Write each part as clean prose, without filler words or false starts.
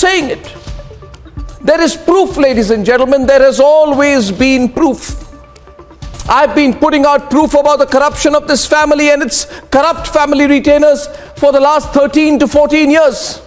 saying it. There is proof, ladies and gentlemen. There has always been proof. I've been putting out proof about the corruption of this family and its corrupt family retainers for the last 13 to 14 years.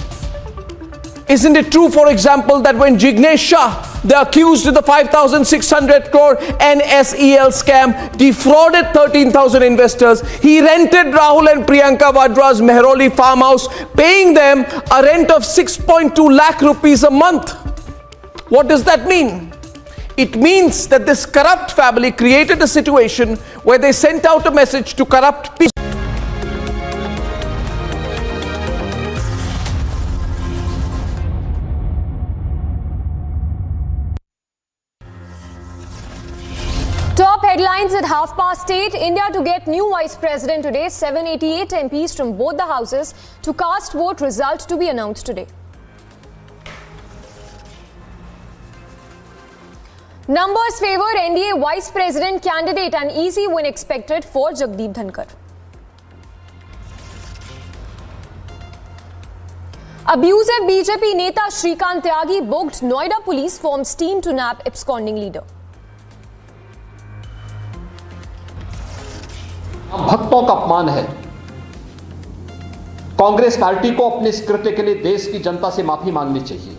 Isn't it true, for example, that when Jignesh Shah, the accused of the 5,600 crore NSEL scam, defrauded 13,000 investors, he rented Rahul and Priyanka Vadra's Mehrauli farmhouse, paying them a rent of 6.2 lakh rupees a month. What does that mean? It means that this corrupt family created a situation where they sent out a message to corrupt people. Top headlines at 8:30. India to get new vice president today. 788 MPs from both the houses to cast vote. Result to be announced today. Numbers favour NDA vice president candidate. An easy win expected for Jagdeep Dhankar. Abusive BJP Neta Shrikant Tyagi booked. Noida police forms team to nab absconding leader. भक्तों का अपमान है। Congress party को अपने scrutiny के लिए देश की जनता से माफी मांगनी चाहिए।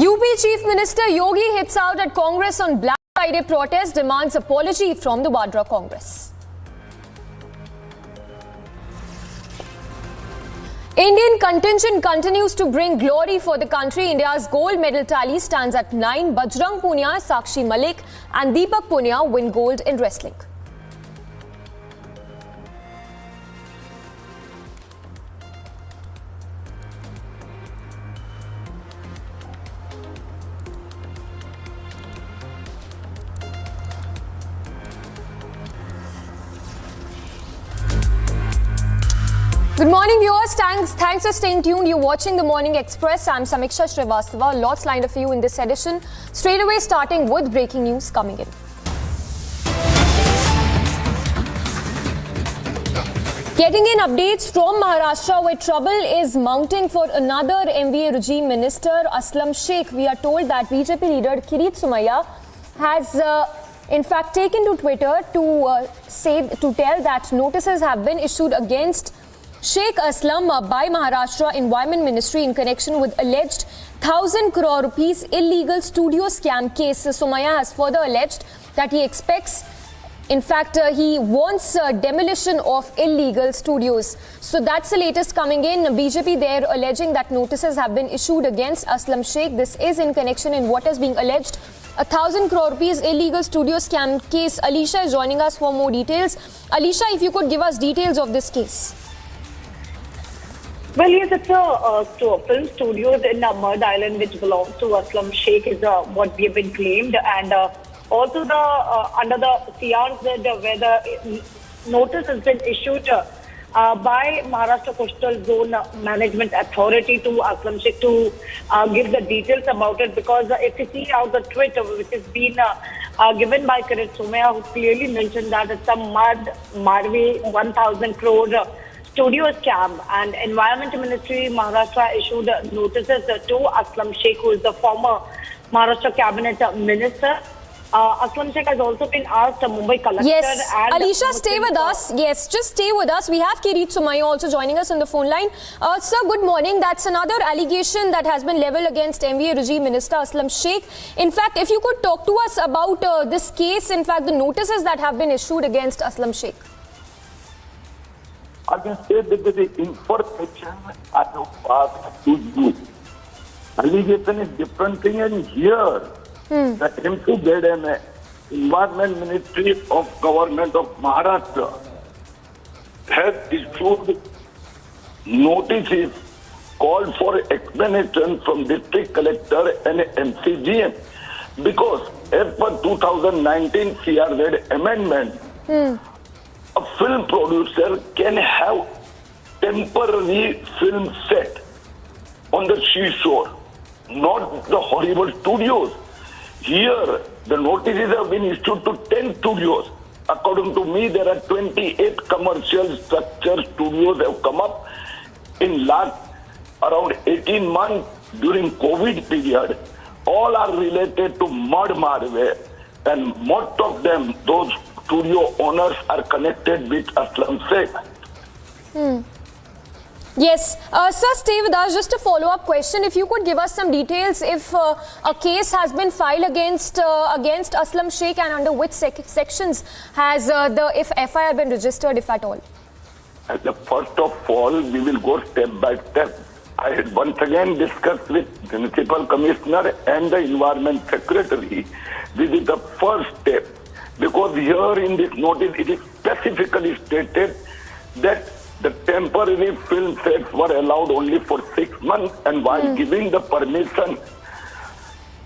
UP Chief Minister Yogi hits out at Congress on Black Friday protest, demands apology from the Vadra Congress. Indian contingent continues to bring glory for the country. India's gold medal tally stands at 9. Bajrang Punia, Sakshi Malik and Deepak Punia win gold in wrestling. Good morning, viewers. Thanks for staying tuned. You're watching the Morning Express. I'm Samiksha Srivastava. Lots lined up for you in this edition. Straight away, starting with breaking news coming in. Getting in updates from Maharashtra, where trouble is mounting for another MVA regime minister, Aslam Sheikh. We are told that BJP leader Kirit Somaiya has in fact taken to Twitter to tell that notices have been issued against Sheikh Aslam by Maharashtra Environment Ministry in connection with alleged 1,000 crore rupees illegal studio scam case. Somaiya has further alleged that he expects, in fact, he wants demolition of illegal studios. So that's the latest coming in. BJP there alleging that notices have been issued against Aslam Sheikh. This is in connection in what is being alleged 1,000 crore rupees illegal studio scam case. Alisha is joining us for more details. Alisha, if you could give us details of this case. Well, yes, it's a film studios in Mud Island which belongs to Aslam Sheikh is what we have been claimed, and also the under the CRZ where the notice has been issued by Maharashtra Coastal Zone Management Authority to Aslam Sheikh to give the details about it, because if you see out the tweet which has been given by Kirit Somaiya, who clearly mentioned that it's a Marve 1,000 crore studio scam, and Environment Ministry Maharashtra issued notices to Aslam Sheikh, who is the former Maharashtra Cabinet Minister. Aslam Sheikh has also been asked Mumbai Collector. Yes, and Alisha, stay with us. Yes, just stay with us. We have Kirit Somaiya also joining us on the phone line. Sir, good morning. That's another allegation that has been leveled against MVA regime minister Aslam Sheikh. In fact, if you could talk to us about this case, in fact, the notices that have been issued against Aslam Sheikh. I can say that the information I have passed to you. Allegation is different thing, and here the MP and Environment Ministry of Government of Maharashtra has issued notices called for explanation from District Collector and MCGM, because as per 2019 CRZ amendment, a film producer can have temporary film set on the seashore, not the horrible studios. Here, the notices have been issued to 10 studios. According to me, there are 28 commercial structure studios have come up in last around 18 months during COVID period, all are related to Mud Marwe, and most of them, those studio owners, are connected with Aslam Sheikh. Yes. Sir, stay with us. Just a follow-up question. If you could give us some details, if a case has been filed against Aslam Sheikh, and under which sections has if FIR been registered, if at all? First of all, we will go step by step. I had once again discussed with the Municipal Commissioner and the Environment Secretary. This is the first step, because here in this notice it is specifically stated that the temporary film sets were allowed only for 6 months, and while giving the permission,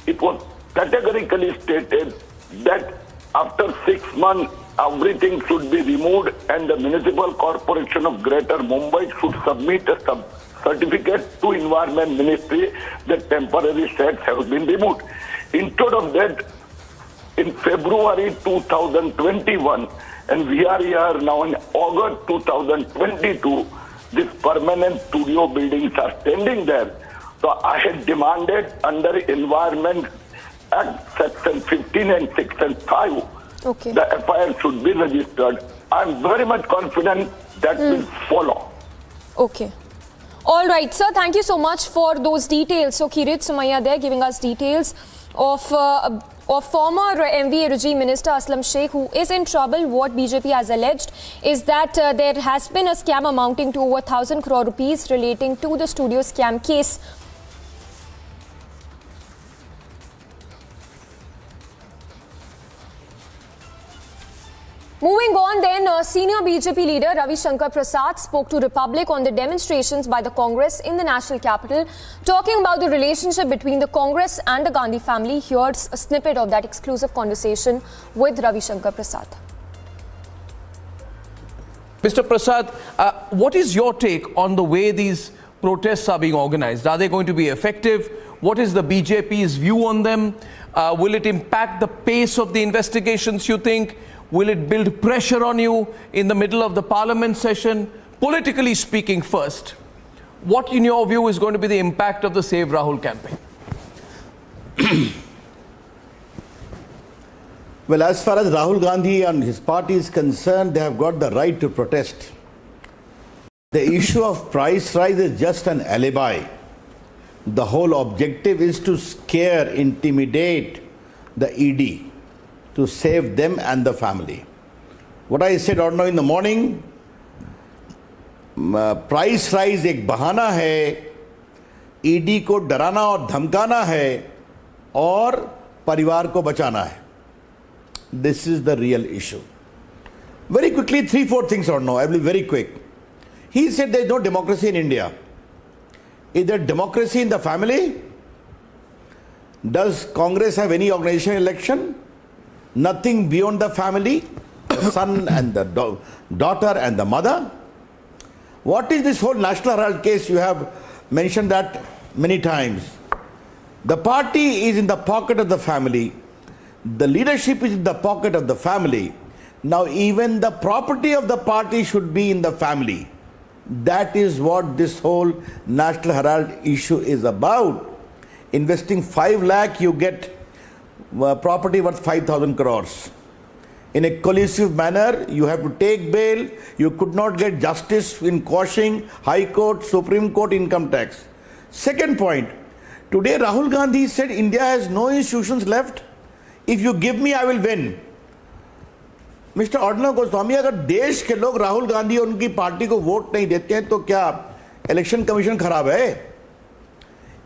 it was categorically stated that after 6 months, everything should be removed and the Municipal Corporation of Greater Mumbai should submit a certificate to Environment Ministry that temporary sets have been removed. Instead of that, in February 2021, and we are here now in August 2022, these permanent studio buildings are standing there. So I had demanded under Environment Act Section 15 and Section 5, Okay. the FIR should be registered. I'm very much confident that will follow. Okay. All right, sir. Thank you so much for those details. So Kirit Sumaya there giving us details of former MVA regime minister Aslam Sheikh, who is in trouble. What BJP has alleged is that there has been a scam amounting to over 1,000 crore rupees relating to the studio scam case. Moving on then, senior BJP leader Ravi Shankar Prasad spoke to Republic on the demonstrations by the Congress in the national capital, talking about the relationship between the Congress and the Gandhi family. Here's a snippet of that exclusive conversation with Ravi Shankar Prasad. Mr. Prasad, what is your take on the way these protests are being organized? Are they going to be effective? What is the BJP's view on them? Will it impact the pace of the investigations, you think? Will it build pressure on you in the middle of the parliament session? Politically speaking first, what in your view is going to be the impact of the Save Rahul campaign? Well, as far as Rahul Gandhi and his party is concerned, they have got the right to protest. The issue of price rise is just an alibi. The whole objective is to scare, intimidate the ED, to save them and the family. What I said or no in the morning, price rise एक बहाना है, ED को डराना और धमकाना है और परिवार को बचाना है. This is the real issue. Very quickly, 3-4 things or no, I will be very quick. He said there is no democracy in India. Is there democracy in the family? Does Congress have any organizational election? Nothing beyond the family, the son and the daughter and the mother. What is this whole National Herald case? You have mentioned that many times. The party is in the pocket of the family. The leadership is in the pocket of the family. Now even the property of the party should be in the family. That is what this whole National Herald issue is about. Investing 5 lakh, you get property worth 5,000 crores. In a collusive manner, you have to take bail. You could not get justice in quashing High Court, Supreme Court, income tax. Second point, today Rahul Gandhi said India has no institutions left. If you give me, I will win. Mr. Ordna Goswami, अगर देश के लोग राहुल गांधी और उनकी party को vote नहीं देते हैं तो क्या इलेक्शन कमीशन खराब है?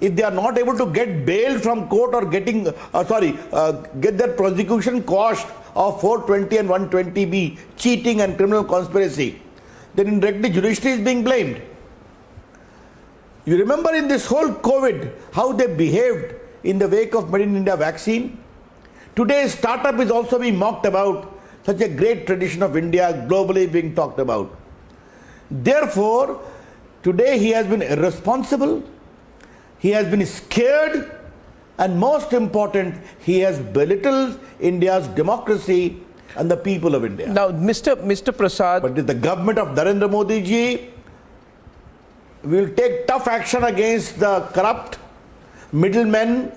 If they are not able to get bail from court or get their prosecution cost of 420 and 120B, cheating and criminal conspiracy, then indirectly judiciary is being blamed. You remember in this whole COVID, how they behaved in the wake of Made in India vaccine? Today's startup is also being mocked about, such a great tradition of India globally being talked about. Therefore, today he has been irresponsible. He has been scared, and most important, he has belittled India's democracy and the people of India. Now, Mr. Prasad, but the government of Narendra Modi ji We will take tough action against the corrupt middlemen.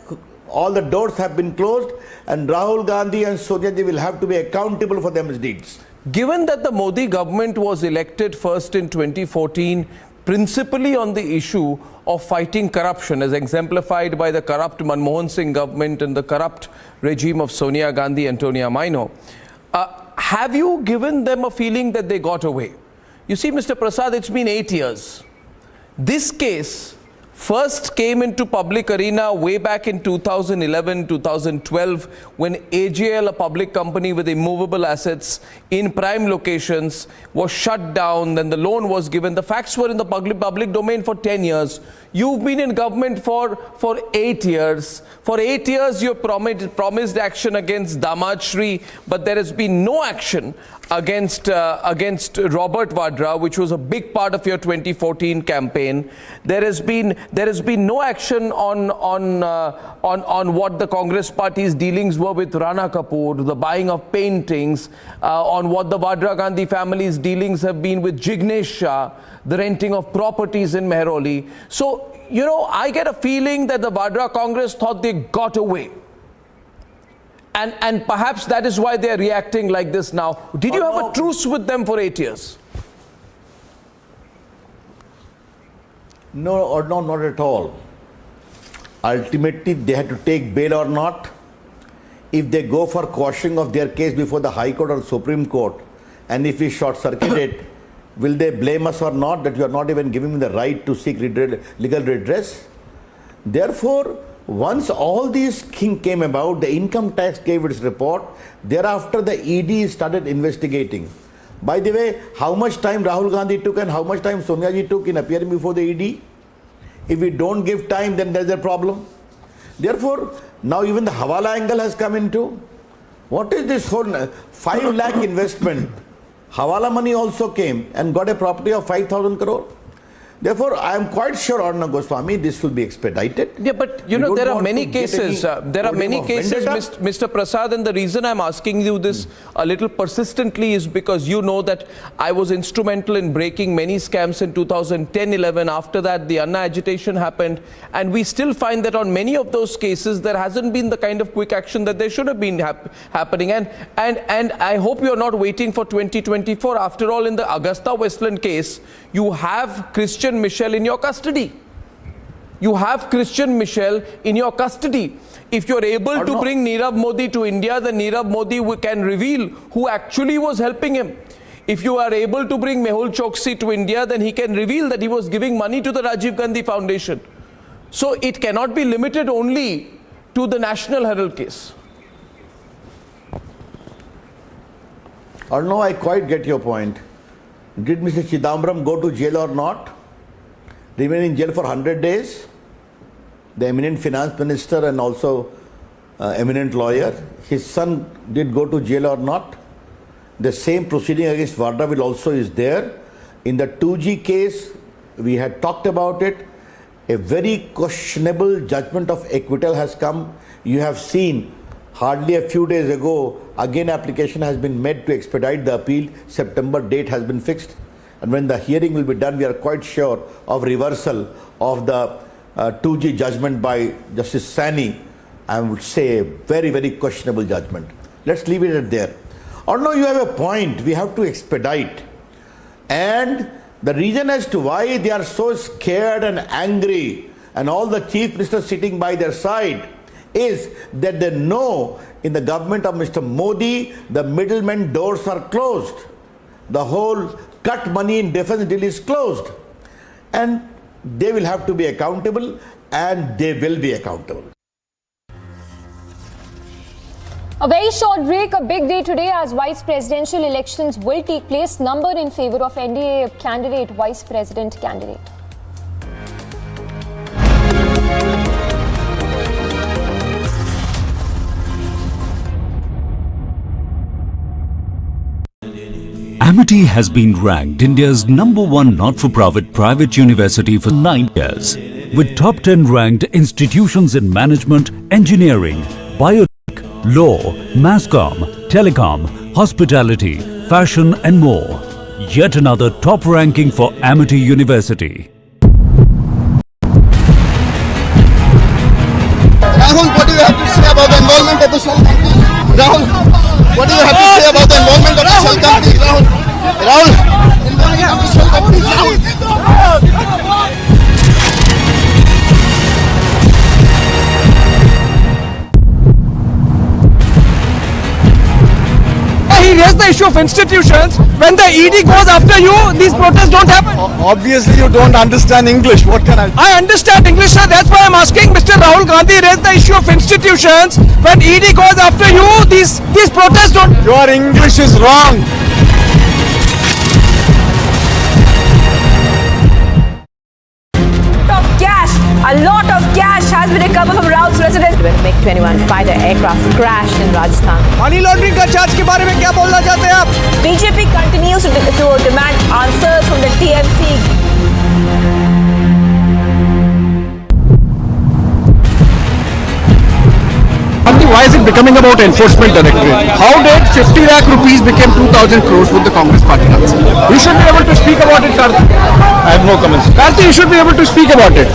All the doors have been closed, and Rahul Gandhi and Sonia Ji will have to be accountable for their misdeeds. Given that the Modi government was elected first in 2014, principally on the issue of fighting corruption, as exemplified by the corrupt Manmohan Singh government and the corrupt regime of Sonia Gandhi and Tonia Maino, have you given them a feeling that they got away? You see, Mr. Prasad, it's been 8 years. This case first came into public arena way back in 2011, 2012, when AJL, a public company with immovable assets in prime locations, was shut down. Then the loan was given. The facts were in the public domain for 10 years. You've been in government for 8 years. For 8 years, you promised action against Damad Shri, but there has been no action against Robert Vadra, which was a big part of your 2014 campaign. There has been no action on what the Congress party's dealings were with Rana Kapoor, the buying of paintings, on what the Vadra Gandhi family's dealings have been with Jignesh Shah, the renting of properties in Mehrauli. So, you know, I get a feeling that the Vadra Congress thought they got away. And perhaps that is why they are reacting like this now. Did you have a truce with them for 8 years? No, not at all. Ultimately, they had to take bail or not. If they go for quashing of their case before the High Court or Supreme Court, and if we short-circuit it, will they blame us or not that you are not even giving them the right to seek legal redress? Therefore, once all these things came about, the income tax gave its report. Thereafter, the ED started investigating. By the way, how much time Rahul Gandhi took and how much time Sonia Ji took in appearing before the ED? If we don't give time, then there's a problem. Therefore, now even the Hawala angle has come into. What is this whole 5 lakh investment? Hawala money also came and got a property of 5,000 crore. Therefore, I am quite sure, Arnab Goswami, this will be expedited. Yeah, but you know, there are many cases, Mr. Prasad, and the reason I'm asking you this a little persistently is because you know that I was instrumental in breaking many scams in 2010-11. After that, the Anna agitation happened, and we still find that on many of those cases, there hasn't been the kind of quick action that there should have been happening. And I hope you're not waiting for 2024. After all, in the Augusta Westland case, you have Christian Michel in your custody. You have Christian Michel in your custody. If you're able to bring Nirav Modi to India, then Nirav Modi can reveal who actually was helping him. If you are able to bring Mehul Choksi to India, then he can reveal that he was giving money to the Rajiv Gandhi Foundation. So it cannot be limited only to the National Herald case. No, I quite get your point. Did Mr. Chidambaram go to jail or not? Remain in jail for 100 days? The eminent finance minister and also eminent lawyer. His son did go to jail or not? The same proceeding against Vadra will also is there. In the 2G case, we had talked about it. A very questionable judgment of acquittal has come. You have seen hardly a few days ago, again application has been made to expedite the appeal. September date has been fixed. And when the hearing will be done, we are quite sure of reversal of the 2G judgment by Justice Sani. I would say a very, very questionable judgment. Let's leave it at there. Or no, you have a point. We have to expedite. And the reason as to why they are so scared and angry and all the chief ministers sitting by their side is that they know in the government of Mr. Modi, the middlemen doors are closed. The whole cut money in defense deal is closed. And they will have to be accountable, and they will be accountable. A very short break, a big day today as vice presidential elections will take place. Number in favor of NDA candidate, vice president candidate. Amity has been ranked India's #1 not-for-profit private university for 9 years, with top 10 ranked institutions in management, engineering, biotech, law, masscom, telecom, hospitality, fashion and more. Yet another top ranking for Amity University. What do you have to say about the involvement of the shell company? Rahul, involvement of the shell company. He raised the issue of institutions. When the ED goes after you, these protests don't happen. Obviously, you don't understand English. What can I do? I understand English, sir. That's why I'm asking. Mr. Rahul Gandhi raised the issue of institutions. When ED goes after you, these protests don't. Your English is wrong. A lot of cash has been recovered from Raut's residence when MiG-21 fighter aircraft crashed in Rajasthan. Money laundering का charge के बारे में क्या बोलना चाहते हैं आप? BJP continues to demand answers from the TMC. Why is it becoming about enforcement directorate? How did 50 lakh rupees become 2,000 crores with the Congress party? You should be able to speak about it, Karthi. I have no comments. Karthi, you should be able to speak about it.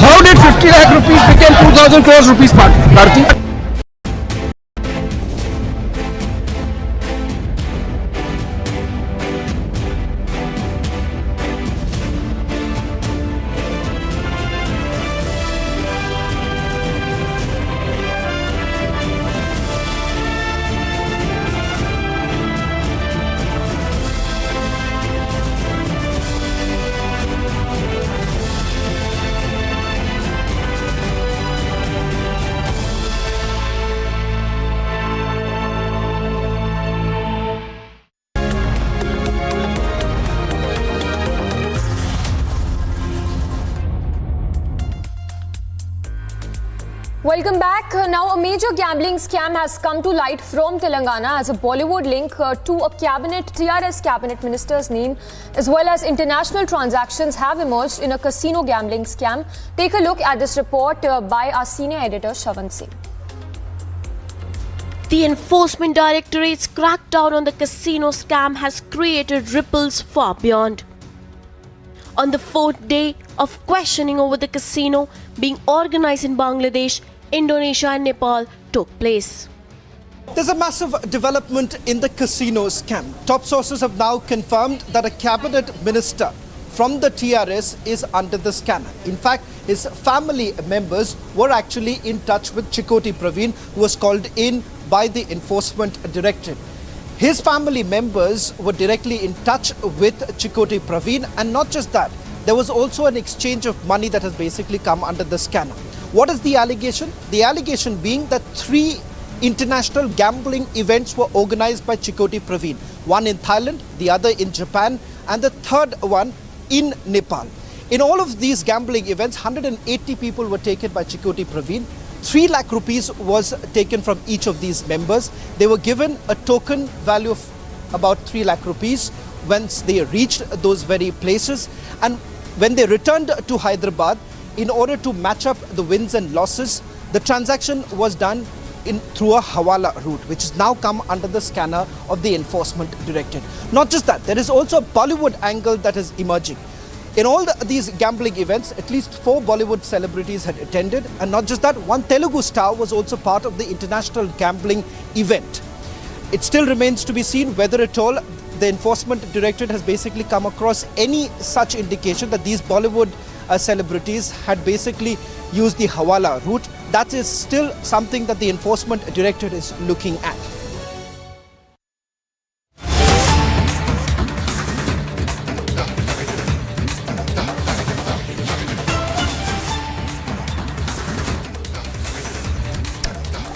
How did 50 lakh rupees become 2,000 crores rupees party? Karthi? Welcome back. Now, a major gambling scam has come to light from Telangana as a Bollywood link to a TRS cabinet minister's name, as well as international transactions have emerged in a casino gambling scam. Take a look at this report by our senior editor, Shavan Singh. The Enforcement Directorate's crackdown on the casino scam has created ripples far beyond. On the fourth day of questioning over the casino being organized in Bangladesh, Indonesia and Nepal took place. There's a massive development in the casino scam. Top sources have now confirmed that a cabinet minister from the TRS is under the scanner. In fact, his family members were actually in touch with Chikoti Praveen, who was called in by the Enforcement Directorate. His family members were directly in touch with Chikoti Praveen, and not just that, there was also an exchange of money that has basically come under the scanner. What is the allegation? The allegation being that 3 international gambling events were organized by Chikoti Praveen. One in Thailand, the other in Japan, and the third one in Nepal. In all of these gambling events, 180 people were taken by Chikoti Praveen. 3 lakh rupees was taken from each of these members. They were given a token value of about 3 lakh rupees once they reached those very places. And when they returned to Hyderabad, in order to match up the wins and losses, the transaction was done through a hawala route, which has now come under the scanner of the Enforcement Directorate. Not just that, there is also a Bollywood angle that is emerging. In all these gambling events, at least 4 Bollywood celebrities had attended, and not just that, one Telugu star was also part of the international gambling event. It still remains to be seen whether at all the Enforcement Directorate has basically come across any such indication that these Bollywood celebrities had basically used the hawala route. That is still something that the Enforcement Directorate is looking at.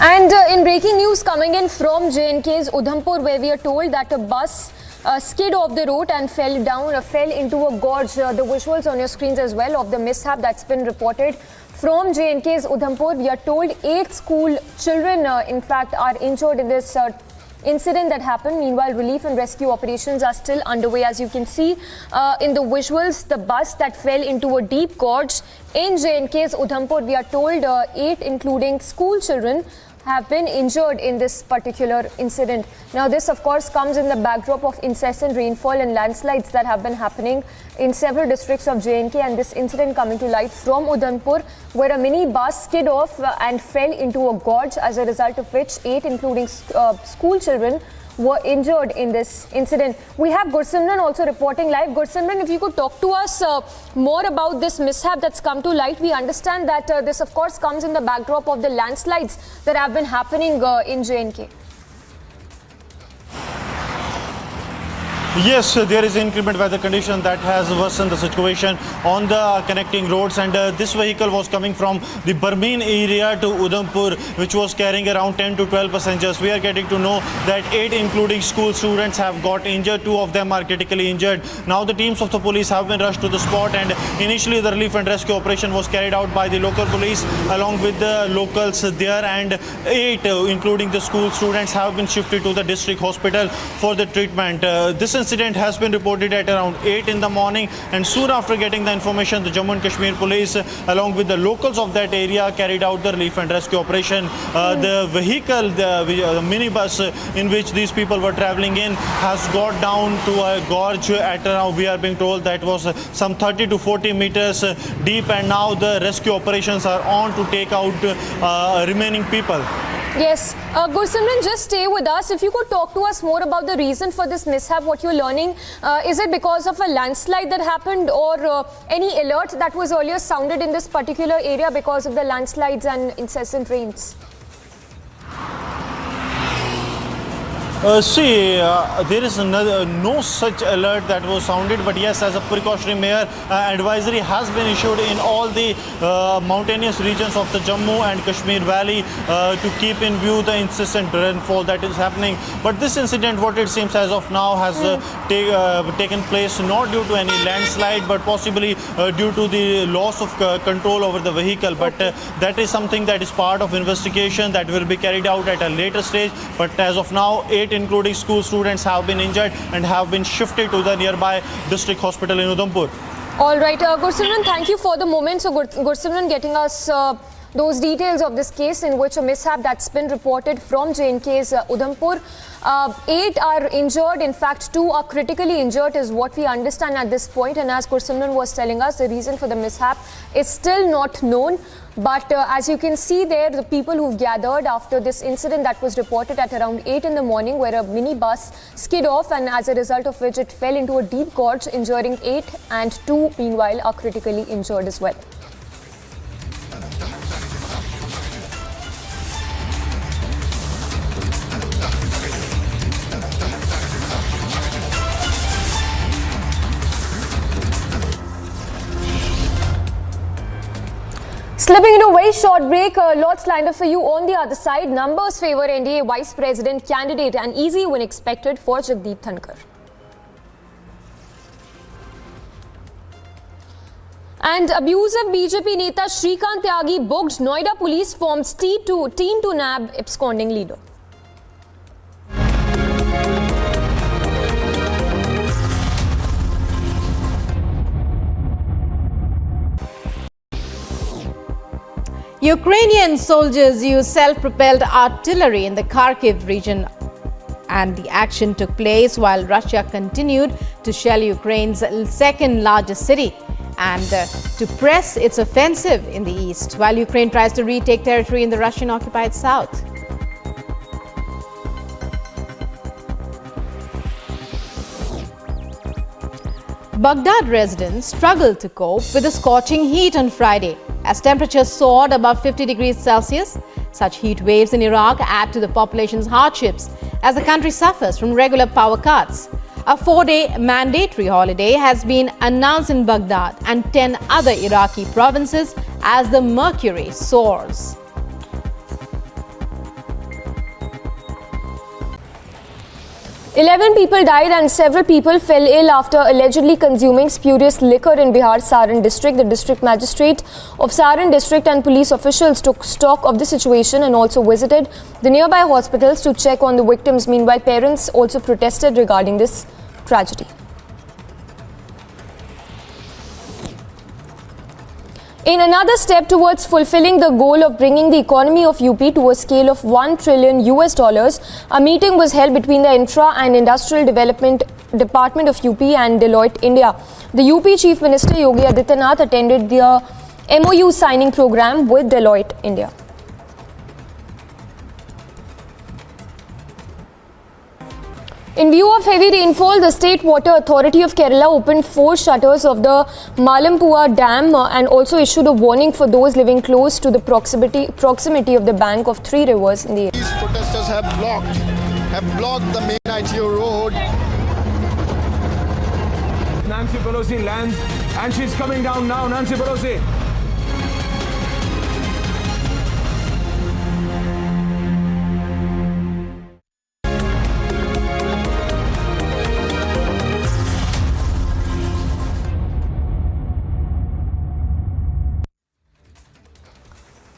And in breaking news coming in from J&K's Udhampur, where we are told that a bus skid off the road and fell into a gorge. The visuals on your screens as well of the mishap that's been reported from J&K's Udhampur. We are told 8 school children, in fact, are injured in this incident that happened. Meanwhile, relief and rescue operations are still underway. As you can see in the visuals, the bus that fell into a deep gorge in J&K's Udhampur, we are told 8, including school children, have been injured in this particular incident. Now, this of course comes in the backdrop of incessant rainfall and landslides that have been happening in several districts of J&K, and this incident coming to light from Udhampur, where a mini bus skid off and fell into a gorge, as a result of which 8, including school children, were injured in this incident. We have Gursimran also reporting live. Gursimran, if you could talk to us more about this mishap that's come to light. We understand that this of course comes in the backdrop of the landslides that have been happening in J&K. Yes, there is inclement weather condition that has worsened the situation on the connecting roads, and this vehicle was coming from the Barmeen area to Udhampur, which was carrying around 10 to 12 passengers. We are getting to know that 8, including school students, have got injured. 2 of them are critically injured. Now the teams of the police have been rushed to the spot, and initially the relief and rescue operation was carried out by the local police along with the locals there, and 8, including the school students, have been shifted to the district hospital for the treatment. This incident has been reported at around 8 in the morning, and soon after getting the information, the Jammu and Kashmir police along with the locals of that area carried out the relief and rescue operation. The vehicle, the minibus in which these people were traveling in, has got down to a gorge at around, we are being told, that was some 30 to 40 meters deep, and now the rescue operations are on to take out remaining people. Yes, Gursimran, just stay with us. If you could talk to us more about the reason for this mishap, what you're learning. Is it because of a landslide that happened, or any alert that was earlier sounded in this particular area because of the landslides and incessant rains? There is no such alert that was sounded, but yes, as a precautionary measure, advisory has been issued in all the mountainous regions of the Jammu and Kashmir Valley to keep in view the incessant rainfall that is happening. But this incident, what it seems as of now, has taken place not due to any landslide, but possibly due to the loss of control over the vehicle. But that is something that is part of investigation that will be carried out at a later stage. But as of now, 8, including school students, have been injured and have been shifted to the nearby district hospital in Udhampur. All right, Gursimran, thank you for the moment. So Gursimran getting us those details of this case in which a mishap that's been reported from J&K's Udhampur. 8 are injured. In fact, 2 are critically injured is what we understand at this point. And as Gursimran was telling us, the reason for the mishap is still not known. But as you can see there, the people who've gathered after this incident that was reported at around 8 in the morning, where a mini bus skid off, and as a result of which it fell into a deep gorge, injuring 8, and 2 meanwhile are critically injured as well. Slipping into a very short break, lots lined up for you on the other side. Numbers favour NDA Vice President candidate, an easy win expected for Jagdeep Dhankar. And abusive BJP Neta Shrikant Tyagi booked. Noida police forms team to nab absconding leader. Ukrainian soldiers used self-propelled artillery in the Kharkiv region, and the action took place while Russia continued to shell Ukraine's second largest city and to press its offensive in the east, while Ukraine tries to retake territory in the Russian-occupied south. Baghdad residents struggled to cope with the scorching heat on Friday as temperatures soared above 50 degrees Celsius. Such heat waves in Iraq add to the population's hardships as the country suffers from regular power cuts. A 4-day mandatory holiday has been announced in Baghdad and 10 other Iraqi provinces as the mercury soars. Eleven people died and several people fell ill after allegedly consuming spurious liquor in Bihar's Saran district. The district magistrate of Saran district and police officials took stock of the situation and also visited the nearby hospitals to check on the victims. Meanwhile, parents also protested regarding this tragedy. In another step towards fulfilling the goal of bringing the economy of UP to a scale of $1 trillion, a meeting was held between the Infra and Industrial Development Department of UP and Deloitte India. The UP Chief Minister Yogi Adityanath attended the MOU signing program with Deloitte India. In view of heavy rainfall, the State Water Authority of Kerala opened 4 shutters of the Malampua Dam and also issued a warning for those living close to the proximity of the bank of 3 rivers in the area. These protesters have blocked the main ITO road. Nancy Pelosi lands and she's coming down now. Nancy Pelosi.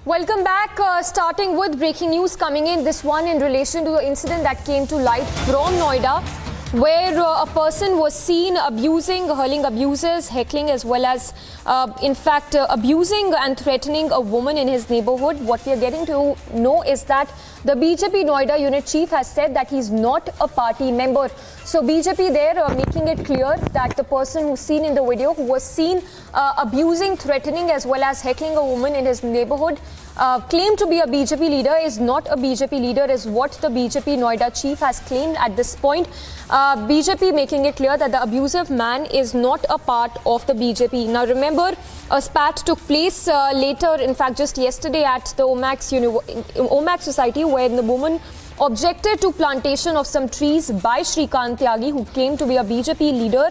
Welcome back. Starting with breaking news coming in. This one in relation to the incident that came to light from Noida, where a person was seen abusing, hurling abuses, heckling, as well as, abusing and threatening a woman in his neighborhood. What we are getting to know is that the BJP Noida unit chief has said that he's not a party member. So BJP there making it clear that the person who's seen in the video, who was seen abusing, threatening, as well as heckling a woman in his neighborhood, claimed to be a BJP leader, is not a BJP leader, is what the BJP Noida chief has claimed at this point. BJP making it clear that the abusive man is not a part of the BJP. Now remember, a spat took place later, in fact just yesterday, at the Omax Society, where the woman objected to plantation of some trees by Shrikant Tyagi, who claimed to be a BJP leader.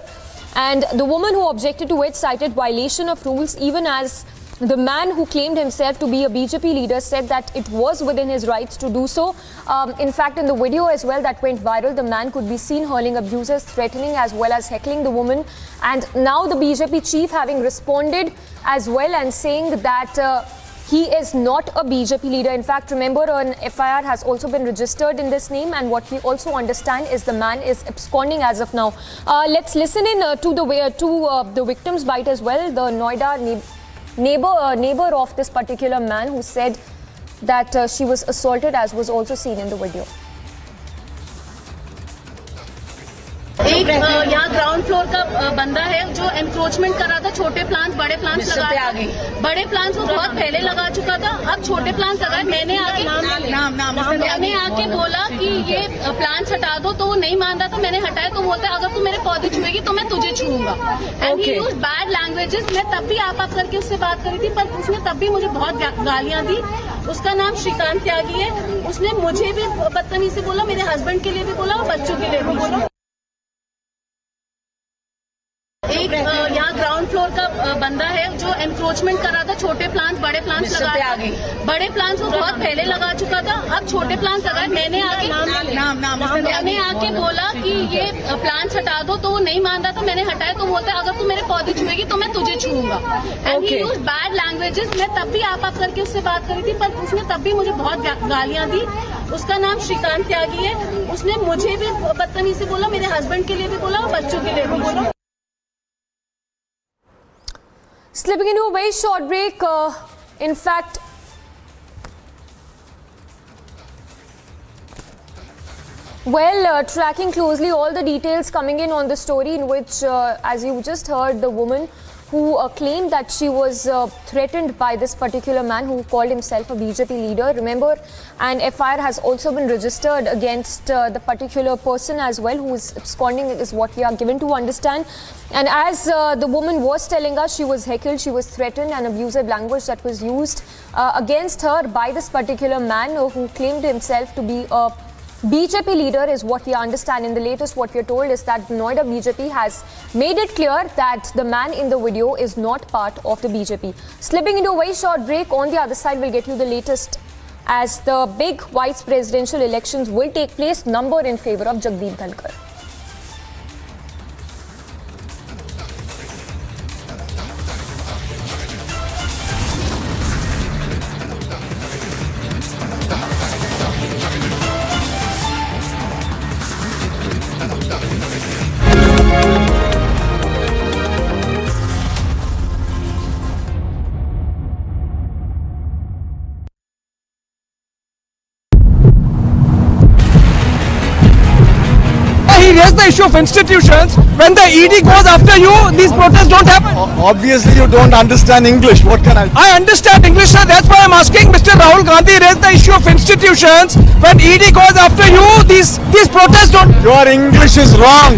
And the woman who objected to it cited violation of rules, even as the man who claimed himself to be a BJP leader said that it was within his rights to do so. In fact, in the video as well that went viral, the man could be seen hurling abuses, threatening, as well as heckling the woman. And now the BJP chief having responded as well and saying that he is not a BJP leader. In fact, remember, an FIR has also been registered in this name, and what we also understand is the man is absconding as of now. Let's listen in to the victim's bite as well. The Noida neighbor of this particular man, who said that she was assaulted, as was also seen in the video. एक यहाँ ground floor का बंदा है जो encroachment कर रहा था, छोटे प्लांट्स बड़े प्लांट्स लगा, बड़े प्लांट्स वो बहुत पहले लगा चुका था, अब छोटे प्लांट्स लगाए। मैंने आके बोला कि ये प्लांट्स हटा दो, तो वो नहीं मान रहा था। मैंने हटाया तो बोलता है अगर तू मेरे पौधे छुएगी तो मैं तुझे छूऊंगा। And he used bad languages. मैं तब भी आप करके उससे बात करी थी, पर उसने तब भी मुझे बहुत गालियां दी। उसका नाम श्रीकांत त्यागी है। उसने मुझे भी बदतमीजी से बोला, मेरे हस्बैंड के लिए भी बोला और बच्चों के लिए भी बोला। एक यहाँ ग्राउंड फ्लोर का बंदा है जो एनक्रोचमेंट कर रहा था, छोटे प्लांट्स बड़े प्लांट्स लगा, बड़े प्लांट्स वो बहुत पहले लगा चुका था, अब छोटे प्लांट्स लगाए। मैंने आके बोला कि ये प्लांट्स हटा दो, तो वो नहीं मान रहा था। मैंने हटाया तो बोलता है अगर तू मेरे पौधे छुएगी तो मैं तुझे छूऊंगा। And he used bad languages. मैं तब भी आप करके उससे बात करी थी, पर उसने तब भी मुझे बहुत गालियां दी। उसका नाम श्रीकांत त्यागी है। उसने मुझे भी बदतमीजी से बोला, मेरे हस्बैंड के लिए भी बोला और बच्चों के लिए भी बोला। Slipping into a very short break, in fact, tracking closely all the details coming in on the story, in which, as you just heard, the woman who claimed that she was threatened by this particular man who called himself a BJP leader. Remember, an FIR has also been registered against the particular person as well, who is absconding, is what we are given to understand. And as the woman was telling us, she was heckled, she was threatened, and abusive language that was used against her by this particular man who claimed himself to be a BJP leader, is what we understand. In the latest, what we are told is that Noida BJP has made it clear that the man in the video is not part of the BJP. Slipping into a very short break, on the other side we'll get you the latest as the big vice presidential elections will take place, number in favor of Jagdeep Dhalkar. Gandhi raised the issue of institutions. When the ED goes after you, these protests don't happen. Obviously, you don't understand English. What can I understand English, sir. That's why I'm asking. Mr. Rahul Gandhi raised the issue of institutions. When ED goes after you, these protests don't. Your English is wrong.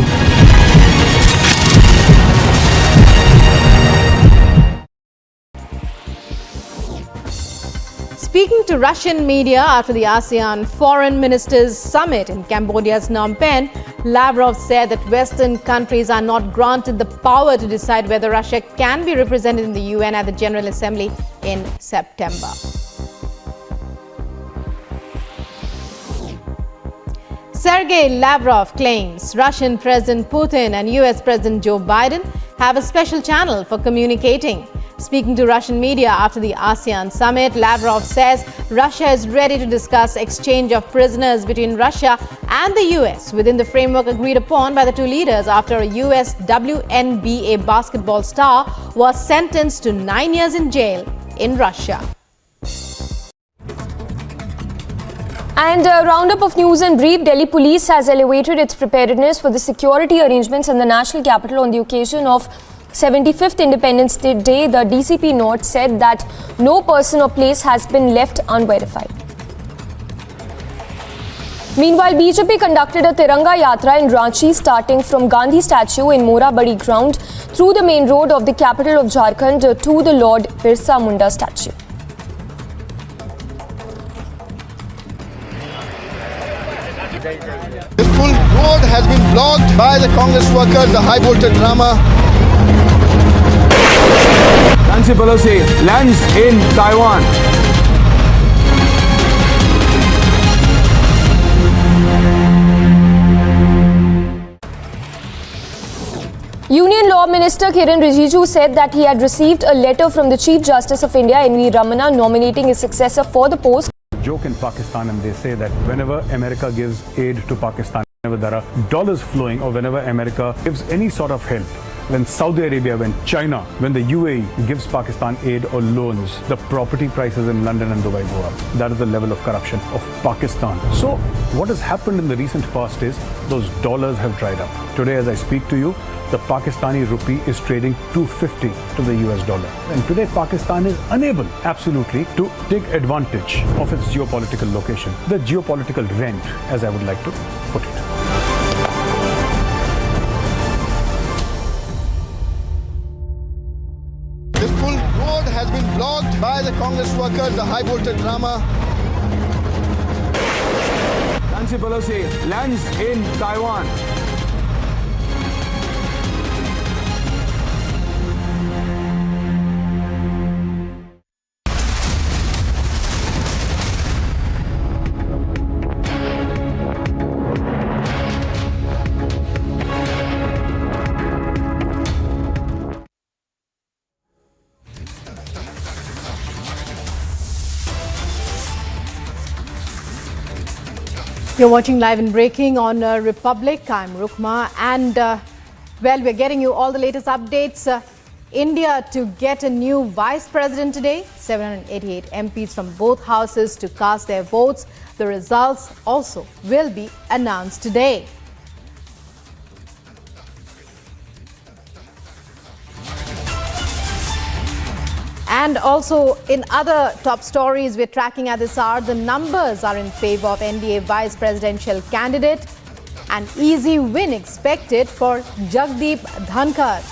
Speaking to Russian media after the ASEAN Foreign Ministers Summit in Cambodia's Phnom Penh, Lavrov said that Western countries are not granted the power to decide whether Russia can be represented in the UN at the General Assembly in September. Sergei Lavrov claims Russian President Putin and US President Joe Biden have a special channel for communicating. Speaking to Russian media after the ASEAN summit, Lavrov says Russia is ready to discuss exchange of prisoners between Russia and the US within the framework agreed upon by the two leaders after a US WNBA basketball star was sentenced to 9 years in jail in Russia. And a roundup of news and brief. Delhi police has elevated its preparedness for the security arrangements in the national capital on the occasion of 75th Independence Day. The DCP note said that no person or place has been left unverified. Meanwhile, BJP conducted a Tiranga Yatra in Ranchi starting from Gandhi statue in Mora Badi ground through the main road of the capital of Jharkhand to the Lord Birsa Munda statue. This full road has been blocked by the Congress workers, the high voltage drama. Nancy Pelosi lands in Taiwan. Union Law Minister Kiren Rijiju said that he had received a letter from the Chief Justice of India, N.V. Ramana, nominating his successor for the post. Joke in Pakistan, and they say that whenever America gives aid to Pakistan, whenever there are dollars flowing or whenever America gives any sort of help, when Saudi Arabia, when China, when the UAE gives Pakistan aid or loans, the property prices in London and Dubai go up. That is the level of corruption of Pakistan. So what has happened in the recent past is those dollars have dried up. Today, as I speak to you, the Pakistani rupee is trading 250 to the US dollar. And today, Pakistan is unable, absolutely, to take advantage of its geopolitical location, the geopolitical rent, as I would like to put it. This full road has been blocked by the Congress workers, the high voltage drama. Nancy Pelosi lands in Taiwan. You're watching Live and Breaking on Republic. I'm Rukma, and well, we're getting you all the latest updates. India to get a new vice president today. 788 MPs from both houses to cast their votes. The results also will be announced today. And also in other top stories we're tracking at this hour, the numbers are in favor of NDA vice presidential candidate. An easy win expected for Jagdeep Dhankar.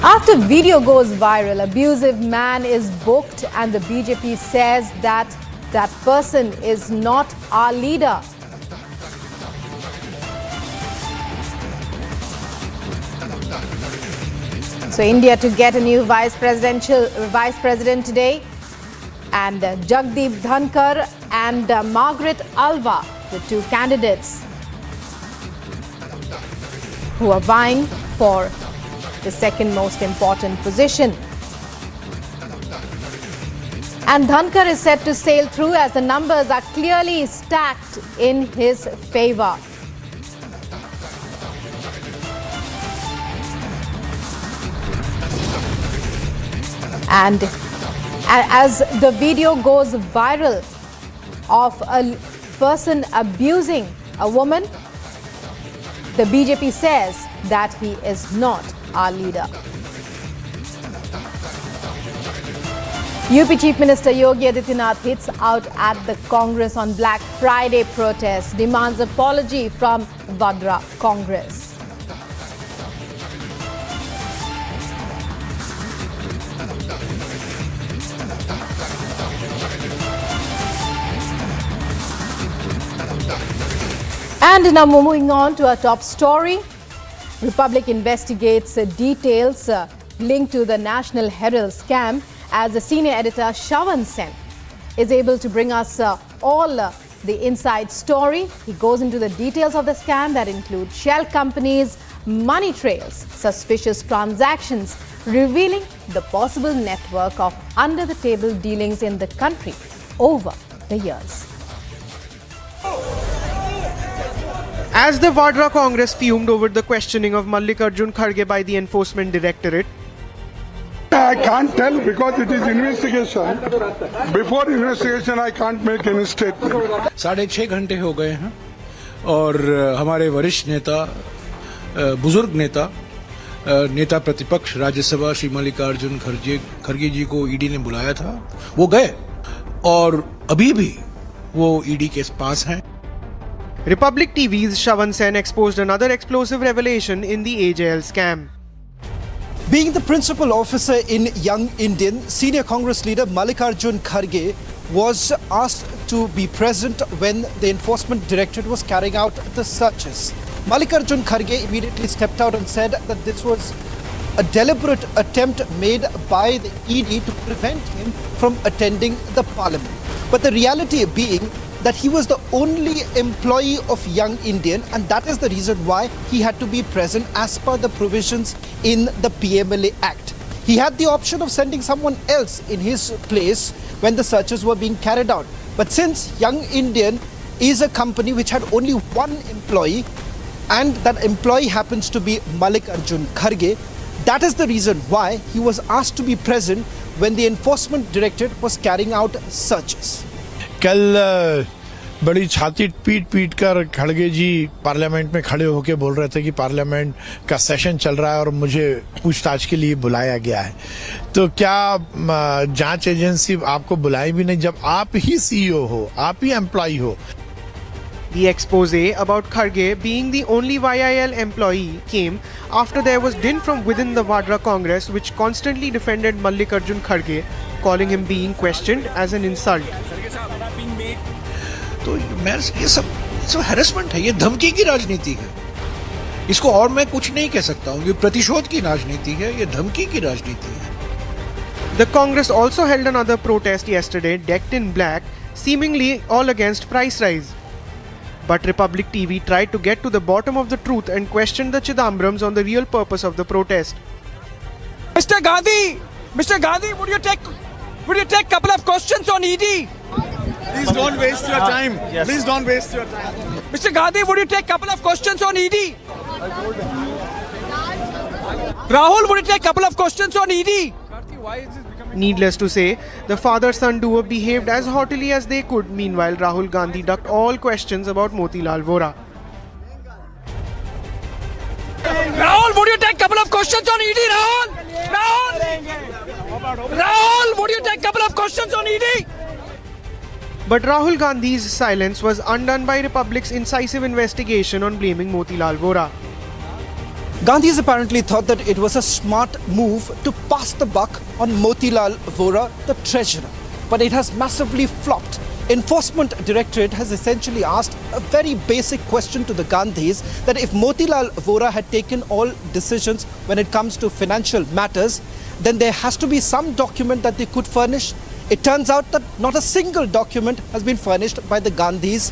After video goes viral, abusive man is booked and the BJP says that that person is not our leader. So India to get a new vice president today, and Jagdeep Dhankar and Margaret Alva, the two candidates who are vying for the second most important position. And Dhankar is set to sail through as the numbers are clearly stacked in his favor. And as the video goes viral of a person abusing a woman, the BJP says that he is not our leader. UP Chief Minister Yogi Adityanath hits out at the Congress on Black Friday protests, demands apology from Vadra Congress. And now moving on to our top story. Republic investigates details linked to the National Herald scam as the senior editor Shravan Sen is able to bring us all the inside story. He goes into the details of the scam that include shell companies, money trails, suspicious transactions, revealing the possible network of under-the-table dealings in the country over the years. As the Vadra Congress fumed over the questioning of Mallikarjun Kharge by the Enforcement Directorate, I can't tell because it is investigation. Before investigation, I can't make any statement. 6.5 घंटे हो गए हैं और हमारे वरिष्ठ नेता, बुजुर्ग नेता, नेता प्रतिपक्ष राज्यसभा श्री मल्लिकार्जुन खड़गे जी को ईडी ने बुलाया था। वो गए और अभी भी वो ईडी के पास हैं। Republic TV's Shravan Sen exposed another explosive revelation in the AJL scam. Being the principal officer in Young Indian, senior Congress leader Mallikarjun Kharge was asked to be present when the Enforcement Directorate was carrying out the searches. Mallikarjun Kharge immediately stepped out and said that this was a deliberate attempt made by the ED to prevent him from attending the parliament. But the reality being that he was the only employee of Young Indian, and that is the reason why he had to be present as per the provisions in the PMLA Act. He had the option of sending someone else in his place when the searches were being carried out. But since Young Indian is a company which had only one employee, and that employee happens to be Mallikarjun Kharge, that is the reason why he was asked to be present when the Enforcement Directorate was carrying out searches. कल बड़ी छाती पीट कर खड़गे जी parliament में खड़े होकर बोल रहे थे कि पार्लियामेंट का सेशन चल रहा है और मुझे पूछताछ के लिए बुलाया गया है। तो क्या जांच एजेंसी आपको बुलाई भी नहीं जब आप ही सीईओ हो, आप ही एम्प्लॉय हो। The expose about Kharge being the only YIL employee came after there was din from within the Vadra Congress which constantly defended Mallikarjun Kharge, calling him being questioned as an insult. तो ये सब harassment है, ये धमकी की राजनीति है। इसको और मैं कुछ नहीं कह सकता हूँ। ये प्रतिशोध की राजनीति है, ये धमकी की राजनीति है। The Congress also held another protest yesterday, decked in black, seemingly all against price rise. But Republic TV tried to get to the bottom of the truth and questioned the Chidambarams on the real purpose of the protest. Mr. Gandhi, would you take couple of questions on ED? Please don't waste your time. Yes. Please don't waste your time. Mr. Gandhi, would you take couple of questions on ED? Rahul, would you take couple of questions on ED? Needless to say, the father-son duo behaved as haughtily as they could. Meanwhile, Rahul Gandhi ducked all questions about Motilal Vora. Rahul, would you take couple of questions on ED? Rahul, would you take couple of questions on ED? But Rahul Gandhi's silence was undone by Republic's incisive investigation on blaming Motilal Vora. Gandhis apparently thought that it was a smart move to pass the buck on Motilal Vora, the treasurer. But it has massively flopped. Enforcement Directorate has essentially asked a very basic question to the Gandhis, that if Motilal Vora had taken all decisions when it comes to financial matters, then there has to be some document that they could furnish. It turns out that not a single document has been furnished by the Gandhis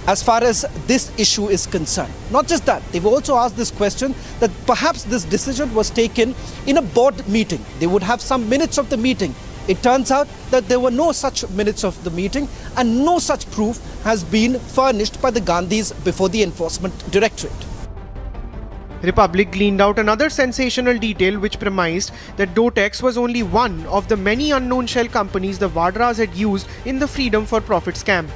as far as this issue is concerned. Not just that, they've also asked this question that perhaps this decision was taken in a board meeting. They would have some minutes of the meeting. It turns out that there were no such minutes of the meeting and no such proof has been furnished by the Gandhis before the Enforcement Directorate. Republic gleaned out another sensational detail which premised that Dotex was only one of the many unknown shell companies the Vadras had used in the Freedom for Profit scam.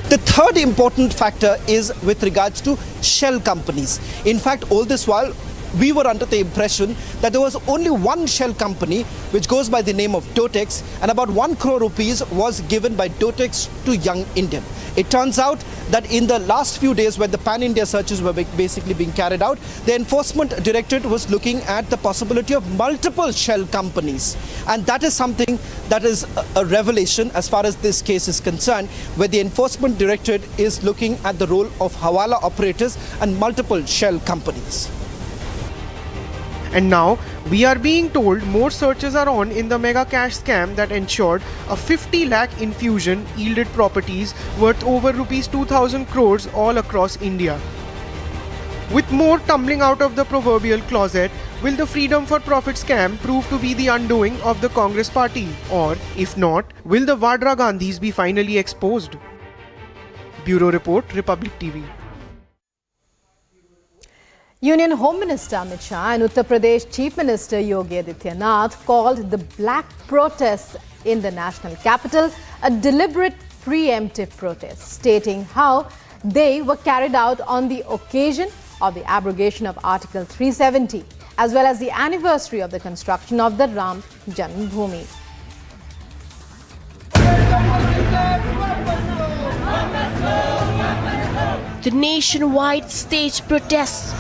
The third important factor is with regards to shell companies. In fact, all this while, we were under the impression that there was only one shell company which goes by the name of Dotex, and about 1 crore rupees was given by Dotex to Young Indian. It turns out that in the last few days when the pan-India searches were basically being carried out, the Enforcement Directorate was looking at the possibility of multiple shell companies. And that is something that is a revelation as far as this case is concerned, where the Enforcement Directorate is looking at the role of Hawala operators and multiple shell companies. And now, we are being told more searches are on in the mega cash scam that ensured a 50 lakh infusion yielded properties worth over rupees 2,000 crores all across India. With more tumbling out of the proverbial closet, will the Freedom for Profit scam prove to be the undoing of the Congress party? Or, if not, will the Vadra Gandhis be finally exposed? Bureau Report, Republic TV. Union Home Minister Amit Shah and Uttar Pradesh Chief Minister Yogi Adityanath called the black protests in the national capital a deliberate preemptive protest, stating how they were carried out on the occasion of the abrogation of Article 370, as well as the anniversary of the construction of the Ram Janmabhoomi. The nationwide staged protests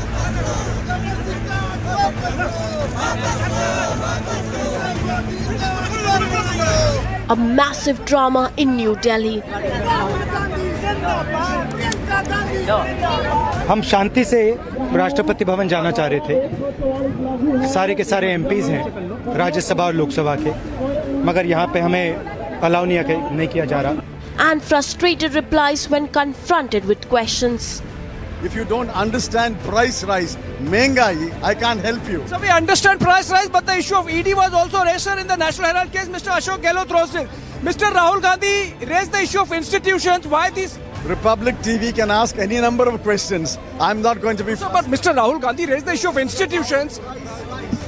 a massive drama in New Delhi. हम शांति से राष्ट्रपति भवन जाना चाह रहे थे। सारे के सारे MPs हैं राज्यसभा और लोकसभा के, मगर यहाँ पे हमें अलाउ नहीं किया जा रहा। And frustrated replies when confronted with questions. If you don't understand price rise, mehengai, I can't help you. So we understand price rise, but the issue of ED was also raised in the National Herald case. Mr. Ashok Gehlot raised it. Mr. Rahul Gandhi raised the issue of institutions. Why these? Republic TV can ask any number of questions. I'm not going to be... So, but Mr. Rahul Gandhi raised the issue of institutions.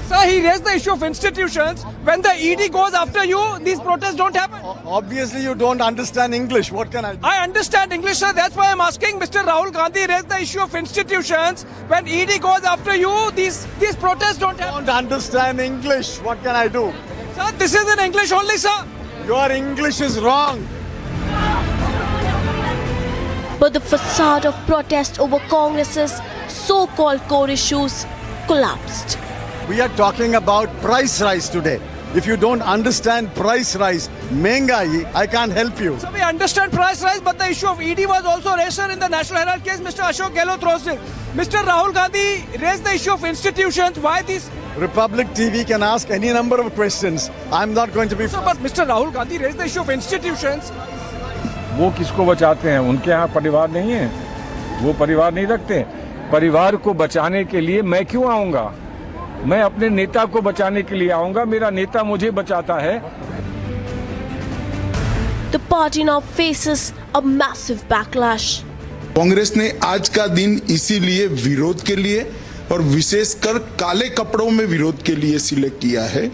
Sir, he raised the issue of institutions. When the ED goes after you, these protests don't happen. Obviously, you don't understand English. What can I do? I understand English, sir. That's why I'm asking. Mr. Rahul Gandhi raised the issue of institutions. When ED goes after you, these protests don't happen. I don't understand English. What can I do? Sir, this is in English only, sir. Your English is wrong. But the facade of protest over Congress's so-called core issues collapsed. We are talking about price rise today. If you don't understand price rise, mehengai, I can't help you. So we understand price rise, but the issue of ED was also raised in the National Herald case. Mr. Ashok Gehlot raised it. Mr. Rahul Gandhi raised the issue of institutions. Why these? Republic TV can ask any number of questions. I'm not going to be... So, but Mr. Rahul Gandhi raised the issue of institutions. वो किसको बचाते हैं? उनके यहाँ परिवार नहीं है, वो परिवार नहीं रखते। परिवार को बचाने के लिए मैं क्यों आऊंगा? मैं अपने नेता को बचाने के लिए आऊंगा। मेरा नेता मुझे बचाता है। The party now faces a massive backlash. Congress ने आज का दिन इसीलिए विरोध के लिए और विशेषकर काले कपड़ों में विरोध के लिए सिलेक्ट किया है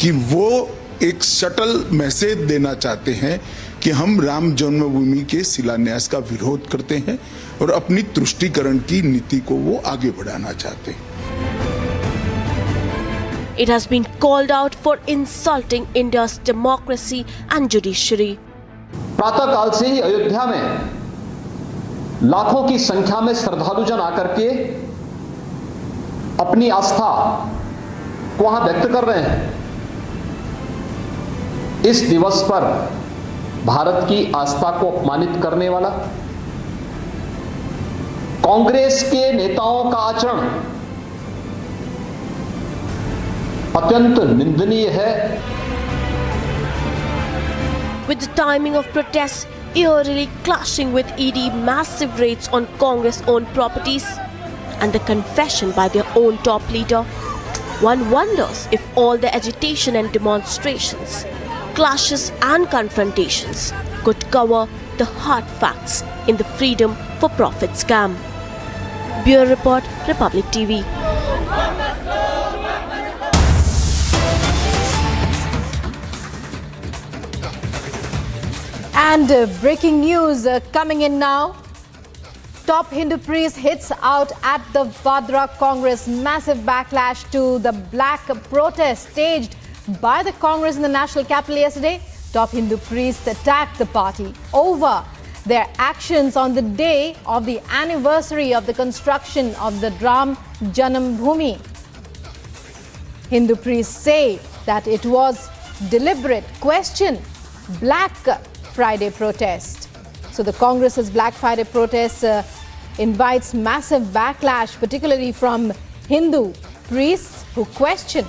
कि वो एक सटल मैसेज देना चाहते हैं कि हम राम जन्मभूमि के शिलान्यास का विरोध करते हैं और अपनी तुष्टीकरण की नीति को वो आगे बढ़ाना चाहते हैं। It has been called out for insulting India's democracy and judiciary. प्रातःकाल से ही अयोध्या में लाखों की संख्या में श्रद्धालुजन आकर के अपनी आस्था को वहां व्यक्त कर रहे हैं। इस दिवस पर भारत की आस्था को अपमानित करने वाला कांग्रेस के नेताओं का आचरण अत्यंत निंदनीय है। With the timing of protests eerily clashing with ED massive raids on Congress-owned properties and the confession by their own top leader, one wonders if all the agitation and demonstrations, clashes and confrontations could cover the hard facts in the Freedom for Profit scam. Bureau Report, Republic TV. And breaking news coming in now. Top Hindu priest hits out at the Patra Congress. Massive backlash to the black protest staged by the Congress in the national capital yesterday. Top Hindu priests attacked the party over their actions on the day of the anniversary of the construction of the Ram Janambhoomi. Hindu priests say that it was deliberate. Question Black Friday protest. So the Congress's Black Friday protest invites massive backlash, particularly from Hindu priests who question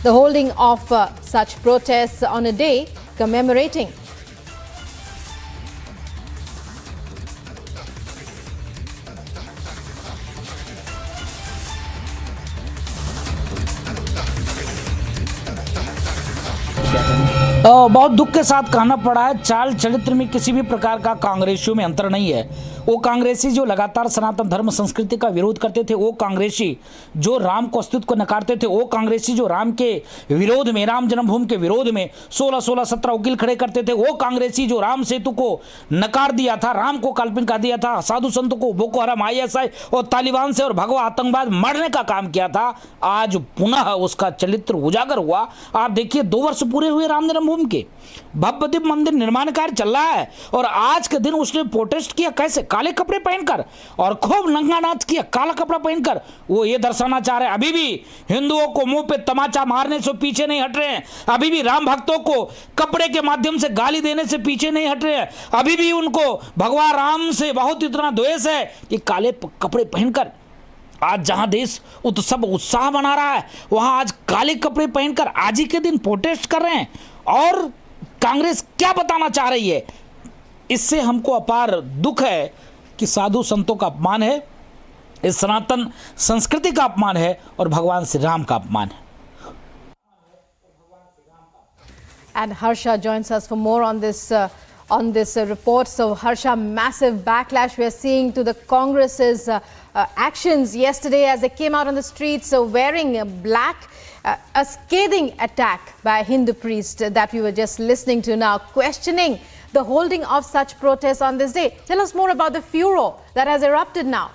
the holding of such protests on a day commemorating बहुत दुख के साथ कहना पड़ा है, चाल चरित्र में किसी भी प्रकार का कांग्रेसियों में अंतर नहीं है। वो कांग्रेसी जो लगातार सनातन धर्म संस्कृति का विरोध करते थे, वो कांग्रेसी जो राम को अस्तित्व को नकारते थे, वो कांग्रेसी जो राम के विरोध में, राम जन्मभूमि के विरोध में 16-17 वकील खड़े करते थे, वो कांग्रेसी जो राम सेतु को नकार दिया था, राम को काल्पनिक कर दिया था, साधु संतों को बोको हराम ISI और तालिबान से और भगवा आतंकवाद मारने का काम किया था, आज पुनः उसका चरित्र उजागर हुआ। आप देखिए 2 वर्ष पूरे हुए राम जन्मभूमि के, भव्य दिव्य मंदिर निर्माण कार्य चल रहा है और आज के दिन उसने प्रोटेस्ट किया कैसे? काले कपड़े पहनकर और खूब नंगा नाच किया काला कपड़ा पहनकर। वो ये दर्शाना चाह रहे हैं अभी भी हिंदुओं को मुंह पे तमाचा मारने से पीछे नहीं हट रहे हैं, अभी भी राम भक्तों को कपड़े के माध्यम से गाली देने से पीछे नहीं हट रहे हैं, अभी भी उनको भगवान राम से बहुत इतना द्वेष है कि काले कपड़े पहनकर आज जहां देश उत्सव उत्साह मना रहा है, वहां आज काले कपड़े पहनकर आज ही के दिन प्रोटेस्ट कर रहे हैं। और कांग्रेस क्या बताना चाह रही है? इससे हमको अपार दुख है कि साधु संतों का अपमान है, इस सनातन संस्कृति का अपमान है और भगवान श्री राम का अपमान है। And Harsha joins us for more on this report. So Harsha, massive backlash we are seeing to the Congress's actions yesterday as they came out on the streets wearing black. A scathing attack by a Hindu priest that we were just listening to now, questioning the holding of such protests on this day. Tell us more about the furor that has erupted now.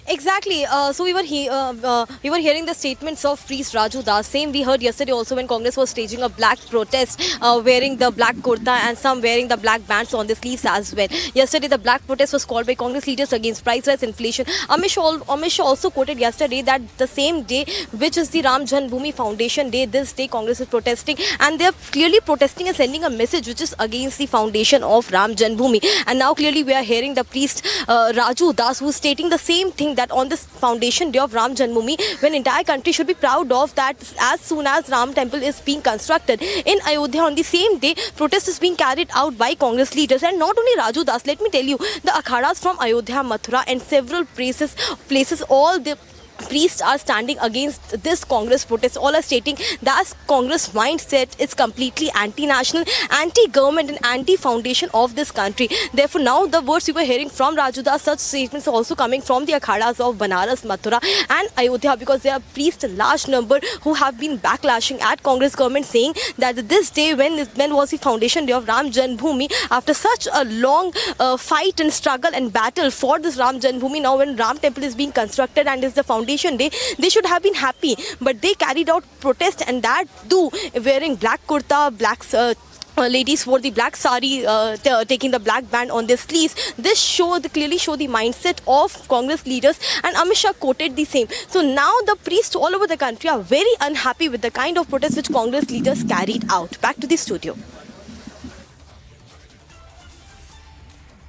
Exactly. So we were hearing the statements of priest Raju Das. Same we heard yesterday also when Congress was staging a black protest, wearing the black kurta and some wearing the black bands on the sleeves as well. Yesterday the black protest was called by Congress leaders against price rise, inflation. Amit Shah also quoted yesterday that the same day, which is the Ram Janambhoomi Foundation Day, this day Congress is protesting, and they are clearly protesting and sending a message which is against the foundation of Ram Janambhoomi. And now clearly we are hearing the priest Raju Das, who is stating the same thing, that on this foundation day of Ram Janambhoomi, when entire country should be proud of that, as soon as Ram temple is being constructed in Ayodhya, on the same day protest is being carried out by Congress leaders. And not only Raju Das, let me tell you, the akhadas from Ayodhya, Mathura and several places, all the priests are standing against this Congress protest. All are stating that Congress mindset is completely anti-national, anti-government and anti-foundation of this country. Therefore, now the words we were hearing from Raju Das, such statements are also coming from the akhadas of Banaras, Mathura and Ayodhya, because there are priests, a large number, who have been backlashing at Congress government, saying that this day, when was the foundation day of Ram Janambhoomi, after such a long fight and struggle and battle for this Ram Janambhoomi, now when Ram temple is being constructed and is the foundation day, they should have been happy, but they carried out protest, and that too wearing black kurta, black ladies wore the black sari, taking the black band on their sleeves. This clearly show the mindset of Congress leaders, and Amit Shah quoted the same. So now the priests all over the country are very unhappy with the kind of protest which Congress leaders carried out. Back to the studio.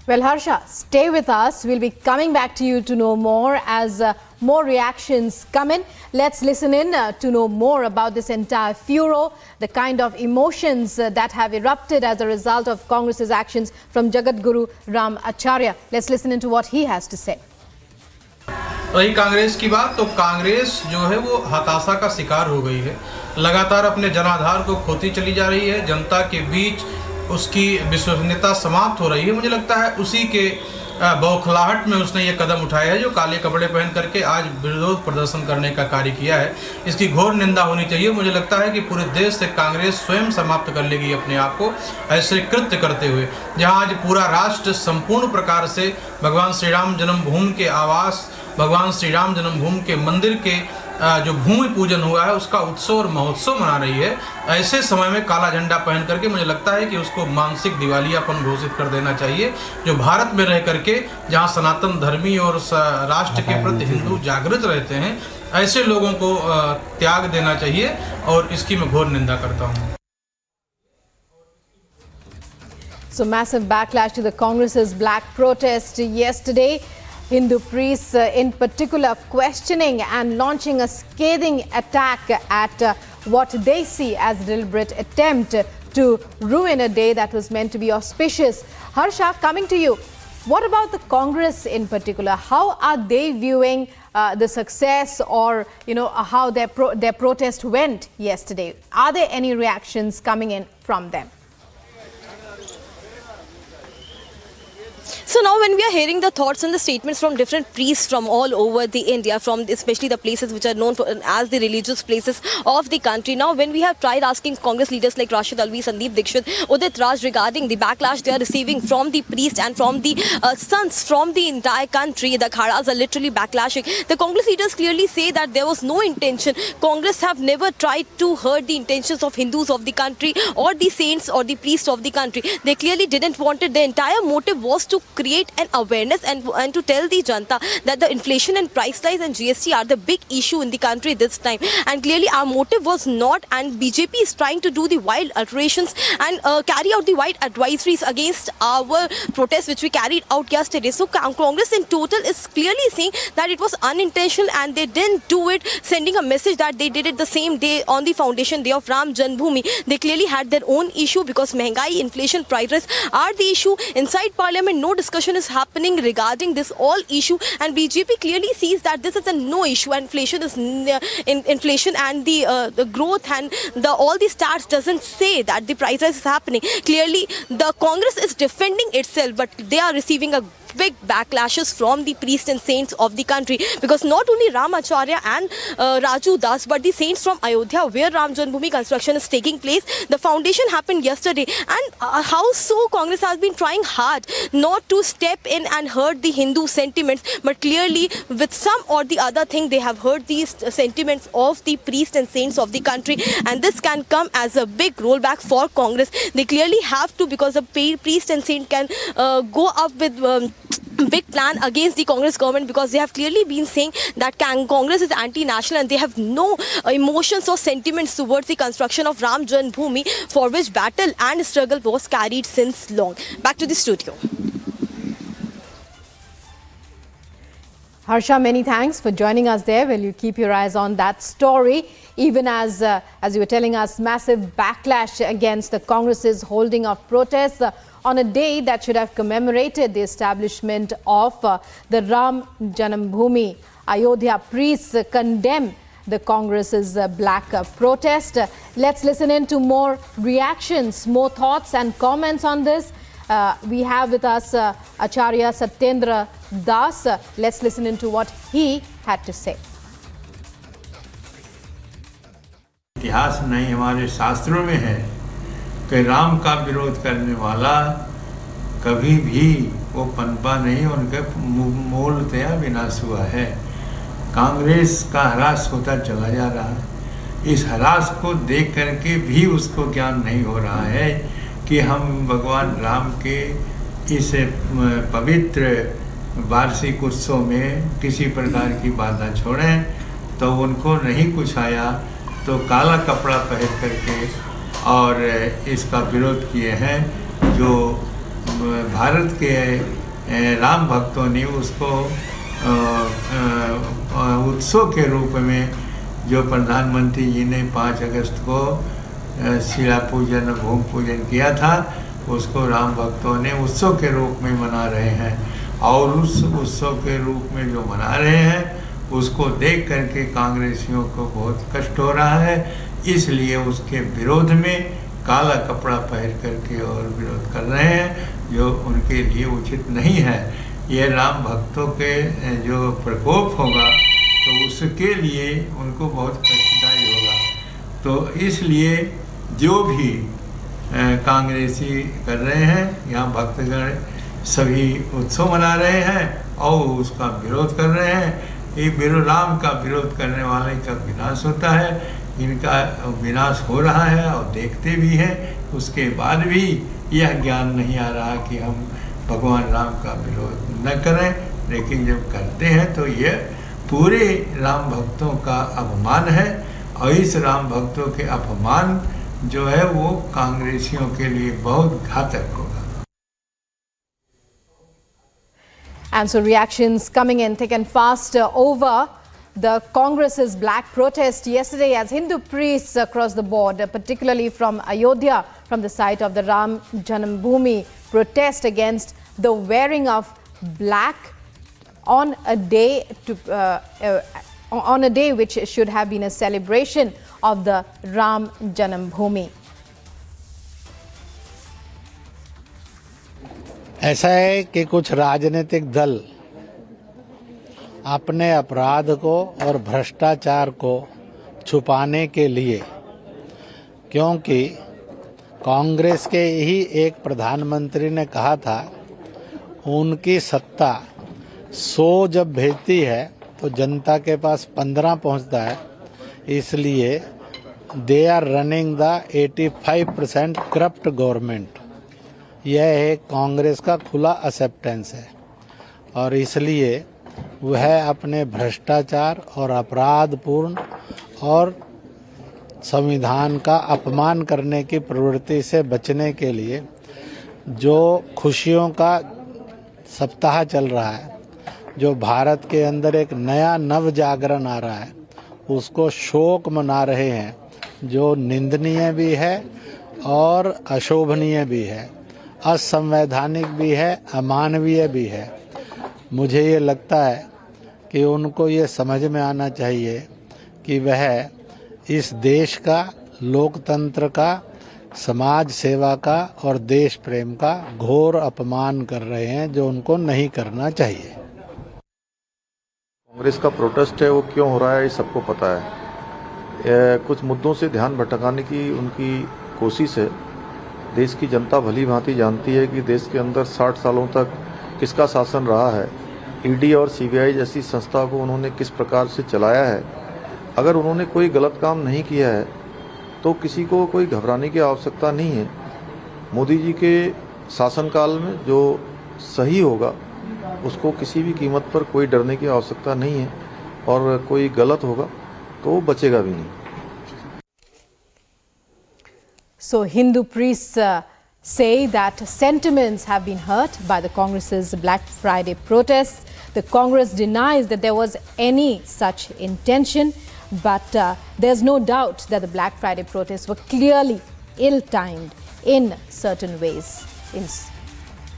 Well, Harsha, stay with us. We'll be coming back to you to know more as more reactions come in. Let's listen in to know more about this entire furor, the kind of emotions that have erupted as a result of Congress's actions from Jagat Guru Ram Acharya. Let's listen into what he has to say. रही कांग्रेस की बात, तो कांग्रेस जो है वो हताशा का शिकार हो गई है, लगातार अपने जनाधार को खोती चली जा रही है, जनता के बीच उसकी विश्वसनीयता समाप्त हो रही है। मुझे लगता है उसी के बौखलाहट में उसने ये कदम उठाया है, जो काले कपड़े पहन करके आज विरोध प्रदर्शन करने का कार्य किया है। इसकी घोर निंदा होनी चाहिए। मुझे लगता है कि पूरे देश से कांग्रेस स्वयं समाप्त कर लेगी अपने आप को ऐसे कृत्य करते हुए, जहां आज पूरा राष्ट्र संपूर्ण प्रकार से भगवान श्री राम जन्मभूमि के आवास, भगवान श्री राम जन्मभूमि के मंदिर के जो भूमि पूजन हुआ है उसका उत्सव और महोत्सव मना रही है। ऐसे समय में काला झंडा पहन करके मुझे लगता है कि उसको मानसिक दिवालियापन घोषित कर देना चाहिए। जो भारत में रह करके जहां सनातन धर्मी और राष्ट्र के प्रति हिंदू जागृत रहते हैं, ऐसे लोगों को त्याग देना चाहिए और इसकी मैं घोर निंदा करता हूँ। So massive backlash to the Congress's black protest yesterday. Hindu priests in particular questioning and launching a scathing attack at what they see as a deliberate attempt to ruin a day that was meant to be auspicious. Harsha, coming to you. What about the Congress in particular? How are they viewing the success or, how their protest went yesterday? Are there any reactions coming in from them? So now when we are hearing the thoughts and the statements from different priests from all over the India, from especially the places which are known for, as the religious places of the country, now when we have tried asking Congress leaders like Rashid Alvi, Sandeep Dixit, Udit Raj regarding the backlash they are receiving from the priests and from the sons from the entire country, the khadas are literally backlashing. The Congress leaders clearly say that there was no intention. Congress have never tried to hurt the intentions of Hindus of the country or the saints or the priests of the country. They clearly didn't want it. The entire motive was to create an awareness and to tell the janta that the inflation and price rise and GST are the big issue in the country this time. And clearly our motive was not, and BJP is trying to do the wild alterations and carry out the wild advisories against our protest which we carried out yesterday. So Congress in total is clearly saying that it was unintentional and they didn't do it, sending a message that they did it the same day on the foundation day of Ram Janmabhoomi. They clearly had their own issue because mehengai, inflation, price rise are the issue. Inside parliament, no discussion is happening regarding this all issue, and BJP clearly sees that this is a no issue. Inflation is inflation, and the growth and all the stats doesn't say that the price rise is happening. Clearly, the Congress is defending itself, but they are receiving a big backlashes from the priests and saints of the country, because not only Ram Acharya and Raju Das, but the saints from Ayodhya, where Ram Janmabhoomi construction is taking place, the foundation happened yesterday. And how so Congress has been trying hard not to step in and hurt the Hindu sentiments, but clearly with some or the other thing they have hurt these sentiments of the priests and saints of the country, and this can come as a big rollback for Congress. They clearly have to, because the priest and saint can go up with big plan against the Congress government, because they have clearly been saying that Congress is anti-national and they have no emotions or sentiments towards the construction of Ram Janmabhoomi, for which battle and struggle was carried since long. Back to the studio. Harsha, many thanks for joining us there. Will you keep your eyes on that story? Even as you were telling us, massive backlash against the Congress's holding of protests on a day that should have commemorated the establishment of the Ram Janmabhoomi. Ayodhya priests condemn the Congress's black protest. Let's listen in to more reactions, more thoughts and comments on this. We have with us Acharya Satyendra Das. Let's listen into what he had to say. इतिहास नहीं, हमारे शास्त्रों में है कि राम का विरोध करने वाला कभी भी वो पनपा नहीं, उनके मूलतया विनाश हुआ है। कांग्रेस का ह्रास होता चला जा रहा है। इस ह्रास को देख करके भी उसको ज्ञान नहीं हो रहा है कि हम भगवान राम के इस पवित्र वार्षिक उत्सव में किसी प्रकार की बाधा छोड़ें। तो उनको नहीं कुछ आया तो काला कपड़ा पहन करके और इसका विरोध किए हैं। जो भारत के राम भक्तों ने उसको उत्सव के रूप में, जो प्रधानमंत्री जी ने 5 अगस्त को शिला पूजन, भूमि पूजन किया था, उसको राम भक्तों ने उत्सव के रूप में मना रहे हैं। और उस उत्सव के रूप में जो मना रहे हैं उसको देख करके कांग्रेसियों को बहुत कष्ट हो रहा है। इसलिए उसके विरोध में काला कपड़ा पहन करके और विरोध कर रहे हैं, जो उनके लिए उचित नहीं है। ये राम भक्तों के जो प्रकोप होगा तो उसके लिए उनको बहुत कष्टदायी होगा। तो इसलिए जो भी कांग्रेसी कर रहे हैं, यहाँ भक्तगण सभी उत्सव मना रहे हैं और उसका विरोध कर रहे हैं। ये राम का विरोध करने वाले का विनाश होता है, इनका विनाश हो रहा है और देखते भी हैं। उसके बाद भी यह ज्ञान नहीं आ रहा कि हम भगवान राम का विरोध न करें, लेकिन जब करते हैं तो यह पूरे राम भक्तों का अपमान है। और इस राम भक्तों के अपमान जो है वो कांग्रेसियों के लिए बहुत घातक होगा। And so reactions coming in thick and fast over the Congress's black protest yesterday as Hindu priests across the board, particularly from Ayodhya, from the site of the Ram Janambhoomi, protest against the wearing of black on a day which should have been a celebration of the Ram Janambhoomi. ऐसा है कि कुछ राजनीतिक दल अपने अपराध को और भ्रष्टाचार को छुपाने के लिए, क्योंकि कांग्रेस के ही एक प्रधानमंत्री ने कहा था उनकी सत्ता 100 जब भेजती है तो जनता के पास 15 पहुंचता है, इसलिए they are running the 85% corrupt government. यह एक कांग्रेस का खुला एक्सेप्टेंस है और इसलिए वह अपने भ्रष्टाचार और अपराधपूर्ण और संविधान का अपमान करने की प्रवृत्ति से बचने के लिए जो खुशियों का सप्ताह चल रहा है, जो भारत के अंदर एक नया नव जागरण आ रहा है, उसको शोक मना रहे हैं, जो निंदनीय भी है और अशोभनीय भी है, असंवैधानिक भी है, अमानवीय भी है। मुझे ये लगता है कि उनको ये समझ में आना चाहिए कि वह इस देश का, लोकतंत्र का, समाज सेवा का और देश प्रेम का घोर अपमान कर रहे हैं, जो उनको नहीं करना चाहिए। कांग्रेस का प्रोटेस्ट है वो क्यों हो रहा है, ये सबको पता है। कुछ मुद्दों से ध्यान भटकाने की उनकी कोशिश है। देश की जनता भली भांति जानती है कि देश के अंदर 60 सालों तक किसका शासन रहा है। ईडी और सीबीआई जैसी संस्था को उन्होंने किस प्रकार से चलाया है। अगर उन्होंने कोई गलत काम नहीं किया है तो किसी को कोई घबराने की आवश्यकता नहीं है। मोदी जी के शासनकाल में जो सही होगा उसको किसी भी कीमत पर कोई डरने की आवश्यकता नहीं है, और कोई गलत होगा तो बचेगा भी नहीं। So Hindu priests say that sentiments have been hurt by the Congress's Black Friday protests. The Congress denies that there was any such intention, but there's no doubt that the Black Friday protests were clearly ill-timed in certain ways.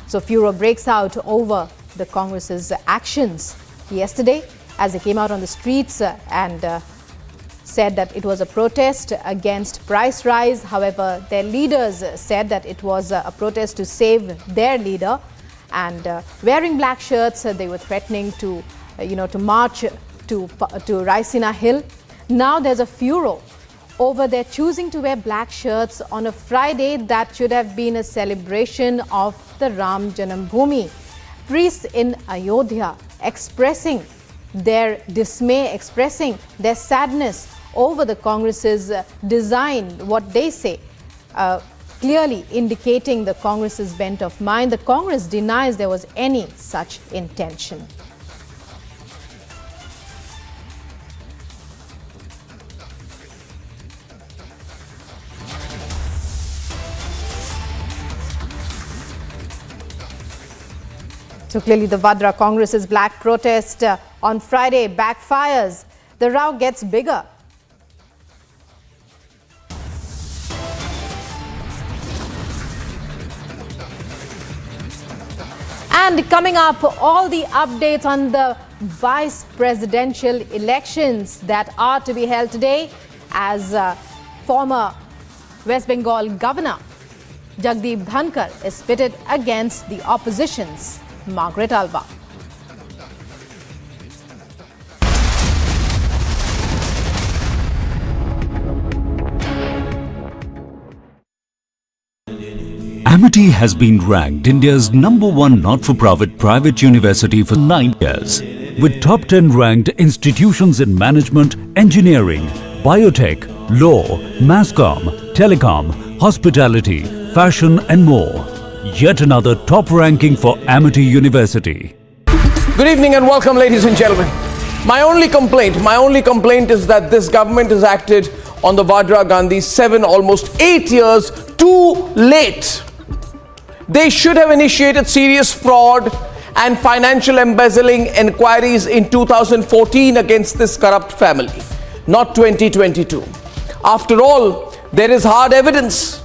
So furor breaks out over the Congress's actions yesterday as they came out on the streets and said that it was a protest against price rise. However, their leaders said that it was a protest to save their leader, and wearing black shirts, they were threatening to, to march to Raisina Hill. Now there's a furor over their choosing to wear black shirts on a Friday that should have been a celebration of the Ram Janambhoomi. Priests in Ayodhya expressing their dismay, expressing their sadness over the Congress's design, what they say, clearly indicating the Congress's bent of mind. The Congress denies there was any such intention. So clearly the Vadra Congress's black protest on Friday backfires. The row gets bigger. And coming up, all the updates on the vice presidential elections that are to be held today, as former West Bengal Governor Jagdeep Dhankar is pitted against the opposition's Margaret Alba. Amity has been ranked India's #1 not-for-profit private university for 9 years, with top 10 ranked institutions in management, engineering, biotech, law, masscom, telecom, hospitality, fashion and more. Yet another top ranking for Amity University. Good evening and welcome, ladies and gentlemen. My only complaint is that this government has acted on the Vadra Gandhi 7, almost 8 years too late. They should have initiated serious fraud and financial embezzling inquiries in 2014 against this corrupt family, not 2022. After all, there is hard evidence,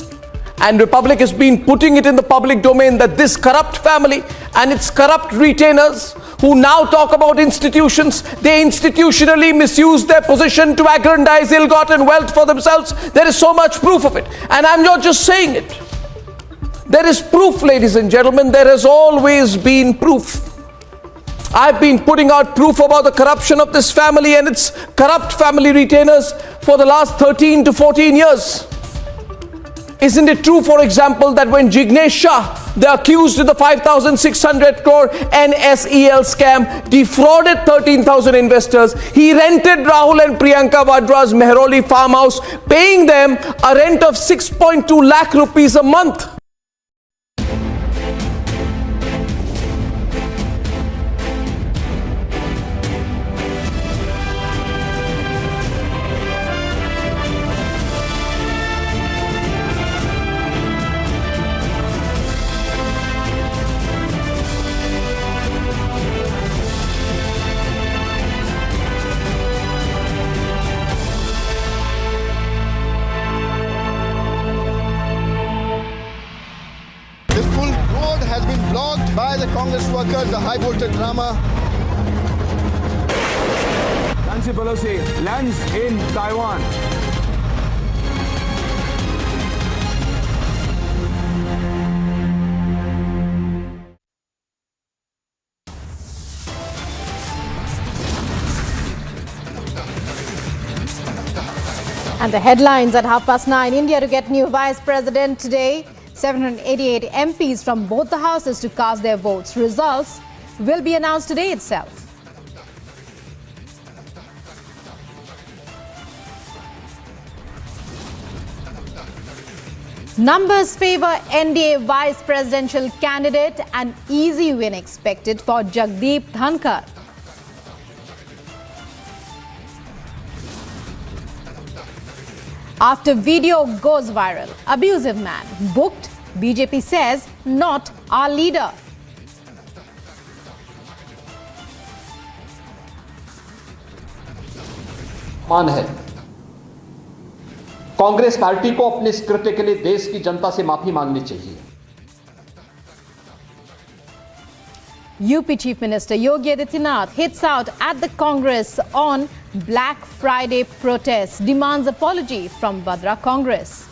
and Republic has been putting it in the public domain that this corrupt family and its corrupt retainers, who now talk about institutions, they institutionally misuse their position to aggrandize ill-gotten wealth for themselves. There is so much proof of it, and I'm not just saying it. There is proof, ladies and gentlemen. There has always been proof. I've been putting out proof about the corruption of this family and its corrupt family retainers for the last 13 to 14 years. Isn't it true, for example, that when Jignesh Shah, the accused in the 5,600 crore NSEL scam, defrauded 13,000 investors, he rented Rahul and Priyanka Vadra's Mehroli farmhouse, paying them a rent of 6.2 lakh rupees a month. By the Congress workers, the high voltage drama. Nancy Pelosi lands in Taiwan. And the headlines at 9:30. India to get new vice president today. 788 MPs from both the houses to cast their votes. Results will be announced today itself. Numbers favor NDA vice presidential candidate. An easy win expected for Jagdeep Dhankar. After video goes viral, abusive man booked, BJP says not our leader. मान है Congress party को अपने इस कृत्य के लिए देश की जनता से माफी मांगनी चाहिए. UP Chief Minister Yogi Adityanath hits out at the Congress on Black Friday protests, demands apology from Vadra Congress.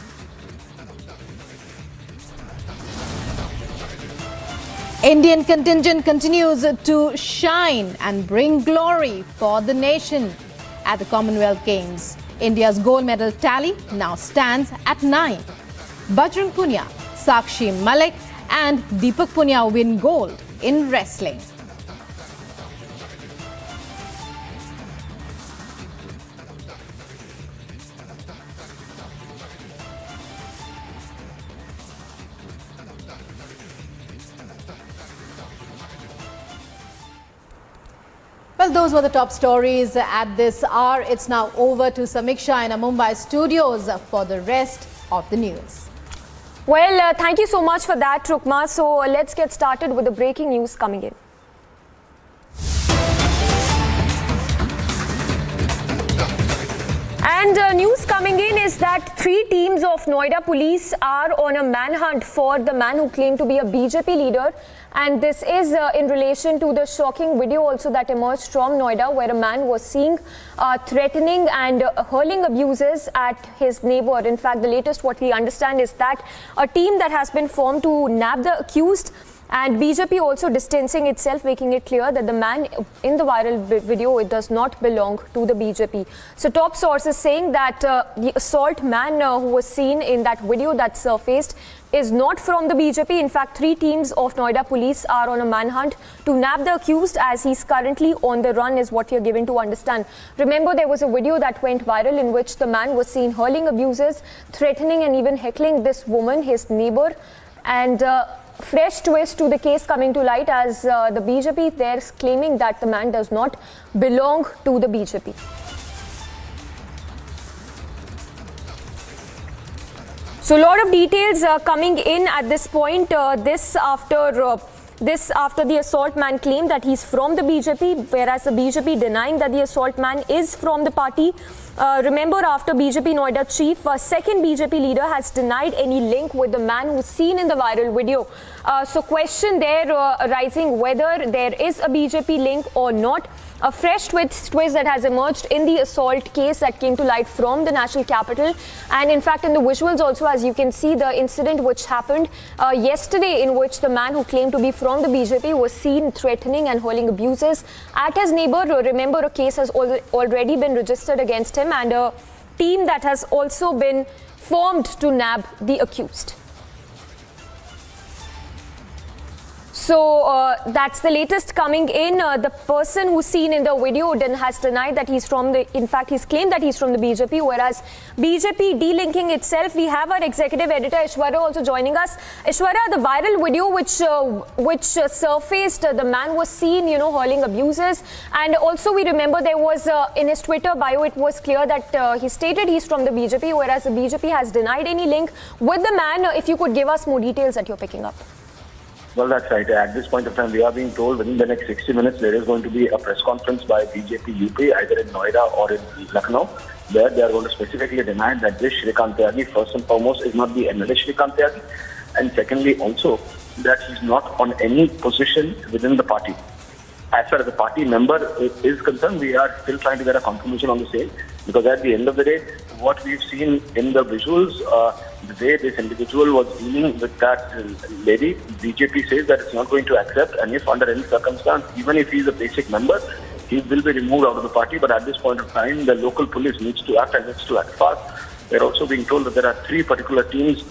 Indian contingent continues to shine and bring glory for the nation at the Commonwealth Games. India's gold medal tally now stands at 9. Bajrang Punia, Sakshi Malik and Deepak Punia win gold in wrestling. Well, those were the top stories at this hour. It's now over to Samiksha in our Mumbai studios for the rest of the news. Well, thank you so much for that, Rukma. So let's get started with the breaking news coming in. And news coming in is that 3 teams of Noida police are on a manhunt for the man who claimed to be a BJP leader And this is in relation to the shocking video also that emerged from Noida, where a man was seen threatening and hurling abuses at his neighbor. In fact, the latest what we understand is that a team that has been formed to nab the accused, and BJP also distancing itself, making it clear that the man in the viral video, it does not belong to the BJP. So top sources saying that the assault man who was seen in that video that surfaced is not from the BJP. In fact, 3 teams of Noida police are on a manhunt to nab the accused, as he's currently on the run, is what we are given to understand. Remember, there was a video that went viral in which the man was seen hurling abuses, threatening and even heckling this woman, his neighbor. And fresh twist to the case coming to light, as the BJP there is claiming that the man does not belong to the BJP. So a lot of details coming in at this point. This after the assault man claimed that he's from the BJP, whereas the BJP denying that the assault man is from the party. Remember, after BJP Noida chief, a second BJP leader has denied any link with the man who's seen in the viral video. So question there arising whether there is a BJP link or not. A fresh twist that has emerged in the assault case that came to light from the national capital. And in fact, in the visuals also, as you can see, the incident which happened yesterday, in which the man who claimed to be from the BJP was seen threatening and hurling abuses at his neighbor. Remember, a case has already been registered against him, and a team that has also been formed to nab the accused. So that's the latest coming in. The person who's seen in the video has denied that he's from the, in fact, he's claimed that he's from the BJP, whereas BJP delinking itself. We have our executive editor Ishwara also joining us. Ishwara, the viral video which surfaced, the man was seen, hurling abuses, and also we remember there was in his Twitter bio, it was clear that he stated he's from the BJP, whereas the BJP has denied any link with the man. If you could give us more details that you're picking up. Well, that's right. At this point of time, we are being told within the next 60 minutes there is going to be a press conference by BJP UP, either in Noida or in Lucknow, where they are going to specifically deny that this Shrikant Tyagi, first and foremost, is not the MLA Shrikant Tyagi, and secondly also that he's not on any position within the party. As far as the party member is concerned, we are still trying to get a confirmation on the same, because at the end of the day, what we've seen in the visuals, the way this individual was dealing with that lady, BJP says that it's not going to accept, and if under any circumstance, even if he's a basic member, he will be removed out of the party. But at this point of time, the local police needs to act, and needs to act fast. We're also being told that there are 3 particular teams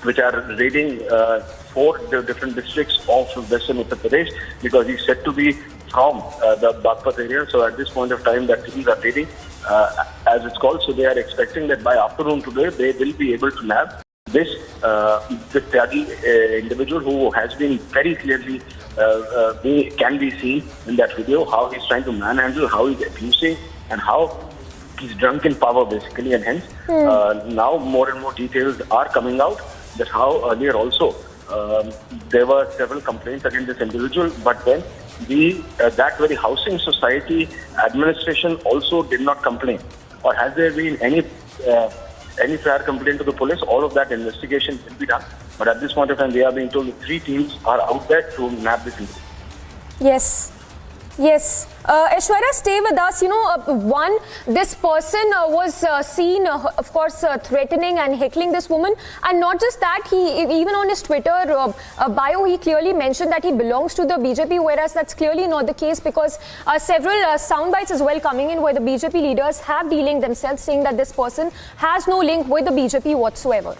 which are raiding 4 different districts of Western Uttar Pradesh, because he's said to be from the Bagpat area. So at this point of time, that teams are raiding, as it's called. So they are expecting that by afternoon today, they will be able to nab this Tyagi individual, who has been very clearly can be seen in that video, how he's trying to manhandle, how he's abusing, and how he's drunk in power basically. And hence now more and more details are coming out, that how earlier also there were several complaints against this individual, but then that very housing society administration also did not complain. Or has there been any prior complaint to the police? All of that investigation will be done. But at this point of time, we are being told that 3 teams are out there to nab this individual. Yes. Yes. Aishwarya, stay with us. This person was seen, of course, threatening and heckling this woman. And not just that, he even on his Twitter bio, he clearly mentioned that he belongs to the BJP, whereas that's clearly not the case, because several sound bites as well coming in where the BJP leaders have dealing themselves, saying that this person has no link with the BJP whatsoever.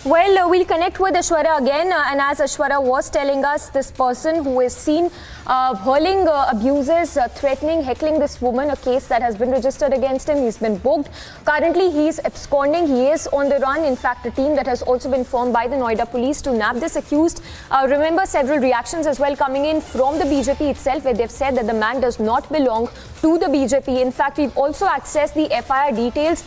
Well, we'll connect with Aishwarya again, and as Aishwarya was telling us, this person who is seen hurling abuses, threatening, heckling this woman, a case that has been registered against him. He's been booked. Currently, he is absconding. He is on the run. In fact, a team that has also been formed by the Noida police to nab this accused. Remember, several reactions as well coming in from the BJP itself, where they've said that the man does not belong to the BJP. In fact, we've also accessed the FIR details.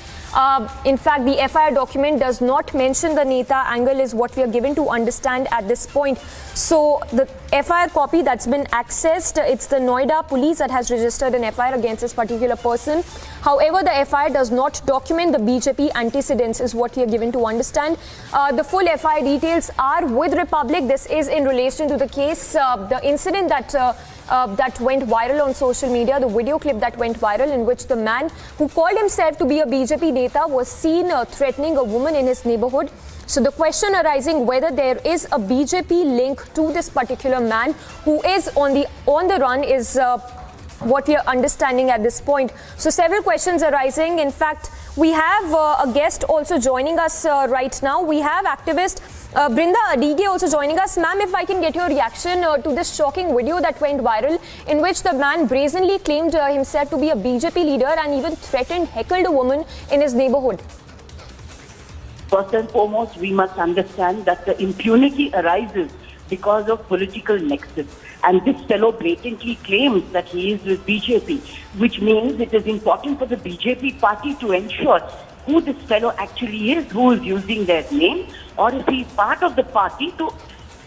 In fact, the FIR document does not mention the Neta angle, is what we are given to understand at this point. So the FIR copy that's been accessed accessed. It's the Noida police that has registered an FIR against this particular person. However, the FIR does not document the BJP antecedents, is what we are given to understand. The full FIR details are with Republic. This is in relation to the case, the incident that went viral on social media, the video clip that went viral in which the man who called himself to be a BJP neta was seen threatening a woman in his neighborhood. So the question arising whether there is a BJP link to this particular man who is on the run is what we are understanding at this point. So several questions arising. In fact, we have a guest also joining us right now. We have activist Brinda Adige also joining us. Ma'am, if I can get your reaction to this shocking video that went viral in which the man brazenly claimed himself to be a BJP leader and even threatened, heckled a woman in his neighborhood. First and foremost, we must understand that the impunity arises because of political nexus. And this fellow blatantly claims that he is with BJP, which means it is important for the BJP party to ensure who this fellow actually is, who is using their name, or if he is part of the party, to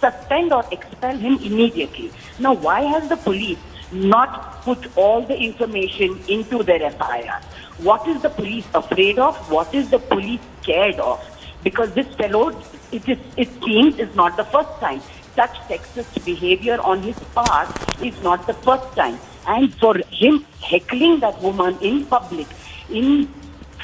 suspend or expel him immediately. Now, why has the police not put all the information into their FIR? What is the police afraid of? What is the police scared of? Because this fellow, it seems, is not the first time. Such sexist behavior on his part is not the first time. And for him heckling that woman in public, in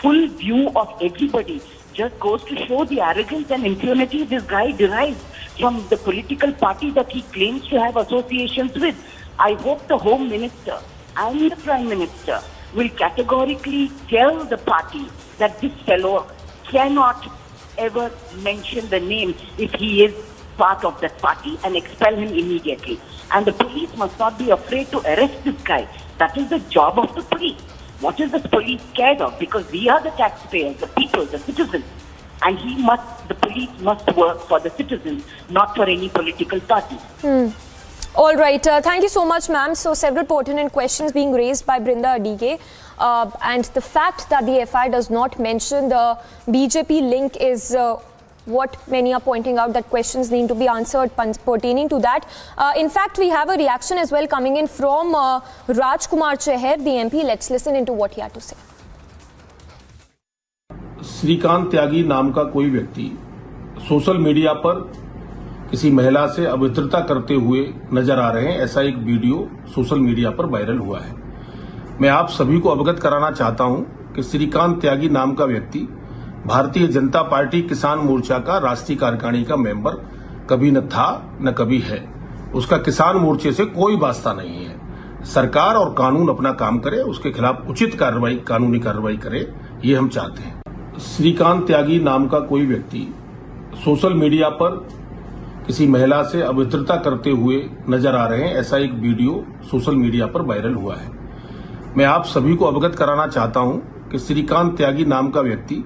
full view of everybody, just goes to show the arrogance and impunity this guy derives from the political party that he claims to have associations with. I hope the Home Minister and the Prime Minister will categorically tell the party that this fellow cannot ever mention the name if he is part of that party, and expel him immediately. And the police must not be afraid to arrest this guy. That is the job of the police. What is the police scared of? Because we are the taxpayers, the people, the citizens. And the police must work for the citizens, not for any political party. All right. Thank you so much, ma'am. So several pertinent questions being raised by Brinda Adige. And the fact that the FIR does not mention the BJP link is what many are pointing out, that questions need to be answered pertaining to that. In fact, we have a reaction as well coming in from Raj Kumar Cheher, the MP. Let's listen into what he had to say. Shrikant त्यागी नाम का कोई व्यक्ति social media पर किसी महिला से अभद्रता करते हुए नजर आ रहे हैं, ऐसा एक वीडियो सोशल मीडिया पर वायरल हुआ है। मैं आप सभी को अवगत कराना चाहता हूं कि श्रीकांत त्यागी नाम का व्यक्ति भारतीय जनता पार्टी किसान मोर्चा का राष्ट्रीय कार्यकारिणी का मेंबर कभी न था न कभी है। उसका किसान मोर्चे से कोई वास्ता नहीं है। सरकार और कानून अपना काम करे, उसके खिलाफ उचित कार्रवाई, कानूनी कार्रवाई करे, ये हम चाहते हैं। श्रीकांत त्यागी नाम का कोई व्यक्ति सोशल मीडिया पर किसी महिला से अभद्रता करते हुए नजर आ रहे हैं, ऐसा एक वीडियो सोशल मीडिया पर वायरल हुआ है। मैं आप सभी को अवगत कराना चाहता हूं कि श्रीकांत त्यागी नाम का व्यक्ति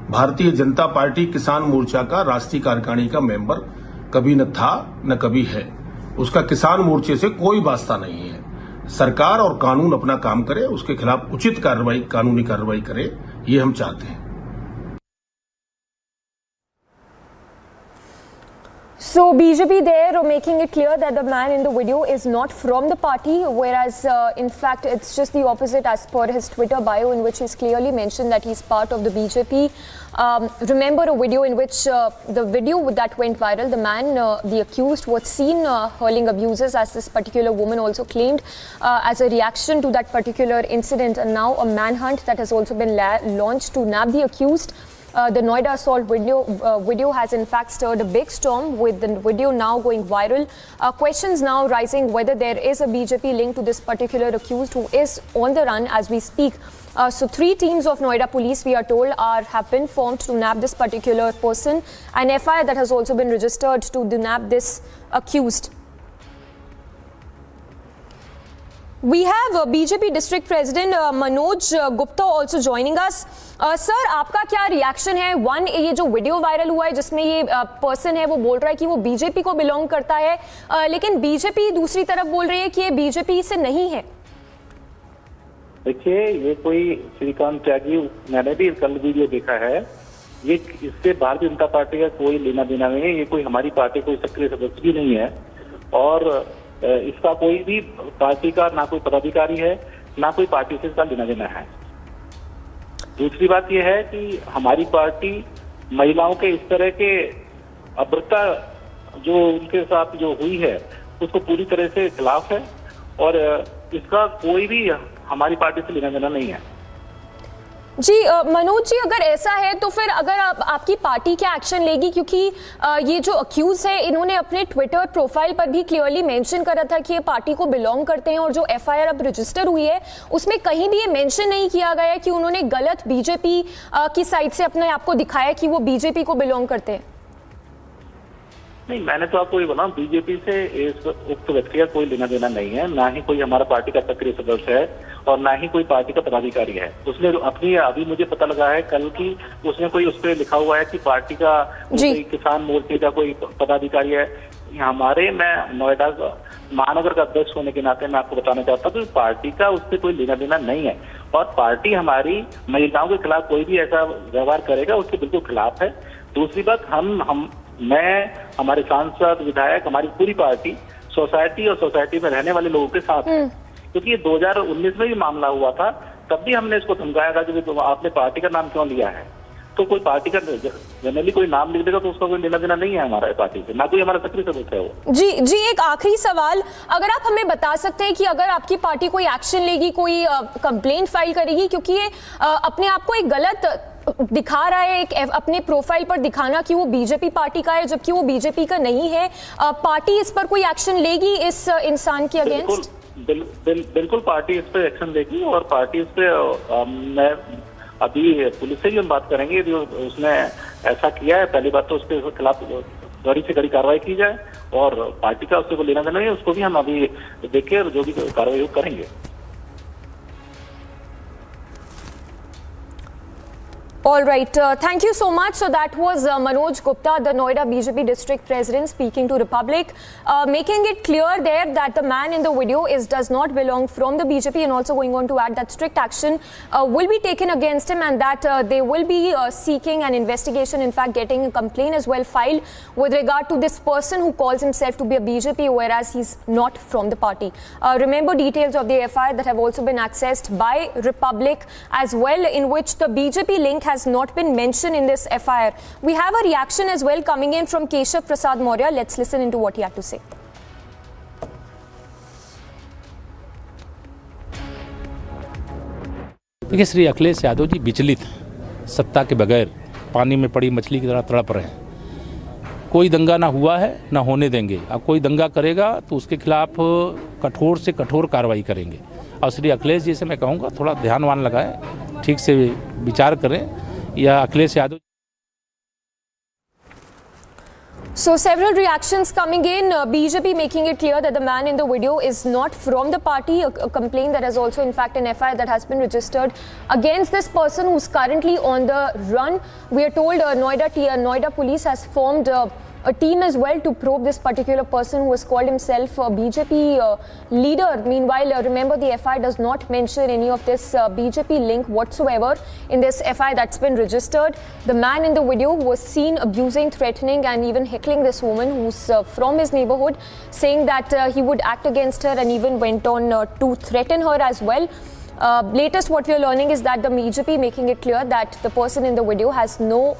भारतीय जनता पार्टी किसान मोर्चा का राष्ट्रीय कार्यकारिणी का मेंबर कभी न था न कभी है। उसका किसान मोर्चे से कोई वास्ता नहीं है। सरकार और कानून अपना काम करे, उसके खिलाफ उचित कार्रवाई, कानूनी कार्रवाई करे, ये हम चाहते हैं। So BJP there making it clear that the man in the video is not from the party, whereas in fact it's just the opposite as per his Twitter bio, in which he's clearly mentioned that he's part of the BJP. Remember a video in which the video that went viral, the man, the accused, was seen hurling abuses, as this particular woman also claimed, as a reaction to that particular incident. And now a manhunt that has also been launched to nab the accused. The Noida assault video has in fact stirred a big storm, with the video now going viral. Questions now rising whether there is a BJP link to this particular accused who is on the run as we speak. So 3 teams of Noida police, we are told, have been formed to nab this particular person. An FIR that has also been registered to nab this accused. We have BJP District President Manoj Gupta also joining us. Sir, आपका क्या reaction है? One, ये जो video viral हुआ है जिसमें ये person है वो बोल रहा है कि वो बीजेपी को बिलोंग करता है, लेकिन बीजेपी दूसरी तरफ बोल रही है कि ये बीजेपी से नहीं है। देखिए, ये कोई श्रीकांत त्यागी, मैंने भी कल वीडियो देखा है, ये इससे भारतीय जनता पार्टी का कोई लेना देना नहीं है। ये कोई हमारी पार्टी कोई सक्रिय सदस्य भी नहीं है। और इसका कोई भी पार्टी का ना कोई पदाधिकारी है, ना कोई पार्टी से इसका लेना देना है। दूसरी बात यह है कि हमारी पार्टी महिलाओं के इस तरह के अभद्रता जो उनके साथ जो हुई है उसको पूरी तरह से खिलाफ है और इसका कोई भी हमारी पार्टी से लेना देना नहीं है। जी मनोज जी, अगर ऐसा है तो फिर अगर आपकी पार्टी क्या एक्शन लेगी, क्योंकि ये जो अक्यूज है इन्होंने अपने ट्विटर प्रोफाइल पर भी क्लियरली मेंशन करा था कि ये पार्टी को बिलोंग करते हैं, और जो एफआईआर अब रजिस्टर हुई है उसमें कहीं भी ये मेंशन नहीं किया गया कि उन्होंने गलत बीजेपी की साइड से अपने आप को दिखाया कि वो बीजेपी को बिलोंग करते हैं। नहीं, मैंने तो आपको ये बोला, बीजेपी से इस उक्त व्यक्ति का कोई लेना देना नहीं है, ना ही कोई हमारा पार्टी का सक्रिय सदस्य है और ना ही कोई पार्टी का पदाधिकारी है। उसने अपनी, अभी मुझे पता लगा है कल की, उसने कोई उस पर लिखा हुआ है कि पार्टी का कोई किसान मोर्चे का कोई पदाधिकारी है। हमारे, मैं नोएडा महानगर का अध्यक्ष होने के नाते मैं आपको बताना चाहता हूँ कि पार्टी का उससे कोई लेना देना नहीं है और पार्टी हमारी महिलाओं के खिलाफ कोई भी ऐसा व्यवहार करेगा उसके बिल्कुल खिलाफ है। दूसरी बात, मैं, हमारे सांसद, विधायक, हमारी पूरी पार्टी सोसाइटी और सोसाइटी में रहने वाले लोगों के साथ है, क्योंकि ये 2019 में भी मामला हुआ था, तब भी हमने इसको धमकाया था कि आपने पार्टी का नाम क्यों लिया है। तो कोई पार्टी का जनरली कोई नाम लिख देगा तो उसका कोई लेना देना नहीं है हमारे पार्टी से, ना कोई हमारा सक्रिय सदस्य है वो। जी, एक आखिरी सवाल, अगर आप हमें बता सकते हैं कि अगर आपकी पार्टी कोई एक्शन लेगी, कोई कंप्लेंट फाइल करेगी, क्योंकि ये अपने आप को एक गलत दिखा रहा है, एक अपने प्रोफाइल पर दिखाना कि वो बीजेपी पार्टी का है जबकि वो बीजेपी का नहीं है, पार्टी इस पर कोई एक्शन लेगी इस इंसान के अगेंस्ट? बिल्कुल पार्टी इस पर एक्शन लेगी और पार्टी इस पे, मैं अभी पुलिस से भी हम बात करेंगे, जो उसने ऐसा किया है पहली बात तो उसके खिलाफ कड़ी से कड़ी कार्रवाई की जाए और पार्टी का उससे कोई लेना देना नहीं है, उसको भी हम अभी देख के जो भी कार्रवाई करेंगे। All right, thank you so much. So that was Manoj Gupta, the Noida BJP district president, speaking to Republic, making it clear there that the man in the video does not belong from the BJP, and also going on to add that strict action will be taken against him, and that they will be seeking an investigation, in fact getting a complaint as well filed with regard to this person who calls himself to be a BJP, whereas he's not from the party. Remember details of the FIR that have also been accessed by Republic as well, in which the BJP link has not been mentioned in this FIR. We have a reaction as well coming in from Keshav Prasad Maurya. Let's listen into what he had to say. देखिए, श्री अखिलेश यादव जी विचलित, सत्ता के बगैर पानी में पड़ी मछली की तरह तड़प रहे हैं। कोई दंगा ना हुआ है, ना होने देंगे। अब कोई दंगा करेगा तो उसके खिलाफ कठोर से कठोर कार्रवाई करेंगे। और श्री अखिलेश जी से मैं कहूँगा थोड़ा ध्यानवान लगाएं, ठीक से विचार करें, या Akhilesh Yadav. So several reactions coming in, BJP making it clear that the man in the video is not from the party, a complaint that has also in fact an FIR that has been registered against this person who's currently on the run. We are told Noida police has formed a team as well to probe this particular person who has called himself a BJP leader. Meanwhile, remember the FIR does not mention any of this BJP link whatsoever in this FIR that's been registered. The man in the video who was seen abusing, threatening and even heckling this woman who's from his neighborhood, saying that he would act against her and even went on to threaten her as well. Latest what we are learning is that the BJP making it clear that the person in the video has no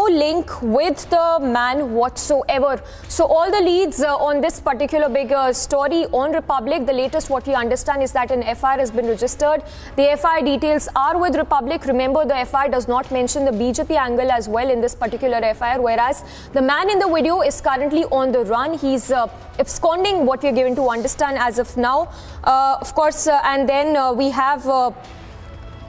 link with the man whatsoever. So all the leads on this particular big story on Republic, the latest what we understand is that an FIR has been registered. The FIR details are with Republic. Remember, the FIR does not mention the BJP angle as well in this particular FIR, whereas the man in the video is currently on the run. He's absconding, what we're given to understand as of now. Of course, and then we have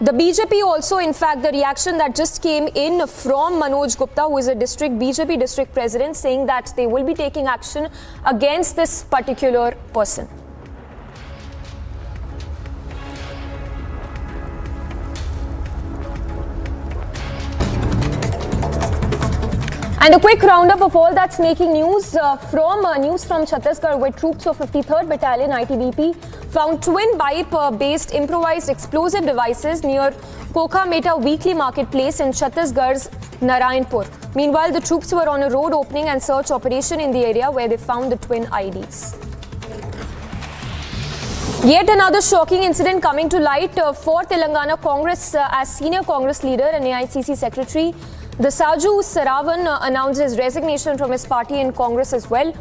the BJP also, in fact, the reaction that just came in from Manoj Gupta, who is a BJP district president, saying that they will be taking action against this particular person. And a quick roundup of all that's making news from Chhattisgarh, where troops of 53rd Battalion ITBP found twin pipe-based improvised explosive devices near Kokha Meta Weekly Marketplace in Chhattisgarh's Narayanpur. Meanwhile, the troops were on a road opening and search operation in the area where they found the twin IEDs. Yet another shocking incident coming to light for Telangana Congress as senior Congress leader and AICC secretary. The Saju Saravan announced his resignation from his party in Congress as well.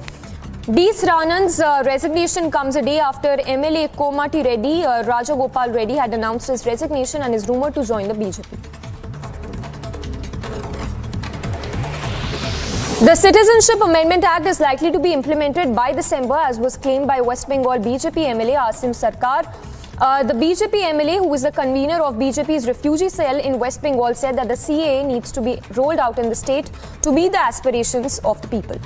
D. Sranan's resignation comes a day after MLA Komati Reddy, Rajagopal Reddy had announced his resignation and is rumoured to join the BJP. The Citizenship Amendment Act is likely to be implemented by December, as was claimed by West Bengal BJP MLA Asim Sarkar. The BJP MLA, who is the convener of BJP's refugee cell in West Bengal, said that the CAA needs to be rolled out in the state to meet the aspirations of the people.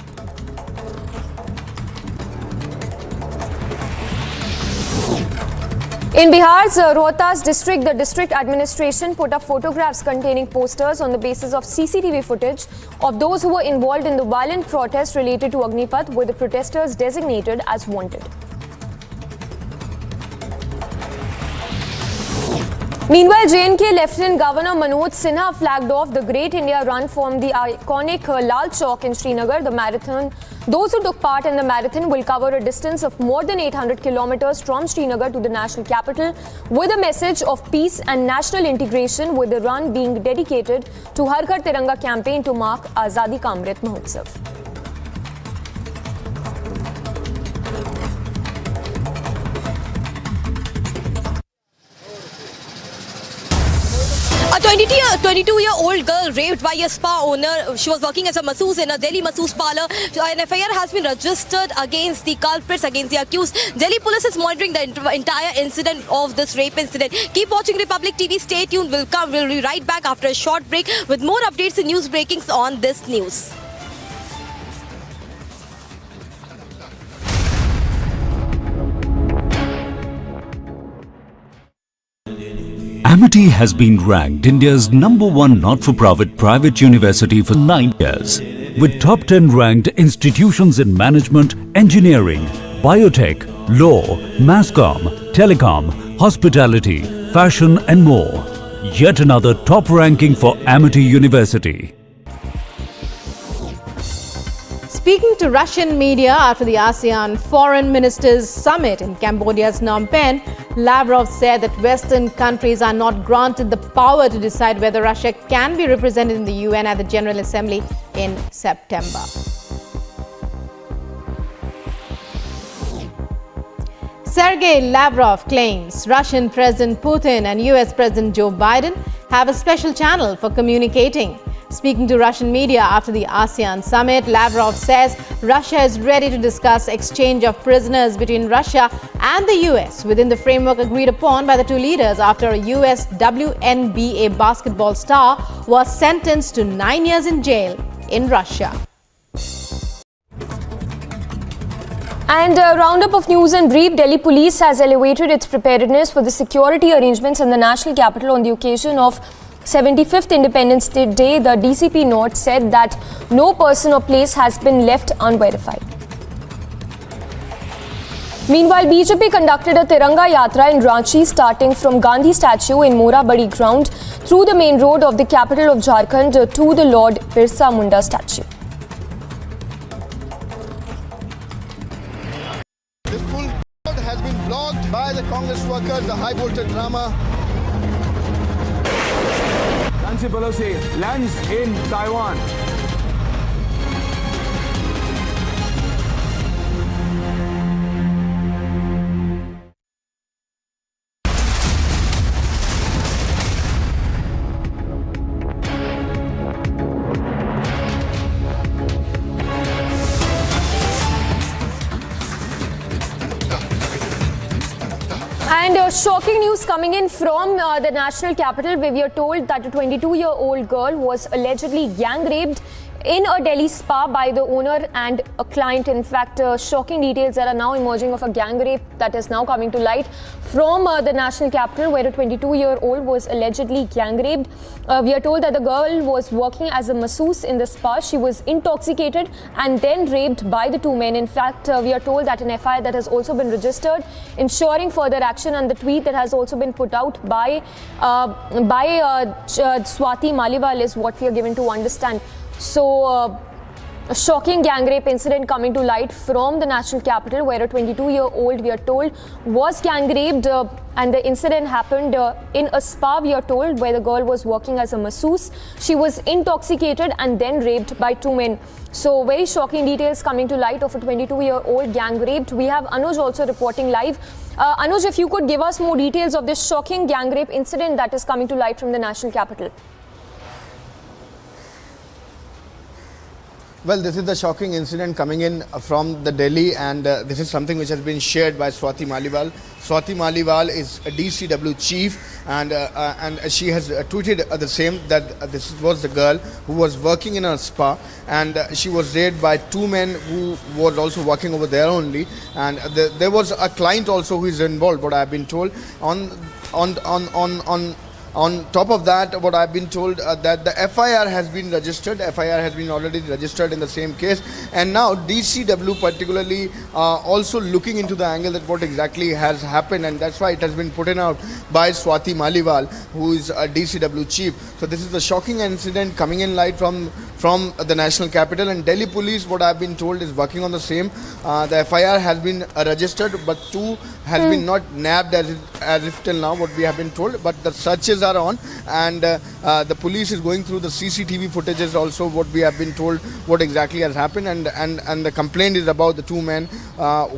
In Bihar's Rohtas district, the district administration put up photographs containing posters on the basis of CCTV footage of those who were involved in the violent protest related to Agnipath, with the protesters designated as wanted. Meanwhile, J&K Lieutenant Governor Manoj Sinha flagged off the Great India Run from the iconic Lal Chowk in Srinagar. The marathon, those who took part in the marathon will cover a distance of more than 800 kilometers from Srinagar to the national capital, with a message of peace and national integration, with the run being dedicated to Har Ghar Tiranga campaign to mark Azadi Ka Amrit Mahotsav. A 22-year-old girl raped by a spa owner. She was working as a masseuse in a Delhi masseuse parlor. An FIR has been registered against the culprits, against the accused. Delhi police is monitoring the entire incident of this rape incident. Keep watching Republic TV. Stay tuned. We'll be right back after a short break with more updates and news breakings on this news. Amity has been ranked India's #1 not-for-profit private university for 9 years, with top 10 ranked institutions in management, engineering, biotech, law, masscom, telecom, hospitality, fashion and more. Yet another top ranking for Amity University. Speaking to Russian media after the ASEAN Foreign Ministers Summit in Cambodia's Phnom Penh, Lavrov said that Western countries are not granted the power to decide whether Russia can be represented in the UN at the General Assembly in September. Sergei Lavrov claims Russian President Putin and US President Joe Biden have a special channel for communicating. Speaking to Russian media after the ASEAN summit, Lavrov says Russia is ready to discuss exchange of prisoners between Russia and the US within the framework agreed upon by the two leaders after a US WNBA basketball star was sentenced to 9 years in jail in Russia. And a roundup of news and brief. Delhi police has elevated its preparedness for the security arrangements in the national capital on the occasion of 75th Independence Day. The DCP note said that no person or place has been left unverified. Meanwhile, BJP conducted a Tiranga Yatra in Ranchi, starting from Gandhi statue in Morabadi ground through the main road of the capital of Jharkhand to the Lord Birsa Munda statue. This full road has been blocked by the Congress workers, the high voltage drama. Nancy Pelosi lands in Taiwan. And shocking news coming in from the national capital, where we are told that a 22-year-old girl was allegedly gang raped in a Delhi spa by the owner and a client. In fact, shocking details that are now emerging of a gang rape that is now coming to light from the national capital, where a 22-year-old was allegedly gang raped. We are told that the girl was working as a masseuse in the spa. She was intoxicated and then raped by the two men. In fact, we are told that an FIR that has also been registered, ensuring further action, and the tweet that has also been put out by Swati Maliwal is what we are given to understand. So A shocking gang rape incident coming to light from the national capital, where a 22-year-old, we are told, was gang raped, and the incident happened in a spa, we are told, where the girl was working as a masseuse. She was intoxicated and then raped by two men. So very shocking details coming to light of a 22-year-old gang raped. We have Anuj also reporting live. Anuj, if you could give us more details of this shocking gang rape incident that is coming to light from the national capital. Well, this is the shocking incident coming in from the Delhi, and this is something which has been shared by Swati Maliwal. Swati Maliwal is a DCW chief, and she has tweeted the same, that this was the girl who was working in a spa, and she was raped by two men who was also working over there only, and there was a client also who is involved, what I have been told. On top of that, what I've been told, that the FIR has been registered. FIR has been already registered in the same case, and now DCW particularly also looking into the angle that what exactly has happened, and that's why it has been put in out by Swati Maliwal, who is a DCW chief. So this is the shocking incident coming in light from the national capital, and Delhi police, what I've been told, is working on the same. The FIR has been registered, but two has been not nabbed as if till now, what we have been told, but the searches are on, and the police is going through the CCTV footages also, what we have been told what exactly has happened, and the complaint is about the two men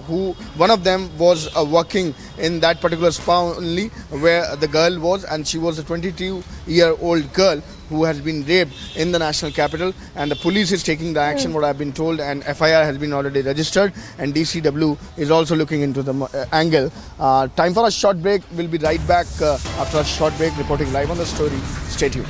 who, one of them was working in that particular spa only where the girl was, and she was a 22-year-old girl who has been raped in the national capital, and the police is taking the action, what I have been told, and FIR has been already registered, and DCW is also looking into the angle. Time for a short break. We'll be right back after a short break, reporting live on the story. Stay tuned.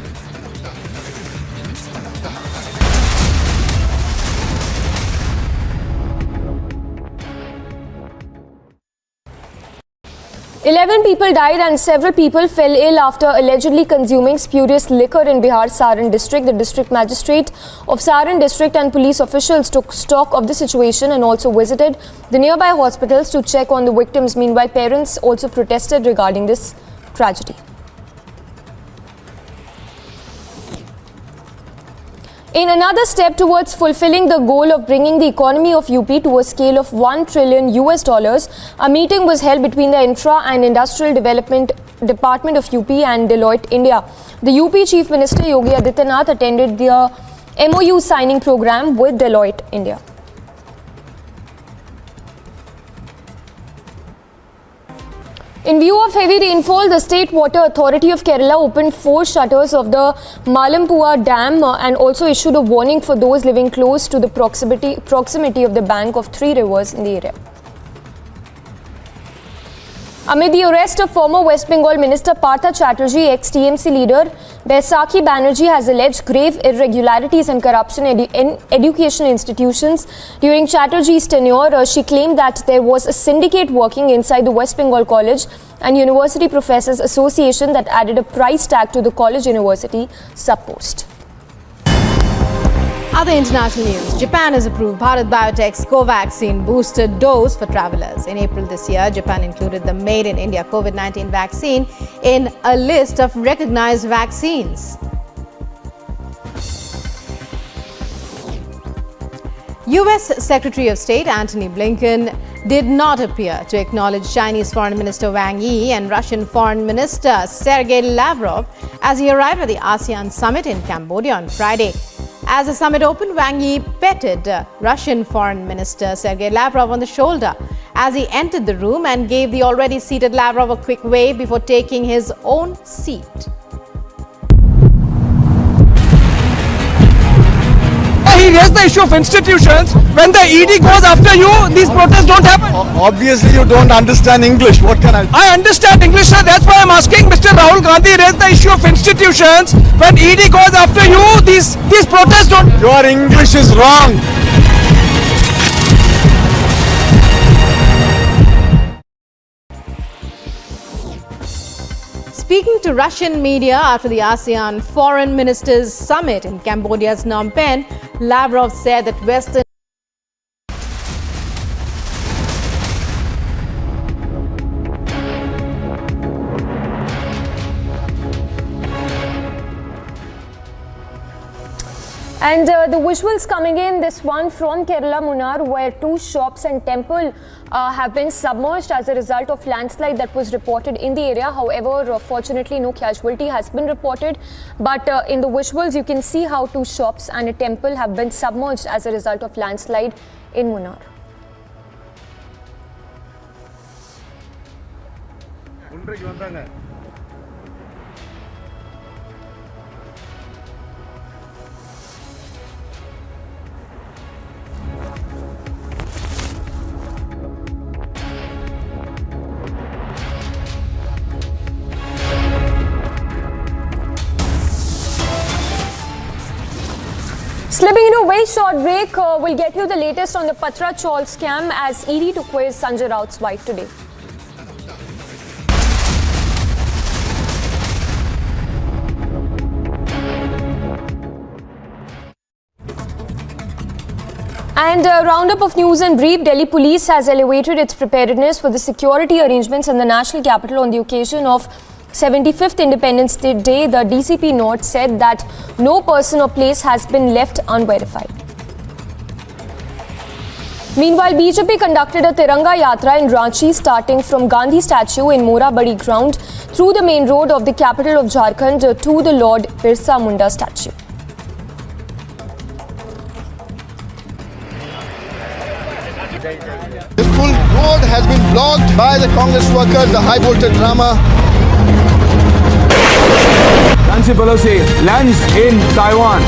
Eleven people died and several people fell ill after allegedly consuming spurious liquor in Bihar's Saran district. The district magistrate of Saran district and police officials took stock of the situation and also visited the nearby hospitals to check on the victims. Meanwhile, parents also protested regarding this tragedy. In another step towards fulfilling the goal of bringing the economy of UP to a scale of $1 trillion, a meeting was held between the Infra and Industrial Development Department of UP and Deloitte India. The UP Chief Minister Yogi Adityanath attended the MOU signing program with Deloitte India. In view of heavy rainfall, the State Water Authority of Kerala opened 4 shutters of the Malampua Dam and also issued a warning for those living close to the proximity of the bank of 3 rivers in the area. Amid the arrest of former West Bengal Minister Patra Chawl, ex-TMC leader Baisakhi Banerjee has alleged grave irregularities and corruption in educational institutions. During Chatterjee's tenure, she claimed that there was a syndicate working inside the West Bengal College and University Professors Association that added a price tag to the college-university sub-post. Other international news. Japan has approved Bharat Biotech's Covaxin booster dose for travelers. In April this year, Japan included the Made in India COVID-19 vaccine in a list of recognized vaccines. US Secretary of State Antony Blinken did not appear to acknowledge Chinese Foreign Minister Wang Yi and Russian Foreign Minister Sergei Lavrov as he arrived at the ASEAN summit in Cambodia on Friday. As the summit opened, Wang Yi petted Russian Foreign Minister Sergei Lavrov on the shoulder as he entered the room and gave the already seated Lavrov a quick wave before taking his own seat. He raised the issue of institutions. When the ED goes after you, these protests don't happen. Obviously, you don't understand English. What can I understand English, sir. That's why I'm asking. Mr. Rahul Gandhi raised the issue of institutions. When ED goes after you, these protests don't. Your English is wrong. Speaking to Russian media after the ASEAN Foreign Ministers Summit in Cambodia's Phnom Penh, Lavrov said that Western And the visuals coming in, this one from Kerala, Munnar, where 2 shops and temple have been submerged as a result of landslide that was reported in the area. However, fortunately, no casualty has been reported. But in the visuals, you can see how 2 shops and a temple have been submerged as a result of landslide in Munnar. Slipping into a very short break, we'll get you the latest on the Patra Chawl scam as ED to quiz Sanjay Raut's wife today. And a roundup of news and brief. Delhi police has elevated its preparedness for the security arrangements in the national capital on the occasion of 75th Independence Day. The DCP note said that no person or place has been left unverified. Meanwhile, BJP conducted a Tiranga Yatra in Ranchi starting from Gandhi statue in Morabadi ground through the main road of the capital of Jharkhand to the Lord Birsa Munda statue. This full road has been blocked by the Congress workers, the high voltage drama. Nancy Pelosi lands in Taiwan.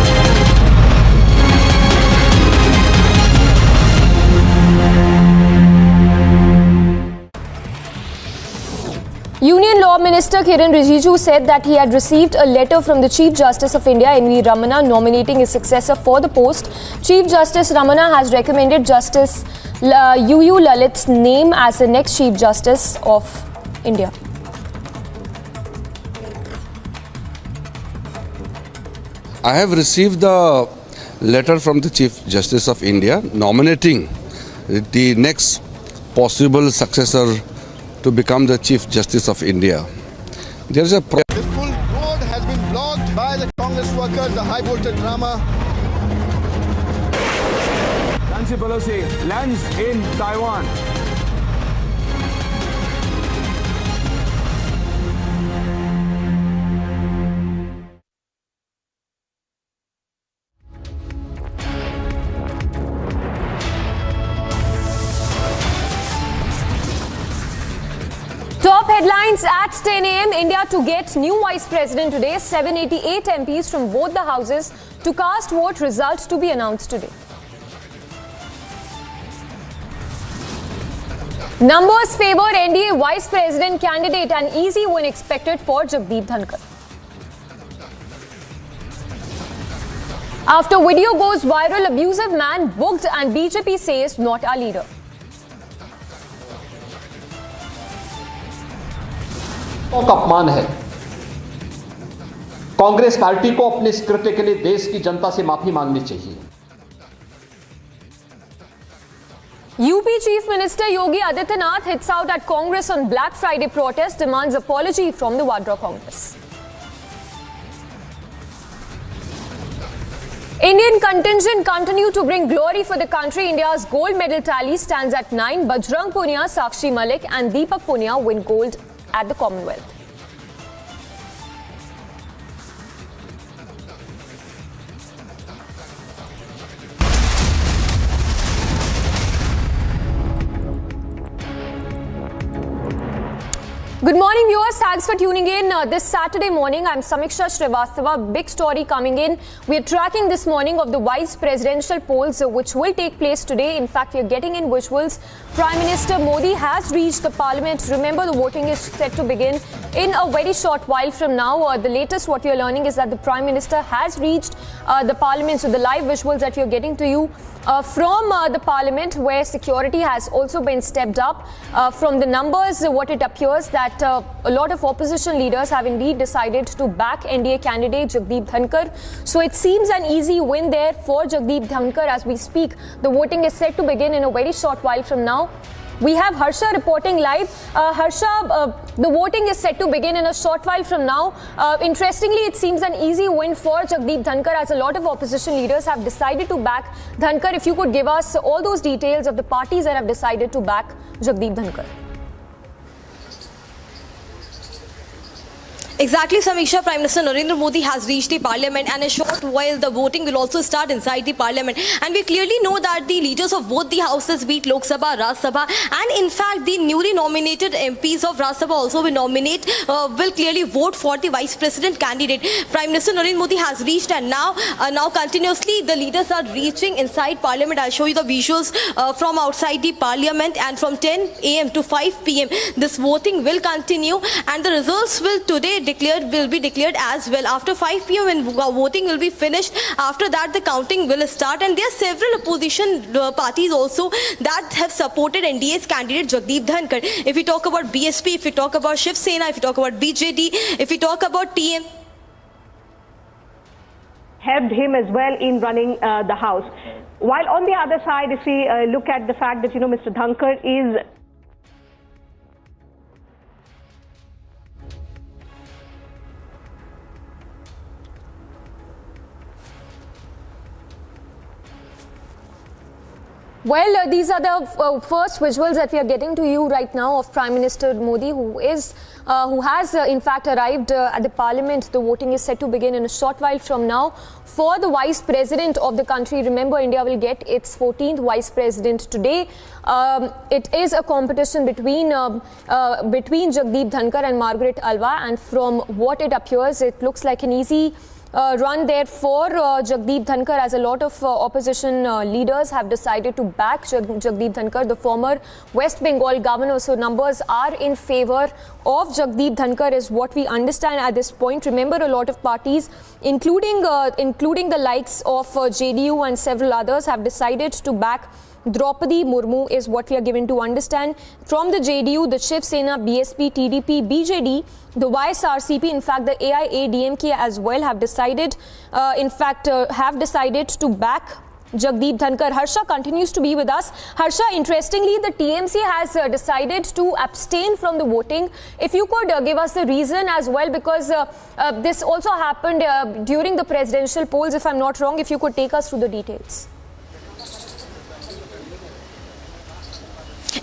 Union Law Minister Kiran Rijiju said that he had received a letter from the Chief Justice of India, N.V. Ramana, nominating his successor for the post. Chief Justice Ramana has recommended Justice U.U. Lalit's name as the next Chief Justice of India. I have received the letter from the Chief Justice of India nominating the next possible successor to become the Chief Justice of India. There is a This full road has been blocked by the Congress workers, the high voltage drama. Nancy Pelosi lands in Taiwan. Top headlines at 10 a.m. India to get new Vice President today. 788 MPs from both the houses to cast vote. Results to be announced today. Numbers favor NDA Vice President candidate. An easy win expected for Jagdeep Dhankar. After video goes viral, abusive man booked and BJP says not our leader. का अपमान है। Congress party को अपने इस कृत्य के लिए देश की जनता से माफी मांगनी चाहिए। UP Chief Minister Yogi Adityanath hits out at Congress on Black Friday protest, demands apology from the Vadra Congress. Indian contingent continue to bring glory for the country. India's gold medal tally stands at 9. Bajrang Punia, Sakshi Malik and Deepak Punia win gold at the Commonwealth. Good morning, viewers. Thanks for tuning in. This Saturday morning, I'm Samiksha Srivastava. Big story coming in. We're tracking this morning of the vice presidential polls, which will take place today. In fact, we're getting in visuals. Prime Minister Modi has reached the parliament. Remember, the voting is set to begin in a very short while from now. The latest what we're learning is that the Prime Minister has reached the parliament. So the live visuals that we're getting to you from the parliament, where security has also been stepped up. From the numbers, what it appears that a lot of opposition leaders have indeed decided to back NDA candidate Jagdeep Dhankar. So it seems an easy win there for Jagdeep Dhankar as we speak. The voting is set to begin in a very short while from now. We have Harsha reporting live. Harsha, the voting is set to begin in a short while from now. Interestingly, it seems an easy win for Jagdeep Dhankar, as a lot of opposition leaders have decided to back Dhankar. If you could give us all those details of the parties that have decided to back Jagdeep Dhankar. Exactly, Samisha. Prime Minister Narendra Modi has reached the parliament, and in a short while the voting will also start inside the parliament. And we clearly know that the leaders of both the houses, be it Lok Sabha, Raj Sabha, and in fact the newly nominated MPs of Raj Sabha also will clearly vote for the vice president candidate. Prime Minister Narendra Modi has reached, and now continuously the leaders are reaching inside parliament. I'll show you the visuals from outside the parliament, and from 10 AM to 5 PM this voting will continue, and the results will be declared as well after 5 PM when voting will be finished. After that the counting will start, and there are several opposition parties also that have supported NDA's candidate Jagdeep Dhankar. If we talk about BSP, if we talk about Shiv Sena, if we talk about BJD, if we talk about TM, helped him as well in running the house. While on the other side, if we look at the fact that Mr. Dhankar is Well, these are the first visuals that we are getting to you right now of Prime Minister Modi, who has in fact arrived at the Parliament. The voting is set to begin in a short while from now for the Vice President of the country. Remember, India will get its 14th Vice President today. It is a competition between Jagdeep Dhankar and Margaret Alva, and from what it appears, it looks like an easy run there for Jagdeep Dhankar, as a lot of opposition leaders have decided to back Jagdeep Dhankar, the former West Bengal governor. So numbers are in favor of Jagdeep Dhankar is what we understand at this point. Remember, a lot of parties, including the likes of JDU and several others, have decided to back Draupadi Murmu, is what we are given to understand. From the JDU, the Shiv Sena, BSP, TDP, BJD, the YSRCP, in fact the AIADMK as well have decided, to back Jagdeep Dhankar. Harsha continues to be with us. Harsha, interestingly, the TMC has decided to abstain from the voting. If you could give us the reason as well, because this also happened during the presidential polls, if I'm not wrong. If you could take us through the details.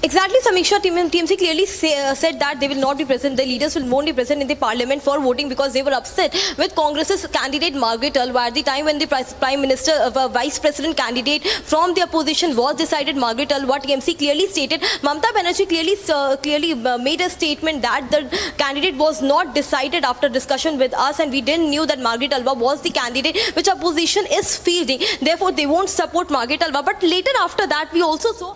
Exactly, Samisha. TMC clearly said that they will not be present. The leaders will not be present in the parliament for voting because they were upset with Congress's candidate Margaret Alva. At the time when the Prime Minister, Vice President candidate from the opposition was decided, Margaret Alva, TMC clearly stated, Mamata Banerjee clearly made a statement that the candidate was not decided after discussion with us, and we didn't knew that Margaret Alva was the candidate which opposition is fielding. Therefore, they won't support Margaret Alva. But later after that, we also saw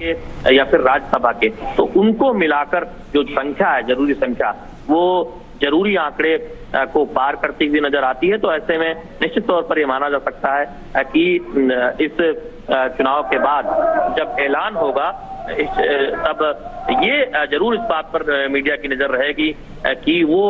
या फिर राज्यसभा के, तो उनको मिलाकर जो संख्या है, जरूरी संख्या, वो जरूरी आंकड़े को पार करती हुई नजर आती है। तो ऐसे में निश्चित तौर पर ये माना जा सकता है कि इस चुनाव के बाद जब ऐलान होगा तब ये जरूर इस बात पर मीडिया की नजर रहेगी कि वो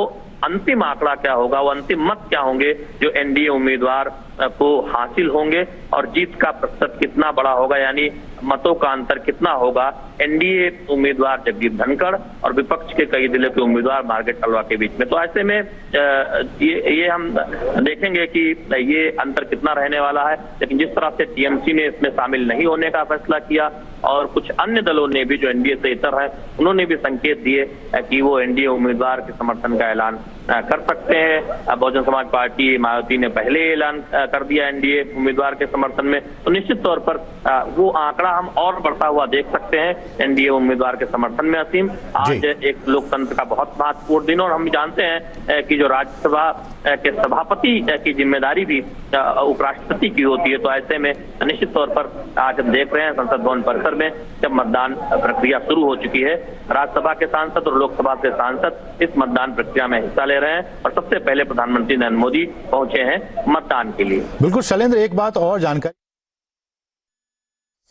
अंतिम आंकड़ा क्या होगा, वो अंतिम मत क्या होंगे जो एनडीए उम्मीदवार को हासिल होंगे, और जीत का प्रतिशत कितना बड़ा होगा, यानी मतों का अंतर कितना होगा एनडीए उम्मीदवार जगदीप धनखड़ और विपक्ष के कई जिले के उम्मीदवार मार्गरेट अलवा के बीच में। तो ऐसे में ये हम देखेंगे कि ये अंतर कितना रहने वाला है। लेकिन जिस तरह से टीएमसी ने इसमें शामिल नहीं होने का फैसला किया और कुछ अन्य दलों ने भी जो एनडीए से इतर है उन्होंने भी संकेत दिए कि वो एनडीए उम्मीदवार के समर्थन का ऐलान कर सकते हैं। बहुजन समाज पार्टी मायावती ने पहले ऐलान कर दिया एनडीए उम्मीदवार के समर्थन में। तो निश्चित तौर पर वो आंकड़ा हम और बढ़ता हुआ देख सकते हैं एनडीए उम्मीदवार के समर्थन में। असीम, आज एक लोकतंत्र का बहुत महत्वपूर्ण दिन, और हम जानते हैं कि जो राज्यसभा के सभापति की जिम्मेदारी भी उपराष्ट्रपति की होती है। तो ऐसे में निश्चित तौर पर आज हम देख रहे हैं संसद भवन परिसर में जब मतदान प्रक्रिया शुरू हो चुकी है, राज्यसभा के सांसद और लोकसभा के सांसद इस मतदान प्रक्रिया में हिस्सा ले रहे हैं और सबसे पहले प्रधानमंत्री नरेंद्र मोदी पहुंचे हैं मतदान के लिए। बिल्कुल शैलेंद्र, एक बात और जानकारी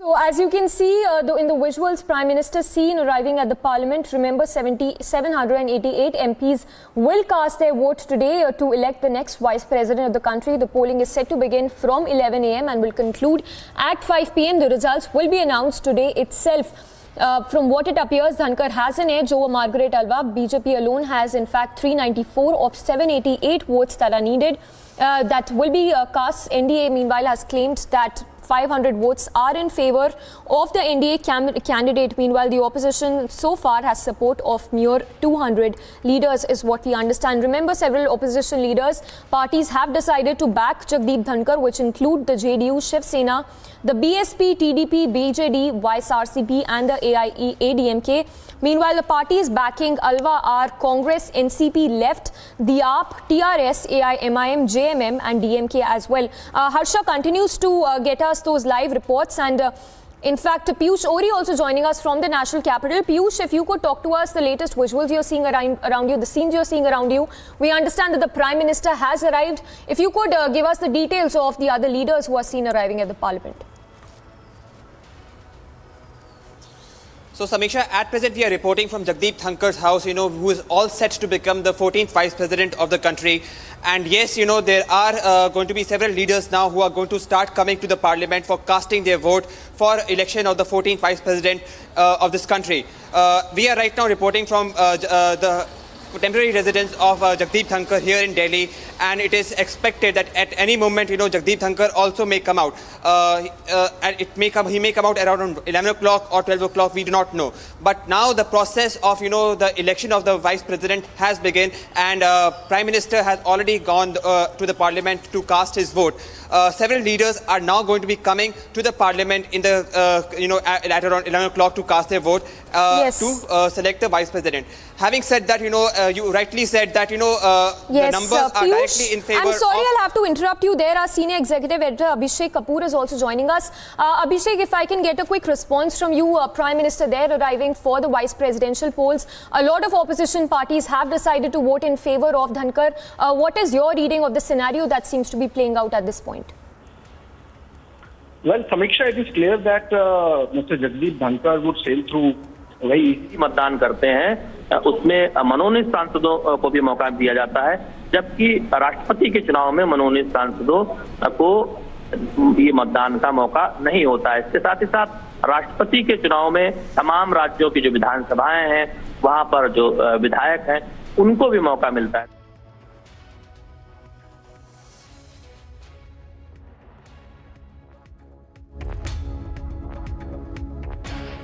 So as you can see in the visuals, Prime Minister seen arriving at the Parliament. Remember, 788 MPs will cast their vote today to elect the next Vice President of the country. The polling is set to begin from 11 a.m. and will conclude at 5 p.m. The results will be announced today itself. From what it appears, Dhankar has an edge over Margaret Alva. BJP alone has in fact 394 of 788 votes that are needed. That will be cast. NDA meanwhile has claimed that 500 votes are in favor of the NDA candidate. Meanwhile, the opposition so far has support of mere 200 leaders is what we understand. Remember, several opposition leaders, parties have decided to back Jagdeep Dhankar, which include the JDU, Shiv Sena, the BSP, TDP, BJD, YSRCP and the AIADMK. Meanwhile, the parties backing Alva are Congress, NCP, Left, the AAP, TRS, AIMIM, JMM and DMK as well. Harsha continues to get us those live reports, and in fact, Piyush Ori also joining us from the national capital. Piyush, if you could talk to us the latest visuals you're seeing around you, the scenes you're seeing around you. We understand that the Prime Minister has arrived. If you could give us the details of the other leaders who are seen arriving at the Parliament. So, Samiksha, at present we are reporting from Jagdeep Dhankar's house, who is all set to become the 14th Vice President of the country. And yes, there are going to be several leaders now who are going to start coming to the Parliament for casting their vote for election of the 14th Vice President of this country. We are right now reporting from the temporary residence of Jagdeep Dhankar here in Delhi, and it is expected that at any moment, Jagdeep Dhankar also may come out. And he may come out around 11 o'clock or 12 o'clock, we do not know. But now the process of, the election of the Vice President has begun, and Prime Minister has already gone to the Parliament to cast his vote. Several leaders are now going to be coming to the Parliament in the, at around 11 o'clock to cast their vote to select the Vice President. Having said that, you rightly said that, the numbers are directly in favor. I'm sorry, I'll have to interrupt you there. Our senior executive editor Abhishek Kapoor is also joining us. Abhishek, if I can get a quick response from you, Prime Minister there arriving for the vice presidential polls. A lot of opposition parties have decided to vote in favor of Dhankar. What is your reading of the scenario that seems to be playing out at this point? Well, Samiksha, it is clear that Mr. Jagdeep Dhankar would sail through वही मतदान करते हैं उसमें मनोनीत सांसदों को भी मौका दिया जाता है, जबकि राष्ट्रपति के चुनाव में मनोनीत सांसदों को ये मतदान का मौका नहीं होता है। इसके साथ ही साथ राष्ट्रपति के चुनाव में तमाम राज्यों की जो विधानसभाएं हैं वहां पर जो विधायक हैं उनको भी मौका मिलता है।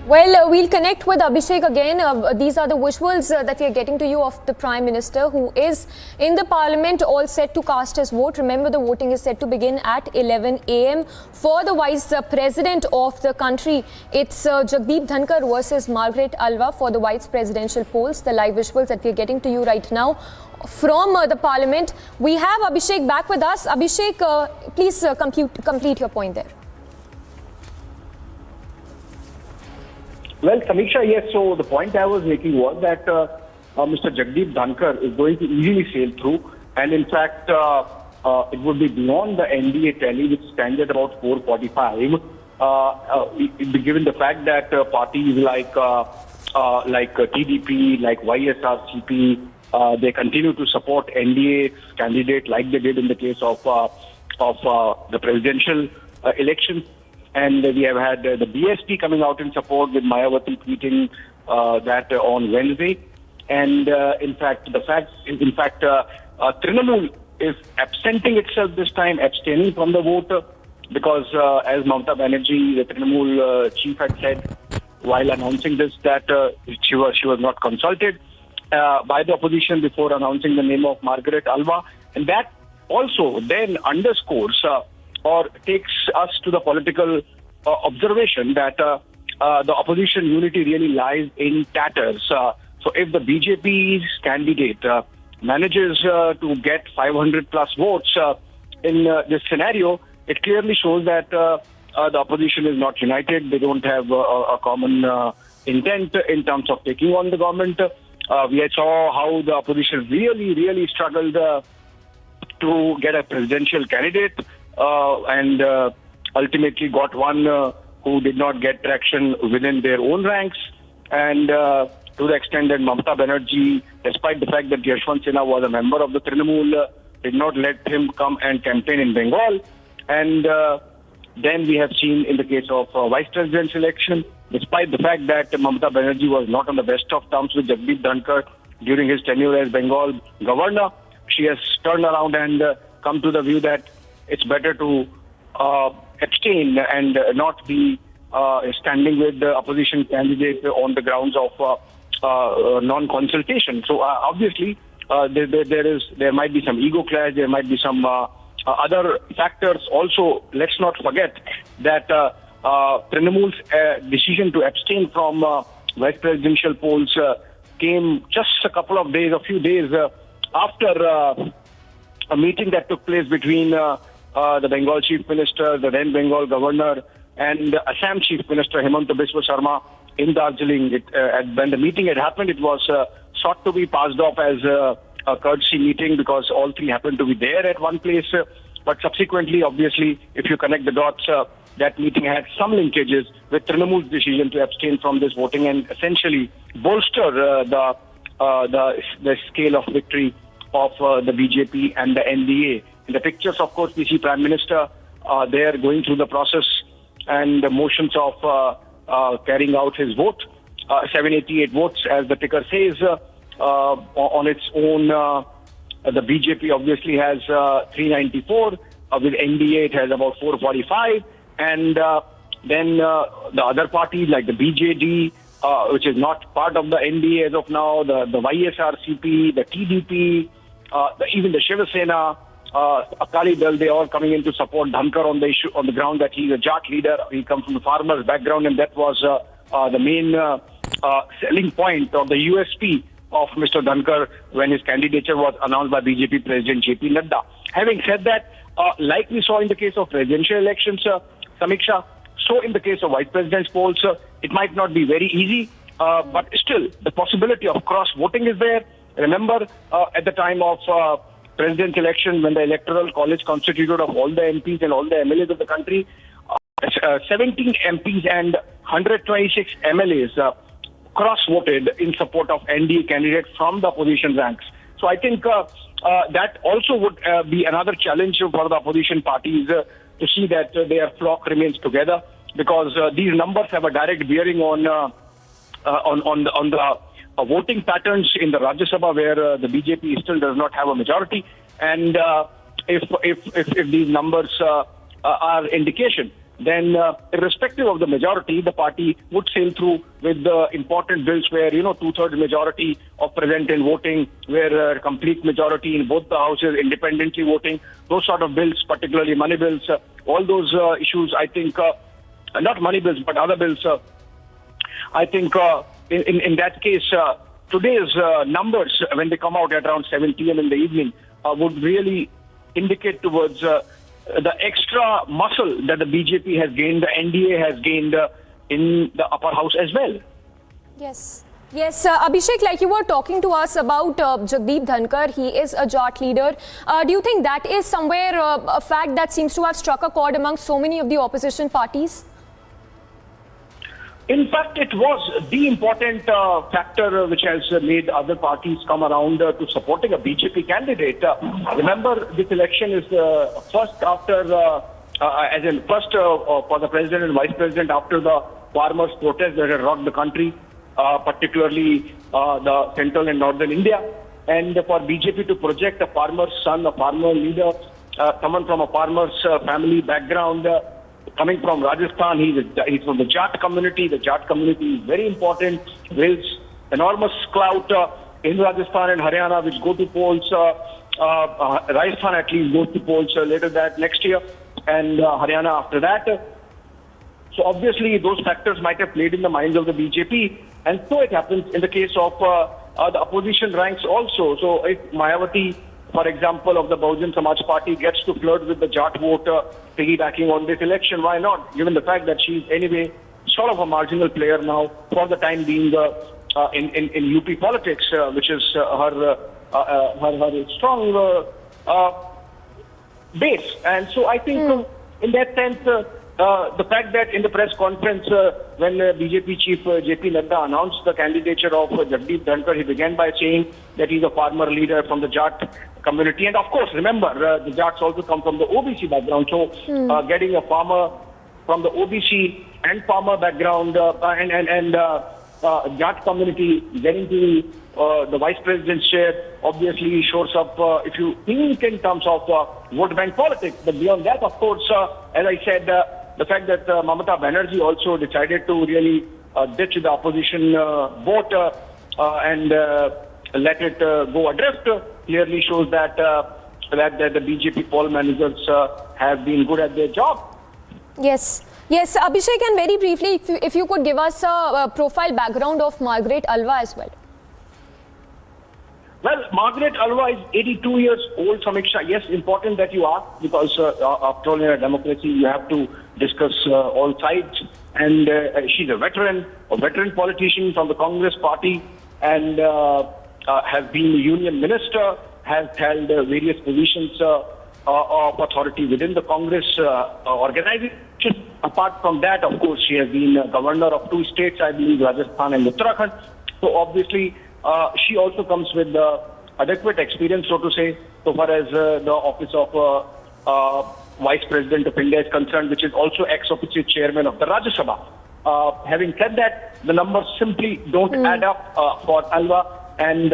Well, we'll connect with Abhishek again. These are the visuals that we are getting to you of the Prime Minister, who is in the Parliament, all set to cast his vote. Remember, the voting is set to begin at 11 a.m. for the Vice President of the country. It's Jagdeep Dhankar versus Margaret Alva for the Vice Presidential polls. The live visuals that we are getting to you right now from the Parliament. We have Abhishek back with us. Abhishek, please complete your point there. Well, Samiksha, yes, so the point I was making was that Mr. Jagdeep Dhankar is going to easily sail through, and in fact, it would be beyond the NDA tally, which stands at about 445, given the fact that parties like TDP, like YSRCP, they continue to support NDA candidate like they did in the case of the presidential election. And we have had the BSP coming out in support with Mayawati tweeting that on Wednesday. And in fact, Trinamool is absenting itself this time, abstaining from the vote, because as Mamata Banerjee, the Trinamool chief, had said while announcing this, that she was not consulted by the opposition before announcing the name of Margaret Alva. And that also then underscores or takes us to the political observation that the opposition unity really lies in tatters. So if the BJP's candidate manages to get 500 plus votes in this scenario, it clearly shows that the opposition is not united. They don't have a common intent in terms of taking on the government. We saw how the opposition really struggled to get a presidential candidate and ultimately got one who did not get traction within their own ranks, and to the extent that Mamata Banerjee, despite the fact that Yashwant Sinha was a member of the Trinamool, did not let him come and campaign in Bengal. And then we have seen in the case of Vice President's election, despite the fact that Mamata Banerjee was not on the best of terms with Jagdeep Dhankar during his tenure as Bengal governor, she has turned around and come to the view that it's better to abstain and not be standing with the opposition candidate on the grounds of non-consultation. So obviously there might be some ego clash, there might be some other factors. Also, let's not forget that Trinamool's decision to abstain from vice presidential polls came just a few days after a meeting that took place between the Bengal Chief Minister, the then Bengal Governor, and Assam Chief Minister Hemanta Biswa Sarma in Darjeeling. When the meeting had happened, it was sought to be passed off as a courtesy meeting because all three happened to be there at one place. But subsequently, obviously, if you connect the dots, that meeting had some linkages with Trinamool's decision to abstain from this voting and essentially bolster the scale of victory of the BJP and the NDA. In the pictures, of course, we see Prime Minister there going through the process and the motions of carrying out his vote. 788 votes, as the ticker says, on its own. The BJP obviously has 394. With NDA, it has about 445. And then the other parties like the BJD, which is not part of the NDA as of now, the YSRCP, the TDP, even the Shiva Sena, Akali Dal, they all coming in to support Dhankar on the ground that he's a Jat leader. He comes from the farmers' background, and that was the main selling point of the USP of Mr. Dhankar when his candidature was announced by BJP President JP Nadda. Having said that, like we saw in the case of presidential elections, Samiksha, so in the case of vice president's polls, it might not be very easy, but still the possibility of cross-voting is there. Remember, at the time of president's election, when the electoral college constituted of all the MPs and all the MLAs of the country, 17 MPs and 126 MLAs cross-voted in support of NDA candidates from the opposition ranks. So I think that also would be another challenge for the opposition parties to see that their flock remains together, because these numbers have a direct bearing on the voting patterns in the Rajya Sabha, where the BJP still does not have a majority. And if these numbers are indication, then irrespective of the majority, the party would sail through with the important bills where, 2/3 majority of present in voting, where complete majority in both the houses, independently voting, those sort of bills, particularly money bills, all those issues, I think, not money bills, but other bills, I think in that case, today's numbers, when they come out at around 7 p.m. in the evening, would really indicate towards the extra muscle that the BJP has gained, the NDA has gained in the upper house as well. Yes. Yes, Abhishek, like you were talking to us about Jagdeep Dhankar, he is a Jat leader. Do you think that is somewhere a fact that seems to have struck a chord among so many of the opposition parties? In fact, it was the important factor which has made other parties come around to supporting a BJP candidate. Remember, this election is first after, first for the president and vice president after the farmers' protest that had rocked the country, particularly the central and northern India. And for BJP to project a farmer's son, a farmer leader, someone from a farmer's family background, coming from Rajasthan, he's from the Jat community. The Jat community is very important, wields enormous clout in Rajasthan and Haryana, which go to polls. Rajasthan at least goes to polls later that next year, and Haryana after that. So obviously those factors might have played in the minds of the BJP, and so it happens in the case of the opposition ranks also. So if Mayawati, for example, of the Bahujan Samaj Party gets to flirt with the Jat vote, piggybacking on this election, why not? Given the fact that she's anyway sort of a marginal player now for the time being in UP politics, which is her strong base. And so I think in that sense, the fact that in the press conference, when BJP chief JP Nadda announced the candidature of Jagdeep Dhankar, he began by saying that he's a farmer leader from the Jat community. And of course, remember, the Jats also come from the OBC background. So getting a farmer from the OBC and farmer background and Jat community getting to the vice president's chair obviously shows up, if you think in terms of vote bank politics. But beyond that, of course, as I said, the fact that Mamata Banerjee also decided to really ditch the opposition vote and let it go adrift clearly shows that that the BJP poll managers have been good at their job. Yes. Yes, Abhishek, and very briefly, if you could give us a profile background of Margaret Alva as well. Well, Margaret Alva is 82 years old, Samiksha. Yes, important that you ask, because after all, in a democracy, you have to discuss all sides. And she's a veteran politician from the Congress party, and has been a union minister, has held various positions of authority within the Congress organization. Apart from that, of course, she has been governor of 2 states, I believe, Rajasthan and Uttarakhand. So obviously, she also comes with adequate experience, so to say, so far as the office of Vice President of India is concerned, which is also ex officio chairman of the Rajya Sabha. Having said that, the numbers simply don't add up for Alva. And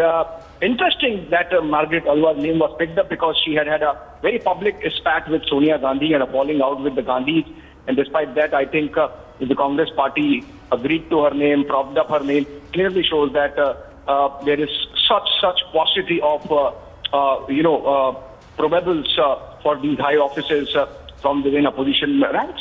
interesting that Margaret Alva's name was picked up because she had a very public spat with Sonia Gandhi and a falling out with the Gandhis. And despite that, I think the Congress party agreed to her name, propped up her name, clearly shows that there is such paucity of, probables for these high offices from within opposition ranks.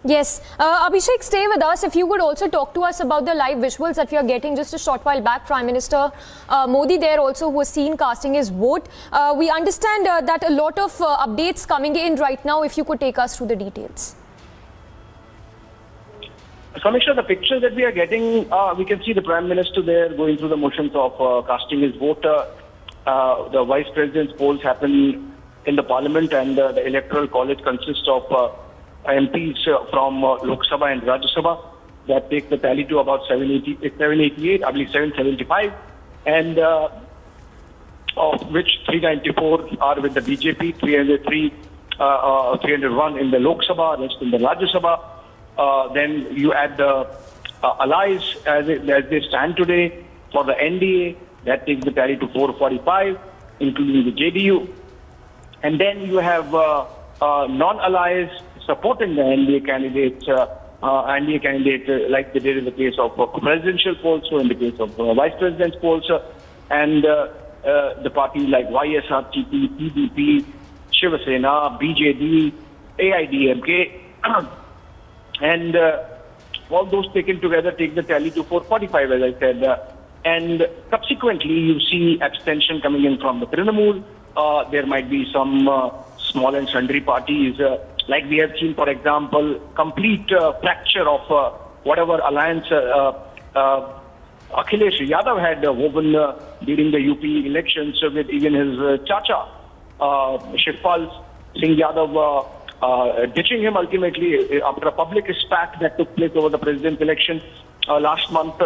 Yes. Abhishek, stay with us. If you could also talk to us about the live visuals that we are getting just a short while back. Prime Minister Modi there also was seen casting his vote. We understand that a lot of updates coming in right now. If you could take us through the details. Samiksha, the pictures that we are getting, we can see the Prime Minister there going through the motions of casting his vote. The Vice President's polls happen in the Parliament, and the Electoral College consists of MPs from Lok Sabha and Rajya Sabha. That takes the tally to about 788, I believe 775, and of which 394 are with the BJP, 301 in the Lok Sabha, rest in the Rajya Sabha. Then you add the allies as they stand today for the NDA. That takes the tally to 445, including the JDU. And then you have non-allies supporting the NDA candidates, like they did in the case of presidential polls, so in the case of vice president's polls, and the parties like YSRTP, PDP, Shiva Sena, BJD, AIDMK, and all those taken together take the tally to 445, as I said. And subsequently, you see abstention coming in from the Trinamool. There might be some small and sundry parties, like we have seen, for example, complete fracture of whatever alliance Akhilesh Yadav had woven during the UP elections with even his chacha, Shivpal Singh Yadav, ditching him ultimately after a public spat that took place over the president's election last month.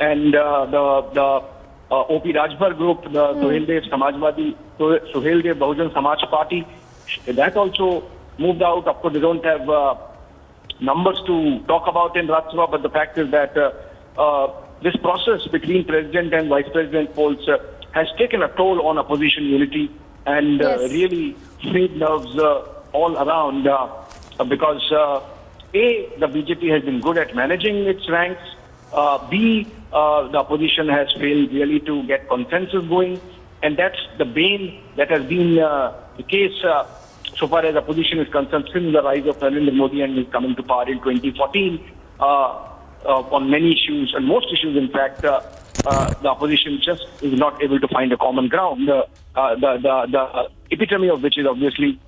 And the O.P. Rajbhar group, the Suheldev Samajwadi, Suheldev Bahujan Samaj Party, that also moved out. Of course, they don't have numbers to talk about in Rajya Sabha, but the fact is that this process between president and vice president polls has taken a toll on opposition unity and really frayed nerves all around because A, the BJP has been good at managing its ranks, B, the opposition has failed really to get consensus going, and that's the bane that has been the case so far as opposition is concerned since the rise of Narendra Modi and his coming to power in 2014 on many issues, and most issues in fact, the opposition just is not able to find a common ground. The epitome of which is obviously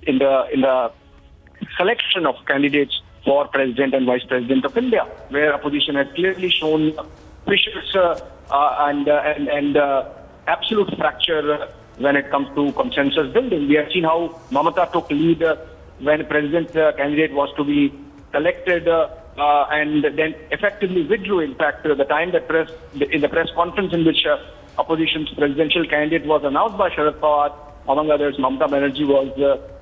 in the selection of candidates for President and Vice President of India, where opposition has clearly shown fissures and absolute fracture when it comes to consensus building. We have seen how Mamata took lead when president candidate was to be selected and then effectively withdrew. In fact, the time that in the press conference in which opposition's presidential candidate was announced by Sharad Pawar, among others, Mamata Banerjee was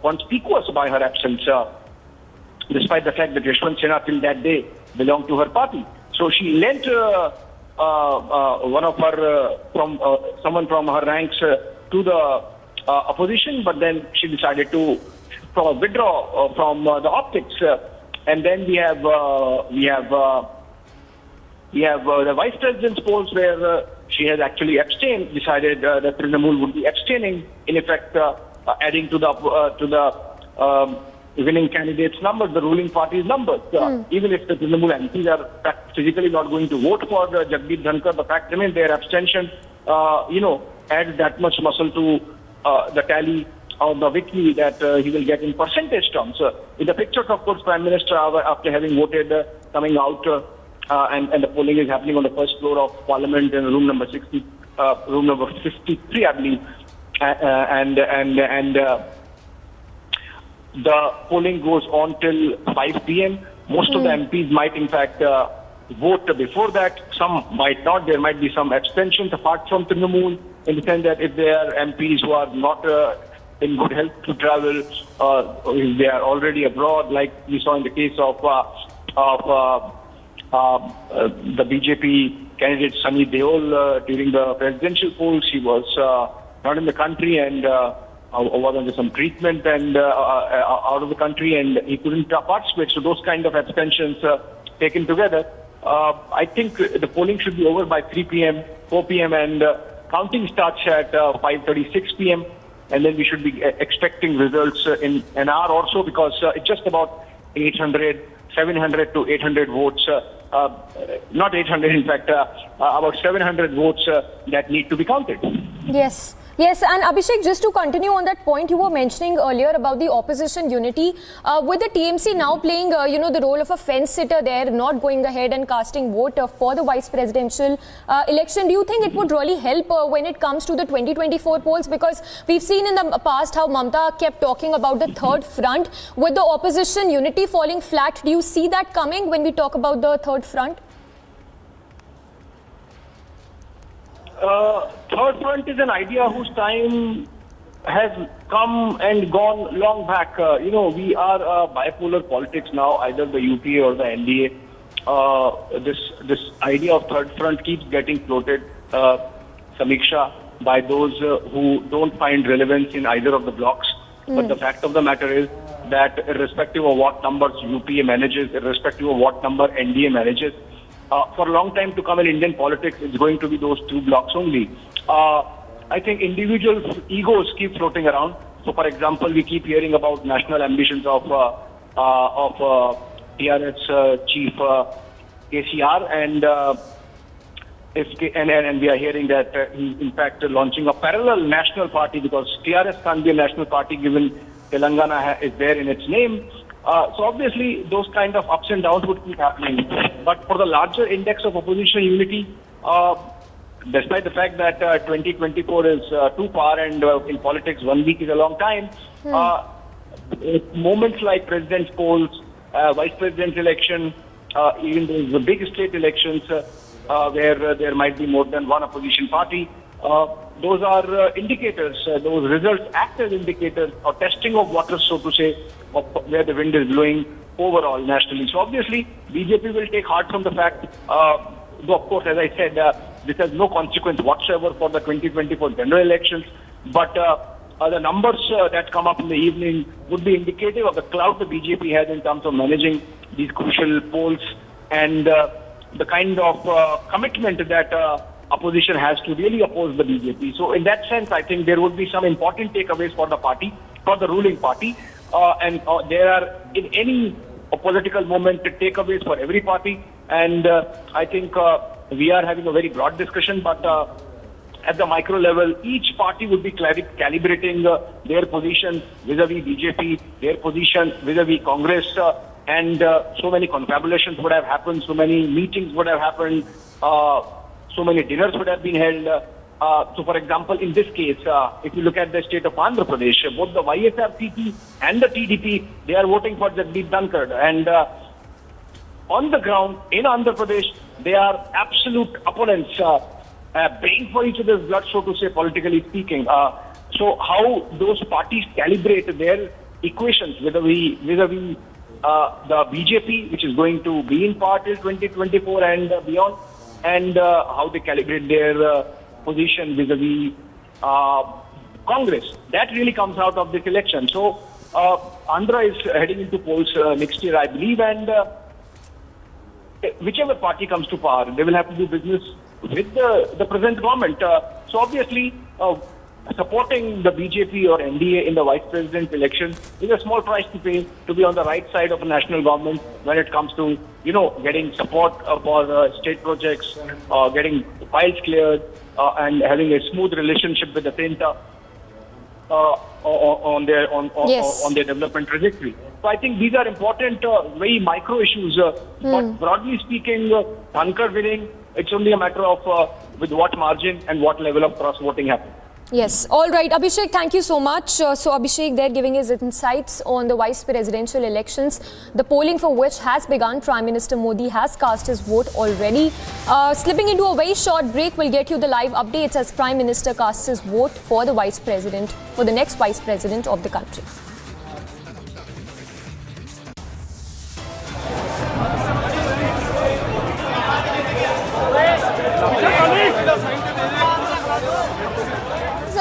conspicuous by her absence, despite the fact that Yashwant Sinha till that day belonged to her party. So she lent one of her someone from her ranks to the opposition, but then she decided to withdraw from the optics. And then we have the vice president's polls where she has actually abstained, decided that Trinamool would be abstaining, in effect adding to the winning candidate's numbers, the ruling party's numbers. Even if the Trinamool MPs are physically not going to vote for Jagdeep Dhankar, the fact remains their abstention, adds that much muscle to the tally of the victory that he will get in percentage terms. In the pictures, of course, Prime Minister, after having voted, coming out, and the polling is happening on the first floor of Parliament in room number 53, I believe, and the polling goes on till 5 p.m. Most of the MPs might, in fact, vote before that. Some might not. There might be some abstentions apart from Trinamool, in the sense that if they are MPs who are not in good health to travel, if they are already abroad, like we saw in the case of the BJP candidate Sunny Deol during the presidential polls. He was not in the country and was under some treatment and out of the country, and he couldn't participate. So those kind of abstentions taken together, I think the polling should be over by 3 p.m., 4 p.m. and counting starts at 5:36 p.m. And then we should be expecting results in an hour or so, because it's just about 700 to 800 votes, not 800 in fact, about 700 votes that need to be counted. Yes. Yes, and Abhishek, just to continue on that point you were mentioning earlier about the opposition unity, with the TMC now playing, the role of a fence sitter there, not going ahead and casting vote for the vice presidential election, do you think it would really help when it comes to the 2024 polls? Because we've seen in the past how Mamata kept talking about the third front. With the opposition unity falling flat, do you see that coming when we talk about the third front? Third front is an idea whose time has come and gone long back. We are bipolar politics now, either the UPA or the NDA. This idea of third front keeps getting floated, Samiksha, by those who don't find relevance in either of the blocks. But the fact of the matter is that irrespective of what numbers UPA manages, irrespective of what number NDA manages, for a long time to come in Indian politics, it's going to be those two blocks only. I think individual egos keep floating around. So, for example, we keep hearing about national ambitions of TRS chief KCR, and we are hearing that he's in fact launching a parallel national party, because TRS can't be a national party given Telangana is there in its name. So obviously those kind of ups and downs would keep happening. But for the larger index of opposition unity, despite the fact that 2024 is too far and in politics 1 week is a long time, moments like president's polls, vice president's election, even the big state elections where there might be more than one opposition party, those are indicators. Those results act as indicators or testing of waters, so to say, of where the wind is blowing overall nationally. So obviously, BJP will take heart from the fact, though of course, as I said, this has no consequence whatsoever for the 2024 general elections. But the numbers that come up in the evening would be indicative of the clout the BJP has in terms of managing these crucial polls and the kind of commitment that opposition has to really oppose the BJP. So in that sense, I think there would be some important takeaways for the party, for the ruling party. And there are, in any political moment, takeaways for every party. And I think we are having a very broad discussion, but at the micro level, each party would be calibrating their position vis-a-vis BJP, their position vis-a-vis Congress, and so many confabulations would have happened, so many meetings would have happened, so many dinners would have been held. So, for example, in this case, if you look at the state of Andhra Pradesh, both the YSRCP and the TDP, they are voting for Jagdeep Dhankar. And on the ground in Andhra Pradesh, they are absolute opponents, paying for each other's blood, so to say, politically speaking. So how those parties calibrate their equations vis-a-vis the BJP, which is going to be in power till 2024 and beyond, and how they calibrate their position vis-a-vis Congress. That really comes out of this election. So Andhra is heading into polls next year, I believe, and whichever party comes to power, they will have to do business with the present government. So obviously, supporting the BJP or NDA in the vice president election is a small price to pay to be on the right side of a national government when it comes to, getting support for state projects, getting files cleared, and having a smooth relationship with the center on their development trajectory. So I think these are important, very micro issues. But broadly speaking, Dhankar winning, it's only a matter of with what margin and what level of cross-voting happens. Yes. All right. Abhishek, thank you so much. So Abhishek there giving his insights on the vice presidential elections, the polling for which has begun. Prime Minister Modi has cast his vote already. Slipping into a very short break, we'll get you the live updates as Prime Minister casts his vote for the vice president, for the next vice president of the country.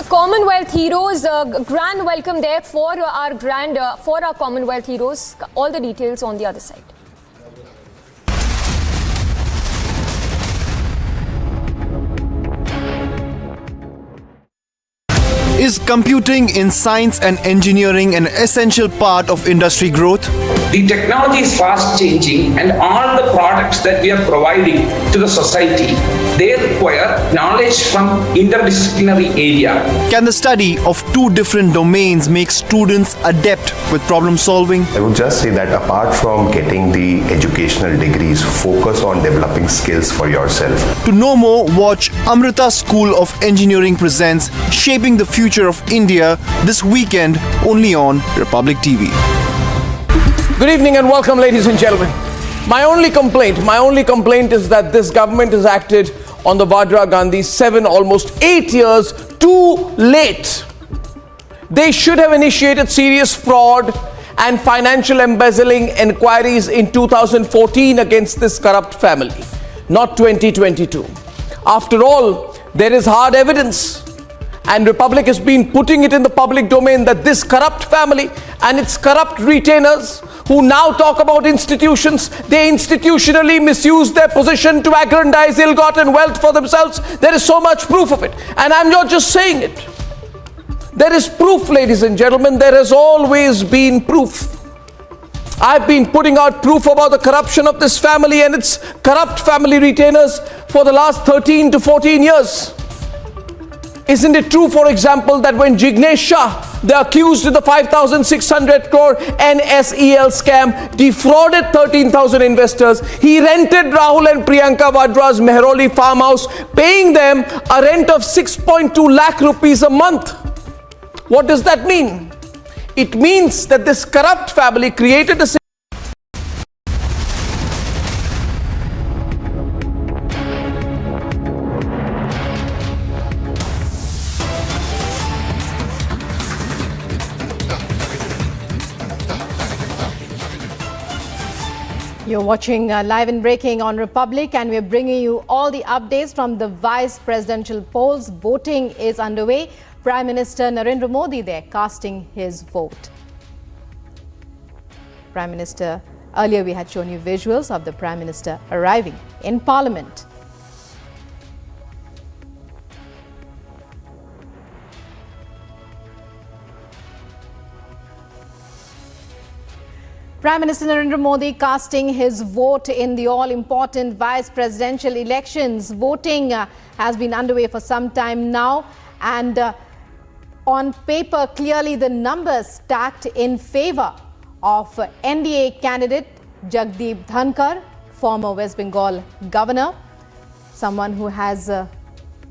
Commonwealth heroes, grand welcome there for our Commonwealth heroes. All the details on the other side. Is computing in science and engineering an essential part of industry growth? The technology is fast changing, and all the products that we are providing to the society, they require knowledge from interdisciplinary area. Can the study of two different domains make students adept with problem solving? I would just say that apart from getting the educational degrees, focus on developing skills for yourself. To know more, watch Amrita School of Engineering presents Shaping the Future of India this weekend only on Republic TV. Good evening and welcome, ladies and gentlemen. My only complaint is that this government has acted on the Vadra Gandhi 7, almost 8 years too late. They should have initiated serious fraud and financial embezzling inquiries in 2014 against this corrupt family, not 2022. After all, there is hard evidence, and Republic has been putting it in the public domain that this corrupt family and its corrupt retainers, who now talk about institutions, they institutionally misuse their position to aggrandize ill-gotten wealth for themselves. There is so much proof of it, and I'm not just saying it. There is proof, ladies and gentlemen. There has always been proof. I've been putting out proof about the corruption of this family and its corrupt family retainers for the last 13 to 14 years. Isn't it true, for example, that when Jignesh Shah, the accused in the 5,600 crore NSEL scam, defrauded 13,000 investors, he rented Rahul and Priyanka Vadra's Mehroli farmhouse, paying them a rent of 6.2 lakh rupees a month. What does that mean? It means that this corrupt family created a You're watching Live and Breaking on Republic, and we're bringing you all the updates from the vice presidential polls. Voting is underway. Prime Minister Narendra Modi there casting his vote. Prime Minister, earlier we had shown you visuals of the Prime Minister arriving in Parliament. Prime Minister Narendra Modi casting his vote in the all-important vice presidential elections. Voting has been underway for some time now, and on paper, clearly the numbers stacked in favor of NDA candidate Jagdeep Dhankar, former West Bengal governor, someone who has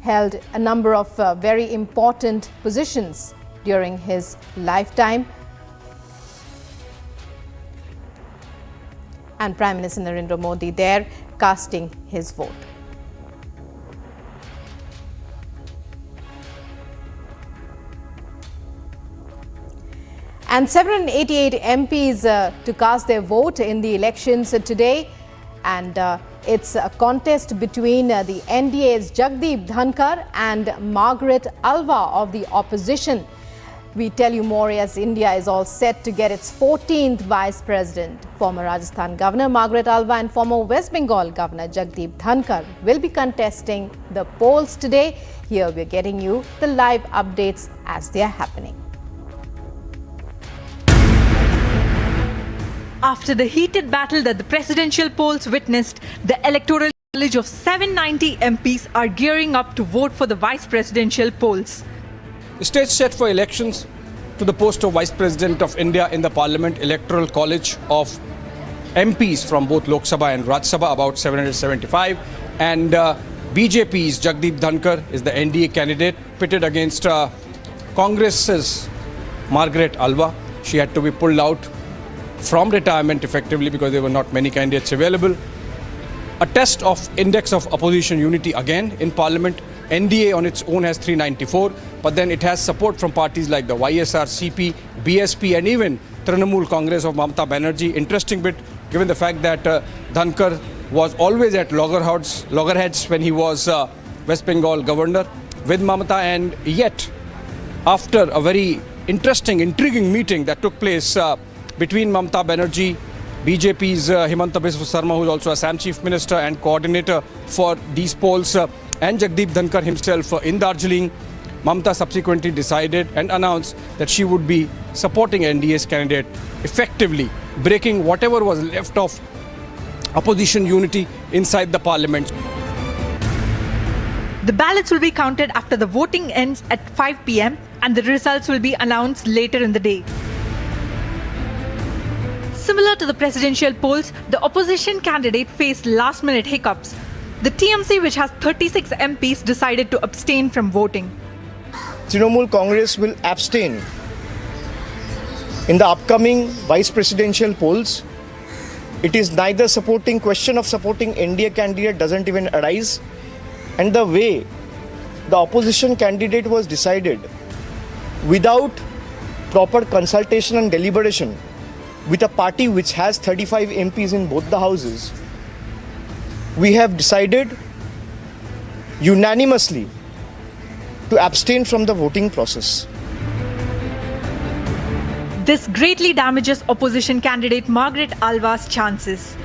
held a number of very important positions during his lifetime. And Prime Minister Narendra Modi there casting his vote. And 788 MPs to cast their vote in the elections today. And it's a contest between the NDA's Jagdeep Dhankar and Margaret Alva of the opposition. We tell you more as India is all set to get its 14th Vice President. Former Rajasthan Governor Margaret Alva and former West Bengal Governor Jagdeep Dhankar will be contesting the polls today. Here we're getting you the live updates as they are happening. After the heated battle that the presidential polls witnessed, the electoral college of 790 MPs are gearing up to vote for the vice presidential polls. The stage set for elections to the post of Vice President of India in the Parliament Electoral College of MPs from both Lok Sabha and Raj Sabha, about 775. And BJP's Jagdeep Dhankar is the NDA candidate, pitted against Congress's Margaret Alva. She had to be pulled out from retirement effectively because there were not many candidates available. A test of index of opposition unity again in Parliament. NDA on its own has 394, but then it has support from parties like the YSR, CP, BSP and even Trinamool Congress of Mamata Banerjee. Interesting bit, given the fact that Dhankar was always at loggerheads when he was West Bengal governor with Mamata, and yet after a very interesting, intriguing meeting that took place between Mamata Banerjee, BJP's Himanta Biswa Sarma, who is also Assam Chief Minister and coordinator for these polls, and Jagdeep Dhankar himself in Darjeeling, Mamata subsequently decided and announced that she would be supporting NDA's candidate, effectively breaking whatever was left of opposition unity inside the parliament. The ballots will be counted after the voting ends at 5 p.m. and the results will be announced later in the day. Similar to the presidential polls, the opposition candidate faced last-minute hiccups. The TMC, which has 36 MPs, decided to abstain from voting. Trinamool Congress will abstain in the upcoming vice presidential polls. It is neither question of supporting NDA candidate doesn't even arise, and the way the opposition candidate was decided without proper consultation and deliberation with a party which has 35 MPs in both the houses, we have decided unanimously to abstain from the voting process. This greatly damages opposition candidate Margaret Alva's chances.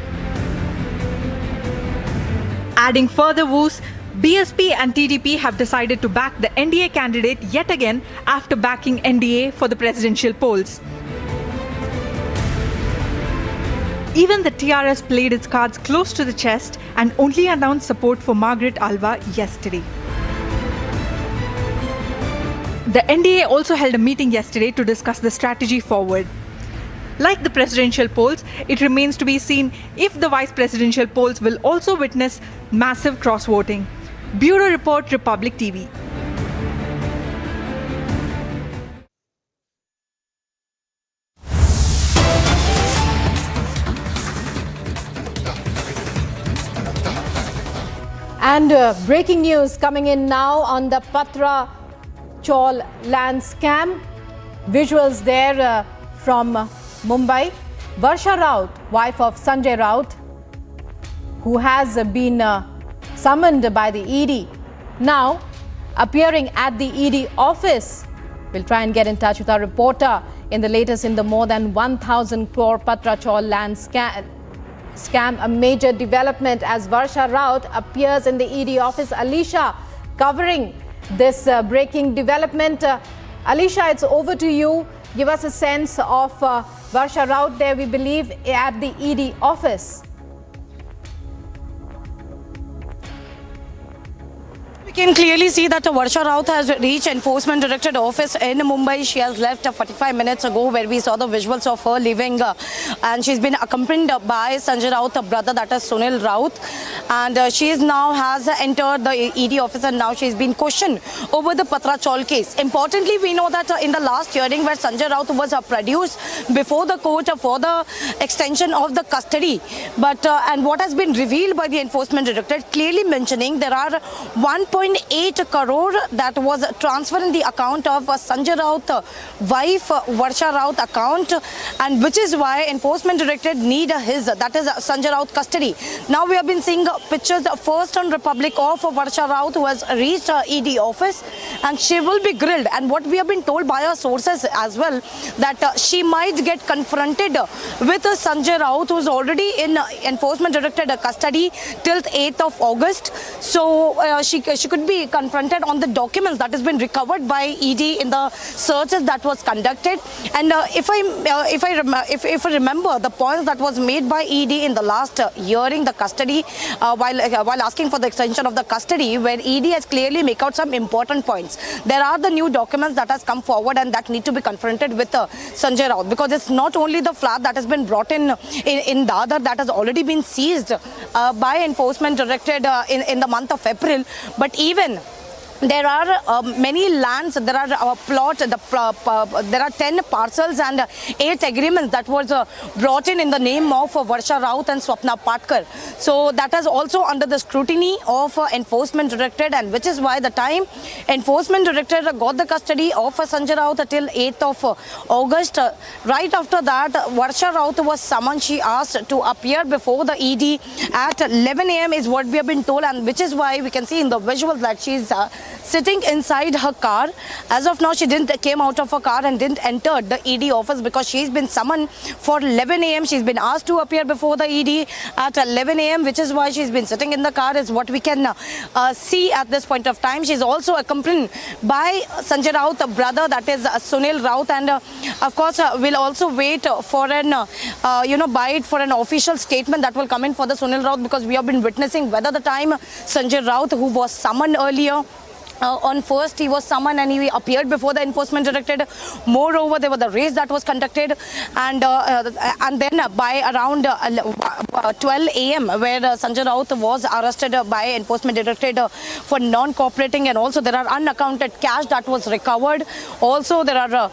Adding further woes, BSP and TDP have decided to back the NDA candidate yet again after backing NDA for the presidential polls. Even the TRS played its cards close to the chest and only announced support for Margaret Alva yesterday. The NDA also held a meeting yesterday to discuss the strategy forward. Like the presidential polls, it remains to be seen if the vice presidential polls will also witness massive cross-voting. Bureau Report, Republic TV. And breaking news coming in now on the Patra Chawl land scam. Visuals there from Mumbai. Varsha Raut, wife of Sanjay Raut, who has been summoned by the ED, now appearing at the ED office. We'll try and get in touch with our reporter in the latest in the more than 1,000 crore Patra Chawl land scam, a major development as Varsha Raut appears in the ED office. Alisha covering this breaking development. Alisha, it's over to you. Give us a sense of Varsha Raut there, we believe, at the ED office. can clearly see that Varsha Raut has reached Enforcement Directorate office in Mumbai. She has left 45 minutes ago, where we saw the visuals of her leaving, and she's been accompanied by Sanjay Raut, brother, that is Sunil Raut, and she is now has entered the ED office, and now she's been questioned over the Patra Chawl case. Importantly, we know that in the last hearing where Sanjay Raut was produced before the court for the extension of the custody, but and what has been revealed by the Enforcement Directorate, clearly mentioning there are 1.8 crore that was transferred in the account of Sanjay Raut wife Varsha Raut account, and which is why Enforcement Directorate need his, that is Sanjay Raut custody. Now we have been seeing pictures first on Republic of Varsha Raut, who has reached ED office, and she will be grilled, and what we have been told by our sources as well, that she might get confronted with Sanjay Raut, who is already in Enforcement Directorate custody till 8th of August. So she could be confronted on the documents that has been recovered by ED in the searches that was conducted. And if I remember the points that was made by ED in the last hearing, the custody, while asking for the extension of the custody, where ED has clearly made out some important points. There are the new documents that has come forward and that need to be confronted with Sanjay Raut, because it's not only the flat that has been brought in Dadar that has already been seized by Enforcement Directorate in the month of April, but even there are many lands, there are there are 10 parcels and 8 agreements that was brought in the name of Varsha Raut and Swapna Patkar. So that is also under the scrutiny of Enforcement Directorate, and which is why the time Enforcement Directorate got the custody of Sanjay Raut till 8th of August. Right after that, Varsha Raut was summoned. She asked to appear before the ED at 11 a.m. is what we have been told, and which is why we can see in the visuals that she is sitting inside her car. As of now, she came out of her car and didn't enter the ED office because she's been summoned for 11 a.m. She's been asked to appear before the ED at 11 a.m., which is why she's been sitting in the car, is what we can see at this point of time. She's also accompanied by Sanjay Raut, brother, that is Sunil Raut, and of course we'll also wait for an bite for an official statement that will come in for the Sunil Raut, because we have been witnessing whether the time Sanjay Raut, who was summoned earlier, on first he was summoned and he appeared before the Enforcement Directorate. Moreover, there was the race that was conducted, and then by around 12 a.m. where Sanjay Raut was arrested by Enforcement Directorate for non-cooperating, and also there are unaccounted cash that was recovered. Also there are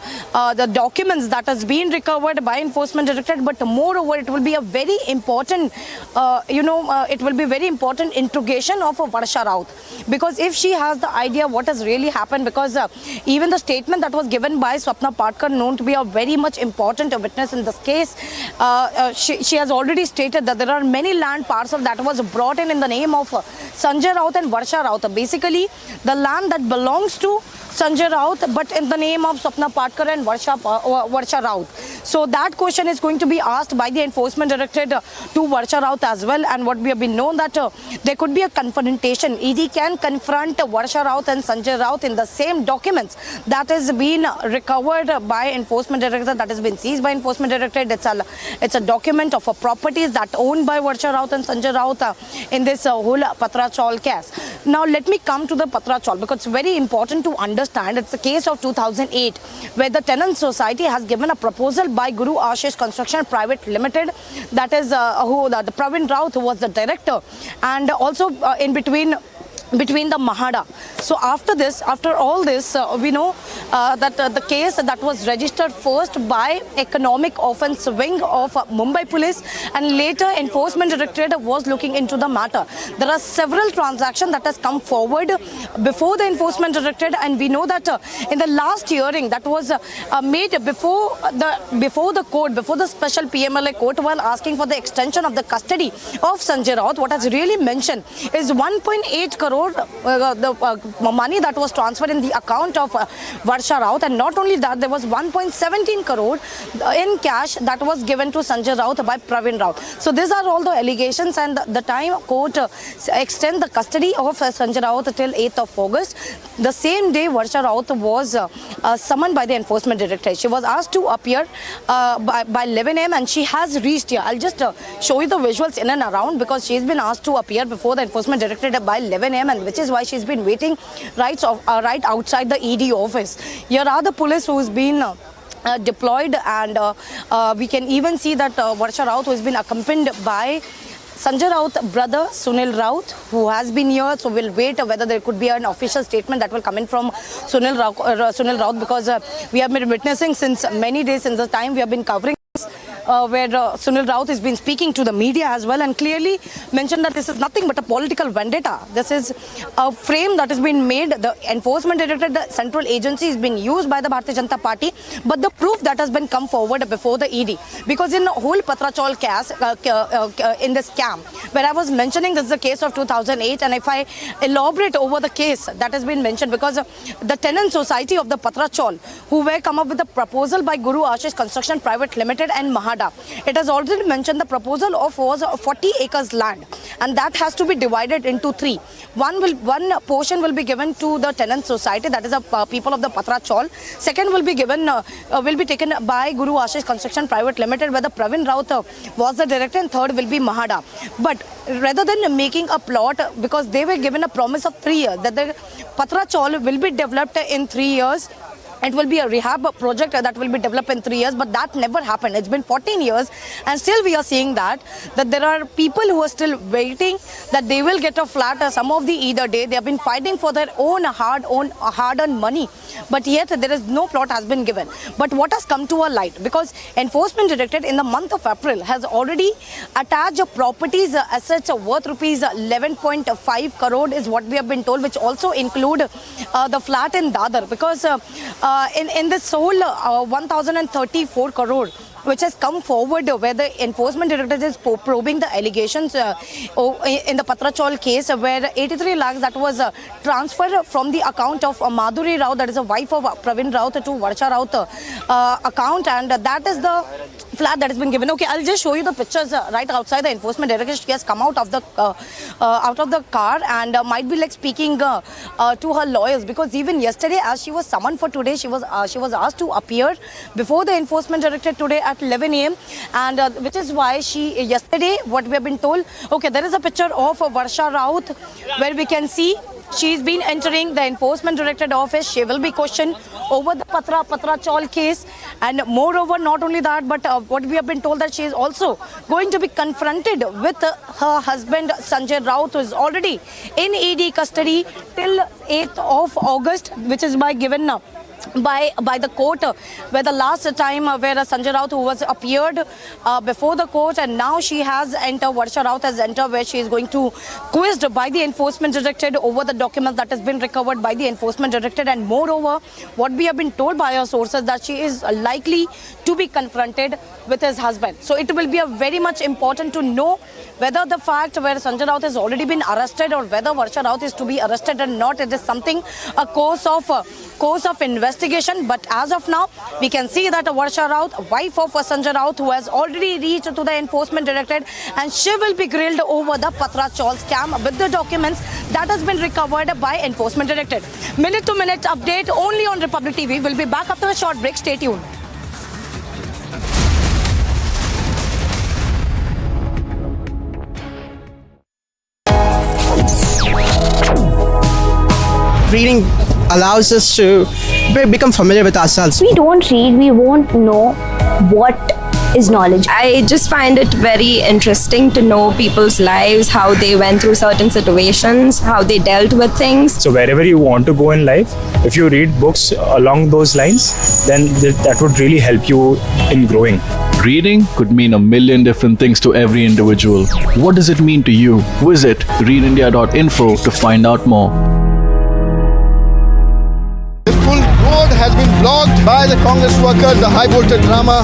the documents that has been recovered by Enforcement Directorate. But moreover, it will be a very important it will be very important interrogation of Varsha Raut, because if she has the idea what has really happened, because even the statement that was given by Swapna Patkar, known to be a very much important witness in this case, she has already stated that there are many land parcels that was brought in the name of Sanjay Raut and Varsha Raut. Basically, the land that belongs to Sanjay Raut, but in the name of Swapna Patkar and Varsha Raut. So that question is going to be asked by the Enforcement Directorate to Varsha Raut as well. And what we have been known that there could be a confrontation. ED can confront Varsha Raut and Sanjay Raut in the same documents that has been recovered by Enforcement Directorate, that has been seized by Enforcement Directorate. It's a document of a properties that owned by Varsha Raut and Sanjay Raut in this whole Patra Chawl case. Now let me come to the Patra Chawl, because it's very important to understand. It's a case of 2008 where the tenant society has given a proposal by Guru Ashish Construction Private Limited, that is the Pravin Raut, who was the director, and also in between the Mahada. So after all this, we know that the case that was registered first by Economic Offence Wing of Mumbai Police, and later Enforcement Directorate was looking into the matter. There are several transactions that has come forward before the Enforcement Directorate, and we know that in the last hearing that was made before the court, before the special PMLA court, while asking for the extension of the custody of Sanjay Raut, what has really mentioned is 1.8 crore the money that was transferred in the account of Varsha Raut, and not only that, there was 1.17 crore in cash that was given to Sanjay Raut by Pravin Raut. So these are all the allegations, and the time court extend the custody of Sanjay Raut till 8th of August. The same day, Varsha Raut was summoned by the Enforcement Directorate. She was asked to appear by 11 a.m. and she has reached here. I'll just show you the visuals in and around, because she's been asked to appear before the Enforcement Directorate by 11 a.m. and which is why she's been waiting right outside the ED office. Here are the police who's been deployed, and we can even see that Varsha Raut, who has been accompanied by Sanjay Raut brother Sunil Raut, who has been here. So we'll wait whether there could be an official statement that will come in from Sunil Raut, because we have been witnessing since many days, since the time we have been covering where Sunil Raut has been speaking to the media as well, and clearly mentioned that this is nothing but a political vendetta. This is a frame that has been made. The enforcement directorate, the central agency, is being used by the Bharatiya Janata Party, but the proof that has been come forward before the ED, because in the whole Patra Chawl case, in this scam, where I was mentioning this is the case of 2008, and if I elaborate over the case that has been mentioned, because the tenant society of the Patra Chawl, who were come up with a proposal by Guru Ashish Construction Private Limited and Mahada, it has already mentioned the proposal of was 40 acres land, and that has to be divided into three. One portion will be given to the tenant society, that is the people of the Patra Chawl. Second will be given will be taken by Guru Ashish Construction Private Limited, where the Pravin Raut was the director, and third will be Mahada. But rather than making a plot, because they were given a promise of 3 years that the Patra Chawl will be developed in 3 years. It will be a rehab project that will be developed in 3 years, but that never happened. It's been 14 years, and still we are seeing that there are people who are still waiting that they will get a flat some of the either day. They have been fighting for their own hard-earned money, but yet there is no plot has been given. But what has come to a light, because Enforcement Directorate in the month of April has already attached properties assets worth rupees 11.5 crore is what we have been told, which also include the flat in Dadar, because in this whole 1034 crore which has come forward, where the Enforcement Directorate is probing the allegations in the Patra Chawl case, where 83 lakhs that was transferred from the account of Madhuri Raut, that is a wife of Pravin Raut, to Varsha Raut account, and that is the flat that has been given. Okay, I'll just show you the pictures right outside the Enforcement Directorate. She has come out of the car and might be like speaking to her lawyers, because even yesterday, as she was summoned for today, she was asked to appear before the Enforcement Directorate today at 11 a.m. and which is why she yesterday, what we have been told, okay, there is a picture of Varsha Raut where we can see she's been entering the Enforcement Directorate office. She will be questioned over the Patra Chawl case, and moreover, not only that, but what we have been told that she is also going to be confronted with her husband Sanjay Raut, who is already in ED custody till 8th of August, which is by given by the court, where the last time where Sanjay Raut, who was appeared before the court, and now she has entered, Varsha Raut has entered, where she is going to quizzed by the Enforcement Directorate over the documents that has been recovered by the Enforcement Directorate, and moreover, what we have been told by our sources that she is likely to be confronted with his husband. So it will be a very much important to know whether the fact where Sanjay Raut has already been arrested or whether Varsha Raut is to be arrested or not. It is something, a course of investigation. But as of now, we can see that Varsha Raut, wife of Sanjay Raut, who has already reached to the Enforcement Directorate, and she will be grilled over the Patra Chawl scam with the documents that has been recovered by Enforcement Directorate. Minute-to-minute update only on Republic TV. We'll be back after a short break. Stay tuned. Reading allows us to become familiar with ourselves. We don't read, we won't know what is knowledge. I just find it very interesting to know people's lives, how they went through certain situations, how they dealt with things. So wherever you want to go in life, if you read books along those lines, then that would really help you in growing. Reading could mean a million different things to every individual. What does it mean to you? Visit readindia.info to find out more. The full road has been blocked by the Congress workers, the high voltage drama.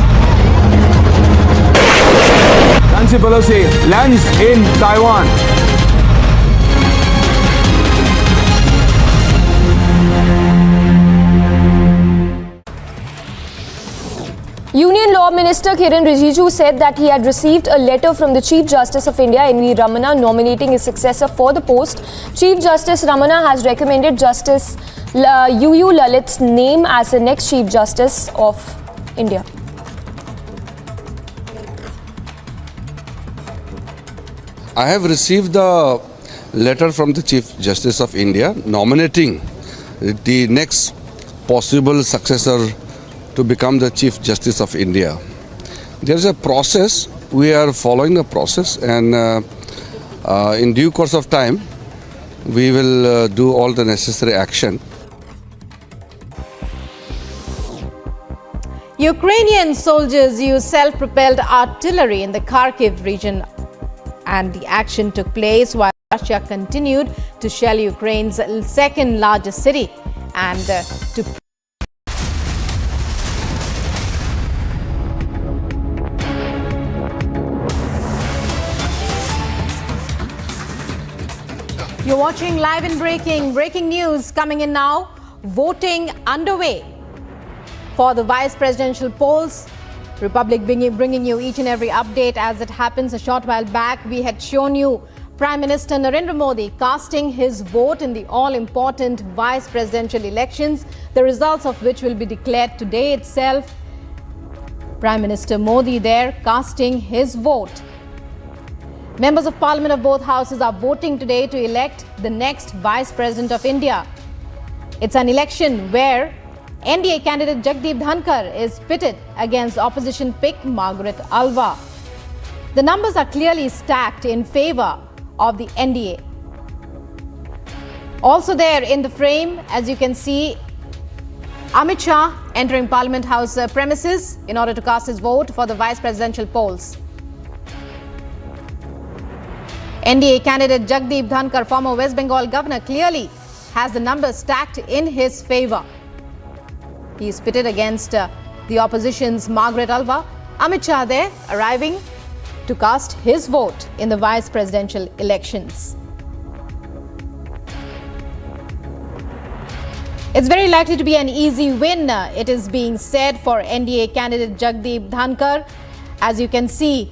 Nancy Pelosi lands in Taiwan. Union Law Minister Kiren Rijiju said that he had received a letter from the Chief Justice of India, N.V. Ramana, nominating his successor for the post. Chief Justice Ramana has recommended Justice UU Lalit's name as the next Chief Justice of India. I have received the letter from the Chief Justice of India nominating the next possible successor to become the Chief Justice of India. There is a process, we are following the process, and in due course of time we will do all the necessary action. Ukrainian soldiers used self-propelled artillery in the Kharkiv region, and the action took place while Russia continued to shell Ukraine's second largest city and to You're watching Live and Breaking news coming in now. Voting underway for the vice presidential polls. Republic bringing you each and every update as it happens. A short while back, we had shown you Prime Minister Narendra Modi casting his vote in the all-important vice presidential elections, the results of which will be declared today itself. Prime Minister Modi there casting his vote. Members of Parliament of both houses are voting today to elect the next Vice President of India. It's an election where NDA candidate Jagdeep Dhankar is pitted against opposition pick Margaret Alva. The numbers are clearly stacked in favor of the NDA. Also there in the frame, as you can see, Amit Shah entering Parliament House premises in order to cast his vote for the vice presidential polls. NDA candidate Jagdeep Dhankar, former West Bengal governor, clearly has the numbers stacked in his favor. He is pitted against the opposition's Margaret Alva. Amit Shah there arriving to cast his vote in the vice presidential elections. It's very likely to be an easy win, it is being said, for NDA candidate Jagdeep Dhankar. As you can see,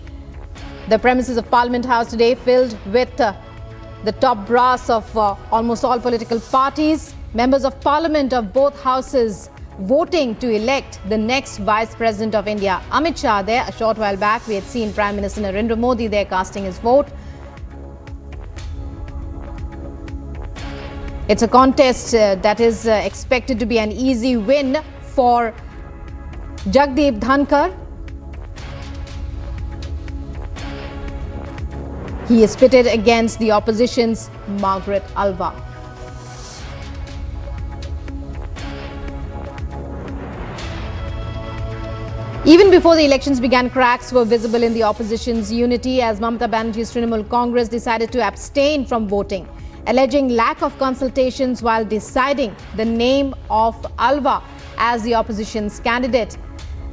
the premises of Parliament House today filled with the top brass of almost all political parties. Members of Parliament of both houses voting to elect the next Vice President of India. Amit Shah there. A short while back, we had seen Prime Minister Narendra Modi there casting his vote. It's a contest that is expected to be an easy win for Jagdeep Dhankar. He is pitted against the opposition's Margaret Alva. Even before the elections began, cracks were visible in the opposition's unity as Mamata Banerjee's Trinamool Congress decided to abstain from voting, alleging lack of consultations while deciding the name of Alva as the opposition's candidate.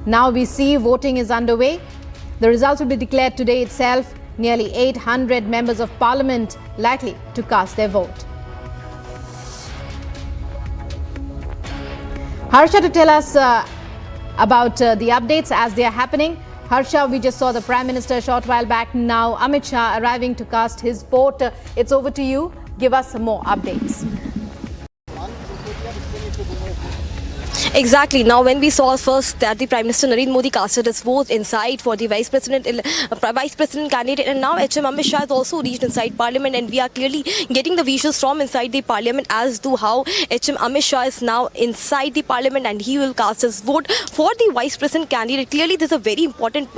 Now we see voting is underway. The results will be declared today itself. Nearly 800 members of parliament likely to cast their vote. Harsha to tell us about the updates as they are happening. Harsha, we just saw the Prime Minister a short while back. Now Amit Shah arriving to cast his vote. It's over to you. Give us some more updates. Exactly. Now, when we saw first that the Prime Minister Narendra Modi casted his vote inside for the Vice President candidate, and now HM Amit Shah has also reached inside Parliament, and we are clearly getting the visuals from inside the Parliament as to how HM Amit Shah is now inside the Parliament and he will cast his vote for the Vice President candidate. Clearly, this is a very important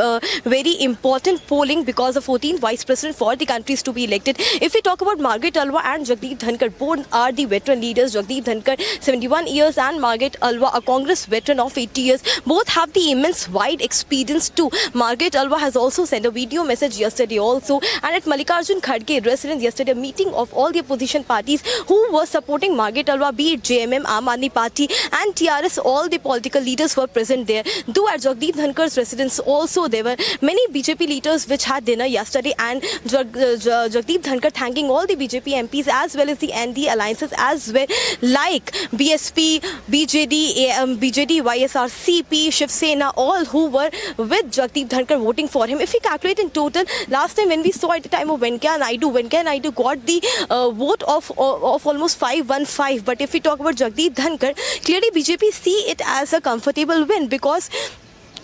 polling because the 14th Vice President for the country is to be elected. If we talk about Margaret Alva and Jagdeep Dhankar, both are the veteran leaders. Jagdeep Dhankar, 71 years, and Margaret Alva, a Congress veteran of 80 years. Both have the immense wide experience too. Margaret Alva has also sent a video message yesterday also, and at Mallikarjun Kharge residence yesterday, a meeting of all the opposition parties who were supporting Margaret Alva, be it JMM, Aam Aadmi Party and TRS, all the political leaders were present there. Though at Jagdeep Dhankar's residence also there were many BJP leaders which had dinner yesterday, and Jagdeep Dhankar thanking all the BJP MPs as well as the ND alliances as well, like BSP, BJD, YSR, CP, Shiv Sena, all who were with Jagdeep Dhankar voting for him. If we calculate in total, last time when we saw at the time of Venkaiah Naidu got the vote of almost 515. But if we talk about Jagdeep Dhankar, clearly BJP see it as a comfortable win because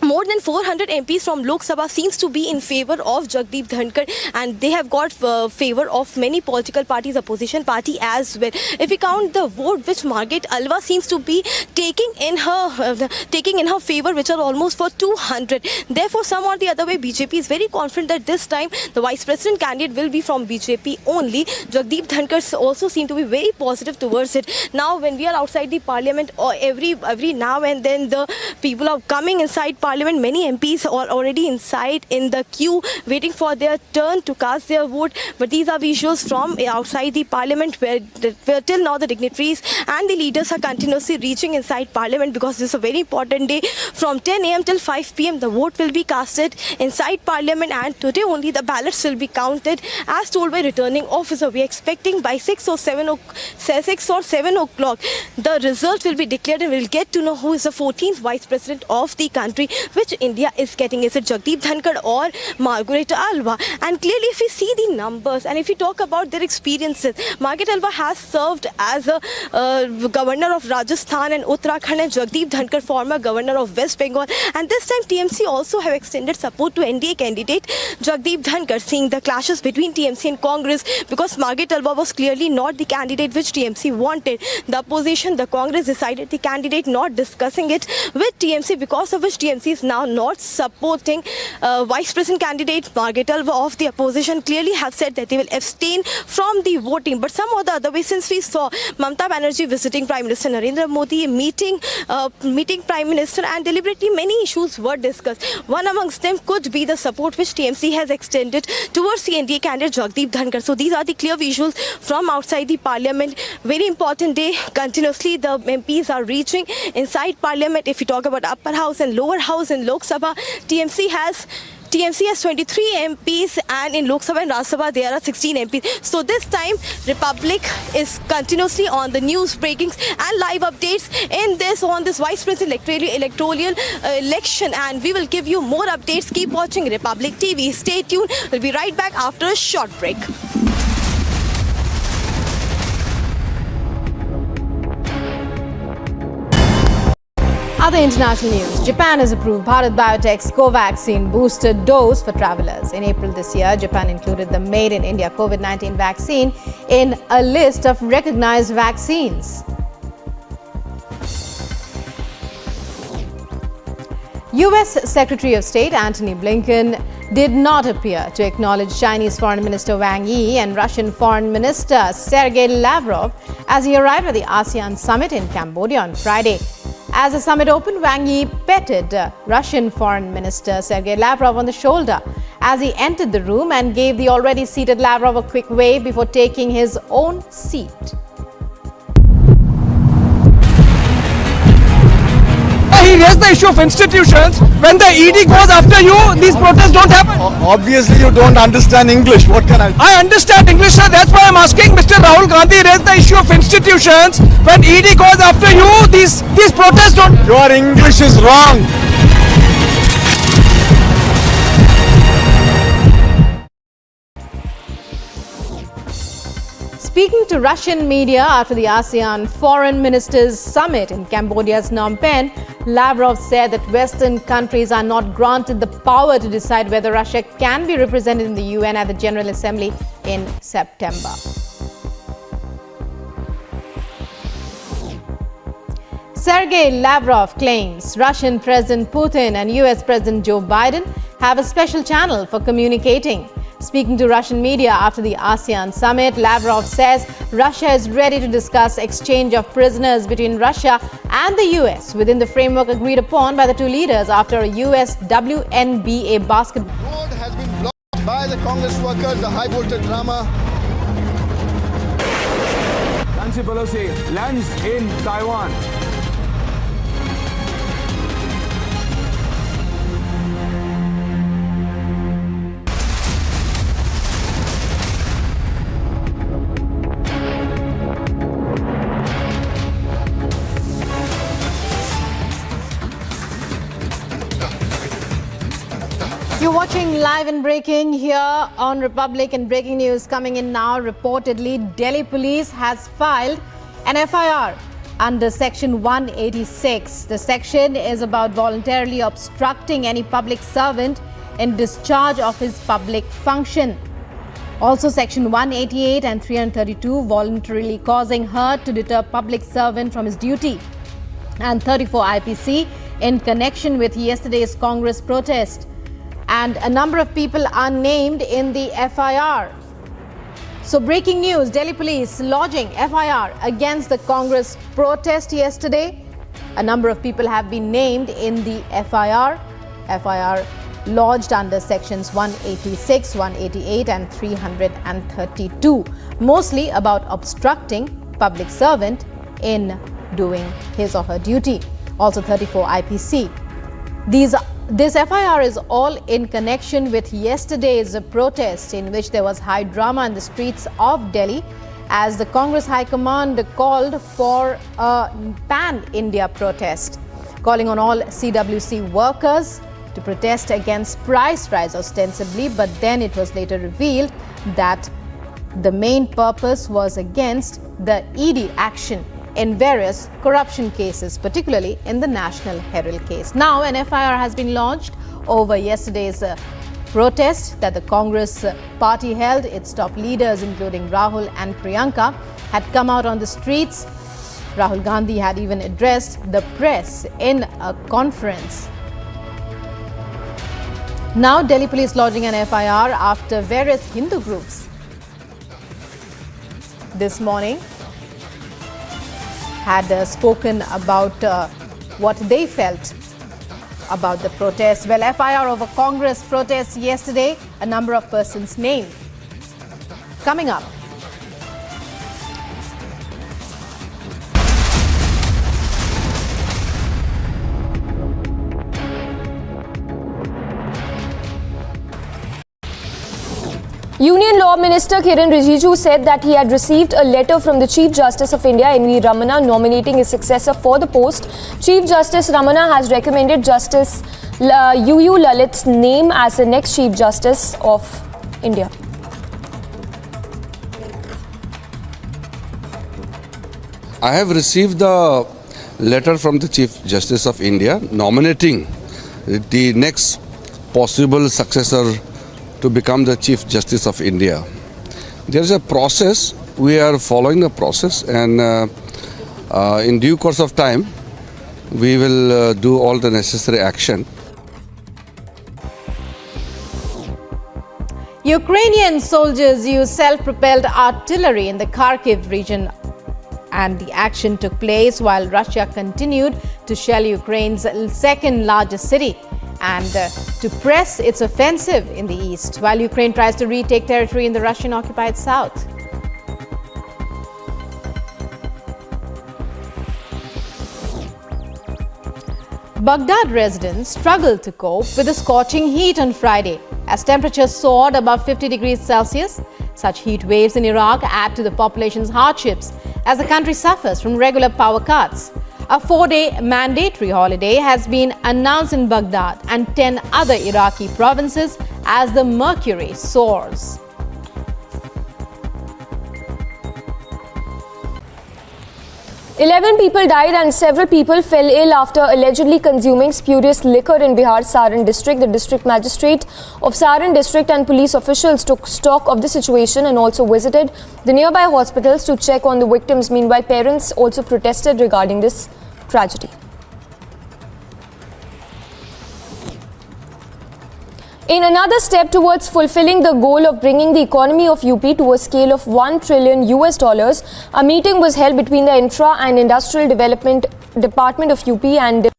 more than 400 MPs from Lok Sabha seems to be in favor of Jagdeep Dhankar, and they have got favor of many political parties, opposition party as well. If we count the vote which Margaret Alva seems to be taking in her favor, which are almost for 200. Therefore, some or the other way, BJP is very confident that this time the Vice President candidate will be from BJP only. Jagdeep Dhankar also seem to be very positive towards it. Now, when we are outside the Parliament, or every now and then the people are coming inside Parliament, many MPs are already inside in the queue waiting for their turn to cast their vote. But these are visuals from outside the Parliament where till now the dignitaries and the leaders are continuously reaching inside Parliament, because this is a very important day. From 10 a.m. till 5 p.m. the vote will be casted inside Parliament, and today only the ballots will be counted as told by returning officer. We are expecting by 6 or 7 o'clock the result will be declared, and we'll get to know who is the 14th Vice President of the country, which India is getting. Is it Jagdeep Dhankar or Margaret Alva? And clearly, if we see the numbers and if we talk about their experiences, Margaret Alva has served as a governor of Rajasthan and Uttarakhand, and Jagdeep Dhankar, former governor of West Bengal. And this time TMC also have extended support to NDA candidate Jagdeep Dhankar, seeing the clashes between TMC and Congress, because Margaret Alva was clearly not the candidate which TMC wanted. The opposition, the Congress, decided the candidate, not discussing it with TMC, because of which TMC is now not supporting Vice President candidate Margaret Alva of the opposition. Clearly have said that they will abstain from the voting. But some or the other way, since we saw Mamata Banerjee visiting Prime Minister Narendra Modi, meeting Prime Minister, and deliberately many issues were discussed. One amongst them could be the support which TMC has extended towards the NDA candidate Jagdeep Dhankar. So these are the clear visuals from outside the Parliament. Very important day. Continuously the MPs are reaching inside Parliament. If we talk about upper house and lower house in Lok Sabha, TMC has 23 MPs, and in Lok Sabha and Rajya Sabha there are 16 MPs. So this time Republic is continuously on the news breakings and live updates on this Vice President electoral election, and we will give you more updates. Keep watching Republic TV. Stay tuned. We'll be right back after a short break. Other international news. Japan has approved Bharat Biotech's Covaxin booster dose for travelers. In April this year, Japan included the Made in India COVID-19 vaccine in a list of recognized vaccines. US Secretary of State Antony Blinken did not appear to acknowledge Chinese Foreign Minister Wang Yi and Russian Foreign Minister Sergei Lavrov as he arrived at the ASEAN summit in Cambodia on Friday. As the summit opened, Wang Yi petted Russian Foreign Minister Sergei Lavrov on the shoulder as he entered the room and gave the already seated Lavrov a quick wave before taking his own seat. He raised the issue of institutions. When the ED goes after you, these protests don't happen. Obviously, you don't understand English. What can I do? I understand English, sir. That's why I'm asking. Mr. Rahul Gandhi raised the issue of institutions. When ED goes after you, these protests don't. Your English is wrong. Speaking to Russian media after the ASEAN Foreign Ministers Summit in Cambodia's Phnom Penh, Lavrov said that Western countries are not granted the power to decide whether Russia can be represented in the UN at the General Assembly in September. Sergei Lavrov claims Russian President Putin and US President Joe Biden have a special channel for communicating. Speaking to Russian media after the ASEAN summit, Lavrov says Russia is ready to discuss exchange of prisoners between Russia and the US within the framework agreed upon by the two leaders after a US WNBA basketball. Road has been blocked by the Congress workers, the high voltage drama. Nancy Pelosi lands in Taiwan. You're watching Live and Breaking here on Republic, and breaking news coming in now. Reportedly, Delhi police has filed an FIR under Section 186. The section is about voluntarily obstructing any public servant in discharge of his public function. Also Section 188 and 332, voluntarily causing hurt to deter public servant from his duty. And 34 IPC in connection with yesterday's Congress protest. And a number of people are named in the FIR. So breaking news, Delhi police lodging FIR against the Congress protest yesterday. A number of people have been named in the FIR. FIR lodged under sections 186, 188 and 332. Mostly about obstructing public servant in doing his or her duty. Also 34 IPC. This FIR is all in connection with yesterday's protest, in which there was high drama in the streets of Delhi as the Congress High Command called for a pan-India protest, calling on all CWC workers to protest against price rise ostensibly, but then it was later revealed that the main purpose was against the ED action in various corruption cases, particularly in the National Herald case. Now an FIR has been launched over yesterday's protest that the Congress party held. Its top leaders, including Rahul and Priyanka, had come out on the streets. Rahul Gandhi had even addressed the press in a conference. Now Delhi police lodging an FIR after various Hindu groups this morning had spoken about what they felt about the protest. Well, FIR over Congress protests yesterday, a number of persons named. Coming up. Union Law Minister Kiran Rijiju said that he had received a letter from the Chief Justice of India, N.V. Ramana, nominating his successor for the post. Chief Justice Ramana has recommended Justice U.U. Lalit's name as the next Chief Justice of India. I have received the letter from the Chief Justice of India nominating the next possible successor to become the Chief Justice of India. There is a process, we are following the process, and in due course of time we will do all the necessary action. Ukrainian soldiers used self-propelled artillery in the Kharkiv region, and the action took place while Russia continued to shell Ukraine's second largest city and to press its offensive in the east, while Ukraine tries to retake territory in the Russian-occupied south. Baghdad residents struggled to cope with the scorching heat on Friday as temperatures soared above 50 degrees Celsius. Such heat waves in Iraq add to the population's hardships as the country suffers from regular power cuts. A 4-day mandatory holiday has been announced in Baghdad and 10 other Iraqi provinces as the mercury soars. "11 people died and several people fell ill after allegedly consuming spurious liquor in Bihar's Saran district. The district magistrate of Saran district and police officials took stock of the situation and also visited the nearby hospitals to check on the victims. Meanwhile, parents also protested regarding this tragedy. In another step towards fulfilling the goal of bringing the economy of UP to a scale of $1 trillion, a meeting was held between the Infra and Industrial Development Department of UP and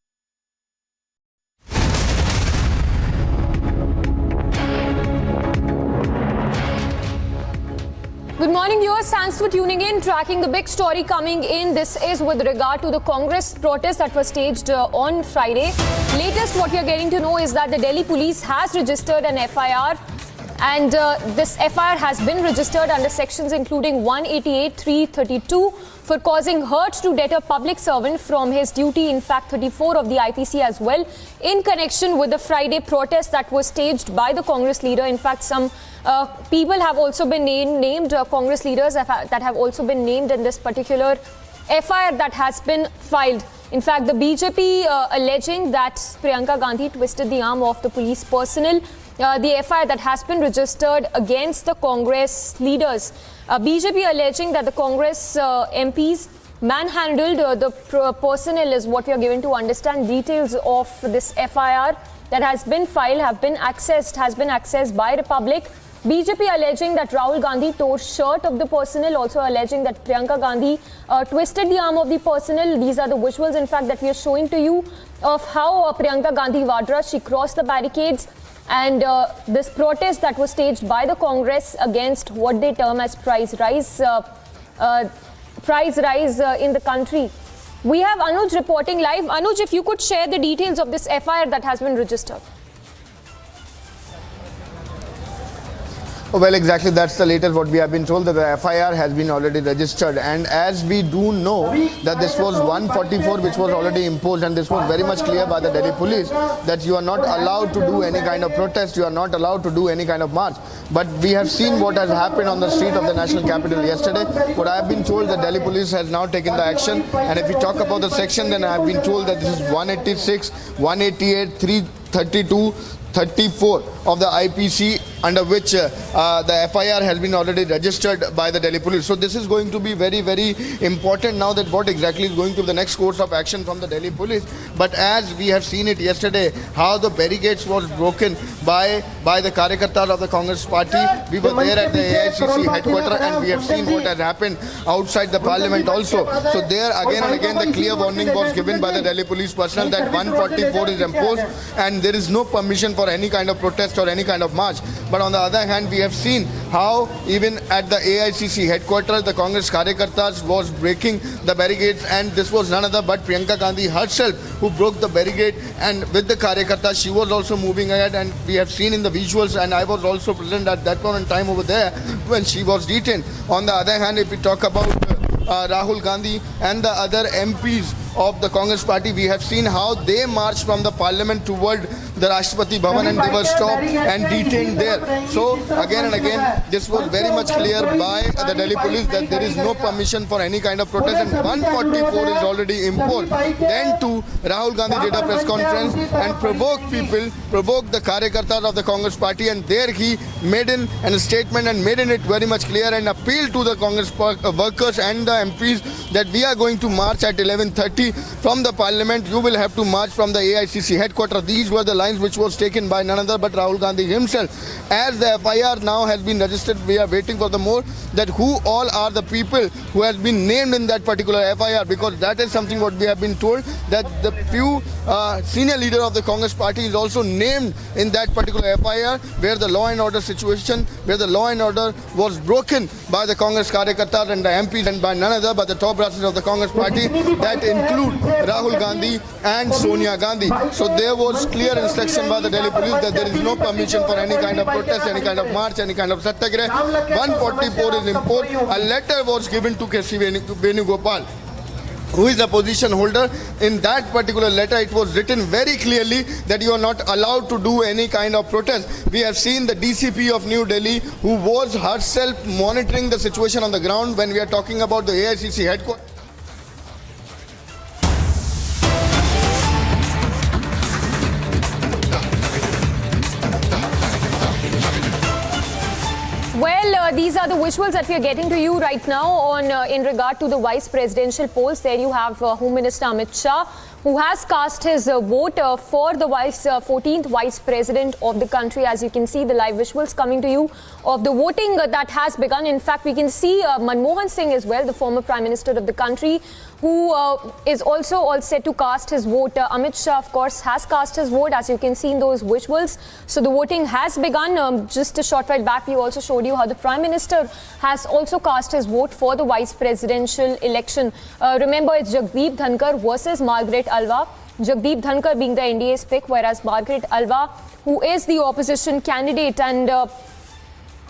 Good morning, viewers. Thanks for tuning in. Tracking the big story coming in. This is with regard to the Congress protest that was staged on Friday. Latest, what we are getting to know is that the Delhi police has registered an FIR, and this FIR has been registered under sections including 188, 332 for causing hurt to deter public servant from his duty. In fact, 34 of the IPC as well, in connection with the Friday protest that was staged by the Congress leader. In fact, some people have also been named, Congress leaders that have also been named in this particular FIR that has been filed. In fact, the BJP alleging that Priyanka Gandhi twisted the arm of the police personnel. The FIR that has been registered against the Congress leaders. BJP alleging that the Congress MPs manhandled the personnel is what we are given to understand. Details of this FIR that has been filed has been accessed by Republic. BJP alleging that Rahul Gandhi tore shirt of the personnel, also alleging that Priyanka Gandhi twisted the arm of the personnel. These are the visuals, in fact, that we are showing to you of how Priyanka Gandhi Vadra, she crossed the barricades, and this protest that was staged by the Congress against what they term as price rise in the country. We have Anuj reporting live. Anuj, if you could share the details of this FIR that has been registered. Well, exactly, that's the latest what we have been told, that the FIR has been already registered, and as we do know that this was 144 which was already imposed, and this was very much clear by the Delhi police that you are not allowed to do any kind of protest, you are not allowed to do any kind of march. But we have seen what has happened on the street of the national capital yesterday. What I have been told, the Delhi police has now taken the action, and if we talk about the section, then I have been told that this is 186, 188, 332, 34 of the IPC, under which the FIR has been already registered by the Delhi police. So this is going to be very, very important now, that what exactly is going to be the next course of action from the Delhi police. But as we have seen it yesterday, how the barricades was broken by the Karyakartas of the Congress party. We were there at the AICC headquarters, and we have seen what has happened outside the parliament also. So there again and again the clear warning was given by the Delhi police personnel that 144 is imposed and there is no permission for any kind of protest or any kind of march. But on the other hand, we have seen how even at the AICC headquarters, the Congress Karyakartas was breaking the barricades, and this was none other but Priyanka Gandhi herself who broke the barricade, and with the Karyakartas, she was also moving ahead, and we have seen in the visuals, and I was also present at that point in time over there when she was detained. On the other hand, if we talk about Rahul Gandhi and the other MPs of the Congress party, we have seen how they marched from the parliament toward the Rashtrapati Bhavan, and they were stopped and detained there. So again and again, this was very much clear by the Delhi police that there is no permission for any kind of protest, and 144 is already imposed. Then too, Rahul Gandhi did a press conference and provoked people, provoked the Karyakartas of the Congress party, and there he made in a statement and made it very much clear and appealed to the Congress workers and the MPs that we are going to march at 11:30 from the parliament. You will have to march from the AICC headquarters. These were the lines which was taken by none other but Rahul Gandhi himself. As the FIR now has been registered, we are waiting for the more, that who all are the people who has been named in that particular FIR, because that is something what we have been told, that the few senior leader of the Congress party is also named in that particular FIR, where the law and order situation, where the law and order was broken by the Congress Karyakartas and the MPs, and by none other but the top brasses of the Congress party, that include Rahul Gandhi and Sonia Gandhi. So there was clear instruction by the Delhi police that there is no permission for any kind of protest, any kind of march, any kind of satyagrah. 144 is imposed. A letter was given to K.C. Venugopal, who is a position holder. In that particular letter, it was written very clearly that you are not allowed to do any kind of protest. We have seen the DCP of New Delhi, who was herself monitoring the situation on the ground when we are talking about the AICC headquarters. Well, these are the visuals that we are getting to you right now on in regard to the vice presidential polls. There you have Home Minister Amit Shah, who has cast his vote for the 14th vice president of the country. As you can see, the live visuals coming to you of the voting that has begun. In fact, we can see Manmohan Singh as well, the former prime minister of the country, who is also all set to cast his vote. Amit Shah, of course, has cast his vote, as you can see in those visuals. So the voting has begun. Just a short while back, we also showed you how the prime minister has also cast his vote for the vice presidential election. Remember, it's Jagdeep Dhankar versus Margaret Alva. Jagdeep Dhankar being the NDA's pick, whereas Margaret Alva, who is the opposition candidate. And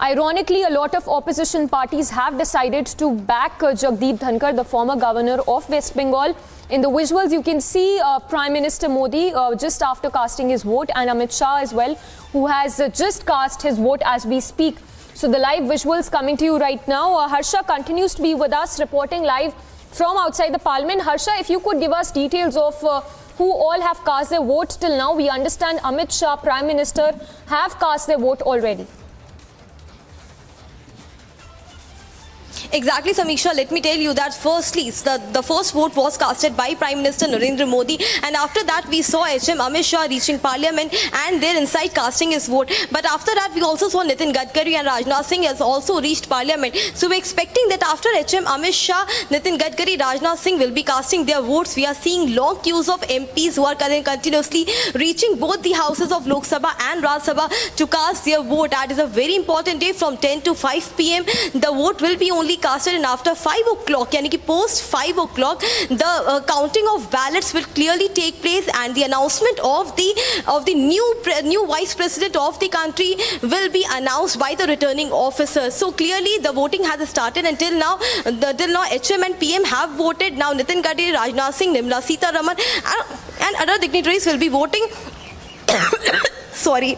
ironically, a lot of opposition parties have decided to back Jagdeep Dhankar, the former governor of West Bengal. In the visuals, you can see Prime Minister Modi just after casting his vote, and Amit Shah as well, who has just cast his vote as we speak. So the live visuals coming to you right now. Harsha continues to be with us, reporting live from outside the parliament. Harsha, if you could give us details of who all have cast their vote till now. We understand Amit Shah, Prime Minister, have cast their vote already. Exactly, Samiksha. Let me tell you that firstly, the first vote was casted by Prime Minister Narendra Modi, and after that we saw HM Amit Shah reaching Parliament and there inside casting his vote. But after that we also saw Nitin Gadkari and Rajnath Singh has also reached Parliament. So we're expecting that after HM Amit Shah, Nitin Gadkari, Rajnath Singh will be casting their votes. We are seeing long queues of MPs who are continuously reaching both the houses of Lok Sabha and Rajya Sabha to cast their vote. That is a very important day. From 10 to 5 p.m. the vote will be only casted, and after 5 o'clock, yani ki post 5 o'clock, the counting of ballots will clearly take place, and the announcement of the new vice president of the country will be announced by the returning officers. So clearly the voting has started. Until now, HM and PM have voted. Now Nitin Gadkari, Rajnath Singh, Nirmala Sitharaman and other dignitaries will be voting. Sorry.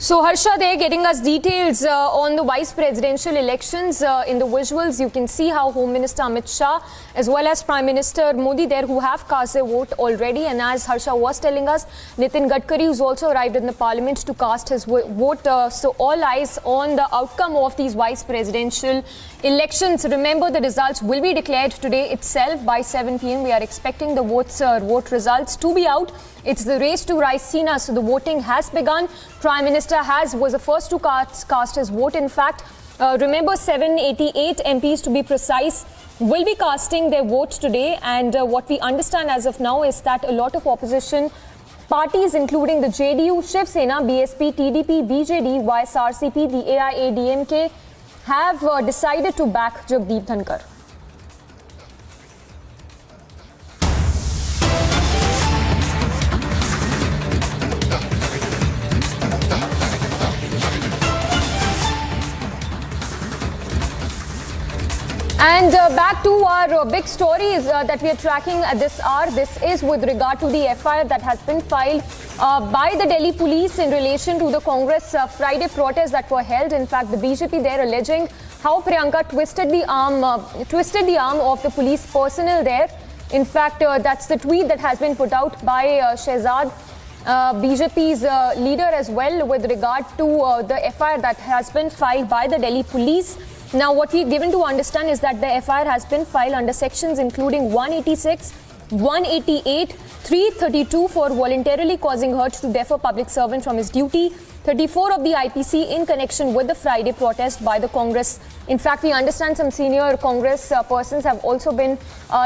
So Harsha, they're getting us details on the vice presidential elections. In the visuals, you can see how Home Minister Amit Shah as well as Prime Minister Modi there who have cast their vote already. And as Harsha was telling us, Nitin Gadkari who's also arrived in the parliament to cast his vote. So all eyes on the outcome of these vice presidential elections. Remember, the results will be declared today itself by 7 p.m. We are expecting the vote results to be out. It's the race to Raisina, so the voting has begun. Prime Minister was the first to cast his vote. In fact, remember 788 MPs to be precise will be casting their vote today. And what we understand as of now is that a lot of opposition parties, including the JDU, Shiv Sena, BSP, TDP, BJD, YSRCP, the AIADMK, have decided to back Jagdeep Dhankar. And back to our big stories that we are tracking at this hour. This is with regard to the FIR that has been filed by the Delhi police in relation to the Congress Friday protests that were held. In fact, the BJP there alleging how Priyanka twisted the arm of the police personnel there. In fact, that's the tweet that has been put out by Shehzad, BJP's leader as well, with regard to the FIR that has been filed by the Delhi police. Now, what we're given to understand is that the FIR has been filed under sections including 186, 188, 332 for voluntarily causing hurt to defer public servant from his duty, 34 of the IPC in connection with the Friday protest by the Congress. In fact, we understand some senior Congress persons have also been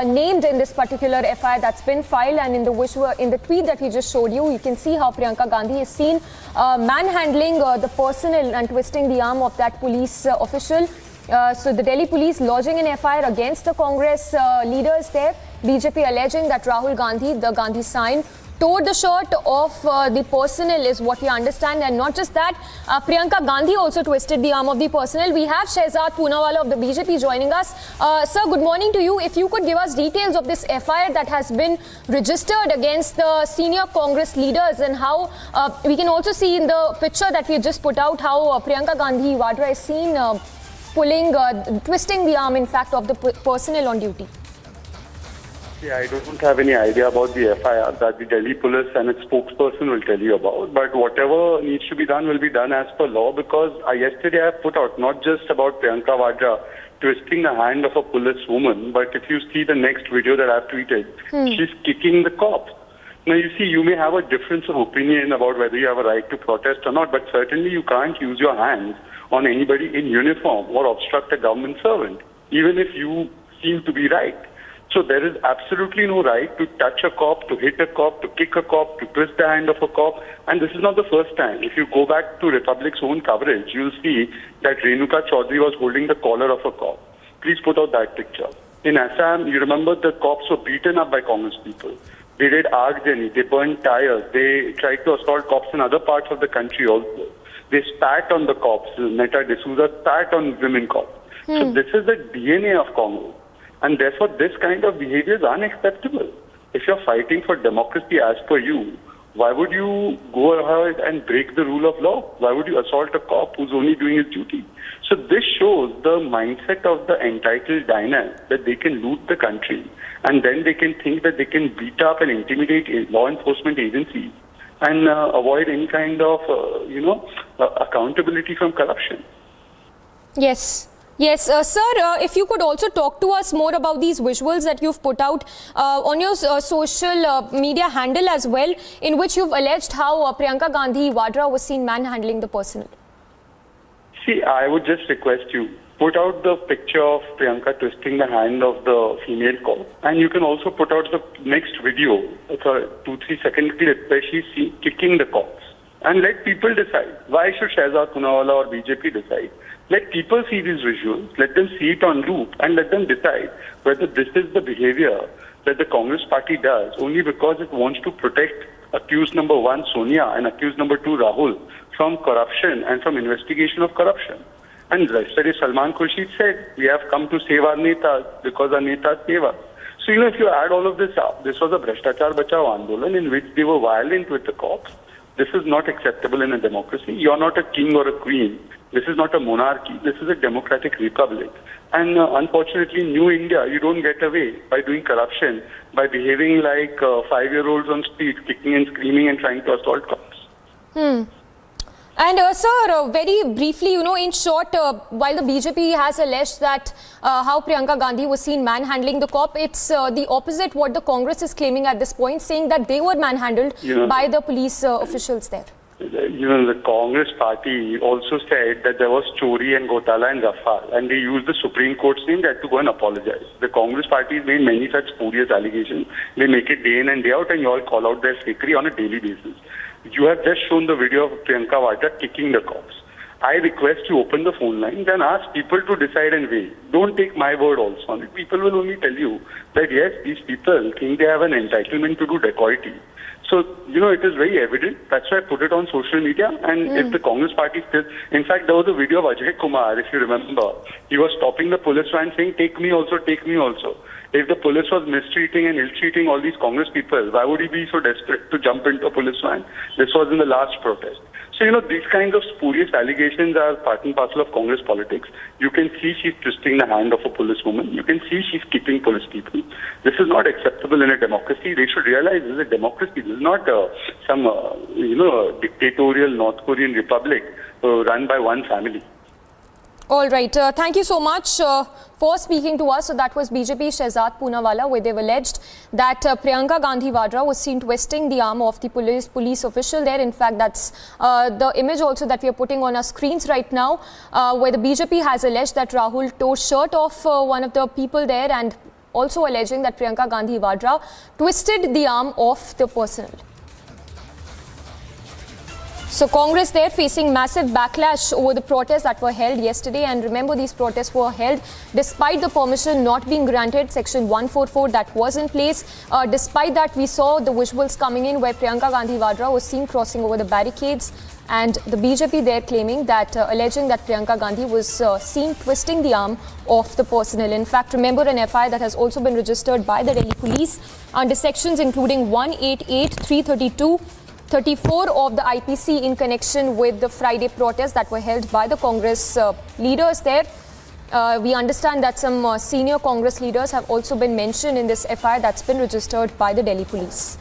named in this particular FIR that's been filed. And in the tweet that we just showed you, you can see how Priyanka Gandhi is seen manhandling the personnel and twisting the arm of that police official. So the Delhi police lodging an FIR against the Congress leaders there. BJP alleging that Rahul Gandhi, the Gandhi sign, tore the shirt of the personnel is what we understand. And not just that, Priyanka Gandhi also twisted the arm of the personnel. We have Shehzad Poonawala of the BJP joining us. Sir, good morning to you. If you could give us details of this FIR that has been registered against the senior Congress leaders, and how we can also see in the picture that we just put out how Priyanka Gandhi Vadra is seen twisting the arm, in fact, of the personnel on duty. Yeah, I don't have any idea about the FIR that the Delhi police and its spokesperson will tell you about. But whatever needs to be done will be done as per law, because yesterday I put out not just about Priyanka Vadra twisting the hand of a police woman, but if you see the next video that I've tweeted, she's kicking the cop. Now, you see, you may have a difference of opinion about whether you have a right to protest or not, but certainly you can't use your hands on anybody in uniform or obstruct a government servant, even if you seem to be right. So there is absolutely no right to touch a cop, to hit a cop, to kick a cop, to twist the hand of a cop. And this is not the first time. If you go back to Republic's own coverage, you'll see that Renuka Chaudhary was holding the collar of a cop. Please put out that picture. In Assam, you remember the cops were beaten up by Congress people. They did Agdeni, they burned tires, they tried to assault cops in other parts of the country also. They spat on the cops. Neta D'Souza spat on women cops. So this is the DNA of Congress. And therefore, this kind of behavior is unacceptable. If you're fighting for democracy as per you, Why would you go ahead and break the rule of law? Why would you assault a cop who's only doing his duty? So this shows the mindset of the entitled diners, that they can loot the country and then they can think that they can beat up and intimidate law enforcement agencies and avoid any kind of, accountability from corruption. Yes. Yes, sir, if you could also talk to us more about these visuals that you've put out on your social media handle as well, in which you've alleged how Priyanka Gandhi Vadra was seen manhandling the personnel. See, I would just request you, put out the picture of Priyanka twisting the hand of the female cop, and you can also put out the next video. It's a 2-3 second clip where she's kicking the cops. And let people decide. Why should Shehzad Poonawalla or BJP decide? Let people see these visuals, let them see it on loop, and let them decide whether this is the behavior that the Congress party does only because it wants to protect accused number 1 Sonia and accused number 2 Rahul from corruption and from investigation of corruption. And yesterday Salman Khurshid said, we have come to save our netas because our netas save us. So, if you add all of this up, this was a Bhrashtachar Bachao Andolan in which they were violent with the cops. This is not acceptable in a democracy. You're not a king or a queen. This is not a monarchy. This is a democratic republic. And unfortunately, in New India, you don't get away by doing corruption, by behaving like 5-year-olds on street, kicking and screaming and trying to assault cops. And sir, very briefly, in short, while the BJP has alleged that how Priyanka Gandhi was seen manhandling the cop, it's the opposite what the Congress is claiming at this point, saying that they were manhandled by the police officials there. The Congress party also said that there was Chori and Gotala and Rafale, and they used the Supreme Court's name that to go and apologize. The Congress party has made many such spurious allegations. They make it day in and day out, and you all call out their fakery on a daily basis. You have just shown the video of Priyanka Vadra kicking the cops. I request you open the phone lines and ask people to decide and weigh. Don't take my word also on it. People will only tell you that yes, these people think they have an entitlement to do dacoity. So, it is very evident. That's why I put it on social media. And if the Congress party still... In fact, there was a video of Ajay Kumar, if you remember. He was stopping the police van saying, take me also, take me also. If the police was mistreating and ill-treating all these Congress people, why would he be so desperate to jump into a police van? This was in the last protest. So, these kinds of spurious allegations are part and parcel of Congress politics. You can see she's twisting the hand of a policewoman. You can see she's keeping police people. This is not acceptable in a democracy. They should realize this is a democracy. This is not some, dictatorial North Korean republic run by one family. All right. Thank you so much for speaking to us. So that was BJP Shehzad Poonawalla, where they've alleged that Priyanka Gandhi Vadra was seen twisting the arm of the police official there. In fact, that's the image also that we are putting on our screens right now, where the BJP has alleged that Rahul tore shirt off one of the people there, and also alleging that Priyanka Gandhi Vadra twisted the arm of the personnel. So Congress there facing massive backlash over the protests that were held yesterday. And remember, these protests were held despite the permission not being granted, Section 144 that was in place. Despite that, we saw the visuals coming in where Priyanka Gandhi Vadra was seen crossing over the barricades. And the BJP there claiming that, alleging that Priyanka Gandhi was seen twisting the arm of the personnel. In fact, remember, an FIR that has also been registered by the Delhi police under sections including 188, 332, 34 of the IPC in connection with the Friday protests that were held by the Congress leaders there. We understand that some senior Congress leaders have also been mentioned in this FIR that's been registered by the Delhi police.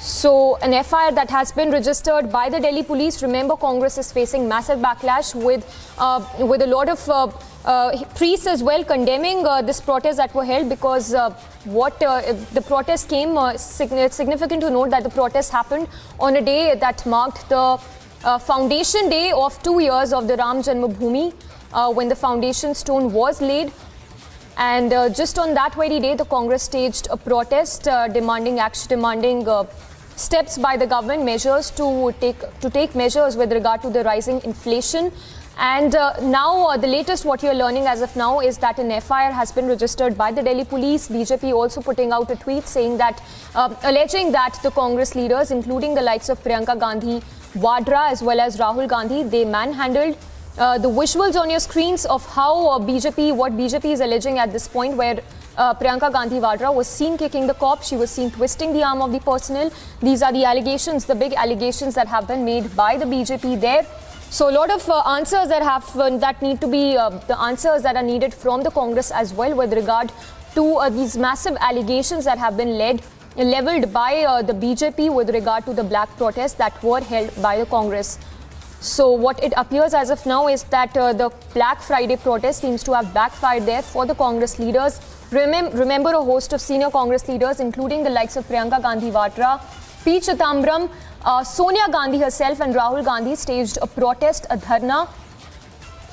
So an FIR that has been registered by the Delhi police. Remember, Congress is facing massive backlash with a lot of priests as well condemning this protest that were held, because the protest came significant to note that the protest happened on a day that marked the foundation day of 2 years of the Ram Janmabhoomi, when the foundation stone was laid. And just on that very day, the Congress staged a protest demanding steps by the government, measures to take measures with regard to the rising inflation. And now the latest what you're learning as of now is that an FIR has been registered by the Delhi police. BJP also putting out a tweet saying that, alleging that the Congress leaders, including the likes of Priyanka Gandhi Vadra as well as Rahul Gandhi, they manhandled. The visuals on your screens of how what BJP is alleging at this point, where Priyanka Gandhi Vadra was seen kicking the cop. She was seen twisting the arm of the personnel. These are the allegations, the big allegations that have been made by the BJP there. So a lot of answers that need to be the answers that are needed from the Congress as well with regard to these massive allegations that have been leveled by the BJP with regard to the black protests that were held by the Congress. So what it appears as of now is that the Black Friday protest seems to have backfired there for the Congress leaders. Remember a host of senior Congress leaders, including the likes of Priyanka Gandhi Vadra, P. Chidambaram, Sonia Gandhi herself and Rahul Gandhi staged a protest, a dharna,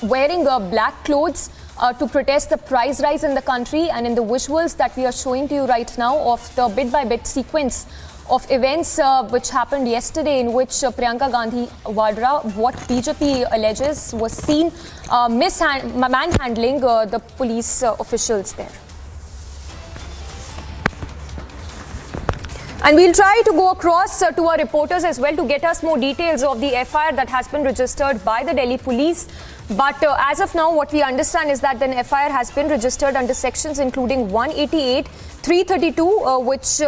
wearing black clothes to protest the price rise in the country. And in the visuals that we are showing to you right now of the bit-by-bit sequence of events which happened yesterday, in which Priyanka Gandhi Vadra, what BJP alleges, was seen manhandling the police officials there. And we'll try to go across to our reporters as well to get us more details of the FIR that has been registered by the Delhi police. But as of now, what we understand is that an FIR has been registered under sections including 188, 332, which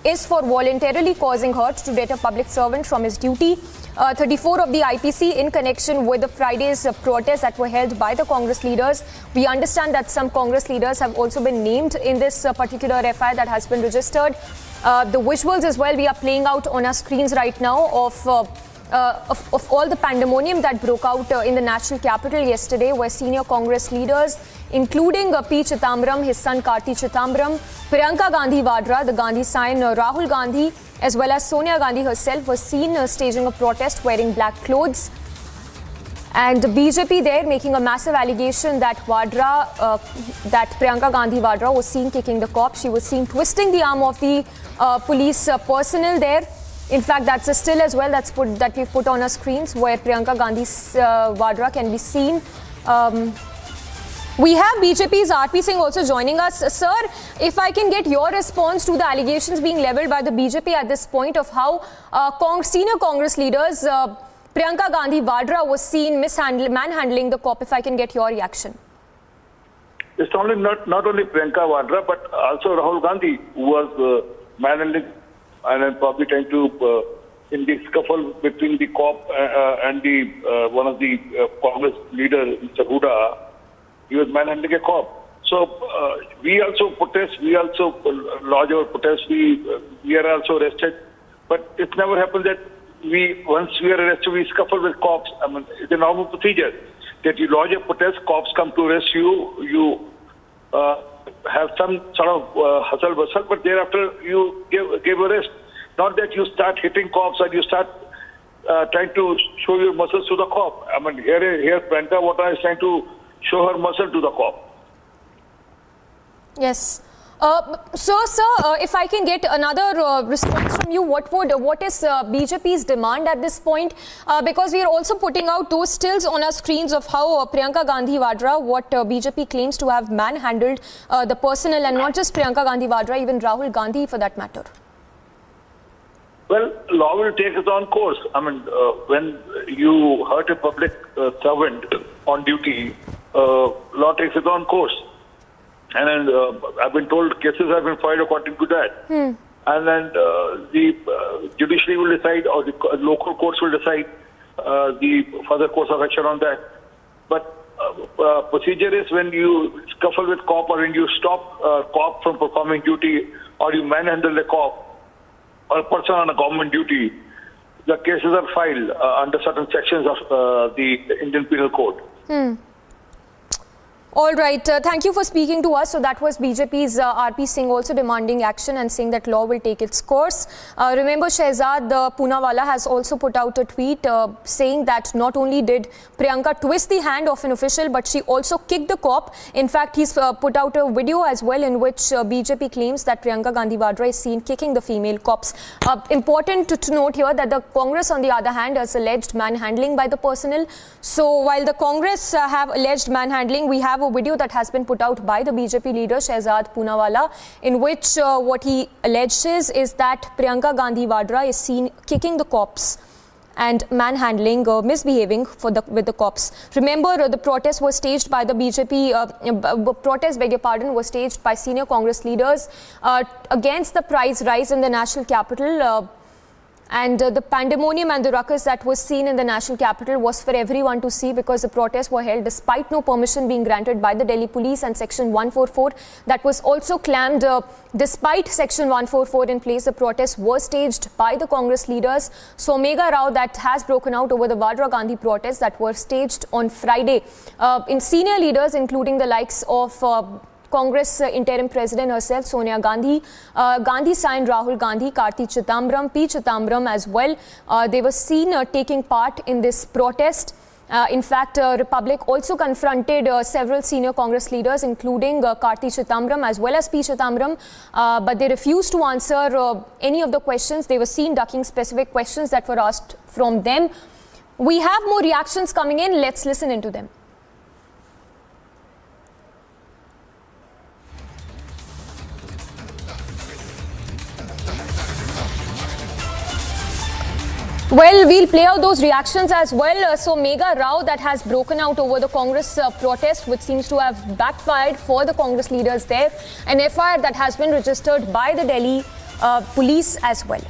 is for voluntarily causing hurt to deter a public servant from his duty. 34 of the IPC in connection with the Friday's protests that were held by the Congress leaders. We understand that some Congress leaders have also been named in this particular FIR that has been registered. The visuals as well we are playing out on our screens right now of all the pandemonium that broke out in the national capital yesterday, where senior Congress leaders, including P. Chidambaram, his son Karti Chidambaram, Priyanka Gandhi Vadra, the Gandhi sign, Rahul Gandhi, as well as Sonia Gandhi herself, was seen staging a protest wearing black clothes. And the BJP there making a massive allegation that Priyanka Gandhi Vadra was seen kicking the cop. She was seen twisting the arm of the police personnel there. In fact, that's a still as well that we've put on our screens, where Priyanka Gandhi Vadra can be seen. We have BJP's R.P. Singh also joining us. Sir, if I can get your response to the allegations being levelled by the BJP at this point of how senior Congress leaders, Priyanka Gandhi Vadra, was seen manhandling the cop, if I can get your reaction. It's not only Priyanka Vadra, but also Rahul Gandhi, who was manhandling and then probably trying to, in the scuffle between the cop and the one of the Congress leader, Mr. Huda, he was manhandling a cop. So we also protest, we also lodge our protest, we are also arrested. But it never happened that once we are arrested, we scuffle with cops. I mean, it's a normal procedure that you lodge a protest, cops come to arrest you, you have some sort of hustle bustle, but thereafter you give arrest. Not that you start hitting cops or you start trying to show your muscles to the cop. I mean, here Priyanka Vadra is trying to show her muscle to the cop. Yes. So, sir, if I can get another response from you, what is BJP's demand at this point? Because we are also putting out those stills on our screens of how Priyanka Gandhi Vadra, what BJP claims to have manhandled the personnel, and not just Priyanka Gandhi Vadra, even Rahul Gandhi for that matter. Well, law will take its own course. I mean, when you hurt a public servant on duty, law takes its own course. And then I've been told cases have been filed according to that. And then the judiciary will decide, or the local courts will decide the further course of action on that. But procedure is when you scuffle with cop, or when you stop cop from performing duty, or you manhandle a cop or a person on a government duty, the cases are filed under certain sections of the Indian Penal Code. All right. Thank you for speaking to us. So that was BJP's R.P. Singh also demanding action and saying that law will take its course. Remember, Shehzad Poonawalla has also put out a tweet saying that not only did Priyanka twist the hand of an official, but she also kicked the cop. In fact, he's put out a video as well in which BJP claims that Priyanka Gandhi Vadra is seen kicking the female cops. Important to note here that the Congress, on the other hand, has alleged manhandling by the personnel. So while the Congress have alleged manhandling, we have a video that has been put out by the BJP leader Shehzad Poonawalla, in which what he alleges is that Priyanka Gandhi Vadra is seen kicking the cops. and manhandling, misbehaving with the cops. Remember, the protest was staged by the BJP, protest, beg your pardon, was staged by senior Congress leaders against the price rise in the national capital. And the pandemonium and the ruckus that was seen in the national capital was for everyone to see, because the protests were held despite no permission being granted by the Delhi police and Section 144 that was also clamped. Despite Section 144 in place, the protests were staged by the Congress leaders. Somega Rao that has broken out over the Vadra Gandhi protests that were staged on Friday. In senior leaders, including the likes of Congress interim president herself, Sonia Gandhi, Gandhi signed Rahul Gandhi, Karti Chidambaram, P. Chidambaram as well. They were seen taking part in this protest. In fact, Republic also confronted several senior Congress leaders, including Karti Chidambaram as well as P. Chidambaram, but they refused to answer any of the questions. They were seen ducking specific questions that were asked from them. We have more reactions coming in. Let's listen into them. Well, we'll play out those reactions as well. Somega Rao that has broken out over the Congress protest, which seems to have backfired for the Congress leaders there. An FIR that has been registered by the Delhi police as well.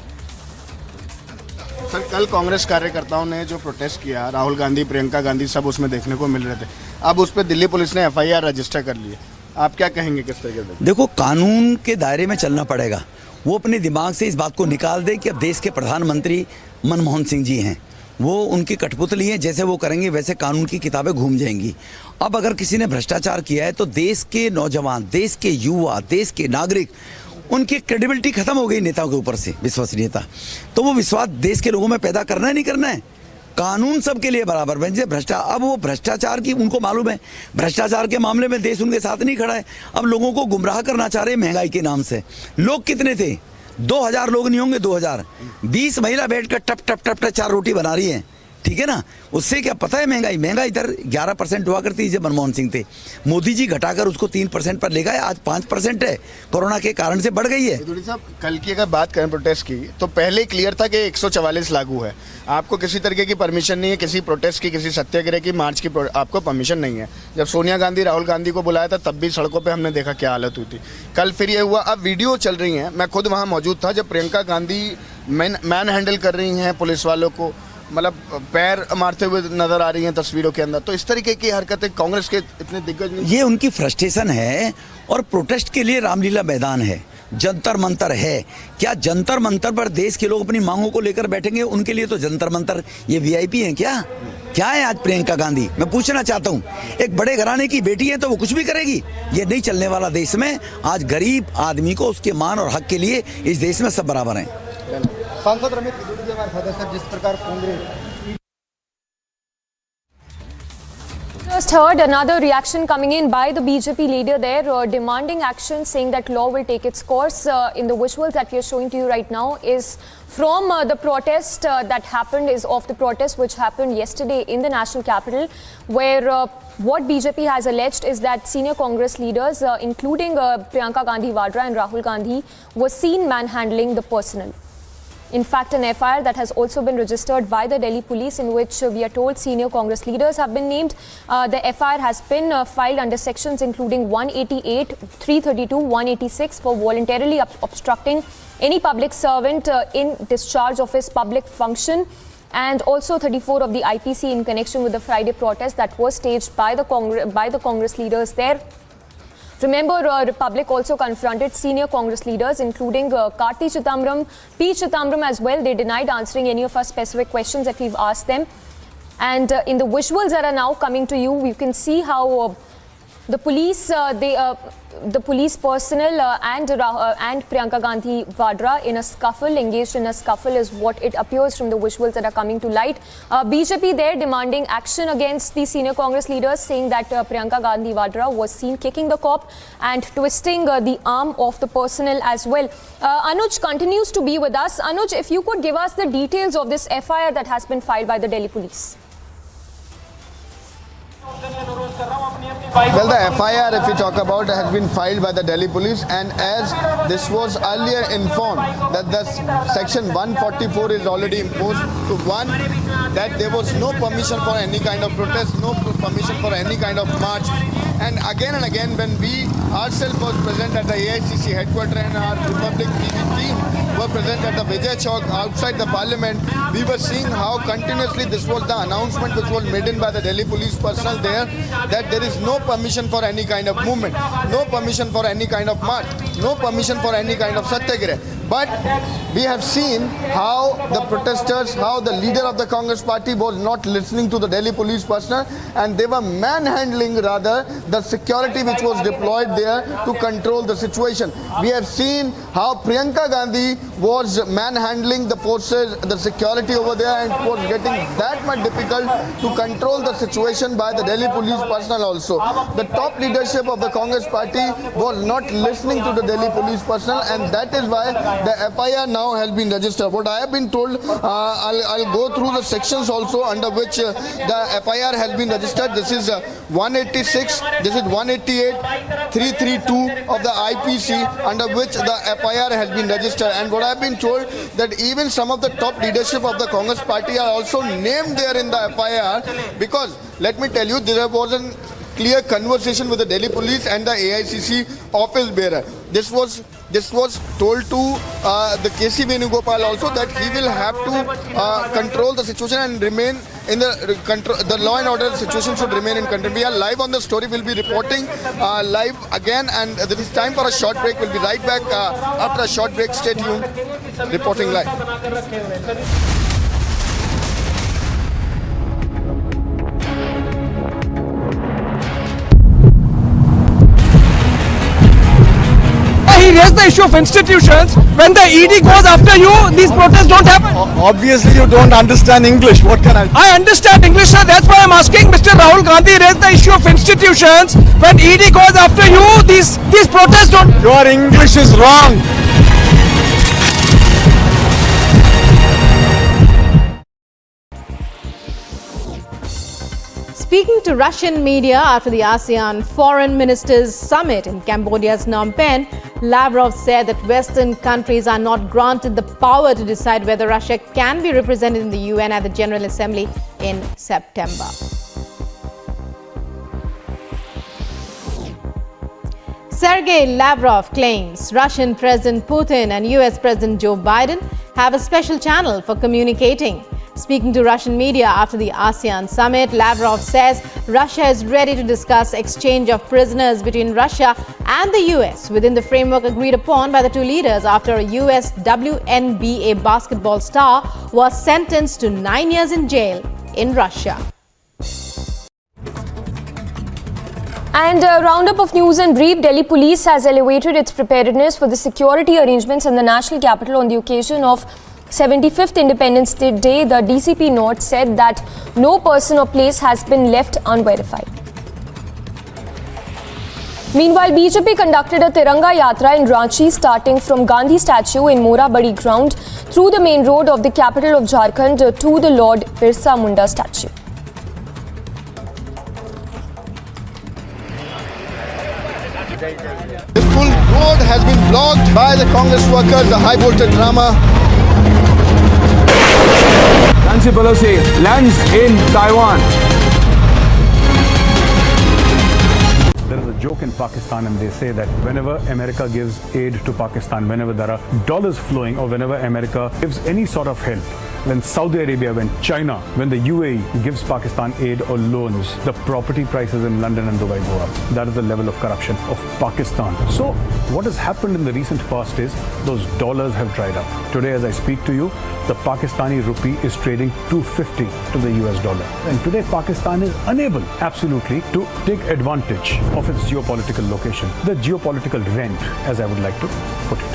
Sir, कल कांग्रेस कार्यकर्ताओं ने जो protest किया, राहुल गांधी, प्रियंका गांधी सब उसमें देखने को मिल रहे थे. अब उस पर दिल्ली पुलिस ने FIR रजिस्टर कर ली है. आप क्या कहेंगे किस तरीके से? देखो, कानून के दायरे में चलना पड़ेगा. वो अपने दिमाग से इस बात को निकाल दे कि अब देश के प्रधानमंत्री मनमोहन सिंह जी हैं, वो उनकी कठपुतली हैं, जैसे वो करेंगे वैसे कानून की किताबें घूम जाएंगी. अब अगर किसी ने भ्रष्टाचार किया है तो देश के नौजवान, देश के युवा, देश के नागरिक, उनकी क्रेडिबिलिटी खत्म हो गई नेताओं के ऊपर से, विश्वसनीयता. तो वो विश्वास देश के लोगों में पैदा करना है, नहीं करना है. कानून सबके लिए बराबर बने. अब वो भ्रष्टाचार की उनको मालूम है, भ्रष्टाचार के मामले में देश उनके साथ नहीं खड़ा है. अब लोगों को गुमराह करना चाह रहे हैं महंगाई के नाम से. लोग कितने थे? 2000 लोग नहीं होंगे, 2000. 20 महिला बैठकर टप टप टप टप 4 रोटी बना रही हैं, ठीक है ना. उससे क्या पता है महंगाई इधर 11% हुआ करती है जब मनमोहन सिंह थे. मोदी जी घटाकर उसको 3% पर ले गए, आज 5% है. कोरोना के कारण से बढ़ गई है. साहब, कल की अगर बात करें प्रोटेस्ट की, तो पहले क्लियर था कि 144 लागू है. आपको किसी तरीके की परमिशन नहीं है, किसी प्रोटेस्ट की, किसी सत्याग्रह की, मार्च की आपको परमिशन नहीं है. जब सोनिया गांधी, राहुल गांधी को बुलाया था तब भी सड़कों पे हमने देखा क्या हालत हुई थी. कल फिर ये हुआ. अब वीडियो चल रही है, मैं खुद वहाँ मौजूद था जब प्रियंका गांधी मैन हैंडल कर रही हैं पुलिस वालों को, मतलब पैर मारते हुए नजर आ रही हैं तस्वीरों के अंदर. तो इस तरीके की हरकतें कांग्रेस के इतने दिग्गज नहीं. ये उनकी फ्रस्ट्रेशन है. और प्रोटेस्ट के लिए रामलीला मैदान है, जंतर मंतर है. क्या जंतर मंतर पर देश के लोग अपनी मांगों को लेकर बैठेंगे? उनके लिए तो जंतर मंतर ये VIP है क्या? क्या है आज प्रियंका गांधी? मैं पूछना चाहता हूँ, एक बड़े घराने की बेटी है तो वो कुछ भी करेगी? ये नहीं चलने वाला देश में. आज गरीब आदमी को उसके मान और हक के लिए इस देश में सब बराबर हैं. सांसद रमेश जी हमारे साथ हैं. सर, जिस प्रकार Congress just heard another reaction coming in by the BJP leader there, demanding action, saying that law will take its course. In the visuals that we are showing to you right now is from the protest that happened, is of the protest which happened yesterday in the national capital, where what BJP has alleged is that senior Congress leaders, including Priyanka Gandhi Vadra and Rahul Gandhi, were seen manhandling the personnel. In fact, an FIR that has also been registered by the Delhi police, in which we are told senior Congress leaders have been named. The FIR has been filed under sections including 188, 332, 186 for voluntarily obstructing any public servant in discharge of his public function, and also 34 of the IPC in connection with the Friday protest that was staged by the Congress leaders there. Remember, Republic also confronted senior Congress leaders, including Karti Chidambaram, P. Chidambaram as well. They denied answering any of our specific questions that we've asked them. And in the visuals that are now coming to you, you can see how the police, the police personnel and Priyanka Gandhi Vadra engaged in a scuffle is what it appears from the visuals that are coming to light. BJP there demanding action against the senior Congress leaders, saying that Priyanka Gandhi Vadra was seen kicking the cop and twisting the arm of the personnel as well. Anuj continues to be with us. Anuj, if you could give us the details of this FIR that has been filed by the Delhi police. Well, the FIR, if we talk about, has been filed by the Delhi police, and as this was earlier informed that the section 144 is already imposed to one, that there was no permission for any kind of protest, no permission for any kind of march. And again, when we ourselves was present at the AICC headquarters and our Republic TV team were present at the Vijay Chowk outside the parliament, we were seeing how continuously this was the announcement which was made in by the Delhi police personnel there, that there is no permission for any kind of movement, no permission for any kind of march, no permission for any kind of satyagrah. But we have seen how the protesters, how the leader of the Congress party was not listening to the Delhi police personnel, and they were manhandling rather the security which was deployed there to control the situation. We have seen how Priyanka Gandhi was manhandling the forces, the security over there, and it was getting that much difficult to control the situation by the Delhi police personnel also. The top leadership of the Congress party was not listening to the Delhi police personnel, and that is why the FIR now has been registered. What I have been told, I'll go through the sections also under which the FIR has been registered. This is 186, this is 188, 332 of the IPC, under which the FIR has been registered. And what I have been told, that even some of the top leadership of the Congress party are also named there in the FIR, because let me tell you, there was a clear conversation with the Delhi police and the AICC office bearer. This was told to the KC Venugopal also, that he will have to control the situation and remain in the law and order situation should remain in control. We are live on the story. We'll be reporting live again, and there is time for a short break. We'll be right back after a short break. Stay tuned. Reporting live. He raised the issue of institutions. When the ED goes after you, these protests don't happen. Obviously, you don't understand English. What can I understand English, sir. That's why I'm asking. Mr. Rahul Gandhi raised the issue of institutions. When ED goes after you, these protests don't. Your English is wrong. Speaking to Russian media after the ASEAN Foreign Ministers Summit in Cambodia's Phnom Penh, Lavrov said that Western countries are not granted the power to decide whether Russia can be represented in the UN at the General Assembly in September. Sergei Lavrov claims Russian President Putin and US President Joe Biden have a special channel for communicating. Speaking to Russian media after the ASEAN summit, Lavrov says Russia is ready to discuss exchange of prisoners between Russia and the US within the framework agreed upon by the two leaders after a US WNBA basketball star was sentenced to 9 years in jail in Russia. And a roundup of news and brief. Delhi police has elevated its preparedness for the security arrangements in the national capital on the occasion of 75th Independence Day. The DCP note said that no person or place has been left unverified. Meanwhile, BJP conducted a Tiranga Yatra in Ranchi starting from Gandhi statue in Morabadi ground through the main road of the capital of Jharkhand to the Lord Birsa Munda statue. This full road has been blocked by the Congress workers, the high voltage drama. Nancy Pelosi lands in Taiwan. There is a joke in Pakistan, and they say that whenever America gives aid to Pakistan, whenever there are dollars flowing, or whenever America gives any sort of help, when Saudi Arabia, when China, when the UAE gives Pakistan aid or loans, the property prices in London and Dubai go up. That is the level of corruption of Pakistan. So what has happened in the recent past is those dollars have dried up. Today, as I speak to you, the Pakistani rupee is trading 250 to the US dollar. And today, Pakistan is unable, absolutely, to take advantage of its geopolitical location, the geopolitical rent, as I would like to put it.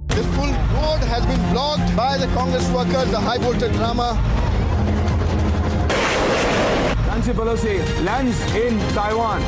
This full road has been blocked by the Congress workers, the high voltage drama. Nancy Pelosi lands in Taiwan.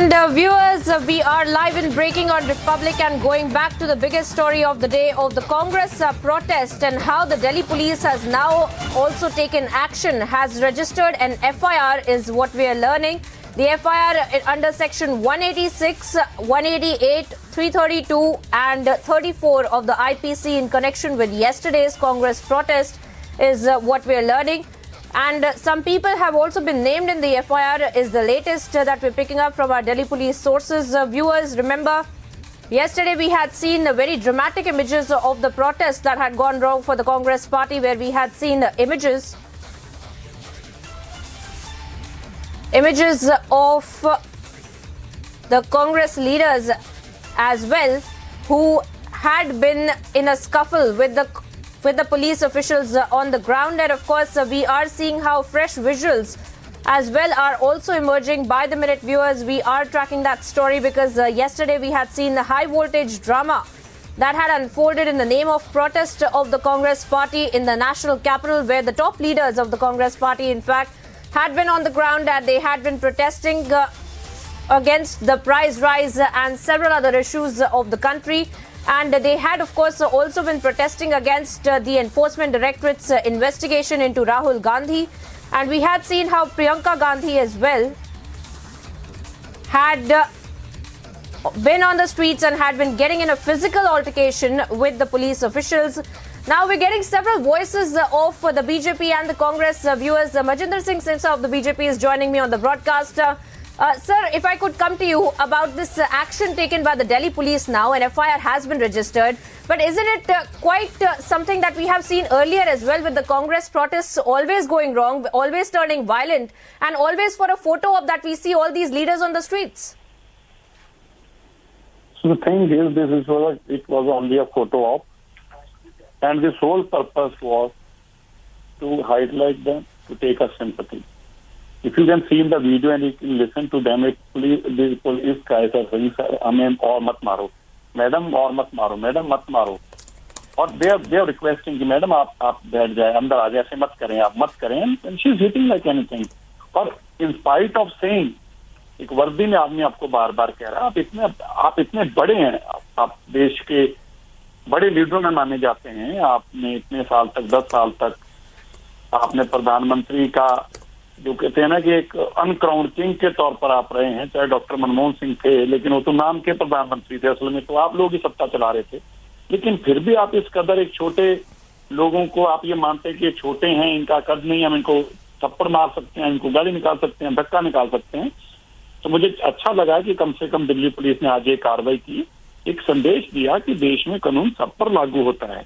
And viewers, we are live in Breaking on Republic and going back to the biggest story of the day of the Congress protest and how the Delhi police has now also taken action, has registered an FIR is what we are learning. The FIR under section 186, 188, 332 and 34 of the IPC in connection with yesterday's Congress protest is what we are learning. And some people have also been named in the FIR is the latest that we're picking up from our Delhi police sources. Viewers, remember, yesterday we had seen very dramatic images of the protest that had gone wrong for the Congress party, where we had seen images of the Congress leaders as well, who had been in a scuffle with the police officials on the ground. And of course, we are seeing how fresh visuals as well are also emerging by the minute. Viewers, we are tracking that story because yesterday we had seen the high voltage drama that had unfolded in the name of protest of the Congress party in the national capital, where the top leaders of the Congress party, in fact, had been on the ground and they had been protesting against the price rise and several other issues of the country. And they had, of course, also been protesting against the Enforcement Directorate's investigation into Rahul Gandhi. And we had seen how Priyanka Gandhi as well had been on the streets and had been getting in a physical altercation with the police officials. Now we're getting several voices of the BJP and the Congress viewers. Majinder Singh Simsa of the BJP is joining me on the broadcast. Sir, if I could come to you about this action taken by the Delhi police now, an FIR has been registered. But isn't it quite something that we have seen earlier as well, with the Congress protests always going wrong, always turning violent, and always for a photo op that we see all these leaders on the streets? So the thing is, it was only a photo op, and this whole purpose was to highlight them, to take a sympathy. If you can see in the video and you can listen to them, the police guys are saying, sir, hमें और मत मारो, madam और मत मारो, madam मत मारो. और they are requesting कि मैडम आप बैठ जाए, अंदर आ जाए, ऐसे मत करें, आप मत करें. And she is hitting like anything. और in spite of saying, एक वर्दी में आदमी आपको बार बार कह रहा है, आप इतने बड़े हैं, आप देश के बड़े लीडरों में माने जाते हैं, आपने इतने साल तक, 10 साल तक आपने प्रधानमंत्री का, जो कहते हैं ना कि एक अनक्राउंड किंग के तौर पर आप रहे हैं. चाहे डॉक्टर मनमोहन सिंह थे, लेकिन वो तो नाम के प्रधानमंत्री थे, असल में तो आप लोग ही सत्ता चला रहे थे. लेकिन फिर भी आप इस कदर एक छोटे लोगों को आप ये मानते हैं कि छोटे हैं, इनका कद नहीं, हम इनको थप्पड़ मार सकते हैं, इनको गाली निकाल सकते हैं, धक्का निकाल सकते हैं. तो मुझे अच्छा लगा कि कम से कम दिल्ली पुलिस ने आज ये कार्रवाई की, एक संदेश दिया कि देश में कानून सब पर लागू होता है,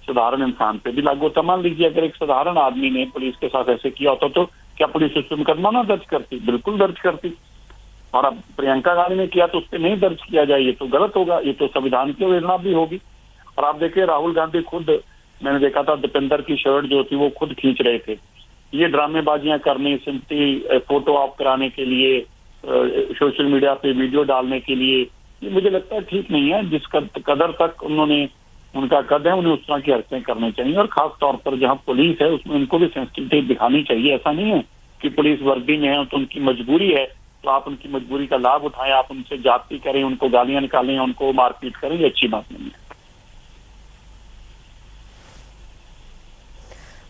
साधारण इंसान पे भी लागू होता है. मान लीजिए अगर एक साधारण आदमी ने पुलिस के साथ ऐसे किया होता तो क्या पुलिस उस पर मुकदमा ना दर्ज करती? बिल्कुल दर्ज करती. और अब प्रियंका गांधी ने किया तो उस पर नहीं दर्ज किया जाए, ये तो गलत होगा, ये तो संविधान की अवहेलना भी होगी. और आप देखिए राहुल गांधी खुद, मैंने देखा था दीपेंद्र की शर्ट जो थी वो खुद खींच रहे थे. ये ड्रामेबाजियां करनी, सिंपली फोटो ऑप कराने के लिए, सोशल मीडिया पे वीडियो डालने के लिए, ये मुझे लगता है ठीक नहीं है. जिस कदर तक उनका कद है, उन्हें उस तरह की हरकतें करनी चाहिए. और खास तौर पर जहां पुलिस है उसमें उनको भी सेंसिटिविटी दिखानी चाहिए. ऐसा नहीं है कि पुलिस वर्दी में है तो उनकी मजबूरी है तो आप उनकी मजबूरी का लाभ उठाएं, आप उनसे जाति करें, उनको गालियां निकालें, उनको मारपीट करें, ये अच्छी बात नहीं है.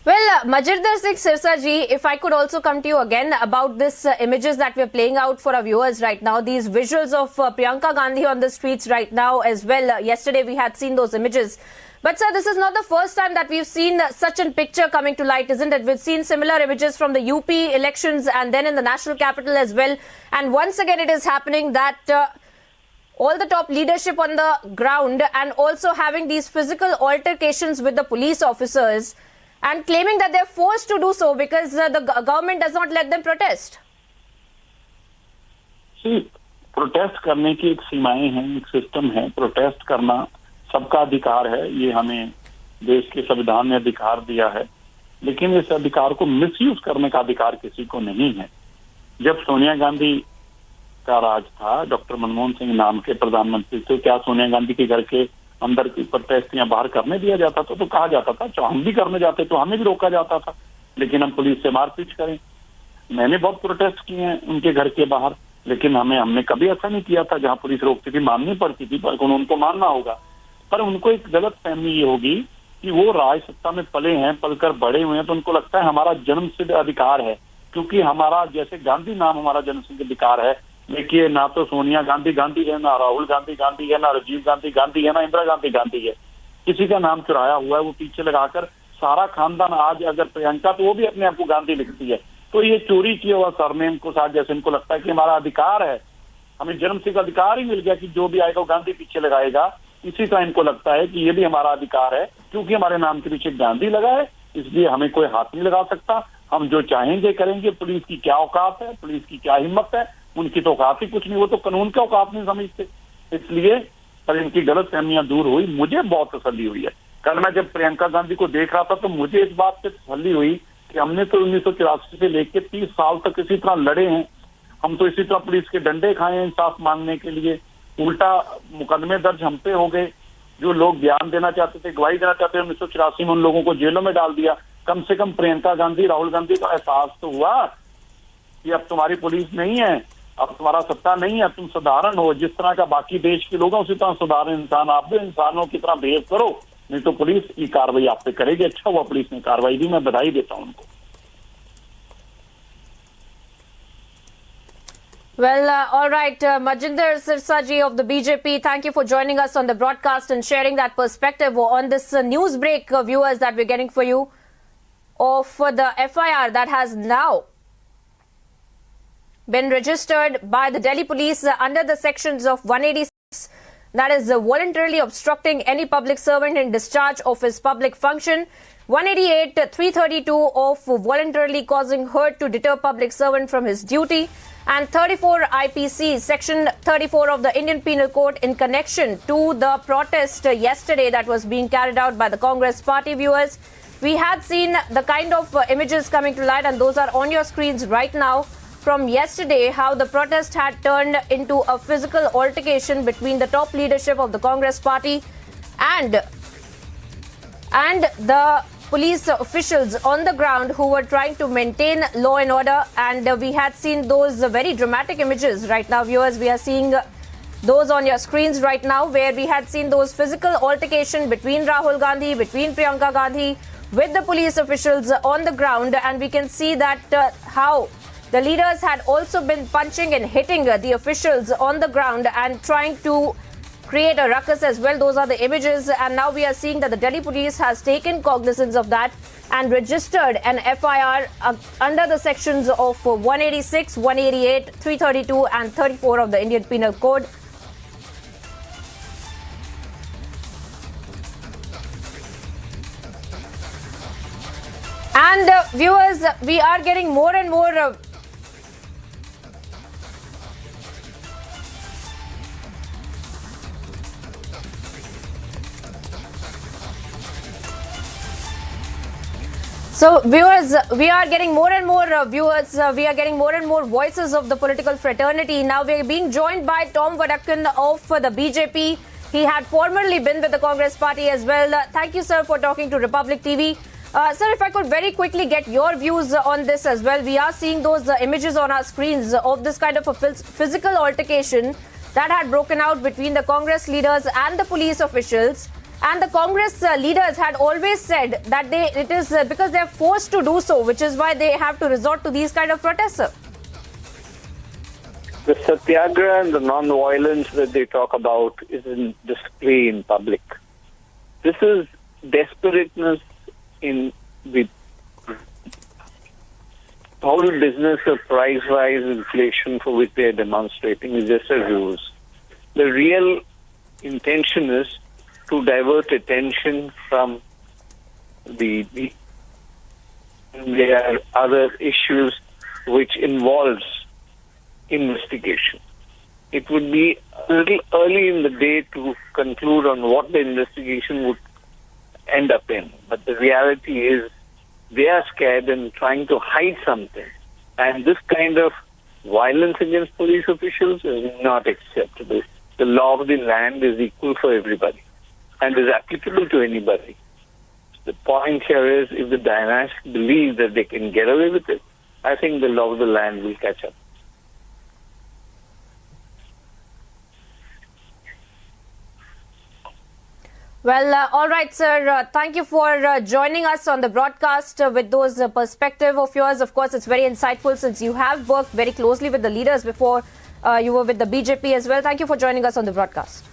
Well, Majinder Singh Sirsa ji, if I could also come to you again about this images that we're playing out for our viewers right now, these visuals of Priyanka Gandhi on the streets right now as well. Yesterday we had seen those images. But sir, this is not the first time that we've seen such a picture coming to light, isn't it? We've seen similar images from the UP elections and then in the national capital as well. And once again it is happening that all the top leadership on the ground and also having these physical altercations with the police officers, and claiming that they're forced to do so because the government does not let them protest. See, protest करने की एक सीमाएं हैं, एक system है. Protest करना सबका अधिकार है, ये हमें देश के संविधान ने अधिकार दिया है. लेकिन इस अधिकार को मिसयूज करने का अधिकार किसी को नहीं है. जब सोनिया गांधी का राज था, डॉक्टर मनमोहन सिंह नाम के प्रधानमंत्री थे, क्या सोनिया गांधी के घर के अंदर की प्रोटेस्ट या बाहर करने दिया जाता था? तो कहा जाता था, हम भी करने जाते तो हमें भी रोका जाता था, लेकिन हम पुलिस से मारपीट करें. मैंने बहुत प्रोटेस्ट किए हैं उनके घर के बाहर, लेकिन हमने कभी ऐसा नहीं किया था। जहां पुलिस रोकती थी माननी पड़ती थी, पर उनको मानना होगा। पर उनको एक गलत फहमी ये होगी कि वो राज सत्ता में पले हैं, पलकर बड़े हुए हैं, तो उनको लगता है हमारा जन्मसिद्ध अधिकार है, क्योंकि हमारा जैसे गांधी नाम हमारा जन्मसिद्ध अधिकार है। देखिए, ना तो सोनिया गांधी गांधी है, ना राहुल गांधी गांधी है, ना राजीव गांधी गांधी है, ना इंदिरा गांधी गांधी है। किसी का नाम चुराया हुआ है, वो पीछे लगाकर सारा खानदान। आज अगर प्रियंका, तो वो भी अपने आप को गांधी लिखती है। तो ये चोरी किया हुआ सरनेम को साथ, जैसे इनको लगता है कि हमारा अधिकार है, हमें जन्मसिद्ध अधिकार ही मिल गया कि जो भी आएगा वो गांधी पीछे लगाएगा। इसी तरह इनको लगता है कि ये भी हमारा अधिकार है, क्योंकि हमारे नाम के पीछे गांधी लगा है, इसलिए हमें कोई हाथ नहीं लगा सकता, हम जो चाहेंगे करेंगे। पुलिस की क्या औकात है, पुलिस की क्या हिम्मत है, उनकी तो औकात ही कुछ नहीं, वो तो कानून का औकात नहीं समझते। इसलिए पर इनकी गलत फहमियां दूर हुई, मुझे बहुत तसल्ली हुई है। कल मैं जब प्रियंका गांधी को देख रहा था तो मुझे इस बात से तसल्ली हुई कि हमने तो 1984 से लेकर 30 साल तक इसी तरह लड़े हैं। हम तो इसी तरह पुलिस के डंडे खाए हैं इंसाफ मांगने के लिए, उल्टा मुकदमे दर्ज हम पे हो गए। जो लोग बयान देना चाहते थे, गवाही देना चाहते थे, 1984 में उन लोगों को जेलों में डाल दिया। कम से कम प्रियंका गांधी, राहुल गांधी का एहसास तो हुआ कि अब तुम्हारी पुलिस नहीं है, अब तुम्हारा सत्ता नहीं है, तुम साधारण हो, जिस तरह का बाकी देश के लोग हैं उसी तरह साधारण इंसान आप भी इंसानों की तरह बिहेव करो, नहीं तो पुलिस की कार्रवाई आप पे करेगी। अच्छा हुआ पुलिस ने कार्रवाई दी, मैं बधाई देता हूं उनको। Well, all right, Majinder Sirsa ji of the BJP, thank you for joining us on the broadcast and sharing that perspective on this news break, viewers, that we're getting for you of the FIR that has now been registered by the Delhi police under the sections of 186, that is voluntarily obstructing any public servant in discharge of his public function, 188, 332 of voluntarily causing hurt to deter public servant from his duty, and 34 IPC section 34 of the Indian Penal Code in connection to the protest yesterday that was being carried out by the Congress party. Viewers, we had seen the kind of images coming to light, and those are on your screens right now from yesterday, how the protest had turned into a physical altercation between the top leadership of the Congress party and the police officials on the ground who were trying to maintain law and order. And we had seen those very dramatic images right now. Viewers, we are seeing those on your screens right now, where we had seen those physical altercation between Rahul Gandhi, between Priyanka Gandhi, with the police officials on the ground. And we can see that how the leaders had also been punching and hitting the officials on the ground and trying to create a ruckus as well. Those are the images, and now we are seeing that the Delhi police has taken cognizance of that and registered an FIR under the sections of 186, 188, 332 and 34 of the Indian Penal Code. And viewers, we are getting more and more So viewers, we are getting more and more we are getting more and more voices of the political fraternity. Now we are being joined by Tom Vadakan of the BJP. He had formerly been with the Congress party as well. Thank you, sir, for talking to Republic TV. Sir, if I could very quickly get your views on this as well. We are seeing those images on our screens of this kind of a physical altercation that had broken out between the Congress leaders and the police officials. And the Congress leaders had always said that it is because they are forced to do so, which is why they have to resort to these kind of protests, sir. The satyagraha and the non-violence that they talk about is in display in public. This is desperateness in the whole business of price rise, inflation for which they are demonstrating is just a ruse. The real intention is to divert attention from there are other issues which involves investigation. It would be a little early in the day to conclude on what the investigation would end up in. But the reality is they are scared and trying to hide something. And this kind of violence against police officials is not acceptable. The law of the land is equal for everybody and is applicable to anybody. The point here is if the dynasty believe that they can get away with it, I think the law of the land will catch up. Well, all right, sir. Thank you for joining us on the broadcast with those perspective of yours. Of course, it's very insightful since you have worked very closely with the leaders before you were with the BJP as well. Thank you for joining us on the broadcast.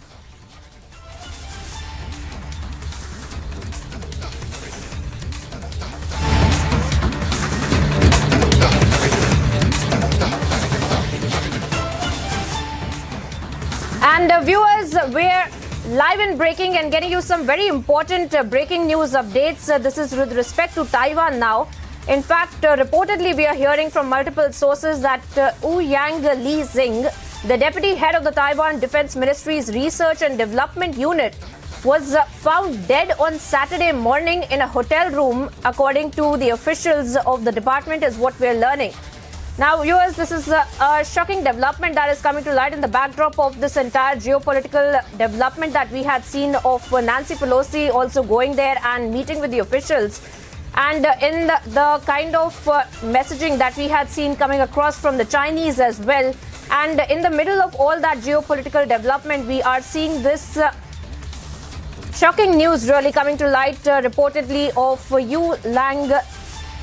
And viewers, we're live and breaking and getting you some very important breaking news updates. This is with respect to Taiwan now. In fact, reportedly, we are hearing from multiple sources that Yang Li-zing, the deputy head of the Taiwan Defense Ministry's Research and Development Unit, was found dead on Saturday morning in a hotel room, according to the officials of the department, is what we're learning. Now, viewers, this is a shocking development that is coming to light in the backdrop of this entire geopolitical development that we had seen of Nancy Pelosi also going there and meeting with the officials. And in the kind of messaging that we had seen coming across from the Chinese as well. And in the middle of all that geopolitical development, we are seeing this shocking news really coming to light, reportedly of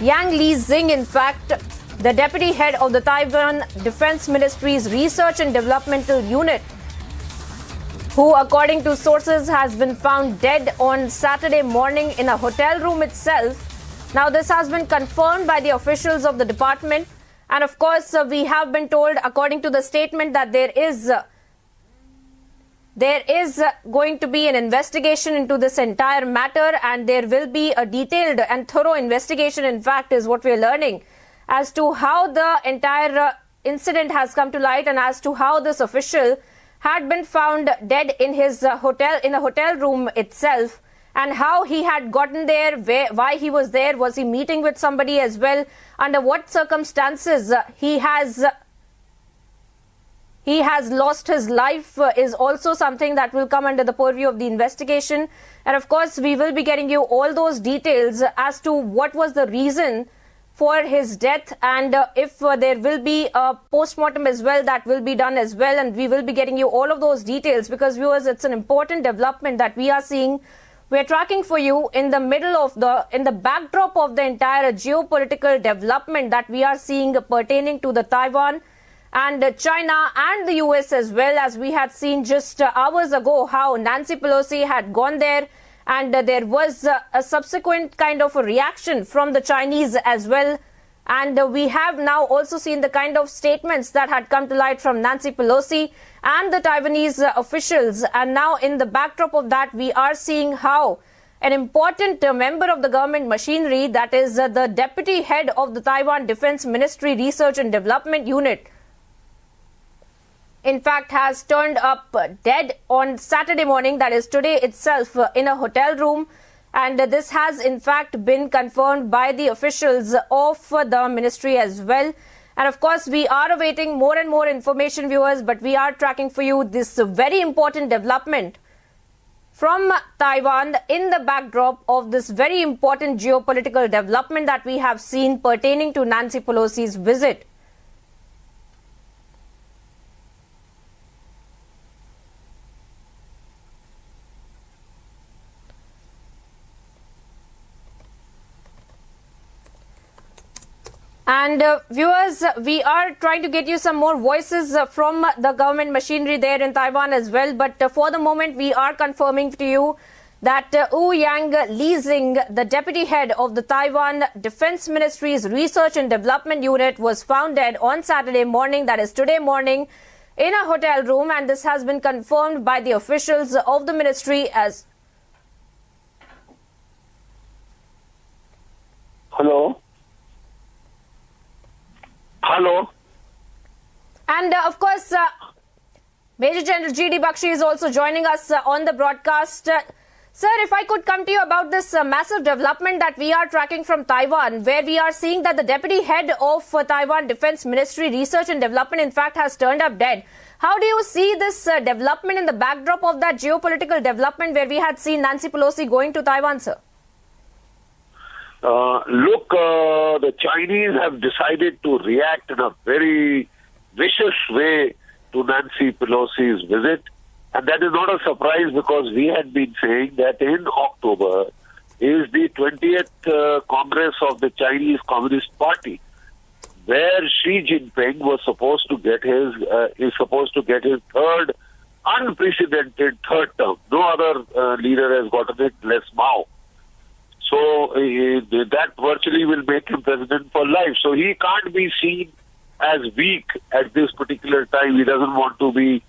Yang Li-zing, in fact, the deputy head of the Taiwan Defense Ministry's Research and Developmental Unit, who, according to sources, has been found dead on Saturday morning in a hotel room itself. Now, this has been confirmed by the officials of the department. And of course, we have been told, according to the statement, that there is going to be an investigation into this entire matter, and there will be a detailed and thorough investigation, in fact, is what we are learning, as to how the entire incident has come to light and as to how this official had been found dead in his hotel, in a hotel room itself, and how he had gotten there, why he was there, was he meeting with somebody as well, under what circumstances he has lost his life is also something that will come under the purview of the investigation. And of course, we will be getting you all those details as to what was the reason for his death, and if there will be a post-mortem as well, that will be done as well, and we will be getting you all of those details, because viewers, it's an important development that we are seeing. We're tracking for you in the middle of in the backdrop of the entire geopolitical development that we are seeing pertaining to the Taiwan and China and the US as well, as we had seen just hours ago how Nancy Pelosi had gone there. And there was a subsequent kind of a reaction from the Chinese as well. And we have now also seen the kind of statements that had come to light from Nancy Pelosi and the Taiwanese officials. And now in the backdrop of that, we are seeing how an important member of the government machinery, that is the deputy head of the Taiwan Defense Ministry Research and Development Unit, in fact, has turned up dead on Saturday morning, that is today itself, in a hotel room. And this has, in fact, been confirmed by the officials of the ministry as well. And of course, we are awaiting more and more information, viewers, but we are tracking for you this very important development from Taiwan in the backdrop of this very important geopolitical development that we have seen pertaining to Nancy Pelosi's visit. And viewers, we are trying to get you some more voices from the government machinery there in Taiwan as well. But for the moment, we are confirming to you that Yang Li-zing, the deputy head of the Taiwan Defense Ministry's Research and Development Unit, was found dead on Saturday morning, that is today morning, in a hotel room. And this has been confirmed by the officials of the ministry as... Hello? Hello? And of course, Major General G.D. Bakshi is also joining us on the broadcast. Sir, if I could come to you about this massive development that we are tracking from Taiwan, where we are seeing that the deputy head of Taiwan Defense Ministry Research and Development, in fact, has turned up dead. How do you see this development in the backdrop of that geopolitical development where we had seen Nancy Pelosi going to Taiwan, sir? Look, the Chinese have decided to react in a very vicious way to Nancy Pelosi's visit. And that is not a surprise because we had been saying that in October is the 20th Congress of the Chinese Communist Party, where Xi Jinping was supposed to get his third unprecedented third term. No other leader has gotten it, less Mao. So that virtually will make him president for life. So he can't be seen as weak at this particular time. He doesn't want to be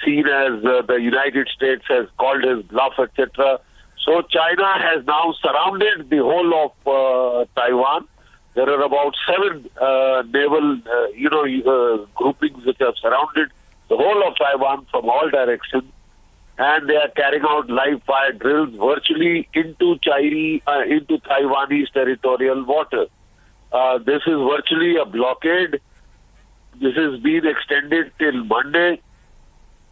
seen as the United States has called his bluff, etc. So China has now surrounded the whole of Taiwan. There are about 7 naval, groupings which have surrounded the whole of Taiwan from all directions, and they are carrying out live fire drills virtually into Taiwanese territorial water. This is virtually a blockade. This has been extended till Monday,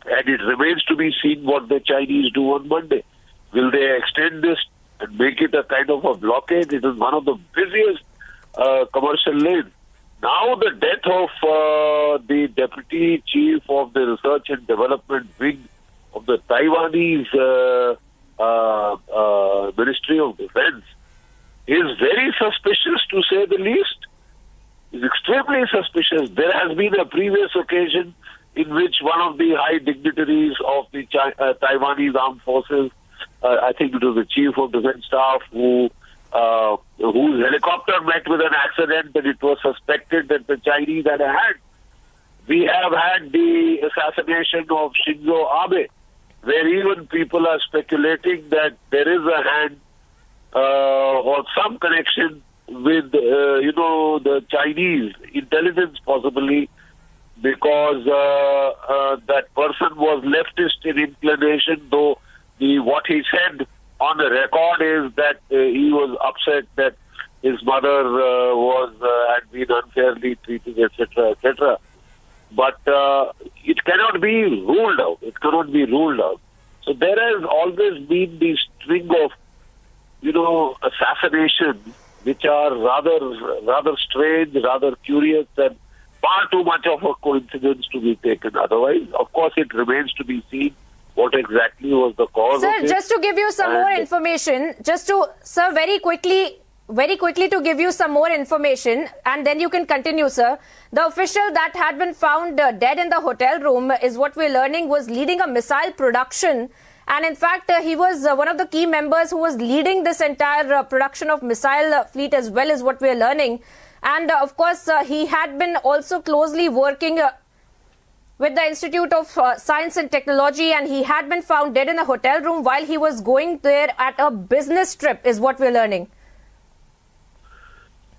and it remains to be seen what the Chinese do on Monday. Will they extend this and make it a kind of a blockade? It is one of the busiest commercial lanes. Now the death of the deputy chief of the research and development wing of the Taiwanese Ministry of Defense is very suspicious, to say the least. It's extremely suspicious. There has been a previous occasion in which one of the high dignitaries of the Taiwanese armed forces, I think it was the chief of defense staff, whose helicopter met with an accident, and it was suspected that the Chinese had a hand. We have had the assassination of Shinzo Abe, where even people are speculating that there is a hand or some connection with, the Chinese intelligence possibly, because that person was leftist in inclination, though what he said on the record is that he was upset that his mother had been unfairly treated, etc., etc. But it cannot be ruled out. It cannot be ruled out. So there has always been this string of, assassinations which are rather strange, rather curious, and far too much of a coincidence to be taken. Otherwise, of course, it remains to be seen what exactly was the cause of it. Sir, just to give you some more information, very quickly to give you some more information, and then you can continue, sir. The official that had been found dead in the hotel room is what we're learning was leading a missile production. And in fact, he was one of the key members who was leading this entire production of missile fleet as well, as what we're learning. And of course, he had been also closely working with the Institute of Science and Technology, and he had been found dead in a hotel room while he was going there at a business trip, is what we're learning.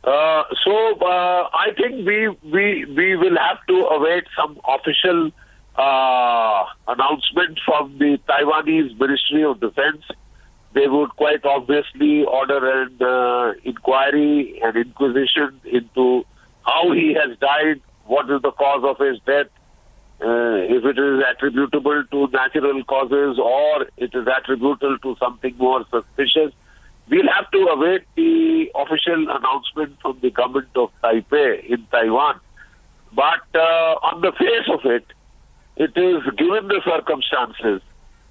I think we will have to await some official announcement from the Taiwanese Ministry of Defense. They would quite obviously order an inquiry and inquisition into how he has died, what is the cause of his death, if it is attributable to natural causes or it is attributable to something more suspicious. We'll have to await the official announcement from the government of Taipei in Taiwan. But on the face of it, it is, given the circumstances,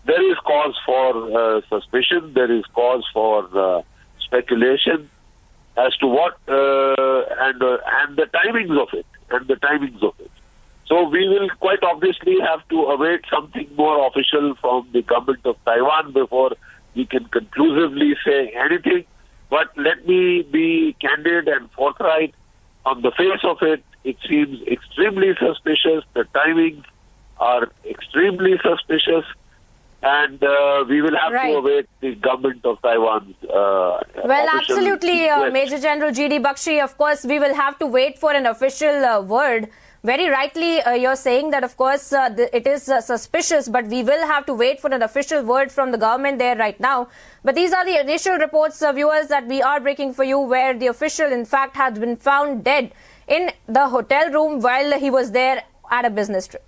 there is cause for suspicion, there is cause for speculation as to what and the timings of it. So we will quite obviously have to await something more official from the government of Taiwan before we can conclusively say anything. But let me be candid and forthright. On the face of it, it seems extremely suspicious. The timings are extremely suspicious. And we will have to await the government of Taiwan's well, absolutely, Major General G.D. Bakshi. Of course, we will have to wait for an official word. Very rightly, you're saying that, of course, it is suspicious, but we will have to wait for an official word from the government there right now. But these are the initial reports, viewers, that we are breaking for you, where the official, in fact, has been found dead in the hotel room while he was there at a business trip.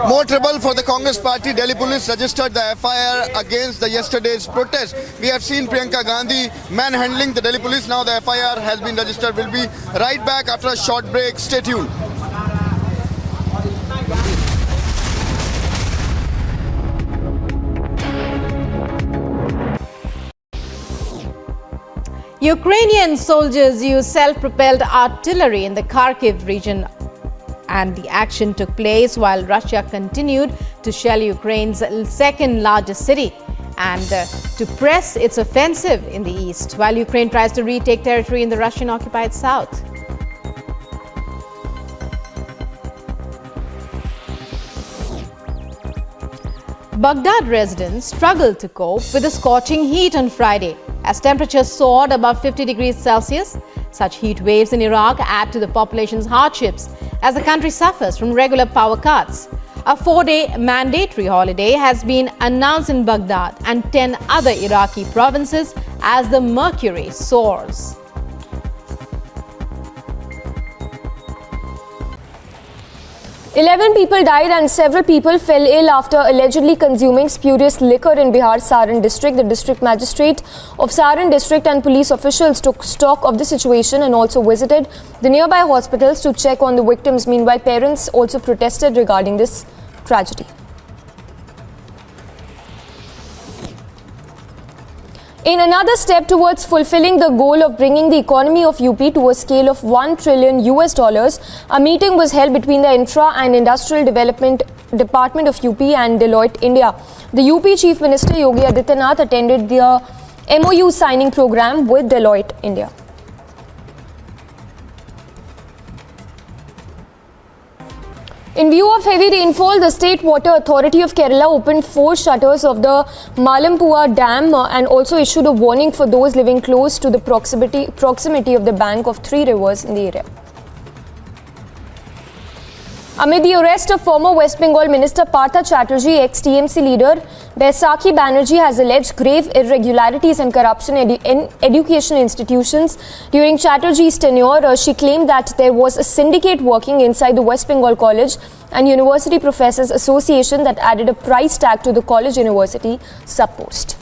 More trouble for the Congress party. Delhi police registered the FIR against the yesterday's protest. We have seen Priyanka Gandhi manhandling the Delhi police. Now the FIR has been registered. We'll be right back after a short break. Stay tuned. Ukrainian soldiers used self-propelled artillery in the Kharkiv region, and the action took place while Russia continued to shell Ukraine's second largest city and to press its offensive in the east, while Ukraine tries to retake territory in the Russian-occupied south. Baghdad residents struggled to cope with the scorching heat on Friday as temperatures soared above 50 degrees Celsius. Such heat waves in Iraq add to the population's hardships as the country suffers from regular power cuts. A 4-day mandatory holiday has been announced in Baghdad and 10 other Iraqi provinces as the mercury soars. "11 people died and several people fell ill after allegedly consuming spurious liquor in Bihar's Saran district. The district magistrate of Saran district and police officials took stock of the situation and also visited the nearby hospitals to check on the victims. Meanwhile, parents also protested regarding this tragedy. In another step towards fulfilling the goal of bringing the economy of UP to a scale of $1 trillion, a meeting was held between the Infra and Industrial Development Department of UP and Deloitte India. The UP Chief Minister Yogi Adityanath attended the MOU signing program with Deloitte India. In view of heavy rainfall, the State Water Authority of Kerala opened 4 shutters of the Malampua Dam and also issued a warning for those living close to the proximity of the bank of 3 rivers in the area. Amid the arrest of former West Bengal Minister Patra Chawl, ex-TMC leader Baisakhi Banerjee has alleged grave irregularities and corruption in education institutions. During Chatterjee's tenure, she claimed that there was a syndicate working inside the West Bengal College and University Professors Association that added a price tag to the college-university sub-post.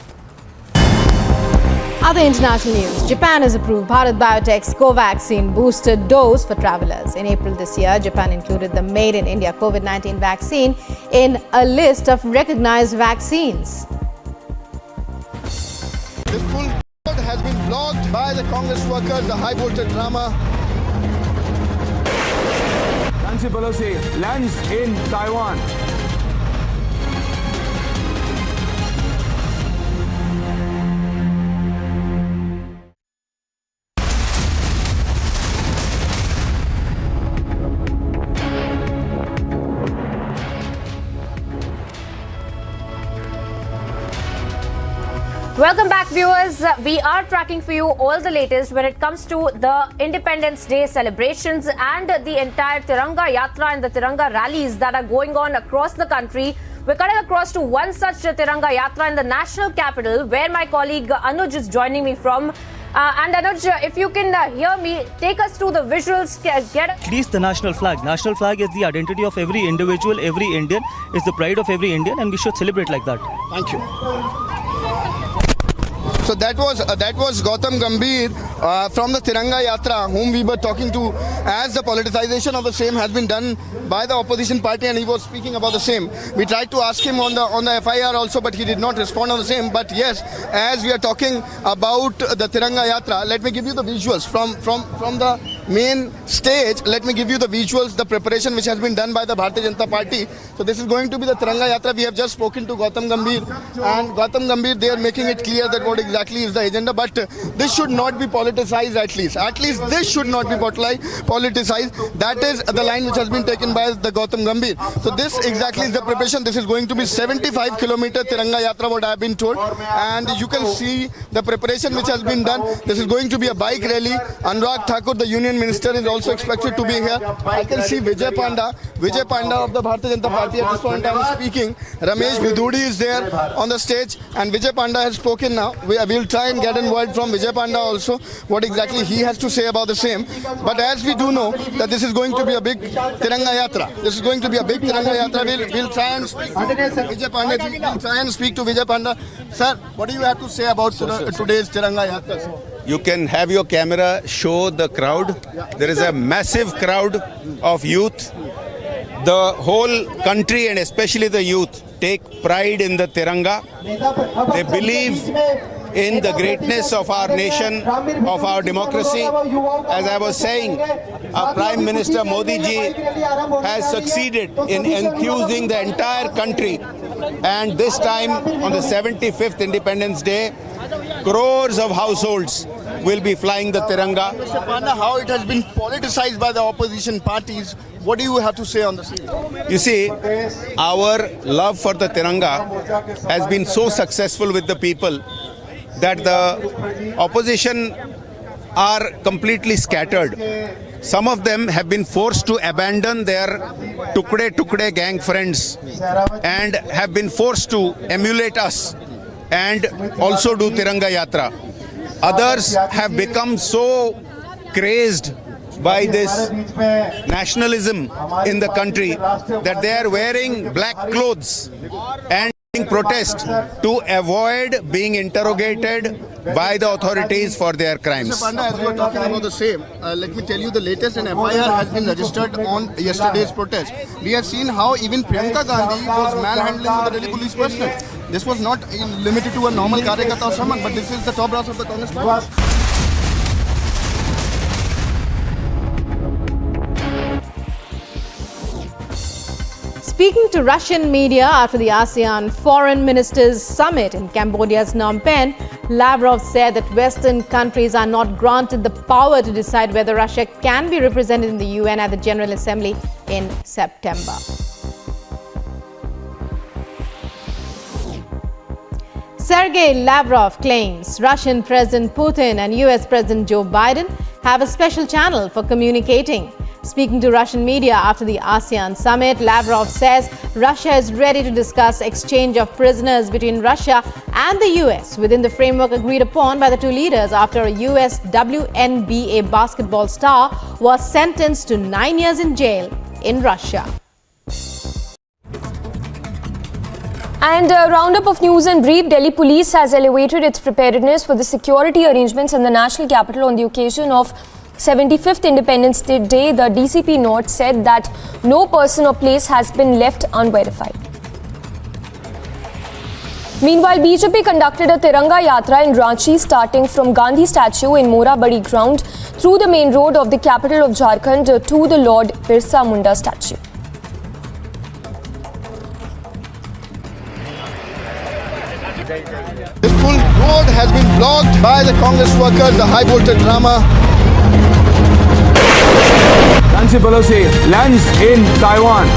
Other international news. Japan has approved Bharat Biotech's Covaxin booster dose for travelers. In April this year, Japan included the Made in India COVID-19 vaccine in a list of recognized vaccines. This full road has been blocked by the Congress workers, the high voltage drama. Nancy Pelosi lands in Taiwan. Welcome back, viewers. We are tracking for you all the latest when it comes to the Independence Day celebrations and the entire Tiranga Yatra and the Tiranga rallies that are going on across the country. We're cutting across to one such Tiranga Yatra in the national capital, where my colleague Anuj is joining me from. And Anuj, if you can hear me, take us through the visuals. At least the national flag. National flag is the identity of every individual, every Indian. It's the pride of every Indian, and we should celebrate like that. Thank you. So that was Gautam Gambhir from the Tiranga Yatra, whom we were talking to, as the politicization of the same has been done by the opposition party, and he was speaking about the same. We tried to ask him on the FIR also, but he did not respond on the same. But yes, as we are talking about the Tiranga Yatra, let me give you the visuals from the main stage. Let me give you the visuals, the preparation which has been done by the Bharatiya Janata Party. So this is going to be the Tiranga Yatra. We have just spoken to Gautam Gambhir, and Gautam Gambhir, they are making it clear that what exactly is the agenda, but this should not be politicized. At least this should not be politicized. That is the line which has been taken by the Gautam Gambhir. So this exactly is the preparation. This is going to be 75 kilometer Tiranga Yatra, what I have been told, and you can see the preparation which has been done. This is going to be a bike rally. Anurag Thakur, the Union Minister, is also expected to be here. I can see Vijay Panda of the Bharatiya Janata Party at this point I am speaking. Ramesh Bidudi is there on the stage, and Vijay Panda has spoken now. We will try and get a word from Vijay Panda also, what exactly he has to say about the same. But as we do know that this is going to be a big Tiranga Yatra. We'll try and speak to Vijay Panda. We'll try and speak to Vijay Panda. Sir, what do you have to say about today's Tiranga Yatra, sir? You can have your camera show the crowd. There is a massive crowd of youth. The whole country and especially the youth take pride in the Tiranga. They believe in the greatness of our nation, of our democracy. As I was saying, our Prime Minister Modi ji has succeeded in enthusing the entire country, and this time on the 75th Independence Day, crores of households will be flying the Tiranga. Mr. Panda, how it has been politicized by the opposition parties, what do you have to say on the scene? You see, our love for the Tiranga has been so successful with the people that the opposition are completely scattered. Some of them have been forced to abandon their tukde gang friends and have been forced to emulate us and also do Tiranga Yatra. Others have become so crazed by this nationalism in the country that they are wearing black clothes and protest to avoid being interrogated by the authorities for their crimes. Mr. Panda, as we are talking about the same, let me tell you the latest, an FIR has been registered on yesterday's protest. We have seen how even Priyanka Gandhi was manhandling with the Delhi police personnel. This was not limited to a normal Karyakata or someone, but this is the top brass of the Congress party. Speaking to Russian media after the ASEAN Foreign Ministers Summit in Cambodia's Phnom Penh, Lavrov said that Western countries are not granted the power to decide whether Russia can be represented in the UN at the General Assembly in September. Sergei Lavrov claims Russian President Putin and US President Joe Biden have a special channel for communicating. Speaking to Russian media after the ASEAN summit, Lavrov says Russia is ready to discuss exchange of prisoners between Russia and the US within the framework agreed upon by the two leaders after a US WNBA basketball star was sentenced to 9 years in jail in Russia. And a roundup of news and brief. Delhi police has elevated its preparedness for the security arrangements in the national capital on the occasion of 75th Independence Day. The DCP note said that no person or place has been left unverified. Meanwhile, BJP conducted a Tiranga Yatra in Ranchi starting from Gandhi statue in Mora Badi ground through the main road of the capital of Jharkhand to the Lord Birsa Munda statue. This full road has been blocked by the Congress workers, the high voltage drama. Nancy Pelosi lands in Taiwan.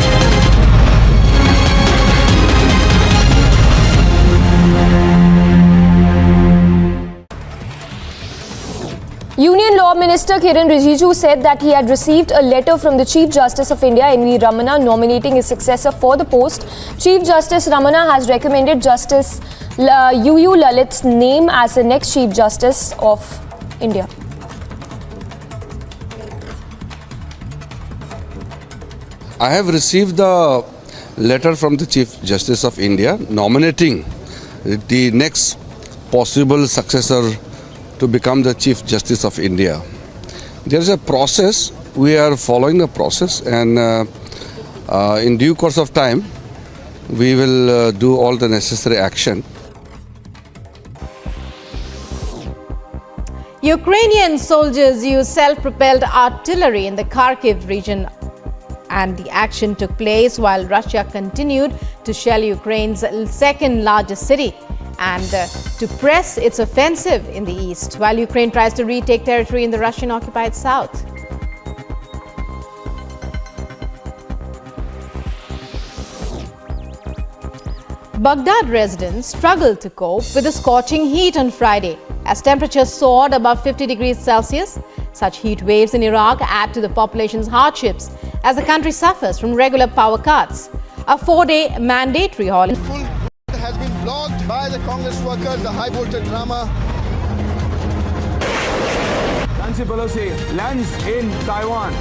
Union Law Minister Kiran Rijiju said that he had received a letter from the Chief Justice of India, N.V. Ramana, nominating his successor for the post. Chief Justice Ramana has recommended Justice U.U. Lalit's name as the next Chief Justice of India. I have received the letter from the Chief Justice of India nominating the next possible successor to become the Chief Justice of India. There is a process, we are following the process, and in due course of time we will do all the necessary action. Ukrainian soldiers used self-propelled artillery in the Kharkiv region, and the action took place while Russia continued to shell Ukraine's second largest city and to press its offensive in the east, while Ukraine tries to retake territory in the Russian-occupied south. Baghdad residents struggled to cope with the scorching heat on Friday as temperatures soared above 50 degrees Celsius. Such heat waves in Iraq add to the population's hardships as the country suffers from regular power cuts. A 4-day mandatory holiday Has been blocked by the Congress workers, the high voltage drama. Nancy Pelosi lands in Taiwan.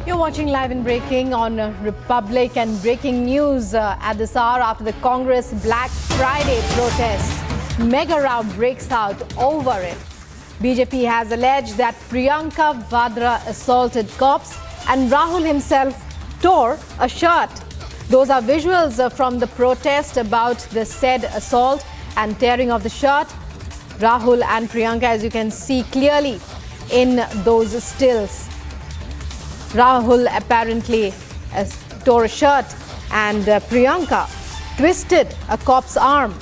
You're watching Live and Breaking on Republic, and breaking news at this hour after the Congress Black Friday protest. mega row breaks out over it. BJP has alleged that Priyanka Vadra assaulted cops and Rahul himself tore a shirt. Those are visuals from the protest about the said assault and tearing of the shirt. Rahul and Priyanka, as you can see clearly in those stills. Rahul apparently tore a shirt and Priyanka twisted a cop's arm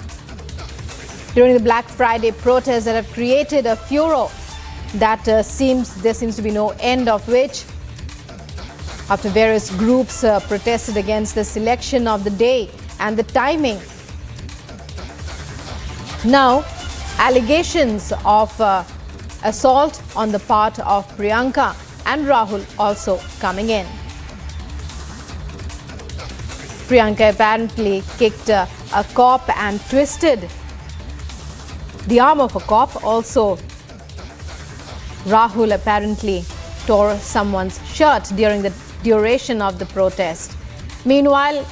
during the Black Friday protests that have created a furor that there seems to be no end of which, after various groups protested against the selection of the day and the timing. Now, allegations of assault on the part of Priyanka and Rahul also coming in. Priyanka apparently kicked a cop and twisted the arm of a cop. Also, Rahul apparently tore someone's shirt during the duration of the protest. Meanwhile,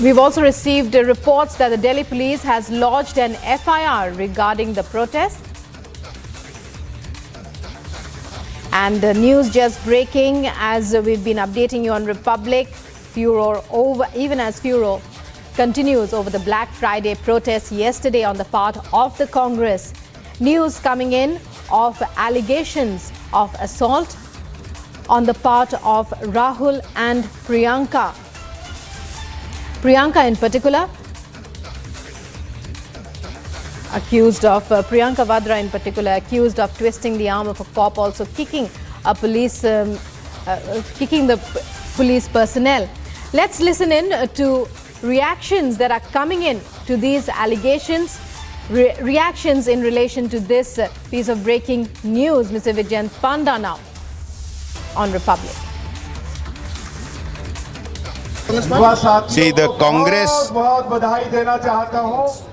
we've also received reports that the Delhi police has lodged an FIR regarding the protest. And news just breaking as we've been updating you on Republic. Furor continues over the Black Friday protest yesterday on the part of the Congress. News coming in of allegations of assault on the part of Rahul and Priyanka. Priyanka in particular Priyanka Vadra in particular accused of twisting the arm of a cop, also kicking the police personnel. Let's listen in to reactions that are coming in to these allegations. Reactions in relation to this piece of breaking news. Mr. Vijayant Panda now on Republic. See, the Congress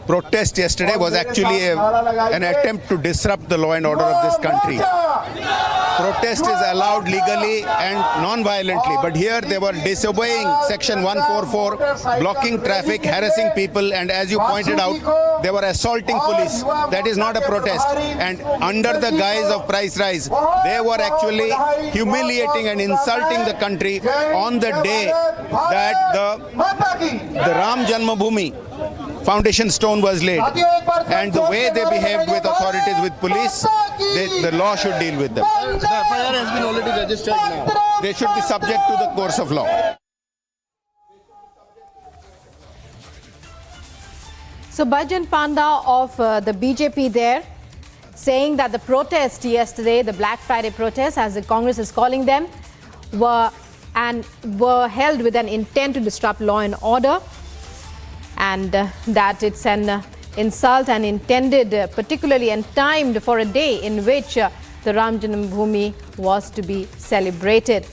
protest yesterday was actually an attempt to disrupt the law and order of this country. Protest is allowed legally and non-violently, but here they were disobeying Section 144, blocking traffic, harassing people, and as you pointed out, they were assaulting police. That is not a protest. And under the guise of price rise, they were actually humiliating and insulting the country on the day that the Ram Janmabhoomi foundation stone was laid. And the way they behaved with authorities, with police, the law should deal with them. The FIR has been already registered now. They should be subject to the course of law. So Bhajan Panda of the BJP there saying that the protest yesterday, the Black Friday protest, as the Congress is calling them, were held with an intent to disrupt law and order, and that it's an insult and intended particularly and timed for a day in which the Ram Janmabhoomi was to be celebrated.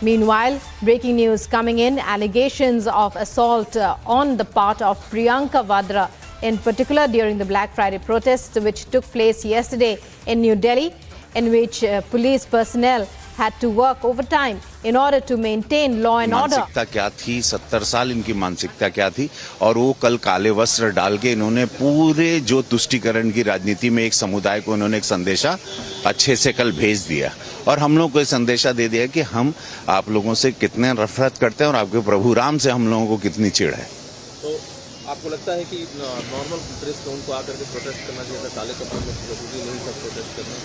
Meanwhile, breaking news coming in, allegations of assault on the part of Priyanka Vadra in particular during the Black Friday protests which took place yesterday in New Delhi, in which police personnel had to work overtime in order to maintain law and order. मानसिकता क्या थी, 70 साल इनकी मानसिकता क्या थी, और वो कल काले वस्त्र डाल के इन्होंने पूरे जो तुष्टीकरण की राजनीति में एक समुदाय को इन्होंने एक संदेशा अच्छे से कल भेज दिया, और हम लोगों को संदेशा दे दिया कि हम आप लोगों से कितने नफरत करते हैं और आपके प्रभु राम से हम लोगों को कितनी चिढ़ है। तो आपको लगता है कि नॉर्मल प्रेस में उनको आकर के प्रोटेस्ट करना चाहिए था, काले कपड़े में जरूरी नहीं था प्रोटेस्ट करना?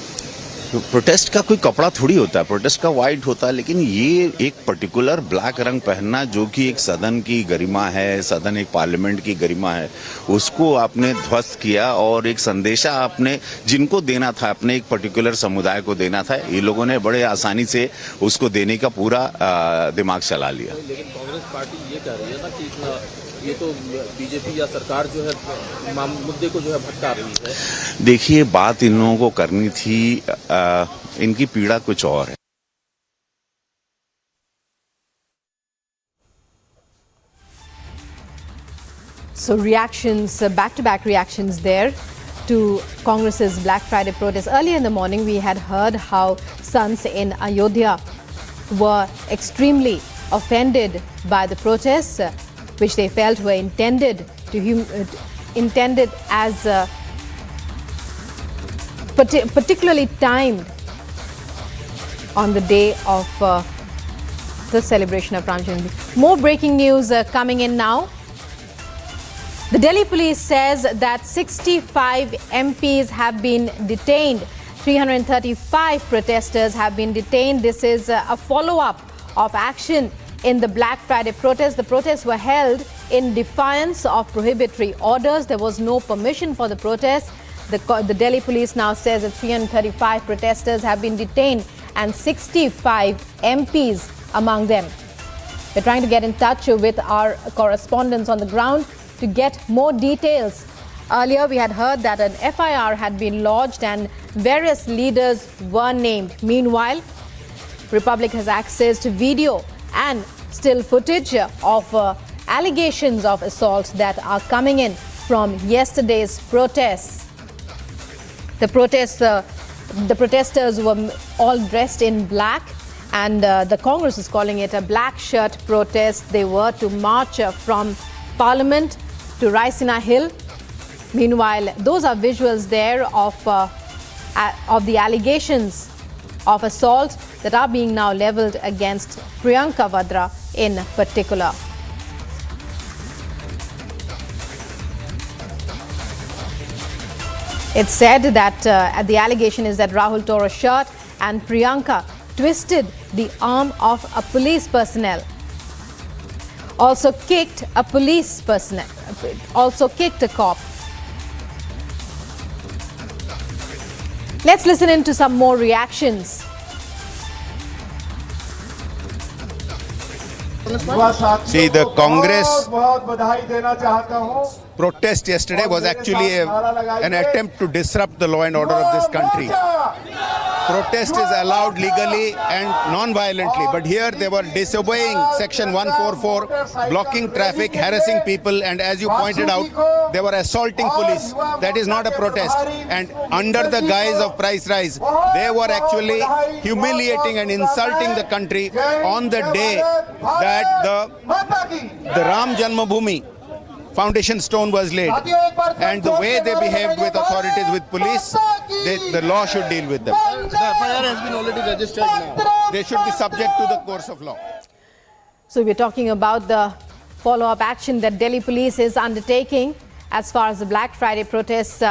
तो प्रोटेस्ट का कोई कपड़ा थोड़ी होता है, प्रोटेस्ट का वाइट होता है, लेकिन ये एक पर्टिकुलर ब्लैक रंग पहनना जो कि एक सदन की गरिमा है, सदन एक पार्लियामेंट की गरिमा है, उसको आपने ध्वस्त किया और एक संदेशा आपने जिनको देना था, अपने एक पर्टिकुलर समुदाय को देना था, ये लोगों ने बड़े आसानी से उसको देने का पूरा दिमाग चला लिया। लेकिन कांग्रेस पार्टी ये कह रही है ना कि ये तो बीजेपी या सरकार जो है मुद्दे को जो है भटका रही है। देखिए, बात इन लोगों को करनी थी, इनकी पीड़ा कुछ और है। So reactions, back-to-back reactions there to Congress's Black Friday protest. Earlier in the morning, we had heard how sons in Ayodhya were extremely offended by the protests, which they felt were intended as particularly timed on the day of the celebration of Ram Janmabhoomi. More breaking news coming in now. The Delhi police says that 65 MPs have been detained. 335 protesters have been detained. This is a follow-up of action in the Black Friday protests. The protests were held in defiance of prohibitory orders. There was no permission for the protests. The Delhi police now says that 335 protesters have been detained and 65 MPs among them. We're trying to get in touch with our correspondents on the ground to get more details. Earlier, we had heard that an FIR had been lodged and various leaders were named. Meanwhile, Republic has access to video and still footage of allegations of assault that are coming in from yesterday's protests. The protesters were all dressed in black, and the Congress is calling it a black shirt protest. They were to march from Parliament to Raisina Hill. Meanwhile, those are visuals there of the allegations of assault that are being now leveled against Priyanka Vadra in particular. It's said that the allegation is that Rahul tore a shirt and Priyanka twisted the arm of a police personnel. Also kicked a cop. Let's listen in to some more reactions. See, the Congress protest yesterday was actually an attempt to disrupt the law and order of this country. Protest is allowed legally and non-violently, but here they were disobeying Section 144, blocking traffic, harassing people, and as you pointed out, they were assaulting police. That is not a protest. And under the guise of price rise, they were actually humiliating and insulting the country on the day that the Ram Janmabhoomi foundation stone was laid, and the way they behaved with authorities, with police, the law should deal with them. The FIR has been already registered now. They should be subject to the course of law. So we're talking about the follow-up action that Delhi police is undertaking as far as the Black Friday protests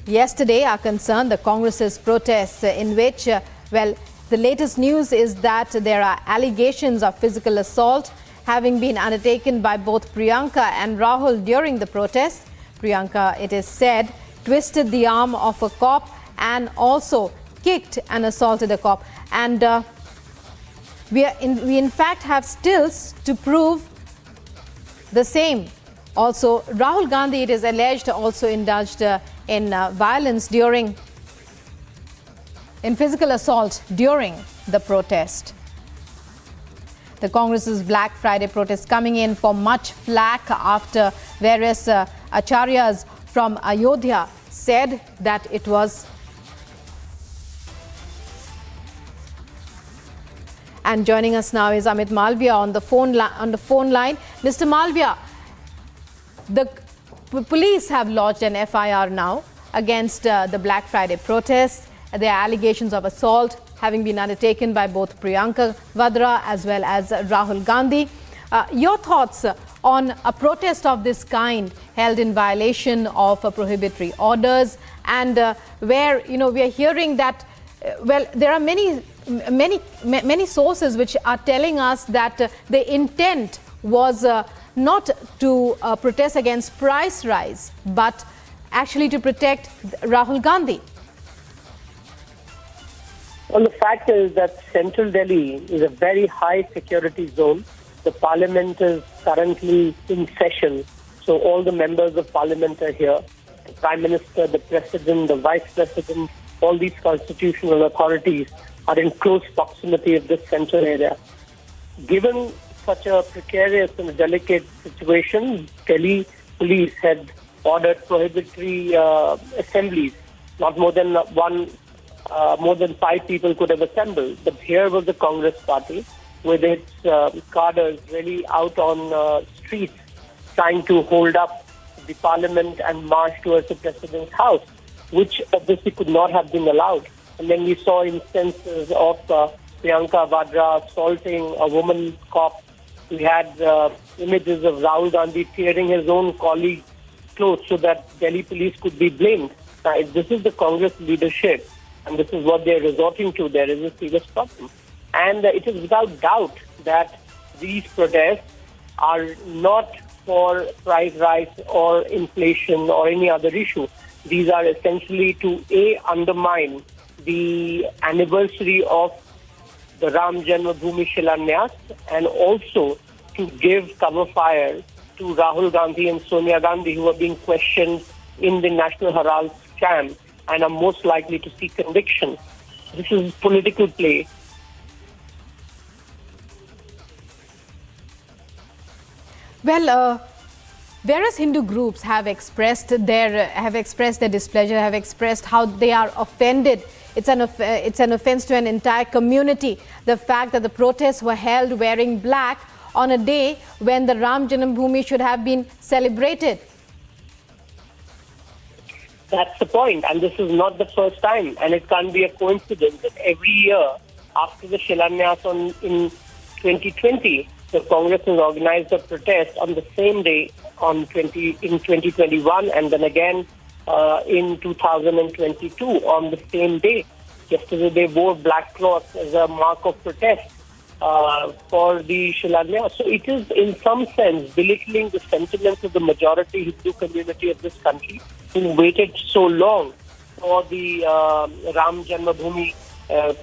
yesterday are concerned. The Congress's protests in which, the latest news is that there are allegations of physical assault having been undertaken by both Priyanka and Rahul during the protest. Priyanka, it is said, twisted the arm of a cop and also kicked and assaulted a cop. And we in fact have stills to prove the same. Also, Rahul Gandhi, it is alleged, also indulged in violence in physical assault during the protest. The Congress's Black Friday protest coming in for much flack after various acharyas from Ayodhya said that it was. And joining us now is Amit Malviya on the phone line. Mr. Malviya, the police have lodged an FIR now against the Black Friday protests. There are allegations of assault having been undertaken by both Priyanka Vadra as well as Rahul Gandhi. Your thoughts on a protest of this kind held in violation of prohibitory orders, and where we are hearing that there are many sources which are telling us that the intent was not to protest against price rise, but actually to protect Rahul Gandhi. Well, the fact is that Central Delhi is a very high security zone. The Parliament is currently in session, so all the members of Parliament are here. The Prime Minister, the President, the Vice President, all these constitutional authorities are in close proximity of this central area. Given such a precarious and delicate situation, Delhi police had ordered prohibitory assemblies. Not more than 5 people could have assembled. But here was the Congress party. with its cadres really out on streets trying to hold up the parliament and march towards the president's house, which obviously could not have been allowed. And then we saw instances of Tiranga Bike assaulting a woman cop. We had images of Rahul Gandhi tearing his own colleague's clothes so that Delhi police could be blamed. Now, if this is the Congress leadership and this is what they're resorting to, there is a serious problem. And it is without doubt that these protests are not for price rise or inflation or any other issue. These are essentially to undermine the anniversary of the Ram Janmabhoomi Shilanyas and also to give cover fire to Rahul Gandhi and Sonia Gandhi, who are being questioned in the National Herald scam and are most likely to see conviction. This is political play. Well, various Hindu groups have expressed their displeasure, have expressed how they are offended. It's an offense to an entire community. The fact that the protests were held wearing black on a day when the Ram Janmabhoomi should have been celebrated. That's the point, and this is not the first time, and it can't be a coincidence that every year after the Shilanyas in 2020, the Congress has organized a protest on the same day in 2021 and then again in 2022 on the same day. Yesterday they wore black cloth as a mark of protest for the Shilanyas. So it is in some sense belittling the sentiments of the majority Hindu community of this country who waited so long for the Ram Janmabhoomi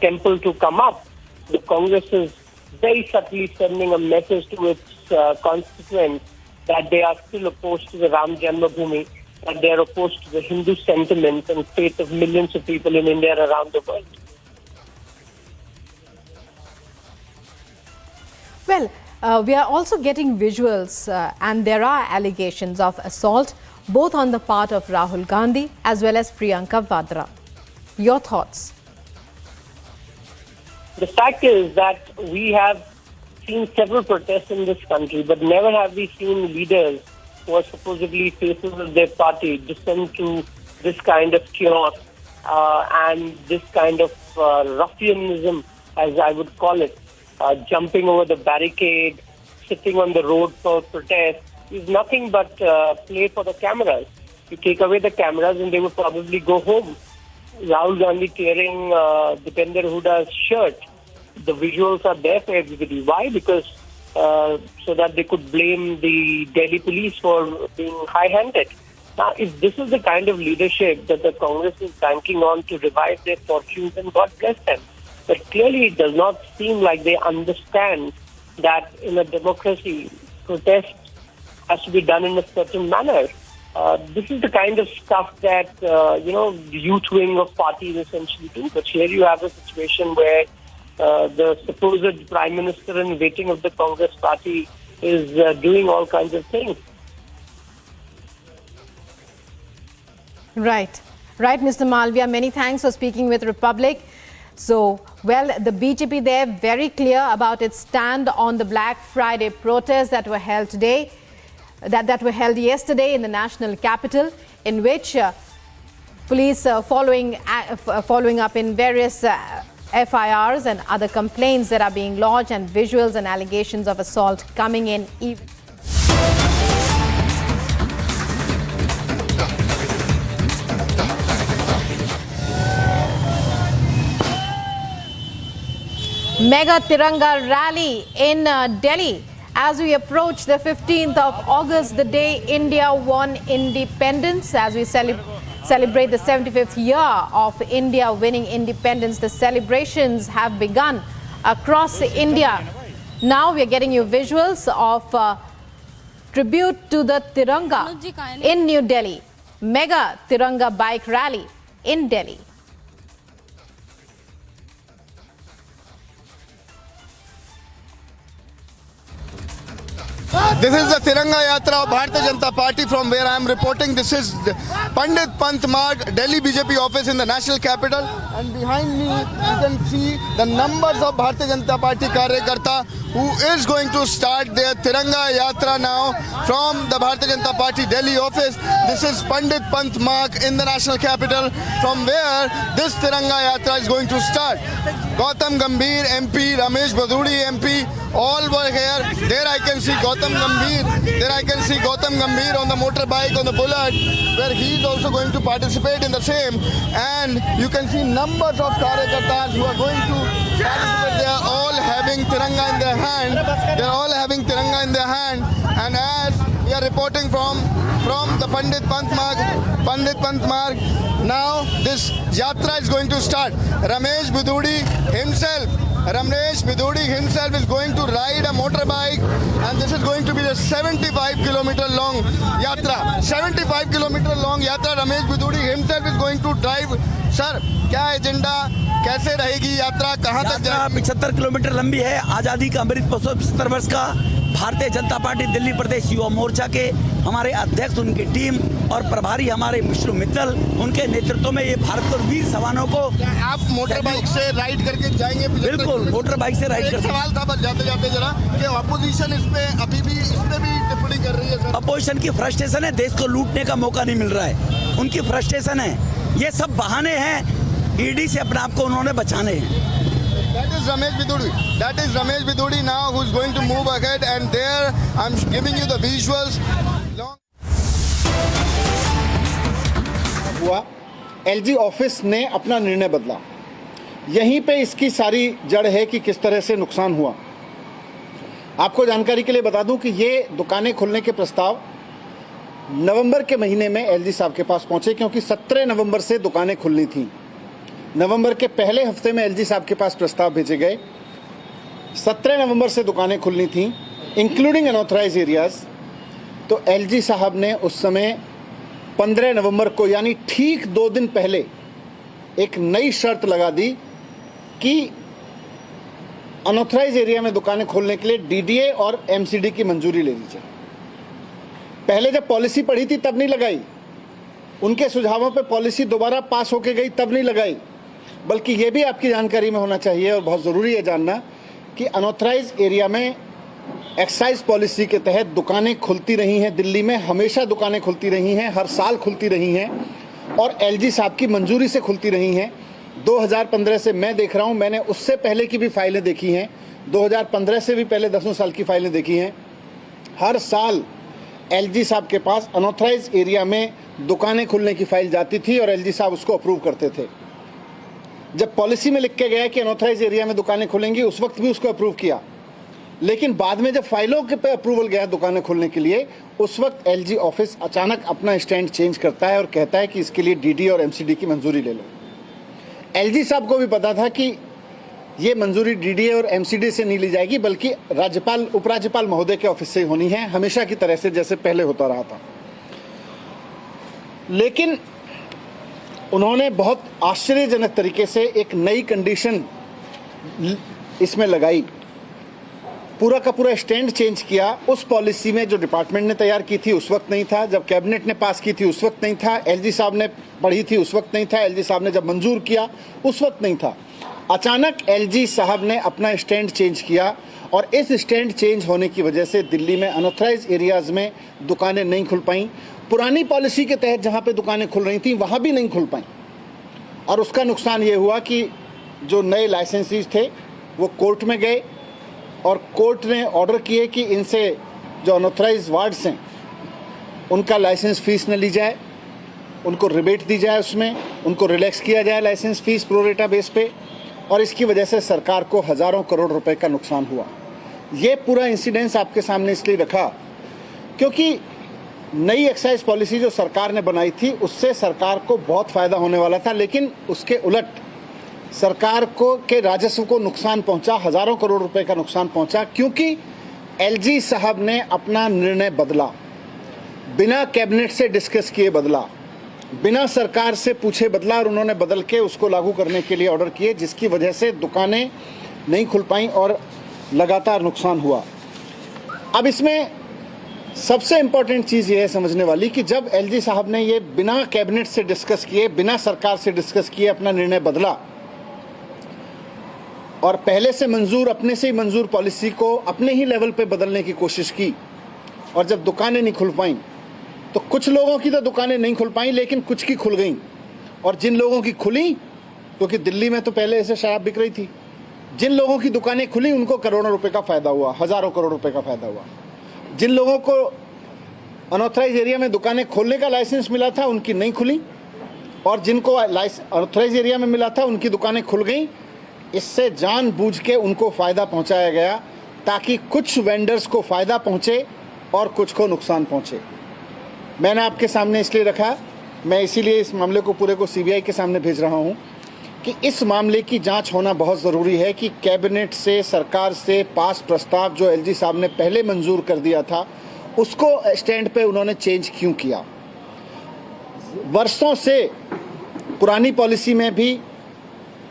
temple to come up. The Congress is very subtly sending a message to its constituents that they are still opposed to the Ram Janmabhoomi, that they are opposed to the Hindu sentiments and faith of millions of people in India and around the world. Well, we are also getting visuals and there are allegations of assault both on the part of Rahul Gandhi as well as Priyanka Vadra. Your thoughts? The fact is that we have seen several protests in this country, but never have we seen leaders who are supposedly faces of their party descend to this kind of chaos and this kind of ruffianism, as I would call it, jumping over the barricade, sitting on the road for protest, is nothing but play for the cameras. You take away the cameras and they will probably go home. Rahul Gandhi tearing Dipender Huda's shirt. The visuals are there for everybody. Why? Because so that they could blame the Delhi police for being high-handed. Now, if this is the kind of leadership that the Congress is banking on to revive their fortunes, then God bless them. But clearly it does not seem like they understand that in a democracy, protest has to be done in a certain manner. This is the kind of stuff that, the youth wing of parties essentially do. But here you have a situation where the supposed Prime Minister in waiting of the Congress party is doing all kinds of things. Right, Mr. Malviya, many thanks for speaking with Republic. So, well, the BJP there very clear about its stand on the Black Friday protests that were held today, that were held yesterday in the national capital, in which police following up in various FIRs and other complaints that are being lodged and visuals and allegations of assault coming in. Mega Tiranga Rally in Delhi as we approach the 15th of August, the day India won independence. As we celebrate the 75th year of India winning independence, the celebrations have begun across India. Now we are getting you visuals of tribute to the Tiranga in New Delhi. Mega Tiranga Bike Rally in Delhi. This is the Tiranga Yatra of Bharatiya Janata Party from where I am reporting. This is Pandit Pant Marg, Delhi BJP office in the national capital. and behind me you can see the numbers of Bharatiya Janata Party Karyakarta who is going to start their Tiranga Yatra now from the Bharatiya Janata Party Delhi office. This is Pandit Pant Marg in the national capital, from where this Tiranga Yatra is going to start. Gautam Gambhir MP, Ramesh Baduri MP, all were here. There I can see Gautam Gambhir on the motorbike, on the bullet, where he is also going to participate in the same. And you can see numbers of Karyakartas who are going to participate. They are all having Tiranga in their hand. And as we are reporting from the Pandit Pant Marg, now this Yatra is going to start. Ramesh Baduri himself is going to ride a motorbike, and this is going to be the 75-kilometer long Yatra. 75-kilometer long Yatra. Ramesh Baduri himself is going to drive. Sir, क्या agenda, कैसे रहेगी यात्रा, कहाँ तक जाएगी? 75 kilometre लंबी है। आज़ादी का अमृत महोत्सव 75 वर्ष का। भारतीय जनता पार्टी दिल्ली प्रदेश युवा मोर्चा के हमारे अध्यक्ष, उनकी टीम और प्रभारी हमारे विष्णु मित्तल, उनके नेतृत्व में ये भारत के वीर जवानों को। आप मोटर बाइक से राइड करके जाएंगे? बिल्कुल, मोटर बाइक से राइड करके। सवाल था बस जाते जाते जरा कि अपोजिशन इस पे अभी भी टिप्पणी कर रही है सर। अपोजिशन की फ्रस्ट्रेशन है, देश को लूटने का मौका नहीं मिल रहा है, उनकी फ्रस्ट्रेशन है। ये सब बहाने हैं, ईडी से अपने आप को उन्होंने बचाने हैं। That is Ramesh Baduri now who is going to move ahead, and there I'm giving you the visuals. हुआ एलजी ऑफिस ने अपना निर्णय बदला। यहीं पे इसकी सारी जड़ है कि किस तरह से नुकसान हुआ। आपको जानकारी के लिए बता दूं कि ये दुकानें खोलने के प्रस्ताव नवंबर के महीने में एलजी साहब के पास पहुंचे, क्योंकि 17 नवंबर से दुकानें खुलनी थी। नवंबर के पहले हफ्ते में एलजी साहब के पास प्रस्ताव भेजे गए। 17 नवंबर से दुकानें खुलनी थी, इंक्लूडिंग अनऑथराइज एरियाज। तो एलजी साहब ने उस समय 15 नवंबर को, यानी ठीक 2 दिन पहले, एक नई शर्त लगा दी कि अनऑथराइज एरिया में दुकानें खोलने के लिए डीडीए और एमसीडी की मंजूरी ले लीजिए। पहले जब पॉलिसी पढ़ी थी तब नहीं लगाई, उनके सुझावों पे पॉलिसी दोबारा पास होके गई तब नहीं लगाई। बल्कि ये भी आपकी जानकारी में होना चाहिए और बहुत ज़रूरी है जानना कि अनऑथराइज एरिया में एक्साइज पॉलिसी के तहत दुकानें खुलती रही हैं। दिल्ली में हमेशा दुकानें खुलती रही हैं, हर साल खुलती रही हैं, और एलजी साहब की मंजूरी से खुलती रही हैं। 2015 से मैं देख रहा हूं, मैंने उससे पहले की भी फाइलें देखी हैं, 2015 से भी पहले 10 साल की फाइलें देखी हैं। हर साल एलजी साहब के पास अनऑथराइज एरिया में दुकानें खुलने की फाइल जाती थी और एलजी साहब उसको अप्रूव करते थे। जब पॉलिसी में लिख के गया कि अनऑथराइज एरिया में दुकानें खुलेंगी, उस वक्त भी उसको अप्रूव किया। लेकिन बाद में जब फाइलों के पे अप्रूवल गया दुकानें खोलने के लिए, उस वक्त एलजी ऑफिस अचानक अपना स्टैंड चेंज करता है और कहता है कि इसके लिए डीडी और एमसीडी की मंजूरी ले लो। एलजी साहब को भी पता था कि ये मंजूरी डीडीए और एमसीडी से नहीं ली जाएगी, बल्कि राज्यपाल, उपराज्यपाल महोदय के ऑफिस से होनी है, हमेशा की तरह से जैसे पहले होता रहा था। लेकिन उन्होंने बहुत आश्चर्यजनक तरीके से एक नई कंडीशन इसमें लगाई, पूरा का पूरा स्टैंड चेंज किया। उस पॉलिसी में जो डिपार्टमेंट ने तैयार की थी उस वक्त नहीं था, जब कैबिनेट ने पास की थी उस वक्त नहीं था, एलजी साहब ने पढ़ी थी उस वक्त नहीं था, एलजी साहब ने जब मंजूर किया उस वक्त नहीं था। अचानक एलजी साहब ने अपना स्टैंड चेंज किया, और इस स्टैंड चेंज होने की वजह से दिल्ली में अनऑथराइज एरियाज में दुकानें नहीं खुल पाईं। पुरानी पॉलिसी के तहत जहाँ पे दुकानें खुल रही थी वहाँ भी नहीं खुल पाईं, और उसका नुकसान ये हुआ कि जो नए लाइसेंसीज थे वो कोर्ट में गए, और कोर्ट ने ऑर्डर किए कि इनसे जो अनऑथराइज वार्ड्स हैं उनका लाइसेंस फीस न ली जाए, उनको रिबेट दी जाए, उसमें उनको रिलैक्स किया जाए लाइसेंस फीस प्रोरेटा बेस पे, और इसकी वजह से सरकार को हज़ारों करोड़ रुपए का नुकसान हुआ। ये पूरा इंसिडेंस आपके सामने इसलिए रखा क्योंकि नई एक्साइज पॉलिसी जो सरकार ने बनाई थी उससे सरकार को बहुत फ़ायदा होने वाला था, लेकिन उसके उलट सरकार को के राजस्व को नुकसान पहुंचा, हज़ारों करोड़ रुपए का नुकसान पहुंचा, क्योंकि एलजी साहब ने अपना निर्णय बदला, बिना कैबिनेट से डिस्कस किए बदला, बिना सरकार से पूछे बदला, और उन्होंने बदल के उसको लागू करने के लिए ऑर्डर किए, जिसकी वजह से दुकानें नहीं खुल पाईं और लगातार नुकसान हुआ। अब इसमें सबसे इंपॉर्टेंट चीज ये है समझने वाली कि जब एलजी साहब ने ये बिना कैबिनेट से डिस्कस किए, बिना सरकार से डिस्कस किए अपना निर्णय बदला और पहले से मंजूर, अपने से ही मंजूर पॉलिसी को अपने ही लेवल पे बदलने की कोशिश की, और जब दुकानें नहीं खुल पाई तो कुछ लोगों की तो दुकानें नहीं खुल पाई लेकिन कुछ की खुल गई, और जिन लोगों की खुली, क्योंकि दिल्ली में तो पहले ऐसे शराब बिक रही थी, जिन लोगों की दुकानें खुली उनको करोड़ों रुपए का फायदा हुआ, हजारों करोड़ रुपए का फायदा हुआ। जिन लोगों को अनऑथराइज एरिया में दुकानें खोलने का लाइसेंस मिला था उनकी नहीं खुली, और जिनको अनऑथराइज एरिया में मिला था उनकी दुकानें खुल गई। इससे जानबूझ के उनको फायदा पहुंचाया गया ताकि कुछ वेंडर्स को फायदा पहुंचे और कुछ को नुकसान पहुंचे। मैंने आपके सामने इसलिए रखा, मैं इसीलिए इस मामले को पूरे को सीबीआई के सामने भेज रहा हूं कि इस मामले की जांच होना बहुत ज़रूरी है कि कैबिनेट से, सरकार से पास प्रस्ताव जो एलजी साहब ने पहले मंजूर कर दिया था उसको स्टैंड पे उन्होंने चेंज क्यों किया। वर्षों से पुरानी पॉलिसी में भी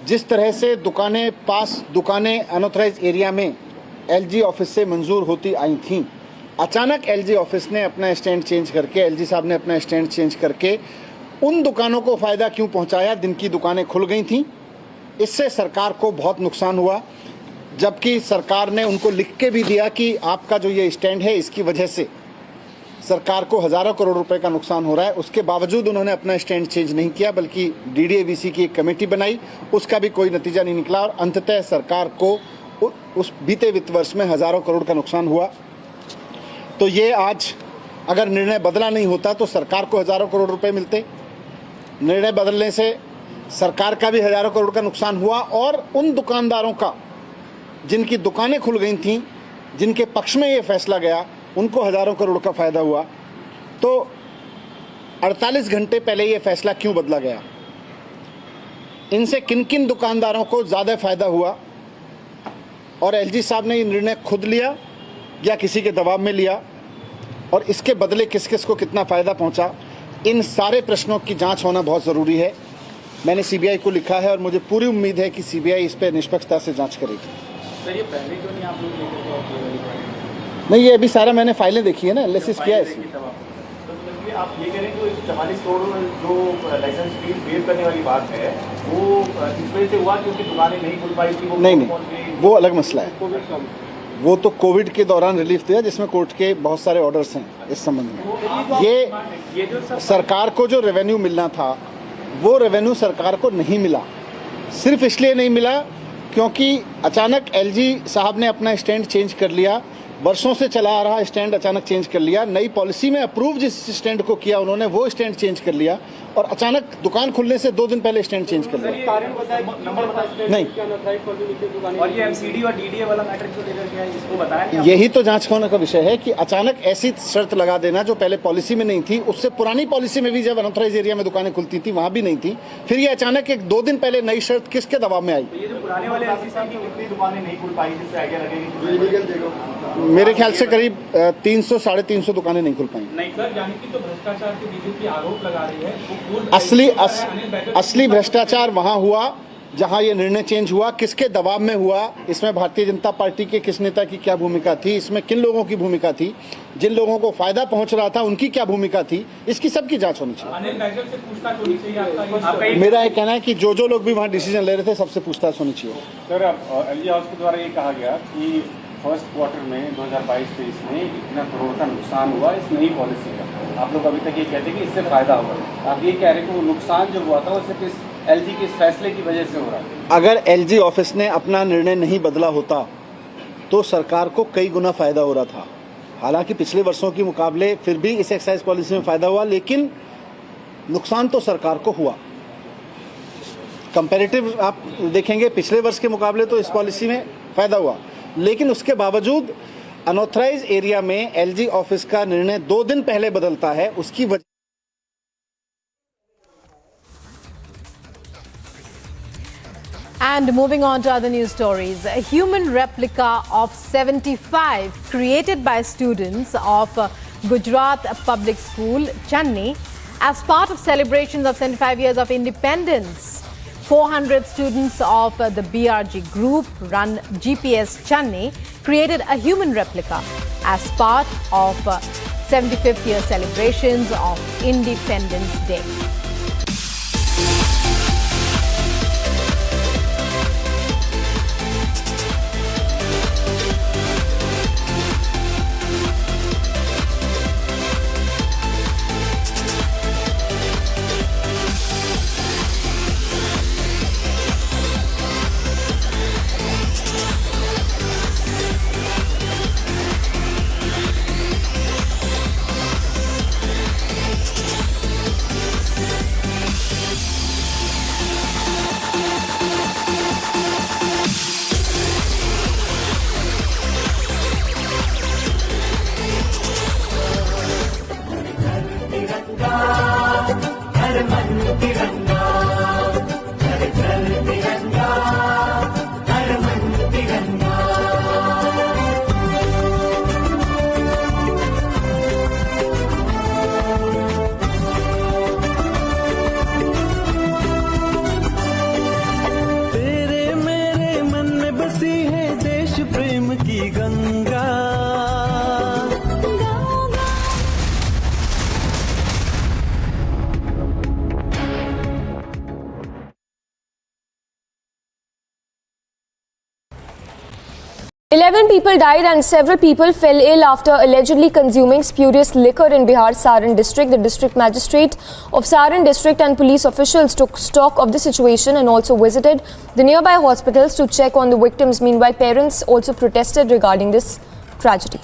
जिस तरह से दुकानें अनऑथराइज एरिया में एलजी ऑफिस से मंजूर होती आई थीं, अचानक एलजी ऑफिस ने अपना स्टैंड चेंज करके, एलजी साहब ने अपना स्टैंड चेंज करके उन दुकानों को फ़ायदा क्यों पहुंचाया जिनकी दुकानें खुल गई थीं। इससे सरकार को बहुत नुकसान हुआ, जबकि सरकार ने उनको लिख के भी दिया कि आपका जो ये स्टैंड है इसकी वजह से सरकार को हज़ारों करोड़ रुपए का नुकसान हो रहा है। उसके बावजूद उन्होंने अपना स्टैंड चेंज नहीं किया, बल्कि डीडीएवीसी की एक कमेटी बनाई, उसका भी कोई नतीजा नहीं निकला और अंततः सरकार को उस बीते वित्त वर्ष में हज़ारों करोड़ का नुकसान हुआ। तो ये आज अगर निर्णय बदला नहीं होता तो सरकार को हज़ारों करोड़ रुपए मिलते। निर्णय बदलने से सरकार का भी हज़ारों करोड़ का नुकसान हुआ और उन दुकानदारों का जिनकी दुकानें खुल गई थीं, जिनके पक्ष में ये फैसला गया, उनको हज़ारों करोड़ का फ़ायदा हुआ। तो 48 घंटे पहले ये फैसला क्यों बदला गया, इनसे किन किन दुकानदारों को ज़्यादा फ़ायदा हुआ, और एलजी साहब ने ये निर्णय खुद लिया या किसी के दबाव में लिया, और इसके बदले किस किस को कितना फ़ायदा पहुंचा, इन सारे प्रश्नों की जांच होना बहुत ज़रूरी है। मैंने सीबीआई को लिखा है और मुझे पूरी उम्मीद है कि सीबीआई इस पर निष्पक्षता से जांच करेगी। सर, ये पहले क्यों नहीं आप लोग लेकर नहीं, ये अभी सारा मैंने फाइलें देखी है ना, एनालिसिस किया है इसमें। तो आप ये कह रहे हैं कि 44 करोड़ जो लाइसेंस फीस वेव करने वाली बात है वो इस वजह से हुआ क्योंकि दुकानें नहीं खुल पाई थी? नहीं, वो अलग मसला है। वो तो कोविड के दौरान रिलीफ दिया जिसमें कोर्ट के बहुत सारे ऑर्डर्स हैं इस संबंध में। ये सरकार को जो रेवेन्यू मिलना था वो रेवेन्यू सरकार को नहीं मिला। सिर्फ इसलिए नहीं मिला क्योंकि अचानक एलजी साहब ने अपना स्टैंड चेंज कर लिया, वर्षों से चला आ रहा स्टैंड अचानक चेंज कर लिया। नई पॉलिसी में अप्रूव जिस स्टैंड को किया उन्होंने वो स्टैंड चेंज कर लिया, और अचानक दुकान खुलने से 2 दिन पहले स्टैंड चेंज कर लिया। नहीं, और ये एमसीडी और डीडीए वाला मैटर क्यों लेकर के आए, इसको बताया नहीं? यही तो जांच होने का विषय है कि अचानक ऐसी शर्त लगा देना जो पहले पॉलिसी में नहीं थी। उससे पुरानी पॉलिसी में भी जब अनऑथराइज एरिया में दुकानें खुलती थी वहां भी नहीं थी, फिर ये अचानक 1-2 दिन पहले नई शर्त किसके दबाव में आई? ये जो पुराने वाले एलसीसी की कितनी दुकानें नहीं खुल पाई जिससे आइडिया लगेगी? मेरे ख्याल से करीब 300-350 दुकानें नहीं खुल पाई। नहीं सर, यानी कि जो भ्रष्टाचार के बीजेपी आरोप लगा रही है असली भ्रष्टाचार वहां हुआ जहां ये निर्णय चेंज हुआ, किसके दबाव में हुआ, इसमें भारतीय जनता पार्टी के किस नेता की क्या भूमिका थी, इसमें किन लोगों की भूमिका थी, जिन लोगों को फायदा पहुंच रहा था उनकी क्या भूमिका थी, इसकी सबकी जांच होनी चाहिए। मेरा ये कहना है कि जो लोग भी वहाँ डिसीजन ले रहे थे सबसे पूछताछ होनी चाहिए। सर, एलजी हाउस के द्वारा ये कहा गया कि फर्स्ट क्वार्टर में 2022-23 में इतना करोड़ का नुकसान हुआ इस नई पॉलिसी का। आप लोग अभी तक ये कहते हैं कि इससे फायदा होगा, आप ये कह रहे हैं कि वो नुकसान जो हुआ था वो सिर्फ इस एलजी के इस फैसले की वजह से हो रहा है। अगर एलजी ऑफिस ने अपना निर्णय नहीं बदला होता तो सरकार को कई गुना फायदा हो रहा था। हालांकि पिछले वर्षों के मुकाबले फिर भी इस एक्साइज पॉलिसी में फायदा हुआ, लेकिन नुकसान तो सरकार को हुआ। कंपैरेटिव आप देखेंगे पिछले वर्ष के मुकाबले तो इस पॉलिसी में फायदा हुआ, लेकिन उसके बावजूद अनऑथराइज एरिया में एलजी ऑफिस का निर्णय 2 दिन पहले बदलता है, उसकी वजह। And moving on to other news stories, a human replica of 75 created by students of Gujarat Public School, Chennai, as part of celebrations of 75 years of independence. 400 students of the BRG group run GPS Chennai created a human replica as part of 75th year celebrations of Independence Day. People died and several people fell ill after allegedly consuming spurious liquor in Bihar's Saran district. The district magistrate of Saran district and police officials took stock of the situation and also visited the nearby hospitals to check on the victims. Meanwhile, parents also protested regarding this tragedy.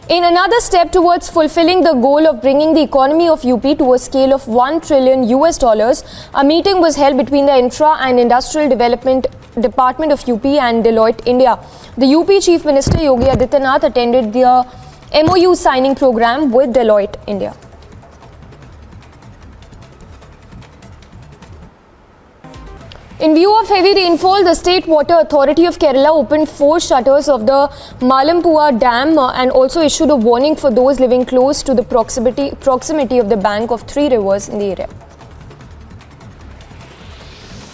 In another step towards fulfilling the goal of bringing the economy of UP to a scale of $1 trillion, a meeting was held between the Infra and Industrial Development Department of UP and Deloitte India. The UP Chief Minister Yogi Adityanath attended the MOU signing program with Deloitte India. In view of heavy rainfall, the State Water Authority of Kerala opened 4 shutters of the Malampua Dam and also issued a warning for those living close to the proximity of the bank of 3 rivers in the area.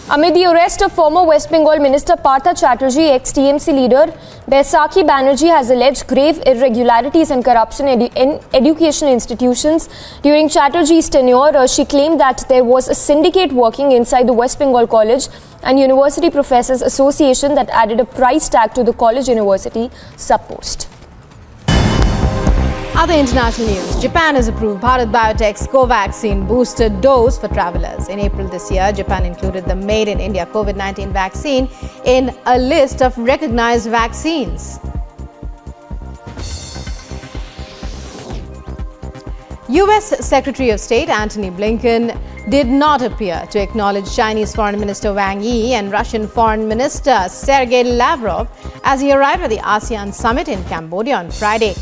Amid the arrest of former West Bengal Minister Patra Chawl, ex-TMC leader Baisakhi Banerjee has alleged grave irregularities and corruption in educational institutions. During Chatterjee's tenure, she claimed that there was a syndicate working inside the West Bengal College and University Professors Association that added a price tag to the college-university sub-post. Other international news. Japan has approved Bharat Biotech's Covaxin booster dose for travelers. In April this year, Japan included the Made in India COVID-19 vaccine in a list of recognized vaccines. US Secretary of State Antony Blinken did not appear to acknowledge Chinese Foreign Minister Wang Yi and Russian Foreign Minister Sergei Lavrov as he arrived at the ASEAN summit in Cambodia on Friday.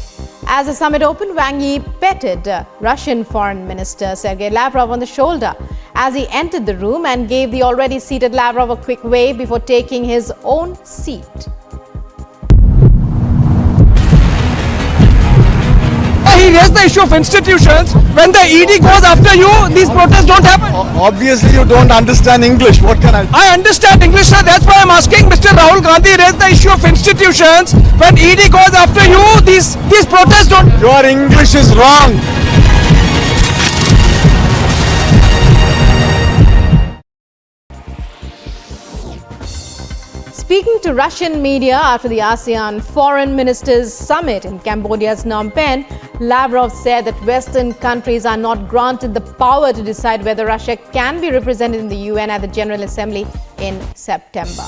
As the summit opened, Wang Yi petted Russian Foreign Minister Sergei Lavrov on the shoulder as he entered the room and gave the already seated Lavrov a quick wave before taking his own seat. He raised the issue of institutions. When the ED goes after you, these protests don't happen. Obviously, you don't understand English. What can I understand English, sir. That's why I'm asking. Mr. Rahul Gandhi raised the issue of institutions. When ED goes after you, these protests don't. Your English is wrong. Speaking to Russian media after the ASEAN Foreign Ministers Summit in Cambodia's Phnom Penh, Lavrov said that Western countries are not granted the power to decide whether Russia can be represented in the UN at the General Assembly in September.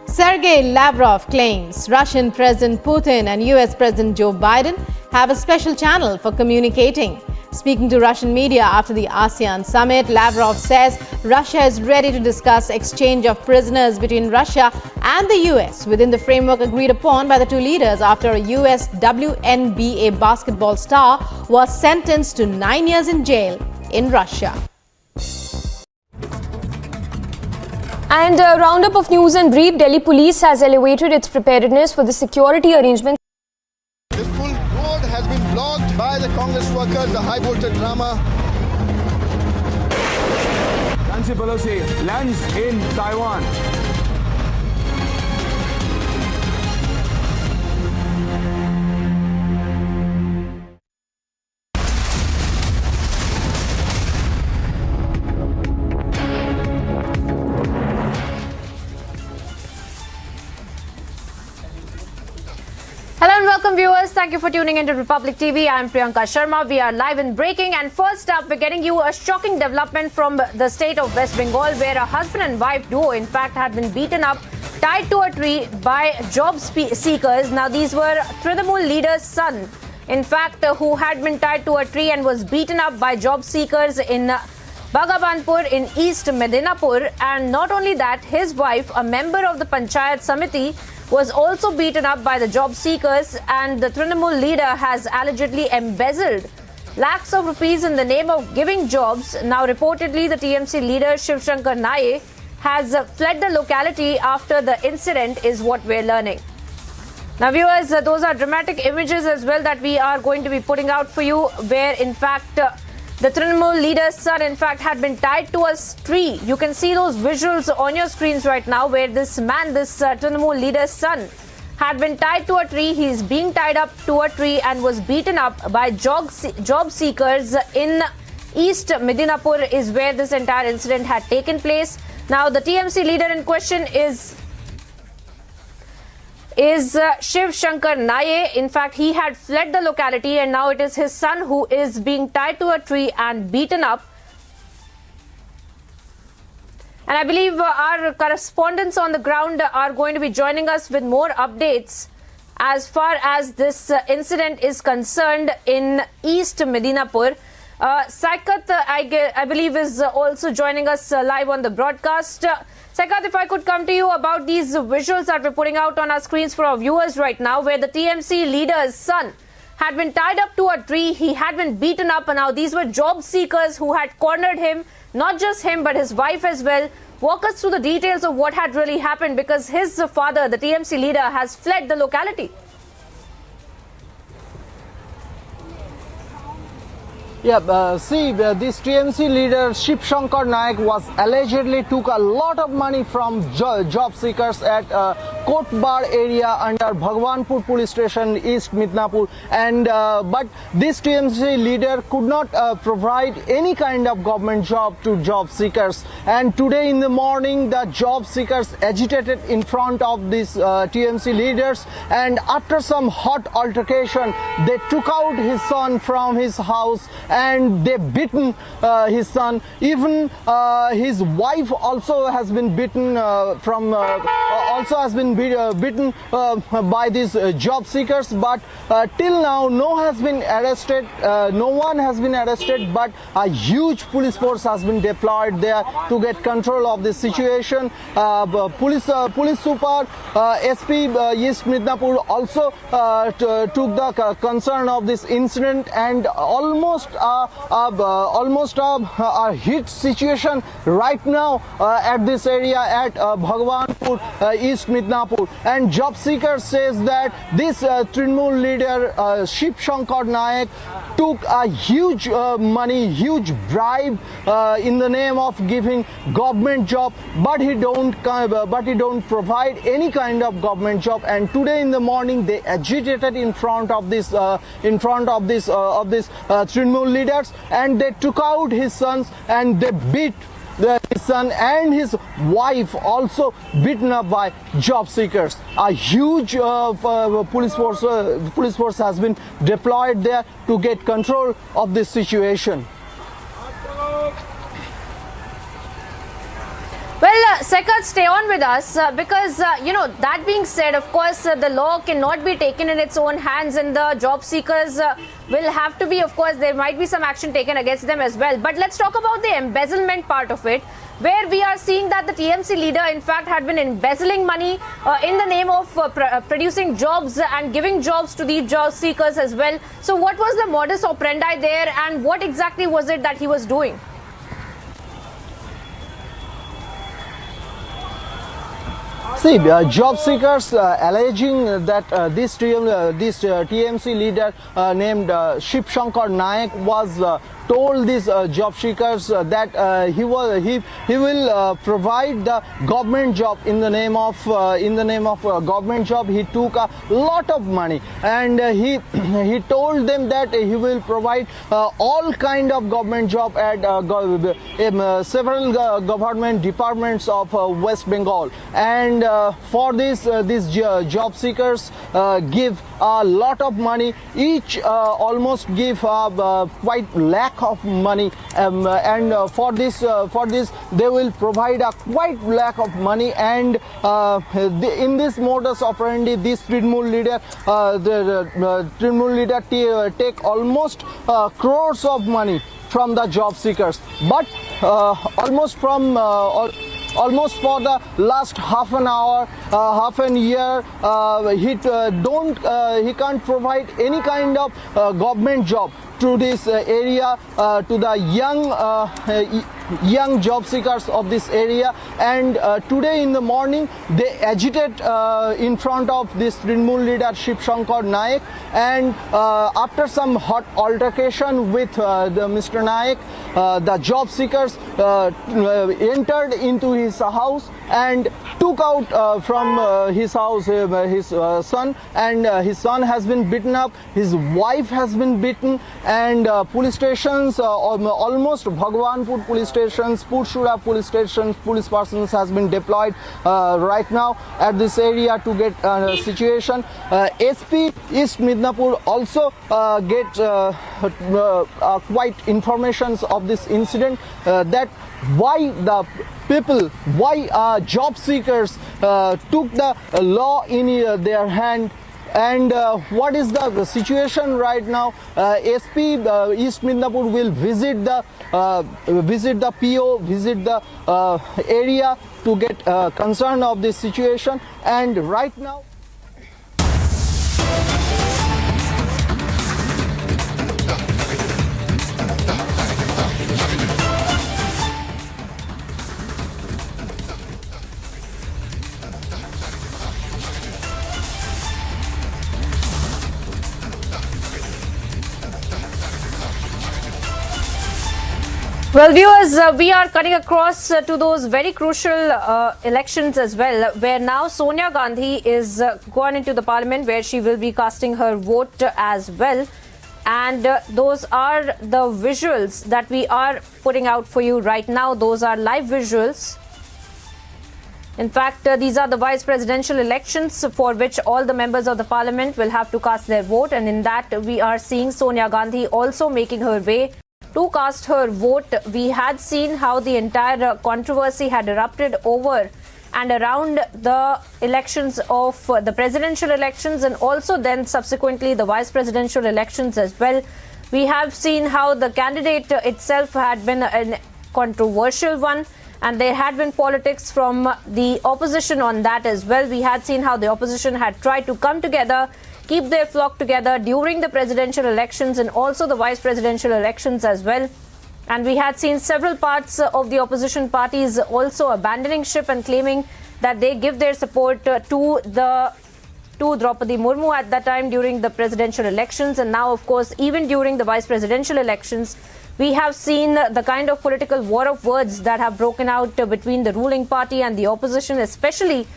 Sergei Lavrov claims Russian President Putin and US President Joe Biden have a special channel for communicating. Speaking to Russian media after the ASEAN summit, Lavrov says Russia is ready to discuss exchange of prisoners between Russia and the US within the framework agreed upon by the two leaders after a US WNBA basketball star was sentenced to 9 years in jail in Russia. And a roundup of news and brief. Delhi police has elevated its preparedness for the security arrangements. This full road has been blocked by the Congress workers, the high voltage drama. Nancy Pelosi lands in Taiwan. Hello and welcome viewers. Thank you for tuning into Republic TV. I am Priyanka Sharma. We are live in breaking, and first up we're getting you a shocking development from the state of West Bengal, where a husband and wife duo in fact had been beaten up, tied to a tree by job seekers. Now these were Trinamool leader's son, in fact, who had been tied to a tree and was beaten up by job seekers in Bagabanpur in East Medinapur. And not only that, his wife, a member of the Panchayat Samiti, was also beaten up by the job seekers, and the Trinamool leader has allegedly embezzled lakhs of rupees in the name of giving jobs. Now reportedly the TMC leader Shiv Shankar Naye has fled the locality after the incident, is what we're learning. Now viewers, those are dramatic images as well that we are going to be putting out for you, where in fact the Trinamool leader's son in fact had been tied to a tree. You can see those visuals on your screens right now, where this man, this Trinamool leader's son, had been tied to a tree. He is being tied up to a tree and was beaten up by job seekers in East Medinapur, is where this entire incident had taken place. Now the TMC leader in question is Shiv Shankar Naye. In fact, he had fled the locality, and now it is his son who is being tied to a tree and beaten up. And I believe our correspondents on the ground are going to be joining us with more updates as far as this incident is concerned in East Medinapur. Saikat, I believe, is also joining us live on the broadcast. Saikat, if I could come to you about these visuals that we're putting out on our screens for our viewers right now, where the TMC leader's son had been tied up to a tree, he had been beaten up, and now these were job seekers who had cornered him, not just him but his wife as well. Walk us through the details of what had really happened, because his father, the TMC leader, has fled the locality. Yeah, this TMC leader Shiv Shankar Naik was allegedly took a lot of money from job seekers at Kotbar area under Bhagwanpur police station, East Midnapur, and but this TMC leader could not provide any kind of government job to job seekers. And today in the morning, the job seekers agitated in front of these TMC leaders, and after some hot altercation, they took out his son from his house and they beaten his son. Even his wife also has been beaten beaten by these job seekers. But till now, no one has been arrested. But a huge police force has been deployed there to get control of this situation. Police super SP East Midnapur also took the concern of this incident, and almost a hit situation right now at this area at Bhagwanpur, East Midnapur. And job seekers says that this Trinamool leader Shiv Shankar Naik took a huge huge bribe in the name of giving government job, but he don't provide any kind of government job. And today in the morning, they agitated in front of this Trinamool leaders, and they took out his sons and they beat his son and his wife, also beaten up by job seekers. A huge police force has been deployed there to get control of this situation. Well, Sekat, stay on with us because, that being said, of course, the law cannot be taken in its own hands, and the job seekers will have to be, of course, there might be some action taken against them as well. But let's talk about the embezzlement part of it, where we are seeing that the TMC leader, in fact, had been embezzling money in the name of producing jobs and giving jobs to these job seekers as well. So what was the modus operandi there, and what exactly was it that he was doing? See, job seekers alleging that this TMC leader named Shiv Shankar Naik was told these job seekers that he will provide the government job in the name of government job. He took a lot of money, and he told them that he will provide all kind of government job at several government departments of West Bengal. And for this, these job seekers give a lot of money. Each almost give quite lakh of money, and for this they will provide a quite lakh of money. And in this modus operandi, this Trinamool leader, take almost crores of money from the job seekers, but almost for the last half an hour, half an year, he can't provide any kind of government job to this area, to the young job seekers of this area. And today in the morning they agitate in front of this Trinamool leader Shiv Shankar Naik, and after some hot altercation with Mr. Naik, the job seekers entered into his house and took out from his house his son, and his son has been beaten up, his wife has been beaten, and police stations, almost Bhagwanpur police stations, Purshura police stations, police persons has been deployed right now at this area to get situation. SP East Midnapur also get quite informations of this incident, that why the people, why job seekers took the law in their hand. And what is the situation right now? SP East Midnapur will visit the PO, visit the area to get concern of this situation. And right now, well, viewers, we are cutting across to those very crucial elections as well, where now Sonia Gandhi is gone into the parliament, where she will be casting her vote as well. And those are the visuals that we are putting out for you right now. Those are live visuals. In fact, these are the vice presidential elections for which all the members of the parliament will have to cast their vote. And in that, we are seeing Sonia Gandhi also making her way to cast her vote. We had seen how the entire controversy had erupted over and around the elections of the presidential elections, and also then subsequently the vice presidential elections as well. We have seen how the candidate itself had been a controversial one, and there had been politics from the opposition on that as well. We had seen how the opposition had tried to come together, keep their flock together during the presidential elections and also the vice presidential elections as well. And we had seen several parts of the opposition parties also abandoning ship and claiming that they give their support to Draupadi Murmu at that time during the presidential elections. And now, of course, even during the vice presidential elections, we have seen the kind of political war of words that have broken out between the ruling party and the opposition, especially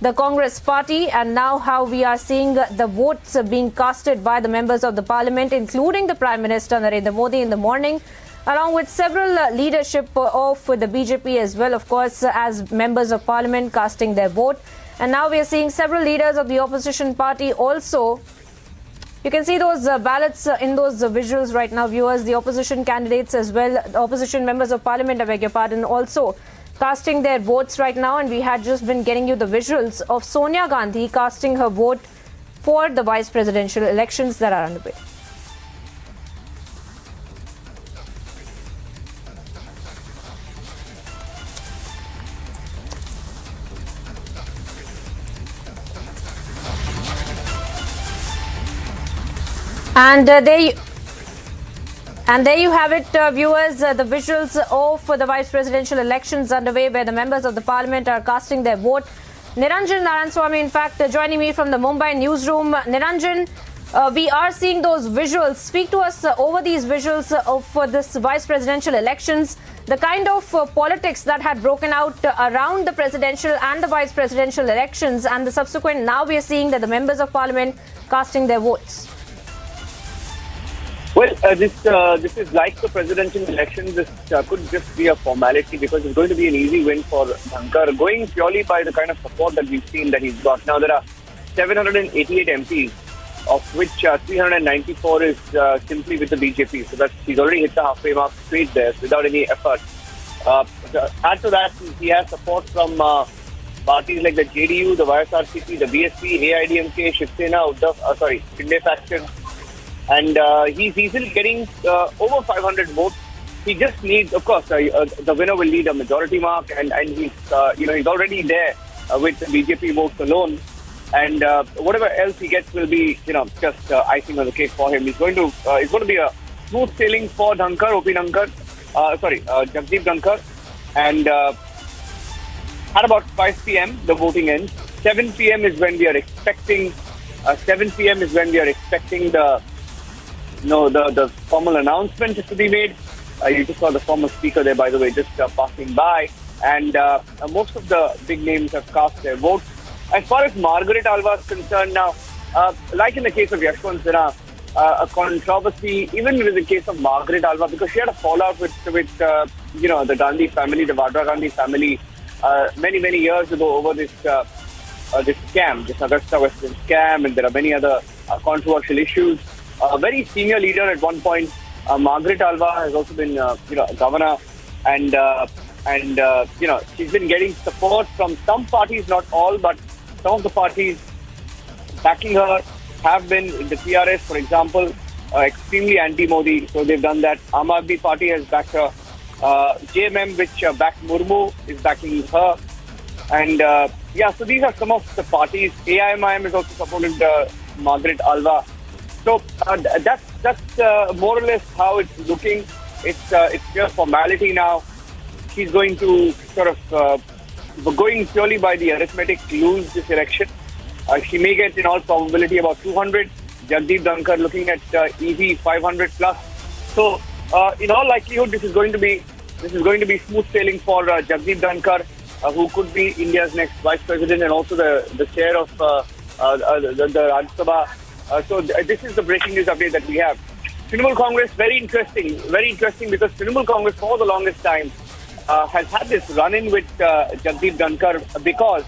the Congress party. And now how we are seeing the votes being casted by the members of the parliament, including the Prime Minister Narendra Modi in the morning, along with several leadership of the BJP as well, of course, as members of parliament casting their vote. And now we are seeing several leaders of the opposition party also. You can see those ballots in those visuals right now, viewers. The opposition candidates as well, the opposition members of parliament, I beg your pardon, also casting their votes right now. And we had just been getting you the visuals of Sonia Gandhi casting her vote for the vice presidential elections that are underway. And there you have it, viewers, the visuals of the vice presidential elections underway, where the members of the parliament are casting their vote. Niranjan Narayanaswamy, in fact, joining me from the Mumbai newsroom. Niranjan, we are seeing those visuals. Speak to us over these visuals of this vice presidential elections, the kind of politics that had broken out around the presidential and the vice presidential elections, and the subsequent, now we are seeing that the members of parliament casting their votes. Well, this is like the presidential election. This could just be a formality because it's going to be an easy win for Dhankar, going purely by the kind of support that we've seen that he's got. Now, there are 788 MPs, of which 394 is simply with the BJP. So he's already hit the halfway mark straight there without any effort. Add to that, he has support from parties like the JDU, the YSRCP, the BSP, AIDMK, Shiv Sena, Shinde faction. And he's easily getting over 500 votes. He just needs, of course, the winner will need a majority mark, and he's he's already there with the BJP votes alone. And whatever else he gets will be just icing on the cake for him. It's going to be a smooth sailing for Jagdeep Dhankar. And at about 5 p.m. the voting ends. 7 p.m. is when we are expecting. 7 p.m. is when we are expecting the formal announcement to be made. You just saw the former speaker there, by the way, just passing by. And most of the big names have cast their votes. As far as Margaret Alva is concerned now, like in the case of Yashwant Sinha, a controversy, even in the case of Margaret Alva, because she had a fallout with the Gandhi family, the Patra Gandhi family, many years ago over this scam, this Augusta Western scam, and there are many other controversial issues. A very senior leader at one point, Margaret Alva, has also been a governor, and she's been getting support from some parties, not all, but some of the parties backing her have been the TRS, for example, extremely anti-Modi, so they've done that. Aam Aadmi Party has backed her. JMM, which backed Murmu, is backing her. And so these are some of the parties. AIMIM has also supported Margaret Alva. So that's more or less how it's looking. It's just formality now. She's going to going purely by the arithmetic, lose this election. She may get in all probability about 200. Jagdeep Dhankar looking at easy 500 plus. So in all likelihood, this is going to be smooth sailing for Jagdeep Dhankar, who could be India's next vice president and also the chair of the Rajya Sabha. So this is the breaking news update that we have. Trinamool Congress, very interesting because Trinamool Congress for the longest time has had this run-in with Jagdeep Dhankar because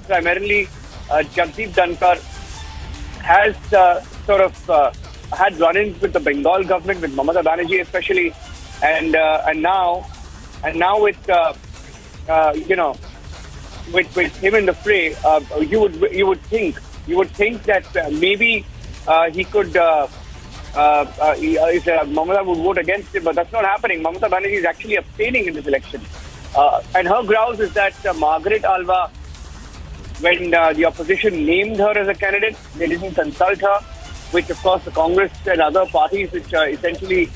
primarily Jagdeep Dhankar has had run-ins with the Bengal government, with Mamata Banerjee especially, and now with with him in the fray, you would think that maybe he could. Mamata would vote against it, but that's not happening. Mamata Banerjee is actually abstaining in this election. And her grouse is that Margaret Alva, when the opposition named her as a candidate, they didn't consult her, which of course the Congress and other parties which essentially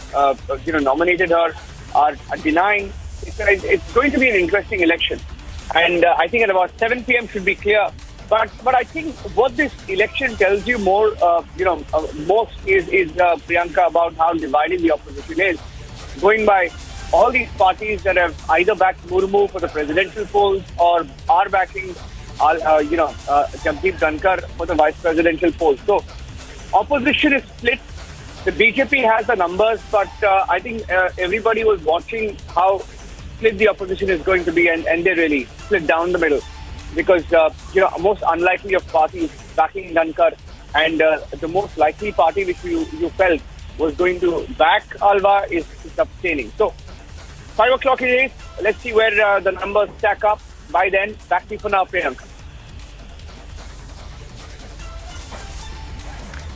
nominated her are denying. It's going to be an interesting election. And I think at about 7 p.m. should be clear. But I think what this election tells you most is Priyanka, about how divided the opposition is. Going by all these parties that have either backed Murmu for the presidential polls or are backing Jagdeep Dhankar for the vice presidential polls. So opposition is split. The BJP has the numbers, but I think everybody was watching how split the opposition is going to be, and they really split down the middle. Because, most unlikely of parties backing Dhankar, and the most likely party which you felt was going to back Alva is abstaining. So, 5 o'clock it is. Let's see where the numbers stack up. By then, back to you for now, Priyanka.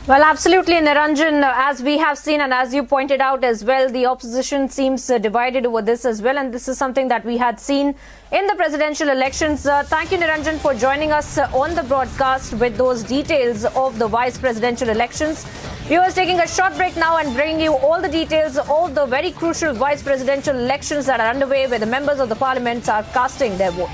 Well, absolutely, Niranjan, as we have seen and as you pointed out as well, the opposition seems divided over this as well, and this is something that we had seen in the presidential elections. Thank you, Niranjan, for joining us on the broadcast with those details of the vice presidential elections. Viewers, taking a short break now and bringing you all the details of the very crucial vice presidential elections that are underway, where the members of the parliament are casting their vote.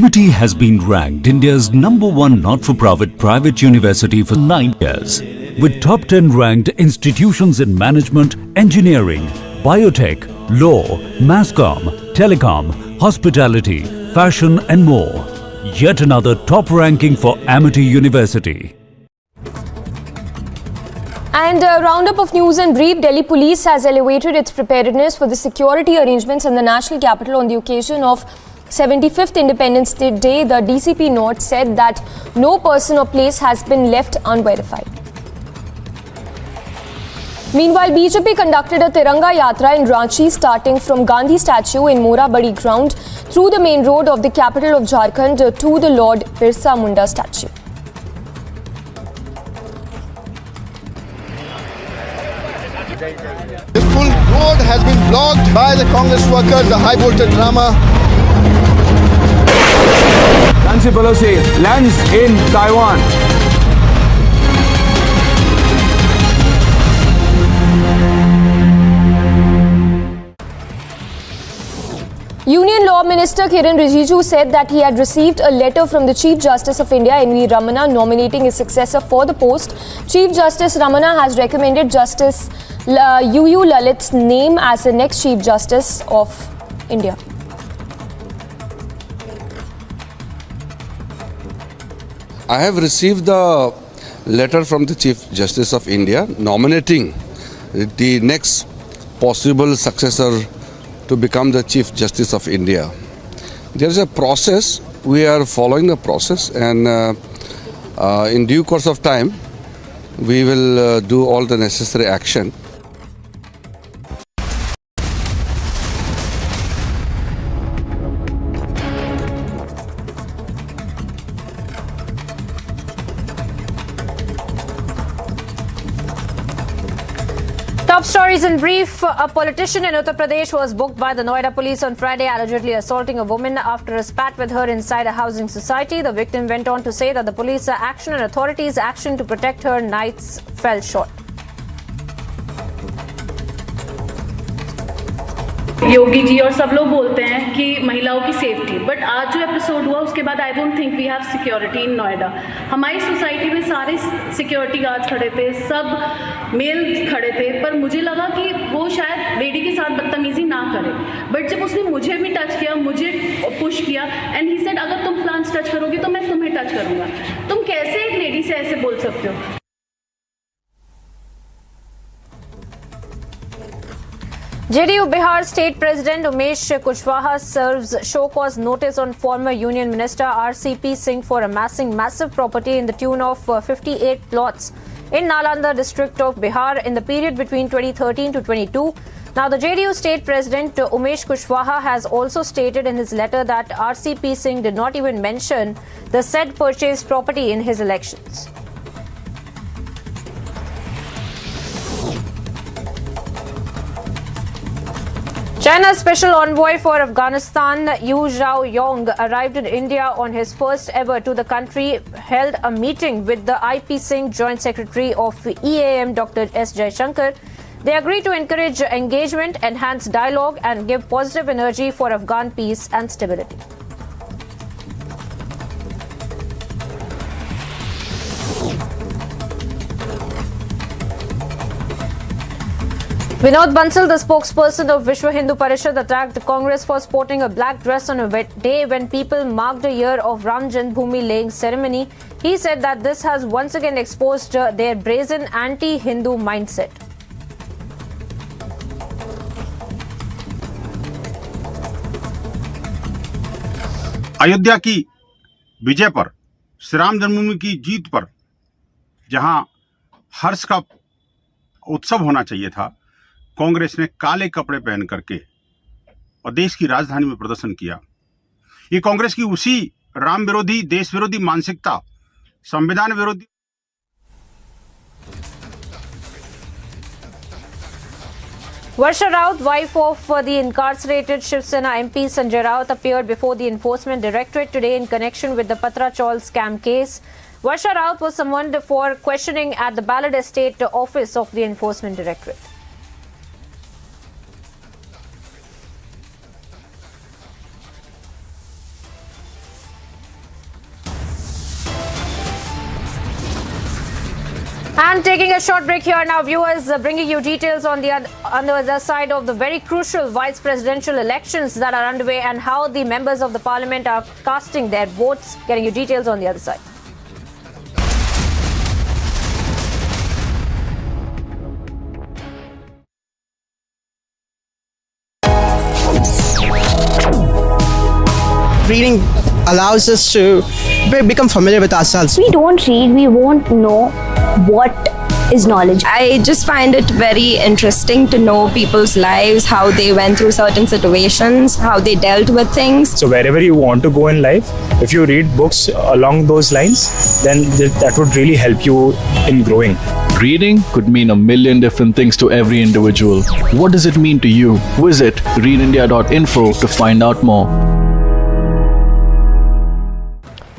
Amity has been ranked India's #1 not-for-profit private university for 9 years, with top 10 ranked institutions in management, engineering, biotech, law, masscom, telecom, hospitality, fashion and more. Yet another top ranking for Amity University. And a roundup of news and brief. Delhi police has elevated its preparedness for the security arrangements in the national capital on the occasion of 75th Independence Day. The DCP note said that no person or place has been left unverified. Meanwhile, BJP conducted a Tiranga Yatra in Ranchi starting from Gandhi statue in Morabadi ground through the main road of the capital of Jharkhand to the Lord Birsa Munda statue. This full road has been blocked by the Congress workers, the high voltage drama. Nancy Pelosi lands in Taiwan. Union Law Minister Kiran Rijiju said that he had received a letter from the Chief Justice of India, N.V. Ramana, nominating his successor for the post. Chief Justice Ramana has recommended Justice U.U. Lalit's name as the next Chief Justice of India. I have received the letter from the Chief Justice of India nominating the next possible successor to become the Chief Justice of India. There is a process, we are following the process, and in due course of time we will do all the necessary action. Top stories in brief. A politician in Uttar Pradesh was booked by the Noida police on Friday, allegedly assaulting a woman after a spat with her inside a housing society. The victim went on to say that the police action and authorities' action to protect her nights fell short. Yogi ji और सब लोग बोलते हैं कि महिलाओं की safety, but आज जो एपिसोड हुआ उसके बाद I don't think we have security in Noida. हमारी सोसाइटी में सारे सिक्योरिटी गार्ड्स खड़े थे, सब मेल खड़े थे, पर मुझे लगा कि वो शायद लेडी के साथ बदतमीजी ना करे, बट जब उसने मुझे भी टच किया, मुझे पुश किया, एंड ही सेड अगर तुम प्लांट्स टच करोगे तो मैं तुम्हें टच करूंगा. तुम कैसे एक लेडी से ऐसे बोल सकते हो? JDU Bihar State President Umesh Kushwaha serves show cause notice on former Union Minister RCP Singh for amassing massive property in the tune of 58 plots in Nalanda district of Bihar in the period between 2013 to 22. Now, the JDU State President Umesh Kushwaha has also stated in his letter that RCP Singh did not even mention the said purchased property in his elections. China's special envoy for Afghanistan, Yu Zhaoyong, arrived in India on his first ever to the country, held a meeting with the IP Singh Joint Secretary of EAM, Dr. S. Jaishankar. They agreed to encourage engagement, enhance dialogue, and give positive energy for Afghan peace and stability. Vinod Bansal, the spokesperson of Vishwa Hindu Parishad, attacked Congress for sporting a black dress on a day when people marked a year of Ram Janmabhoomi laying ceremony. He said that this has once again exposed their brazen anti-Hindu mindset. Ayodhya की विजय पर, श्री राम जन्मभूमि की जीत पर जहां हर्ष का उत्सव होना चाहिए था, कांग्रेस ने काले कपड़े पहन करके और देश की राजधानी में प्रदर्शन किया. ये कांग्रेस की उसी राम विरोधी, देश विरोधी मानसिकता, संविधान विरोधी. Varsha Raut, wife of the incarcerated Shiv Sena MP Sanjay Raut, appeared before the Enforcement Directorate today in connection with the Patra Chawl scam case. Varsha Raut was summoned for questioning at the Ballad Estate office of the Enforcement Directorate. And taking a short break here now, viewers, bringing you details on the other side of the very crucial vice presidential elections that are underway and how the members of the parliament are casting their votes. Getting you details on the other side. Reading allows us to become familiar with ourselves. We don't read, we won't know what is knowledge. I just find it very interesting to know people's lives, how they went through certain situations, how they dealt with things. So wherever you want to go in life, if you read books along those lines, then that would really help you in growing. Reading could mean a million different things to every individual. What does it mean to you? Visit readindia.info to find out more.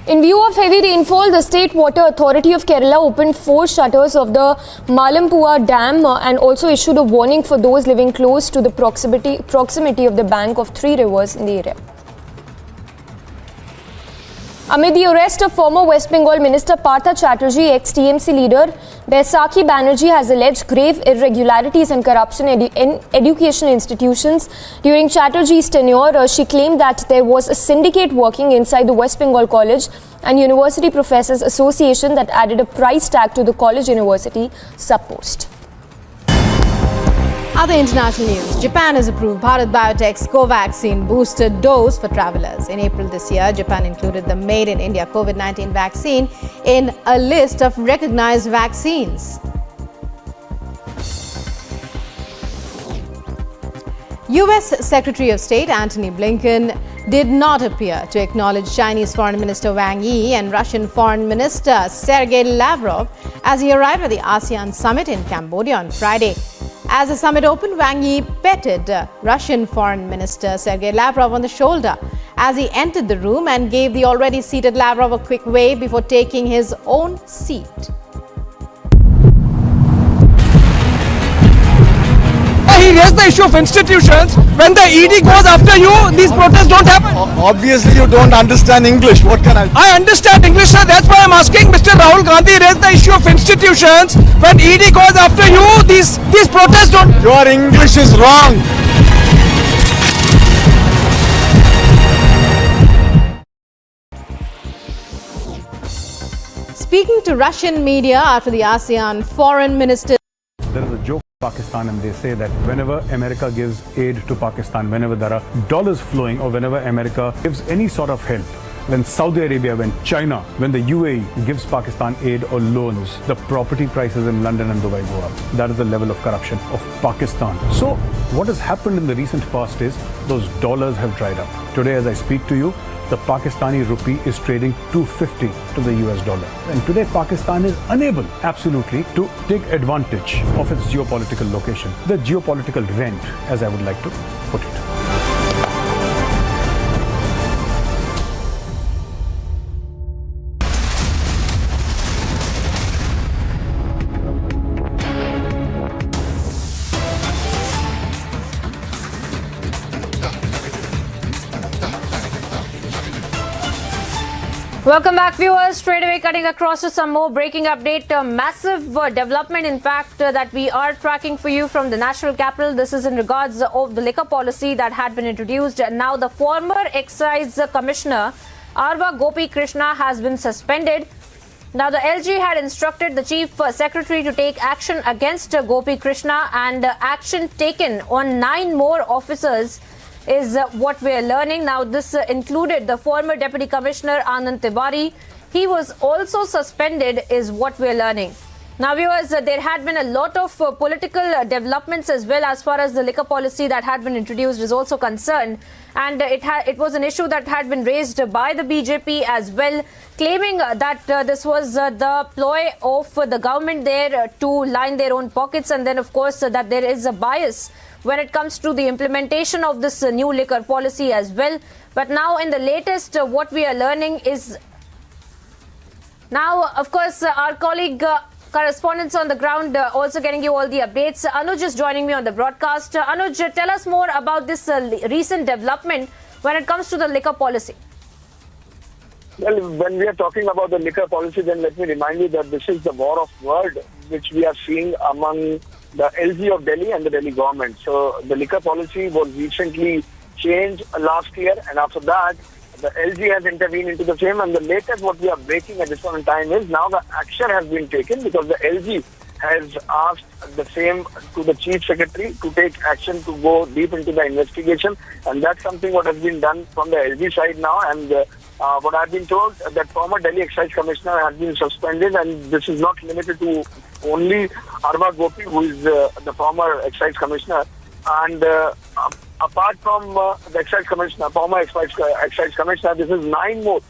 In view of heavy rainfall, the State Water Authority of Kerala opened 4 shutters of the Malampua Dam and also issued a warning for those living close to the proximity of the bank of 3 rivers in the area. Amid the arrest of former West Bengal Minister Patra Chawl, ex-TMC leader Baisakhi Banerjee has alleged grave irregularities and corruption in education institutions. During Chatterjee's tenure, she claimed that there was a syndicate working inside the West Bengal College and University Professors Association that added a price tag to the college-university sub-post. Other international news. Japan has approved Bharat Biotech's Covaxin booster dose for travelers. In April this year, Japan included the Made in India COVID-19 vaccine in a list of recognized vaccines. US Secretary of State Antony Blinken did not appear to acknowledge Chinese Foreign Minister Wang Yi and Russian Foreign Minister Sergei Lavrov as he arrived at the ASEAN summit in Cambodia on Friday. As the summit opened, Wang Yi petted Russian Foreign Minister Sergei Lavrov on the shoulder as he entered the room and gave the already seated Lavrov a quick wave before taking his own seat. He raised the issue of institutions. When the ED goes after you, these protests don't happen. Obviously, you don't understand English. What can I do? I understand English, sir. That's why I'm asking. Mr. Rahul Gandhi raised the issue of institutions. When ED goes after you, these protests don't. Your English is wrong. Speaking to Russian media after the ASEAN foreign minister. There is a joke in Pakistan and they say that whenever America gives aid to Pakistan, whenever there are dollars flowing or whenever America gives any sort of help, when Saudi Arabia, when China, when the UAE gives Pakistan aid or loans, the property prices in London and Dubai go up. That is the level of corruption of Pakistan. So what has happened in the recent past is those dollars have dried up. Today as I speak to you, the Pakistani rupee is trading 250 to the US dollar. And today Pakistan is unable, absolutely, to take advantage of its geopolitical location. The geopolitical rent, as I would like to put it. Welcome back, viewers. Straight away cutting across to some more breaking update. Massive development, in fact, that we are tracking for you from the national capital. This is in regards of the liquor policy that had been introduced. Now, the former excise commissioner, Arva Gopi Krishna, has been suspended. Now, the LG had instructed the chief secretary to take action against Gopi Krishna, and action taken on 9 more officers is what we are learning. Now, this included the former Deputy Commissioner Anand Tiwari. He was also suspended, is what we are learning. Now, viewers, there had been a lot of political developments as well as far as the liquor policy that had been introduced is also concerned. And it was an issue that had been raised by the BJP as well, claiming that this was the ploy of the government there to line their own pockets, and then, of course, that there is a bias when it comes to the implementation of this new liquor policy as well. But now in the latest, what we are learning is now, of course, our colleague correspondents on the ground also getting you all the updates. Anuj is joining me on the broadcast. Anuj, tell us more about this recent development when it comes to the liquor policy. Well, when we are talking about the liquor policy, then let me remind you that this is the war of words which we are seeing among the LG of Delhi and the Delhi government. So the liquor policy was recently changed last year, and after that, the LG has intervened into the same. And the latest what we are breaking at this point in time is now the action has been taken because the LG has asked the same to the Chief Secretary to take action to go deep into the investigation, and that's something what has been done from the LG side now. And what I've been told that former Delhi Excise Commissioner has been suspended, and this is not limited to only Arva Gopi, who is the former Excise Commissioner. And apart from the Excise Commissioner, former Excise Commissioner, this is 9 more.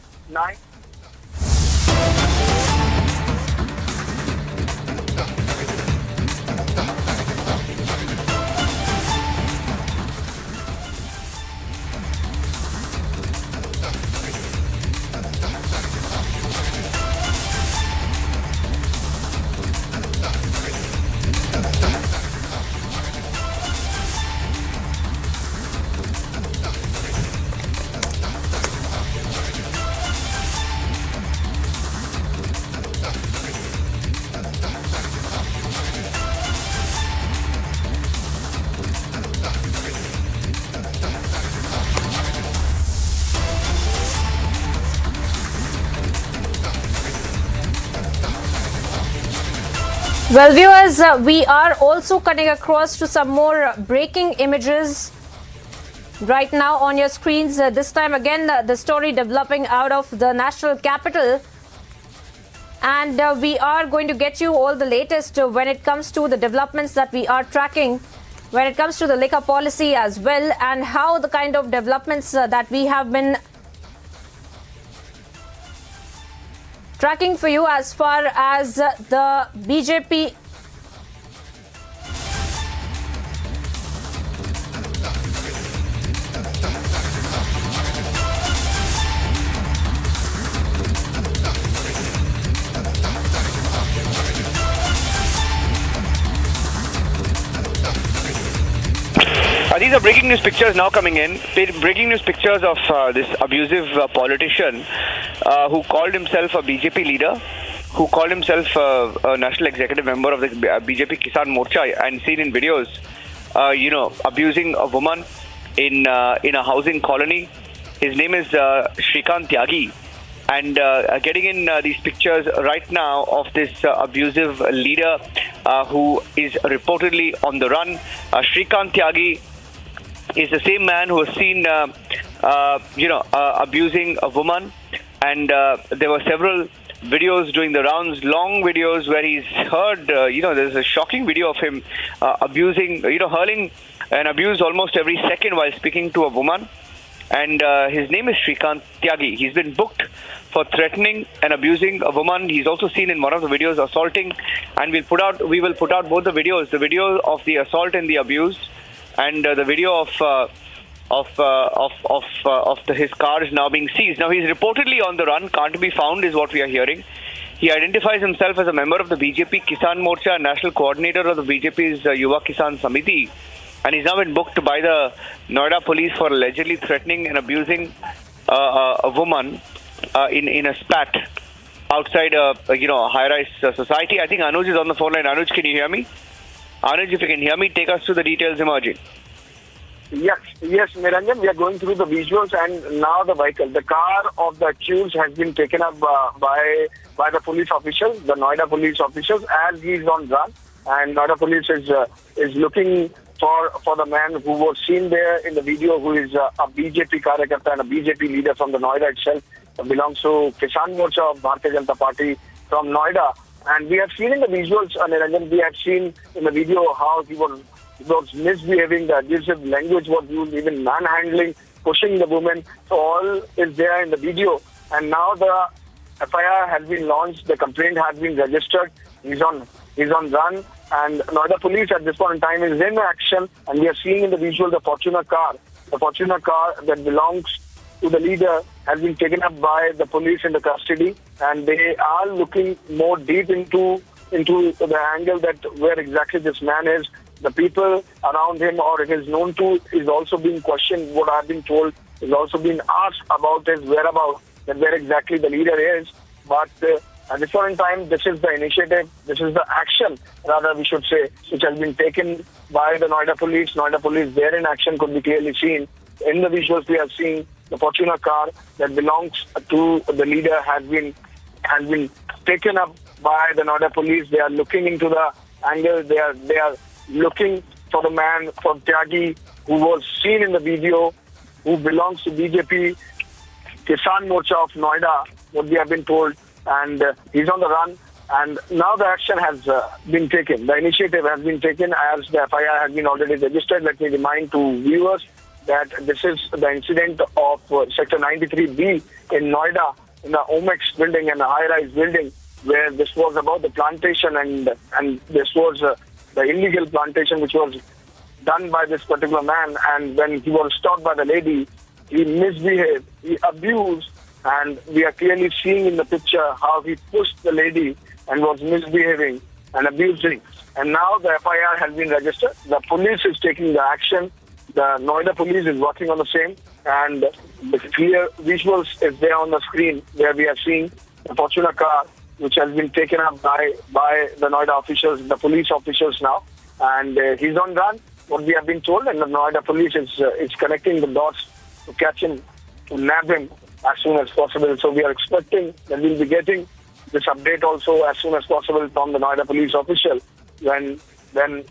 Well, viewers, we are also cutting across to some more breaking images right now on your screens. This time again, the story developing out of the national capital. And we are going to get you all the latest when it comes to the developments that we are tracking, when it comes to the liquor policy as well, and how the kind of developments that we have been tracking for you as far as the BJP These are breaking news pictures now coming in. Breaking news pictures of this abusive politician who called himself a BJP leader, who called himself a national executive member of the BJP Kisan Morcha, and seen in videos, abusing a woman in a housing colony. His name is Shrikant Tyagi. And getting in these pictures right now of this abusive leader who is reportedly on the run. Shrikant Tyagi is the same man who was seen, abusing a woman, and there were several videos doing the rounds, long videos where he's heard, there's a shocking video of him abusing, hurling an abuse almost every second while speaking to a woman. And his name is Shrikant Tyagi. He's been booked for threatening and abusing a woman. He's also seen in one of the videos assaulting, and we will put out both the videos, the video of the assault and the abuse, and the video of his car is now being seized. Now he's reportedly on the run, can't be found is what we are hearing. He identifies himself as a member of the BJP Kisan Morcha, national coordinator of the BJP's Yuva Kisan Samiti, and he's now been booked by the Noida police for allegedly threatening and abusing a woman in a spat outside a high-rise society. I think Anuj is on the phone line. Anuj, can you hear me? Anuj, if you can hear me, take us through the details emerging. Yes, Niranjan, we are going through the visuals, and now the vehicle, the car of the accused has been taken up by the police officials, the Noida police officials, as he is on run. And Noida police is looking for the man who was seen there in the video, who is a BJP Karyakarta and a BJP leader from the Noida itself, belongs to Kisan Morcha of Bharatiya Janata Party from Noida. And we have seen in the visuals, Niranjan, we have seen in the video how he was misbehaving, the abusive language was used, even manhandling, pushing the woman. So all is there in the video. And now the FIR has been launched, the complaint has been registered, he's on run, and Noida police at this point in time is in action, and we are seeing in the visual the Fortuner car that belongs to the leader has been taken up by the police in the custody, and they are looking more deep into the angle that where exactly this man is. The people around him or it is known to is also being questioned. What I've been told is also being asked about his whereabouts. that where exactly the leader is. But at this point in time, this is the initiative, this is the action, rather we should say, which has been taken by the Noida police. Noida police there in action could be clearly seen. In the visuals we have seen the Fortuner car that belongs to the leader has been taken up by the Noida police. They are looking into the angle. They are looking for the man, for Tyagi, who was seen in the video, who belongs to BJP Kisan Morcha of Noida, what we have been told, and he's on the run. And now the action has been taken. The initiative has been taken as the FIR has been already registered. Let me remind to viewers that this is the incident of Sector 93B in Noida, in the Omex building and the high-rise building, where this was about the plantation and this was the illegal plantation which was done by this particular man. And when he was stopped by the lady, he misbehaved, he abused, and we are clearly seeing in the picture how he pushed the lady and was misbehaving and abusing. And now the FIR has been registered. The police is taking the action. The Noida police is working on the same. And the clear visuals is there on the screen where we are seeing the Fortuner car, which has been taken up by the Noida officials, the police officials now. And he's on run, what we have been told. And the Noida police is connecting the dots to catch him, to nab him as soon as possible. So we are expecting that we'll be getting this update also as soon as possible from the Noida police official when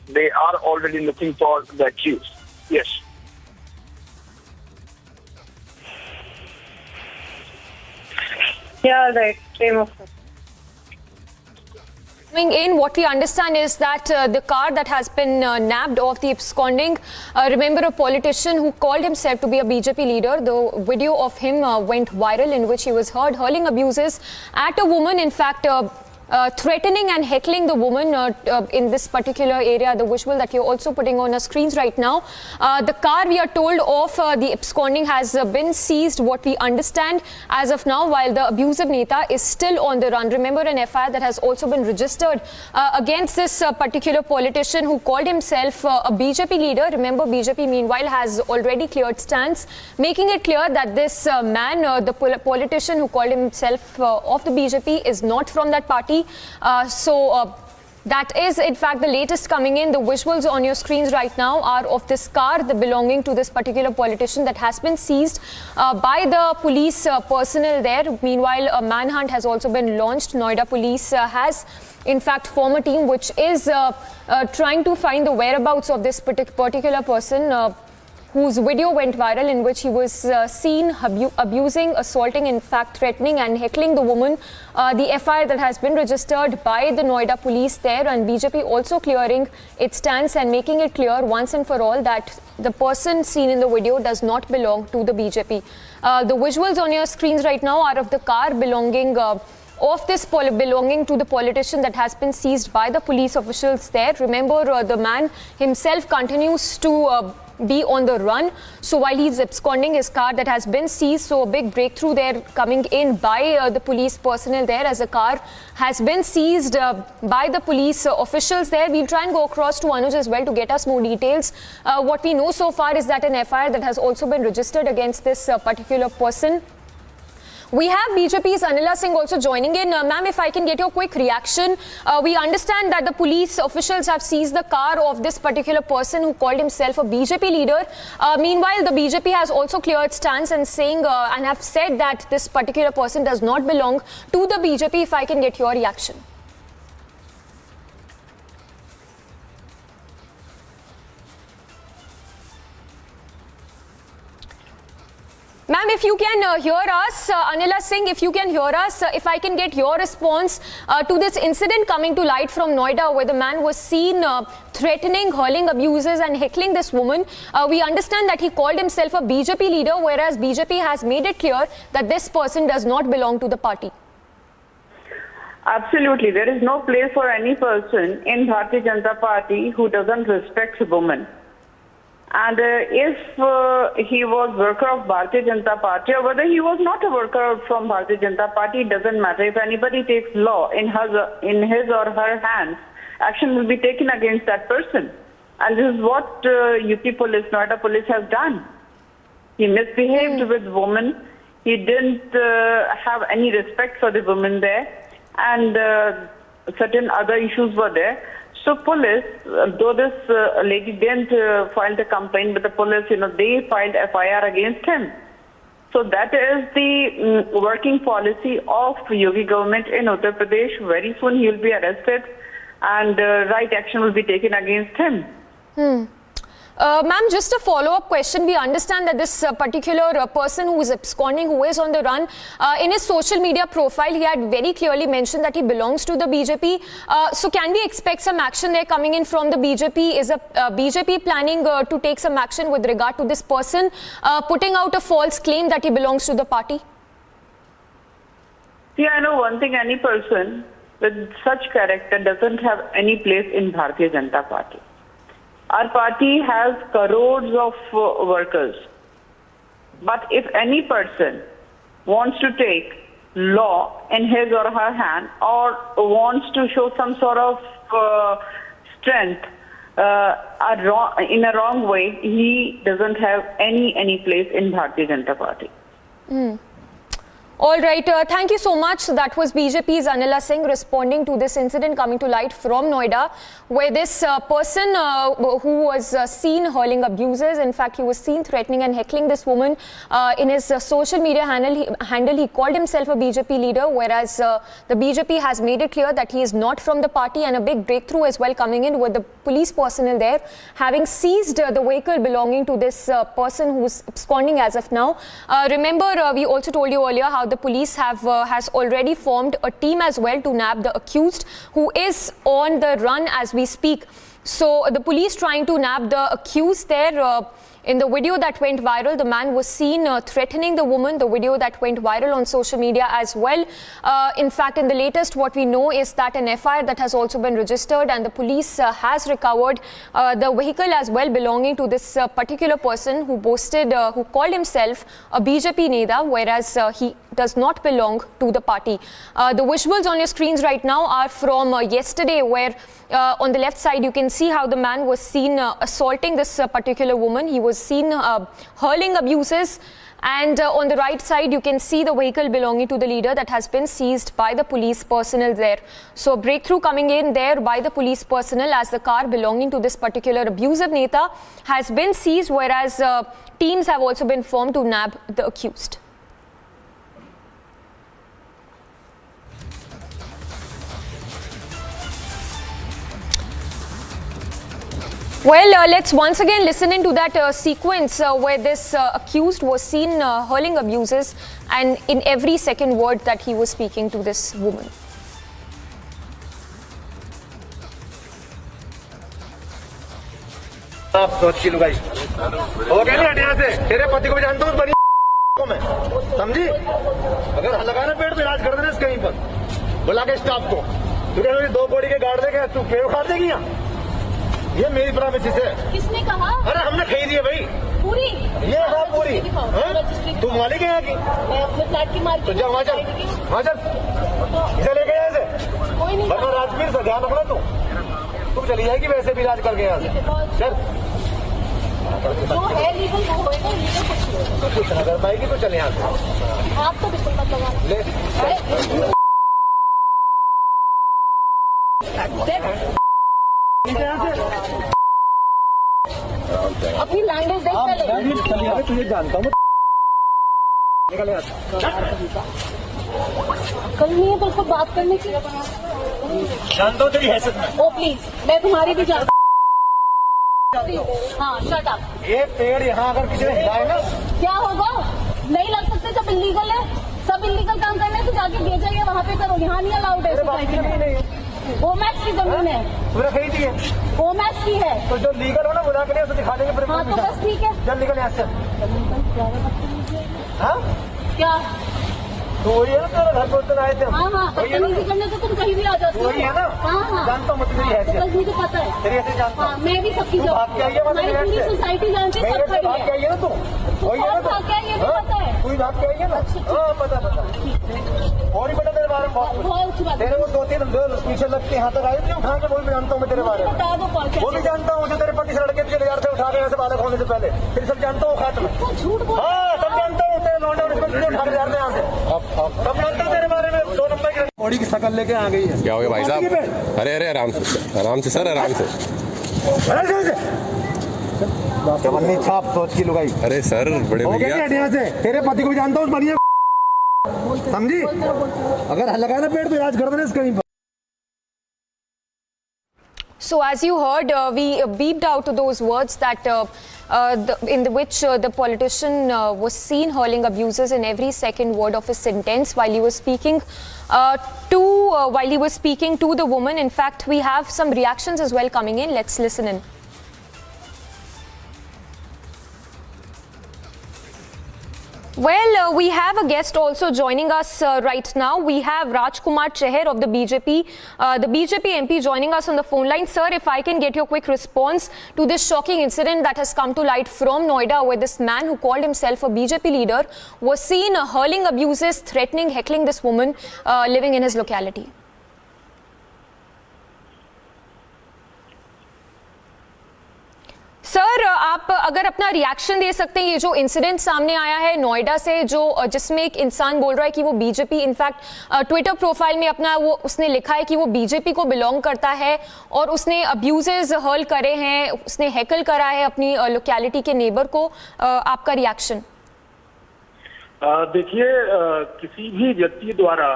they are already looking for the accused. Yes. Yeah, right. Same of it. In what we understand is that the car that has been nabbed off the absconding, remember a politician who called himself to be a BJP leader. The video of him went viral in which he was heard hurling abuses at a woman, in fact threatening and heckling the woman in this particular area, the visual that you're also putting on our screens right now. The car, we are told, of the absconding has been seized, what we understand as of now, while the abusive Neta is still on the run. Remember, an FIR that has also been registered against this particular politician who called himself a BJP leader. Remember, BJP meanwhile has already cleared stance, making it clear that this man, the politician who called himself of the BJP, is not from that party. That is, in fact, the latest coming in. The visuals on your screens right now are of this car belonging to this particular politician that has been seized by the police personnel there. Meanwhile, a manhunt has also been launched. Noida police has, in fact, formed a team which is trying to find the whereabouts of this particular person whose video went viral, in which he was seen abusing, assaulting, in fact threatening and heckling the woman. The FIR that has been registered by the Noida police there, and BJP also clearing its stance and making it clear once and for all that the person seen in the video does not belong to the BJP. The visuals on your screens right now are of the car belonging to the politician that has been seized by the police officials there. Remember, the man himself continues to be on the run. So while he's absconding, his car that has been seized, so a big breakthrough there coming in by the police personnel there, as a car has been seized by the police officials there. We'll try and go across to Anuj as well to get us more details. What we know so far is that an FIR that has also been registered against this particular person. We have BJP's Anila Singh also joining in. Ma'am, if I can get your quick reaction. We understand that the police officials have seized the car of this particular person who called himself a BJP leader. Meanwhile, the BJP has also cleared stance and saying and have said that this particular person does not belong to the BJP. If I can get your reaction. Ma'am, if you can hear us, Anila Singh, if you can hear us, if I can get your response to this incident coming to light from Noida, where the man was seen threatening, hurling abuses and heckling this woman. We understand that he called himself a BJP leader, whereas BJP has made it clear that this person does not belong to the party. Absolutely. There is no place for any person in Bharatiya Janata Party who doesn't respect women. And if he was worker of Bharatiya Janata Party, or whether he was not a worker from Bharatiya Janata Party, it doesn't matter. If anybody takes law in his or her hands, action will be taken against that person. And this is what UP police, Noida police has done. He misbehaved with women. He didn't have any respect for the women there, and certain other issues were there. So police, though this lady didn't file the complaint, but the police, they filed FIR against him. So that is the working policy of Yogi government in Uttar Pradesh. Very soon he will be arrested, and right action will be taken against him. Ma'am, just a follow-up question. We understand that this particular person who is absconding, who is on the run, in his social media profile, he had very clearly mentioned that he belongs to the BJP. So can we expect some action there coming in from the BJP? Is BJP planning to take some action with regard to this person putting out a false claim that he belongs to the party? See, I know one thing, any person with such character doesn't have any place in Bharatiya Janata Party. Our party has crores of workers. But if any person wants to take law in his or her hand or wants to show some sort of strength in a wrong way, he doesn't have any place in Bharatiya Janata Party. All right. Thank you so much. That was BJP's Anila Singh responding to this incident coming to light from Noida, where this person who was seen hurling abuses, in fact, he was seen threatening and heckling this woman in his social media handle. He called himself a BJP leader, whereas the BJP has made it clear that he is not from the party, and a big breakthrough as well coming in with the police personnel there having seized the vehicle belonging to this person who is absconding as of now. Remember, we also told you earlier how the police has already formed a team as well to nab the accused who is on the run as we speak. So the police trying to nab the accused there. In the video that went viral, the man was seen threatening the woman, the video that went viral on social media as well. In fact, in the latest, what we know is that an FIR that has also been registered, and the police has recovered the vehicle as well belonging to this particular person who boasted, who called himself a BJP Neda, whereas he does not belong to the party. The visuals on your screens right now are from yesterday, where on the left side you can see how the man was seen assaulting this particular woman. He was seen hurling abuses, and on the right side you can see the vehicle belonging to the leader that has been seized by the police personnel there. So a breakthrough coming in there by the police personnel, as the car belonging to this particular abusive Neta has been seized, whereas teams have also been formed to nab the accused. Well, let's once again listen into that sequence where this accused was seen hurling abuses, and in every second word that he was speaking to this woman. तेरे पति को भी जानता हूँ, को मैं समझी। अगर लगाना पेड़ पे इलाज कर देना कहीं पर बुला के स्टाफ को, तुझे 2 बोरी के गाड़ देगा, तू पेड़ उखाड़ देगी यहाँ। ये मेरी प्रॉमिस है। किसने कहा? अरे हमने खरीदी है भाई पूरी। ये हाँ पूरी। तू मालिक है यहाँ की? मैं अपने फ्लैट की मालिक। तो जा वहाँ चल, वहाँ चल, इसे लेके यहाँ से। कोई नहीं। वरना राजवीर से ध्यान रखना तू चली जाएगी वैसे भी इलाज करके यहाँ से। चल। जो है लीगल वो होएगा, लीगल कुछ कुछ न कर पाएगी तो चल यहाँ से। आप तो बिल्कुल मत लगाना। ले। अपनी लैंग्वेज देख पहले। तुझे जानता हूँ। कल नहीं है तो उसको बात करने की। जानता हूँ तेरी हैसियत में। ओ प्लीज, मैं तुम्हारी भी जानता हूँ। हाँ, शट अप। ये पेड़ यहाँ अगर किसी ने हिलाए ना, क्या होगा? नहीं लग सकते, सब इलीगल है। सब इलीगल काम करने तो जाके दे जाइए, वहाँ पे करो। यहाँ नहीं अलाउड है सोसाइटी में। ओमैक्स की जमीन है। पूरा खरीदी है। ओमैक्स की है। तो जो लीगल हो ना बुला के लिए उसे दिखा देंगे। हाँ तो बस ठीक है। चल निकल यहाँ से। हाँ क्या? तो वही है ना, तेरे घर पर उतर आए थे। हाँ हाँ, बदतमीजी करने तो तुम कहीं भी आ जाते हो। वही है ना। हाँ हाँ, जानता हूँ मुझे तेरी हैसियत। तो मुझे पता है तेरी हैसियत जानता हूँ। हाँ, मैं भी सबकी जानती हूँ। हमारी पूरी सोसाइटी जानती है, सब खड़ी है। है ना तू? वही है ना क्या ये भी पता है। तू भाग के आई है ना? हाँ पता। और ही पता तेरे बारे में बहुत। तेरे को 2-3 पीछे लग के यहाँ तक आए थे उठा के, वो भी जानता हूँ मैं तेरे बारे में। वो भी जानता हूँ जो तेरे पति से लड़के चले जा रहे थे उठा के यहाँ से बालक होने से पहले। फिर सब जानता हूँ खाट में। झूठ बोल। हाँ सब जानता हूँ। तेरे बॉडी की शकल लेके आ गई है। क्या हो गया भाई साहब? अरे अरे आराम से सर, आराम से। चवन्नी छाप सोच की लुगाई। अरे सर बड़े भैया से तेरे पति को भी जानता हूँ, बढ़िया समझी। अगर लगाना पेड़ तो इलाज कर देना कहीं पर। So as you heard, we beeped out those words that in which the politician was seen hurling abuses in every second word of his sentence while he was speaking to the woman. In fact, we have some reactions as well coming in. Let's listen in. Well, we have a guest also joining us right now. We have Rajkumar Chahar of the BJP MP joining us on the phone line. Sir, if I can get your quick response to this shocking incident that has come to light from Noida, where this man who called himself a BJP leader was seen hurling abuses, threatening, heckling this woman living in his locality. Sir, आप अगर अपना reaction दे सकते हैं, ये जो incident सामने आया है नोएडा से, जो जिसमें एक इंसान बोल रहा है कि वो बीजेपी, इनफैक्ट ट्विटर प्रोफाइल में अपना वो उसने लिखा है कि वो बीजेपी को बिलोंग करता है और उसने अब्यूजेस हर्ल करे हैं, उसने हैकल करा है अपनी लोकेलिटी के नेबर को, आपका रिएक्शन? देखिए, किसी भी व्यक्ति द्वारा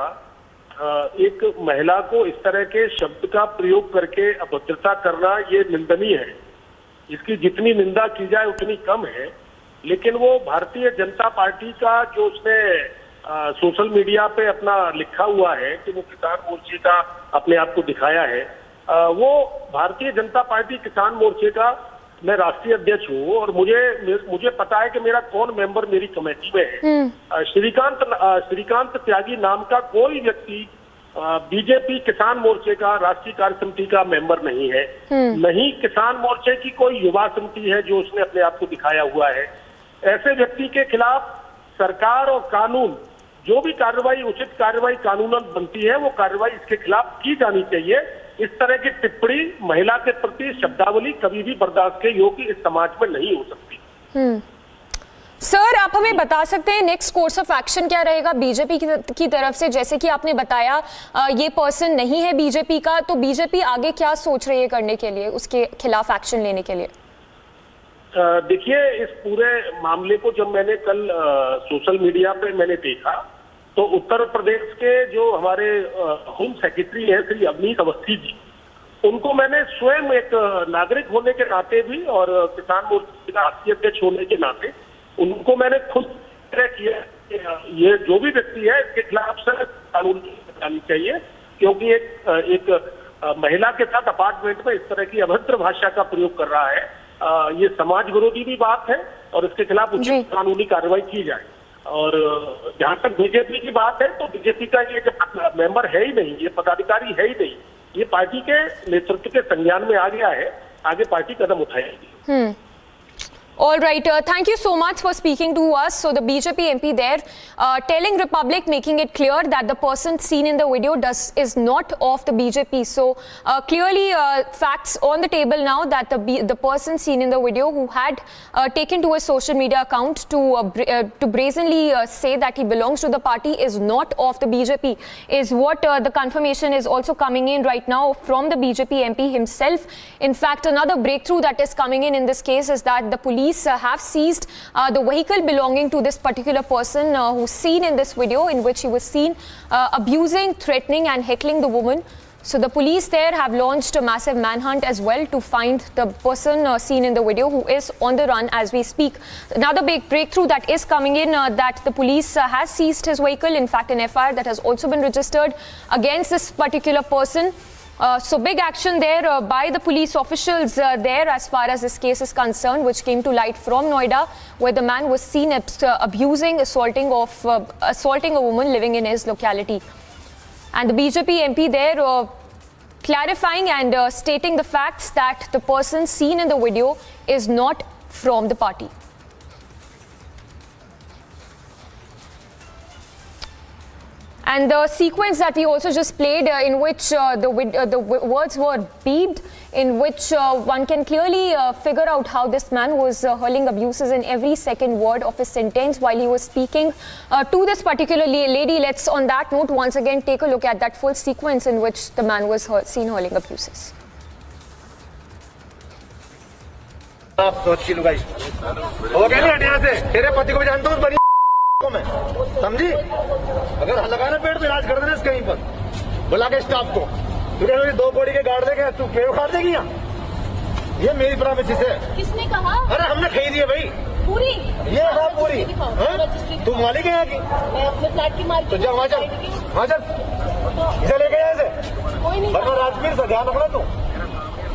एक महिला को इस तरह के शब्द का प्रयोग करके अभद्रता करना ये निंदनीय है। इसकी जितनी निंदा की जाए उतनी कम है। लेकिन वो भारतीय जनता पार्टी का जो उसने सोशल मीडिया पे अपना लिखा हुआ है कि वो किसान मोर्चे का अपने आप को दिखाया है, वो भारतीय जनता पार्टी किसान मोर्चे का मैं राष्ट्रीय अध्यक्ष हूँ और मुझे पता है कि मेरा कौन मेंबर मेरी कमेटी में है। श्रीकांत त्यागी नाम का कोई व्यक्ति बीजेपी किसान मोर्चे का राष्ट्रीय कार्य समिति का मेंबर नहीं है। नहीं किसान मोर्चे की कोई युवा समिति है जो उसने अपने आप को दिखाया हुआ है। ऐसे व्यक्ति के खिलाफ सरकार और कानून जो भी कार्रवाई, उचित कार्रवाई कानूनन बनती है, वो कार्रवाई इसके खिलाफ की जानी चाहिए। इस तरह की टिप्पणी, महिला के प्रति शब्दावली कभी भी बर्दाश्त के योग्य इस समाज में नहीं हो सकती। सर, आप हमें बता सकते हैं नेक्स्ट कोर्स ऑफ एक्शन क्या रहेगा बीजेपी की तरफ से? जैसे कि आपने बताया ये पर्सन नहीं है बीजेपी का, तो बीजेपी आगे क्या सोच रही है करने के लिए, उसके खिलाफ एक्शन लेने के लिए? देखिए, इस पूरे मामले को जब मैंने कल सोशल मीडिया पे मैंने देखा तो उत्तर प्रदेश के जो हमारे होम सेक्रेटरी हैं श्री अवनीश अवस्थी जी, उनको मैंने स्वयं एक नागरिक होने के नाते भी और किसान मोर्चे का राष्ट्रीय अध्यक्ष होने के नाते उनको मैंने खुद किया ये जो भी व्यक्ति है इसके खिलाफ सख्त कानून करनी चाहिए, क्योंकि एक महिला के साथ अपार्टमेंट में इस तरह की अभद्र भाषा का प्रयोग कर रहा है। ये समाज विरोधी भी बात है और इसके खिलाफ उचित कानूनी कार्रवाई की जाए। और जहां तक बीजेपी की बात है तो बीजेपी का ये मेंबर है ही नहीं, ये पदाधिकारी है ही नहीं, ये पार्टी के नेतृत्व के संज्ञान में आ गया है, आगे पार्टी कदम उठाएगी। All right, thank you so much for speaking to us. So the BJP MP there telling Republic, making it clear that the person seen in the video is not of the BJP. So clearly facts on the table now that the person seen in the video who had taken to a social media account to brazenly say that he belongs to the party is not of the BJP is what the confirmation is also coming in right now from the BJP MP himself. In fact, another breakthrough that is coming in this case is that the police have seized the vehicle belonging to this particular person who's seen in this video, in which he was seen abusing, threatening and heckling the woman. So the police there have launched a massive manhunt as well to find the person seen in the video who is on the run as we speak. Another big breakthrough that is coming in that the police has seized his vehicle. In fact, an FIR that has also been registered against this particular person. So big action there by the police officials there as far as this case is concerned, which came to light from Noida, where the man was seen abusing, assaulting a woman living in his locality. And the BJP MP there clarifying and stating the facts that the person seen in the video is not from the party. And the sequence that we also just played, in which the words were beeped, in which one can clearly figure out how this man was hurling abuses in every second word of his sentence while he was speaking to this particular lady. Let's, on that note, once again take a look at that full sequence in which the man was seen hurling abuses. आप सोच की लुगाई हो गया ना हटिया से तेरे पति को भी जानता हूँ बनी को मैं समझी अगर लगाना पेड़ पे इलाज कर देना कहीं पर बुला के स्टाफ को तुझे 2 बोरी के गाड़ देगा तू पेड़ उखाड़ देगी यहाँ ये मेरी प्रॉमिस है किसने कहा अरे हमने खरीदी है भाई पूरी ये है पूरी तू मालिक है यहाँ की मैं अपने फ्लैट की मालिक तो जा वहाँ चल इसे लेके यहाँ से कोई नहीं वरना राजवीर से ध्यान रखना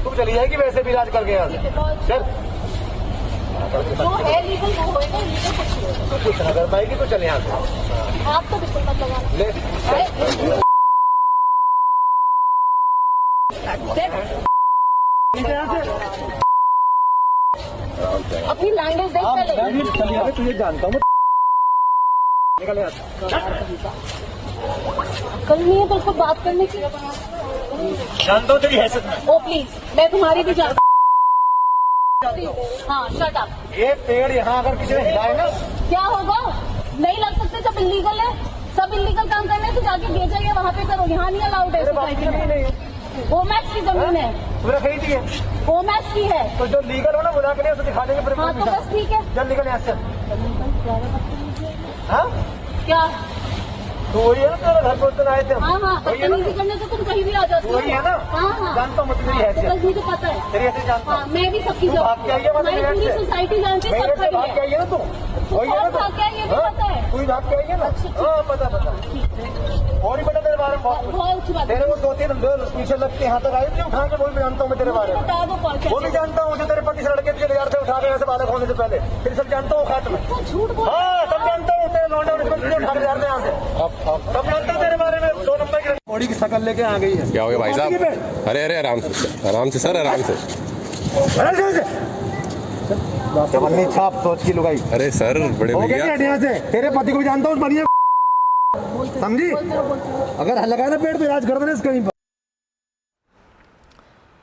तू चली जाएगी वैसे भी इलाज करके यहाँ से चल जो है लीगल वो होएगा लीगल कुछ कुछ ना कर पाएगी तो चल यहाँ से आप तो बिल्कुल मत लगाना ले अपनी लैंग्वेज देख पहले तुझे जानता हूँ कल नहीं है तो उसको बात करने की जानता हूँ तेरी हैसियत में ओ प्लीज मैं तुम्हारी भी जानता हाँ शट अप ये पेड़ यहाँ अगर किसी ने हिलाए ना क्या होगा नहीं लग सकते सब इलीगल है सब इलीगल काम करने तो जाके बेचा ये वहाँ पे करो यहाँ नहीं अलाउड है सोसाइटी में वोमैक्स की जमीन है तुमने खरीदी है वोमैक्स की है तो जो लीगल हो ना बुला के लिए उसे दिखा देंगे हाँ तो बस ठीक है चल निकल यहाँ से हाँ क्या तो वही है ना तेरा घर पर उतर आए थे हाँ हाँ बदतमीजी करने तो तुम कहीं भी आ जाते हो वही है ना हाँ हाँ जानता हूँ मुझे तेरी हैसियत बस मुझे पता है तेरी हैसियत जानता हूँ मैं भी सबकी हमारी पूरी सोसाइटी जानती है सब खड़ी भाग के आई है ना तू वही है ना भाग के आई ये भी पता है तू भाग के आई है ना हाँ पता और ही पता तेरे बारे में बहुत तेरे को 2-3 पीछे लग के यहाँ तक आए थे उठा के वो भी जानता हूँ मैं तेरे बारे में वो भी जानता हूँ जो तेरे पति से लड़के चले जा रहे थे उठा के ऐसे बालक होने से पहले फिर सब जानता हूँ खाट में हाँ सब जानता हूँ तेरे लौंडे उठा के जा रहे हैं यहाँ से सब जानता हूँ तेरे बारे में 2 नंबर की बॉडी की शकल लेके आ गई है क्या हो गया भाई साहब अरे अरे आराम से सर आराम से चवन्नी छाप सोच की लुगाई अरे सर बड़े भैया से तेरे पति को भी जानता हूँ बढ़िया समझी अगर लगाना पेड़ तो इलाज कर देना कहीं पर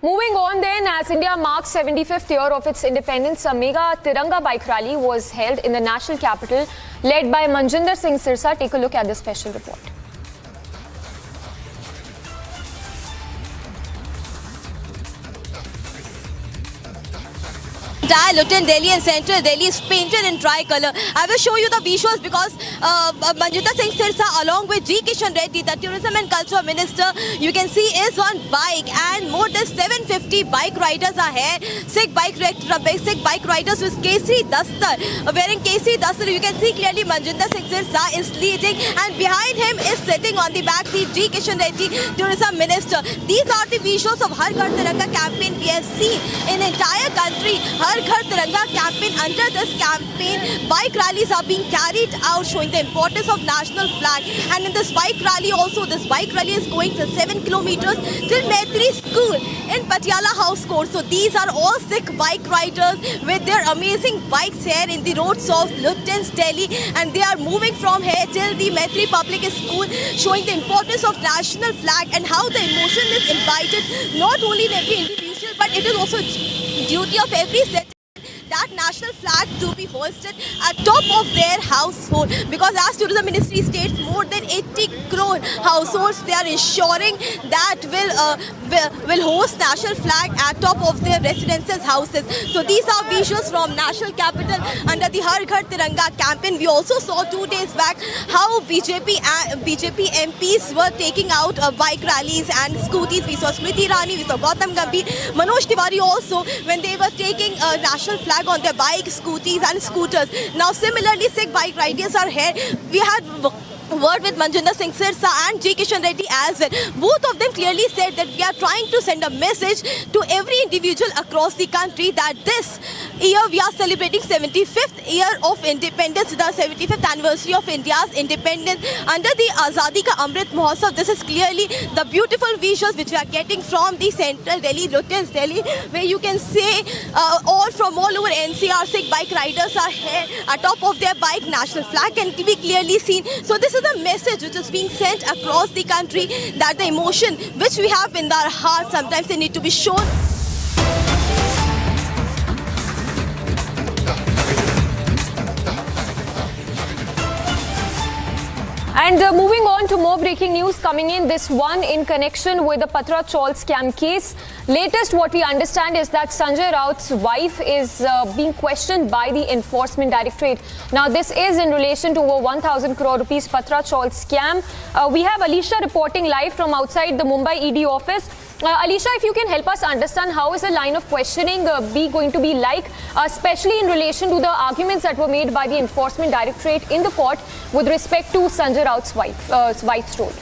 Moving on then, as India marks 75th year of its independence, a mega Tiranga Bike Rally was held in the national capital, led by Manjinder Singh Sirsa. Take a look at this special report. Entire Lieutenant Delhi and Central Delhi is painted in tricolor. I will show you the visuals because Manjinder Singh Sirsa along with G. Kishan Reddy, the Tourism and Culture Minister, you can see is on bike, and more than 750 bike riders are here. Sikh bike riders with Kesari Dastar. Wearing Kesari Dastar, you can see clearly Manjinder Singh Sirsa is leading, and behind him is sitting on the back seat G. Kishan Reddy, Tourism Minister. These are the visuals of Har Ghar Tiranga campaign we have seen in entire country. Har Ghar Tiranga campaign. Under this campaign, bike rallies are being carried out, showing the importance of national flag. And in this bike rally also, this bike rally is going to 7 kilometers till Maitri School in Patiala House Court. So these are all Sikh bike riders with their amazing bikes here in the roads of Lieutenant Delhi, and they are moving from here till the Maitri Public School, showing the importance of national flag and how the emotion is invited not only in every individual, but it is also duty of every citizen that national flag to be hoisted at top of their household, because as Tourism Ministry states, more than 80 crore households they are ensuring that will host national flag at top of their residences houses. So these are visuals from national capital under the Har Ghar Tiranga campaign. We also saw 2 days back how BJP MPs were taking out bike rallies and scooties. We saw Smriti Irani, we saw Gautam Gambhir, Manoj Tiwari also, when they were taking national flag on their bikes, scooties and scooters. Now similarly, Sikh bike riders are here. We had word with Manjinder Singh Sirsa and G. Kishan Reddy as well. Both of them clearly said that we are trying to send a message to every individual across the country that this year we are celebrating 75th year of independence, the 75th anniversary of India's independence under the Azadi Ka Amrit Mahotsav. This is clearly the beautiful visuals which we are getting from the central Delhi, Lutyens Delhi, where you can say all from all over NCR Sikh bike riders are here atop of their bike. National flag can be clearly seen. So this is a message which is being sent across the country that the emotion which we have in our hearts, sometimes they need to be shown. And moving on to more breaking news coming in, this one in connection with the Patra Chawl scam case. Latest what we understand is that Sanjay Raut's wife is being questioned by the Enforcement Directorate. Now this is in relation to over 1,000 crore rupees Patra Chawl scam. We have Alicia reporting live from outside the Mumbai ED office. Alicia, if you can help us understand how is the line of questioning going to be like, especially in relation to the arguments that were made by the Enforcement Directorate in the court with respect to Sanjay Raut's wife's role.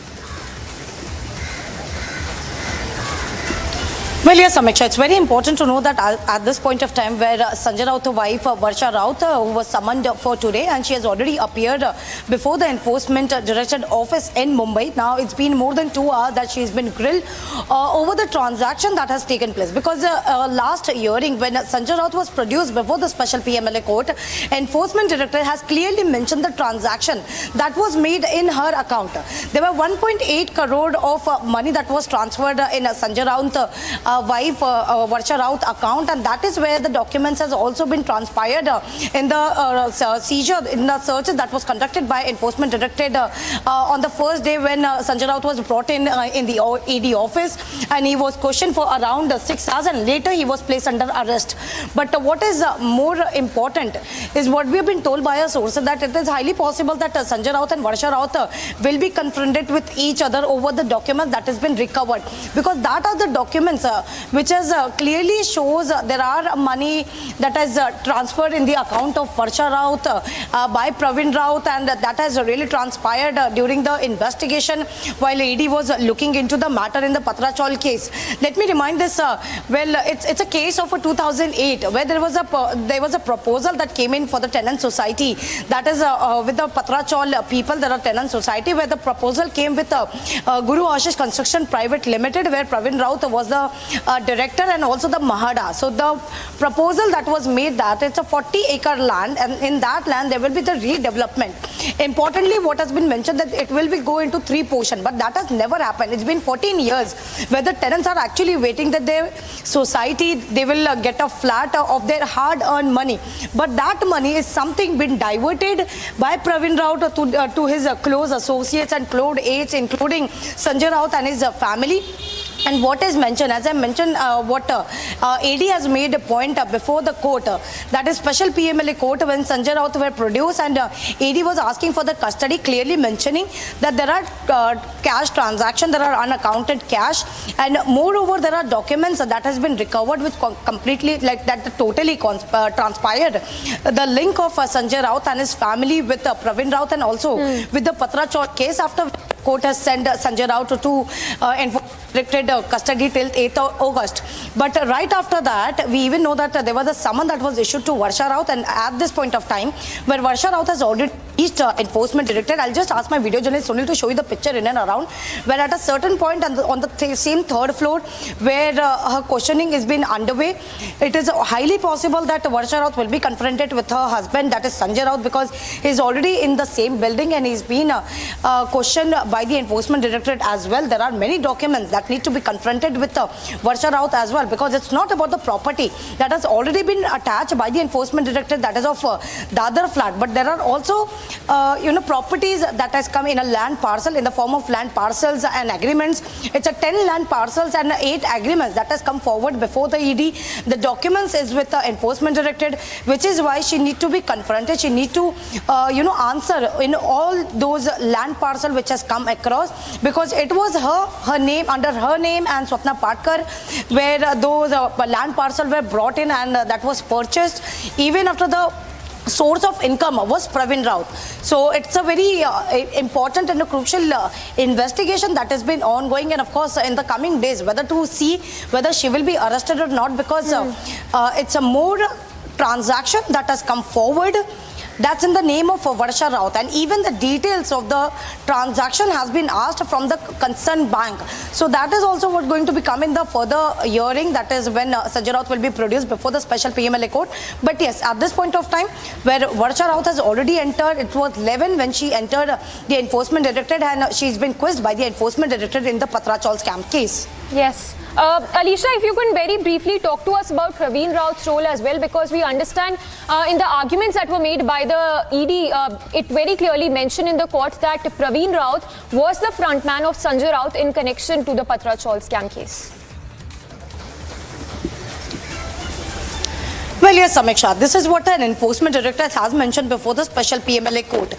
Well, yes, Amiksha, it's very important to know that at this point of time where Sanjay Raut's wife, Varsha Raut, who was summoned for today, and she has already appeared before the Enforcement Directorate office in Mumbai. Now, it's been more than 2 hours that she's been grilled over the transaction that has taken place. Because last hearing, when Sanjay Raut was produced before the special PMLA court, Enforcement Directorate has clearly mentioned the transaction that was made in her account. There were 1.8 crore of money that was transferred in Sanjay Raut's wife Varsha Raut account, and that is where the documents has also been transpired in the seizure, in the searches that was conducted by Enforcement Directorate on the first day when Sanjay Raut was brought in the ED office, and he was questioned for around 6 hours, and later he was placed under arrest. But what is more important is what we have been told by our sources, that it is highly possible that Sanjay Raut and Varsha Raut will be confronted with each other over the documents that has been recovered, because that are the documents which has clearly shows there are money that has transferred in the account of Varsha Raut by Pravin Raut, and that has really transpired during the investigation while ED was looking into the matter in the Patra Chawl case. Let me remind this, well, it's a case of 2008 where there was a proposal that came in for the tenant society, that is with the Patra Chawl people. There are tenant society where the proposal came with Guru Ashish Construction Private Limited, where Pravin Raut was the director and also the Mahada. So the proposal that was made, that it's a 40-acre land, and in that land there will be the redevelopment. Importantly, what has been mentioned, that it will be go into 3 portions, but that has never happened. It's been 14 years where the tenants are actually waiting that their society, they will get a flat of their hard-earned money. But that money is something been diverted by Pravin Raut to his close associates and close aides, including Sanjay Raut and his family. And what is mentioned, as I mentioned, what AD has made a point before the court, that is special PMLA court, when Sanjay Raut were produced, and AD was asking for the custody, clearly mentioning that there are cash transactions, there are unaccounted cash, and moreover there are documents that has been recovered which completely, like that totally transpired the link of Sanjay Raut and his family with Pravin Raut, and also with the Patra Chawl case, after court has sent Sanjay Raut to restricted custody till 8th August. But right after that, we even know that there was a summon that was issued to Varsha Raut, and at this point of time, where Varsha Raut has already reached Enforcement Directorate, I'll just ask my video journalist Sunil to show you the picture in and around, where at a certain point on the same 3rd floor, where her questioning is being underway, it is highly possible that Varsha Raut will be confronted with her husband, that is Sanjay Raut, because he's already in the same building and he's been questioned by the Enforcement Directorate as well. There are many documents that need to be confronted with Varsha Raut as well, because it's not about the property that has already been attached by the Enforcement Directorate, that is of Dadar flat, but there are also properties that has come in a land parcel in the form of land parcels and agreements. It's a 10 land parcels and 8 agreements that has come forward before the ED. The documents is with the Enforcement Directorate, which is why she need to be confronted. She need to answer in all those land parcel which has come across, because it was her name, under her name and Swapna Patkar, where those land parcel were brought in, and that was purchased even after the source of income was Pravin Raut. So it's a very important and a crucial investigation that has been ongoing, and of course in the coming days whether to see whether she will be arrested or not, because it's a more transaction that has come forward. That's in the name of Varsha Raut, and even the details of the transaction has been asked from the concerned bank. So that is also what going to be come in the further hearing, that is when Sanjay Raut will be produced before the special PMLA court. But yes, at this point of time, where Varsha Raut has already entered, it was 11 when she entered the enforcement directorate, and she's been quizzed by the enforcement directorate in the Patra Chawl scam case. Yes. Alisha, if you can very briefly talk to us about Praveen Raut's role as well, because we understand in the arguments that were made by the ED, it very clearly mentioned in the court that Praveen Raut was the frontman of Sanjay Raut in connection to the Patra Chawl scam case. Well, yes, Samiksha, this is what an enforcement director has mentioned before the special PMLA court.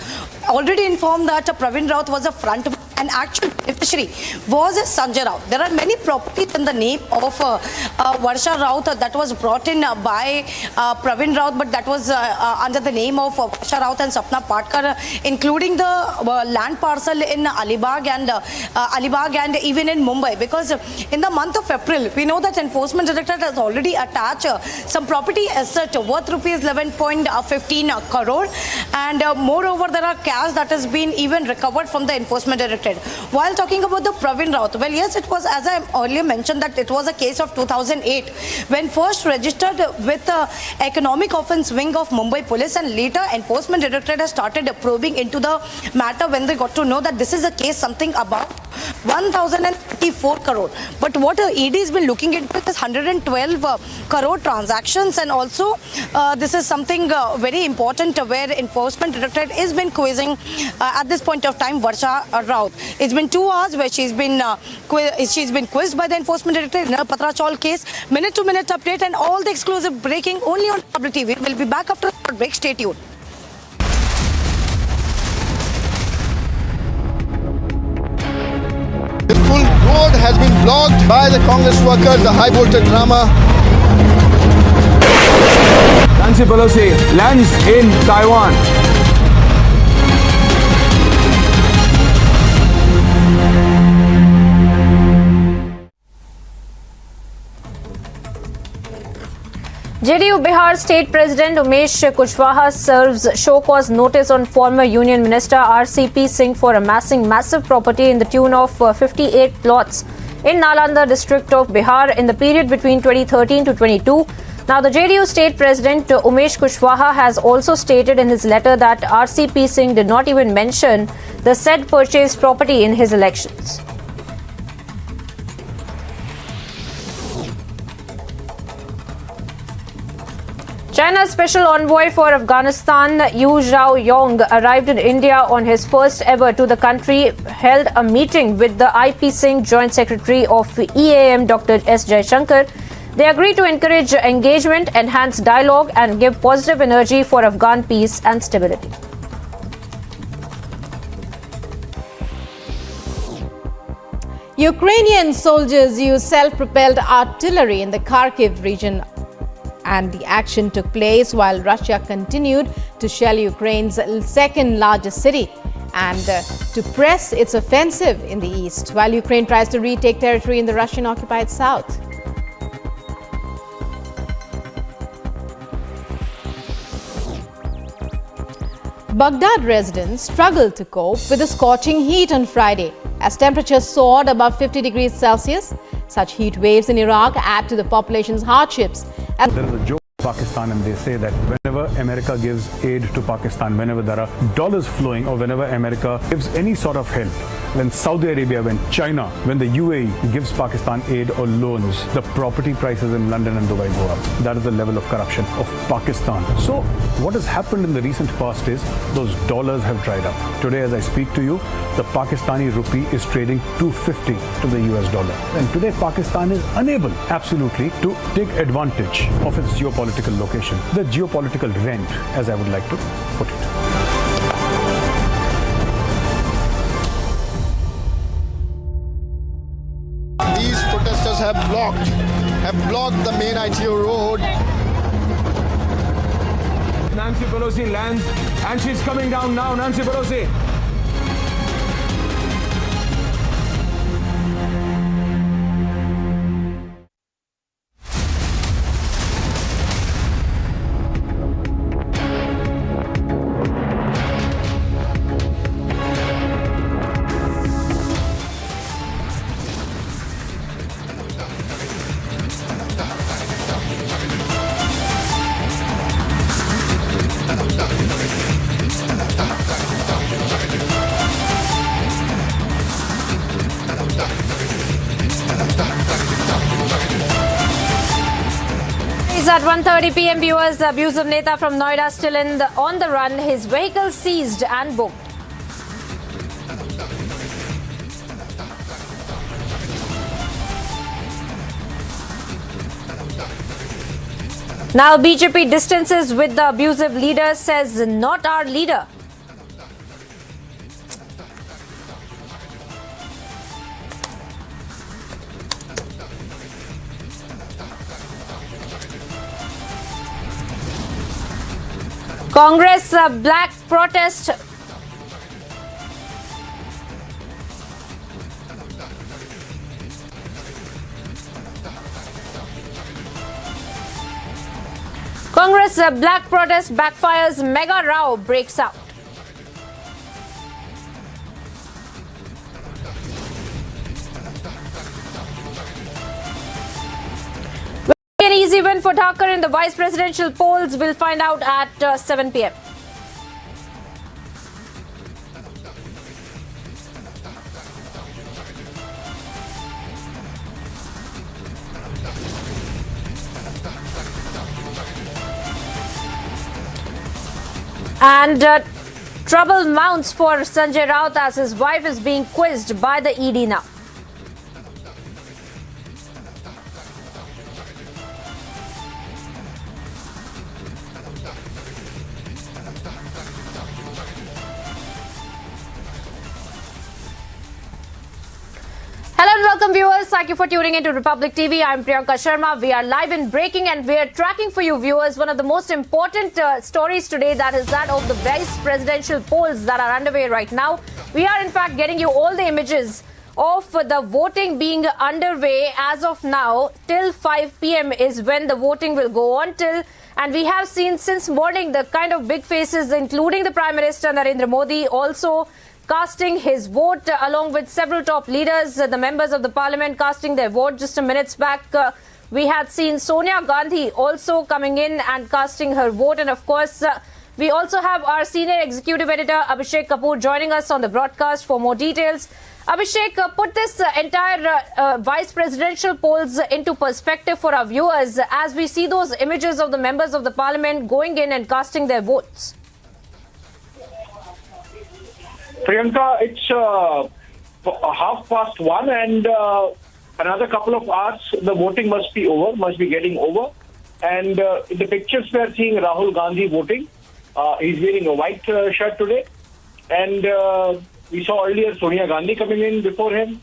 Already informed that Praveen Raut was a front and actual beneficiary was Sanjay Raut. There are many properties in the name of Varsha Raut that was brought in by Praveen Raut, but that was under the name of Varsha Raut and Sapna Patkar, including the land parcel in Alibag and even in Mumbai. Because in the month of April, we know that enforcement directorate has already attached some property asset worth rupees 11.15 crore, and moreover there are cash that has been even recovered from the enforcement directorate. While talking about the Praveen Raut, well, yes, it was, as I earlier mentioned, that it was a case of 2008 when first registered with the economic offence wing of Mumbai police, and later enforcement directorate has started probing into the matter when they got to know that this is a case something about 1,054 crore. But what ED has been looking into is 112 crore transactions, and also this is something very important where enforcement directorate has been quizzing at this point of time Varsha Raut. It's been 2 hours where she's been quizzed by the enforcement directorate in a Patra Chawl case. Minute-to-minute update and all the exclusive breaking only on Public TV. We'll be back after the break. Stay tuned. The full road has been blocked by the Congress workers, the high voltage drama. Nancy Pelosi lands in Taiwan. JDU Bihar State President Umesh Kushwaha serves show cause notice on former Union Minister RCP Singh for amassing massive property in the tune of 58 plots in Nalanda district of Bihar in the period between 2013 to 22. Now, the JDU State President Umesh Kushwaha has also stated in his letter that RCP Singh did not even mention the said purchased property in his elections. China's special envoy for Afghanistan, Yu Zhaoyong, arrived in India on his first ever to the country, held a meeting with the IP Singh Joint Secretary of EAM, Dr. S. Jaishankar. They agreed to encourage engagement, enhance dialogue, and give positive energy for Afghan peace and stability. Ukrainian soldiers used self-propelled artillery in the Kharkiv region, and the action took place while Russia continued to shell Ukraine's second largest city and to press its offensive in the east, while Ukraine tries to retake territory in the Russian-occupied south. Baghdad residents struggled to cope with the scorching heat on Friday as temperatures soared above 50 degrees Celsius. Such heat waves in Iraq add to the population's hardships. There is a joke in Pakistan, and they say that whenever America gives aid to Pakistan, whenever there are dollars flowing, or whenever America gives any sort of help, when Saudi Arabia, when China, when the UAE gives Pakistan aid or loans, the property prices in London and Dubai go up. That is the level of corruption of Pakistan. So what has happened in the recent past is those dollars have dried up. Today, as I speak to you, the Pakistani rupee is trading 250 to the US dollar. And today, Pakistan is unable, absolutely, to take advantage of its geopolitical location, the geopolitical rent, as I would like to put it. These protesters have blocked the main ITO road. Nancy Pelosi lands, and she's coming down now. Nancy Pelosi. at 1:30 p.m. viewers, the abusive Neta from Noida still on the run. His vehicle seized and booked. Now BJP distances with the abusive leader, says not our leader. Congress black protest. Congress black protest backfires, mega row breaks out. An easy win for Thakur in the vice presidential polls. We'll find out at 7 p.m. And trouble mounts for Sanjay Raut as his wife is being quizzed by the ED now. Hello and welcome viewers. Thank you for tuning into Republic TV. I'm Tiranga Sharma. We are live in breaking and we are tracking for you viewers one of the most important stories today, that is that of the vice presidential polls that are underway right now. We are in fact getting you all the images of the voting being underway as of now. Till 5 p.m. is when the voting will go on till. And we have seen since morning the kind of big faces, including the Prime Minister Narendra Modi, also casting his vote along with several top leaders, the members of the parliament casting their vote. Just a minutes back, we had seen Sonia Gandhi also coming in and casting her vote. And of course, we also have our senior executive editor Abhishek Kapoor joining us on the broadcast for more details. Abhishek, put this entire vice presidential polls into perspective for our viewers as we see those images of the members of the parliament going in and casting their votes. Priyanka, it's 1:30 and another couple of hours the voting must be getting over. And in the pictures we are seeing Rahul Gandhi voting. He's wearing a white shirt today. And we saw earlier Sonia Gandhi coming in before him.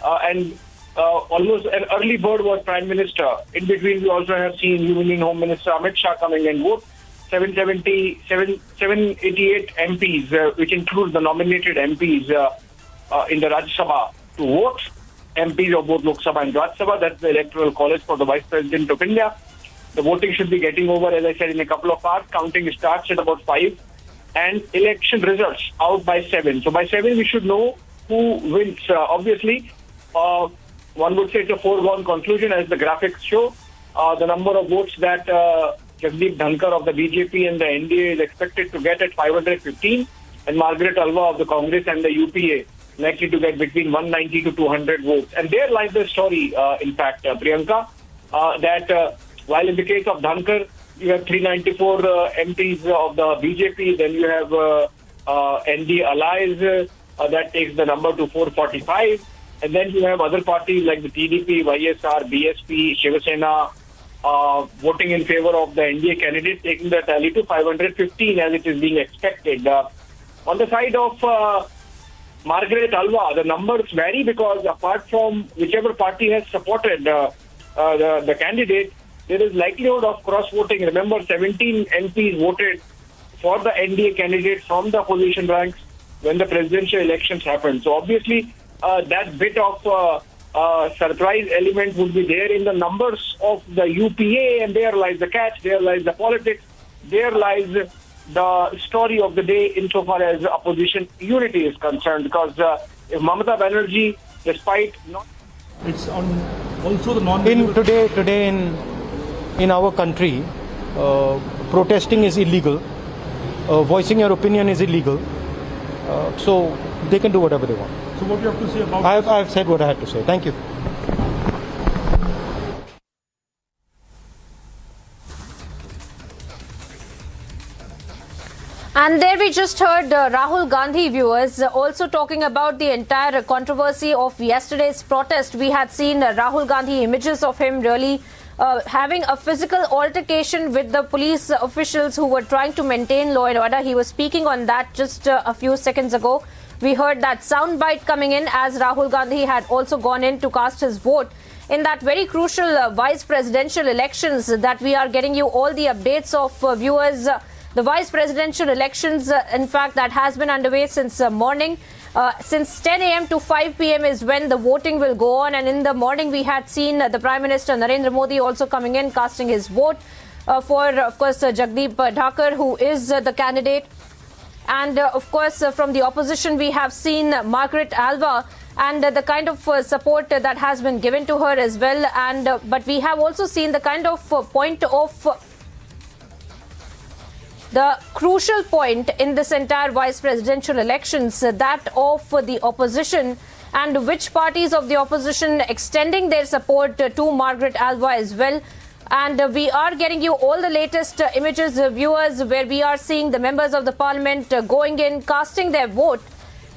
And almost an early bird was Prime Minister. In between we also have seen Union Home Minister Amit Shah coming and vote. 788 MPs, which includes the nominated MPs in the Rajya Sabha to vote. MPs of both Lok Sabha and Rajya Sabha, that's the electoral college for the Vice President of India. The voting should be getting over, as I said, in a couple of hours. Counting starts at about 5. And election results out by 7. So by 7 we should know who wins. Obviously, one would say it's a foregone conclusion as the graphics show. The number of votes that Jagdeep Dhankar of the BJP and the NDA is expected to get at 515, and Margaret Alva of the Congress and the UPA likely to get between 190 to 200 votes. And there lies the story, in fact, Priyanka, that while in the case of Dhankar, you have 394 MPs of the BJP, then you have ND allies, that takes the number to 445, and then you have other parties like the TDP, YSR, BSP, Shiva Sena, voting in favor of the NDA candidate, taking the tally to 515 as it is being expected. On the side of Margaret Alva, the numbers vary because apart from whichever party has supported the candidate, there is likelihood of cross-voting. Remember, 17 MPs voted for the NDA candidate from the opposition ranks when the presidential elections happened. So obviously, that bit of surprise element would be there in the numbers of the UPA, and there lies the catch, there lies the politics, there lies the story of the day insofar as opposition unity is concerned. Because if Mamata Banerjee, despite not... It's on also the non... Today in our country, protesting is illegal, voicing your opinion is illegal, so they can do whatever they want. So what do you have to say about... I've said what I had to say. Thank you. And there we just heard Rahul Gandhi, viewers, also talking about the entire controversy of yesterday's protest. We had seen Rahul Gandhi images of him really having a physical altercation with the police officials who were trying to maintain law and order. He was speaking on that just a few seconds ago. We heard that soundbite coming in as Rahul Gandhi had also gone in to cast his vote in that very crucial vice presidential elections that we are getting you all the updates of, viewers. The vice presidential elections, in fact, that has been underway since morning. Since 10 a.m. to 5 p.m. is when the voting will go on. And in the morning, we had seen the Prime Minister Narendra Modi also coming in, casting his vote for, of course, Jagdeep Dhakar, who is the candidate. And, of course, from the opposition, we have seen Margaret Alva and the kind of support that has been given to her as well. And but we have also seen the kind of point of the crucial point in this entire vice presidential elections, that of the opposition, and which parties of the opposition extending their support to Margaret Alva as well. And we are getting you all the latest images, viewers, where we are seeing the members of the parliament going in, casting their vote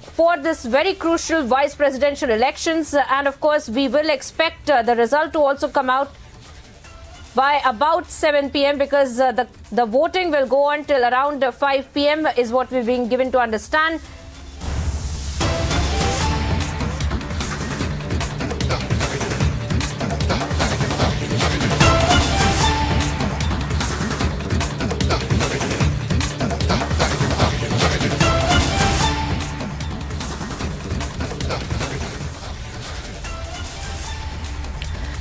for this very crucial vice presidential elections. And of course, we will expect the result to also come out by about 7 p.m. because the voting will go on till around 5 p.m. is what we're being given to understand.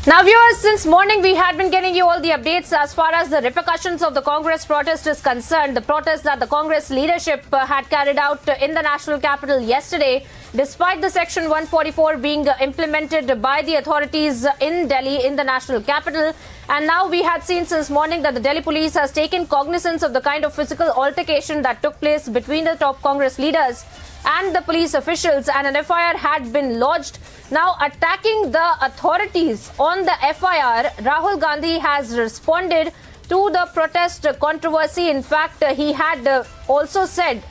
Now, viewers, since morning we had been getting you all the updates as far as the repercussions of the Congress protest is concerned. The protest that the Congress leadership had carried out in the national capital yesterday, despite the Section 144 being implemented by the authorities in Delhi, in the national capital. And now we had seen since morning that the Delhi police has taken cognizance of the kind of physical altercation that took place between the top Congress leaders and the police officials, and an FIR had been lodged. Now, attacking the authorities on the FIR, Rahul Gandhi has responded to the protest controversy. In fact, he had also said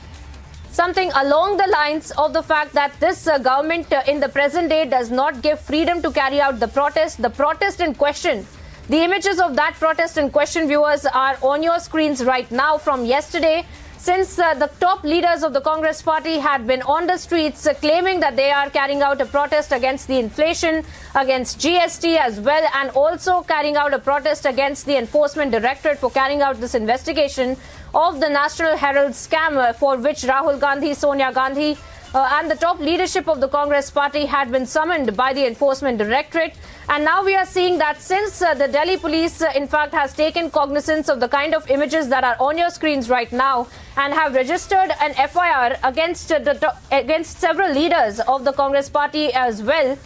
something along the lines of the fact that this government in the present day does not give freedom to carry out the protest. The protest in question, the images of that protest in question, viewers, are on your screens right now from yesterday. Since the top leaders of the Congress party had been on the streets claiming that they are carrying out a protest against the inflation, against GST as well, and also carrying out a protest against the Enforcement Directorate for carrying out this investigation of the National Herald scam, for which Rahul Gandhi, Sonia Gandhi and the top leadership of the Congress party had been summoned by the Enforcement Directorate. And now we are seeing that since the Delhi police, in fact, has taken cognizance of the kind of images that are on your screens right now and have registered an FIR against several leaders of the Congress party as well,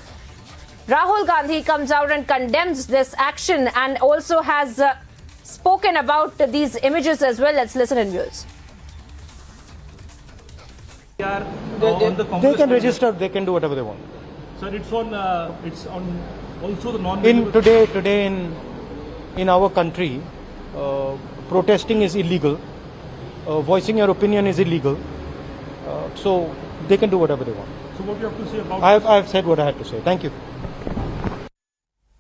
Rahul Gandhi comes out and condemns this action and also has spoken about these images as well. Let's listen in, viewers. They can register, they can do whatever they want. Sir, it's on also the non. Today in our country, protesting is illegal. Voicing your opinion is illegal. So they can do whatever they want. So what do you have to say about? I've said what I had to say. Thank you.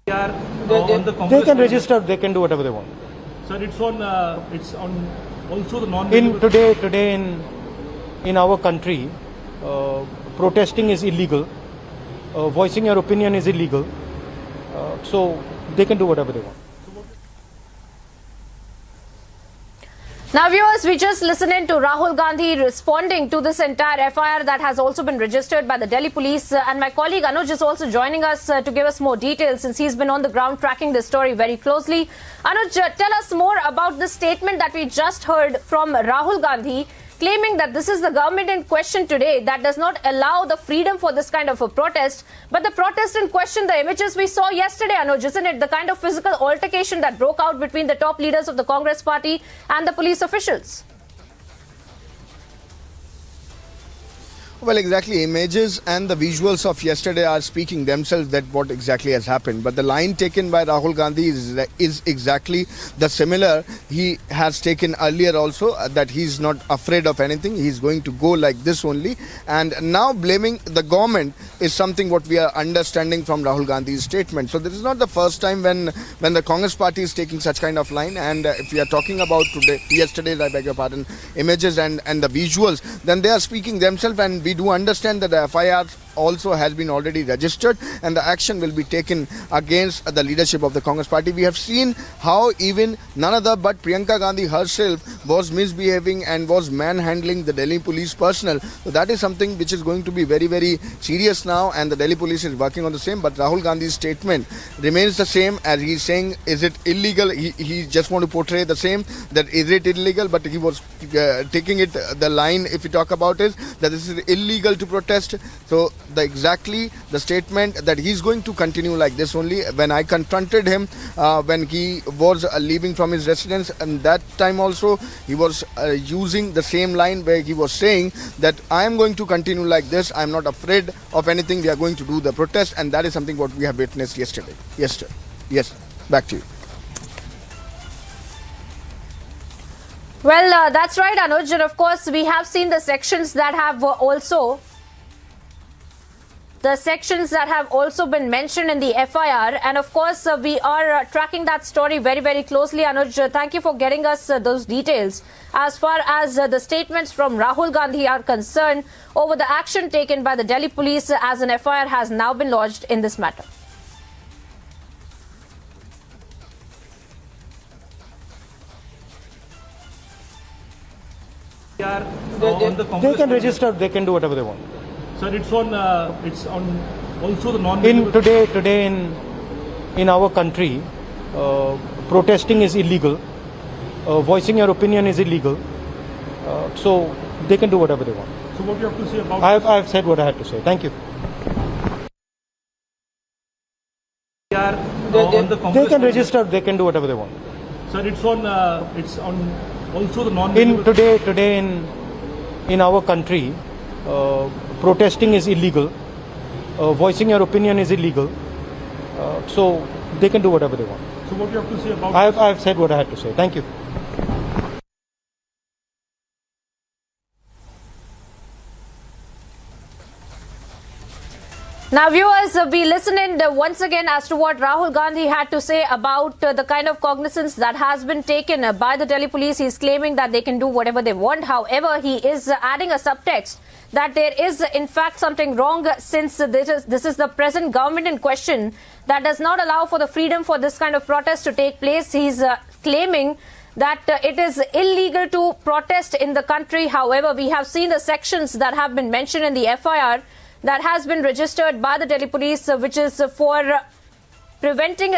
They can register, they can do whatever they want. Sir, it's on also the non. Today in our country, protesting is illegal. Voicing your opinion is illegal. So they can do whatever they want. Now, viewers, we just listened in to Rahul Gandhi responding to this entire FIR that has also been registered by the Delhi police. And my colleague Anuj is also joining us to give us more details since he's been on the ground tracking this story very closely. Anuj, tell us more about the statement that we just heard from Rahul Gandhi, claiming that this is the government in question today that does not allow the freedom for this kind of a protest. But the protest in question, the images we saw yesterday, Anuj, isn't it? The kind of physical altercation that broke out between the top leaders of the Congress party and the police officials. Well, exactly. Images and the visuals of yesterday are speaking themselves that what exactly has happened. But the line taken by Rahul Gandhi is exactly the similar he has taken earlier also, that he's not afraid of anything. He's going to go like this only. And now blaming the government is something what we are understanding from Rahul Gandhi's statement. So this is not the first time when the Congress party is taking such kind of line. And if we are talking about yesterday's, I beg your pardon, images and the visuals, then they are speaking themselves, and we do understand that the FIR also has been already registered and the action will be taken against the leadership of the Congress party. We have seen how even none other but Priyanka Gandhi herself was misbehaving and was manhandling the Delhi police personnel. So that is something which is going to be very, very serious now, and the Delhi police is working on the same. But Rahul Gandhi's statement remains the same, as he's saying, is it illegal? He just want to portray the same, that is it illegal? But he was taking it, the line, if we talk about it, that this is illegal to protest. So exactly the statement that he's going to continue like this only. When I confronted him when he was leaving from his residence, and that time also he was using the same line where he was saying that I am going to continue like this, I am not afraid of anything, we are going to do the protest. And that is something what we have witnessed yesterday. Yes, back to you. Well, that's right, Anuj. And of course, we have seen the sections that have also been mentioned in the FIR. And of course, we are tracking that story very, very closely. Anuj, thank you for getting us those details. As far as the statements from Rahul Gandhi are concerned over the action taken by the Delhi police, as an FIR has now been lodged in this matter. They can register, they can do whatever they want. Sir, it's on also the non. Today in our country, protesting is illegal. Voicing your opinion is illegal. So they can do whatever they want. So what do you have to say about? I've said what I had to say. Thank you. They can register, they can do whatever they want. Sir, it's on also the non. Today in our country, protesting is illegal. Voicing your opinion is illegal. So they can do whatever they want. So what do you have to say about? I've said what I had to say. Thank you. Now, viewers, we listened once again as to what Rahul Gandhi had to say about the kind of cognizance that has been taken by the Delhi police. He's claiming that they can do whatever they want. However, he is adding a subtext that there is, in fact, something wrong, since this is the present government in question that does not allow for the freedom for this kind of protest to take place. He's claiming that it is illegal to protest in the country. However, we have seen the sections that have been mentioned in the FIR that has been registered by the Delhi police, which is for preventing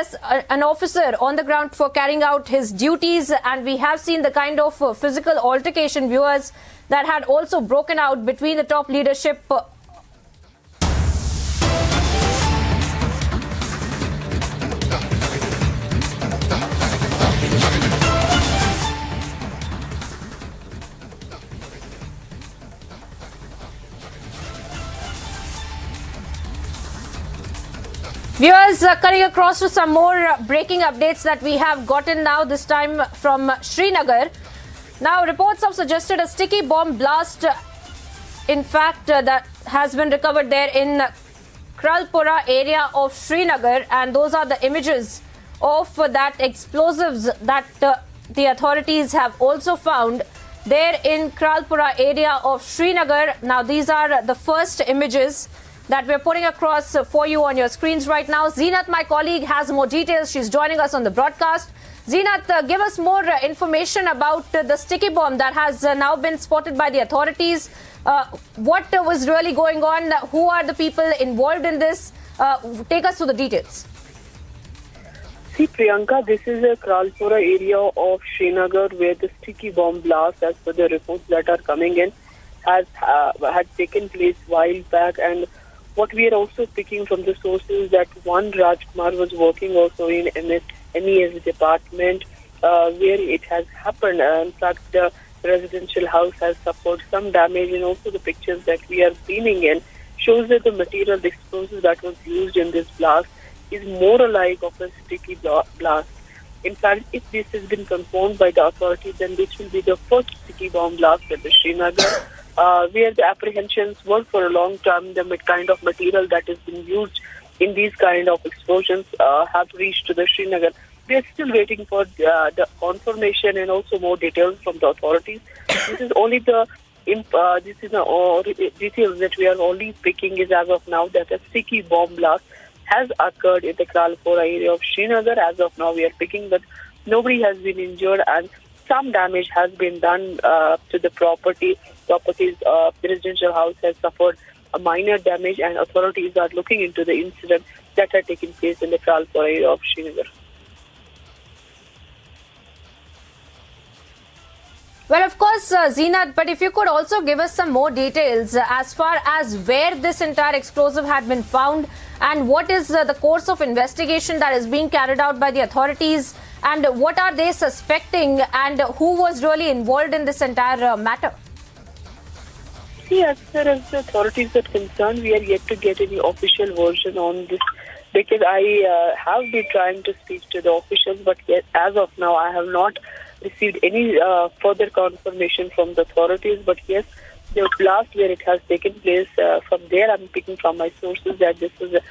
an officer on the ground for carrying out his duties. And we have seen the kind of physical altercation, viewers, that had also broken out between the top leadership. Viewers, cutting across to some more breaking updates that we have gotten now, this time from Srinagar. Now, reports have suggested a sticky bomb blast, in fact, that has been recovered there in Kralpura area of Srinagar, and those are the images of that explosives that the authorities have also found there in Kralpura area of Srinagar. Now, these are the first images that we're putting across for you on your screens right now. Zeenat, my colleague, has more details. She's joining us on the broadcast. Zeenat, give us more information about the sticky bomb that has now been spotted by the authorities. What was really going on? Who are the people involved in this? Take us through the details. See, Priyanka, this is a Kralpura area of Srinagar where the sticky bomb blast, as per the reports that are coming in, had taken place a while back. And what we are also picking from the sources that one Rajkumar was working also in MES department where it has happened. In fact, residential house has suffered some damage, and also the pictures that we are seeing in shows that the material, the explosive that was used in this blast is more alike of a sticky blast. In fact, if this has been confirmed by the authorities, then this will be the first sticky bomb blast at the Srinagar, where the apprehensions were for a long time. The kind of material that has been used in these kind of explosions have reached to the Srinagar. We are still waiting for the confirmation and also more details from the authorities. This is only the details that we are only picking is as of now that a sticky bomb blast has occurred in the Kralpora area of Srinagar. As of now, we are picking that nobody has been injured and some damage has been done to the properties. The residential house has suffered a minor damage, and authorities are looking into the incident that had taken place in the Kralpora area of Srinagar. Well, of course, Zeenat, but if you could also give us some more details as far as where this entire explosive had been found and what is the course of investigation that is being carried out by the authorities, and what are they suspecting, and who was really involved in this entire matter? See, as far as the authorities are concerned, we are yet to get any official version on this, because I have been trying to speak to the officials, but yet, as of now, I have not received any further confirmation from the authorities. But yes, the blast where it has taken place, from there I'm picking from my sources that this is a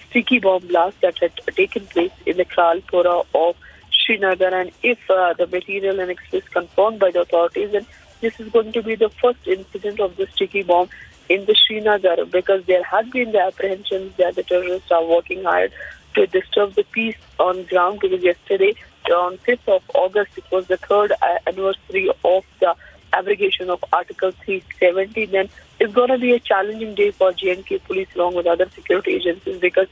sticky bomb blast that had taken place in the Kralpora of Srinagar, and if the material and is confirmed by the authorities, then this is going to be the first incident of the sticky bomb in the Srinagar, because there had been the apprehensions that the terrorists are working hard to disturb the peace on ground, because yesterday on 5th of August, it was the third anniversary of the abrogation of Article 370. Then it's going to be a challenging day for J&K police along with other security agencies, because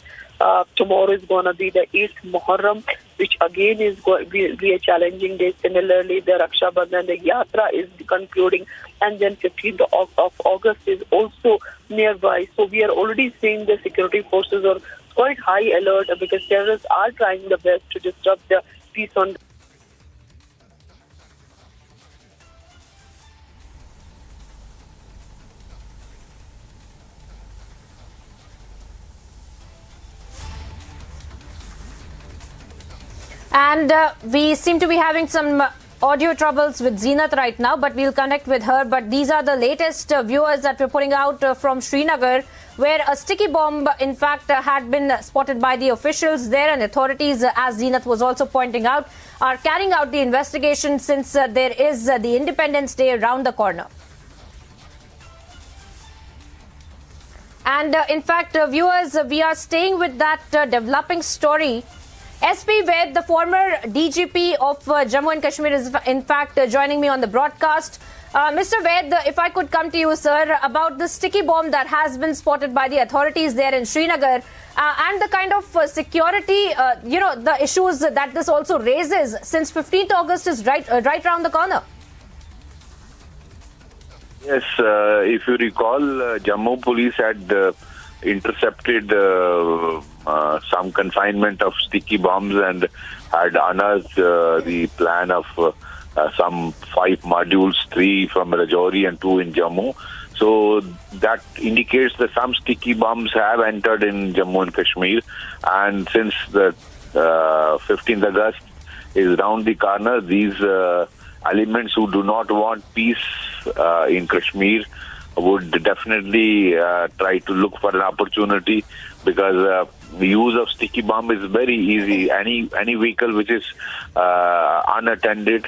tomorrow is going to be the 8th Muharram, which again is going to be a challenging day. Similarly, the Raksha Bandhan, the Yatra is concluding, and then 15th of August is also nearby. So we are already seeing the security forces are quite high alert, because terrorists are trying the best to disrupt the peace on. And we seem to be having some audio troubles with Zeenat right now, but we'll connect with her. But these are the latest viewers that we're putting out from Srinagar, where a sticky bomb, in fact, had been spotted by the officials there, and authorities, as Zeenat was also pointing out, are carrying out the investigation since there is the Independence Day around the corner. And in fact, viewers, we are staying with that developing story. SP Ved, the former DGP of Jammu and Kashmir, is in fact joining me on the broadcast. Mr. Ved, if I could come to you, sir, about the sticky bomb that has been spotted by the authorities there in Srinagar, and the kind of security, the issues that this also raises, since 15th August is right around the corner. Yes, if you recall, Jammu police had intercepted some consignment of sticky bombs and had unearthed the plan of some 5 modules, 3 from Rajouri and 2 in Jammu. So that indicates that some sticky bombs have entered in Jammu and Kashmir, and since the 15th August is round the corner, these elements who do not want peace in Kashmir would definitely try to look for an opportunity, because the use of sticky bomb is very easy. Any vehicle which is unattended,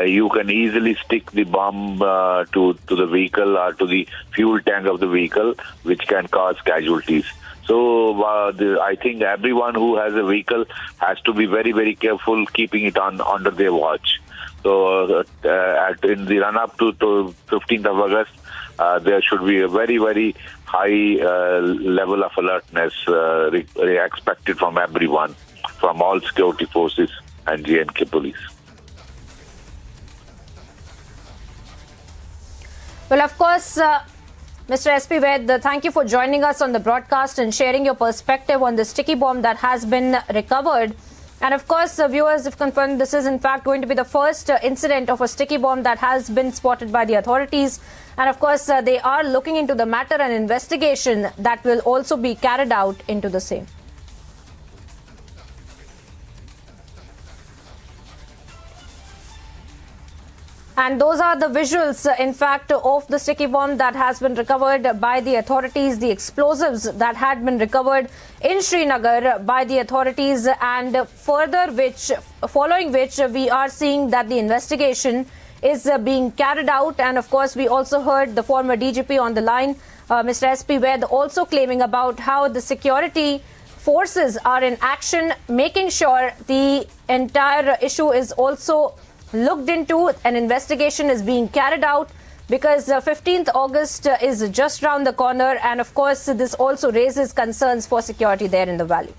you can easily stick the bomb to the vehicle or to the fuel tank of the vehicle, which can cause casualties. So I think everyone who has a vehicle has to be very, very careful keeping it under their watch. So in the run-up to 15th of August, there should be a very, very high level of alertness expected from everyone, from all security forces and J&K police. Well, of course, Mr. SP Ved, thank you for joining us on the broadcast and sharing your perspective on the sticky bomb that has been recovered. And of course, viewers have confirmed this is in fact going to be the first incident of a sticky bomb that has been spotted by the authorities. And of course, they are looking into the matter, and investigation that will also be carried out into the same. And those are the visuals, in fact, of the sticky bomb that has been recovered by the authorities, the explosives that had been recovered in Srinagar by the authorities, and following which we are seeing that the investigation is being carried out. And of course, we also heard the former DGP on the line, Mr. SP Ved, also claiming about how the security forces are in action, making sure the entire issue is also looked into. An investigation is being carried out because 15th August is just round the corner, and of course this also raises concerns for security there in the valley.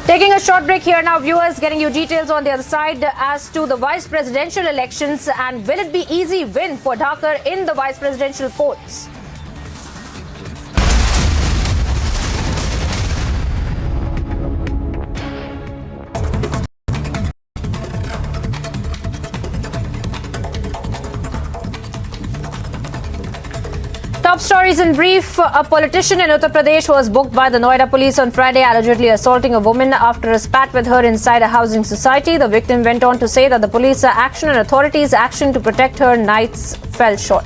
Taking a short break here now, viewers, getting you details on the other side as to the vice presidential elections, and will it be easy win for Dhakar in the vice presidential polls? Top stories in brief. A politician in Uttar Pradesh was booked by the Noida police on Friday, allegedly assaulting a woman after a spat with her inside a housing society. The victim went on to say that the police action and authorities' action to protect her nights fell short.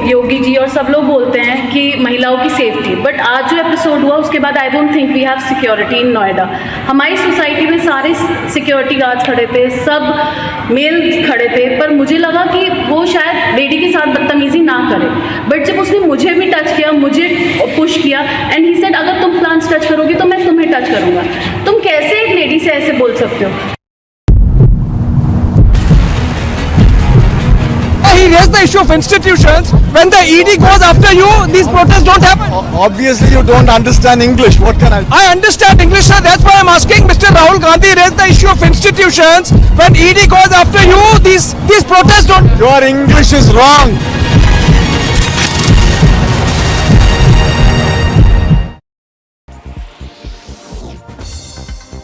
Yogi ji और सब लोग बोलते हैं कि महिलाओं की safety, but आज जो एपिसोड हुआ उसके बाद I don't think we have security in Noida. हमारी सोसाइटी में सारे सिक्योरिटी गार्ड्स खड़े थे, सब मेल खड़े थे, पर मुझे लगा कि वो शायद लेडी के साथ बदतमीजी ना करे. बट जब उसने मुझे भी टच किया, मुझे पुश किया, एंड ही सेड अगर तुम प्लांट्स टच करोगे तो मैं तुम्हें टच करूंगा. तुम कैसे एक लेडी से ऐसे बोल सकते हो? He raised the issue of institutions. When the ED goes after you, these protests don't happen. Obviously, you don't understand English. What can I do? I understand English, sir. That's why I'm asking. Mr. Rahul Gandhi raised the issue of institutions. When ED goes after you, these protests don't. Your English is wrong.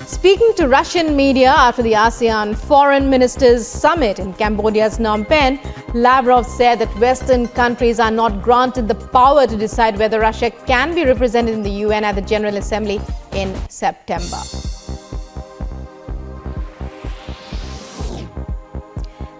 Speaking to Russian media after the ASEAN Foreign Ministers Summit in Cambodia's Phnom Penh, Lavrov said that Western countries are not granted the power to decide whether Russia can be represented in the UN at the General Assembly in September.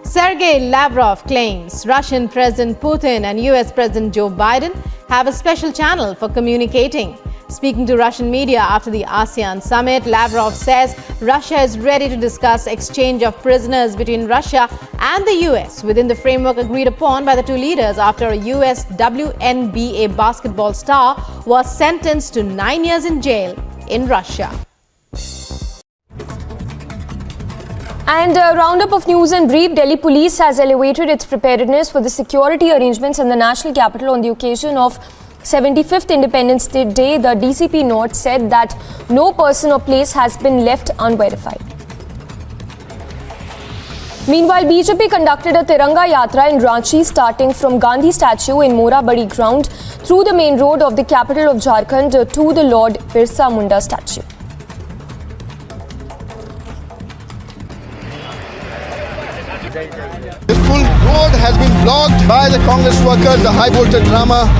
Sergei Lavrov claims Russian President Putin and US President Joe Biden have a special channel for communicating. Speaking to Russian media after the ASEAN summit, Lavrov says Russia is ready to discuss exchange of prisoners between Russia and the US within the framework agreed upon by the two leaders after a US WNBA basketball star was sentenced to 9 years in jail in Russia. And a roundup of news in brief. Delhi police has elevated its preparedness for the security arrangements in the national capital on the occasion of 75th Independence Day. The DCP note said that no person or place has been left unverified. Meanwhile, BJP conducted a Tiranga Yatra in Ranchi starting from Gandhi statue in Morabadi ground through the main road of the capital of Jharkhand to the Lord Birsa Munda statue. This full road has been blocked by the Congress workers, the high voltage drama.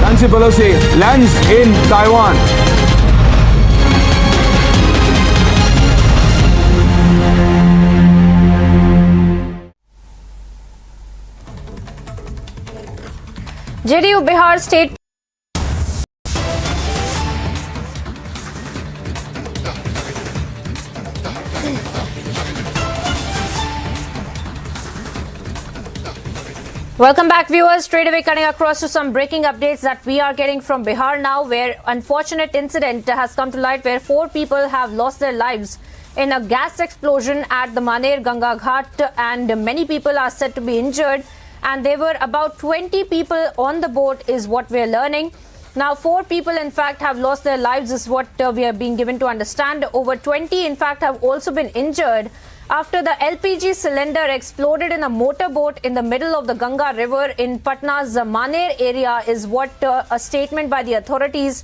Nancy Pelosi lands in Taiwan. JDU Bihar State Welcome back, viewers. Straight away cutting across to some breaking updates that we are getting from Bihar now, where unfortunate incident has come to light where 4 people have lost their lives in a gas explosion at the Maner Ganga Ghat, and many people are said to be injured, and there were about 20 people on the boat is what we're learning. Now, 4 people, in fact, have lost their lives, is what we are being given to understand. Over 20, in fact, have also been injured after the LPG cylinder exploded in a motorboat in the middle of the Ganga River in Patna's Maner area, is what a statement by the authorities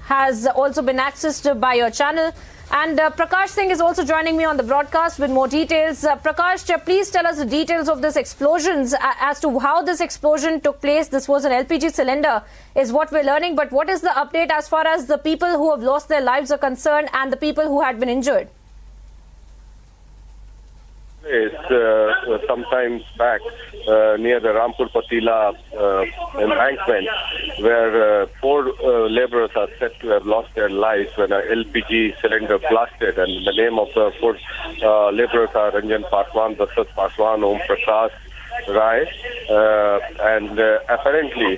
has also been accessed by your channel. And Prakash Singh is also joining me on the broadcast with more details. Prakash, please tell us the details of this explosions as to how this explosion took place. This was an LPG cylinder is what we're learning. But what is the update as far as the people who have lost their lives are concerned and the people who had been injured? Sometimes back near the Rampur Patila embankment, where 4 laborers are said to have lost their lives when an LPG cylinder blasted. And the name of the 4 laborers are Ranjan Paswan, Dasrat Paswan, Om Prakash Rai, and apparently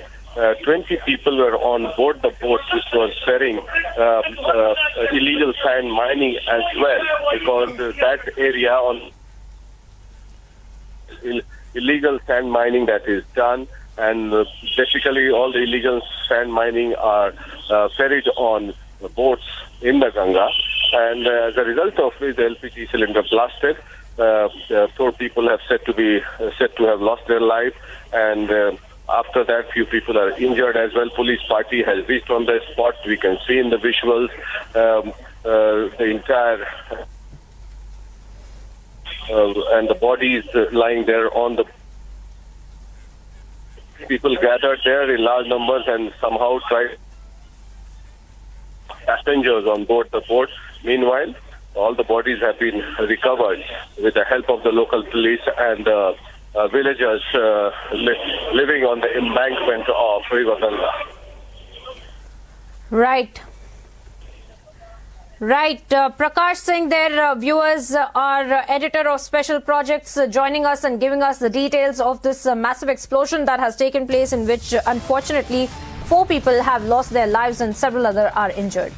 20 people were on board the boat which was ferrying illegal sand mining as well, because that area on illegal sand mining that is done, and basically all the illegal sand mining are ferried on boats in the Ganga, and as a result of which the LPG cylinder blasted. 4 people have said to have lost their life, and after that few people are injured as well. Police party has reached on the spot. We can see in the visuals the entire and the bodies lying there on the people gathered there in large numbers and somehow tried passengers on board the boat. Meanwhile, all the bodies have been recovered with the help of the local police and villagers living on the embankment of River Ganga. Right. Prakash Singh, their viewers, our editor of special projects, joining us and giving us the details of this massive explosion that has taken place, in which unfortunately 4 people have lost their lives and several others are injured.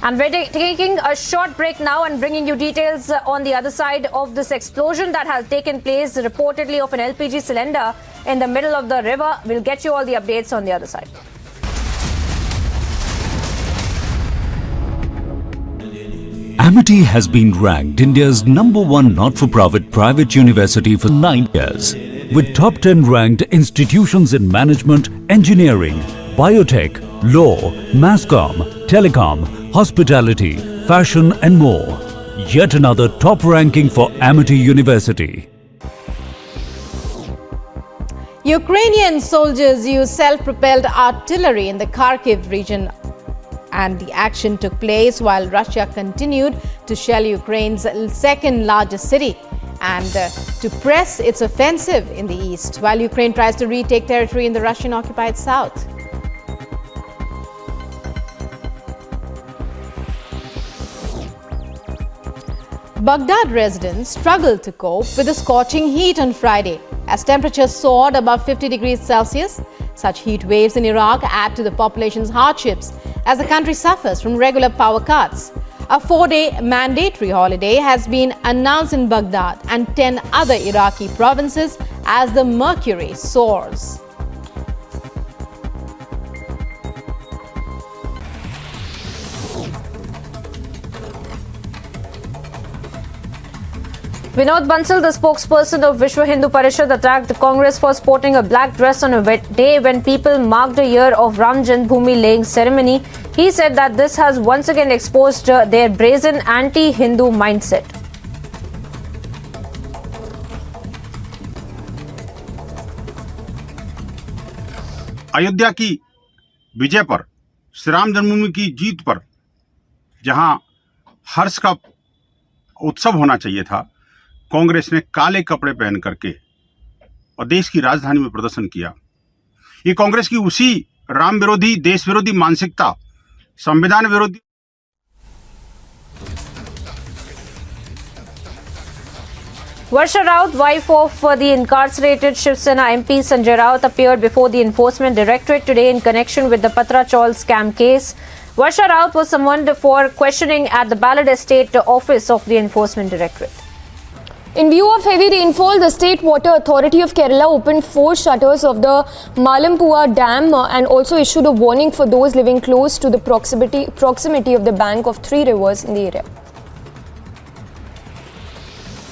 And we're taking a short break now and bringing you details on the other side of this explosion that has taken place, reportedly of an LPG cylinder in the middle of the river. We'll get you all the updates on the other side. Amity has been ranked India's #1 not-for-profit private university for 9 years, with top 10 ranked institutions in management, engineering, biotech, law, masscom, telecom, hospitality, fashion and more. Yet another top ranking for Amity University. Ukrainian soldiers used self-propelled artillery in the Kharkiv region, and the action took place while Russia continued to shell Ukraine's second largest city and to press its offensive in the east, while Ukraine tries to retake territory in the Russian-occupied south. Baghdad residents struggled to cope with the scorching heat on Friday as temperatures soared above 50 degrees Celsius. Such heat waves in Iraq add to the population's hardships as the country suffers from regular power cuts. A 4-day mandatory holiday has been announced in Baghdad and 10 other Iraqi provinces as the mercury soars. Vinod Bansal, the spokesperson of Vishwa Hindu Parishad, attacked Congress for sporting a black dress on a day when people marked a year of Ram Janmabhoomi laying ceremony. He said that this has once again exposed their brazen anti-Hindu mindset. Ayodhya की विजय पर, श्री राम जन्मभूमि की जीत पर जहां हर्ष का उत्सव होना चाहिए था, कांग्रेस ने काले कपड़े पहन करके और देश की राजधानी में प्रदर्शन किया। ये कांग्रेस की उसी राम विरोधी, देश विरोधी मानसिकता, संविधान विरोधी। Varsha Raut, wife of the incarcerated Shiv Sena MP Sanjay Raut, appeared before the Enforcement Directorate today in connection with the Patra Chawl scam case. Varsha Raut was summoned for questioning at the Ballad Estate office of the Enforcement Directorate. In view of heavy rainfall, the State Water Authority of Kerala opened 4 shutters of the Malampua Dam and also issued a warning for those living close to the proximity of the bank of 3 rivers in the area.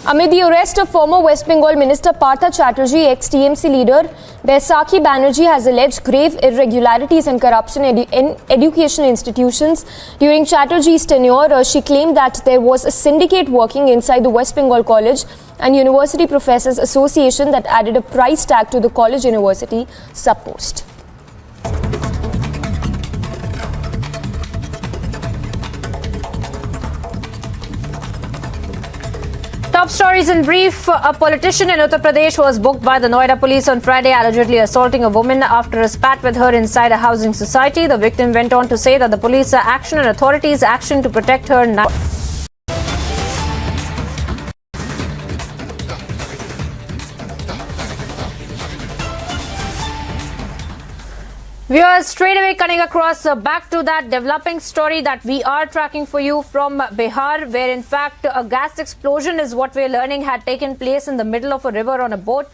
Amid the arrest of former West Bengal Minister Patra Chawl, ex-TMC leader Baisakhi Banerjee has alleged grave irregularities and corruption in education institutions. During Chatterjee's tenure, she claimed that there was a syndicate working inside the West Bengal College and University Professors Association that added a price tag to the college-university sub-post. Top stories in brief. A politician in Uttar Pradesh was booked by the Noida police on Friday, allegedly assaulting a woman after a spat with her inside a housing society. The victim went on to say that the police action and authorities' action to protect her now. We are straight away coming across back to that developing story that we are tracking for you from Bihar, where in fact a gas explosion is what we're learning had taken place in the middle of a river on a boat,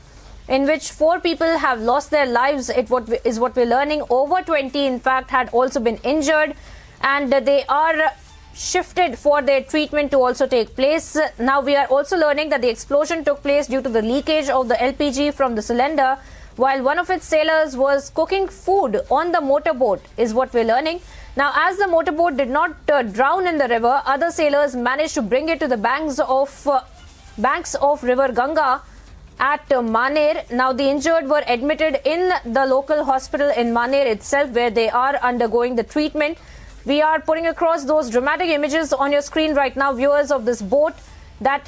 in which 4 people have lost their lives. Is what we're learning. Over 20 in fact had also been injured, and they are shifted for their treatment to also take place. Now we are also learning that the explosion took place due to the leakage of the LPG from the cylinder, while one of its sailors was cooking food on the motorboat, is what we're learning. Now, as the motorboat did not drown in the river, other sailors managed to bring it to the banks of River Ganga at Maner. Now, the injured were admitted in the local hospital in Maner itself, where they are undergoing the treatment. We are putting across those dramatic images on your screen right now, viewers, of this boat that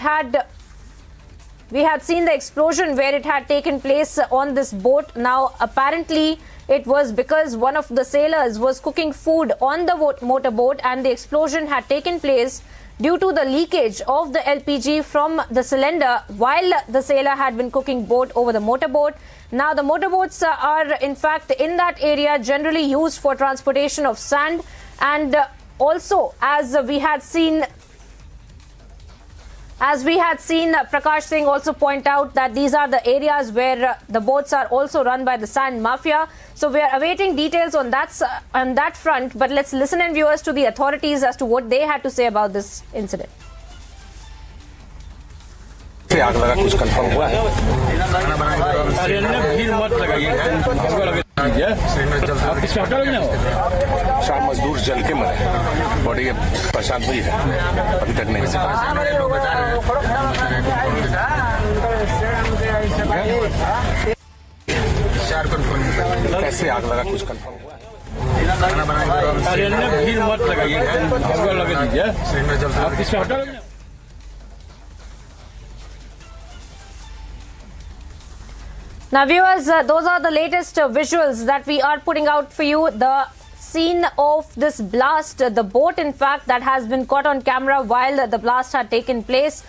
we had seen the explosion where it had taken place on this boat. Now, apparently, it was because one of the sailors was cooking food on the motorboat, and the explosion had taken place due to the leakage of the LPG from the cylinder while the sailor had been cooking boat over the motorboat. Now, the motorboats are in fact in that area generally used for transportation of sand, and also as we had seen Prakash Singh also point out that these are the areas where the boats are also run by the sand mafia. So we are awaiting details on that front. But let's listen in, viewers, to the authorities as to what they had to say about this incident. से आग लगा कुछ confirm हुआ है? शाम मजदूर जल के मरे, बॉडी परेशान हुई है, अभी तक नहीं। कैसे आग लगा कुछ कंफर्म हुआ है? भीड़ मत लगाइए, आप इसमें हटा लगे। Now, viewers, those are the latest visuals that we are putting out for you. The scene of this blast, the boat, in fact, that has been caught on camera while the blast had taken place.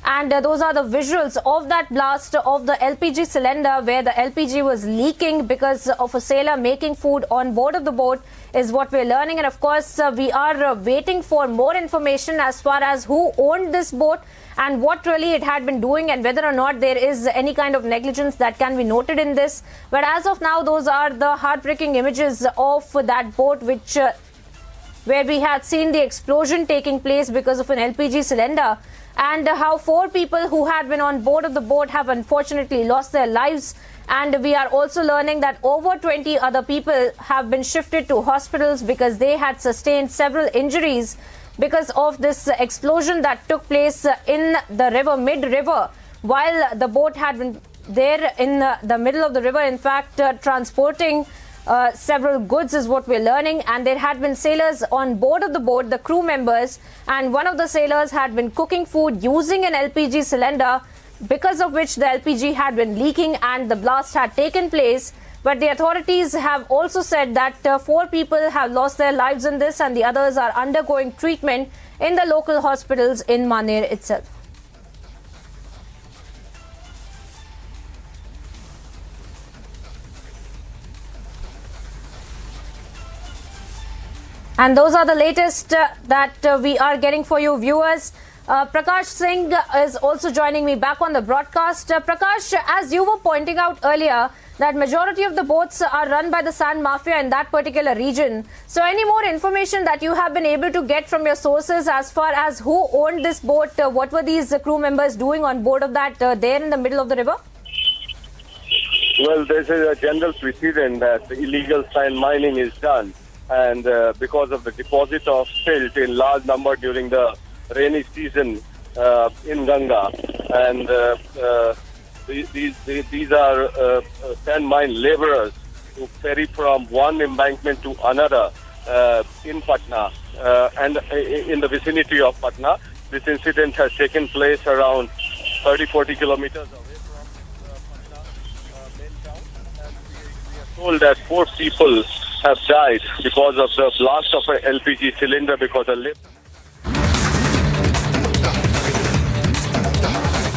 And those are the visuals of that blast of the LPG cylinder, where the LPG was leaking because of a sailor making food on board of the boat, is what we're learning. And of course, we are waiting for more information as far as who owned this boat and what really it had been doing, and whether or not there is any kind of negligence that can be noted in this. But as of now, those are the heartbreaking images of that boat, where we had seen the explosion taking place because of an LPG cylinder, and how 4 people who had been on board of the boat have unfortunately lost their lives. And we are also learning that over 20 other people have been shifted to hospitals because they had sustained several injuries because of this explosion that took place in the river, mid-river, while the boat had been there in the middle of the river, in fact, transporting several goods, is what we're learning. And there had been sailors on board of the boat, the crew members, and one of the sailors had been cooking food using an LPG cylinder, because of which the LPG had been leaking and the blast had taken place. But the authorities have also said that 4 people have lost their lives in this, and the others are undergoing treatment in the local hospitals in Maner itself. And those are the latest that we are getting for you, viewers. Prakash Singh is also joining me back on the broadcast. Prakash, as you were pointing out earlier, that majority of the boats are run by the sand mafia in that particular region. So any more information that you have been able to get from your sources as far as who owned this boat? What were these crew members doing on board of that there in the middle of the river? Well, there's a general precedent that illegal sand mining is done, and because of the deposit of silt in large number during the rainy season in Ganga, and these are sand mine laborers who ferry from one embankment to another in Patna and in the vicinity of Patna. This incident has taken place around 30-40 kilometers away from Patna main town, and we are told that 4 people have died because of the blast of an LPG cylinder because a lift.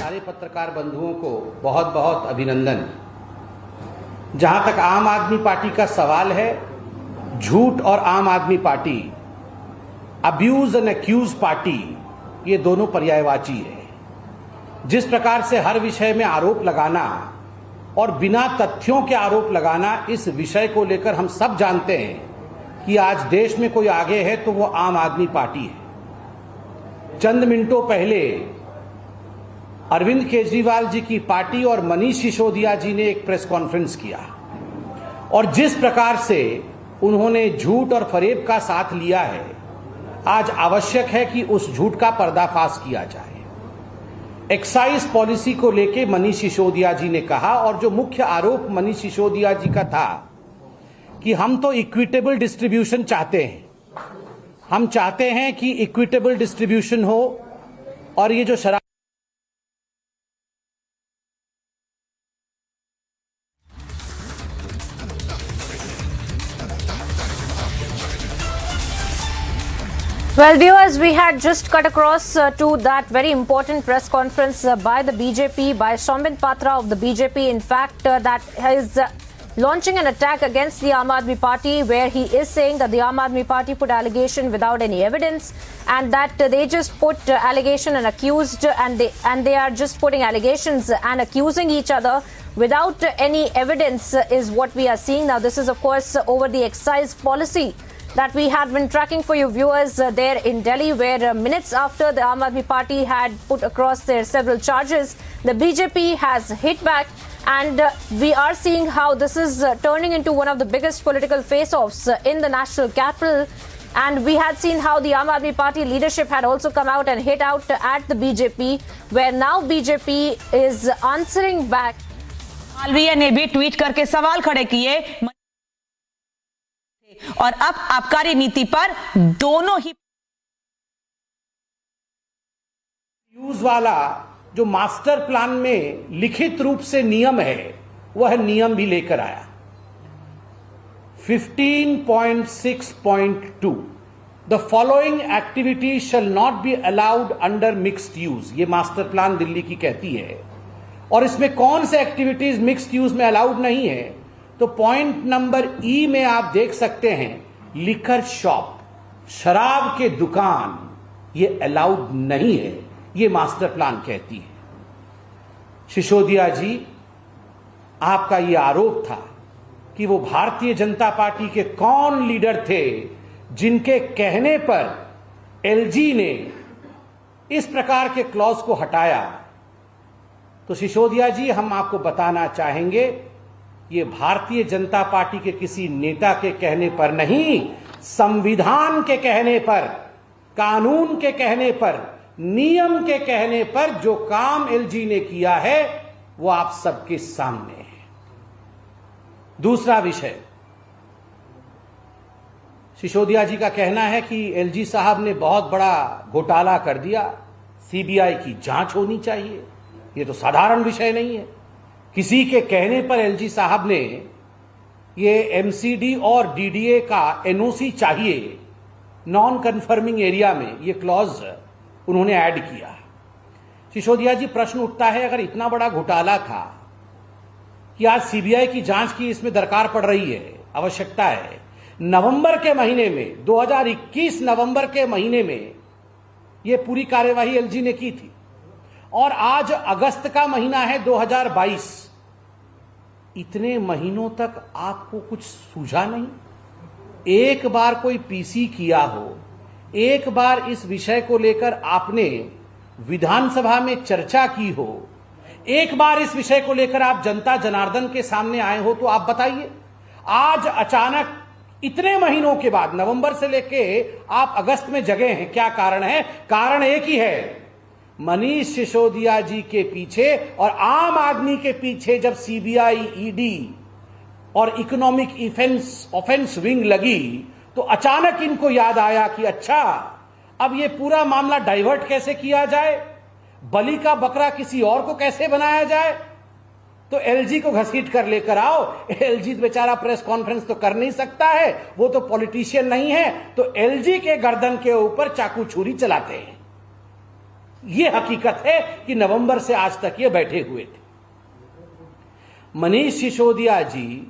सारे पत्रकार बंधुओं को बहुत बहुत अभिनंदन। जहां तक आम आदमी पार्टी का सवाल है, झूठ और Aam Aadmi Party, abuse and accuse party, ये दोनों पर्यायवाची है। जिस प्रकार से हर विषय में आरोप लगाना और बिना तथ्यों के आरोप लगाना, इस विषय को लेकर हम सब जानते हैं कि आज देश में कोई आगे है तो वो आम आदमी पार्टी है। चंद मिनटों पहले अरविंद केजरीवाल जी की पार्टी और मनीष सिसोदिया जी ने एक प्रेस कॉन्फ्रेंस किया और जिस प्रकार से उन्होंने झूठ और फरेब का साथ लिया है, आज आवश्यक है कि उस झूठ का पर्दाफाश किया जाए। एक्साइज पॉलिसी को लेकर मनीष सिसोदिया जी ने कहा, और जो मुख्य आरोप मनीष सिसोदिया जी का था कि हम तो इक्विटेबल डिस्ट्रीब्यूशन चाहते हैं, हम चाहते हैं कि इक्विटेबल डिस्ट्रीब्यूशन हो, और ये जो शराब Well, viewers, we had just cut across to that very important press conference by the BJP, by Sombit Patra of the BJP, in fact, that is launching an attack against the Aam Aadmi Party, where he is saying that the Aam Aadmi Party put allegation without any evidence, and that they just put allegation and accused, and they are just putting allegations and accusing each other without any evidence is what we are seeing now. This is, of course, over the excise policy that we had been tracking for you viewers there in Delhi, where minutes after the Aam Aadmi Party had put across their several charges, the BJP has hit back, and we are seeing how this is turning into one of the biggest political face-offs in the national capital. And we had seen how the Aam Aadmi Party leadership had also come out and hit out at the BJP, where now BJP is answering back. Malviya ने भी tweet करके सवाल खड़े किए और अब आबकारी नीति पर दोनों ही यूज वाला जो मास्टर प्लान में लिखित रूप से नियम है, वह नियम भी लेकर आया। 15.6.2 the following activity shall not be allowed under mixed use, ये मास्टर प्लान दिल्ली की कहती है। और इसमें कौन से एक्टिविटीज मिक्स्ड यूज में अलाउड नहीं है, तो पॉइंट नंबर ई में आप देख सकते हैं, लिकर शॉप, शराब के दुकान, ये अलाउड नहीं है, ये मास्टर प्लान कहती है। सिसोदिया जी, आपका ये आरोप था कि वो भारतीय जनता पार्टी के कौन लीडर थे जिनके कहने पर एलजी ने इस प्रकार के क्लॉज को हटाया। तो सिसोदिया जी, हम आपको बताना चाहेंगे, ये भारतीय जनता पार्टी के किसी नेता के कहने पर नहीं, संविधान के कहने पर, कानून के कहने पर, नियम के कहने पर जो काम एलजी ने किया है, वो आप सबके सामने है। दूसरा विषय, सिसोदिया जी का कहना है कि एलजी साहब ने बहुत बड़ा घोटाला कर दिया, सीबीआई की जांच होनी चाहिए। ये तो साधारण विषय नहीं है। किसी के कहने पर एलजी साहब ने ये एमसीडी और डीडीए का एनओसी चाहिए, नॉन कन्फर्मिंग एरिया में ये क्लॉज उन्होंने ऐड किया। सिसोदिया जी, प्रश्न उठता है, अगर इतना बड़ा घोटाला था कि आज सीबीआई की जांच की इसमें दरकार पड़ रही है, आवश्यकता है, नवंबर के महीने में, 2021 नवंबर के महीने में ये पूरी कार्यवाही एलजी ने की थी। और आज अगस्त का महीना है 2022, इतने महीनों तक आपको कुछ सूझा नहीं? एक बार कोई पीसी किया हो, एक बार इस विषय को लेकर आपने विधानसभा में चर्चा की हो, एक बार इस विषय को लेकर आप जनता जनार्दन के सामने आए हो, तो आप बताइए आज अचानक इतने महीनों के बाद नवंबर से लेके आप अगस्त में जगे हैं, क्या कारण है? कारण एक ही है, मनीष सिसोदिया जी के पीछे और आम आदमी के पीछे जब सीबीआई, ईडी और इकोनॉमिक ऑफेंस विंग लगी तो अचानक इनको याद आया कि अच्छा अब ये पूरा मामला डाइवर्ट कैसे किया जाए, बलि का बकरा किसी और को कैसे बनाया जाए, तो एलजी को घसीट कर लेकर आओ। एलजी बेचारा प्रेस कॉन्फ्रेंस तो कर नहीं सकता है, वो तो पॉलिटिशियन नहीं है, तो एलजी के गर्दन के ऊपर चाकू छुरी चलाते हैं। ये हकीकत है कि नवंबर से आज तक ये बैठे हुए थे। मनीष सिसोदिया जी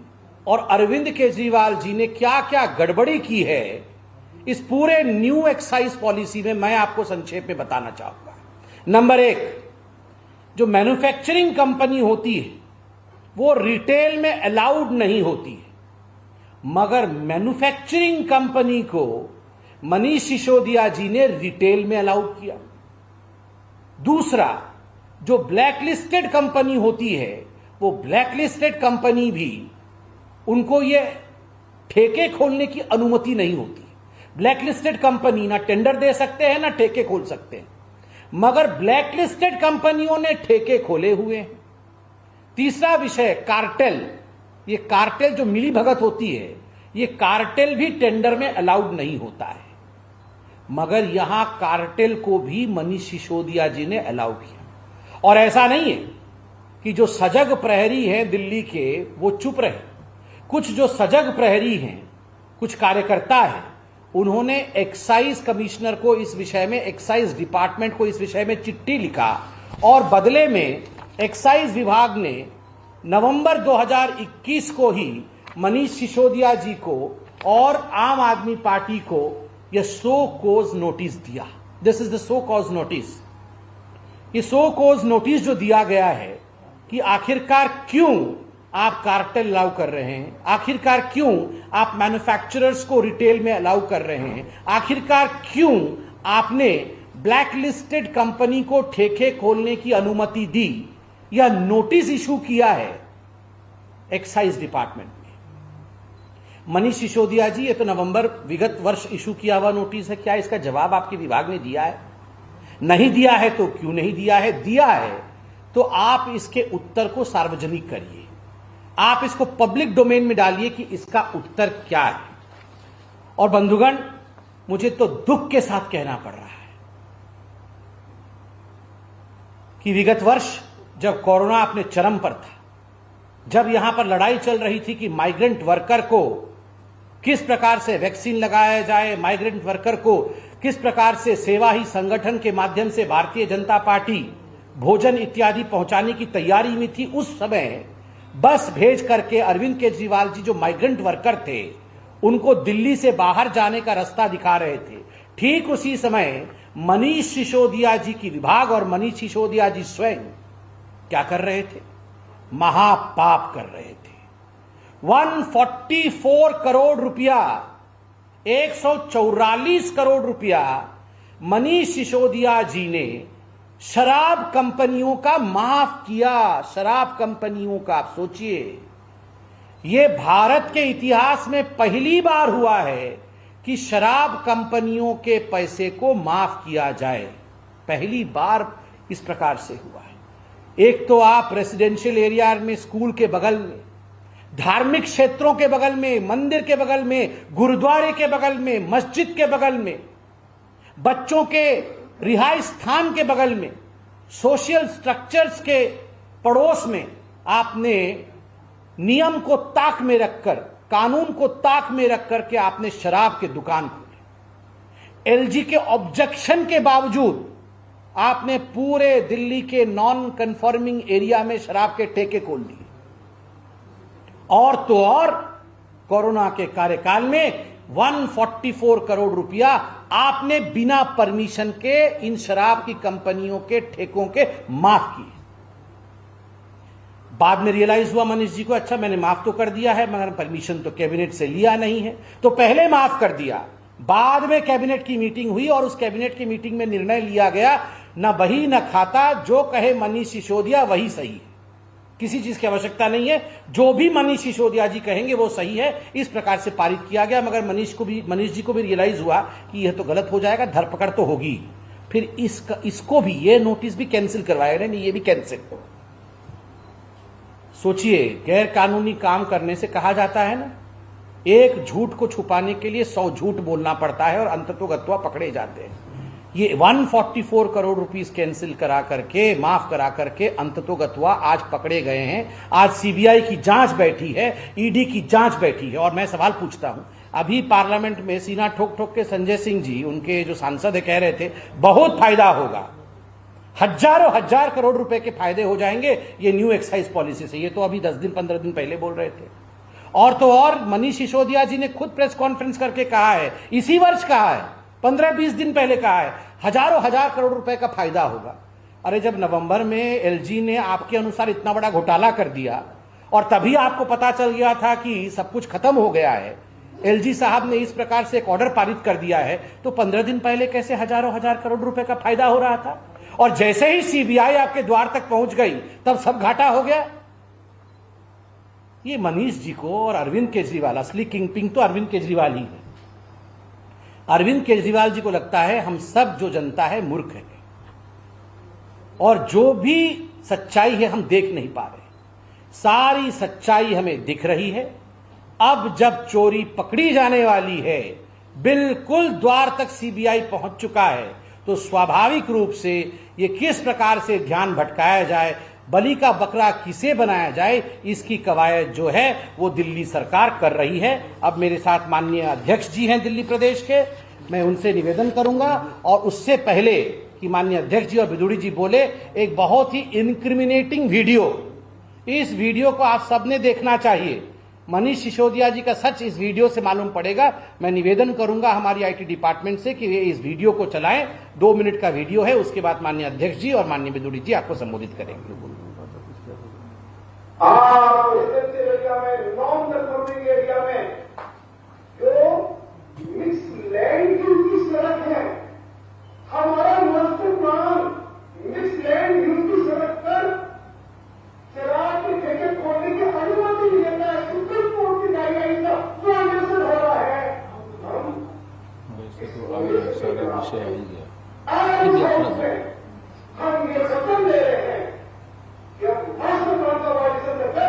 और अरविंद केजरीवाल जी ने क्या क्या गड़बड़ी की है इस पूरे न्यू एक्साइज पॉलिसी में, मैं आपको संक्षेप में बताना चाहूंगा। नंबर 1, जो मैन्युफैक्चरिंग कंपनी होती है वो रिटेल में अलाउड नहीं होती है, मगर मैन्युफैक्चरिंग कंपनी को मनीष सिसोदिया जी ने रिटेल में अलाउड किया। दूसरा, जो ब्लैकलिस्टेड कंपनी होती है वो ब्लैकलिस्टेड कंपनी भी, उनको ये ठेके खोलने की अनुमति नहीं होती। ब्लैकलिस्टेड कंपनी ना टेंडर दे सकते हैं ना ठेके खोल सकते हैं, मगर ब्लैकलिस्टेड कंपनियों ने ठेके खोले हुए हैं। तीसरा विषय कार्टेल, ये कार्टेल जो मिली भगत होती है, ये कार्टेल भी टेंडर में अलाउड नहीं होता है, मगर यहां कार्टेल को भी मनीष सिसोदिया जी ने अलाउ किया। और ऐसा नहीं है कि जो सजग प्रहरी हैं दिल्ली के वो चुप रहे, कुछ जो सजग प्रहरी हैं, कुछ कार्यकर्ता हैं, उन्होंने एक्साइज कमिश्नर को इस विषय में, एक्साइज डिपार्टमेंट को इस विषय में चिट्ठी लिखा और बदले में एक्साइज विभाग ने नवंबर 2021 को ही मनीष सिसोदिया जी को और आम आदमी पार्टी को यह सो कॉज नोटिस दिया। This is the show cause notice. ये सो कॉज नोटिस जो दिया गया है कि आखिरकार क्यों आप कार्टेल अलाउ कर रहे हैं, आखिरकार क्यों आप मैन्युफैक्चरर्स को रिटेल में अलाउ कर रहे हैं, आखिरकार क्यों आपने ब्लैक लिस्टेड कंपनी को ठेके खोलने की अनुमति दी, यह नोटिस इशू किया है एक्साइज डिपार्टमेंट ने। मनीष सिसोदिया जी, ये तो नवंबर विगत वर्ष इशू किया हुआ नोटिस है, क्या इसका जवाब आपके विभाग ने दिया है? नहीं दिया है तो क्यों नहीं दिया है? दिया है तो आप इसके उत्तर को सार्वजनिक करिए, आप इसको पब्लिक डोमेन में डालिए कि इसका उत्तर क्या है। और बंधुगण, मुझे तो दुख के साथ कहना पड़ रहा है कि विगत वर्ष जब कोरोना अपने चरम पर था, जब यहां पर लड़ाई चल रही थी कि माइग्रेंट वर्कर को किस प्रकार से वैक्सीन लगाया जाए, माइग्रेंट वर्कर को किस प्रकार से सेवा ही संगठन के माध्यम से भारतीय जनता पार्टी भोजन इत्यादि पहुंचाने की तैयारी में थी, उस समय बस भेज करके अरविंद केजरीवाल जी जो माइग्रेंट वर्कर थे उनको दिल्ली से बाहर जाने का रास्ता दिखा रहे थे। ठीक उसी समय मनीष सिसोदिया जी की विभाग और मनीष सिसोदिया जी स्वयं क्या कर रहे थे? महापाप कर रहे थे। 144 करोड़ रुपया, 144 करोड़ रुपया मनीष सिसोदिया जी ने शराब कंपनियों का माफ किया। शराब कंपनियों का, आप सोचिए, यह भारत के इतिहास में पहली बार हुआ है कि शराब कंपनियों के पैसे को माफ किया जाए। पहली बार इस प्रकार से हुआ है। एक तो आप रेसिडेंशियल एरिया में, स्कूल के बगल में, धार्मिक क्षेत्रों के बगल में, मंदिर के बगल में, गुरुद्वारे के बगल में, मस्जिद के बगल में, बच्चों के रिहाइश स्थान के बगल में, सोशल स्ट्रक्चर्स के पड़ोस में आपने नियम को ताक में रखकर, कानून को ताक में रखकर के आपने शराब के दुकान खोले। एलजी के ऑब्जेक्शन के बावजूद आपने पूरे दिल्ली के नॉन कन्फॉर्मिंग एरिया में शराब के ठेके खोल दिए। और तो और कोरोना के कार्यकाल में 144 करोड़ रुपया आपने बिना परमिशन के इन शराब की कंपनियों के ठेकों के माफ किए। बाद में रियलाइज हुआ मनीष जी को, अच्छा मैंने माफ तो कर दिया है मगर परमिशन तो कैबिनेट से लिया नहीं है, तो पहले माफ कर दिया। बाद में कैबिनेट की मीटिंग हुई और उस कैबिनेट की मीटिंग में निर्णय लिया गया, न बही न खाता, जो कहे मनीष सिसोदिया वही सही है, किसी चीज की आवश्यकता नहीं है, जो भी मनीष सिसोदिया जी कहेंगे वो सही है। इस प्रकार से पारित किया गया। मगर मनीष जी को भी रियलाइज हुआ कि यह तो गलत हो जाएगा, धरपकड़ तो होगी। फिर इसको भी, ये नोटिस भी कैंसिल करवाया गया, नहीं ये भी कैंसिल। सोचिए, गैर कानूनी काम करने से कहा जाता है ना, एक झूठ को छुपाने के लिए 100 झूठ बोलना पड़ता है और अंततोगत्वा पकड़े जाते हैं। ये 144 करोड़ रुपीस कैंसिल करा करके, माफ करा करके अंततोगत्वा आज पकड़े गए हैं। आज सीबीआई की जांच बैठी है, ईडी की जांच बैठी है। और मैं सवाल पूछता हूं, अभी पार्लियामेंट में सीना ठोक ठोक के संजय सिंह जी, उनके जो सांसद है, कह रहे थे बहुत फायदा होगा, हजारों हजार करोड़ रुपए के फायदे हो जाएंगे ये न्यू एक्साइज पॉलिसी से। ये तो अभी 10 दिन 15 दिन पहले बोल रहे थे। और तो और मनीष सिसोदिया जी ने खुद प्रेस कॉन्फ्रेंस करके कहा है, इसी वर्ष कहा है, 15-20 दिन पहले कहा है, हजारों हजार करोड़ रुपए का फायदा होगा। अरे जब नवंबर में एलजी ने आपके अनुसार इतना बड़ा घोटाला कर दिया और तभी आपको पता चल गया था कि सब कुछ खत्म हो गया है, एलजी साहब ने इस प्रकार से एक ऑर्डर पारित कर दिया है, तो 15 दिन पहले कैसे हजारों हजार करोड़ रुपए का फायदा हो रहा था? और जैसे ही सीबीआई आपके द्वार तक पहुंच गई तब सब घाटा हो गया। ये मनीष जी को और अरविंद केजरीवाल, असली किंग तो अरविंद केजरीवाल ही है। अरविंद केजरीवाल जी को लगता है हम सब जो जनता है मूर्ख है और जो भी सच्चाई है हम देख नहीं पा रहे। सारी सच्चाई हमें दिख रही है। अब जब चोरी पकड़ी जाने वाली है, बिल्कुल द्वार तक सीबीआई पहुंच चुका है, तो स्वाभाविक रूप से ये किस प्रकार से ध्यान भटकाया जाए, बलि का बकरा किसे बनाया जाए, इसकी कवायद जो है वो दिल्ली सरकार कर रही है। अब मेरे साथ माननीय अध्यक्ष जी हैं दिल्ली प्रदेश के, मैं उनसे निवेदन करूंगा। और उससे पहले कि माननीय अध्यक्ष जी और बिदुड़ी जी बोले, एक बहुत ही इंक्रिमिनेटिंग वीडियो, इस वीडियो को आप सबने देखना चाहिए। मनीष सिसोदिया जी का सच इस वीडियो से मालूम पड़ेगा। मैं निवेदन करूंगा हमारी आईटी डिपार्टमेंट से कि वे इस वीडियो को चलाएं। 2 मिनट का वीडियो है, उसके बाद माननीय अध्यक्ष जी और माननीय बिदुड़ी जी आपको संबोधित करेंगे। एरिया में, नॉन कंफर्मिंग एरिया में जो मिक्स लैंड की सड़क है, हमारा master plan mix land use की सड़क पर शराब के ठेके खोलने की अनुमति नहीं देता है। सुप्रीम कोर्ट की गाइडलाइन का वायलेशन हो रहा है। हम ये वचन दे रहे हैं कि अब मास्टर प्लान का वायलेशन करके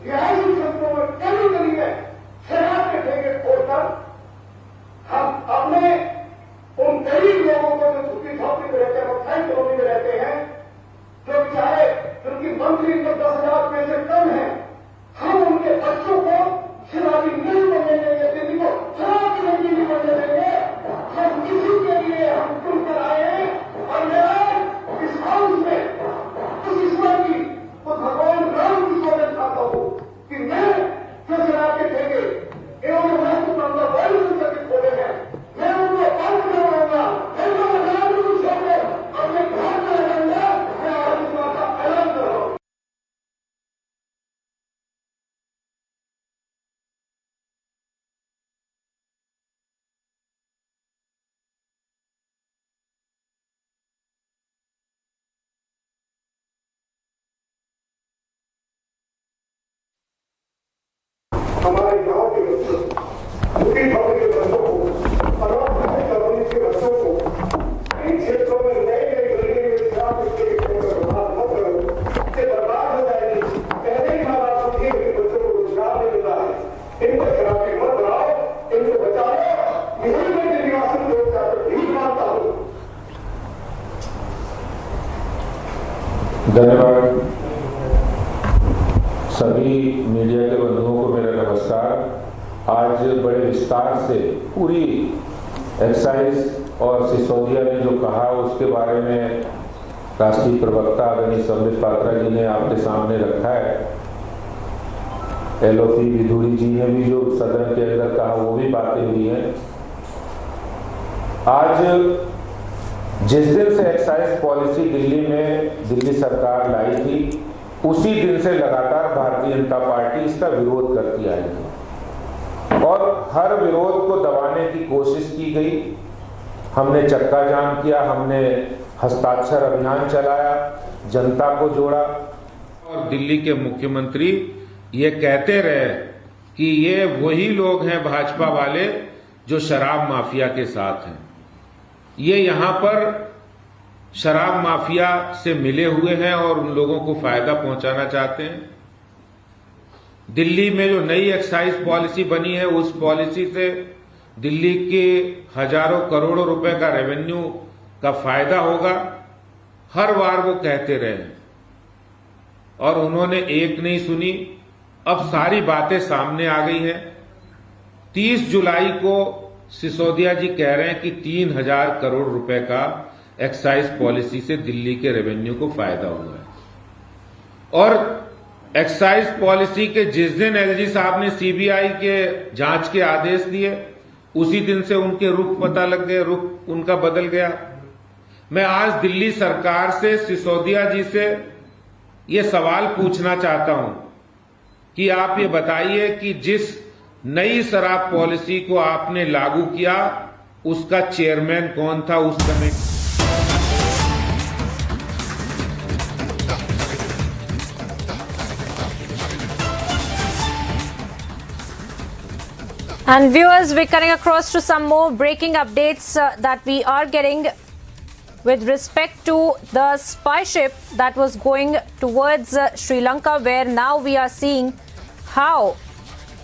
रिहायशी क्षेत्रों में गली में शराब के ठेके खोलकर हम अपने उन गरीब लोगों को जो झुकी झोंपड़ी में रहते हैं, बखाई कॉलोनी में रहते हैं, जो बेचारे जिनकी मंथली इनकम 10,000 रुपये से कम है, हम उनके बच्चों को शराबी नहीं बनने देंगे, दिल्ली को शराब की मंडी नहीं बनने देंगे। हम किसी के लिए हम खुल कर आए हैं। और मैं इस हाउस में उस ईश्वर की, उस भगवान राम की सोचना चाहता हूं कि मैं जो शराब के ठेके एवं महत्वपूर्ण वायलेशन करके खोले हैं, मैं उनको बंद करवाऊंगा। अपने घर में रहूंगा। मैं आज इस बात का ऐलान कर रहा हूं। हमारे गांव के बच्चों, झुकी झोंपड़ी के बच्चों को, अनाथ कॉलोनी के बच्चों को इन क्षेत्रों में नए गली में शराब के बर्बाद मत करो, ये बर्बाद हो जाएगी। पहले ही माँ बाप को बच्चों को रोजगार नहीं मिला है, इनको शराबी मत बनाओ, इनको बचाओ। यही मैं निर्वाचन लोग चाहते भी मानता हूँ। धन्यवाद। सभी मीडिया के बंधुओं को मेरा नमस्कार। आज बड़े विस्तार से पूरी एक्साइज और सिसोदिया ने जो कहा उसके बारे में राष्ट्रीय प्रवक्ता आदरणीय संबित पात्रा जी ने आपके सामने रखा है। एलओपी विधुड़ी जी ने भी जो सदन के अंदर कहा वो भी बातें हुई हैं। आज जिस दिन से एक्साइज पॉलिसी दिल्ली में दिल्ली सरकार लाई थी, उसी दिन से लगातार भारतीय जनता पार्टी इसका विरोध करती आई है और हर विरोध को दबाने की कोशिश की गई। हमने चक्का जाम किया, हमने हस्ताक्षर अभियान चलाया, जनता को जोड़ा। और दिल्ली के मुख्यमंत्री ये कहते रहे कि ये वही लोग हैं भाजपा वाले जो शराब माफिया के साथ हैं। ये यहां पर शराब माफिया से मिले हुए हैं और उन लोगों को फायदा पहुंचाना चाहते हैं। दिल्ली में जो नई एक्साइज पॉलिसी बनी है, उस पॉलिसी से दिल्ली के हजारों करोड़ों रुपए का रेवेन्यू का फायदा होगा, हर बार वो कहते रहे और उन्होंने एक नहीं सुनी। अब सारी बातें सामने आ गई हैं। 30 जुलाई को सिसोदिया जी कह रहे हैं कि 3000 करोड़ रुपए का एक्साइज पॉलिसी से दिल्ली के रेवेन्यू को फायदा हुआ है। और एक्साइज पॉलिसी के जिस दिन एलजी साहब ने सीबीआई के जांच के आदेश दिए, उसी दिन से उनके रुख पता लग गए, रुख उनका बदल गया। मैं आज दिल्ली सरकार से, सिसोदिया जी से ये सवाल पूछना चाहता हूं कि आप ये बताइए कि जिस नई शराब पॉलिसी को आपने लागू किया, उसका चेयरमैन कौन था उस समय? And viewers, we're cutting across to some more breaking updates that we are getting with respect to the spy ship that was going towards Sri Lanka, where now we are seeing how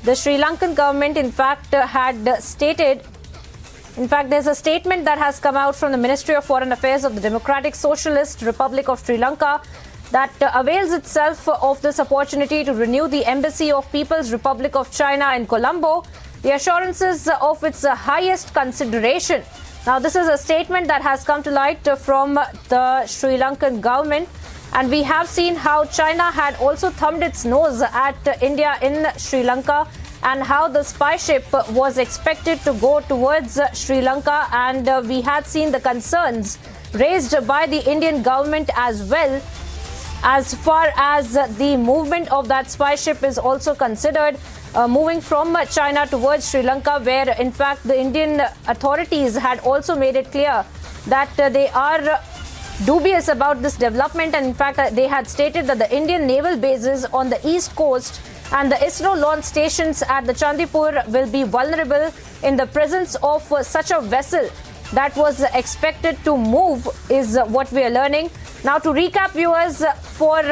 the Sri Lankan government in fact had stated, in fact there's a statement that has come out from the Ministry of Foreign Affairs of the Democratic Socialist Republic of Sri Lanka that avails itself of this opportunity to renew the Embassy of People's Republic of China in Colombo, the assurances of its highest consideration. Now, this is a statement that has come to light from the Sri Lankan government, and we have seen how China had also thumbed its nose at India in Sri Lanka, and how the spy ship was expected to go towards Sri Lanka, and we had seen the concerns raised by the Indian government as well, as far as the movement of that spy ship is also considered. Moving from China towards Sri Lanka, where in fact the Indian authorities had also made it clear that they are dubious about this development, and in fact they had stated that the Indian naval bases on the east coast and the ISRO launch stations at the Chandipur will be vulnerable in the presence of such a vessel that was expected to move, is what we are learning. Now, to recap, viewers, for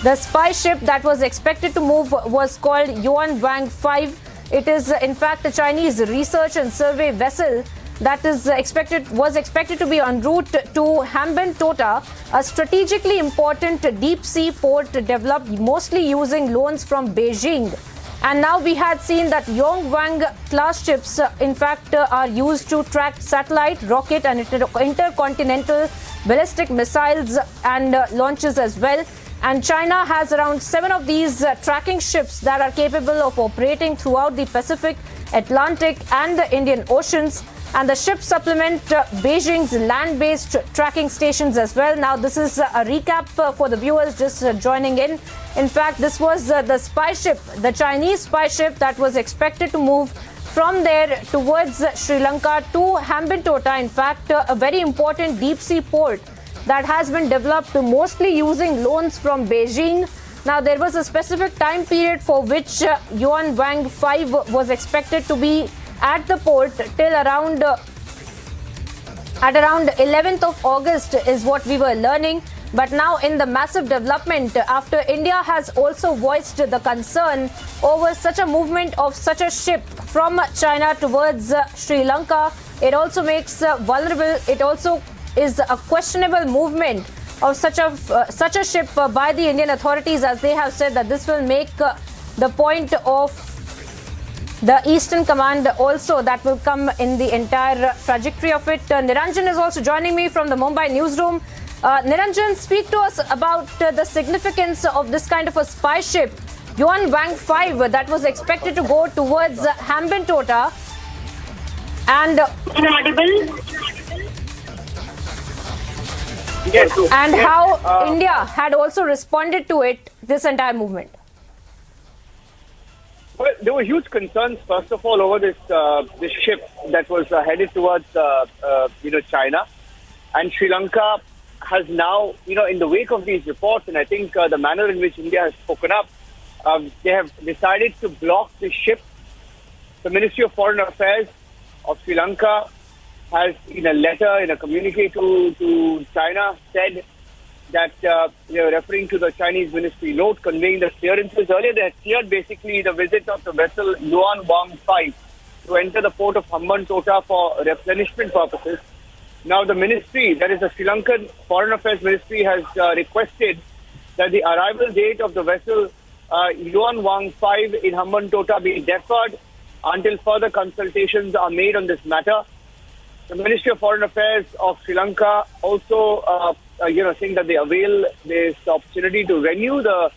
the spy ship that was expected to move was called Yuan Wang 5. It is in fact a Chinese research and survey vessel that was expected to be en route to Hambantota, a strategically important deep sea port developed mostly using loans from Beijing. And now we had seen that Yongwang class ships in fact are used to track satellite, rocket and intercontinental ballistic missiles and launches as well. And China has around 7 of these tracking ships that are capable of operating throughout the Pacific, Atlantic and the Indian Oceans. And the ships supplement Beijing's land-based tracking stations as well. Now, this is a recap for the viewers just joining in. In fact, this was the spy ship, the Chinese spy ship that was expected to move from there towards Sri Lanka to Hambantota. In fact, a very important deep sea port that has been developed mostly using loans from Beijing. Now, there was a specific time period for which Yuan Wang 5 was expected to be at the port till around 11th of August is what we were learning. But now, in the massive development, after India has also voiced the concern over such a movement of such a ship from China towards Sri Lanka, it also makes vulnerable. It also is a questionable movement of such a ship by the Indian authorities, as they have said that this will make the point of the Eastern Command also that will come in the entire trajectory of it. Niranjan is also joining me from the Mumbai newsroom. Niranjan, speak to us about the significance of this kind of a spy ship, Yuan Wang 5, that was expected to go towards Hambantota. And inaudible. And how India had also responded to it, this entire movement. Well, there were huge concerns, first of all, over this ship that was headed towards China, and Sri Lanka has now, in the wake of these reports, and I think the manner in which India has spoken up, they have decided to block this ship. The Ministry of Foreign Affairs of Sri Lanka has, in a letter, in a communique to China, said that they were referring to the Chinese ministry note conveying the clearances. Earlier, they had cleared basically the visit of the vessel Yuan Wang 5 to enter the port of Hambantota for replenishment purposes. Now, the ministry, that is the Sri Lankan Foreign Affairs Ministry, has requested that the arrival date of the vessel Yuan Wang 5 in Hambantota be deferred until further consultations are made on this matter. The Ministry of Foreign Affairs of Sri Lanka also, saying that they avail this opportunity to renew the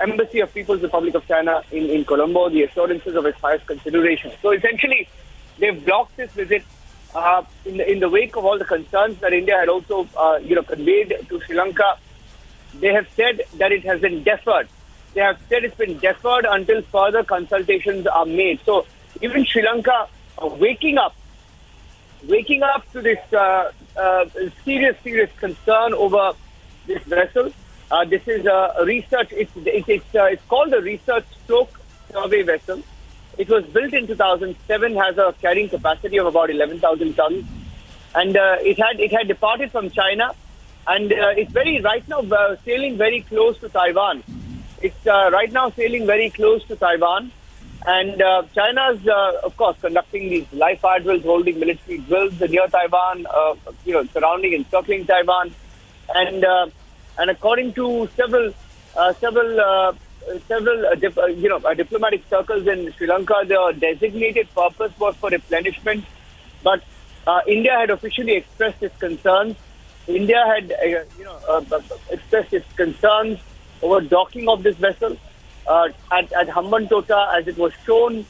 Embassy of People's Republic of China in Colombo, the assurances of its highest consideration. So essentially, they've blocked this visit in the wake of all the concerns that India had also, conveyed to Sri Lanka. They have said that it has been deferred. They have said it's been deferred until further consultations are made. So even Sri Lanka waking up to this serious concern over this vessel. This is a research. It's called a research stroke survey vessel. It was built in 2007, has a carrying capacity of about 11,000 tons, and it had departed from China, and it's right now sailing very close to Taiwan. It's right now sailing very close to Taiwan. And China's, of course, conducting these live fire drills, holding military drills near Taiwan, surrounding and circling Taiwan. And according to several diplomatic circles in Sri Lanka, the designated purpose was for replenishment. But India had officially expressed its concerns. India had, expressed its concerns over docking of this vessel. At Hambantota, as it was shown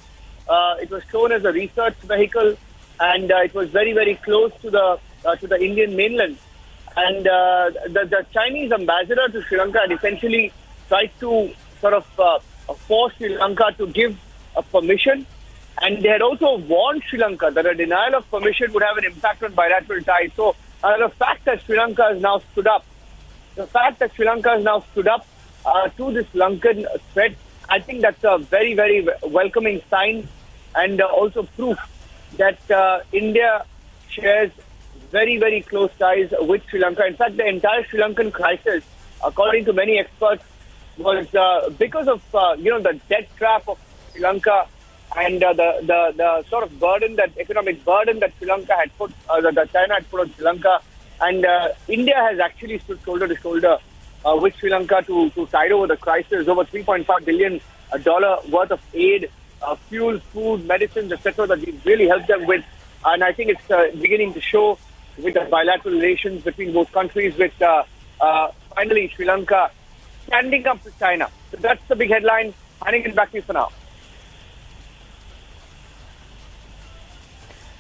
as a research vehicle, and it was very, very close to the Indian mainland. And the Chinese ambassador to Sri Lanka had essentially tried to sort of force Sri Lanka to give a permission, and they had also warned Sri Lanka that a denial of permission would have an impact on bilateral ties. So the fact that Sri Lanka has now stood up, to this Lankan threat, I think that's a very, very welcoming sign, and also proof that India shares very, very close ties with Sri Lanka. In fact, the entire Sri Lankan crisis, according to many experts, was because of the debt trap of Sri Lanka and the sort of economic burden that Sri Lanka had put, that China had put on Sri Lanka, and India has actually stood shoulder to shoulder with Sri Lanka to tide over the crisis. Over $3.5 billion worth of aid, fuel, food, medicines, etc. that we really helped them with. And I think it's beginning to show with the bilateral relations between both countries, with finally Sri Lanka standing up to China. So that's the big headline. Handing it back to you for now.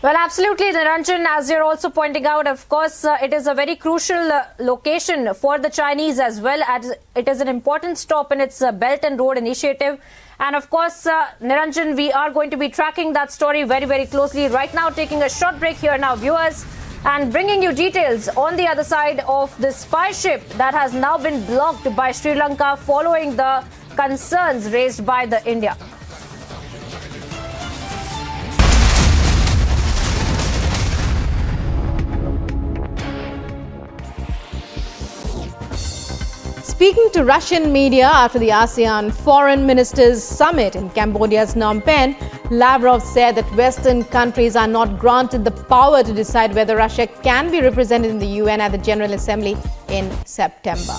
Well, absolutely, Niranjan, as you're also pointing out, of course, it is a very crucial location for the Chinese as well, as it is an important stop in its Belt and Road Initiative. And of course, Niranjan, we are going to be tracking that story very, very closely. Right now, taking a short break here now, viewers, and bringing you details on the other side of the spy ship that has now been blocked by Sri Lanka following the concerns raised by the India. Speaking to Russian media after the ASEAN Foreign Ministers Summit in Cambodia's Phnom Penh, Lavrov said that Western countries are not granted the power to decide whether Russia can be represented in the UN at the General Assembly in September.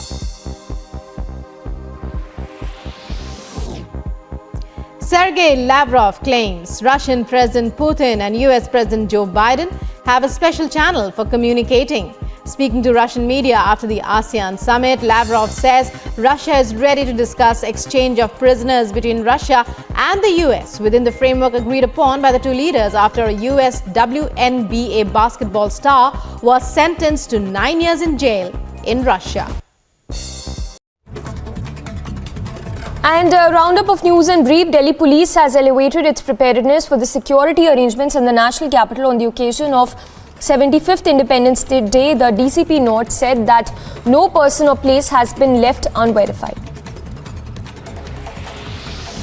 Sergei Lavrov claims Russian President Putin and US President Joe Biden have a special channel for communicating. Speaking to Russian media after the ASEAN summit, Lavrov says Russia is ready to discuss exchange of prisoners between Russia and the US within the framework agreed upon by the two leaders after a US WNBA basketball star was sentenced to 9 years in jail in Russia. And a roundup of news and brief. Delhi police has elevated its preparedness for the security arrangements in the national capital on the occasion of 75th Independence Day. The DCP note said that no person or place has been left unverified.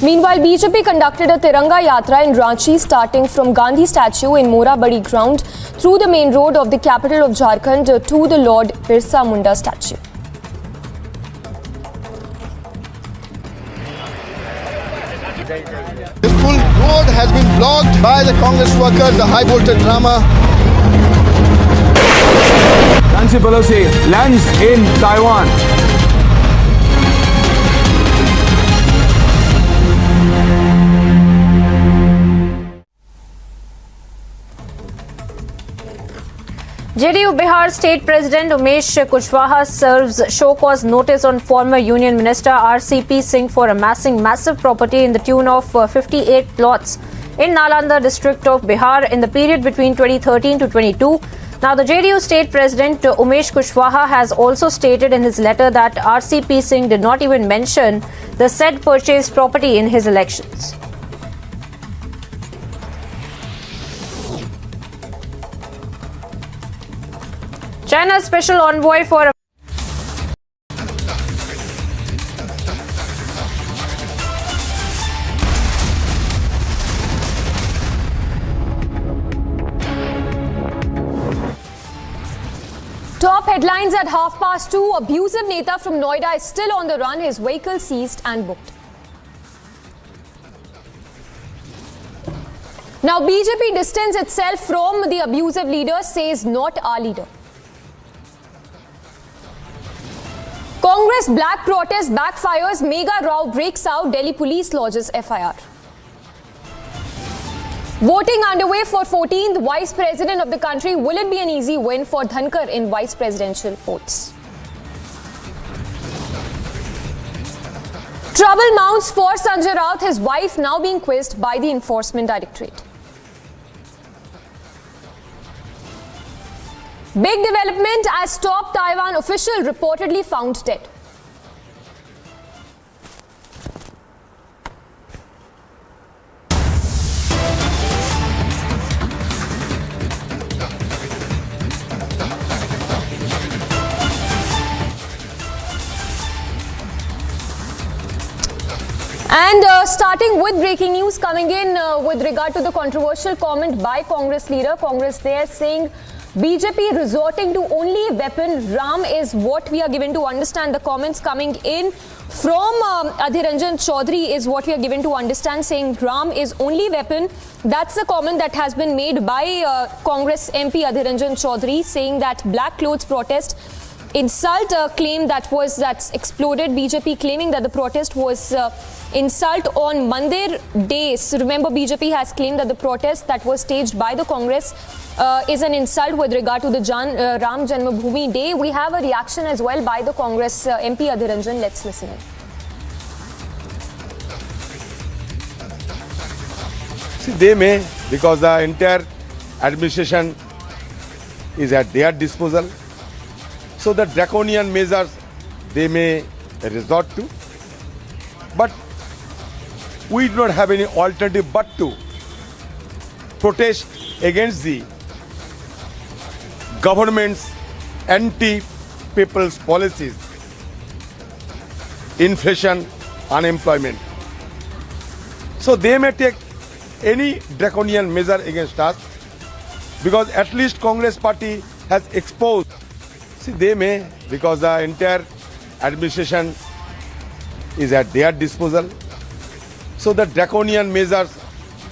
Meanwhile, BJP conducted a Tiranga Yatra in Ranchi starting from Gandhi statue in Mora Badi ground through the main road of the capital of Jharkhand to the Lord Birsa Munda statue. This full road has been blocked by the Congress workers, the high voltage drama. Nancy Pelosi lands in Taiwan. JDU Bihar State President Umesh Kushwaha serves show cause notice on former Union Minister RCP Singh for amassing massive property in the tune of 58 plots in Nalanda district of Bihar in the period between 2013 to 22. Now, the JDU State President Umesh Kushwaha has also stated in his letter that RCP Singh did not even mention the said purchased property in his elections. China's special envoy for Top headlines at 2:30. Abusive Neta from Noida is still on the run. His vehicle seized and booked. Now, BJP distanced itself from the abusive leader, says not our leader. Congress black protest backfires. Mega row breaks out. Delhi police lodges FIR. Voting underway for 14th vice president of the country. Will it be an easy win for Dhankar in vice presidential votes? Trouble mounts for Sanjay Raut, his wife now being quizzed by the Enforcement Directorate. Big development as top Taiwan official reportedly found dead. And starting with breaking news coming in with regard to the controversial comment by Congress leader. Congress there saying BJP resorting to only weapon Ram is what we are given to understand. The comments coming in from Adhir Ranjan Chaudhary is what we are given to understand, saying Ram is only weapon. That's the comment that has been made by Congress MP Adhir Ranjan Chaudhary, saying that black clothes protest insult claim that's exploded. BJP claiming that the protest was insult on Mandir days. Remember, BJP has claimed that the protest that was staged by the Congress is an insult with regard to the Ram Janmabhoomi Day. We have a reaction as well by the Congress MP Adhir Ranjan. Let's listen in. See, they may, because the entire administration is at their disposal. So the draconian measures they may resort to. But we do not have any alternative but to protest against the government's anti-people's policies, inflation, unemployment. So they may take any draconian measure against us, because at least Congress party has exposed. See, they may, because the entire administration is at their disposal. So the draconian measures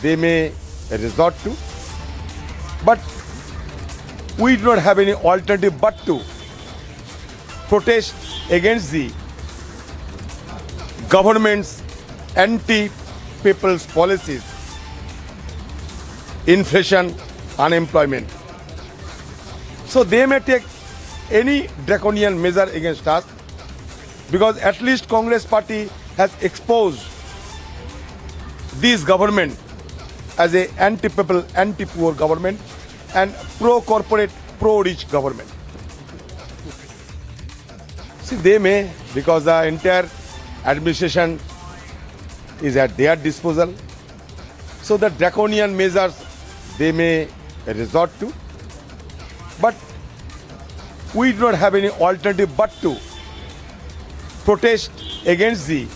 they may resort to. But we do not have any alternative but to protest against the government's anti-people's policies, inflation, unemployment. So they may take any draconian measure against us, because at least Congress party has exposed this government as a anti-people, anti-poor government and pro-corporate, pro-rich government. See, they may, because the entire administration is at their disposal, so the draconian measures they may resort to, but we do not have any alternative but to protest against the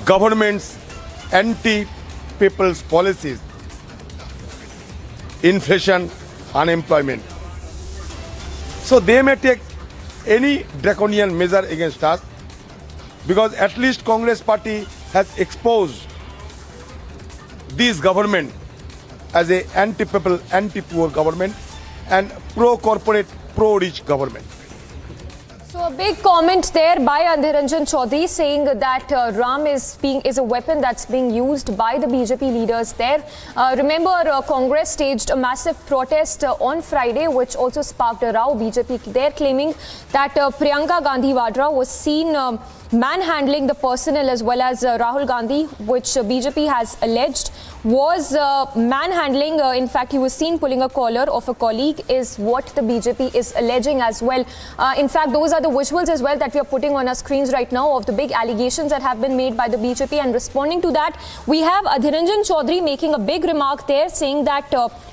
government's anti-people's policies, inflation, unemployment. So they may take any draconian measure against us, because at least Congress party has exposed this government as a anti-people, anti-poor government and pro-corporate, pro-rich government. So a big comment there by Adhiranjan Chaudhary saying that Ram is a weapon that's being used by the BJP leaders there. Remember, Congress staged a massive protest on Friday, which also sparked a row. BJP there claiming that Priyanka Gandhi Vadra was seen manhandling the personnel as well as Rahul Gandhi, which BJP has alleged was manhandling. In fact, he was seen pulling a collar of a colleague, is what the BJP is alleging as well. In fact, those are the visuals as well that we are putting on our screens right now of the big allegations that have been made by the BJP. And responding to that, we have Adhiranjan Chaudhary making a big remark there, saying that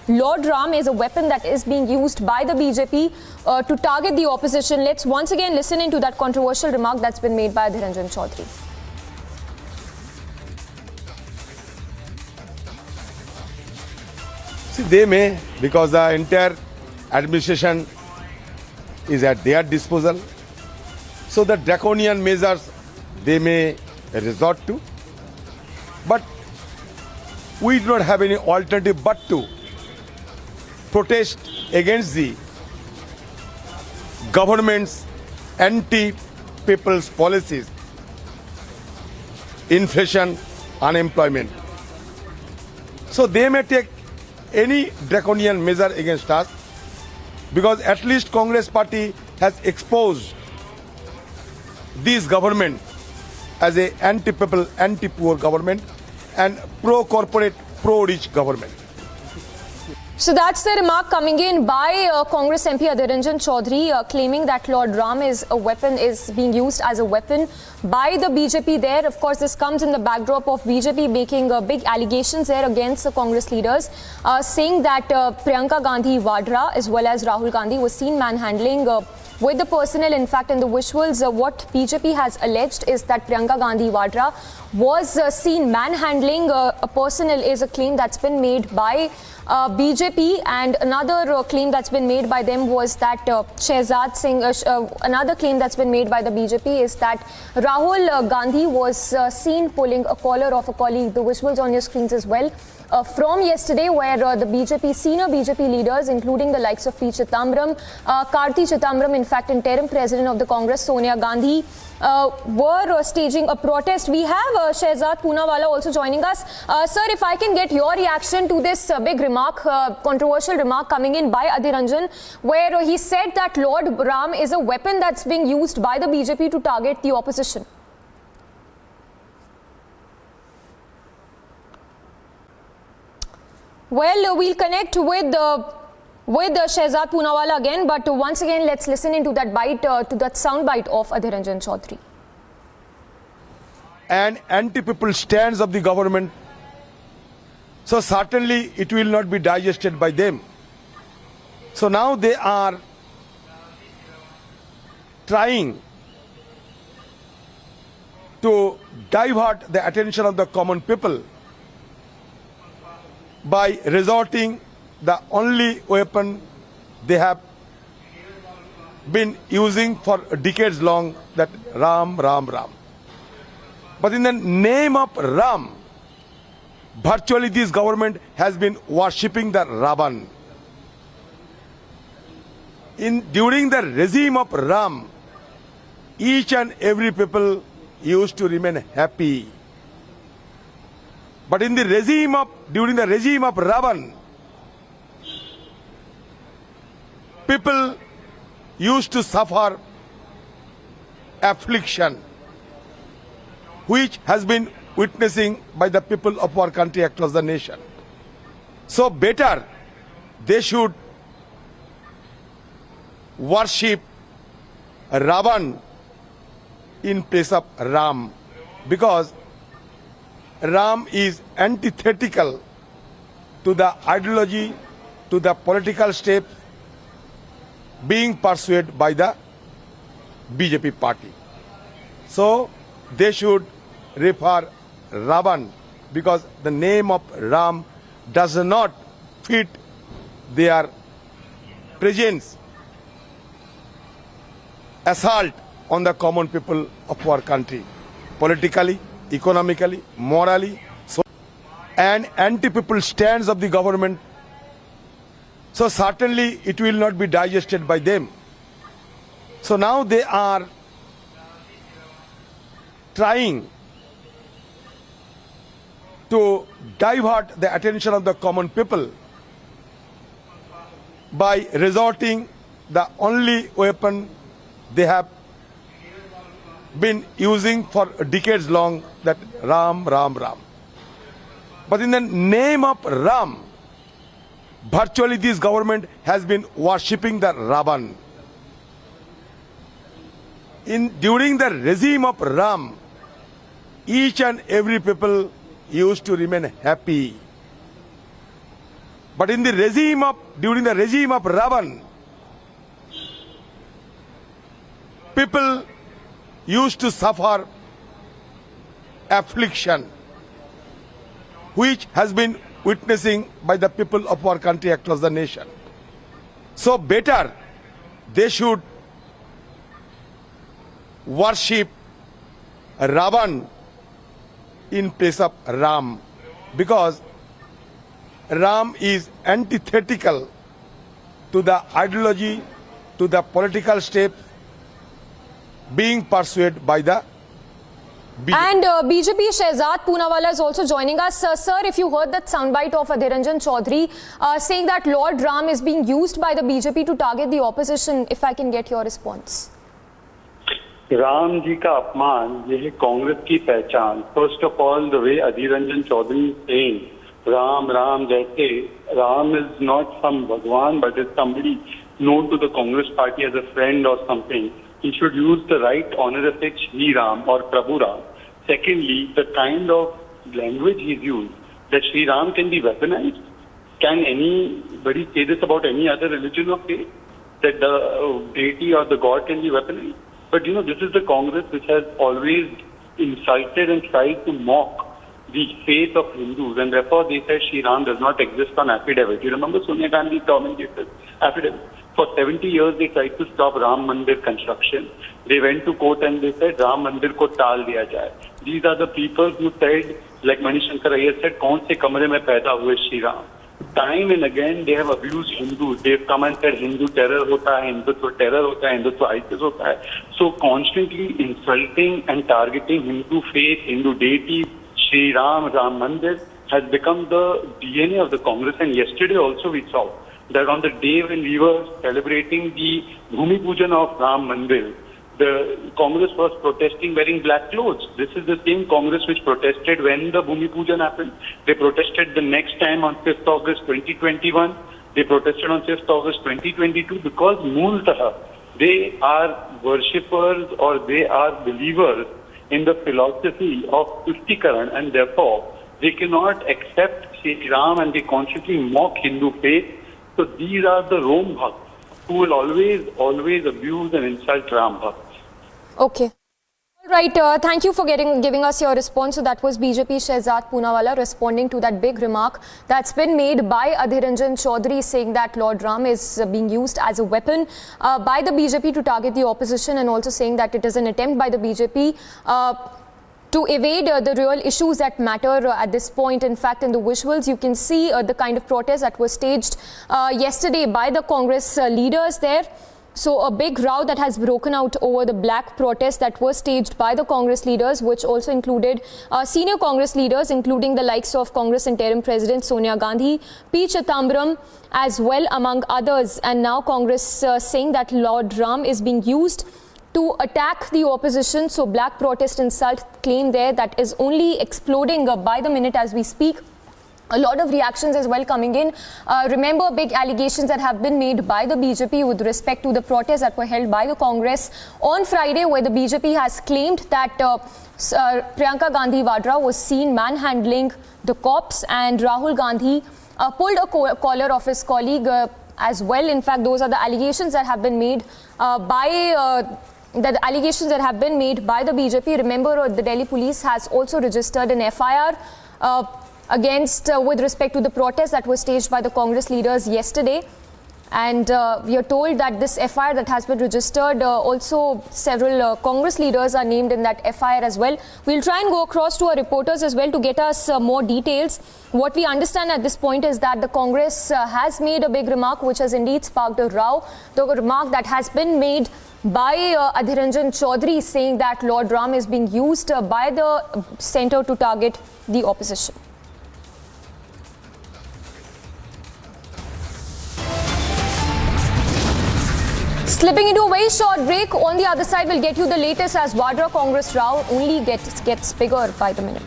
Lord Ram is a weapon that is being used by the BJP to target the opposition. Let's once again listen into that controversial remark that's been made by Adhiranjan Chaudhary. See, they may, because the entire administration is at their disposal, so the draconian measures they may resort to, but we do not have any alternative but to protest against the government's anti-people's policies, inflation, unemployment. So they may take any draconian measure against us, because at least Congress party has exposed this government as a anti-people, anti-poor government and pro-corporate, pro-rich government. So that's the remark coming in by Congress MP Adhiranjan Chaudhary, claiming that Lord Ram is a weapon, is being used as a weapon by the BJP there. Of course, this comes in the backdrop of BJP making big allegations there against the Congress leaders, saying that Priyanka Gandhi Vadra as well as Rahul Gandhi was seen manhandling with the personnel. In fact, in the visuals, what BJP has alleged is that Priyanka Gandhi Vadra was seen manhandling a personnel, is a claim that's been made by BJP, and another claim that's been made by them was that Shehzad Singh, another claim that's been made by the BJP is that Rahul Gandhi was seen pulling a collar of a colleague. The visuals on your screens as well. From yesterday, where the BJP, senior BJP leaders, including the likes of P. Chidambaram, Karti Chidambaram, in fact, interim president of the Congress, Sonia Gandhi, were staging a protest. We have Shehzad Poonawalla also joining us. Sir, if I can get your reaction to this big remark, controversial remark coming in by Adhiranjan, where he said that Lord Ram is a weapon that's being used by the BJP to target the opposition. Well, we'll connect with Shehzad Poonawalla again, but once again, let's listen into that bite, to that sound bite of Adhiranjan Chaudhary. And anti-people stands of the government, so certainly it will not be digested by them. So now they are trying to divert the attention of the common people by resorting the only weapon they have been using for decades long, that Ram, Ram, Ram. But in the name of Ram, virtually this government has been worshipping the Ravan. During the regime of Ram, each and every people used to remain happy. But during the regime of Ravan, people used to suffer affliction which has been witnessing by the people of our country across the nation. So better they should worship Ravan in place of Ram, because Ram is antithetical to the ideology, to the political step being pursued by the BJP party. So they should refer Ravan, because the name of Ram does not fit their presence assault on the common people of our country, politically, economically, morally, so, and anti-people stands of the government. So certainly it will not be digested by them. So now they are trying to divert the attention of the common people by resorting the only weapon they have been using for decades long, that Ram, Ram, Ram. But in the name of Ram, virtually this government has been worshipping the Ravan. During the regime of Ram, each and every people used to remain happy. But during the regime of Ravan, people used to suffer affliction which has been witnessing by the people of our country across the nation. So better they should worship Ravan in place of Ram, because Ram is antithetical to the ideology, to the political step being pursued by the BJP. And BJP Shehzad Poonawalla is also joining us. Sir, if you heard that soundbite of Adhir Ranjan Chaudhary saying that Lord Ram is being used by the BJP to target the opposition, if I can get your response. Ram ji का अपमान ये है कांग्रेस की पहचान. First of all the way Adhir Ranjan Chowdhury saying Ram Ram, जैसे Ram is not some भगवान but is somebody known to the Congress party as a friend or something. He should use the right honorific Shri Ram or Prabhu Ram. Secondly, the kind of language he's used, that Shri Ram can be weaponized. Can anybody say this about any other religion or faith? That the deity or the god can be weaponized? But you know, this is the Congress which has always insulted and tried to mock the faith of Hindus, and therefore they said Shri Ram does not exist on affidavit. You remember Sonia Gandhi's commentated affidavit? For 70 years they tried to stop Ram Mandir construction. They went to court and they said Ram Mandir ko taal diya jaye. These are the people who said, like Manish Shankar Iyer said, kaun se kamre mein paida hue Shri Ram. Time and again they have abused Hindus. They've come and said Hindu terror hota hai, Hindutva terror hota hai, Hindutva ISIS hota hai. So constantly insulting and targeting Hindu faith, Hindu deity, Shri Ram, Ram Mandir has become the DNA of the Congress. And yesterday also we saw that on the day when we were celebrating the Bhumi Pujan of Ram Mandir, the Congress was protesting wearing black clothes. This is the same Congress which protested when the Bhumi Pujan happened. They protested the next time on 5th August 2021. They protested on 5th August 2022 because Mooltaha, they are worshippers or they are believers in the philosophy of Tuštikaran, and therefore they cannot accept Shri Ram and they constantly mock Hindu faith. So these are the Rom Bhakts who will always abuse and insult Ram Bhakts. Okay. All right. Thank you for giving us your response. So that was BJP Shehzad Poonawalla responding to that big remark that's been made by Adhir Ranjan Chaudhary, saying that Lord Ram is being used as a weapon by the BJP to target the opposition, and also saying that it is an attempt by the BJP to evade the real issues that matter at this point. In fact, in the visuals, you can see the kind of protest that was staged yesterday by the Congress leaders there. So a big row that has broken out over the black protest that was staged by the Congress leaders, which also included senior Congress leaders, including the likes of Congress interim President Sonia Gandhi, P. Chidambaram, as well, among others. And now Congress saying that Lord Ram is being used to attack the opposition. So black protest insult claim there that is only exploding by the minute as we speak. A lot of reactions as well coming in. Remember big allegations that have been made by the BJP with respect to the protests that were held by the Congress on Friday, where the BJP has claimed that Priyanka Gandhi Vadra was seen manhandling the cops, and Rahul Gandhi pulled a collar of his colleague as well. In fact, those are the allegations that have been made by the BJP. Remember, the Delhi police has also registered an FIR against with respect to the protest that was staged by the Congress leaders yesterday. And we are told that this FIR that has been registered, also several Congress leaders are named in that FIR as well. We'll try and go across to our reporters as well to get us more details. What we understand at this point is that the Congress has made a big remark which has indeed sparked a row. The remark that has been made by Adhir Ranjan Chaudhary, saying that Lord Ram is being used by the centre to target the opposition. Slipping into a very short break. On the other side, we'll get you the latest as Vadra Congress row only gets bigger by the minute.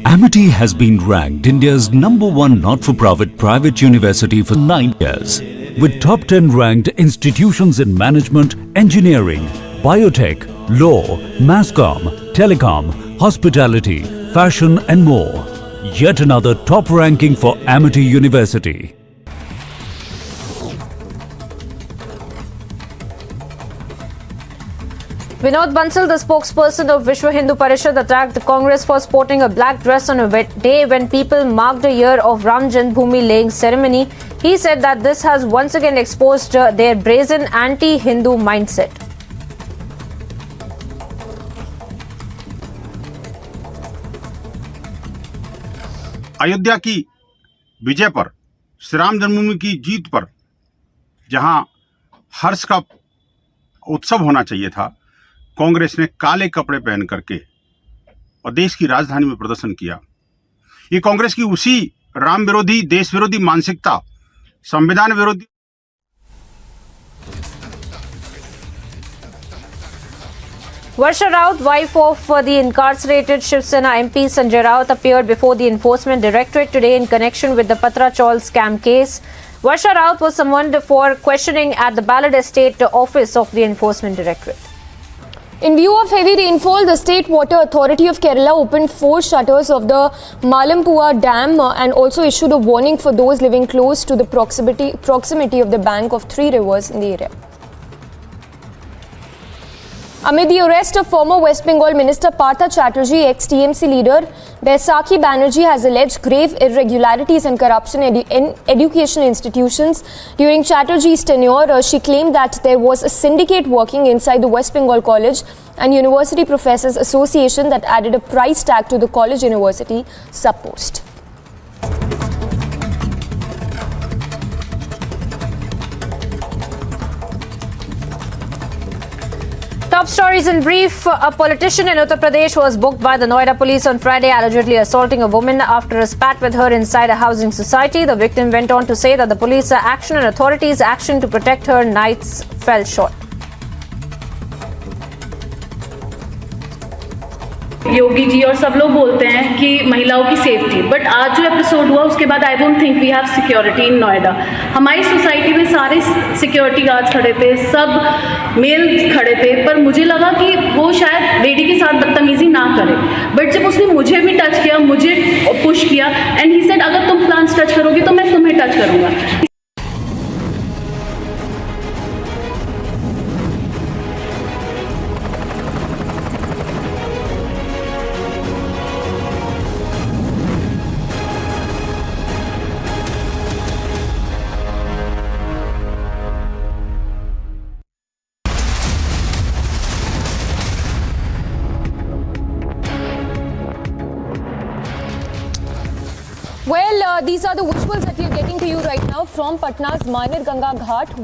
Amity has been ranked India's #1 not-for-profit private university for 9 years, with top 10 ranked institutions in management, engineering, biotech, law, masscom, telecom, hospitality, fashion and more. Yet another top ranking for Amity University. Vinod Bansal, the spokesperson of Vishwa Hindu Parishad, attacked the Congress for sporting a black dress on a day when people marked a year of Ram Janmabhoomi laying ceremony. He said that this has once again exposed their brazen anti-Hindu mindset. Ayodhya की विजय पर, श्री राम जन्मभूमि की जीत पर जहां हर्ष का उत्सव होना चाहिए था, कांग्रेस ने काले कपड़े पहन करके और देश की राजधानी में प्रदर्शन किया। ये कांग्रेस की उसी राम विरोधी, देश विरोधी मानसिकता, संविधान विरोधी Varsha Raut, wife of the incarcerated Shiv Sena MP Sanjay Raut, appeared before the Enforcement Directorate today in connection with the Patra Chawl scam case. Varsha Raut was summoned for questioning at the Ballad Estate office of the Enforcement Directorate. In view of heavy rainfall, the State Water Authority of Kerala opened 4 shutters of the Malampua Dam and also issued a warning for those living close to the proximity of the bank of 3 rivers in the area. Amid the arrest of former West Bengal Minister Patra Chawl, ex-TMC leader Baisakhi Banerjee has alleged grave irregularities and corruption in education institutions. During Chatterjee's tenure, she claimed that there was a syndicate working inside the West Bengal College and University Professors Association that added a price tag to the college-university sub-post. Top stories in brief. A politician in Uttar Pradesh was booked by the Noida police on Friday, allegedly assaulting a woman after a spat with her inside a housing society. The victim went on to say that the police action and authorities' action to protect her nights fell short. Yogi ji और सब लोग बोलते हैं कि महिलाओं की safety, but आज जो एपिसोड हुआ उसके बाद I don't think we have security in Noida. हमारी सोसाइटी में सारे सिक्योरिटी गार्ड्स खड़े थे, सब मेल खड़े थे, पर मुझे लगा कि वो शायद लेडी के साथ बदतमीजी ना करे, बट जब उसने मुझे भी टच किया, मुझे पुश किया एंड ही सेड अगर तुम प्लांट्स टच करोगे तो मैं तुम्हें टच करूंगा। Well, these are the visuals that we are getting to you right now from Patna's Maner Ganga Ghat,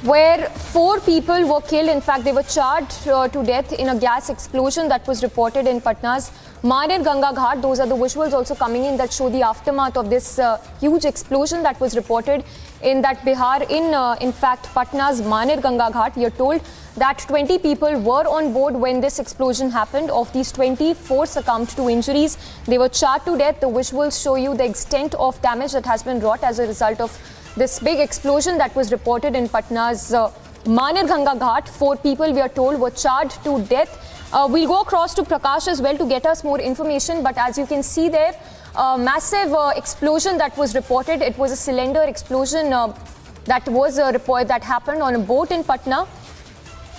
where 4 people were killed. In fact, they were charred to death in a gas explosion that was reported in Patna's Maner Ganga Ghat. Those are the visuals also coming in that show the aftermath of this huge explosion that was reported in that Bihar. In fact, Patna's Maner Ganga Ghat, we are told that 20 people were on board when this explosion happened. Of these 20, 4 succumbed to injuries. They were charred to death. The visuals show you the extent of damage that has been wrought as a result of this big explosion that was reported in Patna's Maner Ganga Ghat. 4 people, we are told, were charred to death. We'll go across to Prakash as well to get us more information. But as you can see there, a massive explosion that was reported. It was a cylinder explosion that was a report that happened on a boat in Patna.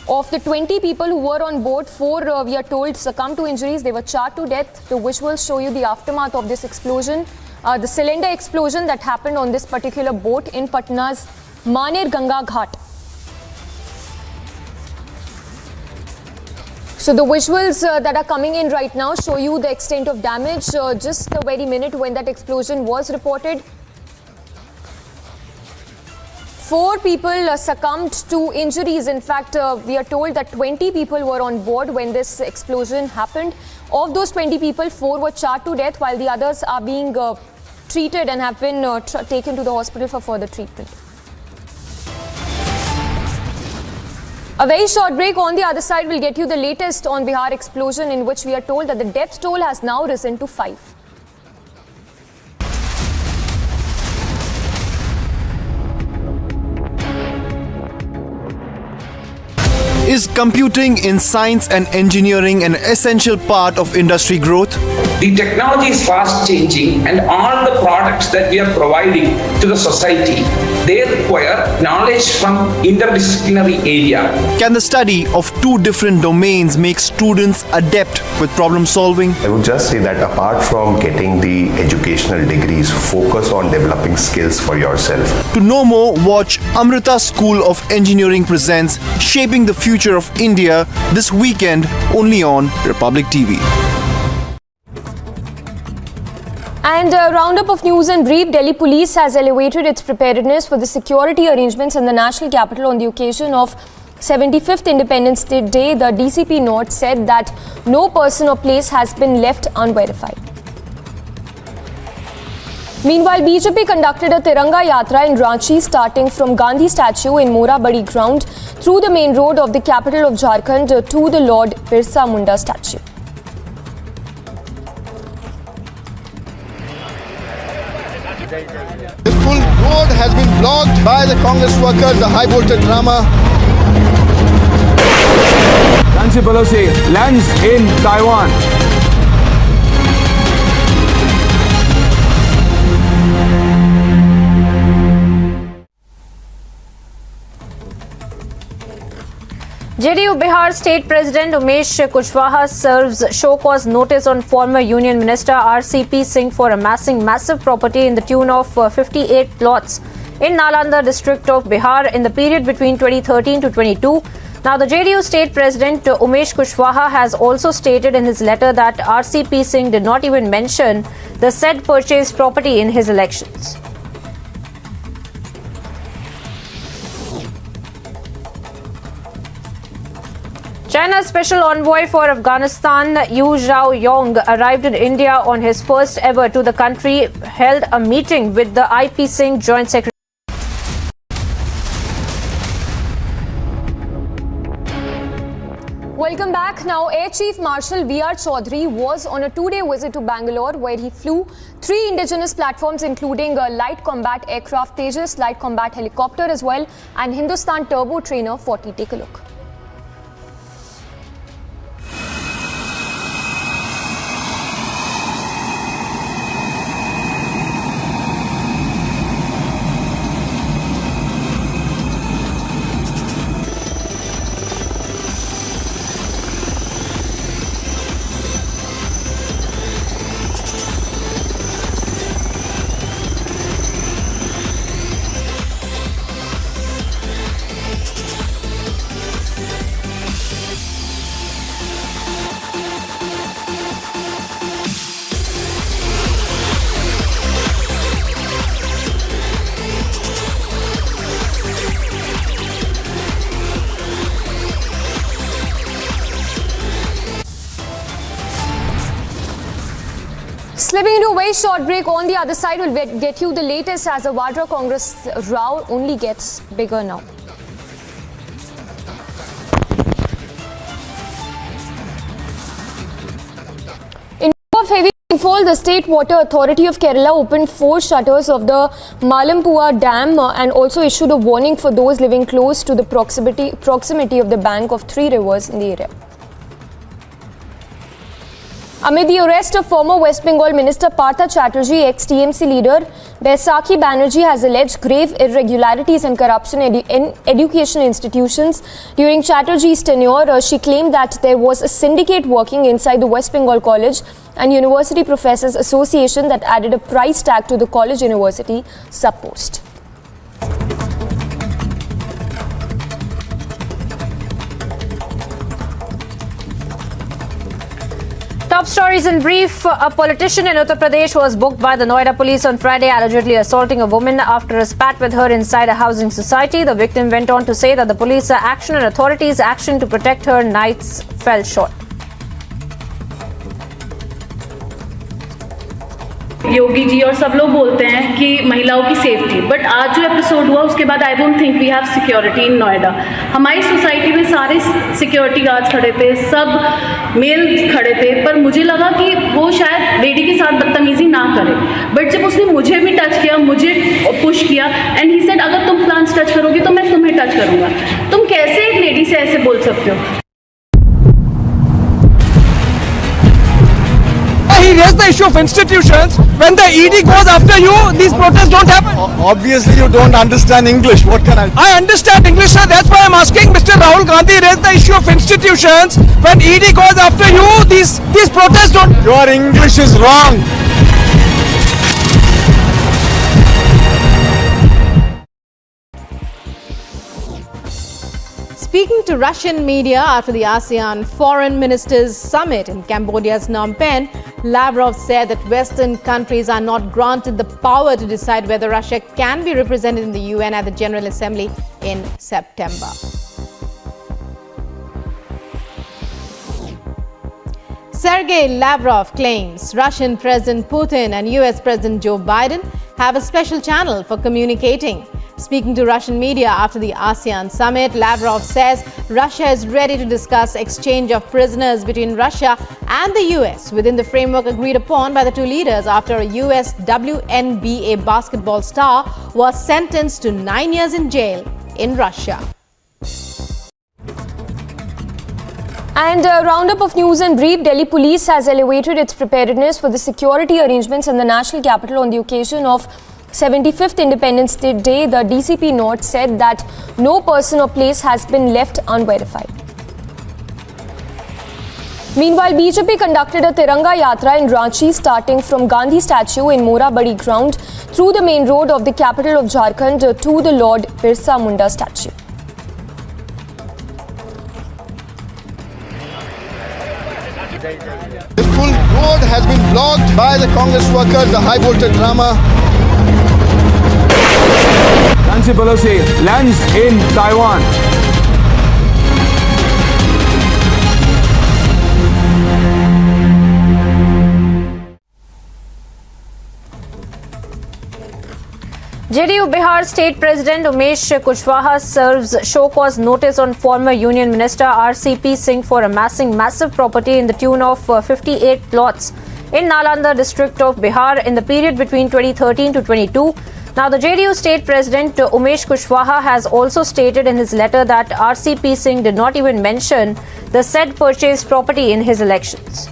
Of the 20 people who were on board, 4, we are told, succumbed to injuries. They were charred to death. The visuals show you the aftermath of this explosion. The cylinder explosion that happened on this particular boat in Patna's Maner Ganga Ghat. So the visuals that are coming in right now show you the extent of damage. Just the very minute when that explosion was reported, 4 people succumbed to injuries. In fact, we are told that 20 people were on board when this explosion happened. Of those 20 people, 4 were charred to death, while the others are being treated and have been taken to the hospital for further treatment. A very short break. On the other side, we'll get you the latest on Bihar explosion, in which we are told that the death toll has now risen to 5. Is computing in science and engineering an essential part of industry growth? The technology is fast changing, and all the products that we are providing to the society, they require knowledge from interdisciplinary area. Can the study of 2 different domains make students adept with problem solving? I would just say that apart from getting the educational degrees, focus on developing skills for yourself. To know more, watch Amrita School of Engineering presents Shaping the Future of India this weekend only on Republic TV. And a roundup of news and brief. Delhi Police has elevated its preparedness for the security arrangements in the national capital on the occasion of 75th Independence Day. The DCP note said that no person or place has been left unverified. Meanwhile, BJP conducted a Tiranga Yatra in Ranchi, starting from Gandhi statue in Morabadi ground through the main road of the capital of Jharkhand to the Lord Birsa Munda statue. This full road has been blocked by the Congress workers, the high voltage drama. Nancy Pelosi lands in Taiwan. JDU Bihar State President Umesh Kushwaha serves show cause notice on former Union Minister RCP Singh for amassing massive property in the tune of 58 plots in Nalanda district of Bihar in the period between 2013 to 22. Now, the JDU State President Umesh Kushwaha has also stated in his letter that RCP Singh did not even mention the said purchased property in his elections. China's Special Envoy for Afghanistan, Yu Zhaoyong, arrived in India on his first ever to the country, held a meeting with the IP Singh Joint Secretary. Welcome back. Now, Air Chief Marshal V.R. Chaudhary was on a 2-day visit to Bangalore, where he flew 3 indigenous platforms, including a light combat aircraft Tejas, light combat helicopter as well, and Hindustan Turbo Trainer 40. Take a look. very short break. On the other side, we'll get you the latest as the Vadra Congress row only gets bigger now. In view of heavy rainfall, the State Water Authority of Kerala opened 4 shutters of the Malampua Dam and also issued a warning for those living close to the proximity of the bank of 3 rivers in the area. Amid the arrest of former West Bengal Minister Patra Chawl, ex-TMC leader Baisakhi Banerjee has alleged grave irregularities and corruption in education institutions. During Chatterjee's tenure, she claimed that there was a syndicate working inside the West Bengal College and University Professors Association that added a price tag to the college-university sub-post. Top stories in brief. A politician in Uttar Pradesh was booked by the Noida police on Friday, allegedly assaulting a woman after a spat with her inside a housing society. The victim went on to say that the police action and authorities' action to protect her nights fell short. Yogi ji और सब लोग बोलते हैं कि महिलाओं की safety, but आज जो एपिसोड हुआ उसके बाद I don't think we have security in Noida. हमारी सोसाइटी में सारे सिक्योरिटी गार्ड्स खड़े थे, सब मेल खड़े थे, पर मुझे लगा कि वो शायद लेडी के साथ बदतमीजी ना करे. बट जब उसने मुझे भी टच किया, मुझे पुश किया एंड ही सेड अगर तुम प्लांट्स टच करोगे तो मैं तुम्हें टच करूंगा. तुम कैसे एक लेडी से ऐसे बोल सकते हो? He raised the issue of institutions. When the ED goes after you, these protests don't happen. Obviously, you don't understand English. What can I do? I understand English, sir. That's why I'm asking. Mr. Rahul Gandhi raised the issue of institutions. When ED goes after you, these protests don't. Your English is wrong. Speaking to Russian media after the ASEAN Foreign Ministers Summit in Cambodia's Phnom Penh, Lavrov said that Western countries are not granted the power to decide whether Russia can be represented in the UN at the General Assembly in September. Sergei Lavrov claims Russian President Putin and US President Joe Biden have a special channel for communicating. Speaking to Russian media after the ASEAN summit, Lavrov says Russia is ready to discuss exchange of prisoners between Russia and the US within the framework agreed upon by the two leaders after a US WNBA basketball star was sentenced to 9 years in jail in Russia. And a roundup of news and brief. Delhi police has elevated its preparedness for the security arrangements in the national capital on the occasion of 75th Independence Day. The DCP note said that no person or place has been left unverified. Meanwhile, BJP conducted a Tiranga Yatra in Ranchi starting from Gandhi statue in Mora Badi ground through the main road of the capital of Jharkhand to the Lord Birsa Munda statue. The full road has been blocked by the Congress workers, the high voltage drama. Nancy Pelosi lands in Taiwan. JDU Bihar State President Umesh Kushwaha serves show cause notice on former Union Minister RCP Singh for amassing massive property in the tune of 58 plots in Nalanda district of Bihar in the period between 2013 to 22. Now, the JDU State President Umesh Kushwaha has also stated in his letter that RCP Singh did not even mention the said purchased property in his elections.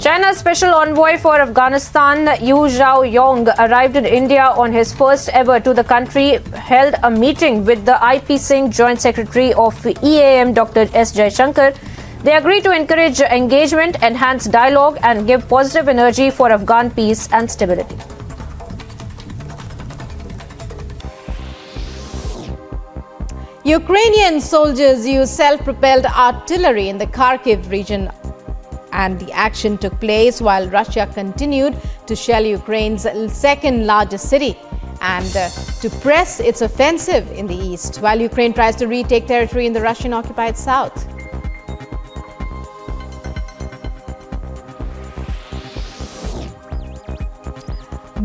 China's special envoy for Afghanistan, Yu Zhaoyong, arrived in India on his first ever to the country, held a meeting with the IP Singh Joint Secretary of EAM, Dr. S. Jaishankar. They agreed to encourage engagement, enhance dialogue, and give positive energy for Afghan peace and stability. Ukrainian soldiers used self-propelled artillery in the Kharkiv region, and the action took place while Russia continued to shell Ukraine's second largest city and to press its offensive in the east, while Ukraine tries to retake territory in the Russian-occupied south.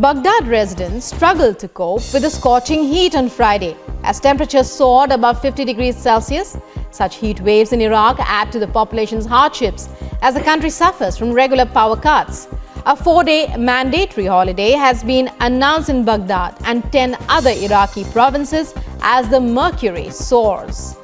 Baghdad residents struggled to cope with the scorching heat on Friday as temperatures soared above 50 degrees Celsius. Such heat waves in Iraq add to the population's hardships as the country suffers from regular power cuts. A 4-day mandatory holiday has been announced in Baghdad and 10 other Iraqi provinces as the mercury soars.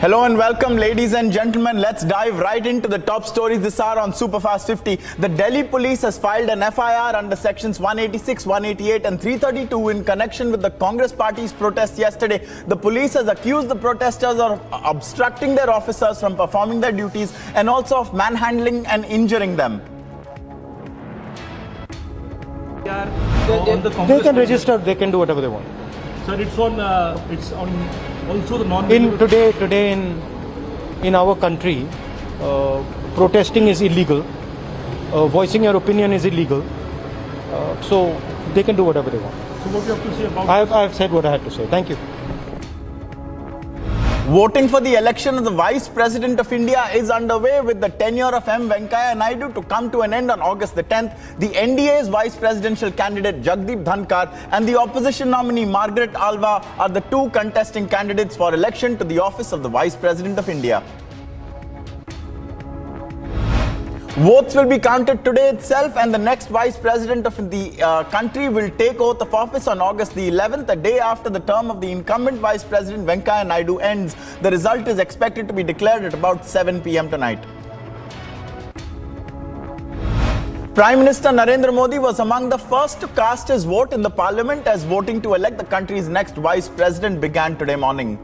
Hello and welcome, ladies and gentlemen. Let's dive right into the top stories this hour on Superfast 50. The Delhi police has filed an FIR under sections 186, 188 and 332 in connection with the Congress party's protest yesterday. The police has accused the protesters of obstructing their officers from performing their duties and also of manhandling and injuring them. They can register, they can do whatever they want. Sir, it's on also the non. Today in our country, protesting is illegal. Voicing your opinion is illegal. So they can do whatever they want. So what do you have to say about? I've said what I had to say. Thank you. Voting for the election of the Vice President of India is underway with the tenure of M. Venkaiah Naidu to come to an end on August the 10th. The NDA's Vice Presidential candidate Jagdeep Dhankar and the opposition nominee Margaret Alva are the two contesting candidates for election to the office of the Vice President of India. Votes will be counted today itself and the next Vice President of the country will take oath of office on August the 11th, a day after the term of the incumbent Vice President Venkaiah Naidu ends. The result is expected to be declared at about 7 p.m. tonight. Prime Minister Narendra Modi was among the first to cast his vote in the parliament as voting to elect the country's next Vice President began today morning.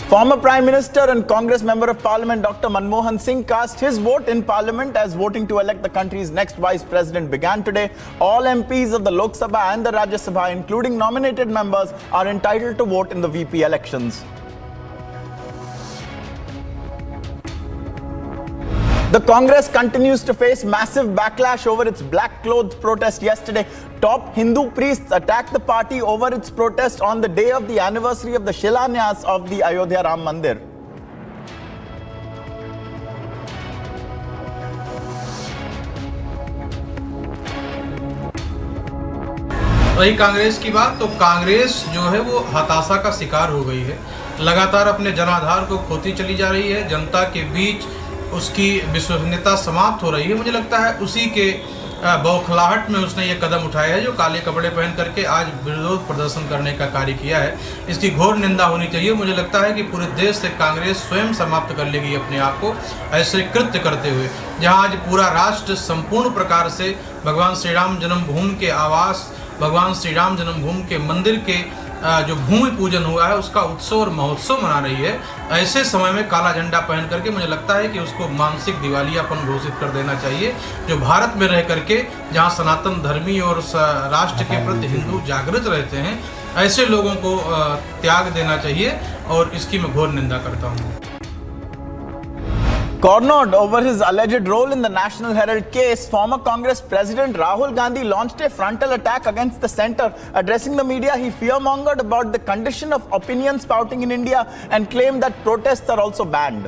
Former Prime Minister and Congress Member of Parliament Dr. Manmohan Singh cast his vote in Parliament as voting to elect the country's next Vice President began today. All MPs of the Lok Sabha and the Rajya Sabha, including nominated members, are entitled to vote in the VP elections. The Congress continues to face massive backlash over its black clothes protest yesterday. Top Hindu priests attacked the party over its protest on the day of the anniversary of the Shilanyas of the Ayodhya Ram Mandir. रही कांग्रेस की बात, तो कांग्रेस जो है वो हताशा का शिकार हो गई है। लगातार अपने जनाधार को खोती चली जा रही है। जनता के बीच उसकी विश्वसनीयता समाप्त हो रही है। मुझे लगता है उसी के बौखलाहट में उसने ये कदम उठाया है, जो काले कपड़े पहन करके आज विरोध प्रदर्शन करने का कार्य किया है। इसकी घोर निंदा होनी चाहिए। मुझे लगता है कि पूरे देश से कांग्रेस स्वयं समाप्त कर लेगी अपने आप को ऐसे कृत्य करते हुए, जहां आज पूरा राष्ट्र संपूर्ण प्रकार से भगवान श्री राम जन्मभूमि के आवास, भगवान श्री राम जन्मभूमि के मंदिर के जो भूमि पूजन हुआ है उसका उत्सव और महोत्सव मना रही है। ऐसे समय में काला झंडा पहन करके मुझे लगता है कि उसको मानसिक दिवालियापन घोषित कर देना चाहिए। जो भारत में रह करके जहां सनातन धर्मी और राष्ट्र के प्रति हिंदू जागृत रहते हैं, ऐसे लोगों को त्याग देना चाहिए और इसकी मैं घोर निंदा करता हूँ। Cornered over his alleged role in the National Herald case, former Congress President Rahul Gandhi launched a frontal attack against the centre. Addressing the media, he fear-mongered about the condition of opinion spouting in India and claimed that protests are also banned.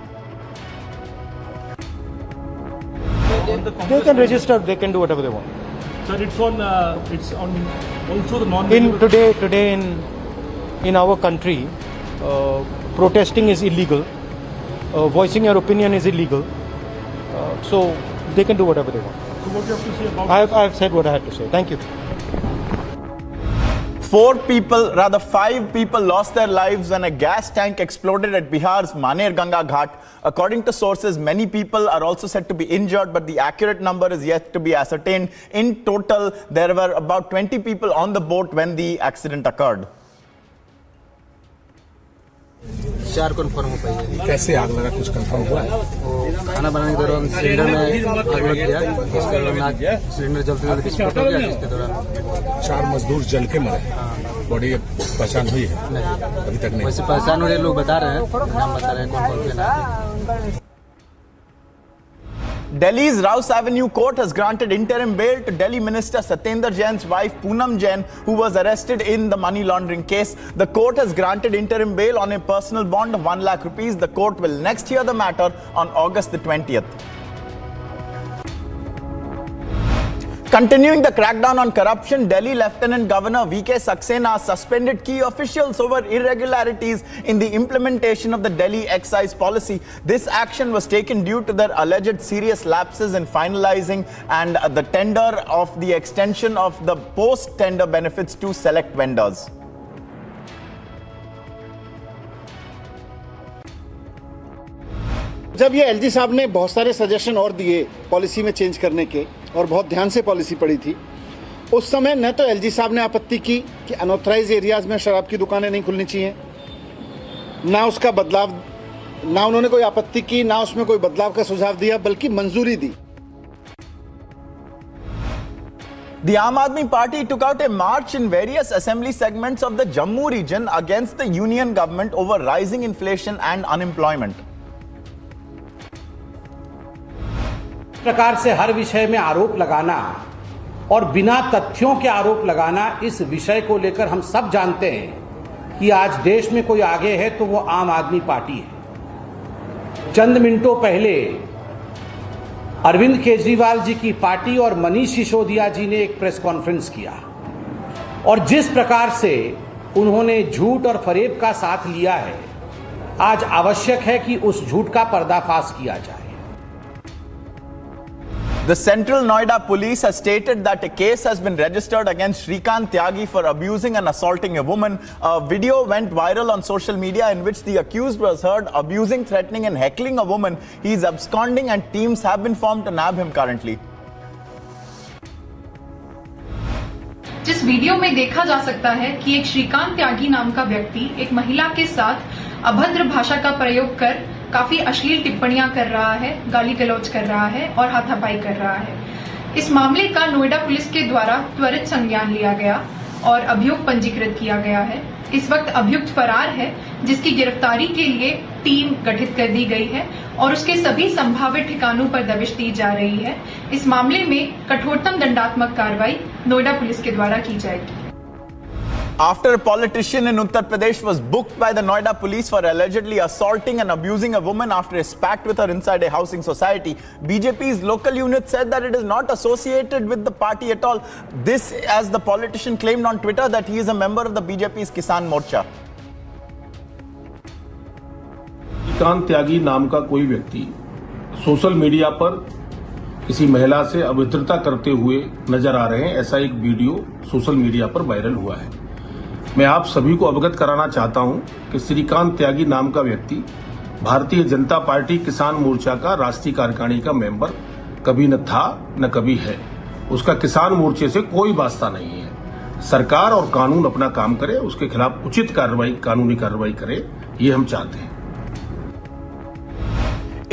They can register, they can do whatever they want. Sir, it's on also the non. Today in our country, protesting is illegal. Voicing your opinion is illegal. So they can do whatever they want. So what do you have to say about? I've said what I had to say. Thank you. 5 people lost their lives when a gas tank exploded at Bihar's Maner Ganga Ghat. According to sources, many people are also said to be injured, but the accurate number is yet to be ascertained. In total, there were about 20 people on the boat when the accident occurred. 4 confirm हो पाई है। कैसे आग लगा, कुछ confirm हुआ है? वो खाना बनाने के दौरान सिलेंडर में आग लग गया, जिसके दौरान सिलेंडर जलते हुए विस्फोट हो गया, जिसके दौरान 4 मजदूर जल के मरे। बॉडी पहचान हुई है? नहीं, अभी तक नहीं। वैसे पहचान हो रही है, लोग बता रहे हैं, नाम बता रहे हैं कौन कौन के नाम। Delhi's Rouse Avenue court has granted interim bail to Delhi Minister Satyendra Jain's wife Poonam Jain, who was arrested in the money laundering case. The court has granted interim bail on a personal bond of 1 lakh rupees. The court will next hear the matter on August the 20th. Continuing the crackdown on corruption, Delhi Lieutenant Governor V.K. Saxena suspended key officials over irregularities in the implementation of the Delhi excise policy. This action was taken due to their alleged serious lapses in finalizing and the tender of the extension of the post-tender benefits to select vendors. जब ये LG साहब ने बहुत सारे suggestion और दिए policy में change करने के और बहुत ध्यान से पॉलिसी पढ़ी थी, उस समय न तो एलजी साहब ने आपत्ति की कि अनऑथराइज एरियाज में शराब की दुकानें नहीं खुलनी चाहिए, ना उसका बदलाव, ना उन्होंने कोई आपत्ति की, ना उसमें कोई बदलाव का सुझाव दिया, बल्कि मंजूरी दी। The Aam Aadmi Party took out a march in various assembly segments of the Jammu region against the union government over rising inflation and unemployment. प्रकार से हर विषय में आरोप लगाना और बिना तथ्यों के आरोप लगाना, इस विषय को लेकर हम सब जानते हैं कि आज देश में कोई आगे है तो वो आम आदमी पार्टी है। चंद मिनटों पहले अरविंद केजरीवाल जी की पार्टी और मनीष सिसोदिया जी ने एक प्रेस कॉन्फ्रेंस किया और जिस प्रकार से उन्होंने झूठ और फरेब का साथ लिया है, आज आवश्यक है कि उस झूठ का पर्दाफाश किया जाए। The Central Noida police has stated that a case has been registered against Shrikant Tyagi for abusing and assaulting a woman. A video went viral on social media in which the accused was heard abusing, threatening and heckling a woman. He is absconding and teams have been formed to nab him currently. जिस video में देखा जा सकता है कि एक श्रीकांत त्यागी नाम का व्यक्ति एक महिला के साथ अभद्र भाषा का प्रयोग कर काफी अश्लील टिप्पणियां कर रहा है, गाली गलौज कर रहा है और हाथापाई कर रहा है। इस मामले का नोएडा पुलिस के द्वारा त्वरित संज्ञान लिया गया और अभियोग पंजीकृत किया गया है। इस वक्त अभियुक्त फरार है, जिसकी गिरफ्तारी के लिए टीम गठित कर दी गई है और उसके सभी संभावित ठिकानों पर दबिश दी जा रही है। इस मामले में कठोरतम दंडात्मक कार्रवाई नोएडा पुलिस के द्वारा की जाएगी। After a politician in Uttar Pradesh was booked by the Noida police for allegedly assaulting and abusing a woman after a spat with her inside a housing society, BJP's local unit said that it is not associated with the party at all. This as the politician claimed on Twitter that he is a member of the BJP's Kisan Morcha. Shrikant त्यागी नाम का कोई व्यक्ति social media पर किसी महिला से अभद्रता करते हुए नजर आ रहे हैं, ऐसा एक वीडियो सोशल मीडिया पर वायरल हुआ है। मैं आप सभी को अवगत कराना चाहता हूं कि श्रीकांत त्यागी नाम का व्यक्ति भारतीय जनता पार्टी किसान मोर्चा का राष्ट्रीय कार्यकारिणी का मेंबर कभी न था न कभी है। उसका किसान मोर्चे से कोई वास्ता नहीं है। सरकार और कानून अपना काम करे, उसके खिलाफ उचित कार्रवाई, कानूनी कार्रवाई करे, ये हम चाहते हैं।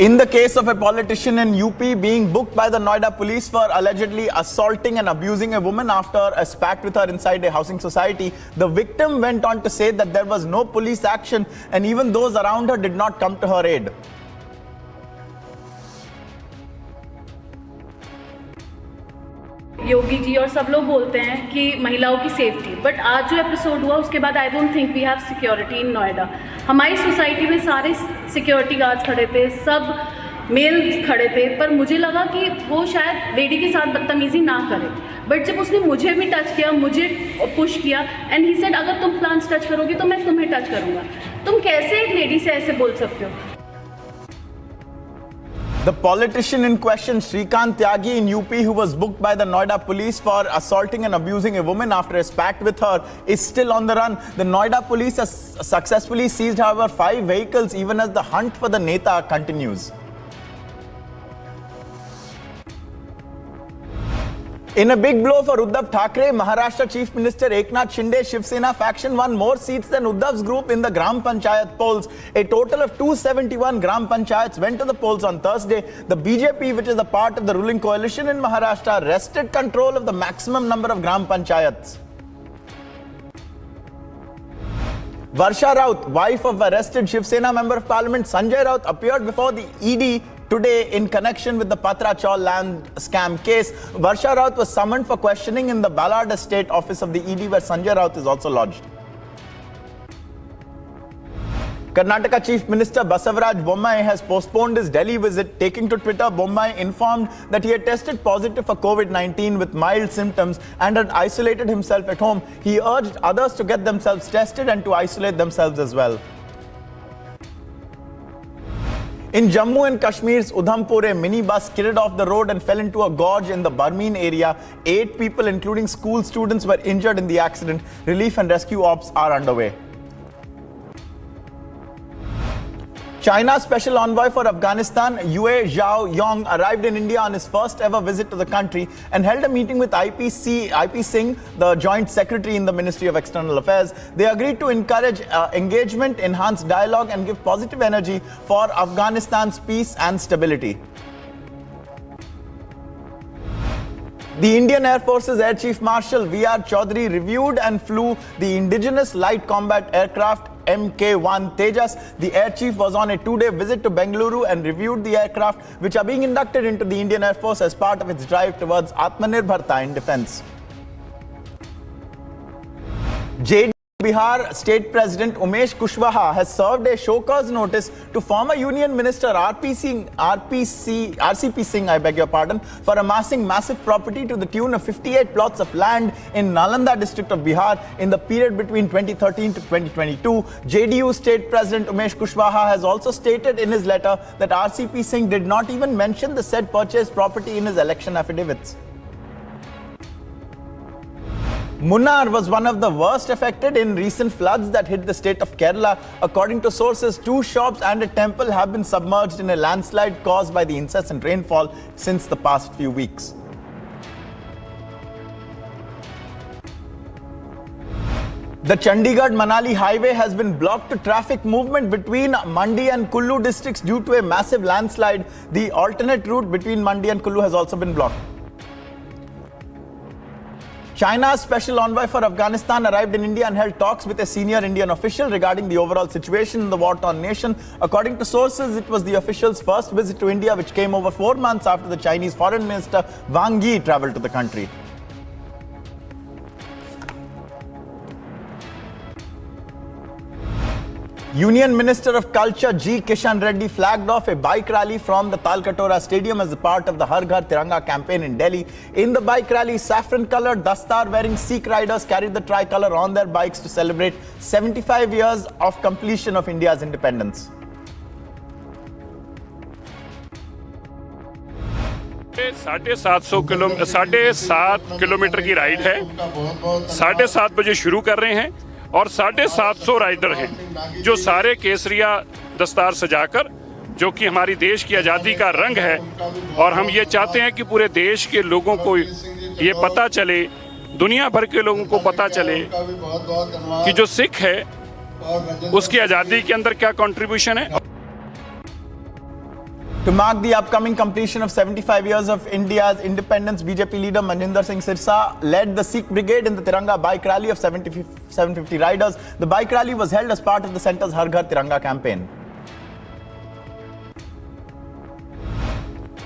In the case of a politician in UP being booked by the Noida police for allegedly assaulting and abusing a woman after a spat with her inside a housing society, the victim went on to say that there was no police action and even those around her did not come to her aid. Yogi ji और सब लोग बोलते हैं कि महिलाओं की safety, but आज जो एपिसोड हुआ उसके बाद I don't think we have security in Noida. हमारी सोसाइटी में सारे सिक्योरिटी गार्ड्स खड़े थे, सब मेल खड़े थे, पर मुझे लगा कि वो शायद लेडी के साथ बदतमीजी ना करे, बट जब उसने मुझे भी टच किया, मुझे पुश किया एंड ही सेड अगर तुम प्लांट्स टच करोगे तो मैं तुम्हें टच करूँगा। तुम कैसे एक लेडी से ऐसे बोल सकते हो? The politician in question, Shrikant Tyagi in UP, who was booked by the Noida police for assaulting and abusing a woman after a spat with her, is still on the run. The Noida police has successfully seized, however, 5 vehicles even as the hunt for the Neta continues. In a big blow for Uddhav Thackeray, Maharashtra Chief Minister Eknath Shinde Shiv Sena faction won more seats than Uddhav's group in the Gram Panchayat polls. A total of 271 Gram Panchayats went to the polls on Thursday. The BJP, which is a part of the ruling coalition in Maharashtra, wrested control of the maximum number of Gram Panchayats. Varsha Raut, wife of arrested Shiv Sena member of parliament Sanjay Raut, appeared before the ED Today, in connection with the Patra Chawl land scam case, Varsha Raut was summoned for questioning in the Ballard Estate office of the ED, where Sanjay Raut is also lodged. Karnataka Chief Minister Basavaraj Bommai has postponed his Delhi visit. Taking to Twitter, Bommai informed that he had tested positive for COVID-19 with mild symptoms and had isolated himself at home. He urged others to get themselves tested and to isolate themselves as well. In Jammu and Kashmir's Udhampur, a minibus skidded off the road and fell into a gorge in the Barmeen area. 8 people, including school students, were injured in the accident. Relief and rescue ops are underway. China's Special Envoy for Afghanistan, Yue Zhaoyong, arrived in India on his first ever visit to the country and held a meeting with IP Singh, the Joint Secretary in the Ministry of External Affairs. They agreed to encourage engagement, enhance dialogue, and give positive energy for Afghanistan's peace and stability. The Indian Air Force's Air Chief Marshal V.R. Chaudhary reviewed and flew the indigenous light combat aircraft Mk1 Tejas. The Air Chief was on a 2-day visit to Bengaluru and reviewed the aircraft, which are being inducted into the Indian Air Force as part of its drive towards Atmanirbharta in defense. JD Bihar State President Umesh Kushwaha has served a show cause notice to former Union Minister RCP Singh, for amassing massive property to the tune of 58 plots of land in Nalanda district of Bihar in the period between 2013 to 2022. JDU State President Umesh Kushwaha has also stated in his letter that RCP Singh did not even mention the said purchased property in his election affidavits. Munnar was one of the worst affected in recent floods that hit the state of Kerala. According to sources, 2 shops and a temple have been submerged in a landslide caused by the incessant rainfall since the past few weeks. The Chandigarh-Manali highway has been blocked to traffic movement between Mandi and Kullu districts due to a massive landslide. The alternate route between Mandi and Kullu has also been blocked. China's Special Envoy for Afghanistan arrived in India and held talks with a senior Indian official regarding the overall situation in the war-torn nation. According to sources, it was the official's first visit to India, which came over 4 months after the Chinese Foreign Minister Wang Yi travelled to the country. Union Minister of Culture G. Kishan Reddy flagged off a bike rally from the Talkatora Stadium as a part of the Har Ghar Tiranga campaign in Delhi. In the bike rally, saffron-coloured dastar-wearing Sikh riders carried the tricolour on their bikes to celebrate 75 years of completion of India's independence. साढ़े 7 kilometre की ride है। 7:30 बजे शुरू कर रहे हैं और 750 rider हैं जो सारे केसरिया दस्तार सजाकर, जो कि हमारी देश की आज़ादी का रंग है, और हम ये चाहते हैं कि पूरे देश के लोगों को ये पता चले, दुनिया भर के लोगों को पता चले कि जो सिख है उसकी आज़ादी के अंदर क्या कंट्रीब्यूशन है. To mark the upcoming completion of 75 years of India's independence, BJP leader Manjinder Singh Sirsa led the Sikh Brigade in the Tiranga Bike Rally of 750 riders. The bike rally was held as part of the centre's Har Ghar Tiranga campaign.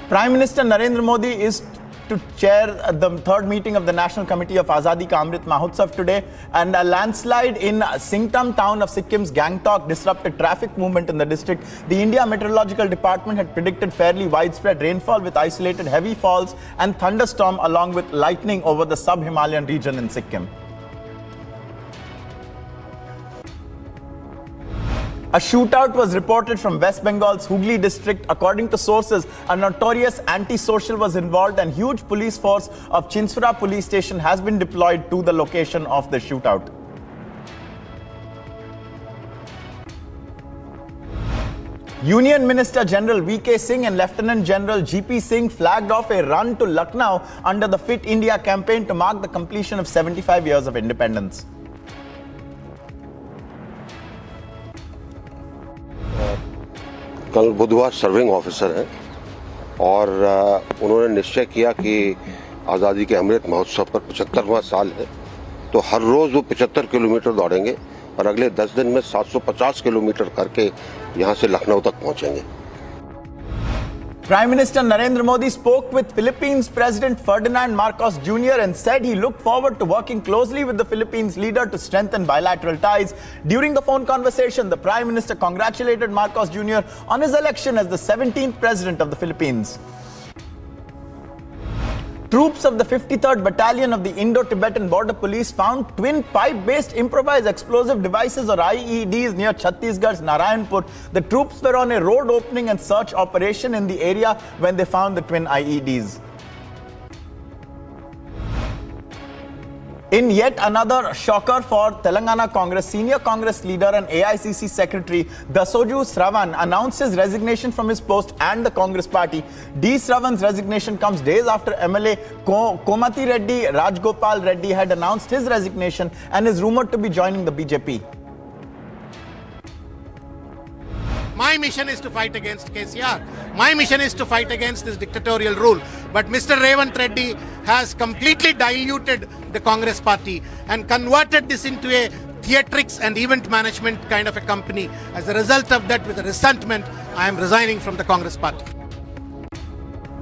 Prime Minister Narendra Modi is to chair the 3rd meeting of the National Committee of Azadi Ka Amrit Mahotsav today, and a landslide in Singtam town of Sikkim's Gangtok disrupted traffic movement in the district. The India Meteorological Department had predicted fairly widespread rainfall with isolated heavy falls and thunderstorm along with lightning over the sub-Himalayan region in Sikkim. A shootout was reported from West Bengal's Hooghly district. According to sources, a notorious anti-social was involved and huge police force of Chinsura police station has been deployed to the location of the shootout. Union Minister General V.K. Singh and Lieutenant General G.P. Singh flagged off a run to Lucknow under the Fit India campaign to mark the completion of 75 years of independence. कल बुधवार serving officer हैं और उन्होंने निश्चय किया कि आज़ादी के अमृत महोत्सव पर 75वां साल है, तो हर रोज़ वो 75 किलोमीटर दौड़ेंगे और अगले 10 दिन में 750 किलोमीटर करके यहाँ से लखनऊ तक पहुँचेंगे. Prime Minister Narendra Modi spoke with Philippines President Ferdinand Marcos Jr. and said he looked forward to working closely with the Philippines leader to strengthen bilateral ties. During the phone conversation, the Prime Minister congratulated Marcos Jr. on his election as the 17th President of the Philippines. Troops of the 53rd Battalion of the Indo-Tibetan Border Police found twin pipe-based improvised explosive devices or IEDs near Chhattisgarh's Narayanpur. The troops were on a road opening and search operation in the area when they found the twin IEDs. In yet another shocker for Telangana Congress, senior Congress leader and AICC secretary Dasoju Sravan announced his resignation from his post and the Congress party. D. Sravan's resignation comes days after MLA Komati Reddy Rajgopal Reddy had announced his resignation and is rumored to be joining the BJP. My mission is to fight against KCR. My mission is to fight against this dictatorial rule. But Mr. Revant Reddy has completely diluted the Congress party and converted this into a theatrics and event management kind of a company. As a result of that, with a resentment, I am resigning from the Congress party.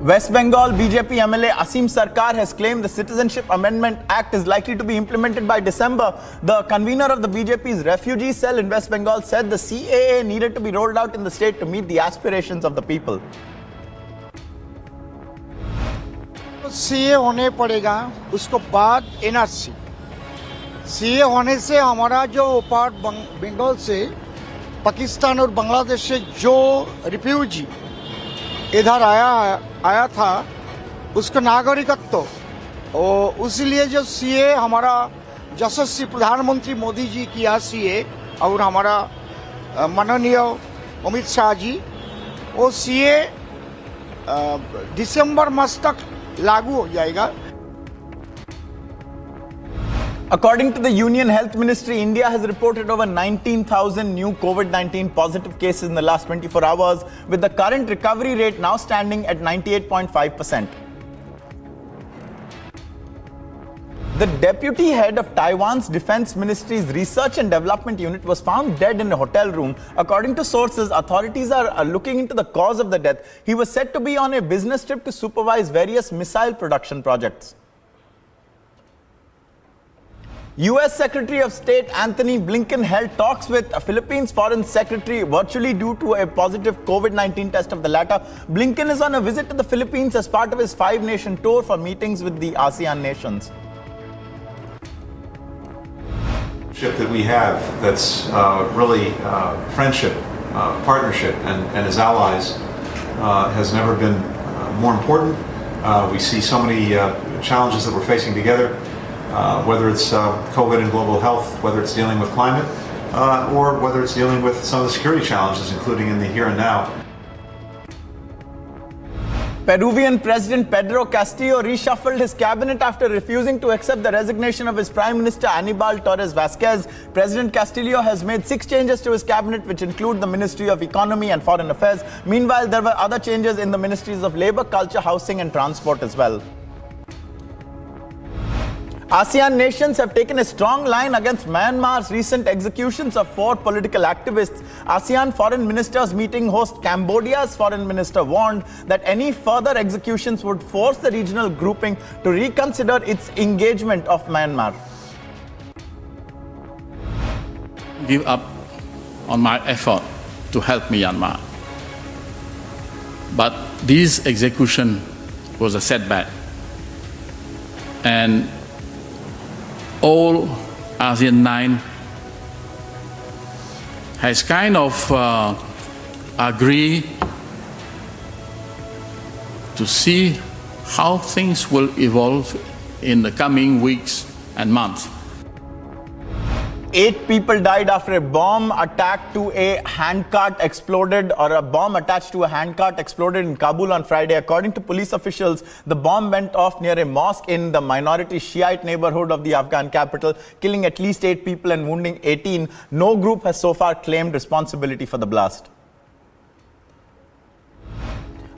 West Bengal BJP MLA Asim Sarkar has claimed the Citizenship Amendment Act is likely to be implemented by December. The convener of the BJP's refugee cell in West Bengal said the CAA needed to be rolled out in the state to meet the aspirations of the people. CAA होने पड़ेगा, उसको बाद NRC. CAA होने से हमारा जो part Bengal से पाकिस्तान और बांग्लादेश से जो रिफ्यूजी इधर आया था उसका नागरिकत्व और उसलिए जो सीए हमारा यशस्वी प्रधानमंत्री मोदी जी किया सीए और हमारा माननीय अमित शाह जी वो सीए दिसंबर मास तक लागू हो जाएगा. According to the Union Health Ministry, India has reported over 19,000 new COVID-19 positive cases in the last 24 hours, with the current recovery rate now standing at 98.5%. The deputy head of Taiwan's Defense Ministry's Research and Development Unit was found dead in a hotel room. According to sources, authorities are looking into the cause of the death. He was said to be on a business trip to supervise various missile production projects. US Secretary of State Anthony Blinken held talks with Philippines Foreign Secretary virtually due to a positive COVID-19 test of the latter. Blinken is on a visit to the Philippines as part of his 5-nation tour for meetings with the ASEAN nations. That we have that's really friendship, partnership, and as allies has never been more important. We see so many challenges that we're facing together. Whether it's COVID and global health, whether it's dealing with climate, or whether it's dealing with some of the security challenges, including in the here and now. Peruvian President Pedro Castillo reshuffled his cabinet after refusing to accept the resignation of his Prime Minister Aníbal Torres Vázquez. President Castillo has made 6 changes to his cabinet, which include the Ministry of Economy and Foreign Affairs. Meanwhile, there were other changes in the Ministries of Labour, Culture, Housing and Transport as well. ASEAN nations have taken a strong line against Myanmar's recent executions of 4 political activists. ASEAN foreign ministers meeting host Cambodia's foreign minister warned that any further executions would force the regional grouping to reconsider its engagement of Myanmar. Give up on my effort to help Myanmar. But this execution was a setback. And all ASEAN 9 has kind of agreed to see how things will evolve in the coming weeks and months. 8 people died after a bomb attack to a handcart exploded, or a bomb attached to a handcart exploded in Kabul on Friday. According to police officials, the bomb went off near a mosque in the minority Shiite neighborhood of the Afghan capital, killing at least 8 people and wounding 18. No group has so far claimed responsibility for the blast.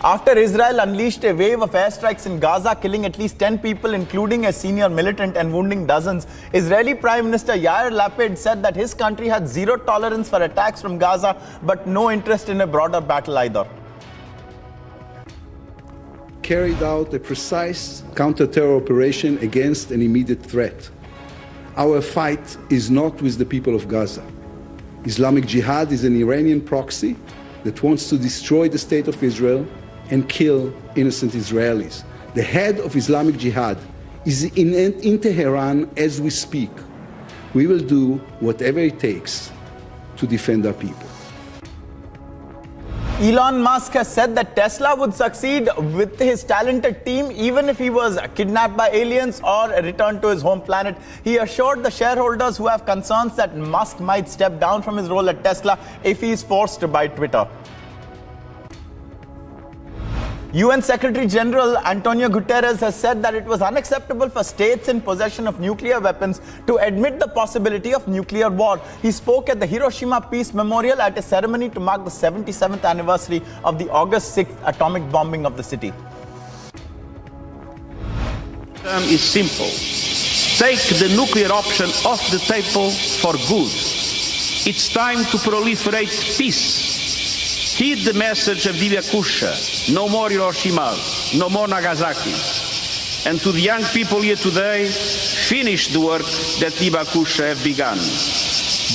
After Israel unleashed a wave of airstrikes in Gaza, killing at least 10 people, including a senior militant, and wounding dozens, Israeli Prime Minister Yair Lapid said that his country had zero tolerance for attacks from Gaza, but no interest in a broader battle either. carried out a precise counter-terror operation against an immediate threat. Our fight is not with the people of Gaza. Islamic Jihad is an Iranian proxy that wants to destroy the state of Israel and kill innocent Israelis. The head of Islamic Jihad is in Tehran as we speak. We will do whatever it takes to defend our people. Elon Musk has said that Tesla would succeed with his talented team even if he was kidnapped by aliens or returned to his home planet. He assured the shareholders who have concerns that Musk might step down from his role at Tesla if he is forced to buy Twitter. UN Secretary General Antonio Guterres has said that it was unacceptable for states in possession of nuclear weapons to admit the possibility of nuclear war. He spoke at the Hiroshima Peace Memorial at a ceremony to mark the 77th anniversary of the August 6th atomic bombing of the city. Is simple. Take the nuclear option off the table for good. It's time to proliferate peace. Heed the message of Divakusha, no more Hiroshima, no more Nagasaki. And to the young people here today, finish the work that Divakusha have begun.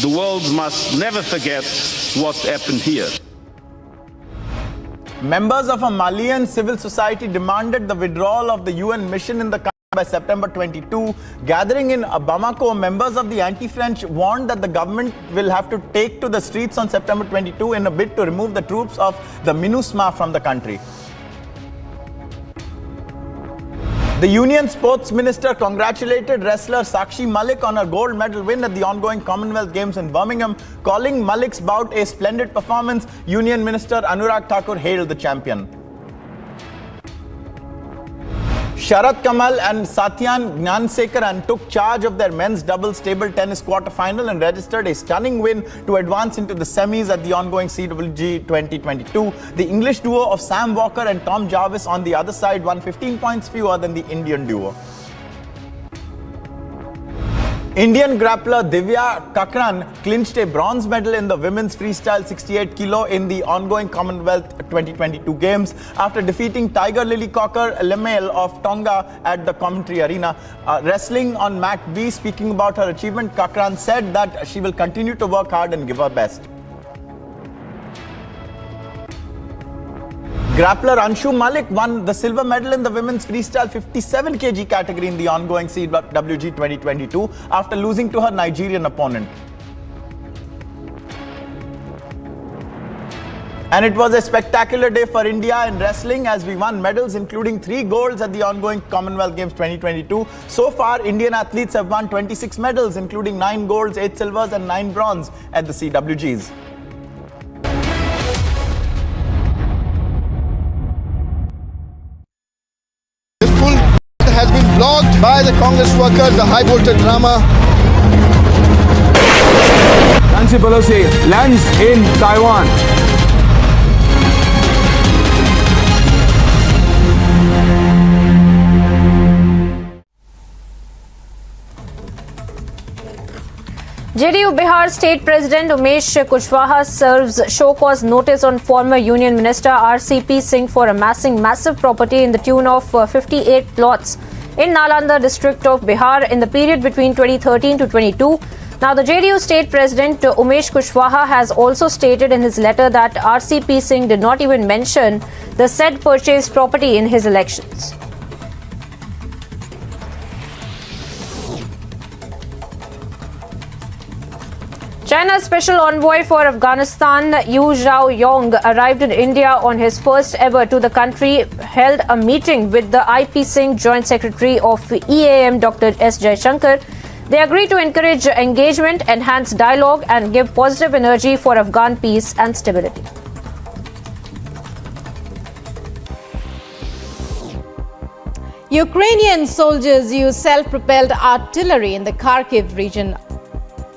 The world must never forget what happened here. Members of a Malian civil society demanded the withdrawal of the UN mission in the country by September 22. Gathering in Bamako, members of the anti-French warned that the government will have to take to the streets on September 22 in a bid to remove the troops of the MINUSMA from the country. The Union Sports Minister congratulated wrestler Sakshi Malik on her gold medal win at the ongoing Commonwealth Games in Birmingham, calling Malik's bout a splendid performance. Union Minister Anurag Thakur hailed the champion. Sharat Kamal and Satyan Gnansekar took charge of their men's doubles table tennis quarterfinal and registered a stunning win to advance into the semis at the ongoing CWG 2022. The English duo of Sam Walker and Tom Jarvis on the other side won 15 points fewer than the Indian duo. Indian grappler Divya Kakran clinched a bronze medal in the women's freestyle 68 kilo in the ongoing Commonwealth 2022 Games after defeating Tiger Lily Cocker Lemel of Tonga at the commentary arena. Wrestling on Mat B, speaking about her achievement, Kakran said that she will continue to work hard and give her best. Grappler Anshu Malik won the silver medal in the women's freestyle 57 kg category in the ongoing CWG 2022 after losing to her Nigerian opponent. And it was a spectacular day for India in wrestling as we won medals including 3 golds at the ongoing Commonwealth Games 2022. So far, Indian athletes have won 26 medals including 9 golds, 8 silvers and 9 bronze at the CWGs. Has been blocked by the Congress workers, the high voltage drama. Nancy Pelosi lands in Taiwan. JDU Bihar State President Umesh Kushwaha serves show cause notice on former Union Minister RCP Singh for amassing massive property in the tune of 58 plots in Nalanda district of Bihar in the period between 2013 to 22. Now, the JDU State President Umesh Kushwaha has also stated in his letter that RCP Singh did not even mention the said purchased property in his elections. China's Special Envoy for Afghanistan, Yu Zhaoyong, arrived in India on his first ever to the country, held a meeting with the IP Singh Joint Secretary of EAM, Dr. S. Jaishankar. They agreed to encourage engagement, enhance dialogue, and give positive energy for Afghan peace and stability. Ukrainian soldiers used self-propelled artillery in the Kharkiv region,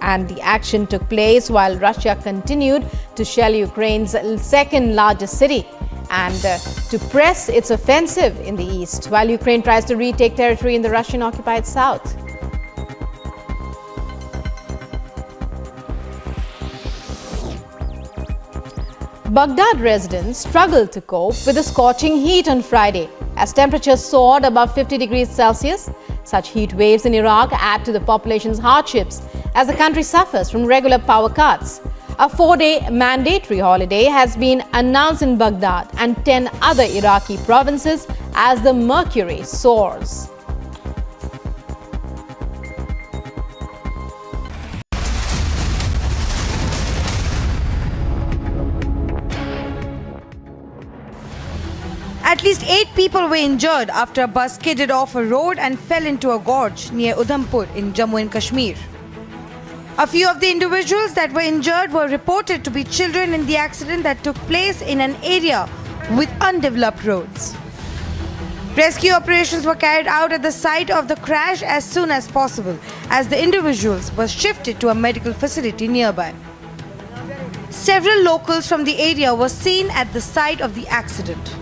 and the action took place while Russia continued to shell Ukraine's second largest city and to press its offensive in the east, while Ukraine tries to retake territory in the Russian-occupied south. Baghdad residents struggled to cope with the scorching heat on Friday as temperatures soared above 50 degrees Celsius. Such heat waves in Iraq add to the population's hardships as the country suffers from regular power cuts. A 4-day mandatory holiday has been announced in Baghdad and 10 other Iraqi provinces as the mercury soars. At least 8 people were injured after a bus skidded off a road and fell into a gorge near Udhampur in Jammu and Kashmir. A few of the individuals that were injured were reported to be children in the accident that took place in an area with undeveloped roads. Rescue operations were carried out at the site of the crash as soon as possible, as the individuals were shifted to a medical facility nearby. Several locals from the area were seen at the site of the accident.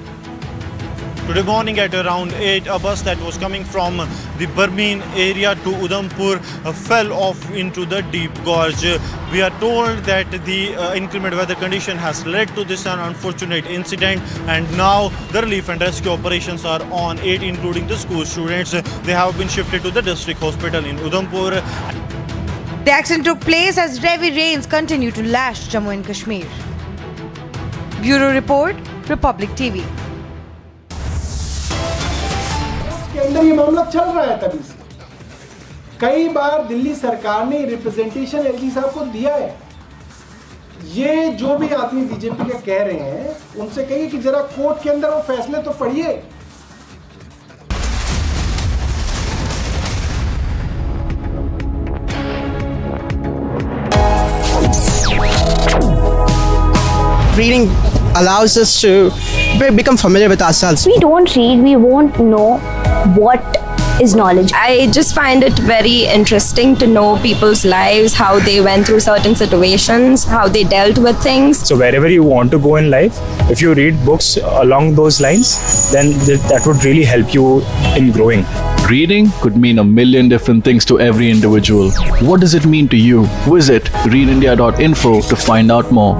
Today morning at around 8, a bus that was coming from the Barmeen area to Udhampur fell off into the deep gorge. We are told that the inclement weather condition has led to this unfortunate incident, and now the relief and rescue operations are on it, including the school students. They have been shifted to the district hospital in Udhampur. The accident took place as heavy rains continue to lash Jammu and Kashmir. Bureau Report, Republic TV. के अंदर ये मामला चल रहा है तभी से। कई बार दिल्ली सरकार ने रिप्रेजेंटेशन एलजी साहब को दिया है। ये जो भी आदमी बीजेपी के कह रहे हैं उनसे कहिए कि जरा कोर्ट के अंदर वो फैसले तो पढ़िए। Reading allows us to become familiar with ourselves. We don't read, we won't know what is knowledge. I just find it very interesting to know people's lives, how they went through certain situations, how they dealt with things. So wherever you want to go in life, if you read books along those lines, then that would really help you in growing. Reading could mean a million different things to every individual. What does it mean to you? Visit readindia.info to find out more.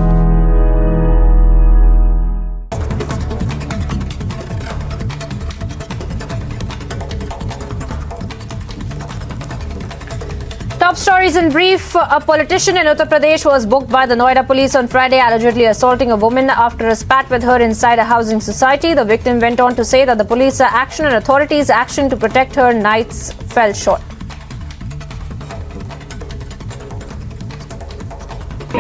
Top stories in brief. A politician in Uttar Pradesh was booked by the Noida police on Friday, allegedly assaulting a woman after a spat with her inside a housing society. The victim went on to say that the police action and authorities' action to protect her nights fell short.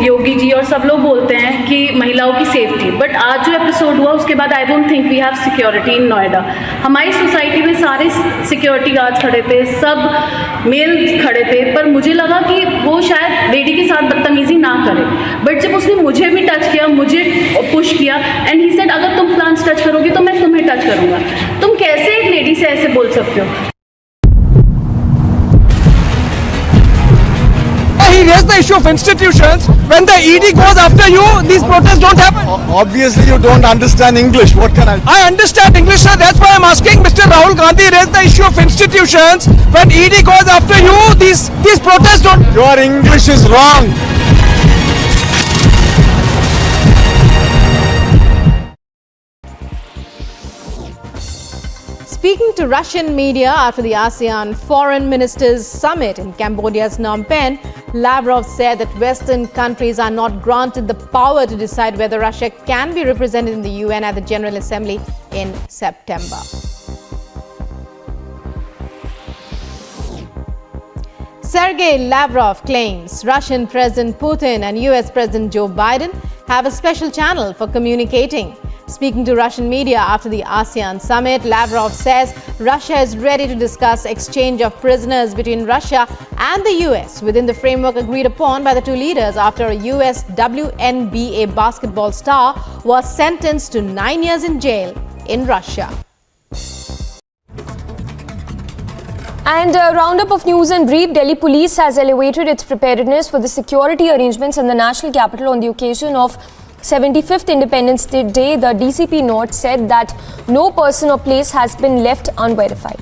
Yogi ji और सब लोग बोलते हैं कि महिलाओं की safety, but आज जो एपिसोड हुआ उसके बाद I don't think we have security in Noida. हमारी सोसाइटी में सारे सिक्योरिटी गार्ड्स खड़े थे, सब मेल खड़े थे, पर मुझे लगा कि वो शायद लेडी के साथ बदतमीजी ना करे, बट जब उसने मुझे भी टच किया, मुझे पुश किया एंड ही सेड अगर तुम प्लांट्स टच करोगे तो मैं तुम्हें टच करूंगा. तुम कैसे एक लेडी से ऐसे बोल सकते हो? He raised the issue of institutions. When the ED goes after you, these protests don't happen. Obviously, you don't understand English. What can I understand English, sir. That's why I'm asking. Mr. Rahul Gandhi raised the issue of institutions. When ED goes after you, these protests don't. Your English is wrong. Speaking to Russian media after the ASEAN Foreign Ministers Summit in Cambodia's Phnom Penh, Lavrov said that Western countries are not granted the power to decide whether Russia can be represented in the UN at the General Assembly in September. Sergei Lavrov claims Russian President Putin and US President Joe Biden have a special channel for communicating. Speaking to Russian media after the ASEAN summit, Lavrov says Russia is ready to discuss exchange of prisoners between Russia and the US within the framework agreed upon by the two leaders after a US WNBA basketball star was sentenced to 9 years in jail in Russia. And a roundup of news and brief. Delhi police has elevated its preparedness for the security arrangements in the national capital on the occasion of 75th Independence Day. The DCP note said that no person or place has been left unverified.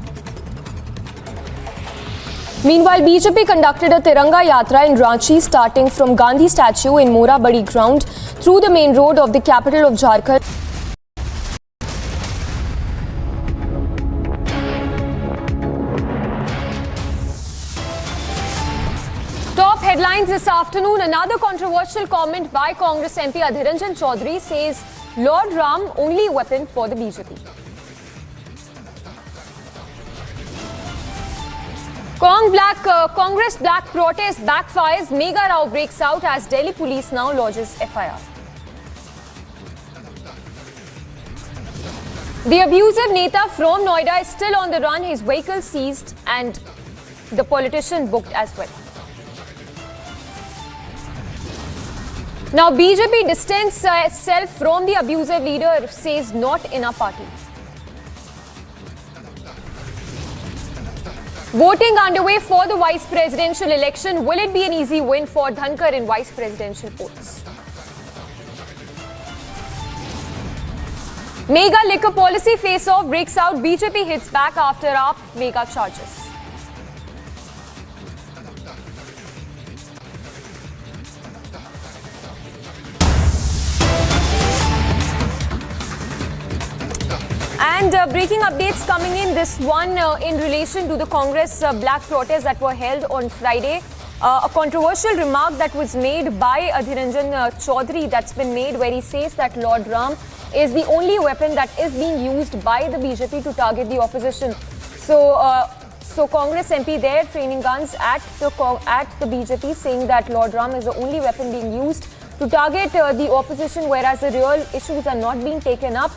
Meanwhile, BJP conducted a Tiranga Yatra in Ranchi starting from Gandhi statue in Mora Badi ground through the main road of the capital of Jharkhand. Headlines this afternoon. Another controversial comment by Congress MP Adhiranjan Chaudhary says Lord Ram only weapon for the BJP. Congress black protest backfires. Mega row breaks out as Delhi police now lodges FIR. The abusive Neta from Noida is still on the run. His vehicle seized and the politician booked as well. Now BJP distances itself from the abusive leader, says not in our party. Voting underway for the vice presidential election. Will it be an easy win for Dhankar in vice presidential polls? Mega liquor policy face-off breaks out. BJP hits back after AAP mega charges. And breaking updates coming in, this one in relation to the Congress black protests that were held on Friday. A controversial remark that was made by Adhiranjan Chaudhary that's been made, where he says that Lord Ram is the only weapon that is being used by the BJP to target the opposition. So Congress MP there training guns at the BJP, saying that Lord Ram is the only weapon being used to target the opposition, whereas the real issues are not being taken up.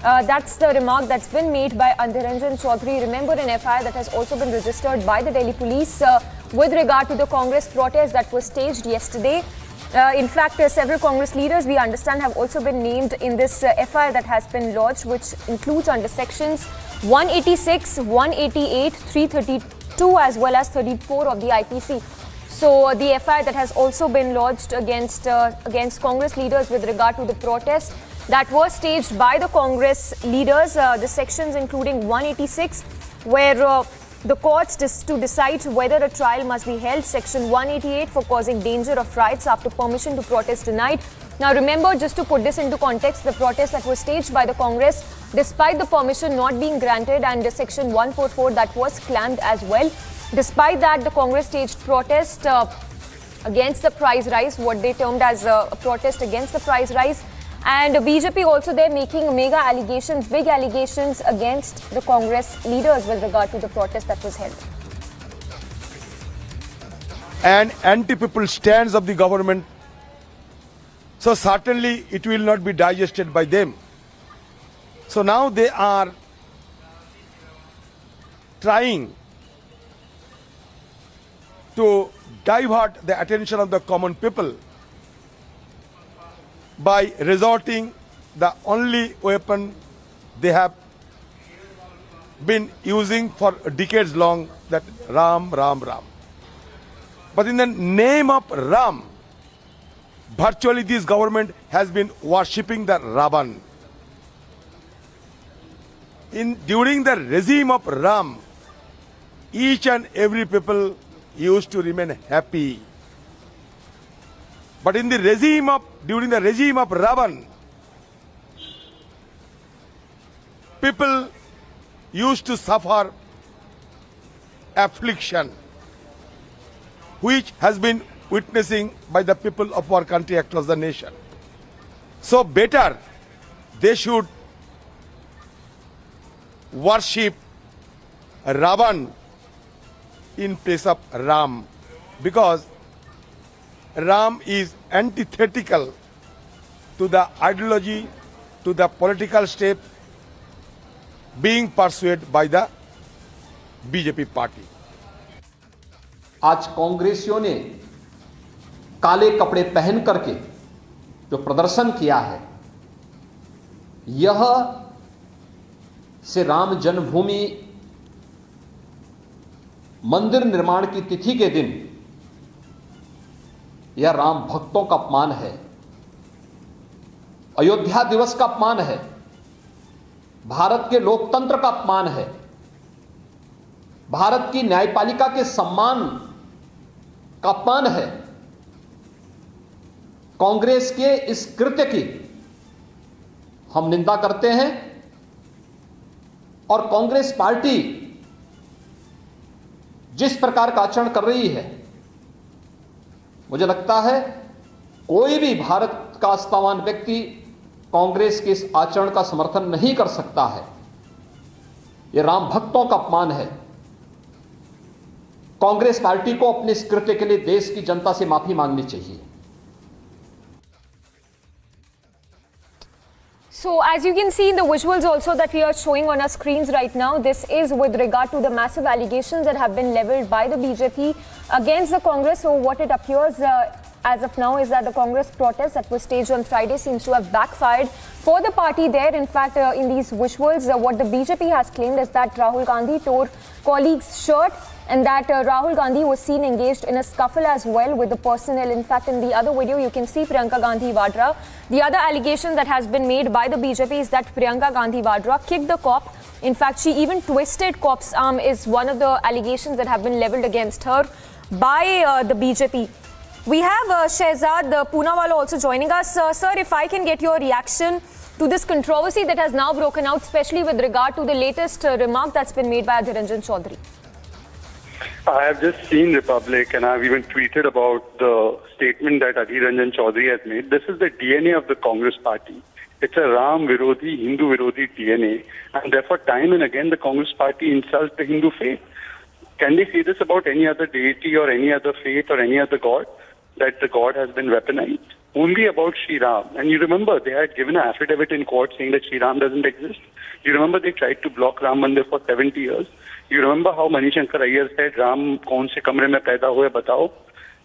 That's the remark that's been made by Adhiranjan Chaudhary. Remember, an FIR that has also been registered by the Delhi police with regard to the Congress protest that was staged yesterday. In fact, several Congress leaders, we understand, have also been named in this FIR that has been lodged, which includes under sections 186, 188, 332 as well as 34 of the IPC. So the FIR that has also been lodged against Congress leaders with regard to the protest that was staged by the Congress leaders, the sections including 186, where the courts to decide whether a trial must be held, section 188 for causing danger of riots after permission to protest denied. Now remember, just to put this into context, the protest that was staged by the Congress, despite the permission not being granted, and section 144 that was clamped as well. Despite that, the Congress staged protest against the price rise, what they termed as a protest against the price rise. And BJP also there making mega allegations, big allegations against the Congress leaders with regard to the protest that was held. And anti-people stands of the government. So certainly it will not be digested by them. So now they are trying to divert the attention of the common people by resorting the only weapon they have been using for decades long, that Ram, Ram, Ram. But in the name of Ram, virtually this government has been worshipping the Ravan. During the regime of Ram, each and every people used to remain happy. But during the regime of Ravan, people used to suffer affliction, which has been witnessing by the people of our country across the nation. So better they should worship Ravan in place of Ram, because Ram is antithetical to the ideology, to the political step being pursued by the BJP party. आज कांग्रेसियों ने काले कपड़े पहन करके जो प्रदर्शन किया है, यह से राम जन्मभूमि मंदिर निर्माण की तिथि के दिन यह राम भक्तों का अपमान है, अयोध्या दिवस का अपमान है, भारत के लोकतंत्र का अपमान है, भारत की न्यायपालिका के सम्मान का अपमान है। कांग्रेस के इस कृत्य की हम निंदा करते हैं और कांग्रेस पार्टी जिस प्रकार का आचरण कर रही है, मुझे लगता है कोई भी भारत का आस्थावान व्यक्ति कांग्रेस के इस आचरण का समर्थन नहीं कर सकता है। यह राम भक्तों का अपमान है। कांग्रेस पार्टी को अपने इस कृत्य के लिए देश की जनता से माफी मांगनी चाहिए। So as you can see in the visuals also that we are showing on our screens right now, this is with regard to the massive allegations that have been leveled by the BJP against the Congress. So what it appears as of now is that the Congress protest that was staged on Friday seems to have backfired for the party there. In fact, in these visuals, what the BJP has claimed is that Rahul Gandhi tore colleague's shirt and that Rahul Gandhi was seen engaged in a scuffle as well with the personnel. In fact, in the other video, you can see Priyanka Gandhi Vadra. The other allegation that has been made by the BJP is that Priyanka Gandhi Vadra kicked the cop. In fact, she even twisted cop's arm is one of the allegations that have been leveled against her by the BJP. We have Shehzad Poonawala also joining us. Sir, if I can get your reaction to this controversy that has now broken out, especially with regard to the latest remark that's been made by Adhir Ranjan Chaudhary. I have just seen Republic and I've even tweeted about the statement that Adhir Ranjan Chaudhary has made. This is the DNA of the Congress party. It's a Ram Virodhi, Hindu Virodhi DNA, and therefore time and again the Congress party insults the Hindu faith. Can they say this about any other deity or any other faith or any other god, that the god has been weaponized? Only about Sri Ram. And you remember they had given an affidavit in court saying that Sri Ram doesn't exist. You remember they tried to block Ram Mandir for 70 years. You remember how Manishankar Iyer said, Ram kaun se kamre mein paida hua batao?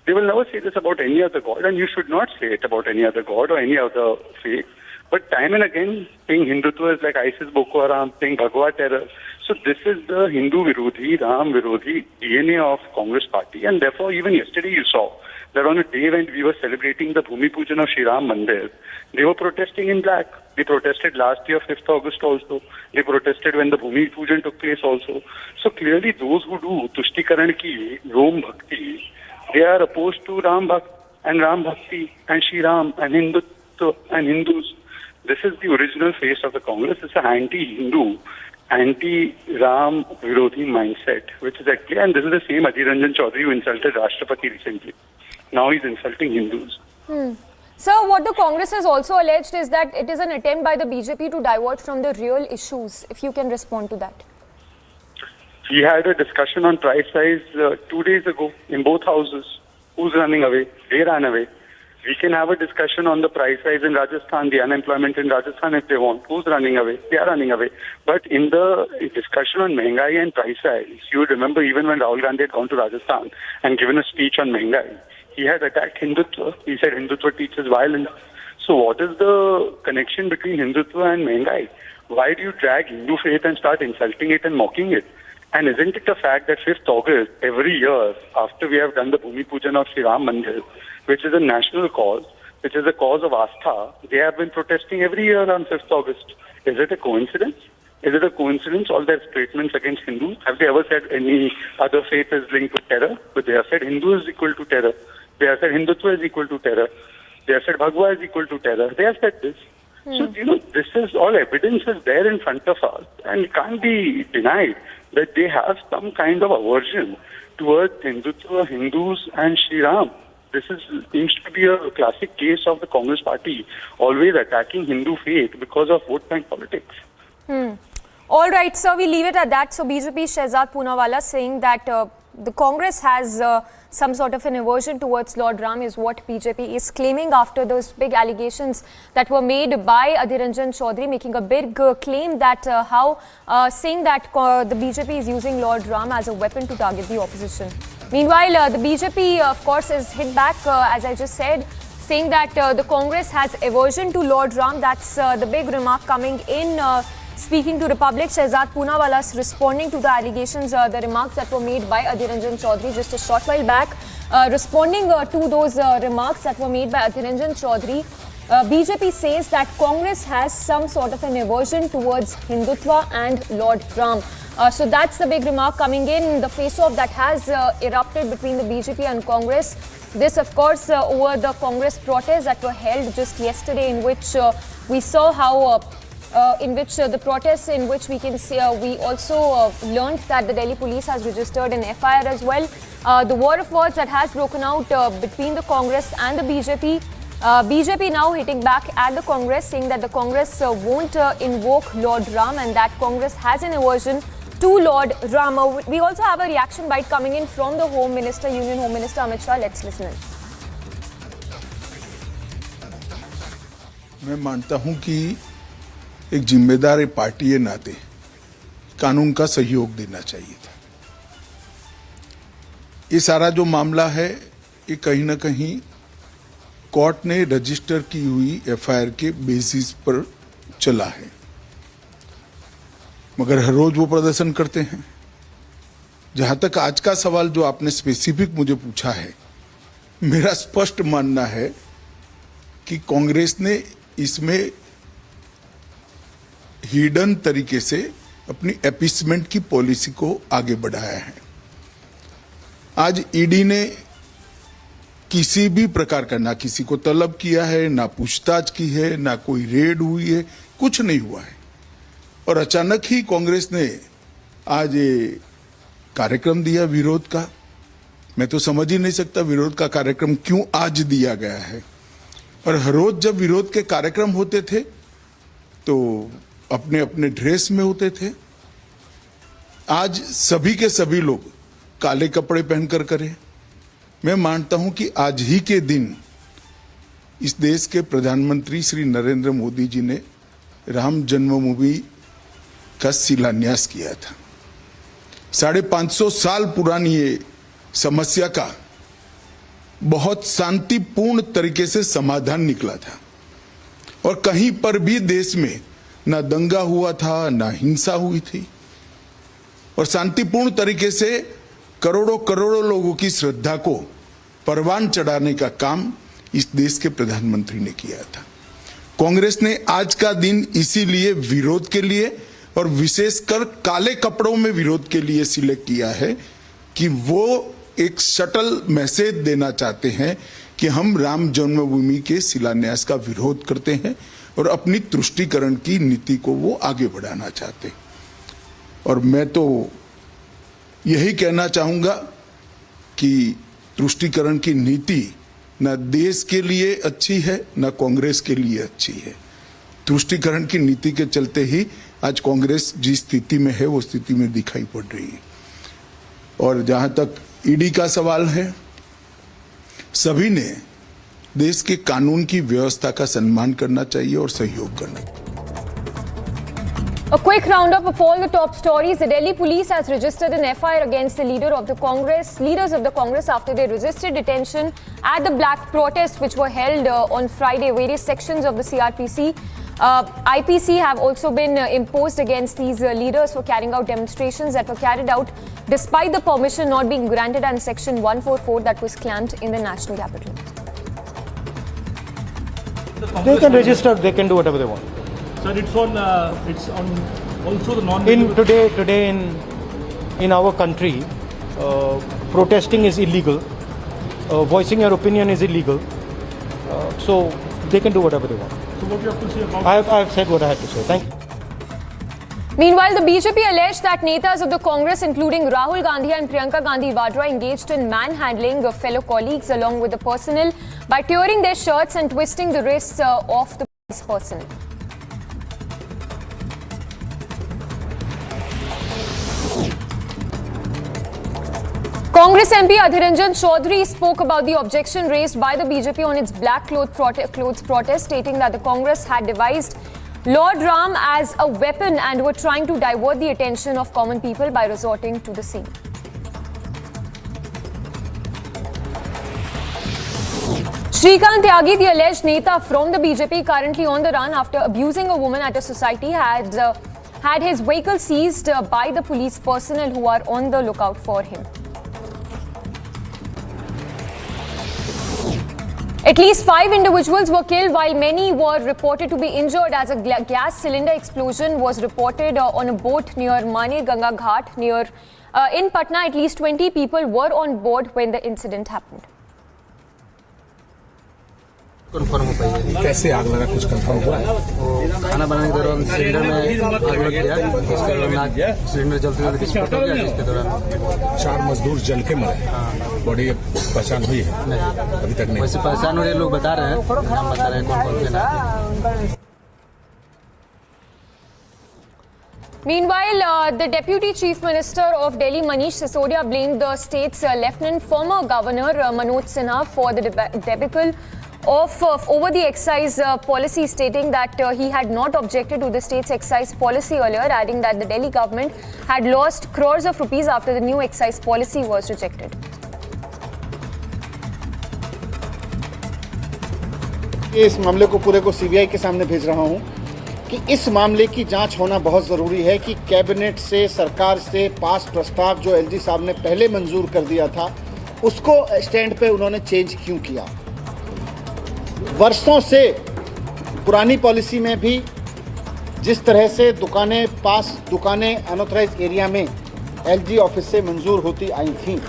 They will never say this about any other god, and you should not say it about any other god or any other faith. But time and again, saying Hindutva is like ISIS, Boko Haram, saying Bhagwa terror. So this is the Hindu Virodhi, Ram Virodhi DNA of Congress party. And therefore, even yesterday you saw that on a day when we were celebrating the Bhumi Pujan of Sri Ram Mandir, they were protesting in black. They protested last year, 5th August also. They protested when the Bhumi Pujan took place also. So clearly those who do Tushtikaran ki, Rom Bhakti, they are opposed to Ram Bhakti and Ram Bhakti and Sri Ram and Hindutva and Hindus. This is the original face of the Congress. It's an anti-Hindu, anti-Ram Virodhi mindset, which is actually, and this is the same Adhir Ranjan Chaudhary who insulted Rashtrapati recently. Now he's insulting Hindus. Sir, what the Congress has also alleged is that it is an attempt by the BJP to divert from the real issues. If you can respond to that. We had a discussion on price rise 2 days ago in both houses. Who's running away? They ran away. We can have a discussion on the price rise in Rajasthan, the unemployment in Rajasthan if they want. Who's running away? They are running away. But in the discussion on Mehengai and price rise, you would remember even when Rahul Gandhi had gone to Rajasthan and given a speech on Mehengai, he had attacked Hindutva. He said Hindutva teaches violence. So what is the connection between Hindutva and Mehengai? Why do you drag Hindu faith and start insulting it and mocking it? And isn't it a fact that 5th August, every year, after we have done the Bhumi Pujan of Sri Ram Mandir, which is a national cause, which is a cause of Astha, they have been protesting every year on 5th August. Is it a coincidence? Is it a coincidence, all their statements against Hindus? Have they ever said any other faith is linked to terror? But they have said Hindu is equal to terror. They have said Hindutva is equal to terror. They have said Bhagwa is equal to terror. They have said this. So, this is all evidence is there in front of us, and it can't be denied that they have some kind of aversion towards Hindutva, Hindus, and Sri Ram. This seems to be a classic case of the Congress party always attacking Hindu faith because of vote bank politics. All right, sir, we leave it at that. So BJP Shehzad Poonawala saying that the Congress has some sort of an aversion towards Lord Ram is what BJP is claiming after those big allegations that were made by Adhir Ranjan Chaudhary, making a big claim that saying that the BJP is using Lord Ram as a weapon to target the opposition. Meanwhile, the BJP, of course, is hit back, as I just said, saying that the Congress has aversion to Lord Ram. That's the big remark coming in. Speaking to Republic, Shehzad Poonawala responding to the allegations, the remarks that were made by Adhir Ranjan Chaudhary just a short while back. Responding to those remarks that were made by Adhir Ranjan Chaudhary, BJP says that Congress has some sort of an aversion towards Hindutva and Lord Ram. So that's the big remark coming in, the face-off that has erupted between the BJP and Congress. This, of course, over the Congress protests that were held just yesterday, in which we saw how in which the protests in which we can see, we also learned that the Delhi police has registered an FIR as well. The war of words that has broken out between the Congress and the BJP. BJP now hitting back at the Congress, saying that the Congress won't invoke Lord Ram and that Congress has an aversion to Lord Rama. We also have a reaction bite coming in from the Home Minister, Union Home Minister Amit Shah. Let's listen in. मैं मानता हूं कि एक जिम्मेदार party के नाते कानून का सहयोग देना चाहिए था। ये सारा जो मामला है ये कहीं ना कहीं कोर्ट ने रजिस्टर की हुई एफआईआर के बेसिस पर चला है, मगर हर रोज वो प्रदर्शन करते हैं। जहां तक आज का सवाल जो आपने स्पेसिफिक मुझे पूछा है, मेरा स्पष्ट मानना है कि कांग्रेस ने इसमें हिडन तरीके से अपनी अपीसमेंट की पॉलिसी को आगे बढ़ाया है। आज ईडी ने किसी भी प्रकार का ना किसी को तलब किया है, ना पूछताछ की है, ना कोई रेड हुई है, कुछ नहीं हुआ है। और अचानक ही कांग्रेस ने आज ये कार्यक्रम दिया विरोध का। मैं तो समझ ही नहीं सकता विरोध का कार्यक्रम क्यों आज दिया गया है। और हर रोज जब विरोध के कार्यक्रम होते थे तो अपने अपने ड्रेस में होते थे। आज सभी के सभी लोग काले कपड़े पहनकर करें। मैं मानता हूं कि आज ही के दिन इस देश के प्रधानमंत्री श्री नरेंद्र मोदी जी ने राम जन्मभूमि का शिलान्यास किया था। 550 साल पुरानी ये समस्या का बहुत शांतिपूर्ण तरीके से समाधान निकला था और कहीं पर भी देश में ना दंगा हुआ था, ना हिंसा हुई थी और शांतिपूर्ण तरीके से करोड़ों करोड़ों लोगों की श्रद्धा को परवान चढ़ाने का काम इस देश के प्रधानमंत्री ने किया था। कांग्रेस ने आज का दिन इसीलिए विरोध के लिए और विशेषकर काले कपड़ों में विरोध के लिए सिलेक्ट किया है कि वो एक शटल मैसेज देना चाहते हैं कि हम राम जन्मभूमि के शिलान्यास का विरोध करते हैं और अपनी तुष्टीकरण की नीति को वो आगे बढ़ाना चाहते हैं। और मैं तो यही कहना चाहूंगा कि तुष्टीकरण की नीति न देश के लिए अच्छी है न कांग्रेस के लिए अच्छी है। तुष्टीकरण की नीति के चलते ही आज कांग्रेस जिस स्थिति में है वो स्थिति में दिखाई पड़ रही है। और जहां तक ईडी का सवाल है, सभी ने देश के कानून की व्यवस्था का सम्मान करना चाहिए और सहयोग करना चाहिए। A quick roundup of all the top stories. The Delhi police has registered an FIR against the leaders of the Congress after they resisted detention at the black protests which were held on Friday. Various sections of the CRPC, IPC have also been imposed against these leaders for carrying out demonstrations that were carried out despite the permission not being granted and Section 144 that was clamped in the national capital. They can register. They can do whatever they want. Sir, it's on also the non. Today in our country, protesting is illegal. Voicing your opinion is illegal. So they can do whatever they want. So what do you have to say about? I have said what I had to say. Thank you. Meanwhile, the BJP alleged that netas of the Congress, including Rahul Gandhi and Priyanka Gandhi Vadra, engaged in manhandling of fellow colleagues along with the personnel by tearing their shirts and twisting the wrists of the police personnel. Congress MP Adhiranjan Chaudhary spoke about the objection raised by the BJP on its black clothes protest, stating that the Congress had devised Lord Ram as a weapon and were trying to divert the attention of common people by resorting to the scene. Shrikant Tyagi, the alleged neta from the BJP currently on the run after abusing a woman at a society, had his vehicle seized by the police personnel who are on the lookout for him. At least 5 individuals were killed while many were reported to be injured as a gas cylinder explosion was reported on a boat near Mane Ganga Ghat in Patna. At least 20 people were on board when the incident happened. Confirm हो पाई है। कैसे आग लगा, कुछ confirm हुआ है? वो खाना बनाने के दौरान सिलेंडर में आग लग गया, उसके दौरान सिलेंडर जलते जलते विस्फोट हो गया, जिसके दौरान 4 मजदूर जल के मरे। बॉडी पहचान हुई है? नहीं, अभी तक नहीं। वैसे पहचान हो रही है, लोग बता रहे हैं, नाम बता रहे हैं कौन कौन से नाम। Meanwhile, the Deputy Chief Minister of Delhi, Manish Sisodia, blamed the state's Lieutenant former Governor Manoj Sinha for the debacle of over the excise policy, stating that he had not objected to the state's excise policy earlier, adding that the Delhi government had lost crores of rupees after the new excise policy was rejected. इस मामले को पूरे को CBI के सामने भेज रहा हूं कि इस मामले की जांच होना बहुत ज़रूरी है कि कैबिनेट से, सरकार से पास प्रस्ताव जो एलजी साहब ने पहले मंजूर कर दिया था, उसको स्टैंड पे उन्होंने चेंज क्यों किया। वर्षों से पुरानी पॉलिसी में भी जिस तरह से दुकानें अनऑथराइज्ड एरिया में एलजी ऑफिस से मंजूर होती आई थी,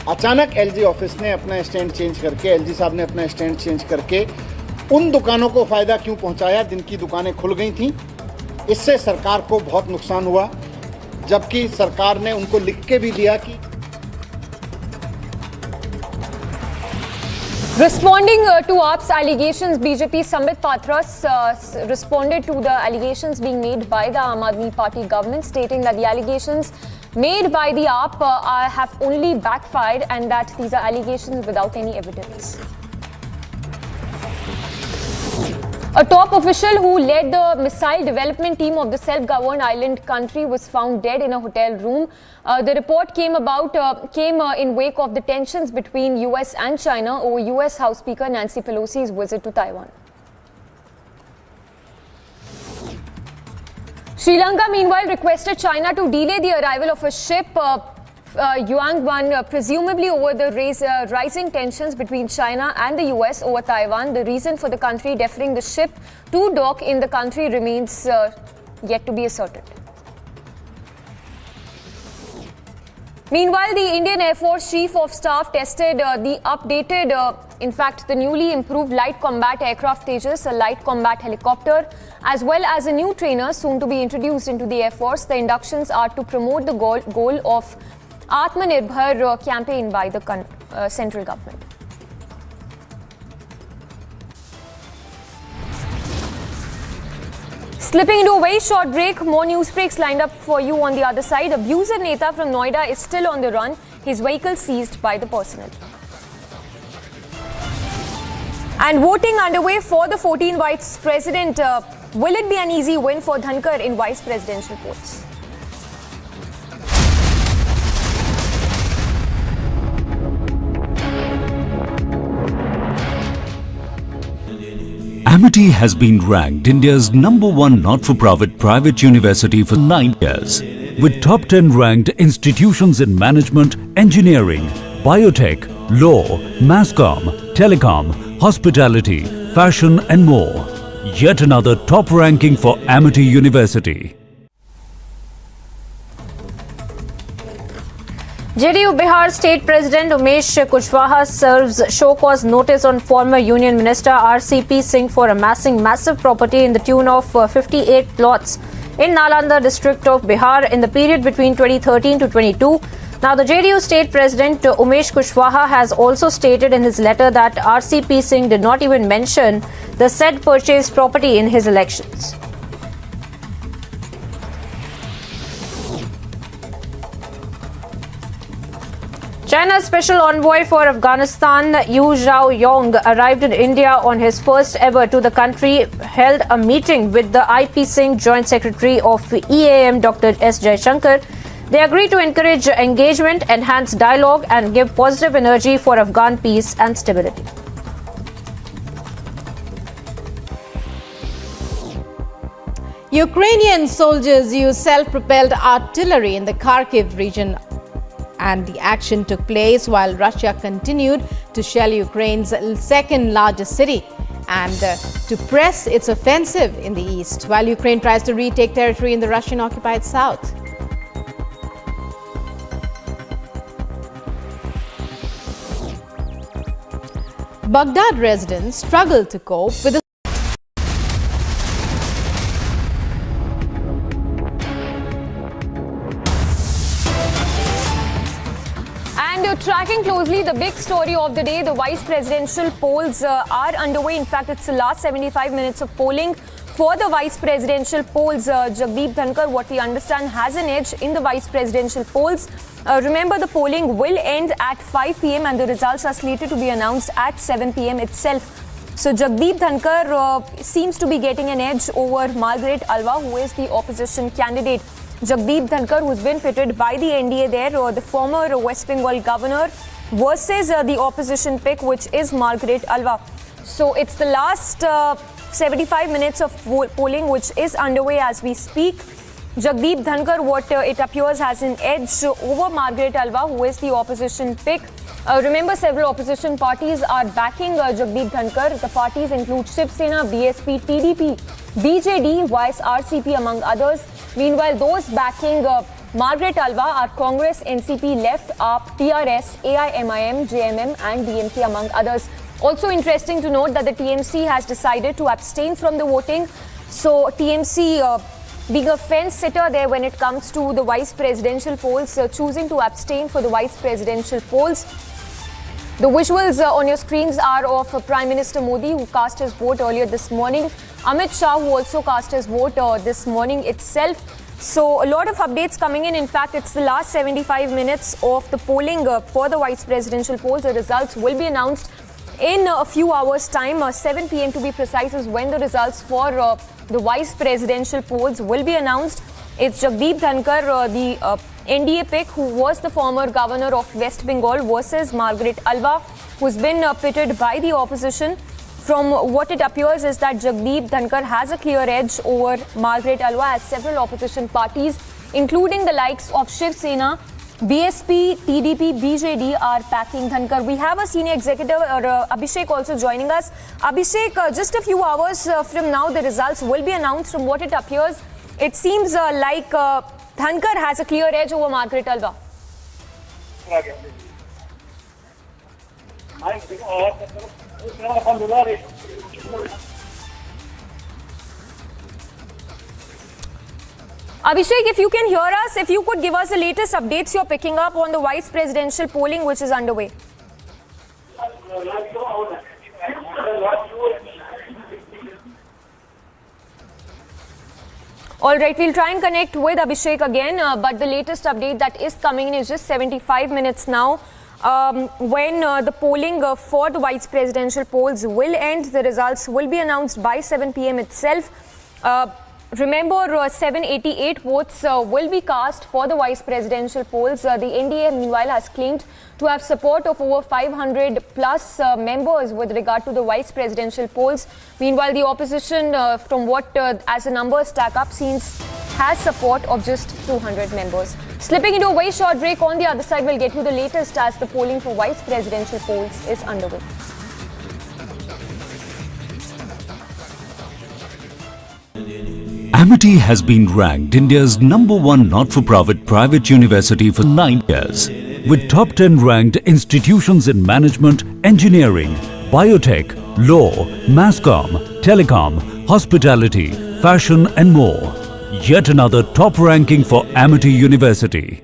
अचानक एलजी ऑफिस ने अपना स्टैंड चेंज करके, एलजी साहब ने अपना स्टैंड चेंज करके उन दुकानों को फ़ायदा क्यों पहुंचाया जिनकी दुकानें खुल गई थीं। इससे सरकार को बहुत नुकसान हुआ, जबकि सरकार ने उनको लिख के भी दिया कि Responding to AAP's allegations, BJP Sambit Patra responded to the allegations being made by the Aam Aadmi Party government, stating that the allegations made by the AAP have only backfired and that these are allegations without any evidence. A top official who led the missile development team of the self-governed island country was found dead in a hotel room. The report came in wake of the tensions between US and China over US House Speaker Nancy Pelosi's visit to Taiwan. Sri Lanka, meanwhile, requested China to delay the arrival of a ship Yuan, presumably over the rising tensions between China and the US over Taiwan. The reason for the country deferring the ship to dock in the country remains yet to be ascertained. Meanwhile, the Indian Air Force Chief of Staff tested the updated, the newly improved light combat aircraft Tejas, a light combat helicopter, as well as a new trainer soon to be introduced into the Air Force. The inductions are to promote the goal of Atmanirbhar campaign by the central government. Slipping into a very short break, more news breaks lined up for you on the other side. Abusive Neta from Noida is still on the run. His vehicle seized by the personnel. And voting underway for the 14th Vice President. Will it be an easy win for Dhankar in Vice Presidential polls? Amity has been ranked India's #1 not-for-profit private university for 9 years, with top 10 ranked institutions in management, engineering, biotech, law, masscom, telecom, hospitality, fashion and more. Yet another top ranking for Amity University. JDU Bihar State President Umesh Kushwaha serves show cause notice on former Union Minister RCP Singh for amassing massive property in the tune of 58 plots in Nalanda district of Bihar in the period between 2013 to 22. Now, the JDU State President Umesh Kushwaha has also stated in his letter that RCP Singh did not even mention the said purchased property in his elections. China's Special Envoy for Afghanistan, Yu Zhaoyong, arrived in India on his first ever to the country, held a meeting with the IP Singh Joint Secretary of EAM, Dr. S. Jaishankar. They agreed to encourage engagement, enhance dialogue, and give positive energy for Afghan peace and stability. Ukrainian soldiers used self-propelled artillery in the Kharkiv region, and the action took place while Russia continued to shell Ukraine's second largest city and to press its offensive in the east, while Ukraine tries to retake territory in the Russian-occupied south. Baghdad residents struggle to cope with the Tracking closely the big story of the day, the vice presidential polls are underway. In fact, it's the last 75 minutes of polling for the vice presidential polls. Jagdeep Dhankar, what we understand, has an edge in the vice presidential polls. Remember, the polling will end at 5 p.m. and the results are slated to be announced at 7 p.m. itself. So Jagdeep Dhankar seems to be getting an edge over Margaret Alva, who is the opposition candidate. Jagdeep Dhankar, who's been pitted by the NDA there, the former West Bengal governor, versus the opposition pick, which is Margaret Alva. So it's the last 75 minutes of polling which is underway as we speak. Jagdeep Dhankar, what it appears, has an edge over Margaret Alva, who is the opposition pick. Remember, several opposition parties are backing Jagdeep Dhankar. The parties include Shiv Sena, BSP, TDP, BJD, YSRCP, among others. Meanwhile, those backing Margaret Alva are Congress, NCP, Left, AAP, TRS, AIMIM, JMM and DMK, among others. Also interesting to note that the TMC has decided to abstain from the voting. So TMC being a fence sitter there when it comes to the vice presidential polls, choosing to abstain for the vice presidential polls. The visuals on your screens are of Prime Minister Modi, who cast his vote earlier this morning. Amit Shah, who also cast his vote this morning itself. So a lot of updates coming in. In fact, it's the last 75 minutes of the polling for the vice presidential polls. The results will be announced in a few hours' time. 7 p.m. to be precise is when the results for the vice presidential polls will be announced. It's Jagdeep Dhankar, the NDA pick, who was the former governor of West Bengal, versus Margaret Alva, who's been pitted by the opposition. From what it appears is that Jagdeep Dhankar has a clear edge over Margaret Alva, as several opposition parties, including the likes of Shiv Sena, BSP, TDP, BJD, are backing Dhankar. We have a senior executive, Abhishek, also joining us. Abhishek, just a few hours from now, the results will be announced. From what it appears, it seems like Dhankar has a clear edge over Margaret Alva. Abhishek, if you can hear us, if you could give us the latest updates you're picking up on the vice presidential polling which is underway. All right, we'll try and connect with Abhishek again, but the latest update that is coming in is just 75 minutes now. When the polling for the vice presidential polls will end, the results will be announced by 7 p.m. itself. Remember, 788 votes will be cast for the vice presidential polls. The NDA, meanwhile, has claimed to have support of over 500 plus members with regard to the vice presidential polls. Meanwhile, the opposition, from what as the numbers stack up, has support of just 200 members. Slipping into a very short break. On the other side, we'll get you the latest as the polling for vice presidential polls is underway. Amity has been ranked India's #1 not-for-profit private university for 9 years, with top 10 ranked institutions in management, engineering, biotech, law, masscom, telecom, hospitality, fashion and more. Yet another top ranking for Amity University.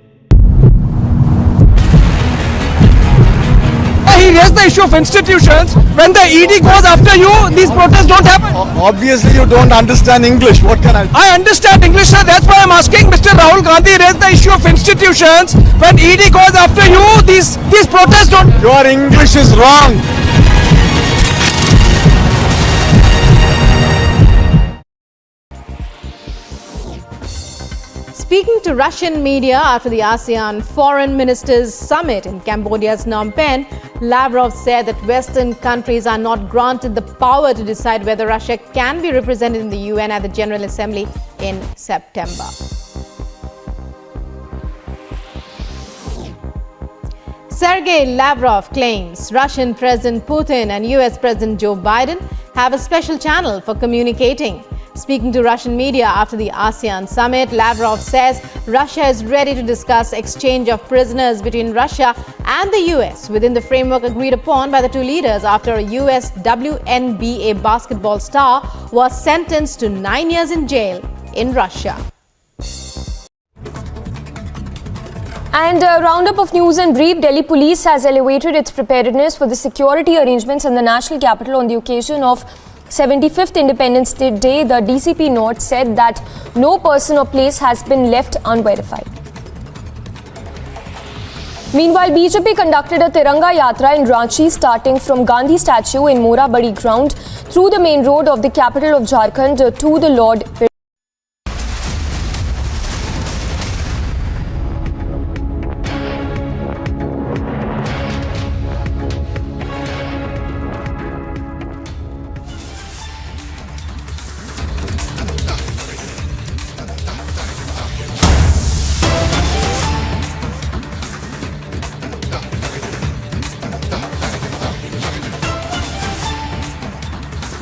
He raised the issue of institutions. When the ED goes after you, these protests don't happen. Obviously, you don't understand English. What can I do? I understand English, sir. That's why I'm asking. Mr. Rahul Gandhi raised the issue of institutions. When ED goes after you, these protests don't. Your English is wrong. Speaking to Russian media after the ASEAN Foreign Ministers Summit in Cambodia's Phnom Penh, Lavrov said that Western countries are not granted the power to decide whether Russia can be represented in the UN at the General Assembly in September. Sergei Lavrov claims Russian President Putin and US President Joe Biden have a special channel for communicating. Speaking to Russian media after the ASEAN summit, Lavrov says Russia is ready to discuss exchange of prisoners between Russia and the US within the framework agreed upon by the two leaders after a US WNBA basketball star was sentenced to 9 years in jail in Russia. And a roundup of news and brief. Delhi police has elevated its preparedness for the security arrangements in the national capital on the occasion of 75th Independence Day. The DCP note said that no person or place has been left unverified. Meanwhile, BJP conducted a Tiranga Yatra in Ranchi starting from Gandhi statue in Mora Badi ground through the main road of the capital of Jharkhand to the Lord.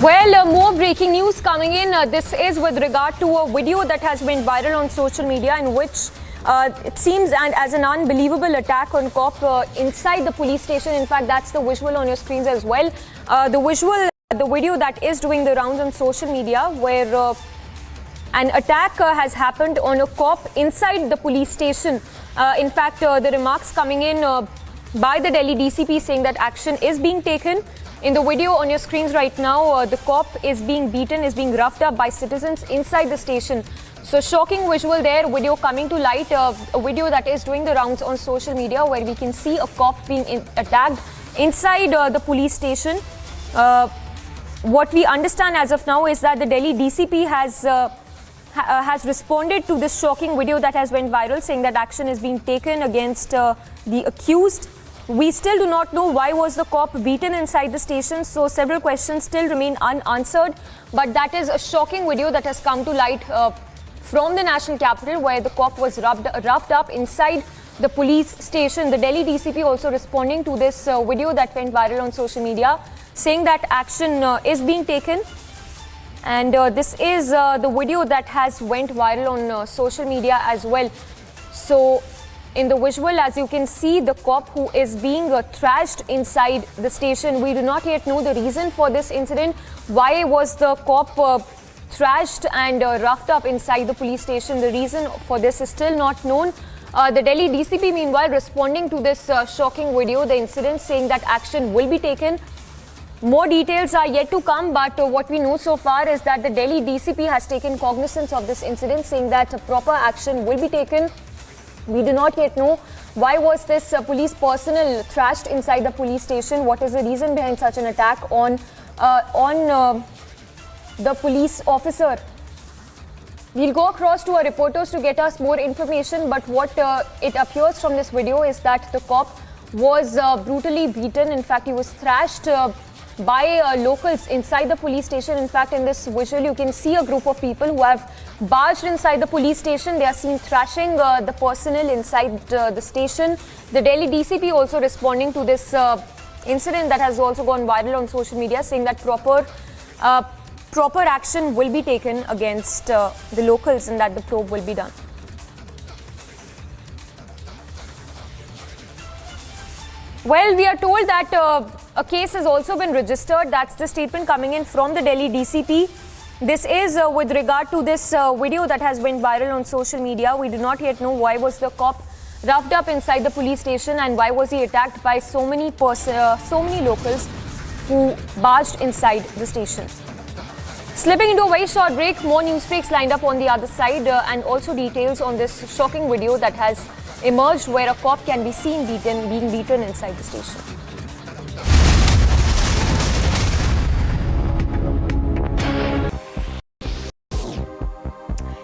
Well, more breaking news coming in. This is with regard to a video that has been viral on social media in which it seems and as an unbelievable attack on cop inside the police station. In fact, that's the visual on your screens as well. The video that is doing the rounds on social media where an attack has happened on a cop inside the police station. In fact, the remarks coming in by the Delhi DCP saying that action is being taken. In the video on your screens right now, the cop is being beaten, is being roughed up by citizens inside the station. So shocking visual there, video coming to light, a video that is doing the rounds on social media where we can see a cop being attacked inside the police station. What we understand as of now is that the Delhi DCP has responded to this shocking video that has went viral, saying that action is being taken against the accused. We still do not know why was the cop beaten inside the station, so several questions still remain unanswered. But that is a shocking video that has come to light from the national capital where the cop was roughed up inside the police station. The Delhi DCP also responding to this video that went viral on social media, saying that action is being taken. And this is the video that has went viral on social media as well. So in the visual, as you can see, the cop who is being thrashed inside the station. We do not yet know the reason for this incident. Why was the cop thrashed and roughed up inside the police station? The reason for this is still not known. The Delhi DCP, meanwhile, responding to this shocking video, the incident, saying that action will be taken. More details are yet to come, but what we know so far is that the Delhi DCP has taken cognizance of this incident, saying that proper action will be taken. We do not yet know why was this police personnel thrashed inside the police station. What is the reason behind such an attack on the police officer? We'll go across to our reporters to get us more information. But what it appears from this video is that the cop was brutally beaten. In fact, he was thrashed by locals inside the police station. In fact, in this visual, you can see a group of people who have barged inside the police station. They are seen thrashing the personnel inside the station. The Delhi DCP also responding to this incident that has also gone viral on social media, saying that proper action will be taken against the locals and that the probe will be done. Well, we are told that a case has also been registered. That's the statement coming in from the Delhi DCP. This is with regard to this video that has been viral on social media. We do not yet know why was the cop roughed up inside the police station and why was he attacked by so many locals who barged inside the station. Slipping into a very short break, more news breaks lined up on the other side and also details on this shocking video that has emerged where a cop can be seen being beaten inside the station.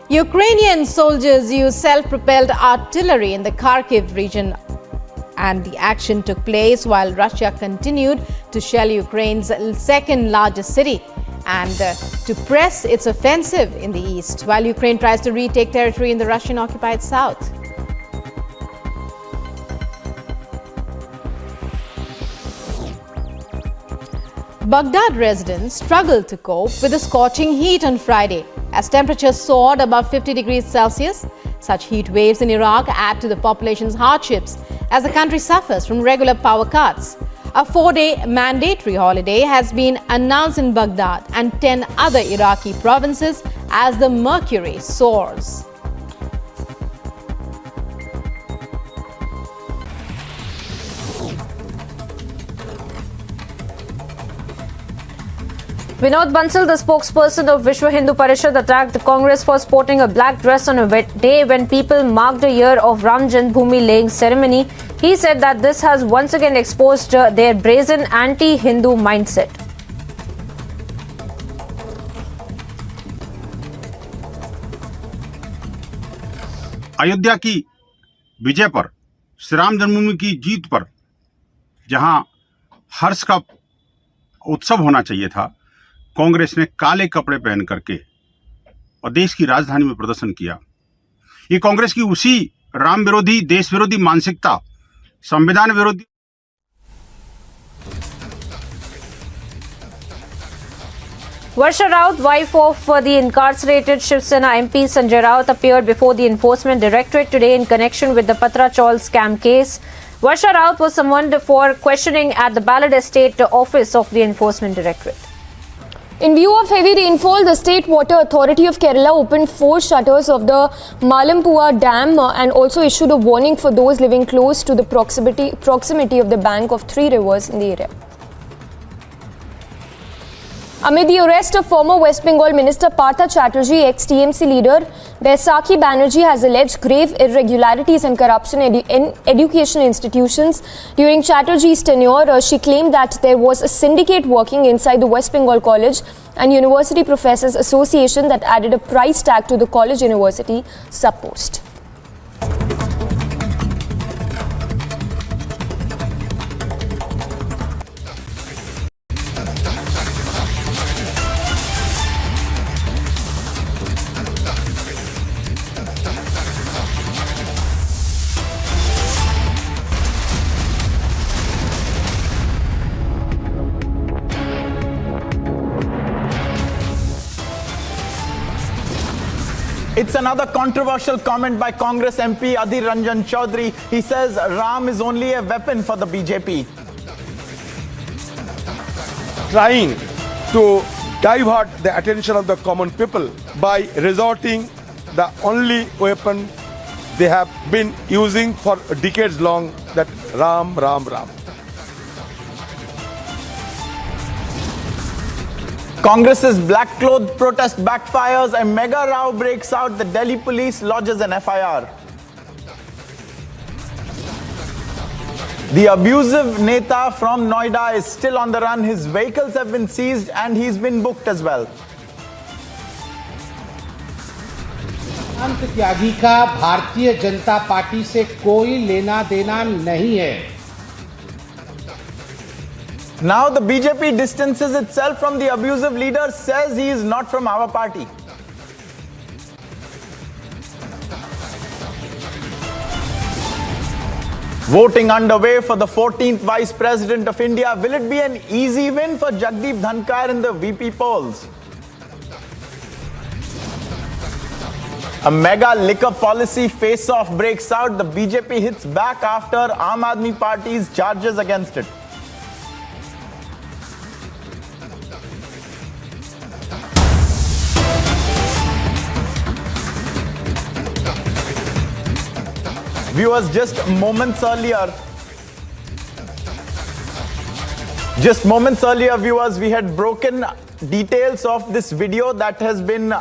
Ukrainian soldiers used self-propelled artillery in the Kharkiv region, and the action took place while Russia continued to shell Ukraine's second largest city and to press its offensive in the east, while Ukraine tries to retake territory in the Russian-occupied south. Baghdad residents struggled to cope with the scorching heat on Friday as temperatures soared above 50 degrees Celsius. Such heat waves in Iraq add to the population's hardships as the country suffers from regular power cuts. A 4-day mandatory holiday has been announced in Baghdad and 10 other Iraqi provinces as the mercury soars. Vinod Bansal, the spokesperson of Vishwa Hindu Parishad, attacked the Congress for sporting a black dress on a day when people marked a year of Ram Janmabhoomi laying ceremony. He said that this has once again exposed their brazen anti-Hindu mindset. Ayodhya की विजय पर, श्री राम जन्मभूमि की जीत पर जहां हर्ष का उत्सव होना चाहिए था, कांग्रेस ने काले कपड़े पहन करके और देश की राजधानी में प्रदर्शन किया। ये कांग्रेस की उसी राम विरोधी, देश विरोधी मानसिकता, संविधान विरोधी। Varsha Raut, wife of the incarcerated Shiv Sena MP Sanjay Raut, appeared before the Enforcement Directorate today in connection with the Patra Chawl scam case. Varsha Raut was summoned for questioning at the Ballad Estate office of the Enforcement Directorate. In view of heavy rainfall, the State Water Authority of Kerala opened 4 shutters of the Malampua Dam and also issued a warning for those living close to the proximity of the bank of 3 rivers in the area. Amid the arrest of former West Bengal Minister Patra Chawl, ex-TMC leader Baisakhi Banerjee has alleged grave irregularities and corruption in educational institutions. During Chatterjee's tenure, she claimed that there was a syndicate working inside the West Bengal College and University Professors Association that added a price tag to the college-university sub-post. It's another controversial comment by Congress MP Adhir Ranjan Chaudhary. He says Ram is only a weapon for the BJP. Trying to divert the attention of the common people by resorting the only weapon they have been using for decades long, that Ram, Ram, Ram. Congress's black cloth protest backfires. A mega row breaks out. The Delhi police lodges an FIR. The abusive Neta from Noida is still on the run. His vehicles have been seized and he's been booked as well. अंत त्यागी का Bharatiya Janata party से कोई लेना देना नहीं है. Now the BJP distances itself from the abusive leader, says he is not from our party. Voting underway for the 14th Vice President of India. Will it be an easy win for Jagdeep Dhankar in the VP polls? A mega liquor policy face-off breaks out. The BJP hits back after Aam Aadmi Party's charges against it. Viewers, just moments earlier, viewers, we had broken details of this video that has been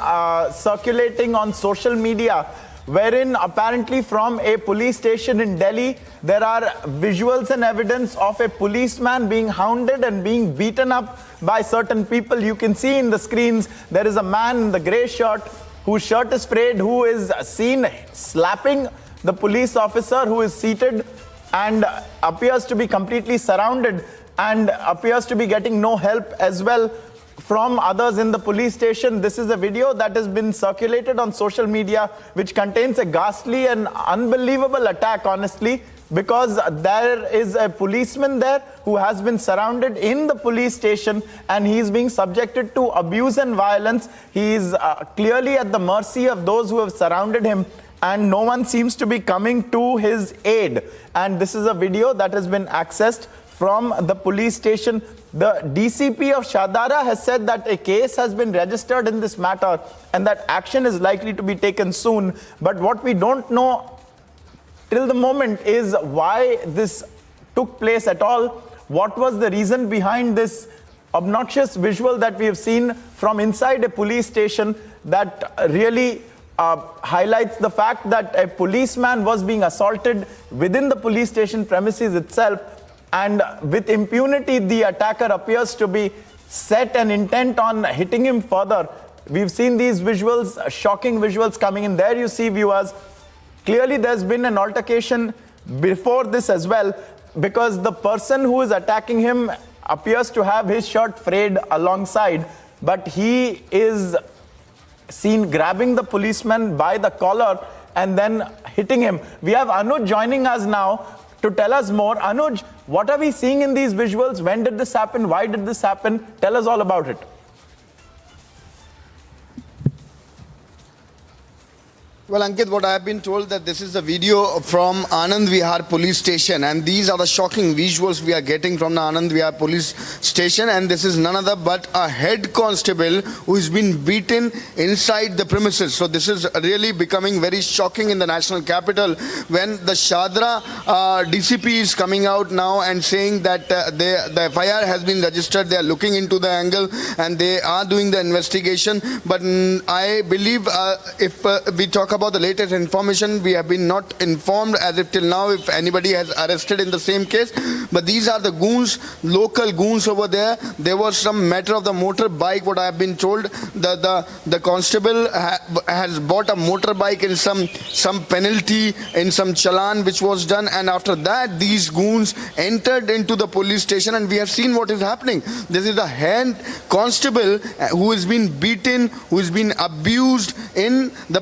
circulating on social media, wherein apparently from a police station in Delhi, there are visuals and evidence of a policeman being hounded and being beaten up by certain people. You can see in the screens, there is a man in the grey shirt whose shirt is frayed, who is seen slapping the police officer who is seated and appears to be completely surrounded and appears to be getting no help as well from others in the police station. This is a video that has been circulated on social media, which contains a ghastly and unbelievable attack, honestly, because there is a policeman there who has been surrounded in the police station and he is being subjected to abuse and violence. He is clearly at the mercy of those who have surrounded him, and no one seems to be coming to his aid. And this is a video that has been accessed from the police station. The DCP of Shadara has said that a case has been registered in this matter and that action is likely to be taken soon. But what we don't know till the moment is why this took place at all. What was the reason behind this obnoxious visual that we have seen from inside a police station that really highlights the fact that a policeman was being assaulted within the police station premises itself, and with impunity the attacker appears to be set and intent on hitting him further. We've seen these visuals, shocking visuals coming in. There you see, viewers, clearly there's been an altercation before this as well, because the person who is attacking him appears to have his shirt frayed alongside, but he is seen grabbing the policeman by the collar and then hitting him. We have Anuj joining us now to tell us more. Anuj, what are we seeing in these visuals? When did this happen? Why did this happen? Tell us all about it. Well, Ankit, what I have been told that this is the video from Anand Vihar police station, and these are the shocking visuals we are getting from the Anand Vihar police station, and this is none other but a head constable who has been beaten inside the premises. So this is really becoming very shocking in the national capital when the Shadra DCP is coming out now and saying that the FIR has been registered, they are looking into the angle and they are doing the investigation. But I believe if we talk about the latest information, we have been not informed as if till now if anybody has arrested in the same case. But these are the goons, local goons over there. There was some matter of the motorbike, what I have been told. The constable has bought a motorbike in some penalty, in some challan which was done, and after that these goons entered into the police station, and we have seen what is happening. This is a head constable who has been beaten, who has been abused in the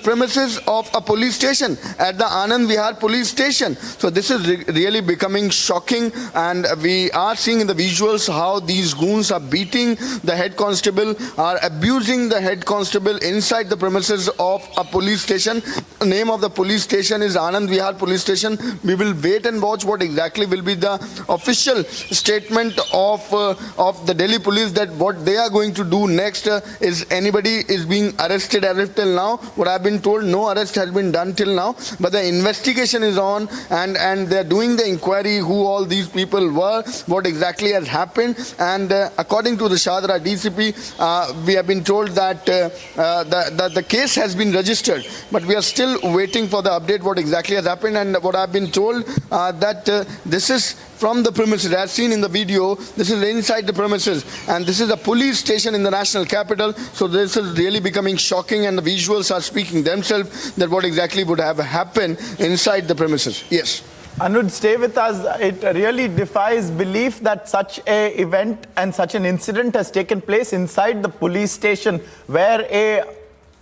premises of a police station, at the Anand Vihar police station. So this is really becoming shocking, and we are seeing in the visuals how these goons are beating the head constable, are abusing the head constable inside the premises of a police station. The name of the police station is Anand Vihar police station. We will wait and watch what exactly will be the official statement of the Delhi police, that what they are going to do next. Is anybody is being arrested as of till now? What I've been told, no arrest has been done till now, but the investigation is on, and they're doing the inquiry who all these people were, what exactly has happened. And according to the Shadra DCP, we have been told that the case has been registered, but we are still waiting for the update what exactly has happened. And what I've been told that this is from the premises, as seen in the video. This is inside the premises, and this is a police station in the national capital. So this is really becoming shocking, and the visuals are speaking themselves that what exactly would have happened inside the premises. Yes. Anuj, stay with us. It really defies belief that such a event and such an incident has taken place inside the police station, where a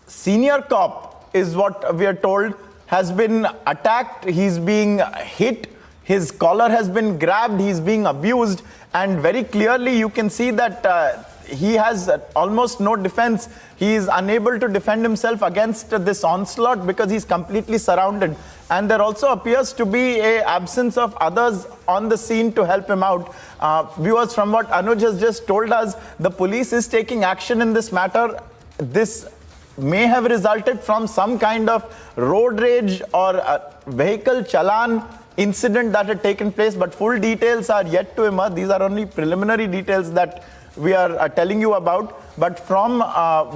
senior cop, is what we are told, has been attacked. He's being hit. His collar has been grabbed, he's being abused, and very clearly you can see that he has almost no defense. He is unable to defend himself against this onslaught because he's completely surrounded. And there also appears to be an absence of others on the scene to help him out. Viewers, from what Anuj has just told us, the police is taking action in this matter. This may have resulted from some kind of road rage or vehicle challan incident that had taken place, but full details are yet to emerge. These are only preliminary details that we are telling you about. But from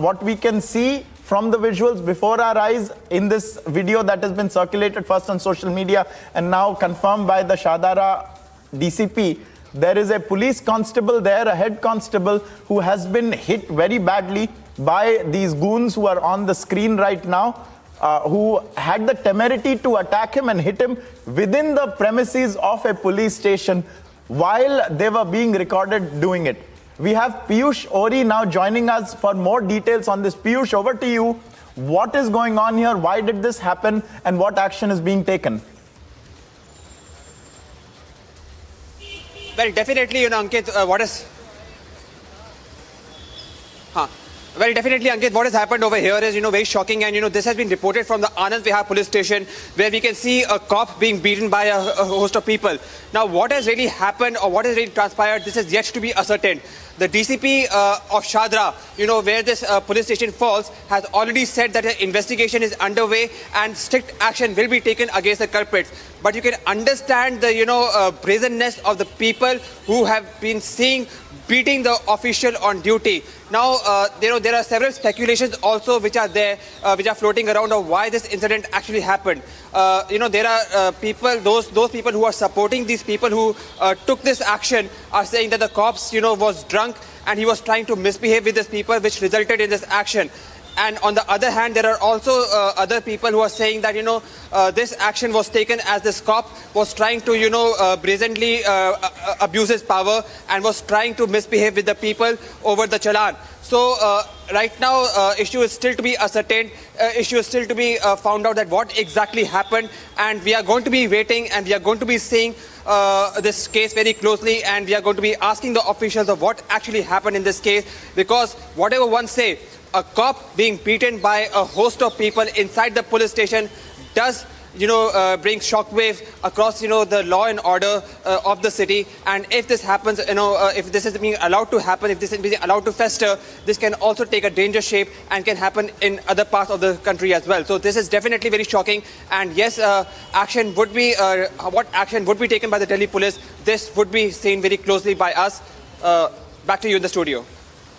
what we can see from the visuals before our eyes in this video that has been circulated first on social media and now confirmed by the Shadara DCP, there is a police constable there, a head constable, who has been hit very badly by these goons who are on the screen right now, who had the temerity to attack him and hit him within the premises of a police station while they were being recorded doing it. We have Piyush Ori now joining us for more details on this. Piyush, over to you. What is going on here? Why did this happen? And what action is being taken? Well, definitely, Ankit, Well, definitely, Ankit, what has happened over here is, very shocking. And, this has been reported from the Anand Vihar police station, where we can see a cop being beaten by a host of people. Now, what has really happened or what has really transpired, this is yet to be ascertained. The DCP of Shadra, where this police station falls, has already said that an investigation is underway and strict action will be taken against the culprits. But you can understand the, brazenness of the people who have been seen beating the official on duty. Now, there are several speculations also which are there, which are floating around of why this incident actually happened. There are people, those people who are supporting these people who took this action are saying that the cops, was drunk and he was trying to misbehave with these people, which resulted in this action. And on the other hand, there are also other people who are saying that, this action was taken as this cop was trying to, brazenly abuse his power and was trying to misbehave with the people over the challan. So right now, issue is still to be ascertained. Issue is still to be found out that what exactly happened. And we are going to be waiting and we are going to be seeing this case very closely. And we are going to be asking the officials of what actually happened in this case. Because whatever one say, a cop being beaten by a host of people inside the police station does, bring shockwaves across, the law and order of the city. And if this happens, if this is being allowed to happen, if this is being allowed to fester, this can also take a dangerous shape and can happen in other parts of the country as well. So this is definitely very shocking. And yes, action would be, what action would be taken by the Delhi police, this would be seen very closely by us. Back to you in the studio.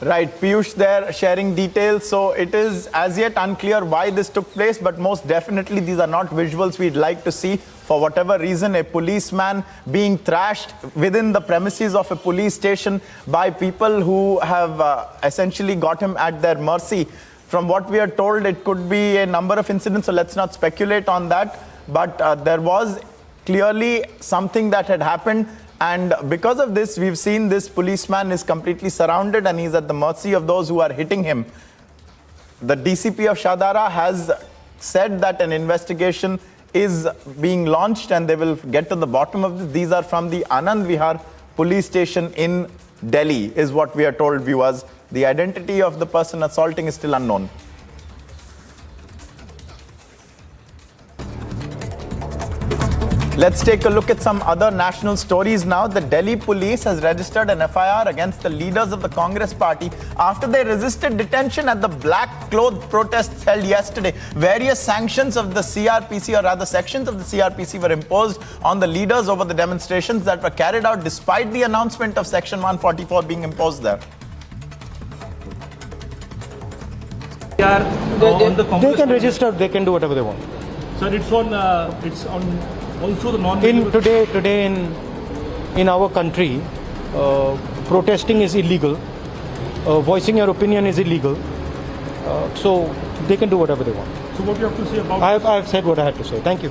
Right, Piyush there sharing details. So it is as yet unclear why this took place, but most definitely these are not visuals we'd like to see. For whatever reason, a policeman being thrashed within the premises of a police station by people who have essentially got him at their mercy. From what we are told, it could be a number of incidents, so let's not speculate on that. But there was clearly something that had happened. And because of this, we've seen this policeman is completely surrounded and he's at the mercy of those who are hitting him. The DCP of Shadara has said that an investigation is being launched and they will get to the bottom of this. These are from the Anand Vihar police station in Delhi, is what we are told, viewers. The identity of the person assaulting is still unknown. Let's take a look at some other national stories now. The Delhi police has registered an FIR against the leaders of the Congress party after they resisted detention at the black cloth protests held yesterday. Various sanctions of the CRPC, or rather sections of the CRPC, were imposed on the leaders over the demonstrations that were carried out despite the announcement of Section 144 being imposed there. They can register, they can do whatever they want. Sir, it's on also the non today in our country, protesting is illegal, voicing your opinion is illegal, so they can do whatever they want. So what do you have to say about I've said what I had to say. Thank you.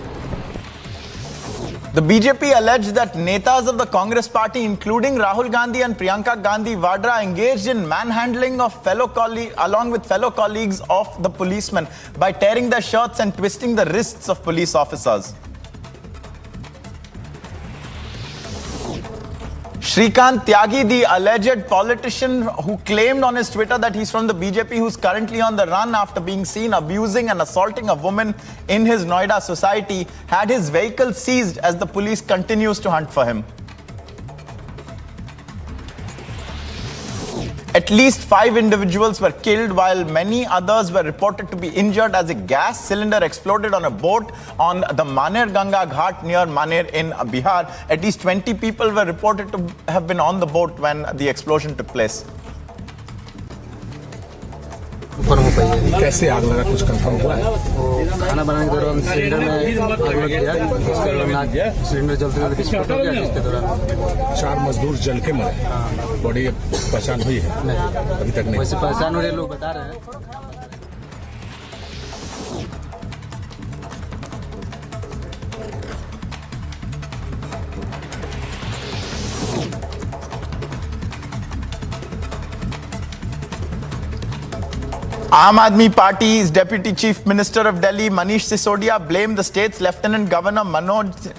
The BJP alleged that netas of the Congress party, including Rahul Gandhi and Priyanka Gandhi Vadra, engaged in manhandling of along with fellow colleagues of the policemen by tearing their shirts and twisting the wrists of police officers. Shrikant Tyagi, the alleged politician who claimed on his Twitter that he's from the BJP, who's currently on the run after being seen abusing and assaulting a woman in his Noida society, had his vehicle seized as the police continues to hunt for him. At least 5 individuals were killed, while many others were reported to be injured as a gas cylinder exploded on a boat on the Maner Ganga Ghat near Maner in Bihar. At least 20 people were reported to have been on the boat when the explosion took place. कैसे आग लगा, कुछ confirm हुआ है? खाना बनाने के दौरान सिलेंडर में आग लग गया, उसके दौरान सिलेंडर जलते जलते विस्फोट हो गया, जिसके दौरान 4 मजदूर जल के मरे। बॉडी पहचान हुई है? नहीं, अभी तक नहीं। वैसे पहचान हो रहे लोग बता रहे हैं। Aam Aadmi Party's Deputy Chief Minister of Delhi, Manish Sisodia, blamed the state's Lieutenant Governor Manoj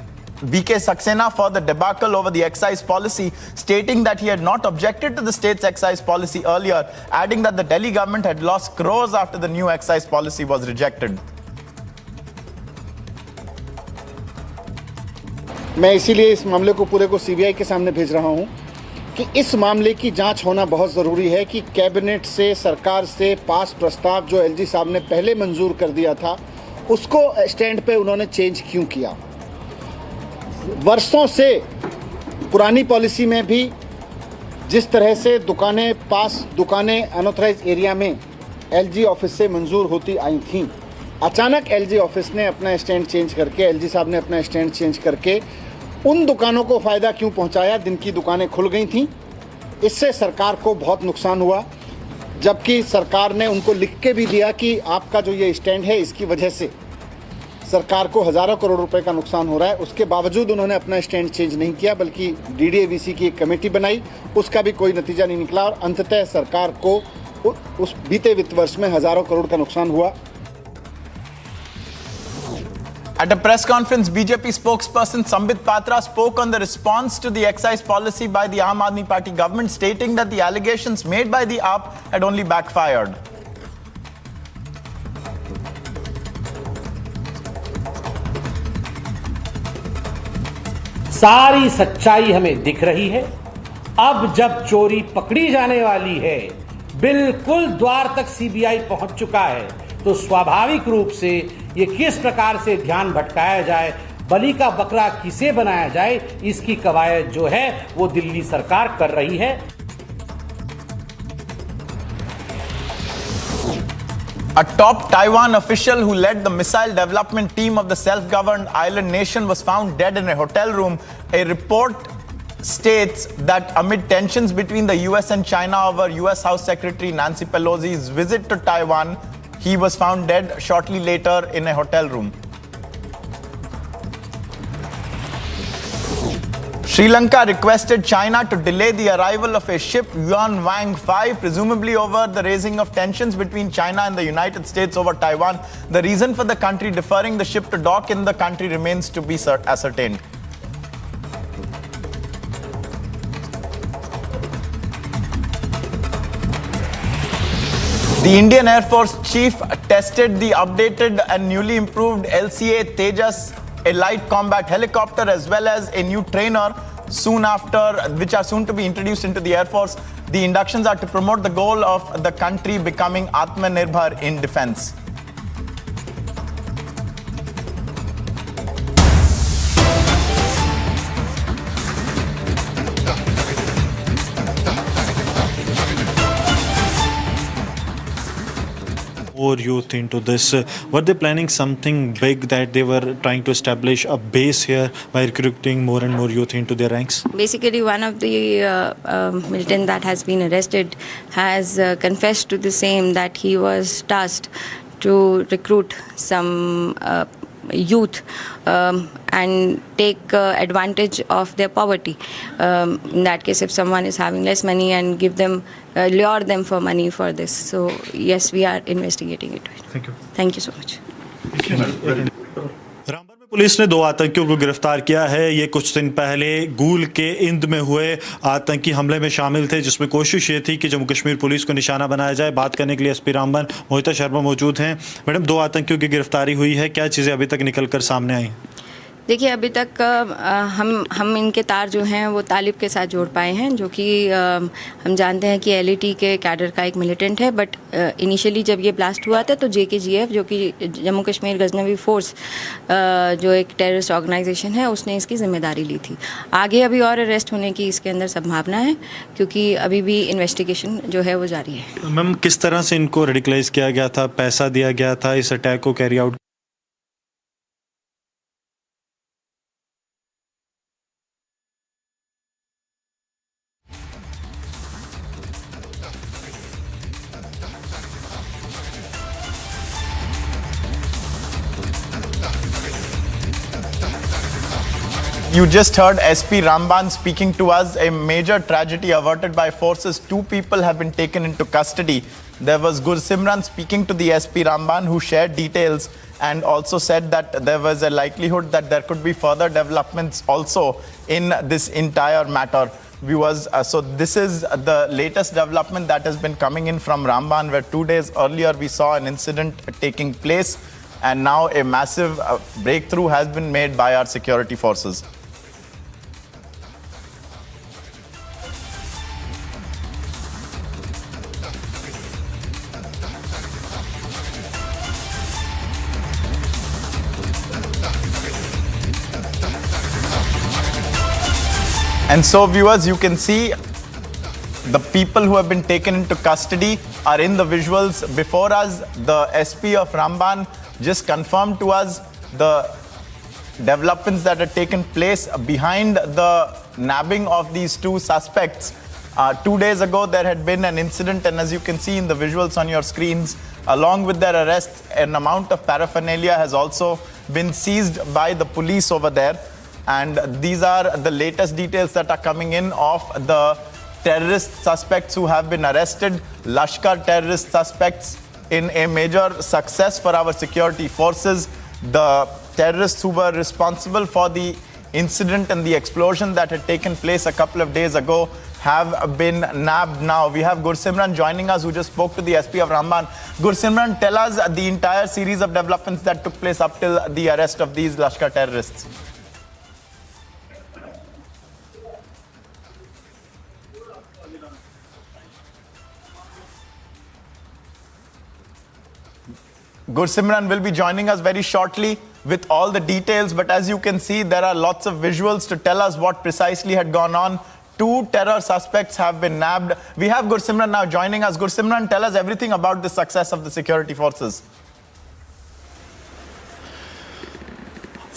VK Saxena for the debacle over the excise policy, stating that he had not objected to the state's excise policy earlier, adding that the Delhi government had lost crores after the new excise policy was rejected. मैं इसीलिए इस मामले को पूरे को CBI के सामने भेज रहा हूं कि इस मामले की जांच होना बहुत ज़रूरी है कि कैबिनेट से, सरकार से पास प्रस्ताव जो एलजी साहब ने पहले मंजूर कर दिया था उसको स्टैंड पे उन्होंने चेंज क्यों किया। वर्षों से पुरानी पॉलिसी में भी जिस तरह से दुकानें अनऑथराइज एरिया में एलजी ऑफिस से मंजूर होती आई थीं, अचानक एलजी ऑफिस ने अपना स्टैंड चेंज करके, एलजी साहब ने अपना स्टैंड चेंज करके उन दुकानों को फ़ायदा क्यों पहुंचाया जिनकी दुकानें खुल गई थीं। इससे सरकार को बहुत नुकसान हुआ, जबकि सरकार ने उनको लिख के भी दिया कि आपका जो ये स्टैंड है इसकी वजह से सरकार को हज़ारों करोड़ रुपए का नुकसान हो रहा है। उसके बावजूद उन्होंने अपना स्टैंड चेंज नहीं किया, बल्कि डीडीएवीसी की एक कमेटी बनाई, उसका भी कोई नतीजा नहीं निकला और अंततः सरकार को उस बीते वित्त वर्ष में हज़ारों करोड़ का नुकसान हुआ। At a press conference, BJP spokesperson Sambit Patra spoke on the response to the excise policy by the Aam Aadmi Party government, stating that the allegations made by the AAP had only backfired. सारी सच्चाई हमें दिख रही है। अब जब चोरी पकड़ी जाने वाली है, बिल्कुल द्वार तक सीबीआई पहुंच चुका है, तो स्वाभाविक रूप से ये किस प्रकार से ध्यान भटकाया जाए, बलि का बकरा किसे बनाया जाए, इसकी कवायद जो है वो दिल्ली सरकार कर रही है। A top Taiwan official who led the missile development team of the self-governed island nation was found dead in a hotel room. A report states that amid tensions between the US and China over US House Secretary Nancy Pelosi's visit to Taiwan, he was found dead shortly later in a hotel room. Sri Lanka requested China to delay the arrival of a ship Yuan Wang 5, presumably over the raising of tensions between China and the United States over Taiwan. The reason for the country deferring the ship to dock in the country remains to be ascertained. The Indian Air Force Chief tested the updated and newly improved LCA Tejas, a light combat helicopter, as well as a new trainer which are soon to be introduced into the Air Force. The inductions are to promote the goal of the country becoming Atmanirbhar in defense. More youth into this. Were they planning something big, that they were trying to establish a base here by recruiting more and more youth into their ranks? Basically, one of the militant that has been arrested has confessed to the same, that he was tasked to recruit some youth and take advantage of their poverty. In that case, if someone is having less money, and give them, lure them for money for this. So yes, we are investigating it. Thank you. Thank you so much. Ramban में police ने 2 आतंकियों को गिरफ्तार किया है। ये कुछ दिन पहले गूल के इंद में हुए आतंकी हमले में शामिल थे, जिसमें कोशिश ये थी कि जम्मू कश्मीर पुलिस को निशाना बनाया जाए। बात करने के लिए एसपी रामबन मोहिता शर्मा मौजूद हैं। मैडम, 2 आतंकियों की गिरफ्तारी हुई है, क्या चीज़ें अभी तक निकल कर सामने आई? देखिए, अभी तक हम इनके तार जो हैं वो तालिब के साथ जोड़ पाए हैं, जो कि हम जानते हैं कि एलईटी के कैडर का एक मिलिटेंट है। बट इनिशियली जब ये ब्लास्ट हुआ था तो जेकेजीएफ, जो कि जम्मू कश्मीर गजनवी फोर्स, जो एक टेररिस्ट ऑर्गेनाइजेशन है, उसने इसकी जिम्मेदारी ली थी। आगे अभी और अरेस्ट होने की इसके अंदर संभावना है, क्योंकि अभी भी इन्वेस्टिगेशन जो है वो जारी है। मैम, किस तरह से इनको रेडिकलाइज किया गया था, पैसा दिया गया था इस अटैक को carry out? You just heard SP Ramban speaking to us. A major tragedy averted by forces. 2 people have been taken into custody. There was Gursimran speaking to the SP Ramban, who shared details and also said that there was a likelihood that there could be further developments also in this entire matter. Viewers, so this is the latest development that has been coming in from Ramban, where 2 days earlier we saw an incident taking place, and now a massive breakthrough has been made by our security forces. And so, viewers, you can see the people who have been taken into custody are in the visuals before us. The SP of Ramban just confirmed to us the developments that had taken place behind the nabbing of these 2 suspects. 2 days ago, there had been an incident, and as you can see in the visuals on your screens, along with their arrest, an amount of paraphernalia has also been seized by the police over there. And these are the latest details that are coming in of the terrorist suspects who have been arrested, Lashkar terrorist suspects, in a major success for our security forces. The terrorists who were responsible for the incident and the explosion that had taken place a couple of days ago have been nabbed now. We have Gursimran joining us, who just spoke to the SP of Ramban. Gursimran, tell us the entire series of developments that took place up till the arrest of these Lashkar terrorists. Gursimran will be joining us very shortly with all the details, but as you can see, there are lots of visuals to tell us what precisely had gone on. 2 terror suspects have been nabbed. We have Gursimran now joining us. Gursimran, tell us everything about the success of the security forces.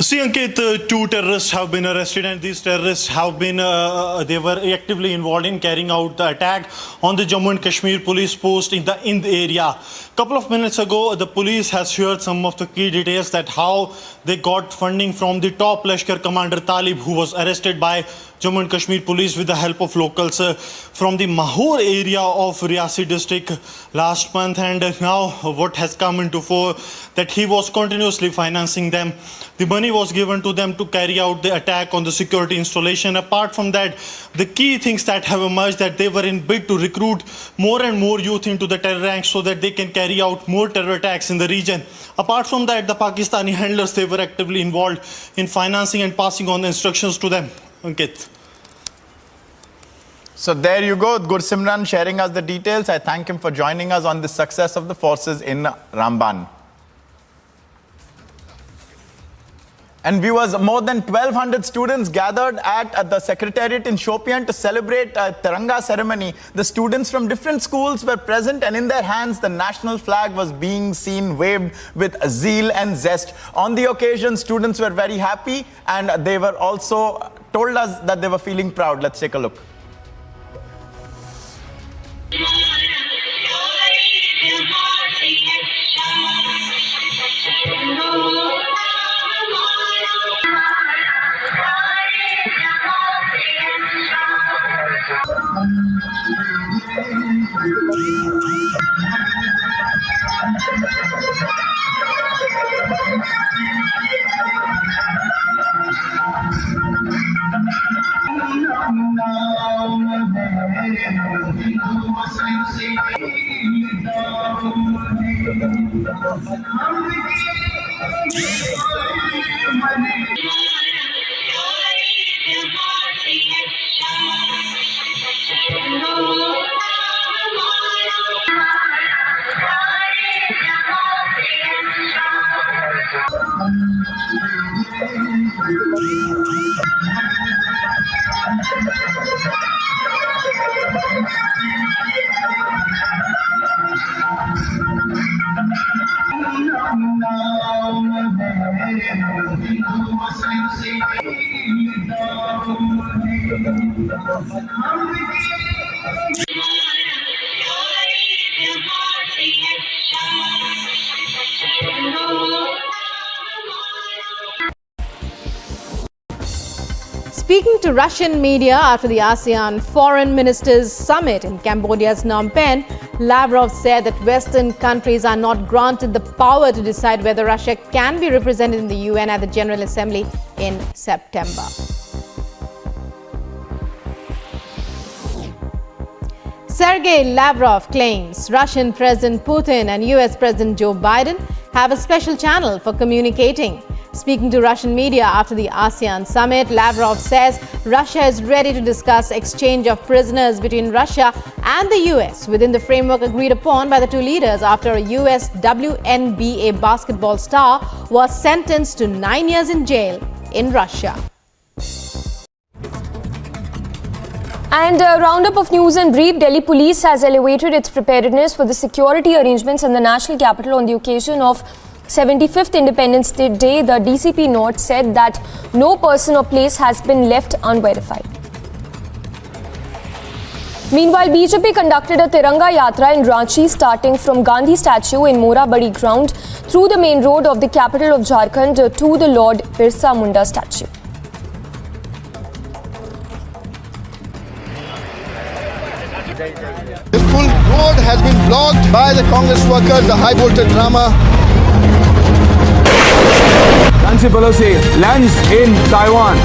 See, Ankit, 2 terrorists have been arrested, and these terrorists have been, they were actively involved in carrying out the attack on the Jammu and Kashmir police post in the Ind area. Couple of minutes ago, the police has shared some of the key details that how they got funding from the top Lashkar commander Talib, who was arrested by Jammu and Kashmir police with the help of locals from the Mahur area of Riyasi district last month, and now what has come into fore that he was continuously financing them. The money was given to them to carry out the attack on the security installation. Apart from that, the key things that have emerged that they were in bid to recruit more and more youth into the terror ranks so that they can carry out more terror attacks in the region. Apart from that, the Pakistani handlers, they were actively involved in financing and passing on the instructions to them. Ankit. So there you go, Gursimran sharing us the details. I thank him for joining us on the success of the forces in Ramban. And viewers, more than 1,200 students gathered at the Secretariat in Shopian to celebrate a Tiranga ceremony. The students from different schools were present, and in their hands, the national flag was being seen waved with zeal and zest. On the occasion, students were very happy, and they were also told us that they were feeling proud. Let's take a look. Speaking to Russian media after the ASEAN Foreign Ministers Summit in Cambodia's Phnom Penh, Lavrov said that Western countries are not granted the power to decide whether Russia can be represented in the UN at the General Assembly in September. Sergei Lavrov claims Russian President Putin and US President Joe Biden have a special channel for communicating. Speaking to Russian media after the ASEAN summit, Lavrov says Russia is ready to discuss exchange of prisoners between Russia and the US within the framework agreed upon by the two leaders after a US WNBA basketball star was sentenced to 9 years in jail in Russia. And a roundup of news and brief. Delhi police has elevated its preparedness for the security arrangements in the national capital on the occasion of 75th Independence Day. The DCP note said that no person or place has been left unverified. Meanwhile, BJP conducted a Tiranga Yatra in Ranchi starting from Gandhi statue in Mora Badi ground through the main road of the capital of Jharkhand to the Lord Birsa Munda statue. The full road has been blocked by the Congress workers, the high voltage drama. Nancy Pelosi lands in Taiwan.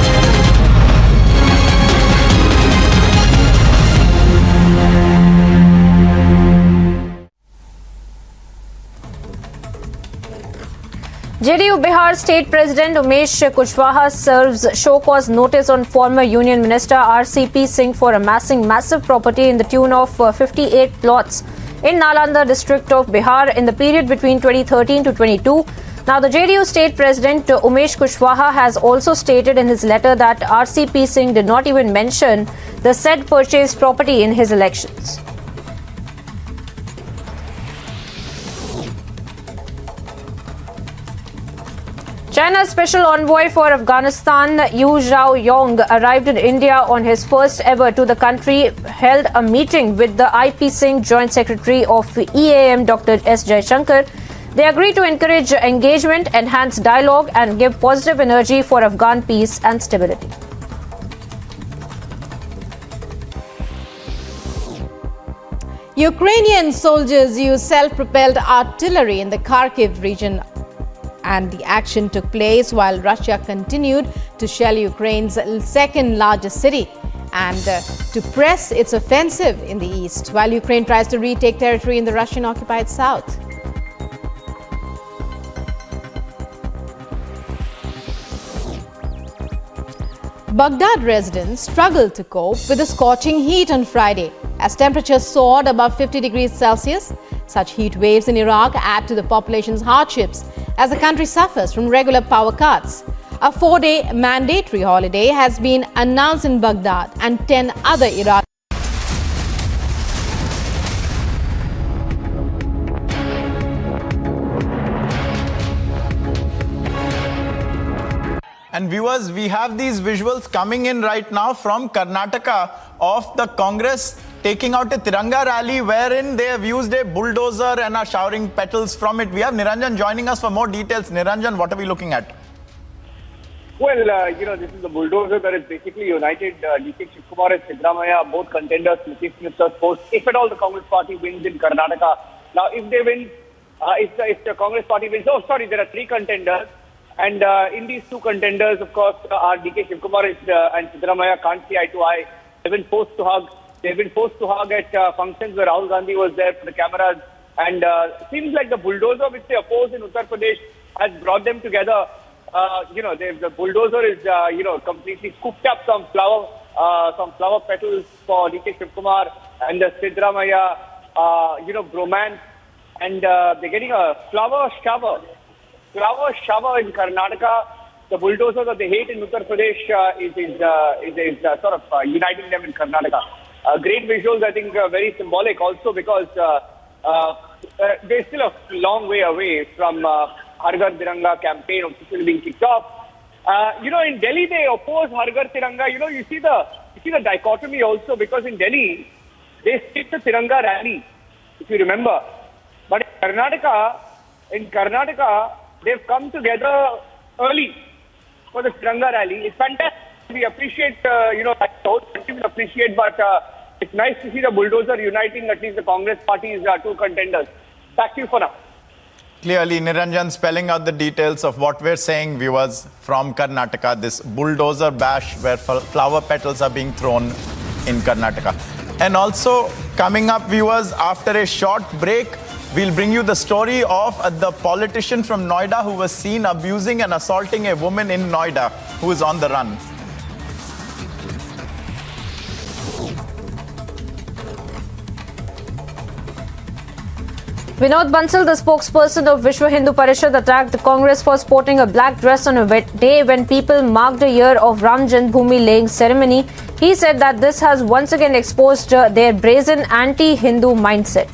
JDU Bihar State President Umesh Kushwaha serves show cause notice on former Union Minister RCP Singh for amassing massive property in the tune of 58 plots in Nalanda district of Bihar in the period between 2013 to 22. Now, the JDU State President Umesh Kushwaha has also stated in his letter that RCP Singh did not even mention the said purchased property in his elections. China's special envoy for Afghanistan, Yu Zhaoyong, arrived in India on his first ever to the country, held a meeting with the IP Singh Joint Secretary of EAM, Dr. S. Jaishankar. They agreed to encourage engagement, enhance dialogue, and give positive energy for Afghan peace and stability. Ukrainian soldiers used self-propelled artillery in the Kharkiv region, and the action took place while Russia continued to shell Ukraine's second largest city and to press its offensive in the east, while Ukraine tries to retake territory in the Russian-occupied south. Baghdad residents struggled to cope with the scorching heat on Friday as temperatures soared above 50 degrees Celsius. Such heat waves in Iraq add to the population's hardships as the country suffers from regular power cuts. A 4-day mandatory holiday has been announced in Baghdad and 10 other Iraqi. And viewers, we have these visuals coming in right now from Karnataka of the Congress taking out a Tiranga rally wherein they have used a bulldozer and are showering petals from it. We have Niranjan joining us for more details. Niranjan, what are we looking at? Well, this is the bulldozer that is basically united D.K. Shivkumar and Siddaramaiah, both contenders, Chief Minister's post, if at all the Congress party wins in Karnataka. Now, if they win, if the Congress party wins, there are 3 contenders. And in these 2 contenders, of course, are D.K. Shivkumar and Siddaramaiah can't see eye to eye. They've been forced to hug. They've been forced to hug at functions where Rahul Gandhi was there for the cameras. And seems like the bulldozer which they oppose in Uttar Pradesh has brought them together. The bulldozer is, completely scooped up some flower petals for D.K. Shivkumar and the Siddaramaiah, bromance. And they're getting a flower shower in Karnataka. The bulldozer that they hate in Uttar Pradesh is sort of uniting them in Karnataka. Great visuals, I think, very symbolic also because they're still a long way away from Har Ghar Tiranga campaign officially being kicked off. In Delhi they oppose Har Ghar Tiranga. You see the dichotomy also because in Delhi they skipped the Tiranga rally, if you remember. But in Karnataka, they've come together early for the Tiranga rally. It's fantastic. we appreciate, the whole country will appreciate, but it's nice to see the bulldozer uniting at least the Congress party's two contenders. Back to you for now. Clearly, Niranjan spelling out the details of what we're saying, viewers, from Karnataka, this bulldozer bash where flower petals are being thrown in Karnataka. And also, coming up, viewers, after a short break, we'll bring you the story of the politician from Noida who was seen abusing and assaulting a woman in Noida who is on the run. Vinod Bansal, the spokesperson of Vishwa Hindu Parishad, attacked the Congress for sporting a black dress on a day when people marked a year of Ram Janmabhoomi laying ceremony. He said that this has once again exposed their brazen anti-Hindu mindset.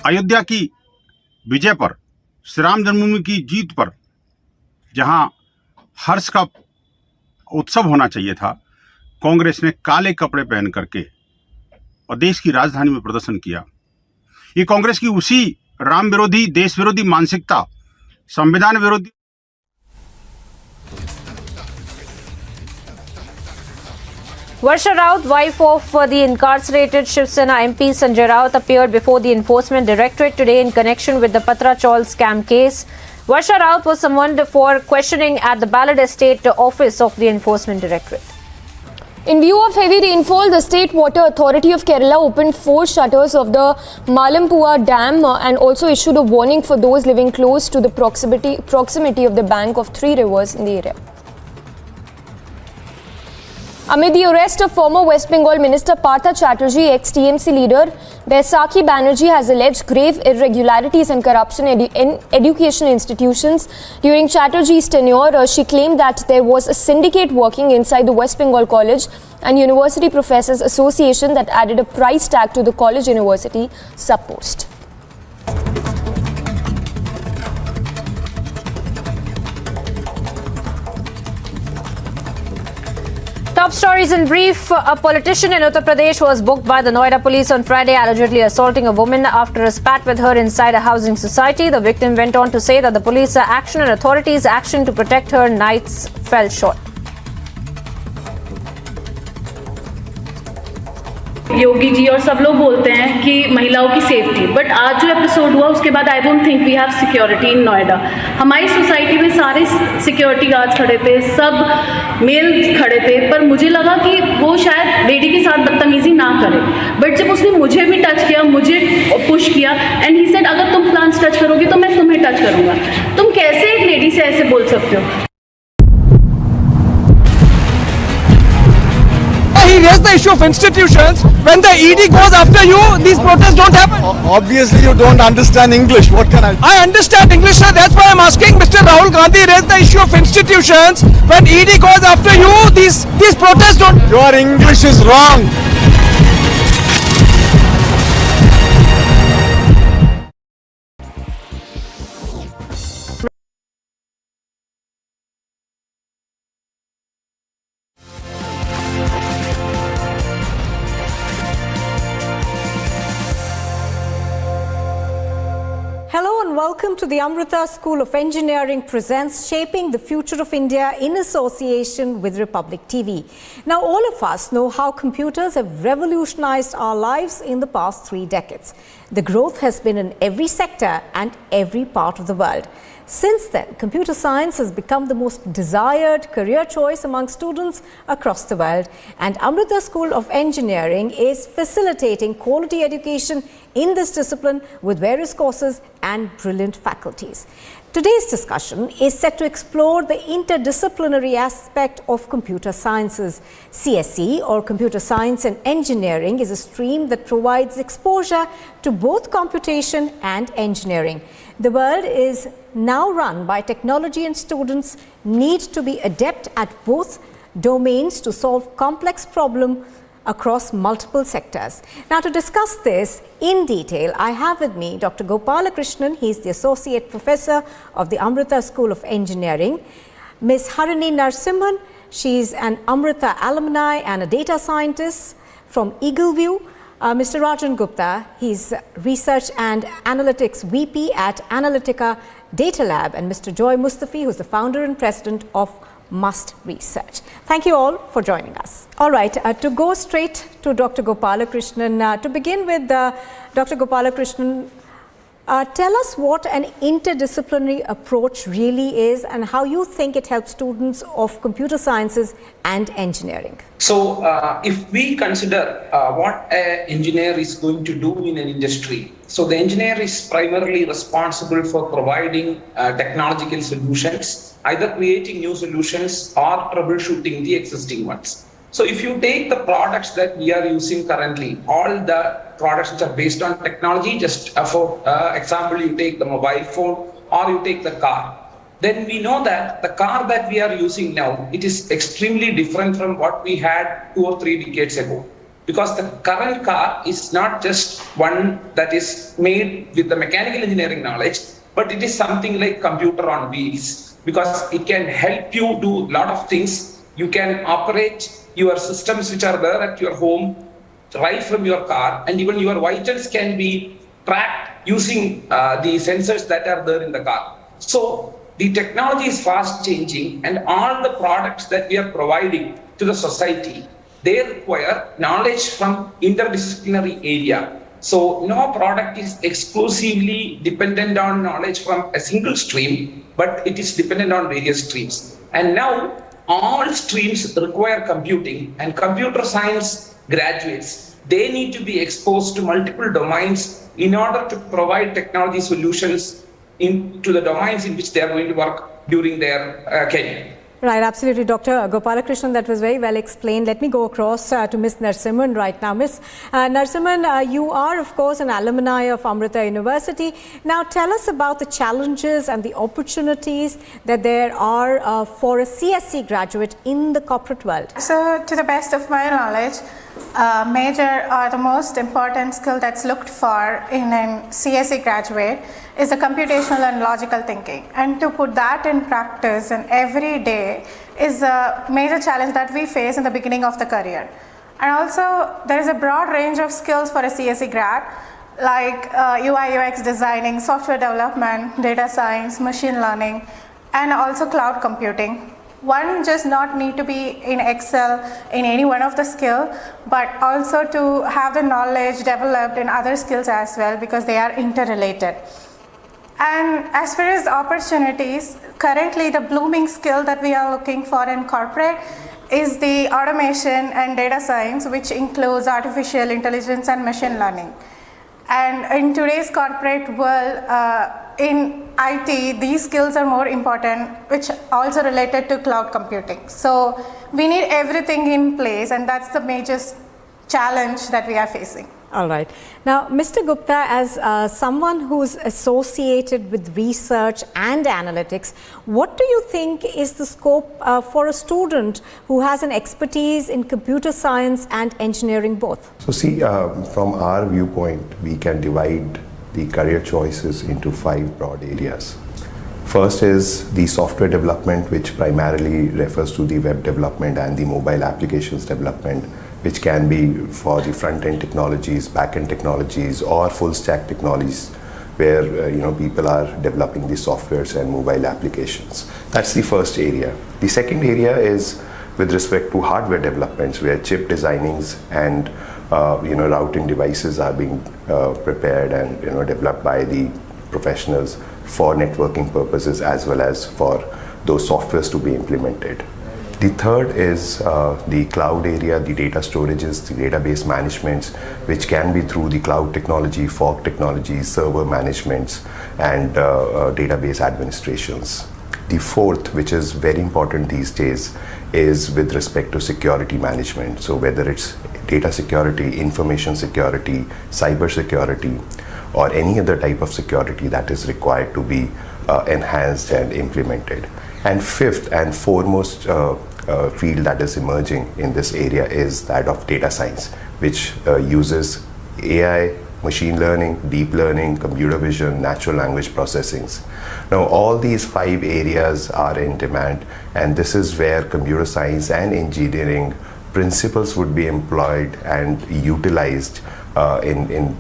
Ayodhya की विजय पर, श्री राम जन्मभूमि की जीत पर जहां हर्ष का उत्सव होना चाहिए था, कांग्रेस ने काले कपड़े पहन करके और देश की राजधानी में प्रदर्शन किया। ये कांग्रेस की उसी राम विरोधी, देश विरोधी मानसिकता, संविधान विरोधी। Varsha Raut, wife of the incarcerated Shiv Sena MP Sanjay Raut, appeared before the Enforcement Directorate today in connection with the Patra Chawl scam case. Varsha Raut was summoned for questioning at the Ballad Estate office of the Enforcement Directorate. In view of heavy rainfall, the State Water Authority of Kerala opened 4 shutters of the Malampua Dam and also issued a warning for those living close to the proximity of the bank of 3 rivers in the area. Amid the arrest of former West Bengal Minister Patra Chawl, ex-TMC leader Baisakhi Banerjee has alleged grave irregularities and corruption in education institutions. During Chatterjee's tenure, she claimed that there was a syndicate working inside the West Bengal College and University Professors Association that added a price tag to the college-university sub-post. Top stories in brief. A politician in Uttar Pradesh was booked by the Noida police on Friday, allegedly assaulting a woman after a spat with her inside a housing society. The victim went on to say that the police action and authorities' action to protect her nights fell short. Yogi ji और सब लोग बोलते हैं कि महिलाओं की safety, but आज जो एपिसोड हुआ उसके बाद I don't think we have security in Noida. हमारी सोसाइटी में सारे सिक्योरिटी गार्ड्स खड़े थे, सब मेल खड़े थे, पर मुझे लगा कि वो शायद लेडी के साथ बदतमीजी ना करे, बट जब उसने मुझे भी टच किया, मुझे पुश किया एंड ही सेड अगर तुम प्लांट्स टच करोगे तो मैं तुम्हें टच करूंगा. तुम कैसे एक लेडी से ऐसे बोल सकते हो? He raised the issue of institutions. When the ED goes after you, these protests don't happen. Obviously, you don't understand English. What can I do? I understand English, sir. That's why I'm asking. Mr. Rahul Gandhi raised the issue of institutions. When ED goes after you, these protests don't. Your English is wrong. Hello and welcome to the Amrita School of Engineering presents Shaping the Future of India in association with Republic TV. Now, all of us know how computers have revolutionized our lives in the past 3 decades. The growth has been in every sector and every part of the world. Since then, computer science has become the most desired career choice among students across the world, and Amrita School of Engineering is facilitating quality education in this discipline with various courses and brilliant faculties. Today's discussion is set to explore the interdisciplinary aspect of computer sciences. CSE, or Computer Science and Engineering, is a stream that provides exposure to both computation and engineering. The world is now run by technology, and students need to be adept at both domains to solve complex problems across multiple sectors. Now, to discuss this in detail, I have with me Dr. Gopalakrishnan. He is the Associate Professor of the Amrita School of Engineering. Ms. Harini Narsimhan, she is an Amrita alumni and a data scientist from Eagleview. Mr. Rajan Gupta. He's Research and Analytics VP at Analytica Data Lab, and Mr. Joy Mustafi, who's the founder and president of Must Research. Thank you all for joining us. All right, to go straight to Dr. Gopalakrishnan, to begin with, Dr. Gopalakrishnan, tell us what an interdisciplinary approach really is and how you think it helps students of computer sciences and engineering. So, if we consider what an engineer is going to do in an industry, so the engineer is primarily responsible for providing technological solutions, either creating new solutions or troubleshooting the existing ones. So if you take the products that we are using currently, all the products which are based on technology, just for example, you take the mobile phone or you take the car, then we know that the car that we are using now, it is extremely different from what we had 2 or 3 decades ago. Because the current car is not just one that is made with the mechanical engineering knowledge, but it is something like computer on wheels, because it can help you do a lot of things. You can operate your systems which are there at your home right from your car, and even your vitals can be tracked using the sensors that are there in the car. So the technology is fast changing, and all the products that we are providing to the society, they require knowledge from interdisciplinary area. So no product is exclusively dependent on knowledge from a single stream, but it is dependent on various streams. And now all streams require computing, and computer science graduates, they need to be exposed to multiple domains in order to provide technology solutions into the domains in which they are going to work during their career. Right, absolutely, Dr. Gopalakrishnan, that was very well explained. Let me go across to Ms. Narasimhan right now. Ms. Narasimhan, you are, of course, an alumni of Amrita University. Now, tell us about the challenges and the opportunities that there are for a CSC graduate in the corporate world. So, to the best of my knowledge, major or the most important skill that's looked for in a CSE graduate is the computational and logical thinking. And to put that in practice and every day is a major challenge that we face in the beginning of the career. And also, there is a broad range of skills for a CSE grad, like UI UX designing, software development, data science, machine learning, and also cloud computing. One just not need to be in Excel in any one of the skill, but also to have the knowledge developed in other skills as well, because they are interrelated. And as far as opportunities, currently the blooming skill that we are looking for in corporate is the automation and data science, which includes artificial intelligence and machine learning. And in today's corporate world, in IT, these skills are more important, which also related to cloud computing. So we need everything in place, and that's the major challenge that we are facing. All right. Now, Mr. Gupta, as someone who's associated with research and analytics, what do you think is the scope for a student who has an expertise in computer science and engineering both? So see, from our viewpoint, we can divide the career choices into 5 broad areas. First is the software development, which primarily refers to the web development and the mobile applications development, which can be for the front-end technologies, back-end technologies, or full-stack technologies, where people are developing the softwares and mobile applications. That's the first area. The second area is with respect to hardware developments, where chip designings and routing devices are being prepared and developed by the professionals for networking purposes, as well as for those softwares to be implemented. The third is the cloud area, the data storages, the database managements, which can be through the cloud technology, fog technology, server managements, and database administrations. The fourth, which is very important these days, is with respect to security management. So whether it's data security, information security, cyber security, or any other type of security that is required to be enhanced and implemented. And fifth and foremost field that is emerging in this area is that of data science, which uses AI, machine learning, deep learning, computer vision, natural language processing. Now, all these 5 areas are in demand, and this is where computer science and engineering principles would be employed and utilized in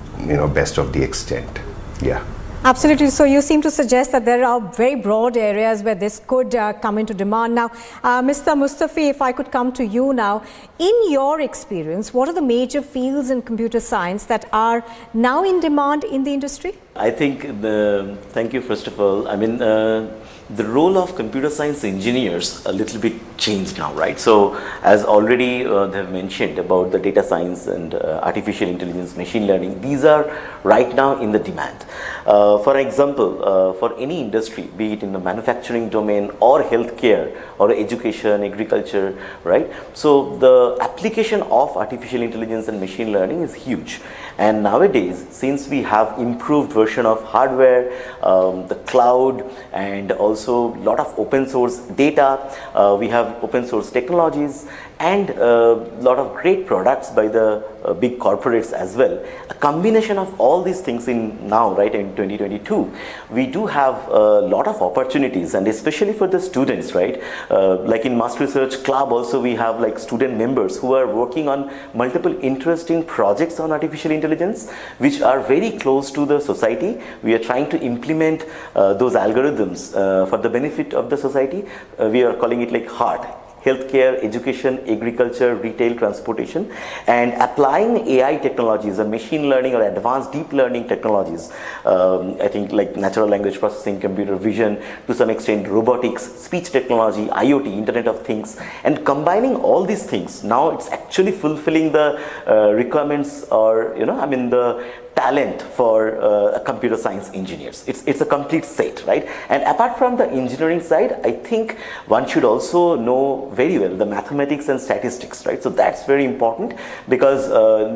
best of the extent. Yeah. Absolutely. So you seem to suggest that there are very broad areas where this could come into demand. Now, Mr. Mustafi, if I could come to you now, in your experience, what are the major fields in computer science that are now in demand in the industry? I think thank you first of all. I mean, the role of computer science engineers a little bit changed now, right? So as already they have mentioned about the data science and artificial intelligence, machine learning, these are right now in the demand. For example, for any industry, be it in the manufacturing domain or healthcare or education, agriculture, right? So the application of artificial intelligence and machine learning is huge. And nowadays, since we have improved version of hardware, the cloud, and also a lot of open source data, we have open source technologies and a lot of great products by the big corporates as well. A combination of all these things in now, right, in 2022, we do have a lot of opportunities, and especially for the students, right? Like in Master Research Club also we have like student members who are working on multiple interesting projects on artificial intelligence which are very close to the society. We are trying to implement those algorithms for the benefit of the society. We are calling it like HEART. Healthcare, education, agriculture, retail, transportation, and applying AI technologies or machine learning or advanced deep learning technologies, I think like natural language processing, computer vision, to some extent robotics, speech technology, IoT, Internet of Things, and combining all these things, now it's actually fulfilling the requirements or, the talent for computer science engineers. It's a complete set, right? And apart from the engineering side, I think one should also know very well the mathematics and statistics, right? So that's very important because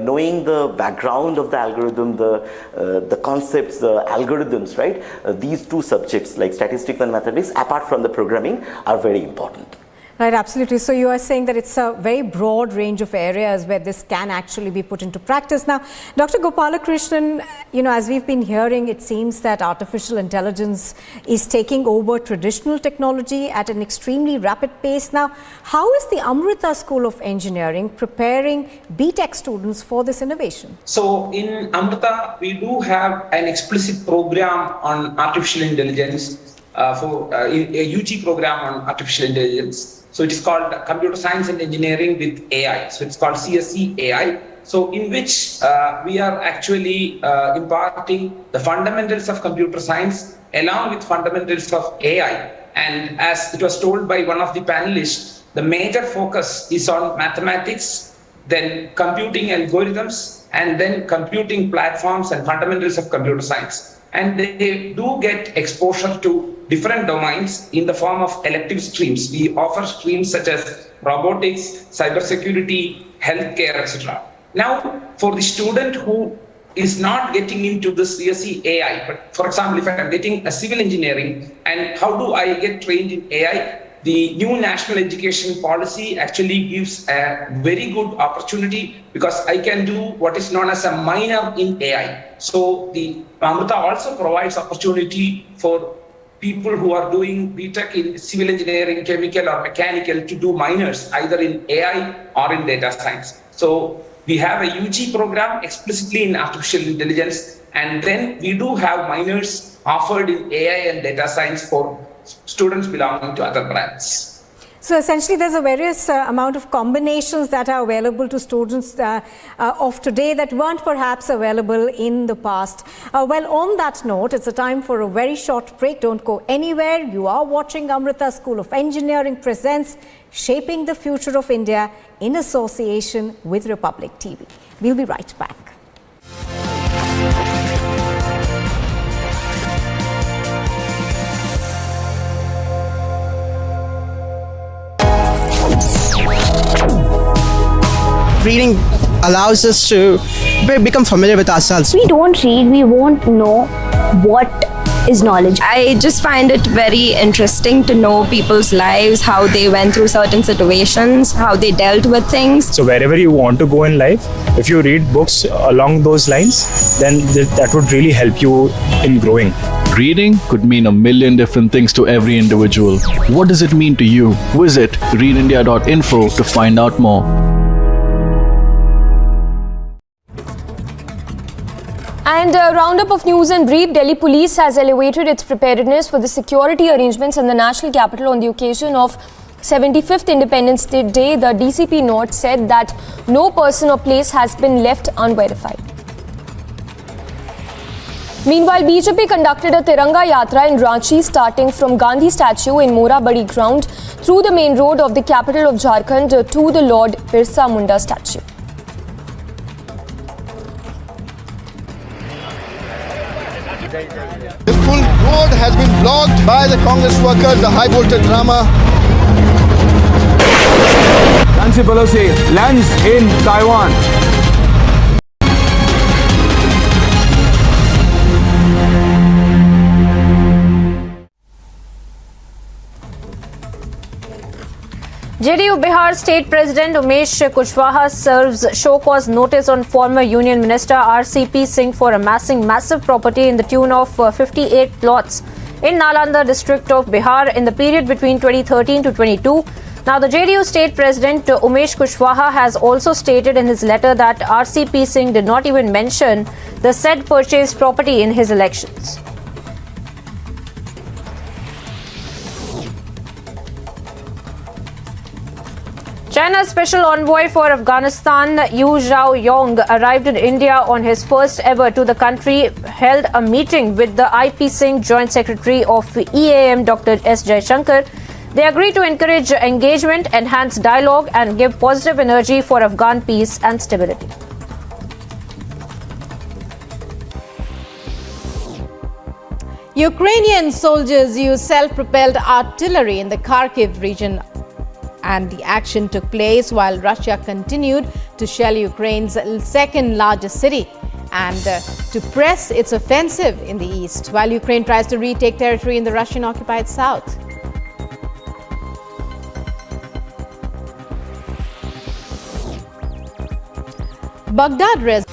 knowing the background of the algorithm, the concepts, the algorithms, right? These two subjects like statistics and mathematics, apart from the programming, are very important. Right, absolutely. So you are saying that it's a very broad range of areas where this can actually be put into practice. Now, Dr. Gopalakrishnan, as we've been hearing, it seems that artificial intelligence is taking over traditional technology at an extremely rapid pace. Now, how is the Amrita School of Engineering preparing BTech students for this innovation? So in Amrita, we do have an explicit program on artificial intelligence, a UG program on artificial intelligence. So it is called Computer Science and Engineering with AI. So it's called CSE AI. So in which we are actually imparting the fundamentals of computer science along with fundamentals of AI. And as it was told by one of the panelists, the major focus is on mathematics, then computing algorithms, and then computing platforms and fundamentals of computer science. And they do get exposure to different domains in the form of elective streams. We offer streams such as robotics, cybersecurity, healthcare, etc. Now, for the student who is not getting into this CSE AI, but for example, if I am getting a civil engineering, and how do I get trained in AI? The new national education policy actually gives a very good opportunity because I can do what is known as a minor in AI. So the Amrita also provides opportunity for people who are doing BTech in civil engineering, chemical or mechanical to do minors either in AI or in data science. So we have a UG program explicitly in artificial intelligence, and then we do have minors offered in AI and data science for students belonging to other branches. So essentially there's a various amount of combinations that are available to students of today that weren't perhaps available in the past. Well, on that note, it's a time for a very short break. Don't go anywhere. You are watching Amrita School of Engineering presents Shaping the Future of India in association with Republic TV. We'll be right back. Reading allows us to become familiar with ourselves. We don't read, we won't know what is knowledge. I just find it very interesting to know people's lives, how they went through certain situations, how they dealt with things. So wherever you want to go in life, if you read books along those lines, then that would really help you in growing. Reading could mean a million different things to every individual. What does it mean to you? Visit readindia.info to find out more. And a roundup of news and brief. Delhi police has elevated its preparedness for the security arrangements in the national capital on the occasion of 75th Independence Day. The DCP note said that no person or place has been left unverified. Meanwhile, BJP conducted a Tiranga Yatra in Ranchi starting from Gandhi statue in Morabadi ground through the main road of the capital of Jharkhand to the Lord Birsa Munda statue. The full road has been blocked by the Congress workers, the high voltage drama. Nancy Pelosi lands in Taiwan. JDU Bihar State President Umesh Kushwaha serves show cause notice on former Union Minister RCP Singh for amassing massive property in the tune of 58 plots in Nalanda district of Bihar in the period between 2013 to 22. Now, the JDU State President Umesh Kushwaha has also stated in his letter that RCP Singh did not even mention the said purchased property in his elections. China's special envoy for Afghanistan, Yu Zhaoyong, arrived in India on his first ever to the country, held a meeting with the IP Singh Joint Secretary of EAM, Dr. S. Jaishankar. They agreed to encourage engagement, enhance dialogue, and give positive energy for Afghan peace and stability. Ukrainian soldiers used self-propelled artillery in the Kharkiv region, and the action took place while Russia continued to shell Ukraine's second largest city and to press its offensive in the east, while Ukraine tries to retake territory in the Russian-occupied south. Baghdad residents.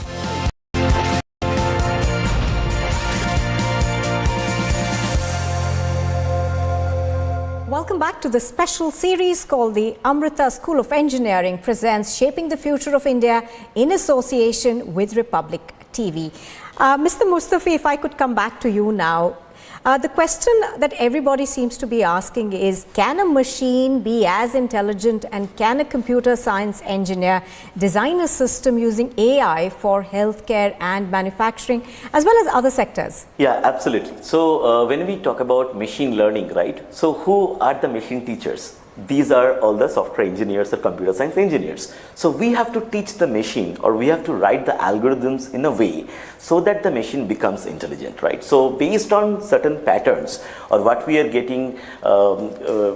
Welcome back to the special series called the Amrita School of Engineering presents Shaping the Future of India in association with Republic TV. Mr. Mustafi, if I could come back to you now. The question that everybody seems to be asking is, can a machine be as intelligent and can a computer science engineer design a system using AI for healthcare and manufacturing as well as other sectors? Yeah, absolutely. So when we talk about machine learning, right? So who are the machine teachers? These are all the software engineers or computer science engineers. So we have to teach the machine, or we have to write the algorithms in a way so that the machine becomes intelligent, right? So based on certain patterns or what we are getting,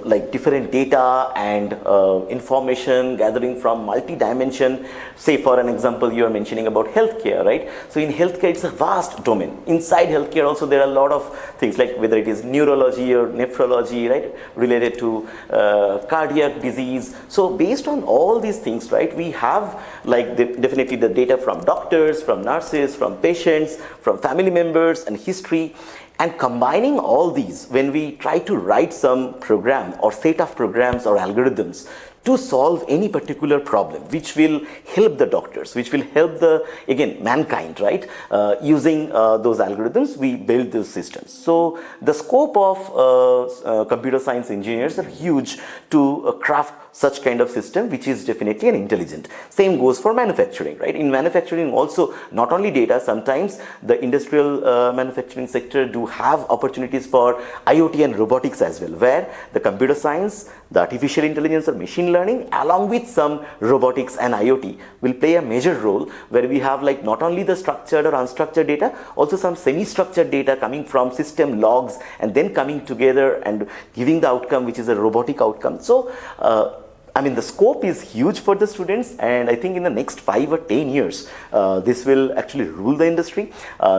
like different data and information gathering from multi-dimension, say for an example, you are mentioning about healthcare, right? So in healthcare, it's a vast domain. Inside healthcare also there are a lot of things, like whether it is neurology or nephrology, right, related to cardiac disease. So based on all these things, right, we have like definitely the data from doctors, from nurses, from patients, from family members and history. And combining all these, when we try to write some program or set of programs or algorithms to solve any particular problem, which will help the doctors, which will help the, again, mankind, right? Using those algorithms, we build those systems. So the scope of computer science engineers are huge to craft such kind of system, which is definitely an intelligent. Same goes for manufacturing, right? In manufacturing also, not only data, sometimes the industrial manufacturing sector do have opportunities for IoT and robotics as well, where the computer science, the artificial intelligence or machine learning, along with some robotics and IoT will play a major role, where we have like not only the structured or unstructured data, also some semi-structured data coming from system logs and then coming together and giving the outcome, which is a robotic outcome. So, I mean, the scope is huge for the students, and I think in the next 5 or 10 years, this will actually rule the industry,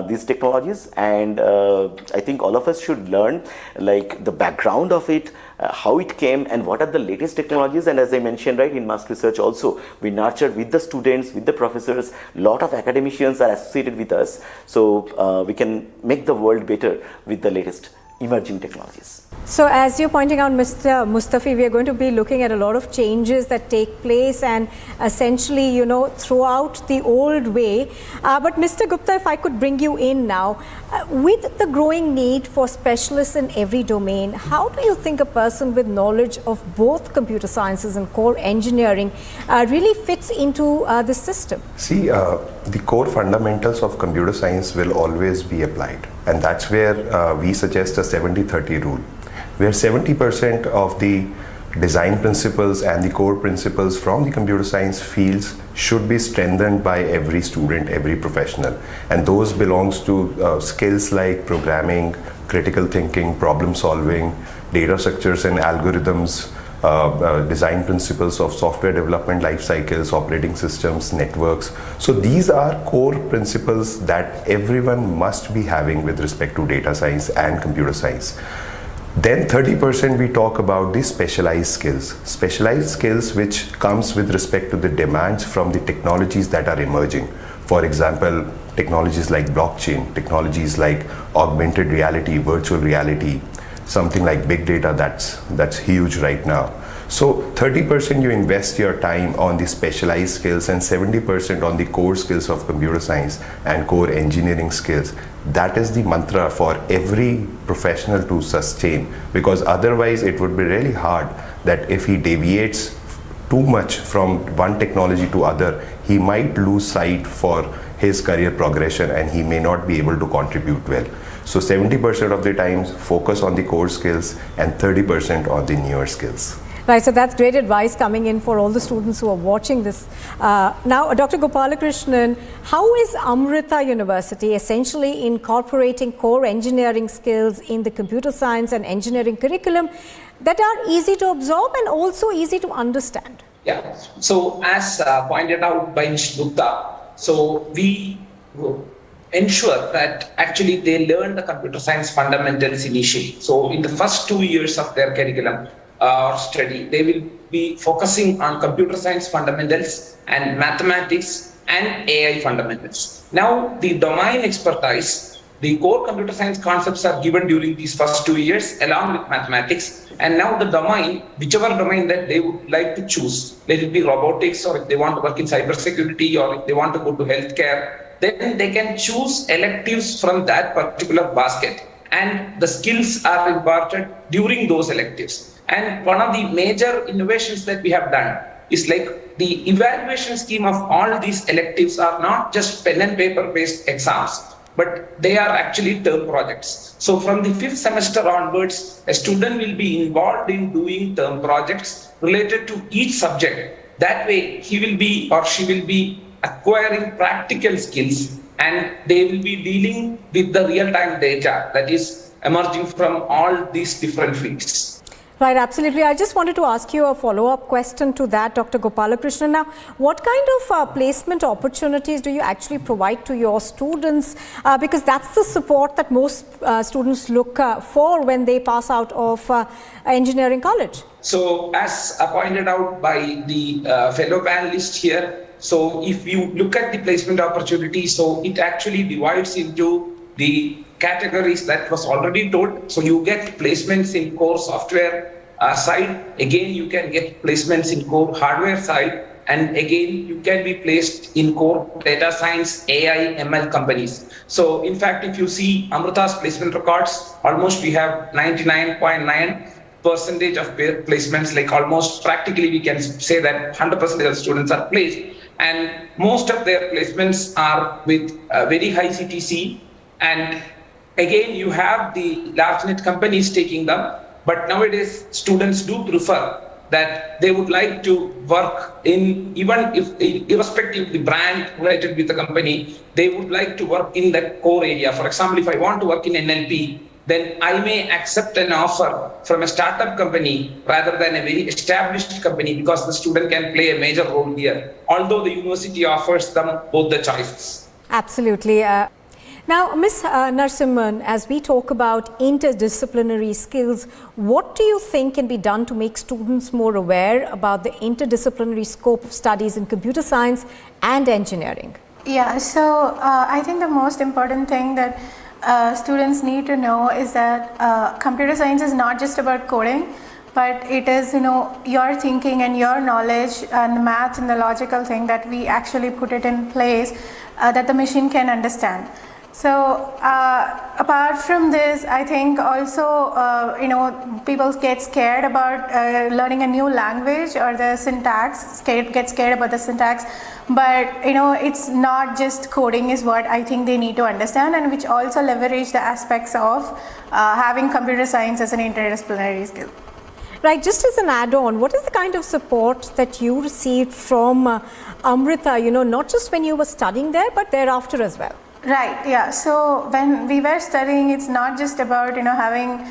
these technologies, and I think all of us should learn like the background of it, how it came, and what are the latest technologies. And as I mentioned, right, in Mask Research also, we nurture with the students, with the professors, a lot of academicians are associated with us, so we can make the world better with the latest emerging technologies. So as you're pointing out, Mr. Mustafi, we are going to be looking at a lot of changes that take place and essentially, you know, throughout the old way. But Mr. Gupta, if I could bring you in now, with the growing need for specialists in every domain, how do you think a person with knowledge of both computer sciences and core engineering really fits into the system? See, the core fundamentals of computer science will always be applied. And that's where we suggest a 70-30 rule, where 70% of the design principles and the core principles from the computer science fields should be strengthened by every student, every professional. And those belongs to skills like programming, critical thinking, problem solving, data structures and algorithms, design principles of software development life cycles, operating systems, networks. So these are core principles that everyone must be having with respect to data science and computer science. Then 30% we talk about the specialized skills which comes with respect to the demands from the technologies that are emerging. For example, technologies like blockchain, technologies like augmented reality, virtual reality, something like big data that's huge right now. So 30% you invest your time on the specialized skills and 70% on the core skills of computer science and core engineering skills. That is the mantra for every professional to sustain, because otherwise it would be really hard that if he deviates too much from one technology to other, he might lose sight for his career progression and he may not be able to contribute well. So 70% of the time focus on the core skills and 30% on the newer skills. Right, so that's great advice coming in for all the students who are watching this. Now, Dr. Gopalakrishnan, how is Amrita University essentially incorporating core engineering skills in the computer science and engineering curriculum that are easy to absorb and also easy to understand? Yeah, so as pointed out by Mr. Gupta, so we ensure that actually they learn the computer science fundamentals initially. So in the first 2 years of their curriculum, study, they will be focusing on computer science fundamentals and mathematics and AI fundamentals. Now, the domain expertise, the core computer science concepts are given during these first 2 years along with mathematics. And now the domain, whichever domain that they would like to choose, let it be robotics, or if they want to work in cybersecurity, or if they want to go to healthcare, then they can choose electives from that particular basket. And the skills are imparted during those electives. And one of the major innovations that we have done is like the evaluation scheme of all these electives are not just pen and paper based exams, but they are actually term projects. So from the 5th semester onwards, a student will be involved in doing term projects related to each subject. That way, he will be or she will be acquiring practical skills, and they will be dealing with the real-time data that is emerging from all these different fields. Right, absolutely. I just wanted to ask you a follow-up question to that, Dr. Gopalakrishnan. Now, what kind of placement opportunities do you actually provide to your students? Because that's the support that most students look for when they pass out of engineering college. So, as pointed out by the fellow panelist here, so if you look at the placement opportunity, so it actually divides into the categories that was already told. So you get placements in core software side. Again, you can get placements in core hardware side. And again, you can be placed in core data science, AI, ML companies. So in fact, if you see Amrita's placement records, almost we have 99.9% of placements, like almost practically we can say that 100% of students are placed. And most of their placements are with very high CTC. And again, you have the large net companies taking them, but nowadays students do prefer that they would like to work in, even if irrespective of the brand related with the company, they would like to work in the core area. For example, if I want to work in NLP, then I may accept an offer from a startup company rather than a very established company, because the student can play a major role here, although the university offers them both the choices. Absolutely. Now, Ms. Narasimhan, as we talk about interdisciplinary skills, what do you think can be done to make students more aware about the interdisciplinary scope of studies in computer science and engineering? Yeah, so I think the most important thing that students need to know is that computer science is not just about coding, but it is, your thinking and your knowledge and math and the logical thing that we actually put it in place that the machine can understand. So apart from this, I think also, people get scared about learning a new language or the syntax, get scared about the syntax. But, it's not just coding is what I think they need to understand, and which also leverage the aspects of having computer science as an interdisciplinary skill. Right, just as an add-on, what is the kind of support that you received from Amrita, not just when you were studying there, but thereafter as well? Right, yeah. So when we were studying, it's not just about, having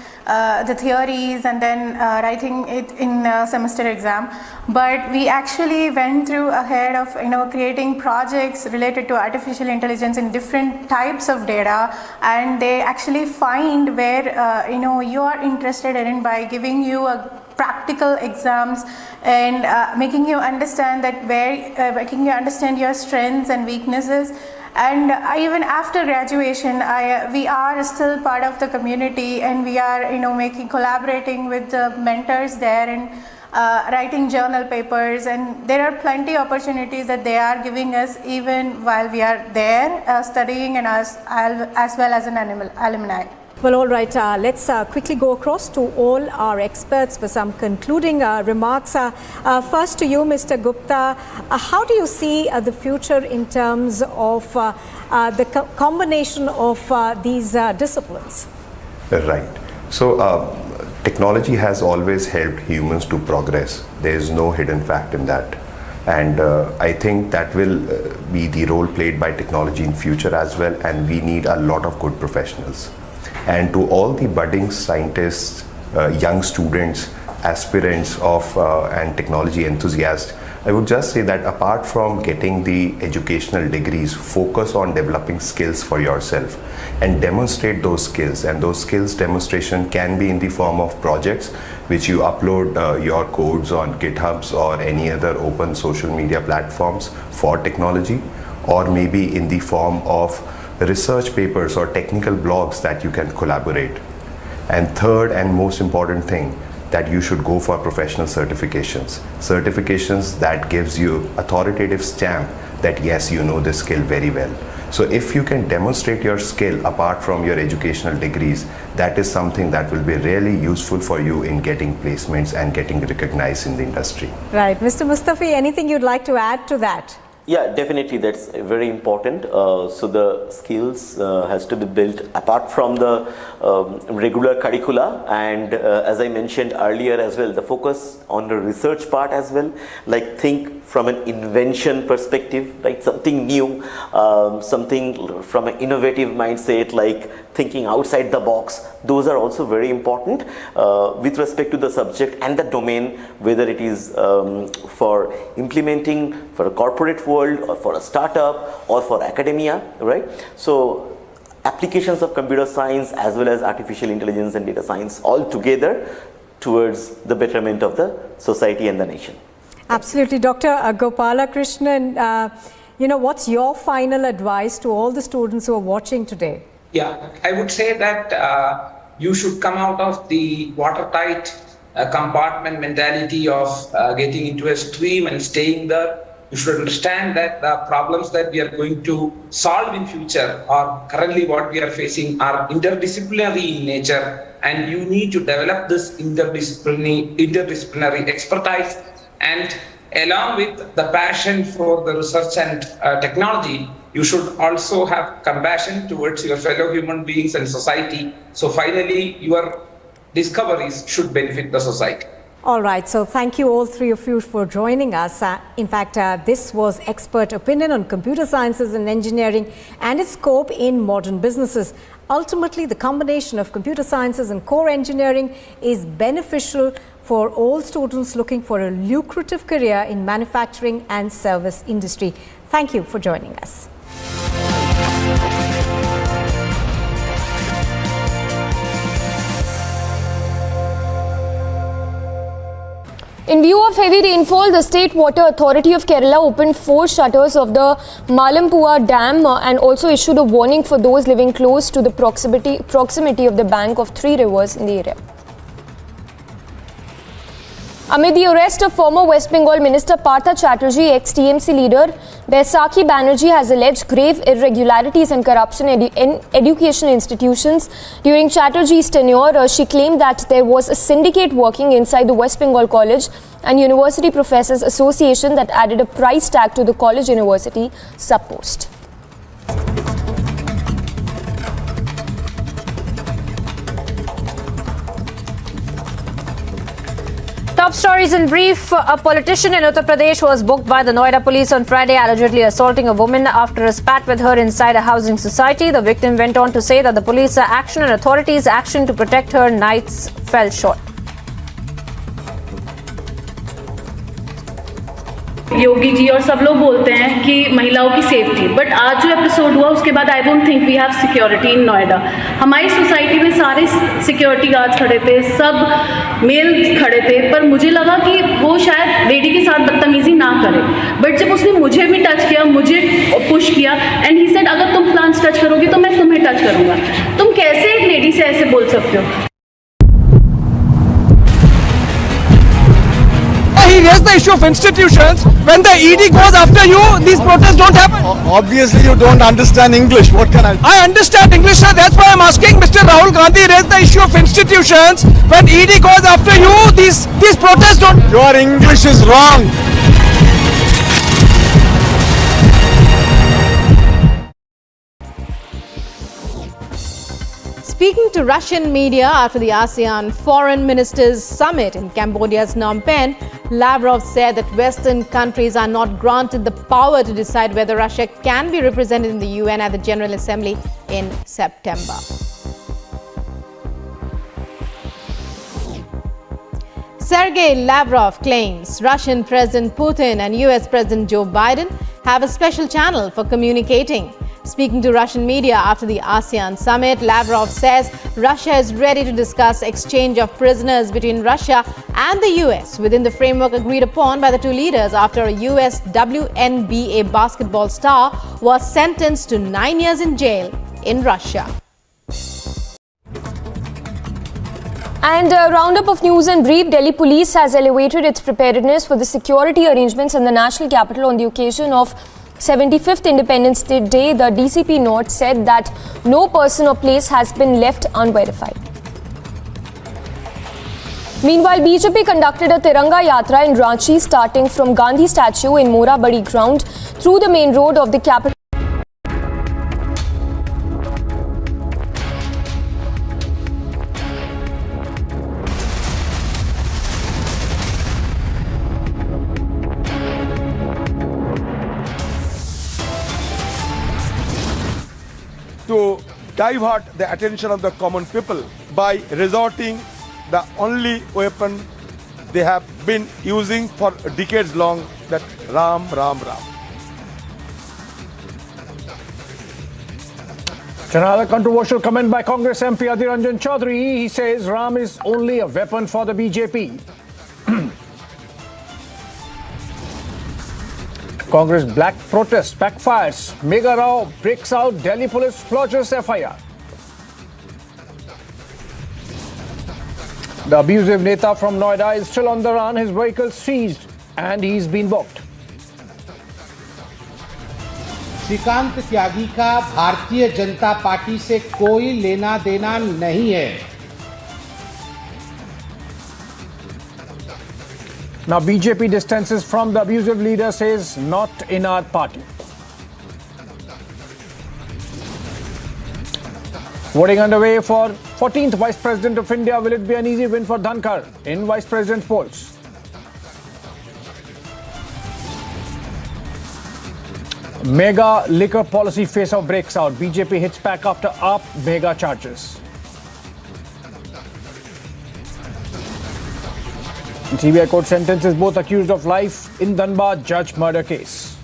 the theories and then writing it in a semester exam, but we actually went through ahead of, creating projects related to artificial intelligence in different types of data, and they actually find where, you are interested in by giving you a practical exams and making you understand that making you understand your strengths and weaknesses. And even after graduation, we are still part of the community, and we are, collaborating with the mentors there and writing journal papers. And there are plenty of opportunities that they are giving us even while we are there studying, and as well as an alumni. Well, all right, let's quickly go across to all our experts for some concluding remarks. First to you, Mr. Gupta, how do you see the future in terms of the combination of these disciplines? Right. So technology has always helped humans to progress. There is no hidden fact in that. And I think that will be the role played by technology in future as well, and we need a lot of good professionals. And to all the budding scientists, young students, aspirants of and technology enthusiasts, I would just say that apart from getting the educational degrees, focus on developing skills for yourself and demonstrate those skills. And those skills demonstration can be in the form of projects which you upload your codes on GitHubs or any other open social media platforms for technology, or maybe in the form of research papers or technical blogs that you can collaborate. And third and most important thing, that you should go for professional certifications that gives you authoritative stamp that yes, you know this skill very well. So if you can demonstrate your skill apart from your educational degrees, that is something that will be really useful for you in getting placements and getting recognized in the industry. Right, Mr. Mustafi, anything you'd like to add to that? Yeah, definitely, that's very important. So the skills has to be built apart from the regular curricula, and as I mentioned earlier as well, the focus on the research part as well, like think from an invention perspective, right? Something new, something from an innovative mindset, like thinking outside the box. Those are also very important with respect to the subject and the domain, whether it is for implementing for a corporate world or for a startup or for academia, right? So applications of computer science as well as artificial intelligence and data science all together towards the betterment of the society and the nation. Absolutely. Dr. Gopalakrishnan, what's your final advice to all the students who are watching today? Yeah, I would say that you should come out of the watertight compartment mentality of getting into a stream and staying there. You should understand that the problems that we are going to solve in future or currently what we are facing are interdisciplinary in nature, and you need to develop this interdisciplinary expertise, and along with the passion for the research and technology, you should also have compassion towards your fellow human beings and society. So finally, your discoveries should benefit the society. All right, so thank you all three of you for joining us. In fact, this was expert opinion on computer sciences and engineering and its scope in modern businesses. Ultimately, the combination of computer sciences and core engineering is beneficial for all students looking for a lucrative career in manufacturing and service industry. Thank you for joining us. In view of heavy rainfall, the State Water Authority of Kerala opened 4 shutters of the Malampua Dam and also issued a warning for those living close to the proximity of the bank of 3 rivers in the area. Amid the arrest of former West Bengal Minister Patra Chawl, ex-TMC leader Baisakhi Banerjee has alleged grave irregularities and corruption in education institutions. During Chatterjee's tenure, she claimed that there was a syndicate working inside the West Bengal College and University Professors Association that added a price tag to the college-university sub-post. Top stories in brief. A politician in Uttar Pradesh was booked by the Noida police on Friday, allegedly assaulting a woman after a spat with her inside a housing society. The victim went on to say that the police action and authorities' action to protect her nights fell short. Yogi ji और सब लोग बोलते हैं कि महिलाओं की safety, but आज जो एपिसोड हुआ उसके बाद I don't think we have security in Noida. हमारी सोसाइटी में सारे सिक्योरिटी गार्ड्स खड़े थे, सब मेल खड़े थे, पर मुझे लगा कि वो शायद लेडी के साथ बदतमीजी ना करे. बट जब उसने मुझे भी टच किया, मुझे पुश किया एंड ही सेड अगर तुम प्लांट्स टच करोगे तो मैं तुम्हें टच करूंगा. तुम कैसे एक लेडी से ऐसे बोल सकते हो? He raised the issue of institutions. When the ED goes after you, these protests don't happen. Obviously, you don't understand English. What can I do? I understand English, sir. That's why I'm asking. Mr. Rahul Gandhi raised the issue of institutions. When ED goes after you, these protests don't. Your English is wrong. Speaking to Russian media after the ASEAN Foreign Ministers Summit in Cambodia's Phnom Penh, Lavrov said that Western countries are not granted the power to decide whether Russia can be represented in the UN at the General Assembly in September. Sergei Lavrov claims Russian President Putin and US President Joe Biden have a special channel for communicating. Speaking to Russian media after the ASEAN summit, Lavrov says Russia is ready to discuss exchange of prisoners between Russia and the US within the framework agreed upon by the two leaders after a US WNBA basketball star was sentenced to 9 years in jail in Russia. And a roundup of news and brief. Delhi police has elevated its preparedness for the security arrangements in the national capital on the occasion of 75th Independence Day. The DCP note said that no person or place has been left unverified. Meanwhile, BJP conducted a Tiranga Yatra in Ranchi starting from Gandhi statue in Mora Badi ground through the main road of the capital. To divert the attention of the common people by resorting the only weapon they have been using for decades long, that Ram, Ram, Ram. Another controversial comment by Congress MP Adhiranjan Chaudhary. He says Ram is only a weapon for the BJP. Congress black protest backfires. Megha Rao breaks out. Delhi police lodges FIR. The abusive Neta from Noida is still on the run. His vehicle seized and he's been booked. Shrikant त्यागी का Bharatiya Janata party से कोई लेना देना नहीं है. Now BJP distances from the abusive leader, says not in our party. Voting underway for 14th Vice President of India. Will it be an easy win for Dhankar in Vice President polls? Mega liquor policy face-off breaks out. BJP hits back after AAP mega charges. CBI court sentences both accused of life in Dhanbad judge murder case.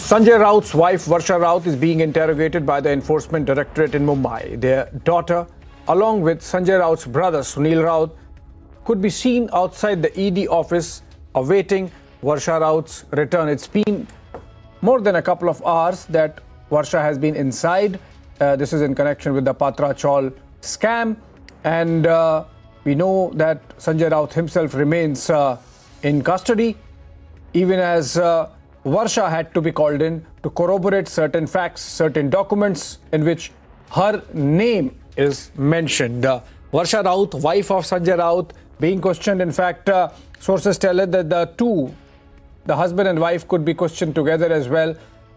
Sanjay Raut's wife, Varsha Raut, is being interrogated by the Enforcement Directorate in Mumbai. Their daughter, along with Sanjay Raut's brother, Sunil Raut, could be seen outside the ED office awaiting Varsha Raut's return. It's been more than a couple of hours that Varsha has been inside. This is in connection with the Patra Chawl scam. And we know that Sanjay Raut himself remains in custody, even as Varsha had to be called in to corroborate certain facts, certain documents in which her name is mentioned. Varsha Raut, wife of Sanjay Raut, being questioned. In fact, sources tell us that the husband and wife could be questioned together as well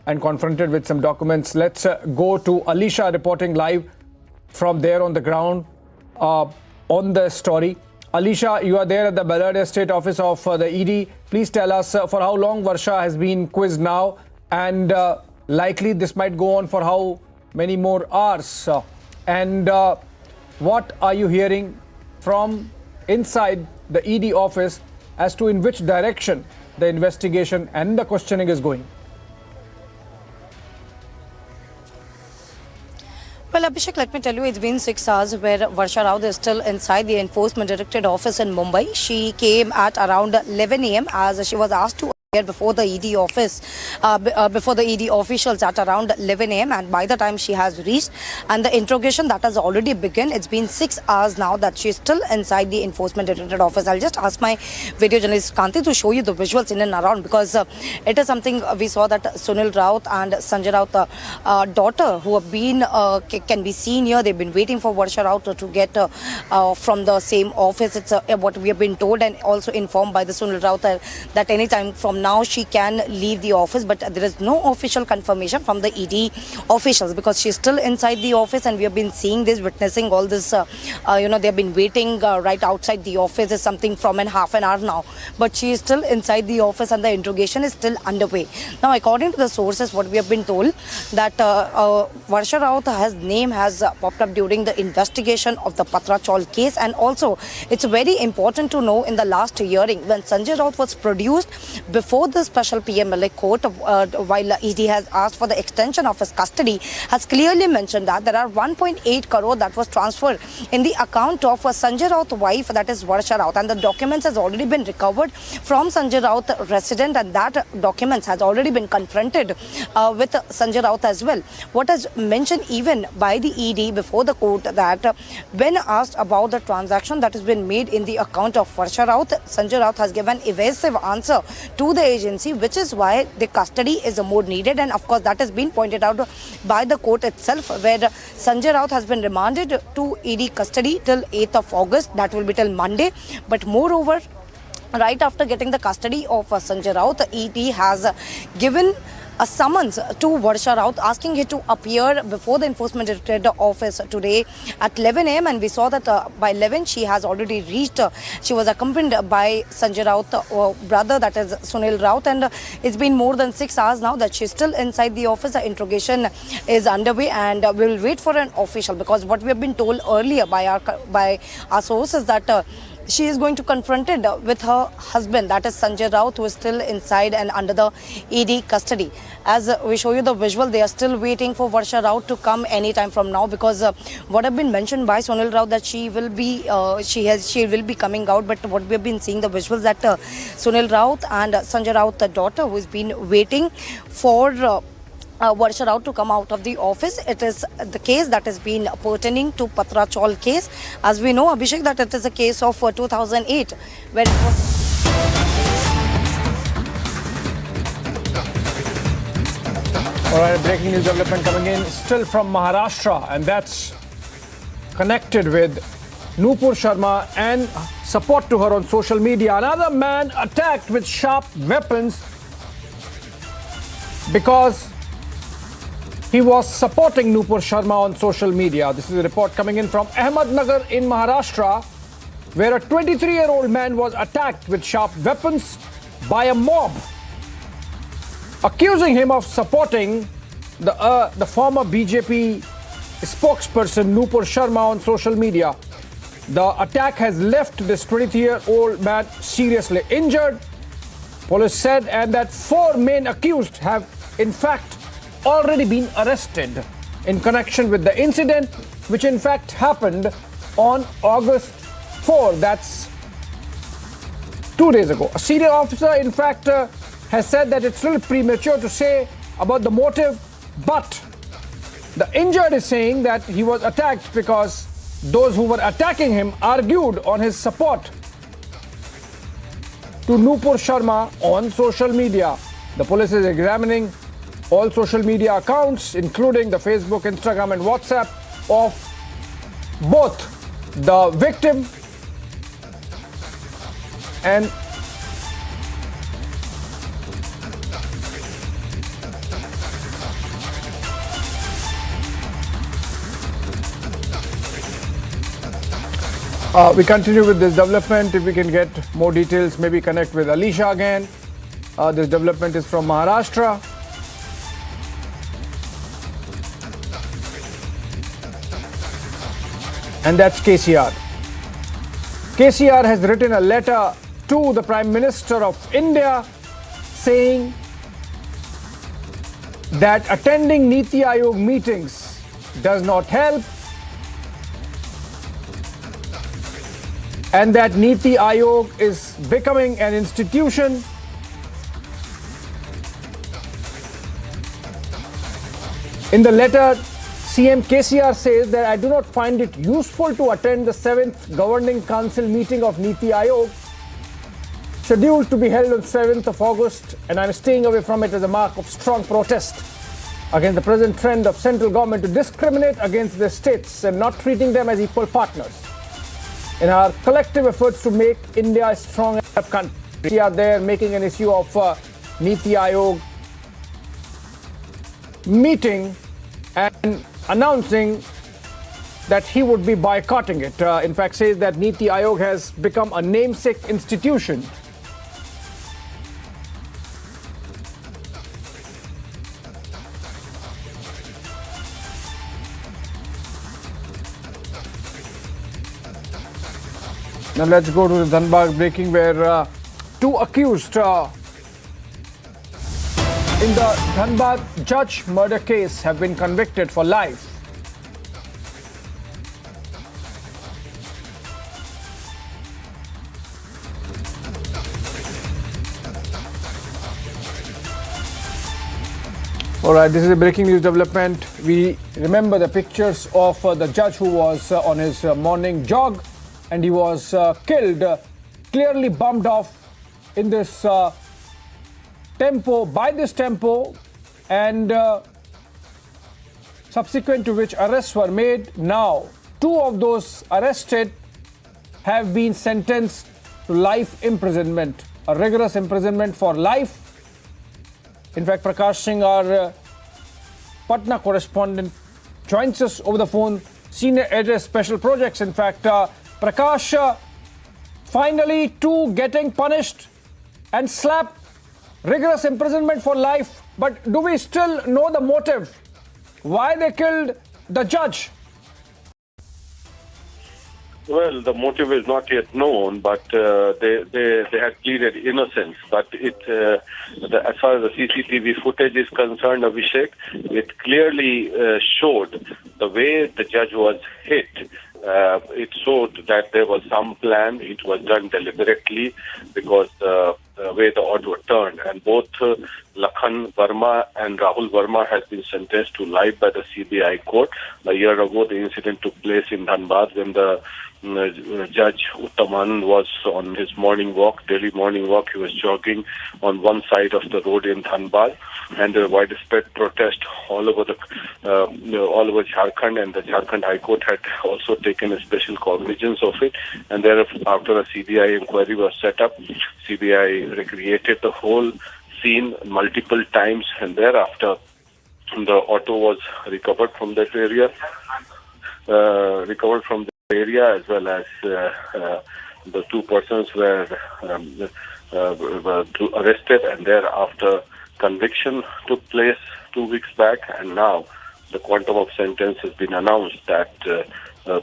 and confronted with some documents. Let's go to Alisha reporting live from there on the ground on the story. Alisha, you are there at the Ballard Estate office of the ED. Please tell us for how long Varsha has been quizzed now, and likely this might go on for how many more hours. And what are you hearing from inside the ED office as to in which direction the investigation and the questioning is going? Well, Abhishek, let me tell you, it's been 6 hours where Varsha Raut is still inside the Enforcement Directorate office in Mumbai. She came at around 11 a.m. as she was asked to appear before the ED office, before the ED officials at around 11 a.m. and by the time she has reached, and the interrogation that has already begun. It's been 6 hours now that she's still inside the Enforcement Directorate office. I'll just ask my video journalist Kanti to show you the visuals in and around, because it is something we saw that Sunil Raut and Sanjay Raut, daughter, who have been can be seen here. They've been waiting for Varsha Raut to get from the same office. It's what we have been told and also informed by the Sunil Raut that anytime from now she can leave the office, but there is no official confirmation from the ED officials, because she's still inside the office and we have been seeing this, witnessing all this. They have been waiting right outside the office. Is something from half an hour now, but she is still inside the office and the interrogation is still underway. Now, according to the sources, what we have been told that Varsha Raut's name has popped up during the investigation of the Patra Chawl case, and also it's very important to know in the last hearing when Sanjay Raut was produced before the special PMLA court, while ED has asked for the extension of his custody, has clearly mentioned that there are 1.8 crore that was transferred in the account of Sanjay Raut's wife, that is Varsha Raut, and the documents has already been recovered from Sanjay Raut resident, and that documents has already been confronted with Sanjay Raut as well. What is mentioned even by the ED before the court, that when asked about the transaction that has been made in the account of Varsha Raut, Sanjay Raut has given evasive answer to the agency, which is why the custody is more needed. And of course that has been pointed out by the court itself, where Sanjay Raut has been remanded to ED custody till 8th of August. That will be till Monday. But moreover, right after getting the custody of Sanjay Raut, ED has given a summons to Varsha Raut asking her to appear before the Enforcement Directorate office today at 11 a.m. and we saw that by 11 she has already reached. She was accompanied by Sanjay Raut, brother, that is Sunil Raut, and it's been more than 6 hours now that she's still inside the office. The interrogation is underway and we'll wait for an official, because what we have been told earlier by our sources that she is going to confront it with her husband, that is Sanjay Raut, who is still inside and under the ED custody. As we show you the visual, they are still waiting for Varsha Raut to come anytime from now, because what have been mentioned by Sunil Raut that she will be coming out. But what we have been seeing the visuals that Sunil Raut and Sanjay Raut, the daughter, who has been waiting for Varsha Raut to come out of the office. It is the case that has been pertaining to Patra Chawl case. As we know, Abhishek, that it is a case of 2008 where it was... All right, breaking news development coming in still from Maharashtra, and that's connected with Nupur Sharma and support to her on social media. Another man attacked with sharp weapons because he was supporting Nupur Sharma on social media. This is a report coming in from Ahmednagar in Maharashtra, where a 23-year-old man was attacked with sharp weapons by a mob, accusing him of supporting the former BJP spokesperson Nupur Sharma on social media. The attack has left this 23-year-old man seriously injured, police said, and that 4 main accused have in fact already been arrested in connection with the incident, which in fact happened on August 4. That's 2 days ago. A senior officer, in fact, has said that it's still premature to say about the motive, but the injured is saying that he was attacked because those who were attacking him argued on his support to Nupur Sharma on social media. The police is examining all social media accounts, including the Facebook, Instagram and WhatsApp of both the victim and we continue with this development. If we can get more details, maybe connect with Alisha again. This development is from Maharashtra. And that's KCR. KCR has written a letter to the Prime Minister of India saying that attending Niti Aayog meetings does not help, and that Niti Aayog is becoming an institution in the letter. CM KCR says that I do not find it useful to attend the 7th Governing Council meeting of Niti Aayog, scheduled to be held on 7th of August, and I am staying away from it as a mark of strong protest against the present trend of central government to discriminate against the states and not treating them as equal partners in our collective efforts to make India a strong country. We are there making an issue of Niti Aayog meeting and announcing that he would be boycotting it. In fact, says that Niti Aayog has become a namesake institution. Now let's go to the Dhanbad breaking, where two accused in the Dhanbad judge murder case have been convicted for life. All right, this is a breaking news development. We remember the pictures of the judge who was on his morning jog, and he was killed, clearly bumped off in this by this tempo, and subsequent to which arrests were made. Now, two of those arrested have been sentenced to life imprisonment, a rigorous imprisonment for life. In fact, Prakash Singh, our Patna correspondent, joins us over the phone, senior editor, special projects. In fact, Prakash, finally two getting punished and slapped, rigorous imprisonment for life. But do we still know the motive? Why they killed the judge? Well, the motive is not yet known, but they had pleaded innocence. But as far as the CCTV footage is concerned, Abhishek, it clearly showed the way the judge was hit. It showed that there was some plan. It was done deliberately because the way the auto turned. And both Lakhan Verma and Rahul Verma has been sentenced to life by the CBI court. A year ago, the incident took place in Dhanbad when the Judge Uttamanand was on his morning walk, daily morning walk. He was jogging on one side of the road in Dhanbad, and there was widespread protest all over all over Jharkhand, and the Jharkhand High Court had also taken a special cognizance of it. And thereafter, after a CBI inquiry was set up, CBI recreated the whole scene multiple times, and thereafter the auto was recovered from that area. As well as the two persons were arrested, and thereafter conviction took place 2 weeks back, and now the quantum of sentence has been announced that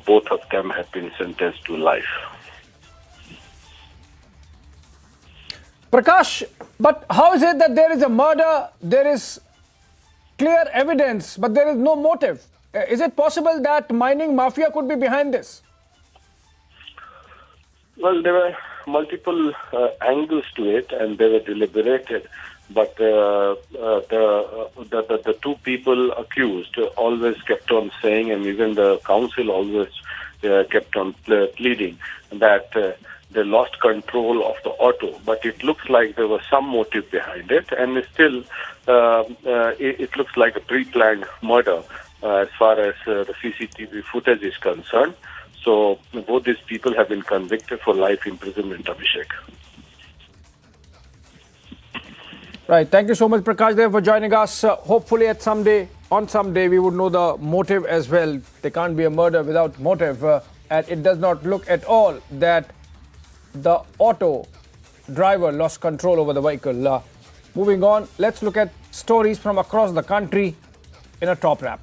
both of them have been sentenced to life. Prakash, but how is it that there is a murder, there is clear evidence, but there is no motive. Is it possible that mining mafia could be behind this? Well, there were multiple angles to it, and they were deliberated. But the two people accused always kept on saying, and even the council always kept on pleading that they lost control of the auto. But it looks like there was some motive behind it, and still it looks like a pre-planned murder as far as the CCTV footage is concerned. So both these people have been convicted for life imprisonment, Abhishek. Right. Thank you so much, Prakash Dev, for joining us. Hopefully on some day, we would know the motive as well. There can't be a murder without motive. And it does not look at all that the auto driver lost control over the vehicle. Moving on, let's look at stories from across the country in a top wrap.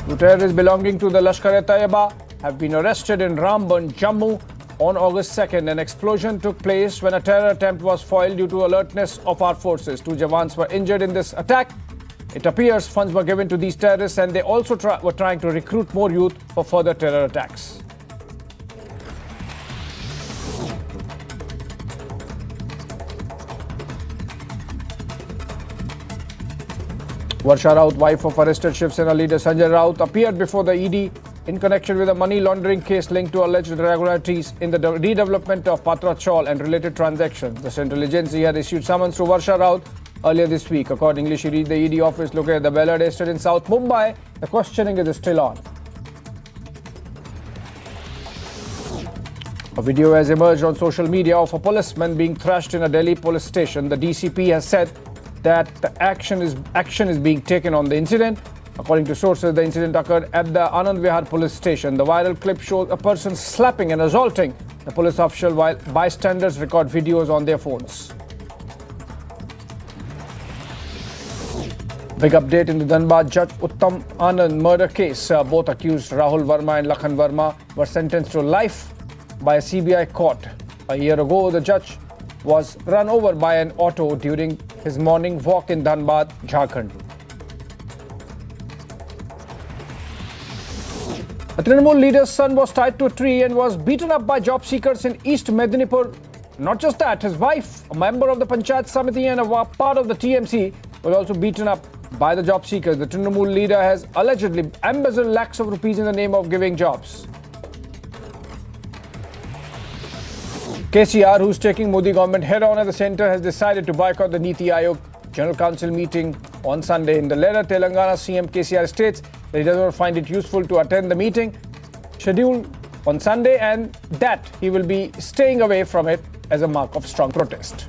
Two terrorists belonging to the Lashkar-e-Taiba have been arrested in Ramban, Jammu on August 2nd. An explosion took place when a terror attempt was foiled due to alertness of our forces. 2 Jawans were injured in this attack. It appears funds were given to these terrorists, and they also were trying to recruit more youth for further terror attacks. Varsha Raut, wife of arrested Shiv Sena leader Sanjay Raut, appeared before the ED in connection with a money laundering case linked to alleged irregularities in the redevelopment of Patra Chawl and related transactions. The central agency had issued summons to Varsha Raut earlier this week. Accordingly, she reached the ED office located at the Bellard Estate in South Mumbai. The questioning is still on. A video has emerged on social media of a policeman being thrashed in a Delhi police station. The DCP has said that the action is being taken on the incident. According to sources, the incident occurred at the Anand Vihar police station. The viral clip shows a person slapping and assaulting the police official while bystanders record videos on their phones. Big update in the Dhanbad Judge Uttam Anand murder case. Both accused Rahul Verma and Lakhan Verma were sentenced to life by a CBI court. A year ago, the judge was run over by an auto during his morning walk in Dhanbad, Jharkhand. A Trinamool leader's son was tied to a tree and was beaten up by job seekers in East Medinipur. Not just that, his wife, a member of the Panchayat Samiti and a part of the TMC, was also beaten up by the job seekers. The Trinamool leader has allegedly embezzled lakhs of rupees in the name of giving jobs. KCR, who's taking Modi government head-on at the centre, has decided to boycott the Niti Aayog General Council meeting on Sunday. In the letter, Telangana CM KCR states that he does not find it useful to attend the meeting scheduled on Sunday and that he will be staying away from it as a mark of strong protest.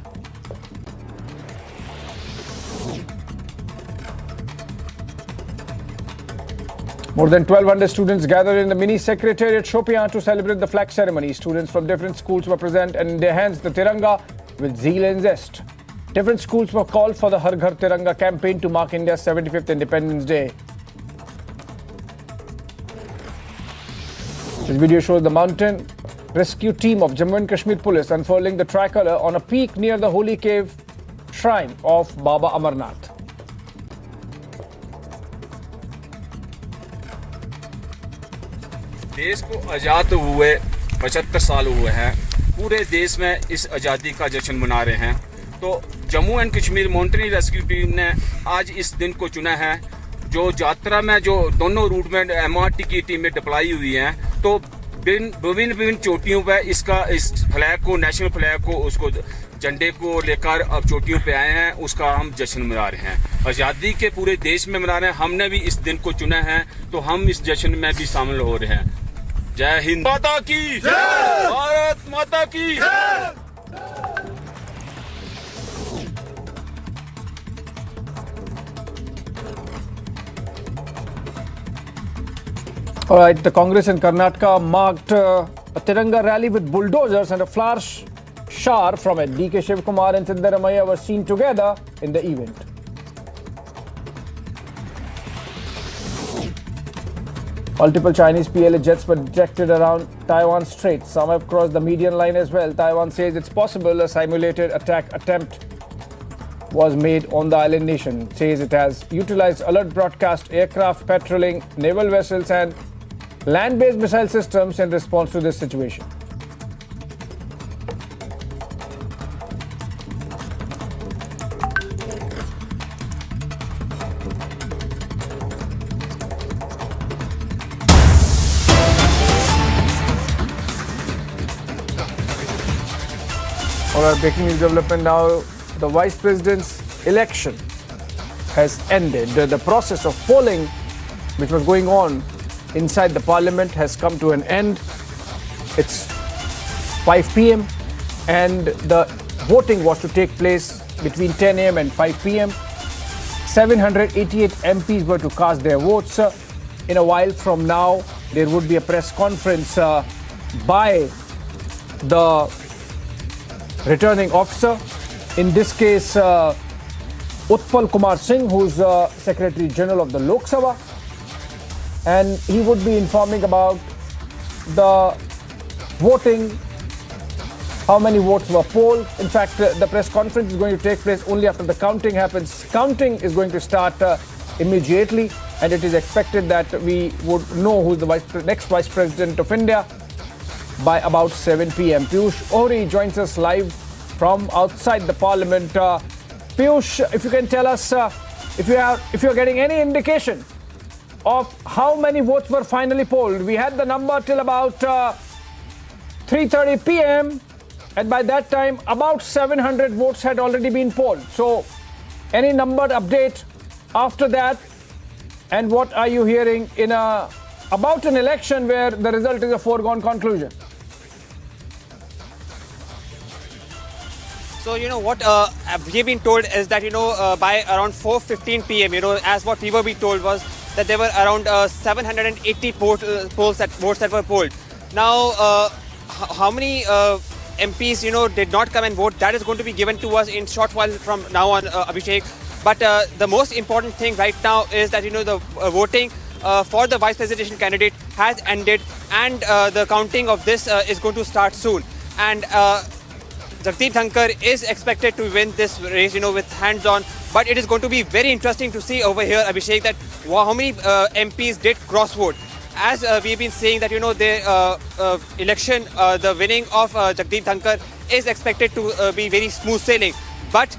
More than 1,200 students gathered in the mini secretariat Shopian to celebrate the flag ceremony. Students from different schools were present and in their hands the Tiranga with zeal and zest. Different schools were called for the Har Ghar Tiranga campaign to mark India's 75th Independence Day. This video shows the mountain rescue team of Jammu and Kashmir police unfurling the tricolour on a peak near the holy cave shrine of Baba Amarnath. देश को आज़ाद हुए 75 साल हुए हैं। पूरे देश में इस आज़ादी का जश्न मना रहे हैं। तो Jammu and Kashmir mountain rescue team ने आज इस दिन को चुना है। जो यात्रा में जो दोनों रूट में MRT की टीमें डिप्लॉय हुई हैं, तो विभिन्न चोटियों पे इस फ्लैग को, नेशनल फ्लैग को, उसको झंडे को लेकर अब चोटियों पे आए हैं। उसका हम जश्न मना रहे हैं। आज़ादी के पूरे देश में मना रहे हैं। हमने भी इस दिन को चुना है, तो हम इस जश्न में भी शामिल हो रहे हैं। जय हिंद माता की जय, भारत माता की जय। All right, the Congress in Karnataka marked a Tiranga rally with bulldozers and a flower shower from it. DK Shivkumar and Siddaramaiah were seen together in the event. Multiple Chinese PLA jets were detected around Taiwan Strait. Some have crossed the median line as well. Taiwan says it's possible a simulated attack attempt was made on the island nation. It says it has utilized alert broadcast aircraft patrolling naval vessels and land-based missile systems in response to this situation. All right, breaking news development now. The Vice President's election has ended. The process of polling, which was going on inside the Parliament, has come to an end. It's 5 p.m. and the voting was to take place between 10 a.m. and 5 p.m. 788 MPs were to cast their votes. In a while from now, there would be a press conference by the returning officer. In this case, Utpal Kumar Singh, who's Secretary General of the Lok Sabha, and he would be informing about the voting, how many votes were polled. In fact, the press conference is going to take place only after the counting happens. Counting is going to start immediately, and it is expected that we would know who's the next Vice President of India by about 7 p.m. Piyush Ohri joins us live from outside the Parliament. Piyush, if you can tell us if you're getting any indication of how many votes were finally polled. We had the number till about 3:30 p.m. and by that time about 700 votes had already been polled. So any number update after that, and what are you hearing in about an election where the result is a foregone conclusion? So, what we have been told is that, by around 4:15 p.m., as what we were being told was that there were around 780 votes that were polled. Now, how many MPs, did not come and vote, that is going to be given to us in short while from now on, Abhishek. But the most important thing right now is that, the voting for the vice presidential candidate has ended, and the counting of this is going to start soon. And Jagdeep Dhankar is expected to win this race, with hands-on. But it is going to be very interesting to see over here, Abhishek, that how many MPs did cross-vote. As we've been saying that, the election, the winning of Jagdeep Dhankar is expected to be very smooth sailing. But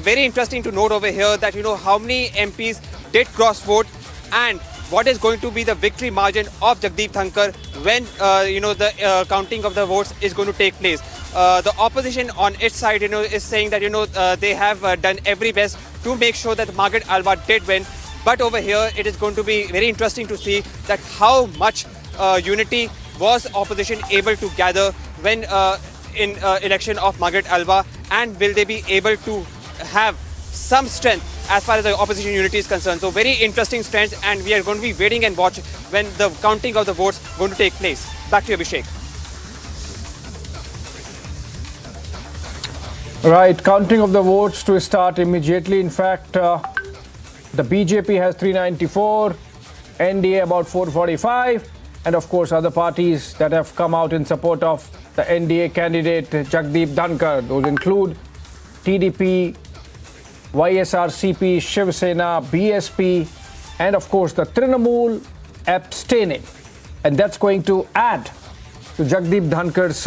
very interesting to note over here that, how many MPs did cross-vote and what is going to be the victory margin of Jagdeep Dhankar when, the counting of the votes is going to take place. The opposition on its side, is saying that, they have done every best to make sure that Margaret Alva did win. But over here, it is going to be very interesting to see that how much unity was opposition able to gather when in election of Margaret Alva, and will they be able to have some strength as far as the opposition unity is concerned. So very interesting strengths, and we are going to be waiting and watch when the counting of the votes going to take place. Back to you, Abhishek. Right, counting of the votes to start immediately. In fact, the BJP has 394, NDA about 445, and of course other parties that have come out in support of the NDA candidate Jagdeep Dhankar. Those include TDP, YSRCP, Shiv Sena, BSP, and of course the Trinamool abstaining. And that's going to add to Jagdeep Dhankar's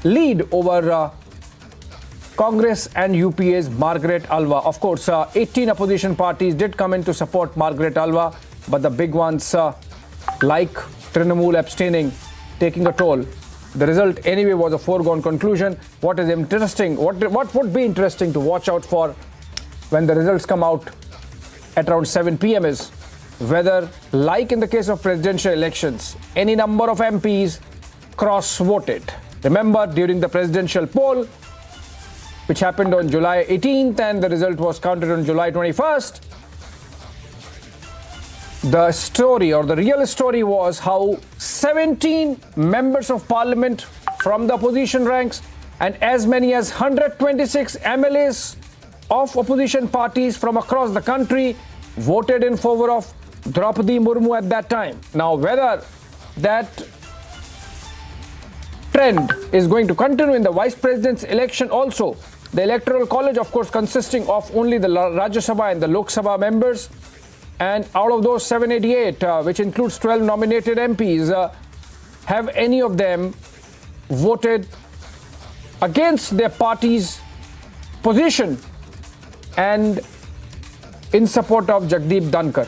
lead over Congress and UPA's Margaret Alva. Of course, 18 opposition parties did come in to support Margaret Alva, but the big ones like Trinamool abstaining, taking a toll. The result anyway was a foregone conclusion. What is interesting, what would be interesting to watch out for when the results come out at around 7 p.m. is whether, like in the case of presidential elections, any number of MPs cross-voted. Remember, during the presidential poll, which happened on July 18th and the result was counted on July 21st, the story or the real story was how 17 members of parliament from the opposition ranks and as many as 126 MLAs of opposition parties from across the country voted in favor of Draupadi Murmu at that time. Now, whether that trend is going to continue in the vice president's election also, the electoral college, of course, consisting of only the Rajya Sabha and the Lok Sabha members, and out of those 788, which includes 12 nominated MPs, have any of them voted against their party's position and in support of Jagdeep Dhankar?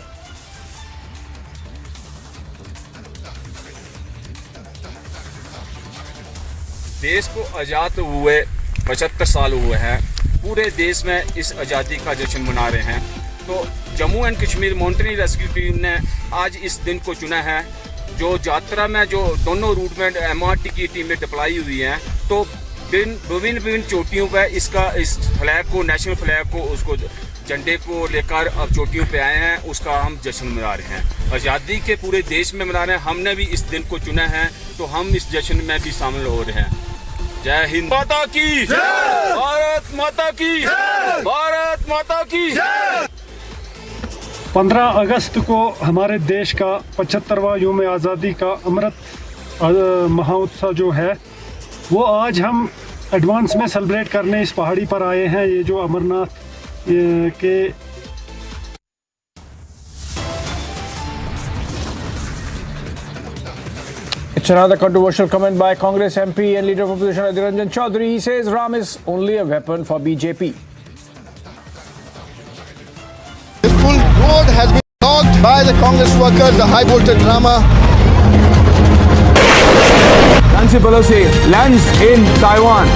देश को आज़ाद हुए 75 साल हुए हैं। पूरे देश में इस आज़ादी का जश्न मना रहे हैं। तो Jammu and Kashmir monitoring rescue team ने आज इस दिन को चुना है। जो यात्रा में जो दोनों रूट में MRT की टीमें डिप्लॉय हुई हैं, तो विभिन्न चोटियों पर इस फ्लैग को, नेशनल फ्लैग को, उसको झंडे को लेकर अब चोटियों पे आए हैं। उसका हम जश्न मना रहे हैं। आज़ादी के पूरे देश में मना रहे हैं। हमने भी इस दिन को चुना है, तो हम इस जश्न में भी शामिल हो रहे हैं। जय हिंद माता की जय, भारत माता की जय, भारत माता की जय। 15 अगस्त को हमारे देश का 75वां यौम आज़ादी का अमृत महोत्सव जो है, वो आज हम एडवांस में सेलिब्रेट करने इस पहाड़ी पर आए हैं। ये जो अमरनाथ के It's another controversial comment by Congress MP and Leader of Opposition Adhiranjan Chaudhary. He says Ram is only a weapon for BJP. This full road has been blocked by the Congress workers, the high voltage drama. Nancy Pelosi lands in Taiwan.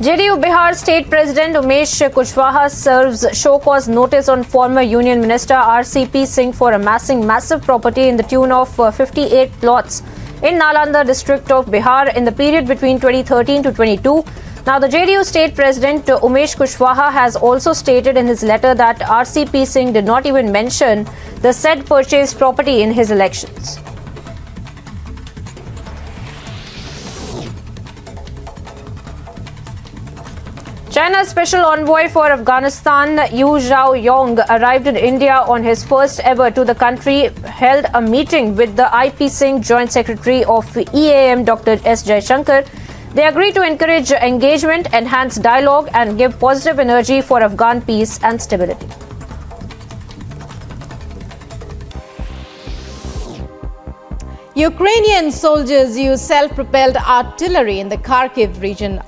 JDU Bihar State President Umesh Kushwaha serves show cause notice on former Union Minister RCP Singh for amassing massive property in the tune of 58 plots in Nalanda district of Bihar in the period between 2013 to 22. Now, the JDU State President Umesh Kushwaha has also stated in his letter that RCP Singh did not even mention the said purchased property in his elections. China's Special Envoy for Afghanistan, Yu Zhaoyong, arrived in India on his first ever to the country, held a meeting with the IP Singh Joint Secretary of EAM, Dr. S. Jaishankar. They agreed to encourage engagement, enhance dialogue, and give positive energy for Afghan peace and stability. Ukrainian soldiers used self-propelled artillery in the Kharkiv region,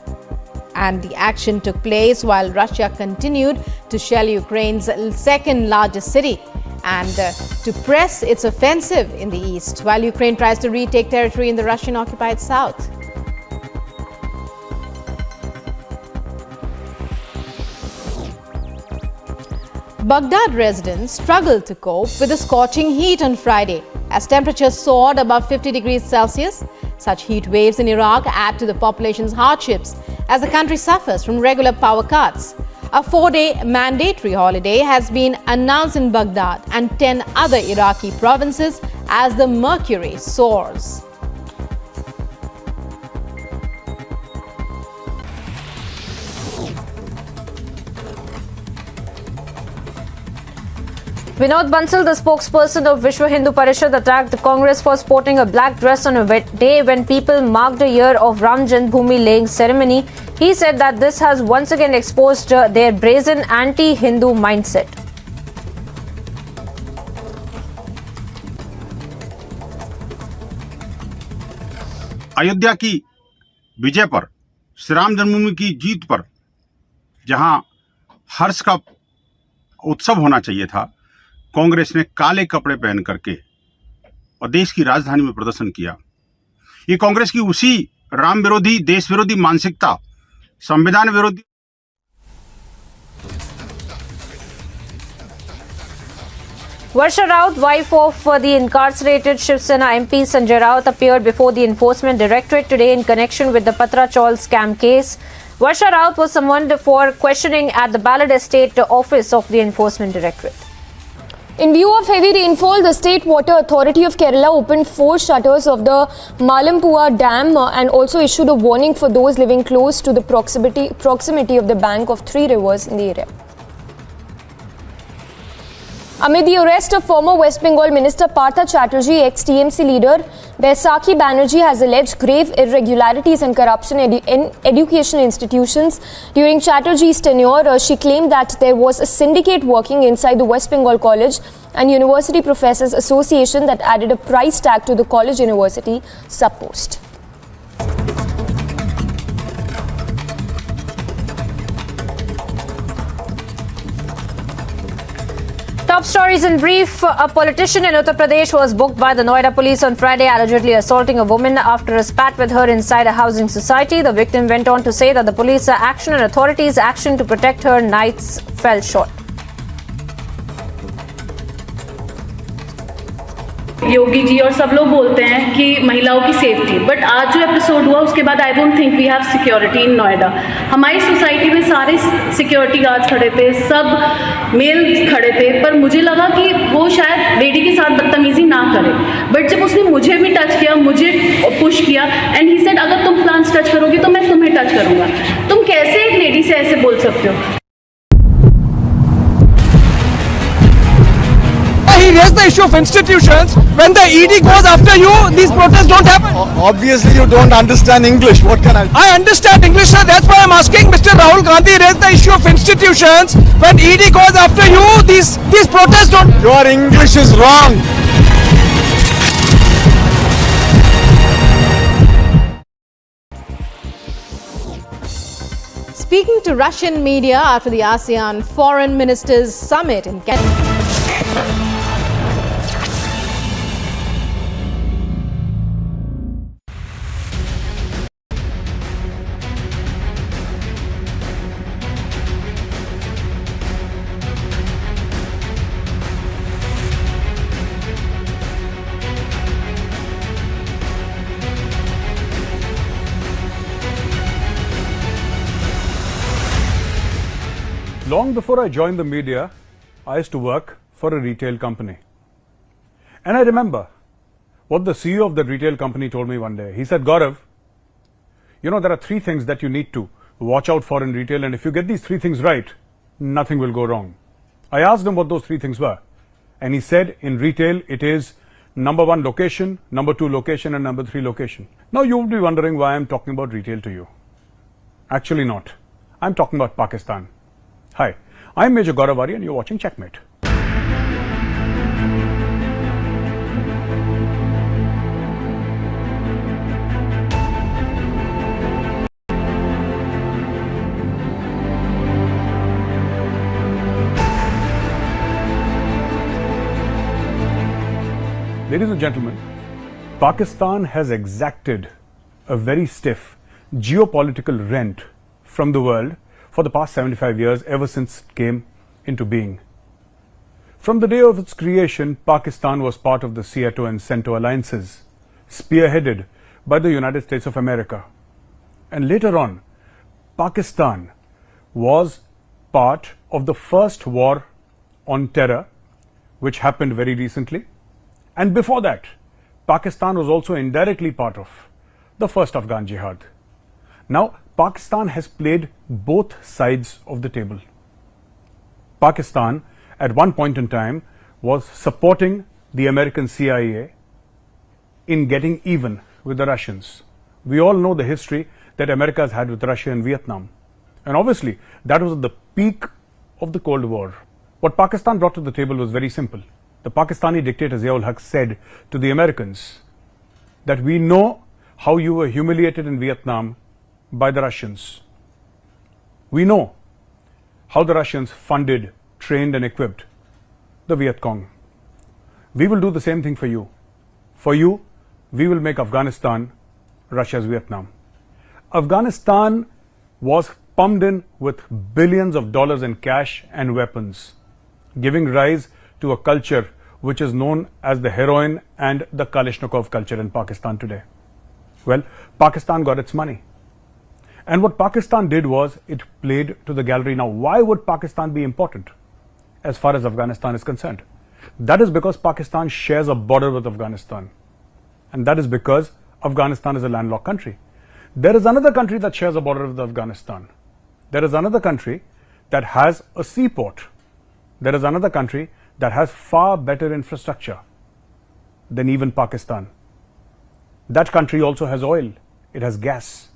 and the action took place while Russia continued to shell Ukraine's second largest city and to press its offensive in the east, while Ukraine tries to retake territory in the Russian-occupied south. Baghdad residents struggled to cope with the scorching heat on Friday as temperatures soared above 50 degrees Celsius. Such heat waves in Iraq add to the population's hardships as the country suffers from regular power cuts. A 4-day mandatory holiday has been announced in Baghdad and 10 other Iraqi provinces as the mercury soars. Vinod Bansal, the spokesperson of Vishwa Hindu Parishad, attacked Congress for sporting a black dress on a day when people marked a year of Ram Janmabhoomi laying ceremony. He said that this has once again exposed their brazen anti-Hindu mindset. Ayodhya की विजय पर, श्री राम जन्मभूमि की जीत पर जहां हर्ष का उत्सव होना चाहिए था, कांग्रेस ने काले कपड़े पहन करके और देश की राजधानी में प्रदर्शन किया। ये कांग्रेस की उसी राम विरोधी, देश विरोधी मानसिकता, संविधान विरोधी। Varsha Raut, wife of the incarcerated Shiv Sena MP Sanjay Raut, appeared before the Enforcement Directorate today in connection with the Patra Chawl scam case. Varsha Raut was summoned for questioning at the Ballad Estate office of the Enforcement Directorate. In view of heavy rainfall, the State Water Authority of Kerala opened 4 shutters of the Malampua Dam and also issued a warning for those living close to the proximity of the bank of 3 rivers in the area. Amid the arrest of former West Bengal Minister Patra Chawl, ex-TMC leader Baisakhi Banerjee has alleged grave irregularities and corruption in education institutions. During Chatterjee's tenure, she claimed that there was a syndicate working inside the West Bengal College and University Professors Association that added a price tag to the college-university sub-post. Top stories in brief. A politician in Uttar Pradesh was booked by the Noida police on Friday, allegedly assaulting a woman after a spat with her inside a housing society. The victim went on to say that the police action and authorities' action to protect her nights fell short. Yogi ji और सब लोग बोलते हैं कि महिलाओं की safety, but आज जो एपिसोड हुआ उसके बाद I don't think we have security in Noida. हमारी सोसाइटी में सारे सिक्योरिटी गार्ड्स खड़े थे, सब मेल खड़े थे, पर मुझे लगा कि वो शायद लेडी के साथ बदतमीजी ना करे. बट जब उसने मुझे भी टच किया, मुझे पुश किया एंड ही सेड अगर तुम प्लांट्स टच करोगी तो मैं तुम्हें टच करूंगा. तुम कैसे एक लेडी से ऐसे बोल सकते हो? He raised the issue of institutions. When the ED goes after you, these protests don't happen. Obviously, you don't understand English. What can I do? I understand English, sir. That's why I'm asking. Mr. Rahul Gandhi raised the issue of institutions. When ED goes after you, these protests don't. Your English is wrong. Speaking to Russian media after the ASEAN Foreign Ministers Summit in Kashmir. Long before I joined the media, I used to work for a retail company. And I remember what the CEO of that retail company told me one day. He said, Gaurav, you know, there are 3 things that you need to watch out for in retail, and if you get these 3 things right, nothing will go wrong. I asked him what those 3 things were. And he said, in retail, it is number 1, location, number 2, location, and number 3, location. Now you will be wondering why I'm talking about retail to you. Actually not. I'm talking about Pakistan. Hi, I'm Major Gauravari and you're watching Checkmate. Ladies and gentlemen, Pakistan has exacted a very stiff geopolitical rent from the world for the past 75 years, ever since it came into being. From the day of its creation, Pakistan was part of the SEATO and CENTO alliances, spearheaded by the United States of America. And later on, Pakistan was part of the first war on terror, which happened very recently. And before that, Pakistan was also indirectly part of the first Afghan jihad. Now, Pakistan has played both sides of the table. Pakistan, at one point in time, was supporting the American CIA in getting even with the Russians. We all know the history that America has had with Russia and Vietnam. And obviously, that was at the peak of the Cold War. What Pakistan brought to the table was very simple. The Pakistani dictator Zia-ul-Haq said to the Americans that we know how you were humiliated in Vietnam by the Russians. We know how the Russians funded, trained and equipped the Viet Cong. We will do the same thing for you. For you, we will make Afghanistan Russia's Vietnam. Afghanistan was pumped in with billions of dollars in cash and weapons, giving rise to a culture which is known as the heroin and the Kalashnikov culture in Pakistan today. Well, Pakistan got its money. And what Pakistan did was it played to the gallery. Now, why would Pakistan be important as far as Afghanistan is concerned? That is because Pakistan shares a border with Afghanistan. And that is because Afghanistan is a landlocked country. There is another country that shares a border with Afghanistan. There is another country that has a seaport. There is another country that has far better infrastructure than even Pakistan. That country also has oil. It has gas.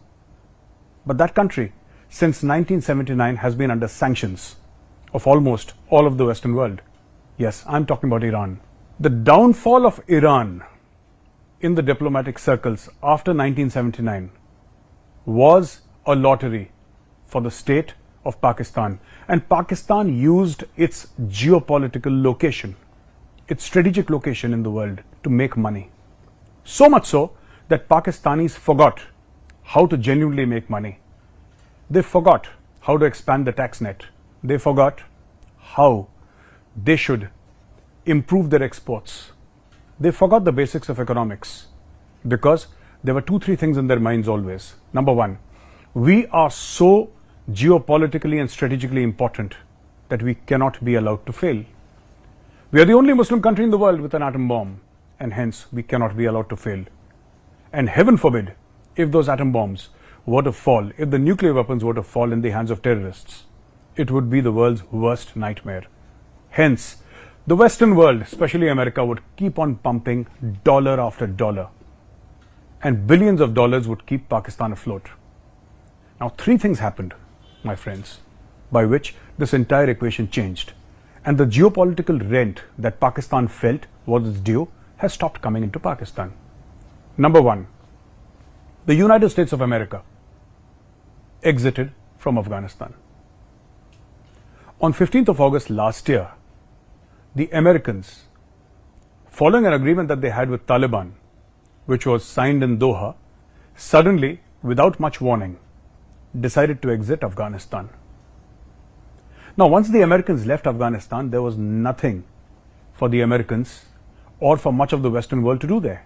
But that country, since 1979, has been under sanctions of almost all of the Western world. Yes, I'm talking about Iran. The downfall of Iran in the diplomatic circles after 1979 was a lottery for the state of Pakistan. And Pakistan used its geopolitical location, its strategic location in the world to make money. So much so that Pakistanis forgot how to genuinely make money. They forgot how to expand the tax net. They forgot how they should improve their exports. They forgot the basics of economics because there were 2-3 things in their minds always. Number one, we are so geopolitically and strategically important that we cannot be allowed to fail. We are the only Muslim country in the world with an atom bomb, and hence we cannot be allowed to fail. And heaven forbid, if those atom bombs were to fall, if the nuclear weapons were to fall in the hands of terrorists, it would be the world's worst nightmare. Hence, the Western world, especially America, would keep on pumping dollar after dollar. And billions of dollars would keep Pakistan afloat. Now, 3 things happened, my friends, by which this entire equation changed. And the geopolitical rent that Pakistan felt was its due has stopped coming into Pakistan. Number one, the United States of America exited from Afghanistan. On 15th of August last year, the Americans, following an agreement that they had with Taliban, which was signed in Doha, suddenly, without much warning, decided to exit Afghanistan. Now, once the Americans left Afghanistan, there was nothing for the Americans or for much of the Western world to do there.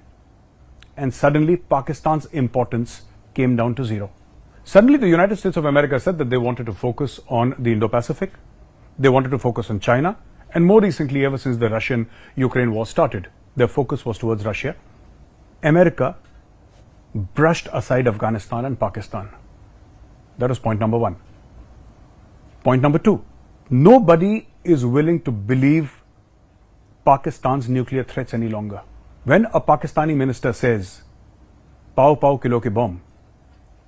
And suddenly, Pakistan's importance came down to zero. Suddenly, the United States of America said that they wanted to focus on the Indo-Pacific, they wanted to focus on China, and more recently, ever since the Russian-Ukraine war started, their focus was towards Russia. America brushed aside Afghanistan and Pakistan. That was point number one. Point number two, nobody is willing to believe Pakistan's nuclear threats any longer. When a Pakistani minister says, "Pau pau kilo ki bomb,"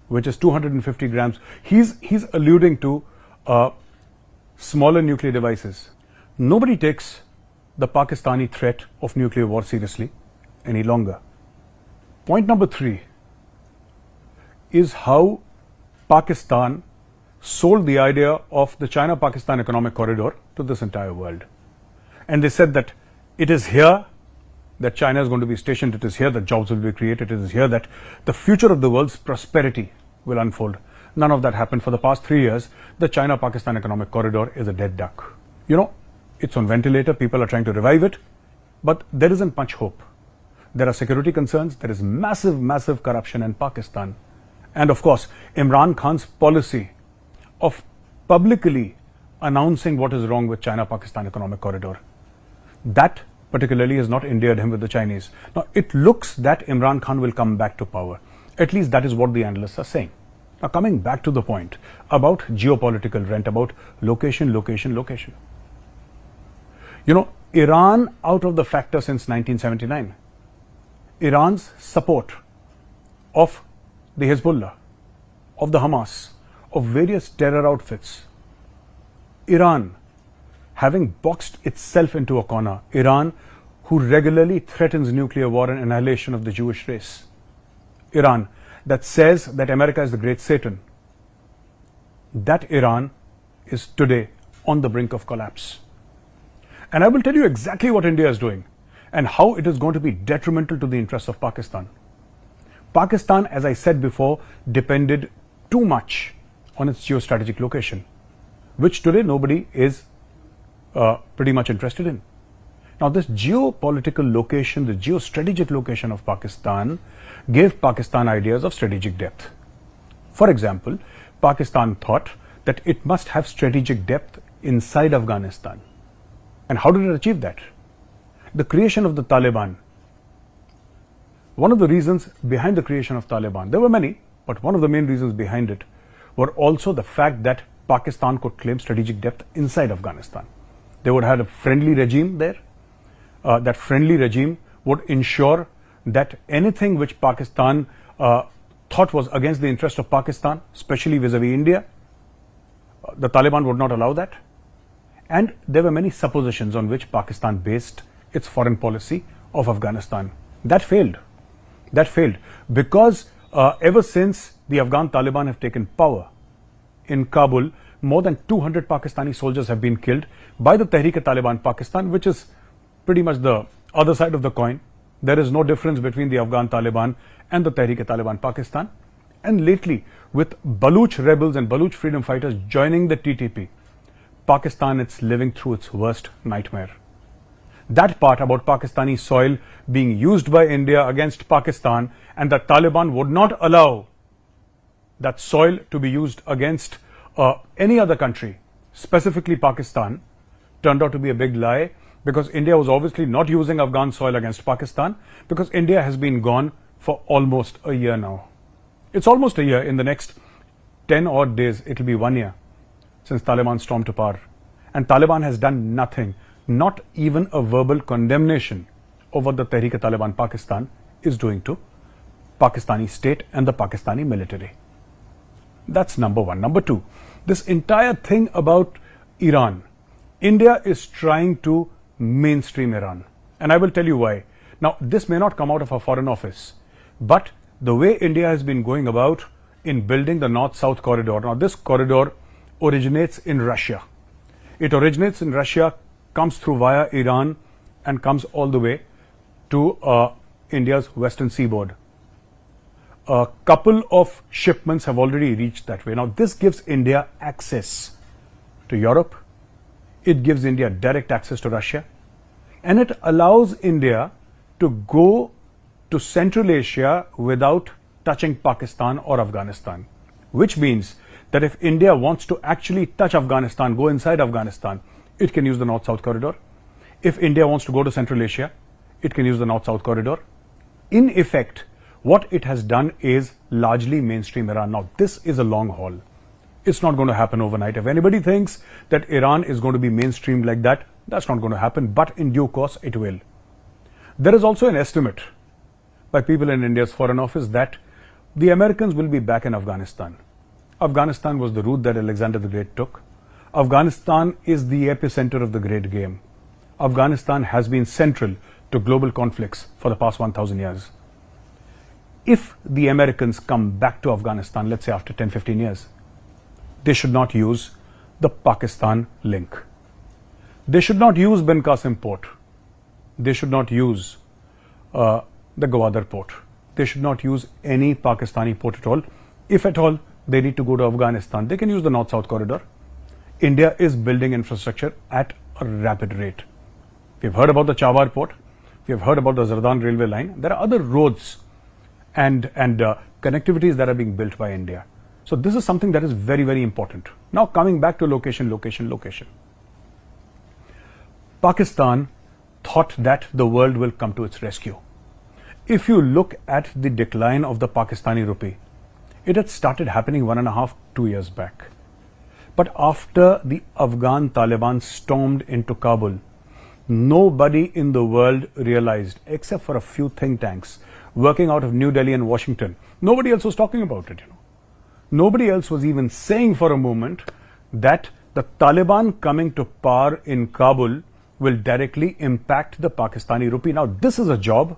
which is 250 grams, he's alluding to smaller nuclear devices. Nobody takes the Pakistani threat of nuclear war seriously any longer. Point number 3 is how Pakistan sold the idea of the China-Pakistan economic corridor to this entire world. And they said that it is here that China is going to be stationed, it is here that jobs will be created, it is here that the future of the world's prosperity will unfold. None of that happened for the past 3 years. The China-Pakistan economic corridor is a dead duck. You know, it's on ventilator, people are trying to revive it, but there isn't much hope. There are security concerns, there is massive corruption in Pakistan. And of course, Imran Khan's policy of publicly announcing what is wrong with China-Pakistan economic corridor, that particularly has not endeared him with the Chinese. Now, it looks that Imran Khan will come back to power. At least that is what the analysts are saying. Now, coming back to the point about geopolitical rent, about location. You know, Iran out of the factor since 1979. Iran's support of the Hezbollah, of the Hamas, of various terror outfits. Iran having boxed itself into a corner. Iran who regularly threatens nuclear war and annihilation of the Jewish race. Iran that says that America is the great Satan. That Iran is today on the brink of collapse. And I will tell you exactly what India is doing and how it is going to be detrimental to the interests of Pakistan. Pakistan, as I said before, depended too much on its geostrategic location, which today nobody is pretty much interested in. Now, this geopolitical location, the geostrategic location of Pakistan, gave Pakistan ideas of strategic depth. For example, Pakistan thought that it must have strategic depth inside Afghanistan. And how did it achieve that? the creation of the Taliban, one of the reasons behind the creation of Taliban, there were many, but one of the main reasons behind it were also the fact that Pakistan could claim strategic depth inside Afghanistan. They would have a friendly regime there. That friendly regime would ensure that anything which Pakistan thought was against the interest of Pakistan, especially vis-a-vis India, the Taliban would not allow that. And there were many suppositions on which Pakistan based its foreign policy of Afghanistan. That failed. That failed because ever since the Afghan Taliban have taken power in Kabul, more than 200 Pakistani soldiers have been killed by the Tehreek-e-Taliban Pakistan, which is pretty much the other side of the coin. There is no difference between the Afghan Taliban and the Tehreek-e-Taliban Pakistan. And lately, with Baluch rebels and Baluch freedom fighters joining the TTP, Pakistan is living through its worst nightmare. That part about Pakistani soil being used by India against Pakistan, and the Taliban would not allow that soil to be used against any other country, specifically Pakistan, turned out to be a big lie, because India was obviously not using Afghan soil against Pakistan, because India has been gone for almost a year now. It's almost a year. In the next 10 odd days, it will be 1 year since Taliban stormed to power. And Taliban has done nothing, not even a verbal condemnation of what the Tehreek-e-Taliban Pakistan is doing to Pakistani state and the Pakistani military. That's number one. Number two, this entire thing about Iran, India is trying to mainstream Iran. And I will tell you why. Now, this may not come out of our foreign office, but the way India has been going about in building the North-South corridor. Now, this corridor originates in Russia. It originates in Russia, comes through via Iran, and comes all the way to India's western seaboard. A couple of shipments have already reached that way. Now, this gives India access to Europe. It gives India direct access to Russia. And it allows India to go to Central Asia without touching Pakistan or Afghanistan. Which means that if India wants to actually touch Afghanistan, go inside Afghanistan, it can use the North-South corridor. If India wants to go to Central Asia, it can use the North-South corridor. In effect, what it has done is largely mainstream Iran. Now, this is a long haul. It's not going to happen overnight. If anybody thinks that Iran is going to be mainstreamed like that, that's not going to happen, but in due course, it will. There is also an estimate by people in India's foreign office that the Americans will be back in Afghanistan. Afghanistan was the route that Alexander the Great took. Afghanistan is the epicenter of the Great Game. Afghanistan has been central to global conflicts for the past 1,000 years. If the Americans come back to Afghanistan, let's say after 10-15 years, they should not use the Pakistan link. They should not use Ben Qasim port. They should not use the Gwadar port. They should not use any Pakistani port at all. If at all they need to go to Afghanistan, they can use the North-South corridor. India is building infrastructure at a rapid rate. We've heard about the Chawar port. We've heard about the Zardan railway line. There are other roads and connectivities that are being built by India. So this is something that is very, very important. Now, coming back to location. Pakistan thought that the world will come to its rescue. If you look at the decline of the Pakistani rupee, it had started happening 1.5-2 years back. But after the Afghan Taliban stormed into Kabul, nobody in the world realized, except for a few think tanks working out of New Delhi and Washington, nobody else was talking about it. Nobody else was even saying for a moment that the Taliban coming to power in Kabul will directly impact the Pakistani rupee. Now, this is a job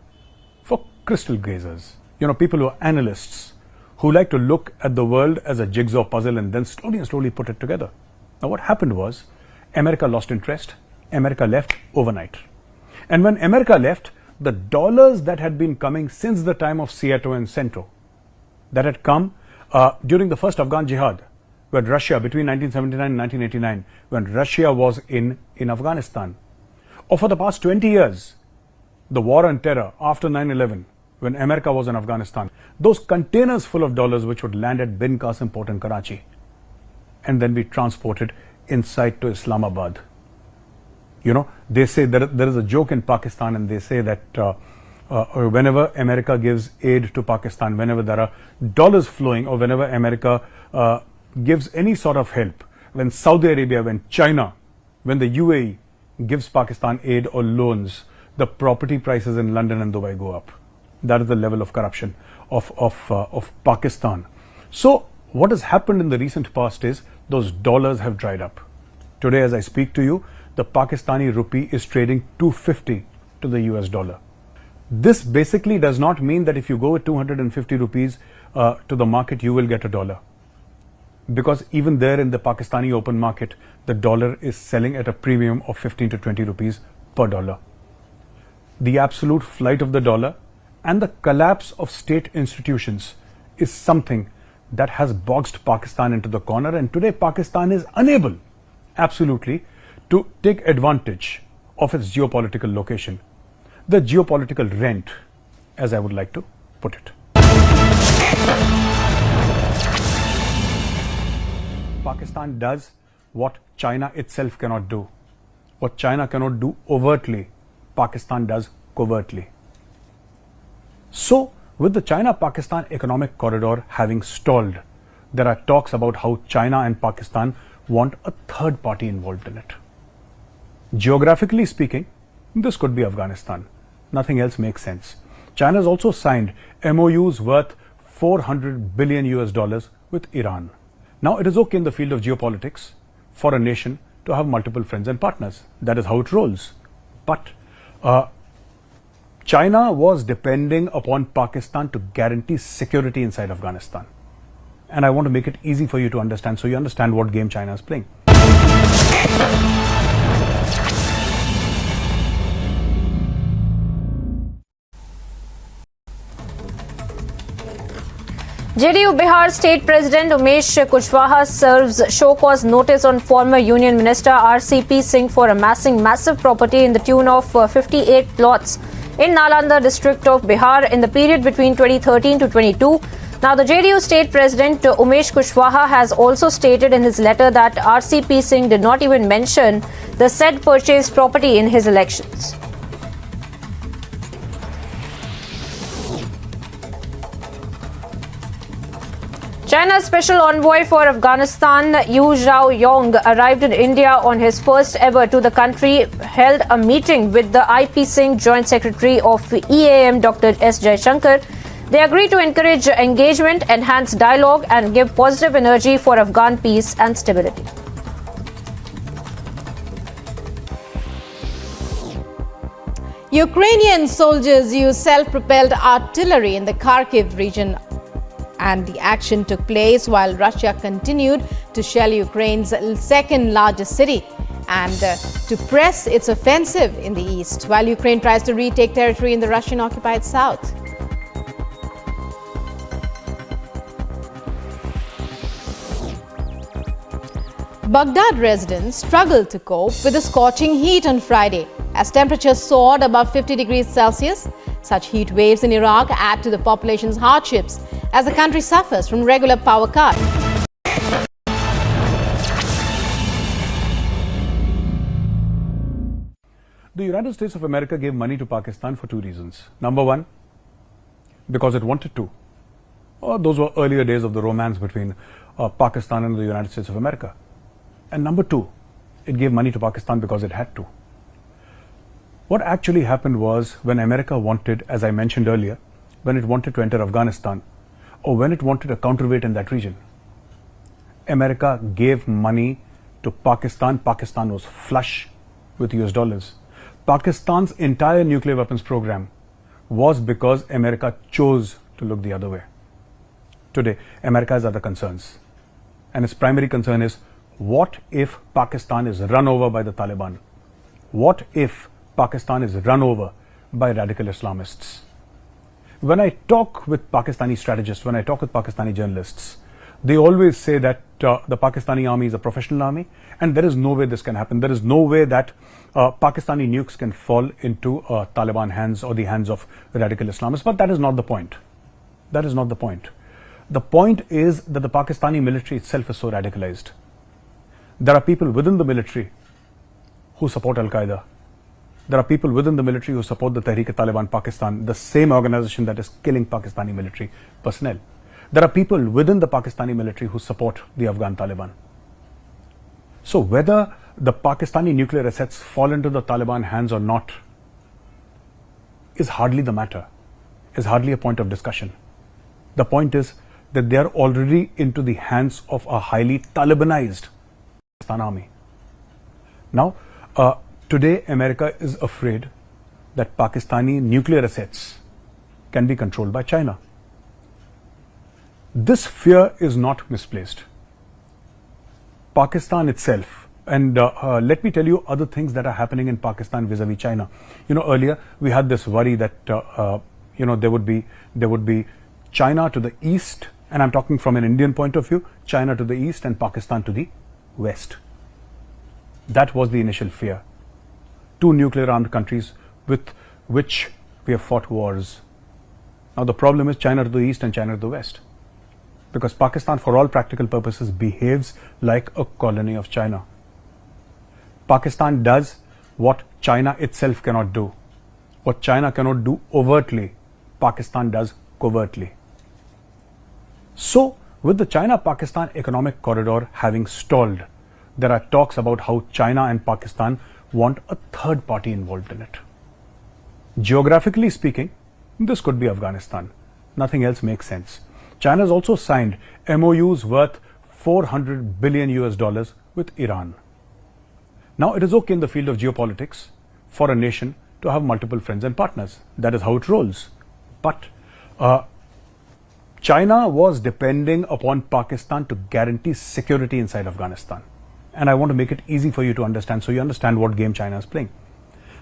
for crystal gazers, people who are analysts, who like to look at the world as a jigsaw puzzle and then slowly put it together. Now, what happened was America lost interest. America left overnight. And when America left, the dollars that had been coming since the time of Seato and Cento, that had come during the first Afghan jihad, when Russia, between 1979 and 1989, when Russia was in Afghanistan, or for the past 20 years, the war on terror after 9/11, when America was in Afghanistan, those containers full of dollars which would land at Ben Qasim port in Karachi and then be transported inside to Islamabad. You know, they say there is a joke in Pakistan, and they say that whenever America gives aid to Pakistan, whenever there are dollars flowing, or whenever America gives any sort of help, when Saudi Arabia, when China, when the UAE gives Pakistan aid or loans, the property prices in London and Dubai go up. That is the level of corruption of Pakistan. So what has happened in the recent past is those dollars have dried up. Today, as I speak to you, the Pakistani rupee is trading 250 to the US dollar. This basically does not mean that if you go with 250 rupees to the market, you will get a dollar. Because even there in the Pakistani open market, the dollar is selling at a premium of 15 to 20 rupees per dollar. The absolute flight of the dollar and the collapse of state institutions is something that has boxed Pakistan into the corner, and today Pakistan is unable, absolutely, to take advantage of its geopolitical location, the geopolitical rent, as I would like to put it. Pakistan does what China itself cannot do. What China cannot do overtly, Pakistan does covertly. So, with the China-Pakistan economic corridor having stalled, there are talks about how China and Pakistan want a third party involved in it. Geographically speaking, this could be Afghanistan. Nothing else makes sense. China has also signed MOUs worth $400 billion with Iran. Now, it is okay in the field of geopolitics for a nation to have multiple friends and partners. That is how it rolls. But China was depending upon Pakistan to guarantee security inside Afghanistan. And I want to make it easy for you to understand, so you understand what game China is playing. JDU Bihar State President Umesh Kushwaha serves show cause notice on former Union Minister RCP Singh for amassing massive property in the tune of 58 plots in Nalanda district of Bihar in the period between 2013 to 22. Now, the JDU State President Umesh Kushwaha has also stated in his letter that RCP Singh did not even mention the said purchased property in his elections. China's Special Envoy for Afghanistan, Yu Zhaoyong, arrived in India on his first ever to the country, held a meeting with the IP Singh Joint Secretary of EAM, Dr. S. Jaishankar. They agreed to encourage engagement, enhance dialogue, and give positive energy for Afghan peace and stability. Ukrainian soldiers used self-propelled artillery in the Kharkiv region, and the action took place while Russia continued to shell Ukraine's second largest city and to press its offensive in the east, while Ukraine tries to retake territory in the Russian-occupied south. Baghdad residents struggled to cope with the scorching heat on Friday as temperatures soared above 50 degrees Celsius. Such heat waves in Iraq add to the population's hardships as the country suffers from regular power cuts. The United States of America gave money to Pakistan for two reasons. Number one, because it wanted to. Those were earlier days of the romance between Pakistan and the United States of America. And number two, it gave money to Pakistan because it had to. What actually happened was when America wanted, as I mentioned earlier, when it wanted to enter Afghanistan or when it wanted a counterweight in that region, America gave money to Pakistan. Pakistan was flush with US dollars. Pakistan's entire nuclear weapons program was because America chose to look the other way. Today, America has other concerns. And its primary concern is, what if Pakistan is run over by the Taliban? What if Pakistan is run over by radical Islamists? When I talk with Pakistani strategists, when I talk with Pakistani journalists, they always say that the Pakistani army is a professional army and there is no way this can happen. There is no way that Pakistani nukes can fall into Taliban hands or the hands of radical Islamists. But that is not the point. That is not the point. The point is that the Pakistani military itself is so radicalized. There are people within the military who support Al-Qaeda. There are people within the military who support the Tehreek-e-Taliban Pakistan, the same organization that is killing Pakistani military personnel. There are people within the Pakistani military who support the Afghan Taliban. So whether the Pakistani nuclear assets fall into the Taliban hands or not is hardly the matter, is hardly a point of discussion. The point is that they are already into the hands of a highly Talibanized Pakistan army. Now, today America is afraid that Pakistani nuclear assets can be controlled by China. This fear is not misplaced. Pakistan itself, and let me tell you other things that are happening in Pakistan vis-a-vis China. You know, earlier we had this worry that there would be China to the east, and I'm talking from an Indian point of view, China to the east and Pakistan to the west. That was the initial fear. Two nuclear armed countries with which we have fought wars. Now the problem is China to the east and China to the west, because Pakistan, for all practical purposes, behaves like a colony of China. Pakistan does what China itself cannot do. What China cannot do overtly, Pakistan does covertly. So, with the China-Pakistan economic corridor having stalled, there are talks about how China and Pakistan want a third party involved in it. Geographically speaking, this could be Afghanistan. Nothing else makes sense. China has also signed MOUs worth $400 billion with Iran. Now, it is okay in the field of geopolitics for a nation to have multiple friends and partners. That is how it rolls. But China was depending upon Pakistan to guarantee security inside Afghanistan. And I want to make it easy for you to understand, so you understand what game China is playing.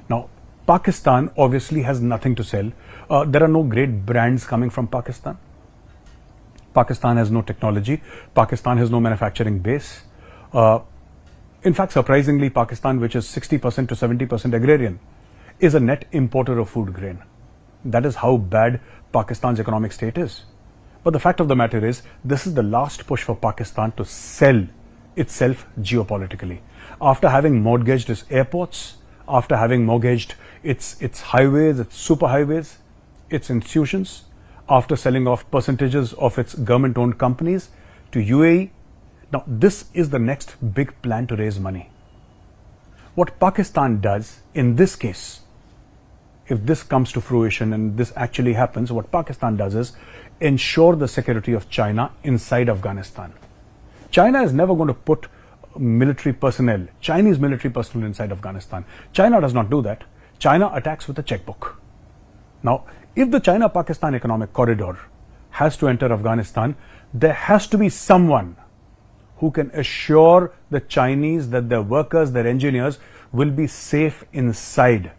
Now, Pakistan obviously has nothing to sell. There are no great brands coming from Pakistan. Pakistan has no technology. Pakistan has no manufacturing base. In fact, surprisingly, Pakistan, which is 60% to 70% agrarian, is a net importer of food grain. That is how bad Pakistan's economic state is. But the fact of the matter is, this is the last push for Pakistan to sell itself geopolitically. After having mortgaged its airports, after having mortgaged its highways, its superhighways, its institutions, after selling off percentages of its government-owned companies to UAE, now this is the next big plan to raise money. What Pakistan does in this case, if this comes to fruition and this actually happens, what Pakistan does is ensure the security of China inside Afghanistan. China is never going to put military personnel, Chinese military personnel inside Afghanistan. China does not do that. China attacks with a checkbook. Now, if the China-Pakistan economic corridor has to enter Afghanistan, there has to be someone who can assure the Chinese that their workers, their engineers will be safe inside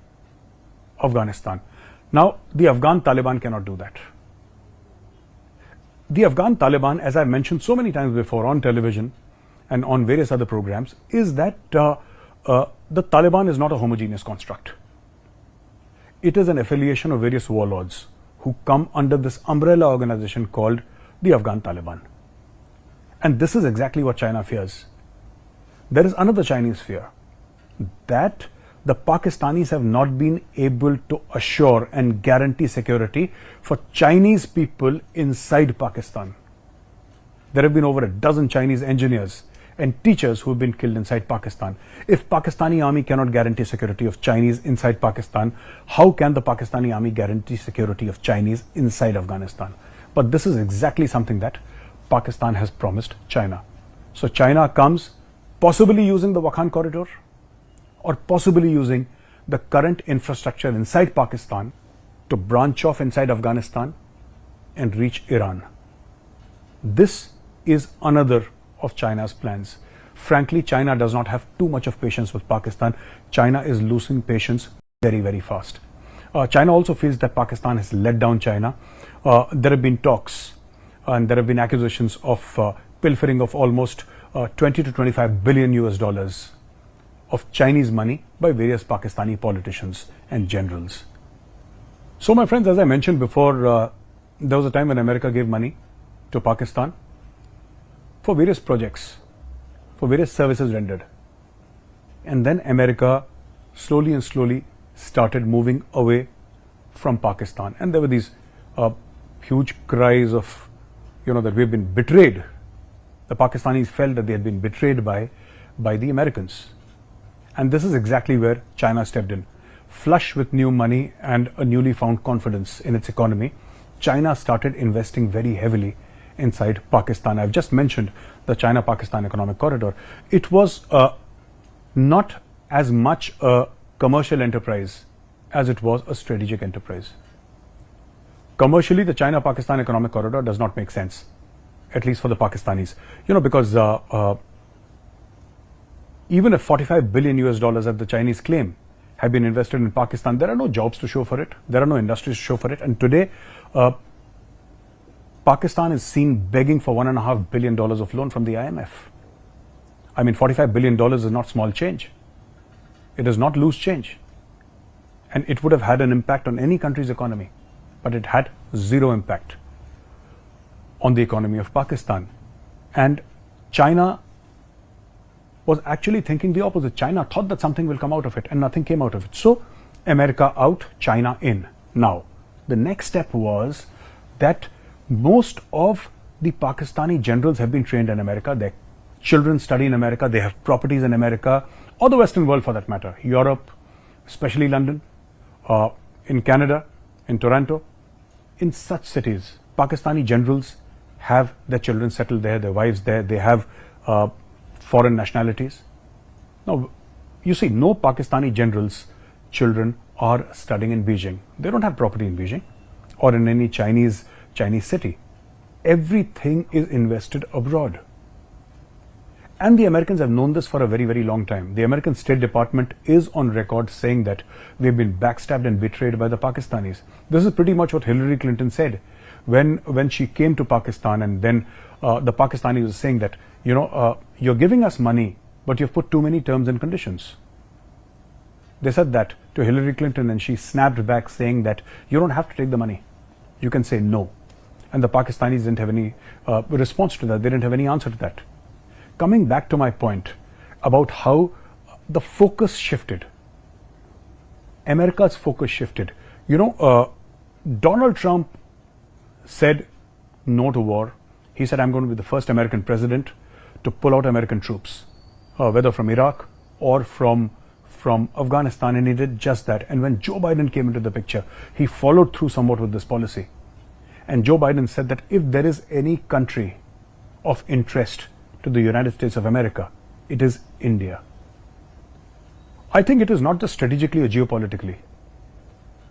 Afghanistan. Now, the Afghan Taliban cannot do that. The Afghan Taliban, as I mentioned so many times before on television and on various other programs, is that the Taliban is not a homogeneous construct. It is an affiliation of various warlords who come under this umbrella organization called the Afghan Taliban. And this is exactly what China fears. There is another Chinese fear, that the Pakistanis have not been able to assure and guarantee security for Chinese people inside Pakistan. There have been over a dozen Chinese engineers and teachers who have been killed inside Pakistan. If Pakistani army cannot guarantee security of Chinese inside Pakistan, how can the Pakistani army guarantee security of Chinese inside Afghanistan? But this is exactly something that Pakistan has promised China. So China comes possibly using the Wakhan corridor, or possibly using the current infrastructure inside Pakistan to branch off inside Afghanistan and reach Iran. This is another of China's plans. Frankly, China does not have too much of patience with Pakistan. China is losing patience very, very fast. China also feels that Pakistan has let down China. There have been talks and there have been accusations of pilfering of almost 20 to 25 billion US dollars of Chinese money by various Pakistani politicians and generals. So my friends, as I mentioned before, there was a time when America gave money to Pakistan for various projects, for various services rendered. And then America slowly and slowly started moving away from Pakistan. And there were these huge cries of, that we've been betrayed. The Pakistanis felt that they had been betrayed by the Americans. And this is exactly where China stepped in. Flush with new money and a newly found confidence in its economy, China started investing very heavily inside Pakistan. I've just mentioned the China-Pakistan economic corridor. It was not as much a commercial enterprise as it was a strategic enterprise. Commercially, the China-Pakistan economic corridor does not make sense, at least for the Pakistanis. Because even if $45 billion that the Chinese claim have been invested in Pakistan, there are no jobs to show for it. There are no industries to show for it. And today, Pakistan is seen begging for $1.5 billion of loan from the IMF. I mean, $45 billion is not small change. It is not loose change. And it would have had an impact on any country's economy. But it had zero impact on the economy of Pakistan. And China was actually thinking the opposite. China thought that something will come out of it, and nothing came out of it. So, America out, China in. Now, the next step was that most of the Pakistani generals have been trained in America. Their children study in America. They have properties in America, or the Western world for that matter. Europe, especially London, in Canada, in Toronto. In such cities, Pakistani generals have their children settled there, their wives there. They have foreign nationalities. Now, you see, no Pakistani generals' children are studying in Beijing. They don't have property in Beijing or in any Chinese city. Everything is invested abroad. And the Americans have known this for a very, very long time. The American State Department is on record saying that we've been backstabbed and betrayed by the Pakistanis. This is pretty much what Hillary Clinton said when she came to Pakistan, and then the Pakistanis was saying that, you're giving us money, but you've put too many terms and conditions. They said that to Hillary Clinton, and she snapped back saying that you don't have to take the money. You can say no. And the Pakistanis didn't have any response to that. They didn't have any answer to that. Coming back to my point about how the focus shifted. America's focus shifted. Donald Trump said no to war. He said, I'm going to be the first American president to pull out American troops, whether from Iraq or from Afghanistan, and he did just that. And when Joe Biden came into the picture, he followed through somewhat with this policy. And Joe Biden said that if there is any country of interest to the United States of America, it is India. I think it is not just strategically or geopolitically.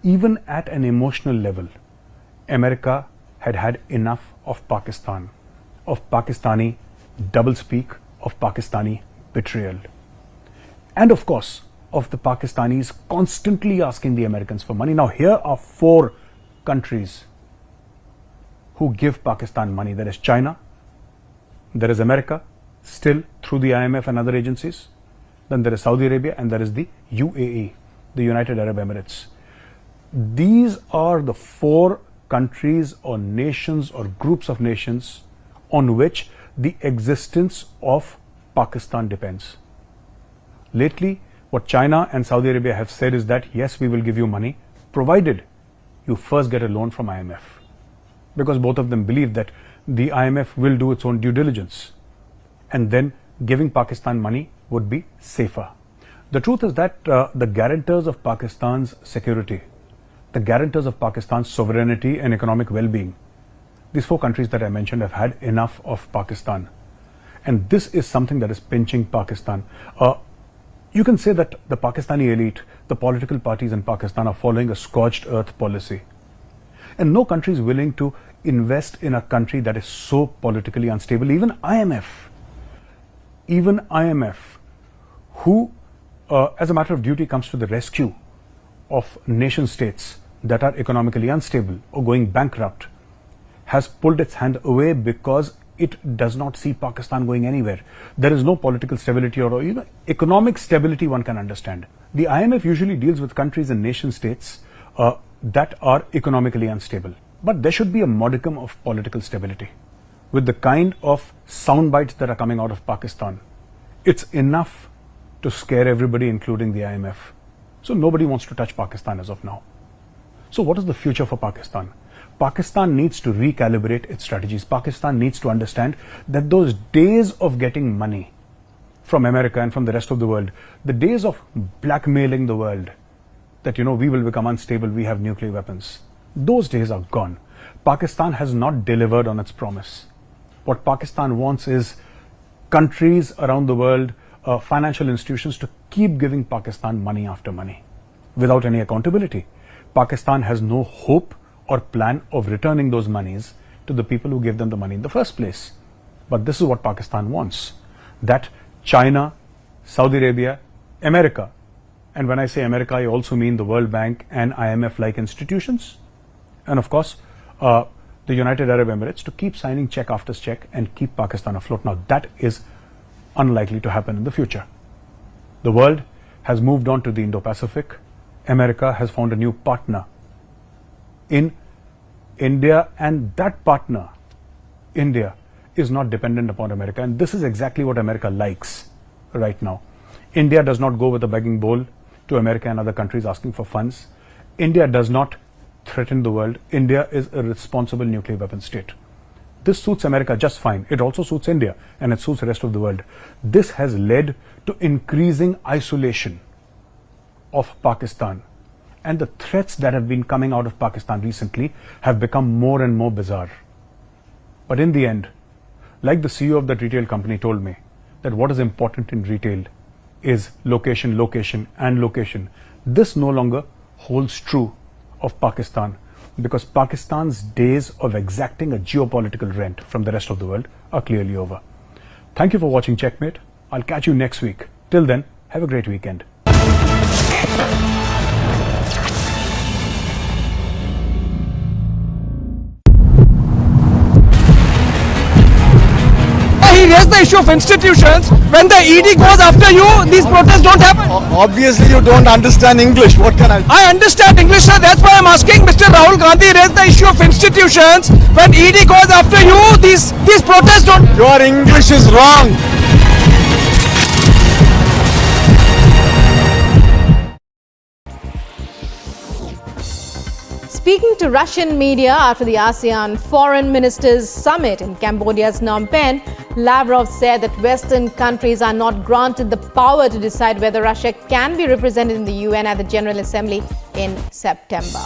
Even at an emotional level, America had had enough of Pakistan, of Pakistani doublespeak, of Pakistani betrayal. And of course, of the Pakistanis constantly asking the Americans for money. Now, here are 4 countries who give Pakistan money. There is China, there is America, still through the IMF and other agencies. Then there is Saudi Arabia, and there is the UAE, the United Arab Emirates. These are the 4 countries or nations or groups of nations on which the existence of Pakistan depends. Lately, what China and Saudi Arabia have said is that, yes, we will give you money, provided you first get a loan from IMF. Because both of them believe that the IMF will do its own due diligence, and then giving Pakistan money would be safer. The truth is that the guarantors of Pakistan's security, the guarantors of Pakistan's sovereignty and economic well-being, these 4 countries that I mentioned have had enough of Pakistan. And this is something that is pinching Pakistan. You can say that the Pakistani elite, the political parties in Pakistan, are following a scorched earth policy. And no country is willing to invest in a country that is so politically unstable. Even IMF, who, as a matter of duty, comes to the rescue of nation states that are economically unstable or going bankrupt, has pulled its hand away because it does not see Pakistan going anywhere. There is no political stability or economic stability one can understand. The IMF usually deals with countries and nation states that are economically unstable. But there should be a modicum of political stability. With the kind of sound bites that are coming out of Pakistan, it's enough to scare everybody, including the IMF. So nobody wants to touch Pakistan as of now. So what is the future for Pakistan? Pakistan needs to recalibrate its strategies. Pakistan needs to understand that those days of getting money from America and from the rest of the world, the days of blackmailing the world, that, you know, we will become unstable, we have nuclear weapons, those days are gone. Pakistan has not delivered on its promise. What Pakistan wants is countries around the world, financial institutions to keep giving Pakistan money after money without any accountability. Pakistan has no hope or plan of returning those monies to the people who gave them the money in the first place. But this is what Pakistan wants, that China, Saudi Arabia, America, and when I say America, I also mean the World Bank and IMF-like institutions, and of course, the United Arab Emirates, to keep signing check after check and keep Pakistan afloat. Now, that is unlikely to happen in the future. The world has moved on to the Indo-Pacific. America has found a new partner in India, and that partner, India, is not dependent upon America, and this is exactly what America likes right now. India does not go with a begging bowl to America and other countries asking for funds. India does not threaten the world. India is a responsible nuclear weapon state. This suits America just fine. It also suits India, and it suits the rest of the world. This has led to increasing isolation of Pakistan, and the threats that have been coming out of Pakistan recently have become more and more bizarre. But in the end, like the CEO of that retail company told me, that what is important in retail is location, location, and location. This no longer holds true of Pakistan, because Pakistan's days of exacting a geopolitical rent from the rest of the world are clearly over. Thank you for watching Checkmate. I'll catch you next week. Till then, have a great weekend. He raised the issue of institutions. When the ED goes after you, these protests don't happen. Obviously, you don't understand English. What can I understand English, sir. That's why I'm asking. Mr. Rahul Gandhi raised the issue of institutions. When ED goes after you, these protests don't. Your English is wrong. Speaking to Russian media after the ASEAN Foreign Ministers Summit in Cambodia's Phnom Penh, Lavrov said that Western countries are not granted the power to decide whether Russia can be represented in the UN at the General Assembly in September.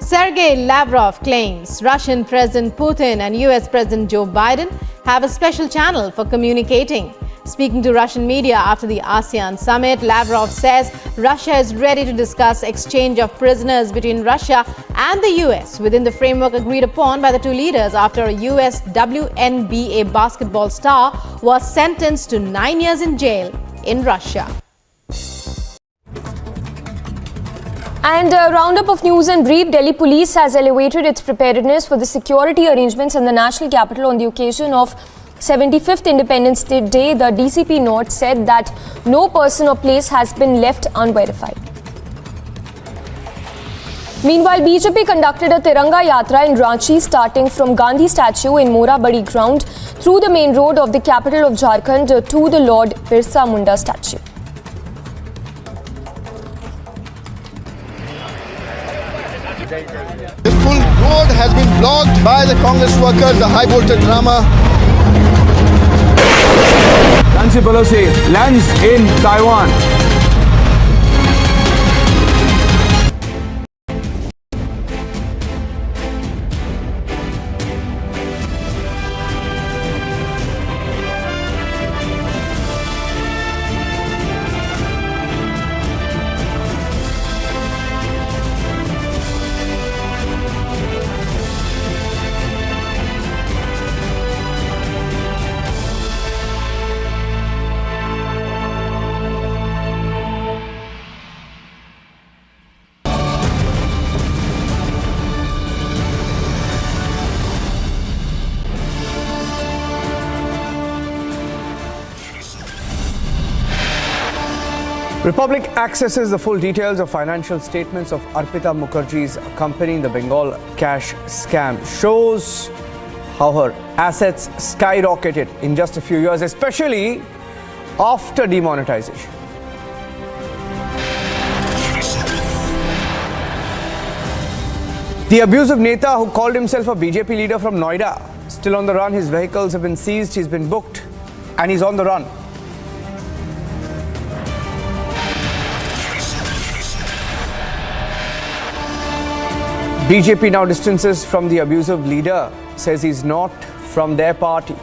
Sergei Lavrov claims Russian President Putin and US President Joe Biden have a special channel for communicating. Speaking to Russian media after the ASEAN summit, Lavrov says Russia is ready to discuss exchange of prisoners between Russia and the US within the framework agreed upon by the two leaders after a US WNBA basketball star was sentenced to 9 years in jail in Russia. And a roundup of news and brief. Delhi police has elevated its preparedness for the security arrangements in the national capital on the occasion of 75th Independence Day. The DCP note said that no person or place has been left unverified. Meanwhile, BJP conducted a Tiranga Yatra in Ranchi starting from Gandhi statue in Mora Badi ground through the main road of the capital of Jharkhand to the Lord Birsa Munda statue. This full road has been blocked by the Congress workers, the high voltage drama. Nancy Pelosi lands in Taiwan. Republic accesses the full details of financial statements of Arpita Mukherjee's company in the Bengal cash scam. Shows how her assets skyrocketed in just a few years, especially after demonetization. The abusive Neta who called himself a BJP leader from Noida, still on the run. His vehicles have been seized, he's been booked, and he's on the run. BJP now distances from the abusive leader, says he's not from their party.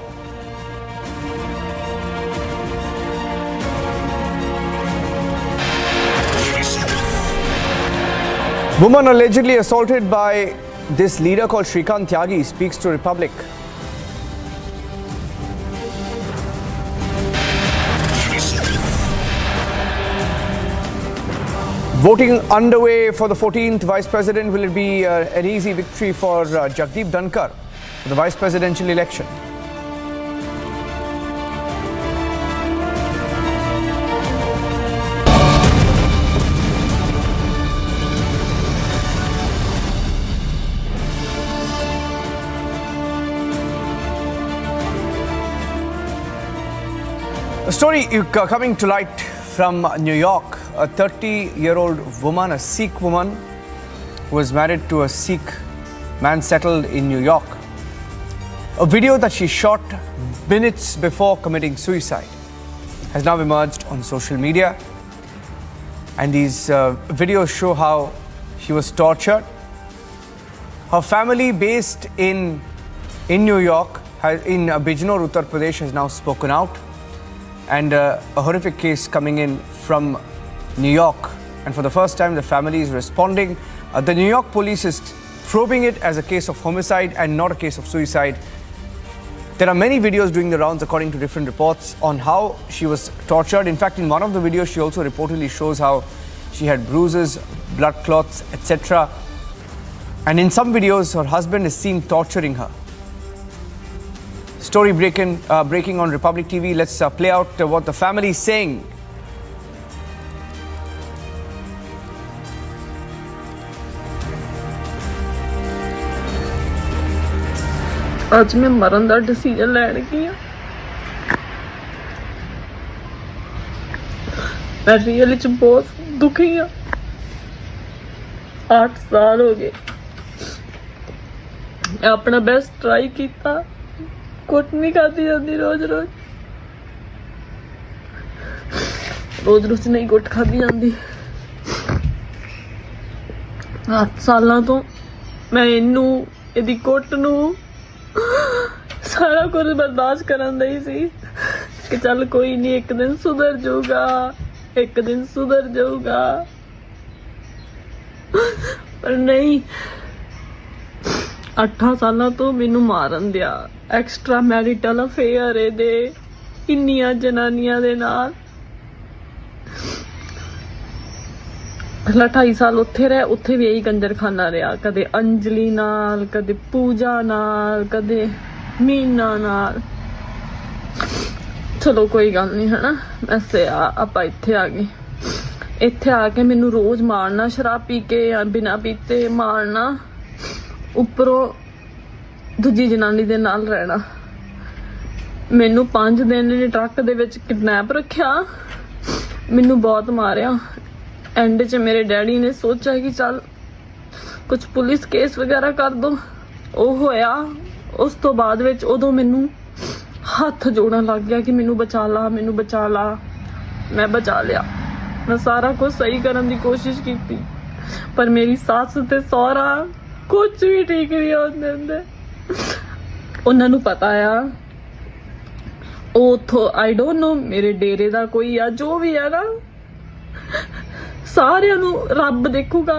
Woman allegedly assaulted by this leader called Shrikant Tyagi speaks to Republic. Voting underway for the 14th Vice President. Will it be an easy victory for Jagdeep Dhankar for the Vice Presidential election? A story coming to light from New York. A 30-year-old woman, a Sikh woman, who was married to a Sikh man settled in New York. A video that she shot minutes before committing suicide has now emerged on social media. And these videos show how she was tortured. Her family, based in New York, in Bijnor, Uttar Pradesh, has now spoken out. And a horrific case coming in from New York. And for the first time, the family is responding. The New York police is probing it as a case of homicide and not a case of suicide. There are many videos doing the rounds, according to different reports, on how she was tortured. In fact, in one of the videos, she also reportedly shows how she had bruises, blood clots, etc. And in some videos, her husband is seen torturing her. Story breaking on Republic TV. Let's play out what the family is saying. आज मैं मरन दा decision लैन की मैं real च बहुत दुखी हाँ 8 साल हो गए अपना बेस्ट ट्राई किया कुट नहीं खाती जाती रोज रोज नहीं कुट खाती जाती 8 सालों तो मैं इनू इहदी कुट नू सारा कुछ बर्दाश्त करन दई सी कि चल कोई नहीं एक दिन सुधर जाऊगा पर नहीं 8 सालों तो मैनू मारन दिया एक्स्ट्रा मैरिटल अफेयर दे इन्नियां जनानियां दे नाल पहला 2.5 साल उत्थे रहे उत्थे भी यही कंजरखाना रहा कदे अंजलि नाल कदे पूजा नाल कदे मीना नाल चलो कोई गल नहीं है ना वैसे आप इत्थे आ गए इत्थे आके मैनू रोज मारना शराब पी के या बिना पीते मारना उपरों दूजी जनानी दे नाल रहना मैनू 5 दिन ने ट्रक दे विच किडनैप रखिया मैनू बहुत मारिया एंड च मेरे डैडी ने सोचा कि चल कुछ पुलिस केस वगैरह कर दो वो होया उस तो बाद विच उदों मैनू हाथ जोड़न लग गया कि मैनू बचा ला मैं बचा लिया मैं सारा कुछ सही करने की कोशिश की पर मेरी सास ते सौहरा कुछ भी ठीक नहीं होने दिंदे उन्हां नूं पता आ उथों आई डोंट नो मेरे डेरे दा कोई आ जो भी है ना सारिਆਂ ਨੂੰ ਰੱਬ ਦੇਖੂਗਾ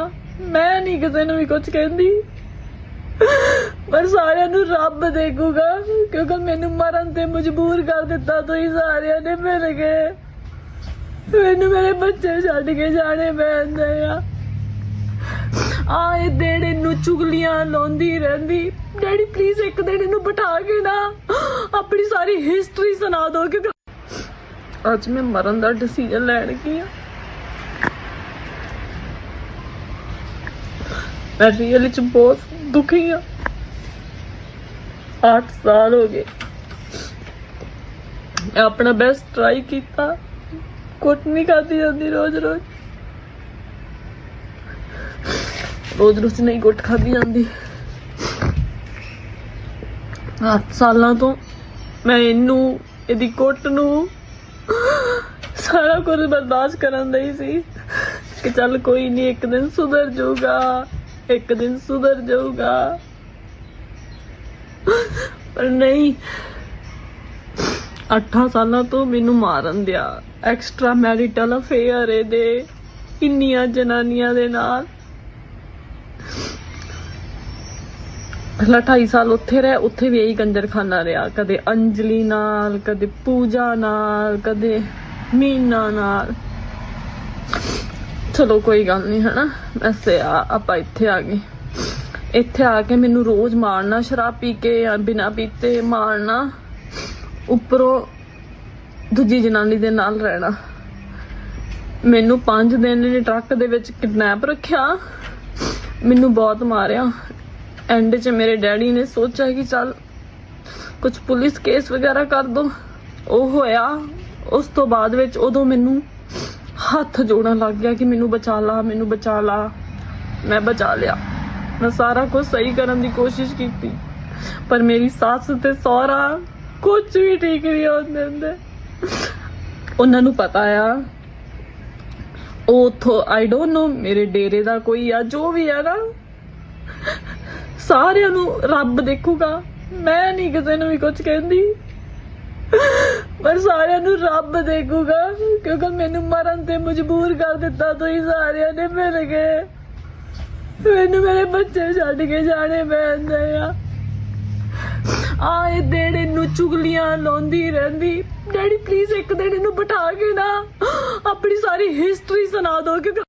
मैं नहीं किसी ਨੂੰ भी कुछ कहती पर सारिਆਂ ਨੂੰ ਰੱਬ ਦੇਖੂਗਾ क्योंकि मैनू मरन ते मजबूर कर दिता तुसीं सारिਆਂ ने मिल के मैनू मेरे बच्चे छड्ड के जाने पैंदे आ ये दिन इनू चुगलियां लाउंदी रहंदी डैडी प्लीज एक दिन इनू बिठा के ना अपनी सारी हिस्ट्री सुना दो क्योंकि आज मैं मरन दा डिसीजन लैण की मैं रियल च बहुत दुखी हाँ 8 ਸਾਲ ਹੋ ਗਏ अपना बेस्ट ट्राई किया कुट नहीं खाती जाती रोज रोज नहीं कुट खाती जाती 8 सालों तो मैं इनू इहदी कुट नू सारा कुछ बर्दाश्त करन दई सी कि चल कोई नहीं एक दिन सुधर जाऊगा एक दिन सुधर जाऊगा पर नहीं 8 सालों तो मैनू मारन दिया एक्सट्रा मैरिटल अफेयर दे इन्नियां जनानियां दे नाल पहला 2.5 साल उत्थे रहे उत्थे भी यही कंजरखाना रहा कदे अंजलि नाल कदे पूजा नाल कदे मीना नाल चलो कोई गल नहीं है ना वैसे आपां इत्थे आ गए इत्थे आके मैनू रोज मारना शराब पी के या बिना पीते मारना ਉੱਪਰੋਂ ਦੂਜੀ ਜਨਾਨੀ ਦੇ ਨਾਲ ਰਹਿਣਾ ਮੈਨੂੰ 5 ਦਿਨ ਨੇ ਟਰੱਕ ਦੇ ਵਿੱਚ ਕਿਡਨੈਪ ਰੱਖਿਆ ਮੈਨੂੰ ਬਹੁਤ ਮਾਰਿਆ ਐਂਡ 'ਚ ਮੇਰੇ ਡੈਡੀ ਨੇ ਸੋਚਿਆ ਕਿ ਚੱਲ ਕੁਝ ਪੁਲਿਸ ਕੇਸ ਵਗੈਰਾ ਕਰ ਦੋ ਉਹ ਹੋਇਆ ਉਸ ਤੋਂ ਬਾਅਦ ਵਿੱਚ ਉਦੋਂ ਮੈਨੂੰ ਹੱਥ ਜੋੜਨ ਲੱਗ ਗਿਆ ਕਿ ਮੈਨੂੰ ਬਚਾ ਲਾ ਮੈਂ ਬਚਾ ਲਿਆ ਮੈਂ ਸਾਰਾ ਕੁਝ ਸਹੀ ਕਰਨ ਦੀ ਕੋਸ਼ਿਸ਼ ਕੀਤੀ ਪਰ ਮੇਰੀ ਸੱਸ ਤੇ ਸਹੁਰਾ ਕੁਝ ਵੀ ਠੀਕ ਨਹੀਂ ਹੁੰਦੇ ਉਹਨਾਂ ਨੂੰ ਪਤਾ ਆ ਉਹ ਉੱਥੋਂ ਆਈ ਡੋਨਟ ਨੋ ਮੇਰੇ ਡੇਰੇ ਦਾ ਕੋਈ ਆ ਜੋ ਵੀ ਆ ਨਾ ਸਾਰਿਆਂ ਨੂੰ ਰੱਬ ਦੇਖੂਗਾ ਮੈਂ ਨਹੀਂ ਕਿਸੇ ਨੂੰ ਵੀ ਕੁਝ ਕਹਿੰਦੀ ਪਰ ਸਾਰਿਆਂ ਨੂੰ ਰੱਬ ਦੇਖੂਗਾ ਕਿਉਂਕਿ ਮੈਨੂੰ ਮਰਨ ਤੇ ਮਜਬੂਰ ਕਰ ਦਿੱਤਾ ਤੁਸੀਂ ਸਾਰਿਆਂ ਨੇ ਮਿਲ ਕੇ ਮੈਨੂੰ ਮੇਰੇ ਬੱਚੇ ਛੱਡ ਕੇ ਜਾਣੇ ਪੈਂਦੇ ਆ ਆਏ ਦੇੜੇ ਨੂੰ ਚੁਗਲੀਆਂ ਲਾਉਂਦੀ ਰਹਿੰਦੀ ਡੈਡੀ ਪਲੀਜ਼ ਇੱਕ ਦਿਨ ਇਹਨੂੰ ਬਿਠਾ ਕੇ ਨਾ ਆਪਣੀ ਸਾਰੀ ਹਿਸਟਰੀ ਸੁਣਾ ਦਿਓ ਕਿਉਂਕਿ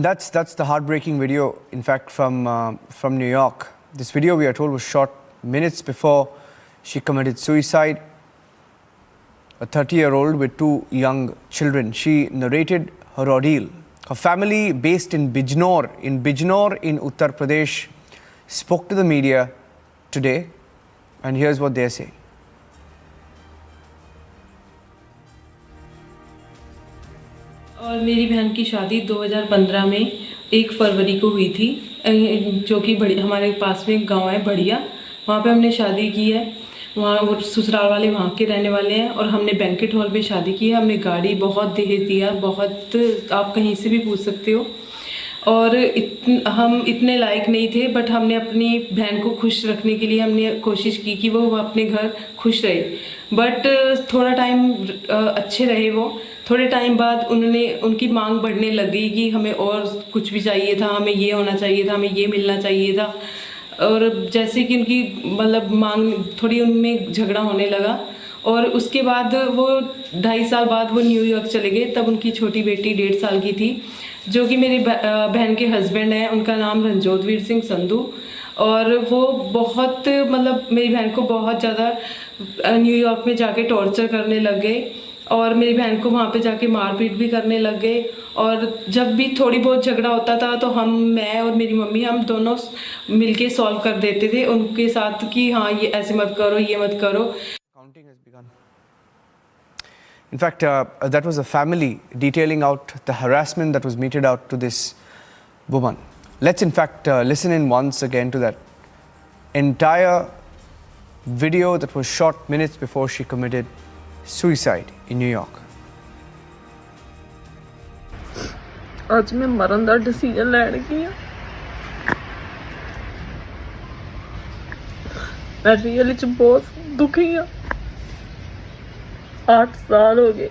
That's the heartbreaking video, in fact, from New York. This video, we are told, was shot minutes before she committed suicide. A 30-year-old with 2 young children. She narrated her ordeal. Her family, based in Bijnor in Uttar Pradesh, spoke to the media today, and here's what they're saying. और मेरी बहन की शादी 2015 में 1 फरवरी को हुई थी जो कि हमारे पास में गांव है बढ़िया वहाँ पे हमने शादी की है वहाँ वो ससुराल वाले वहाँ के रहने वाले हैं और हमने बैंकेट हॉल पे शादी की है हमने गाड़ी बहुत दहेज दिया बहुत आप कहीं से भी पूछ सकते हो और हम इतने लायक नहीं थे बट हमने अपनी बहन को खुश रखने के लिए हमने कोशिश की कि वो अपने घर खुश रहे बट थोड़ा टाइम अच्छे रहे वो थोड़े टाइम बाद उनकी मांग बढ़ने लग गई कि हमें और कुछ भी चाहिए था हमें ये होना चाहिए था हमें ये मिलना चाहिए था और जैसे कि उनकी मतलब मांग थोड़ी उनमें झगड़ा होने लगा और उसके बाद वो 2.5 साल बाद वो न्यूयॉर्क चले गए तब उनकी छोटी बेटी 1.5 साल की थी जो कि मेरी बहन के हस्बैंड हैं उनका नाम रणजोधवीर सिंह संधू और वो बहुत मतलब मेरी बहन को बहुत ज़्यादा न्यूयॉर्क में जाके टॉर्चर करने लग गए और मेरी बहन को वहाँ पे जाके मारपीट भी करने लग गए और जब भी थोड़ी बहुत झगड़ा होता था तो मैं और मेरी मम्मी हम दोनों मिलके सॉल्व कर देते थे उनके साथ कि हाँ ये ऐसे मत करो ये मत करो. In fact, that was a family detailing out the harassment that was meted out to this woman. Let's in fact listen in once again to that entire video that was shot minutes before she committed suicide in New York. आज मैं मरण दा decision लैण गई हां मैं really च बहुत दुखी हां 8 साल हो गए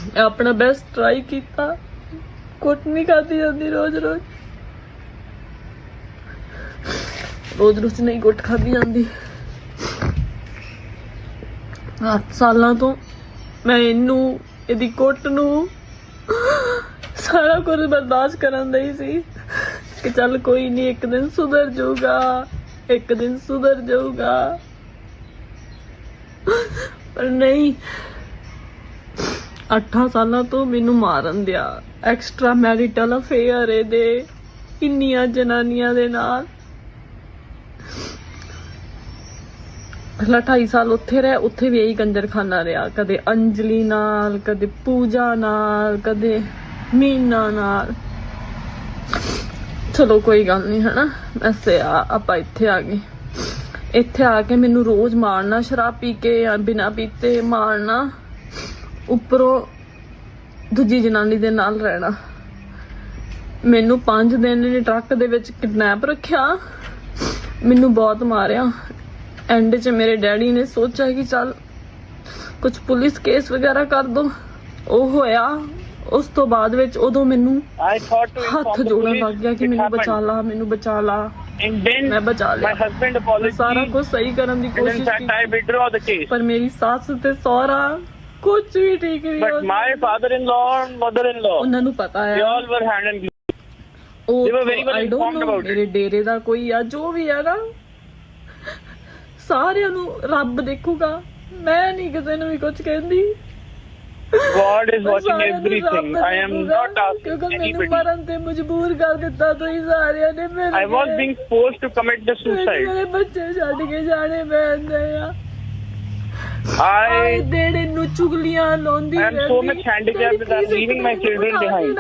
मैं अपना बेस्ट ट्राई किया कुट नहीं खाती जाती रोज नहीं कुट खाती जाती 8 सालों तो मैं इनू इहदी कुट नू सारा कुछ बर्दाश्त करन दई सी कि चल कोई नहीं एक दिन सुधर जाऊगा पर नहीं 8 सालों तो मैनू मारन दिया एक्स्ट्रा मैरिटल अफेयर दे इन्नियां जनानियां दे नाल ਪਹਿਲਾਂ 2.5 ਸਾਲ ਉੱਥੇ ਰਹੇ, ਉੱਥੇ ਵੀ ਇਹੀ ਕੰਜਰਖਾਨਾ ਰਿਹਾ, ਕਦੇ ਅੰਜਲੀ ਨਾਲ, ਕਦੇ ਪੂਜਾ ਨਾਲ, ਕਦੇ ਮੀਨਾ ਨਾਲ। ਚਲੋ ਕੋਈ ਗੱਲ ਨਹੀਂ, ਹਨਾ। ਵੈਸੇ ਆਪਾਂ ਇੱਥੇ ਆ ਗਏ, ਇੱਥੇ ਆ ਕੇ ਮੈਨੂੰ ਰੋਜ਼ ਮਾਰਨਾ, ਸ਼ਰਾਬ ਪੀ ਕੇ ਜਾਂ ਬਿਨਾਂ ਪੀਤੇ ਮਾਰਨਾ, ਉੱਪਰੋਂ ਦੂਜੀ ਜਨਾਨੀ ਦੇ ਨਾਲ ਰਹਿਣਾ। ਮੈਨੂੰ 5 ਦਿਨ ਨੇ ਟਰੱਕ ਦੇ ਵਿੱਚ ਕਿਡਨੈਪ ਰੱਖਿਆ, ਮੈਨੂੰ ਬਹੁਤ ਮਾਰਿਆ। ਐਂਡ 'ਚ ਮੇਰੇ ਡੈਡੀ ਨੇ ਸੋਚਿਆ ਕਿ ਚੱਲ ਕੁਝ ਪੁਲਿਸ ਕੇਸ ਵਗੈਰਾ ਕਰ ਦੋ, ਉਹ ਹੋਇਆ। ਉਸ ਤੋਂ ਬਾਅਦ ਵਿੱਚ ਉਦੋਂ ਮੈਨੂੰ ਹੱਥ ਜੋੜਨ ਲੱਗ ਗਿਆ ਕਿ ਮੈਨੂੰ ਬਚਾ ਲਾ, ਮੈਨੂੰ ਬਚਾ ਲਾ। ਮੈਂ ਬਚਾ ਲਿਆ, ਸਾਰਾ ਕੁਝ ਸਹੀ ਕਰਨ ਦੀ ਕੋਸ਼ਿਸ਼ ਕੀਤੀ, ਪਰ ਮੇਰੀ ਸੱਸ ਤੇ ਸਹੁਰਾ ਕੁਝ ਵੀ ਠੀਕ ਨਹੀਂ ਹੋ। ਉਹਨਾਂ ਨੂੰ ਪਤਾ ਹੈ, I don't know, ਮੇਰੇ ਡੇਰੇ ਦਾ ਕੋਈ ਆ, ਜੋ ਵੀ ਹੈ ਨਾ, ਸਾਰਿਆਂ ਨੂੰ ਰੱਬ ਦੇਖੂਗਾ। ਮੈਂ ਨਹੀਂ ਕਿਸੇ ਨੂੰ ਵੀ ਕੁਝ ਕਹਿੰਦੀ। God is watching everything. I am not asking anybody. ਮਰਨ ਤੇ ਮਜਬੂਰ ਕਰ ਦਿੱਤਾ ਤੁਸੀਂ ਸਾਰਿਆਂ ਨੇ। I was being forced to commit the suicide. ਮੇਰੇ ਬੱਚੇ ਛੱਡ ਕੇ ਜਾਣੇ ਪੈਂਦੇ ਆ। I ਦੇੜੇ ਨੂੰ ਚੁਗਲੀਆਂ ਲਾਉਂਦੀ am so much handicapped that I'm leaving my children behind.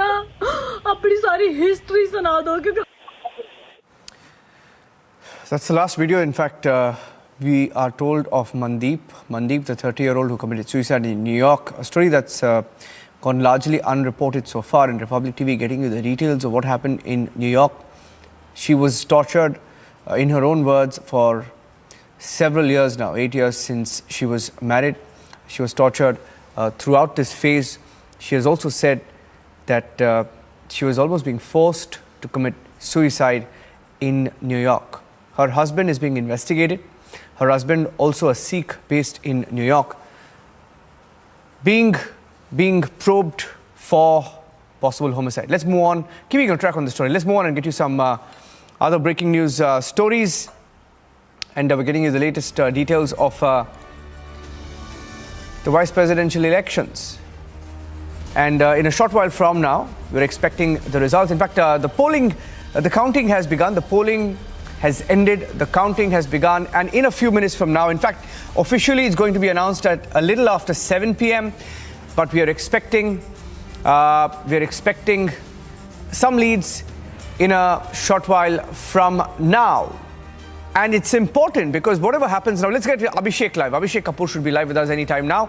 ਆਪਣੀ ਸਾਰੀ ਹਿਸਟਰੀ ਸੁਣਾ ਦੋ, ਕਿਉਂਕਿ That's the last video. In fact, we are told of Mandeep, the 30-year-old who committed suicide in New York. A story that's gone largely unreported so far. In Republic TV, getting you the details of what happened in New York. She was tortured, in her own words, for several years now, 8 years since she was married. She was tortured throughout this phase. She has also said that she was almost being forced to commit suicide in New York. Her husband is being investigated. Her husband, also a Sikh based in New York, being probed for possible homicide. Let's move on, keeping on track on the story. Let's move on and get you some other breaking news stories. And we're getting you the latest details of the vice presidential elections. And in a short while from now, we're expecting the results. In fact, the counting has begun. The polling has ended, the counting has begun, and in a few minutes from now, in fact, officially it's going to be announced at a little after 7 p.m. But we are expecting some leads in a short while from now. And it's important because whatever happens now, let's get Abhishek live. Abhishek Kapoor should be live with us anytime now.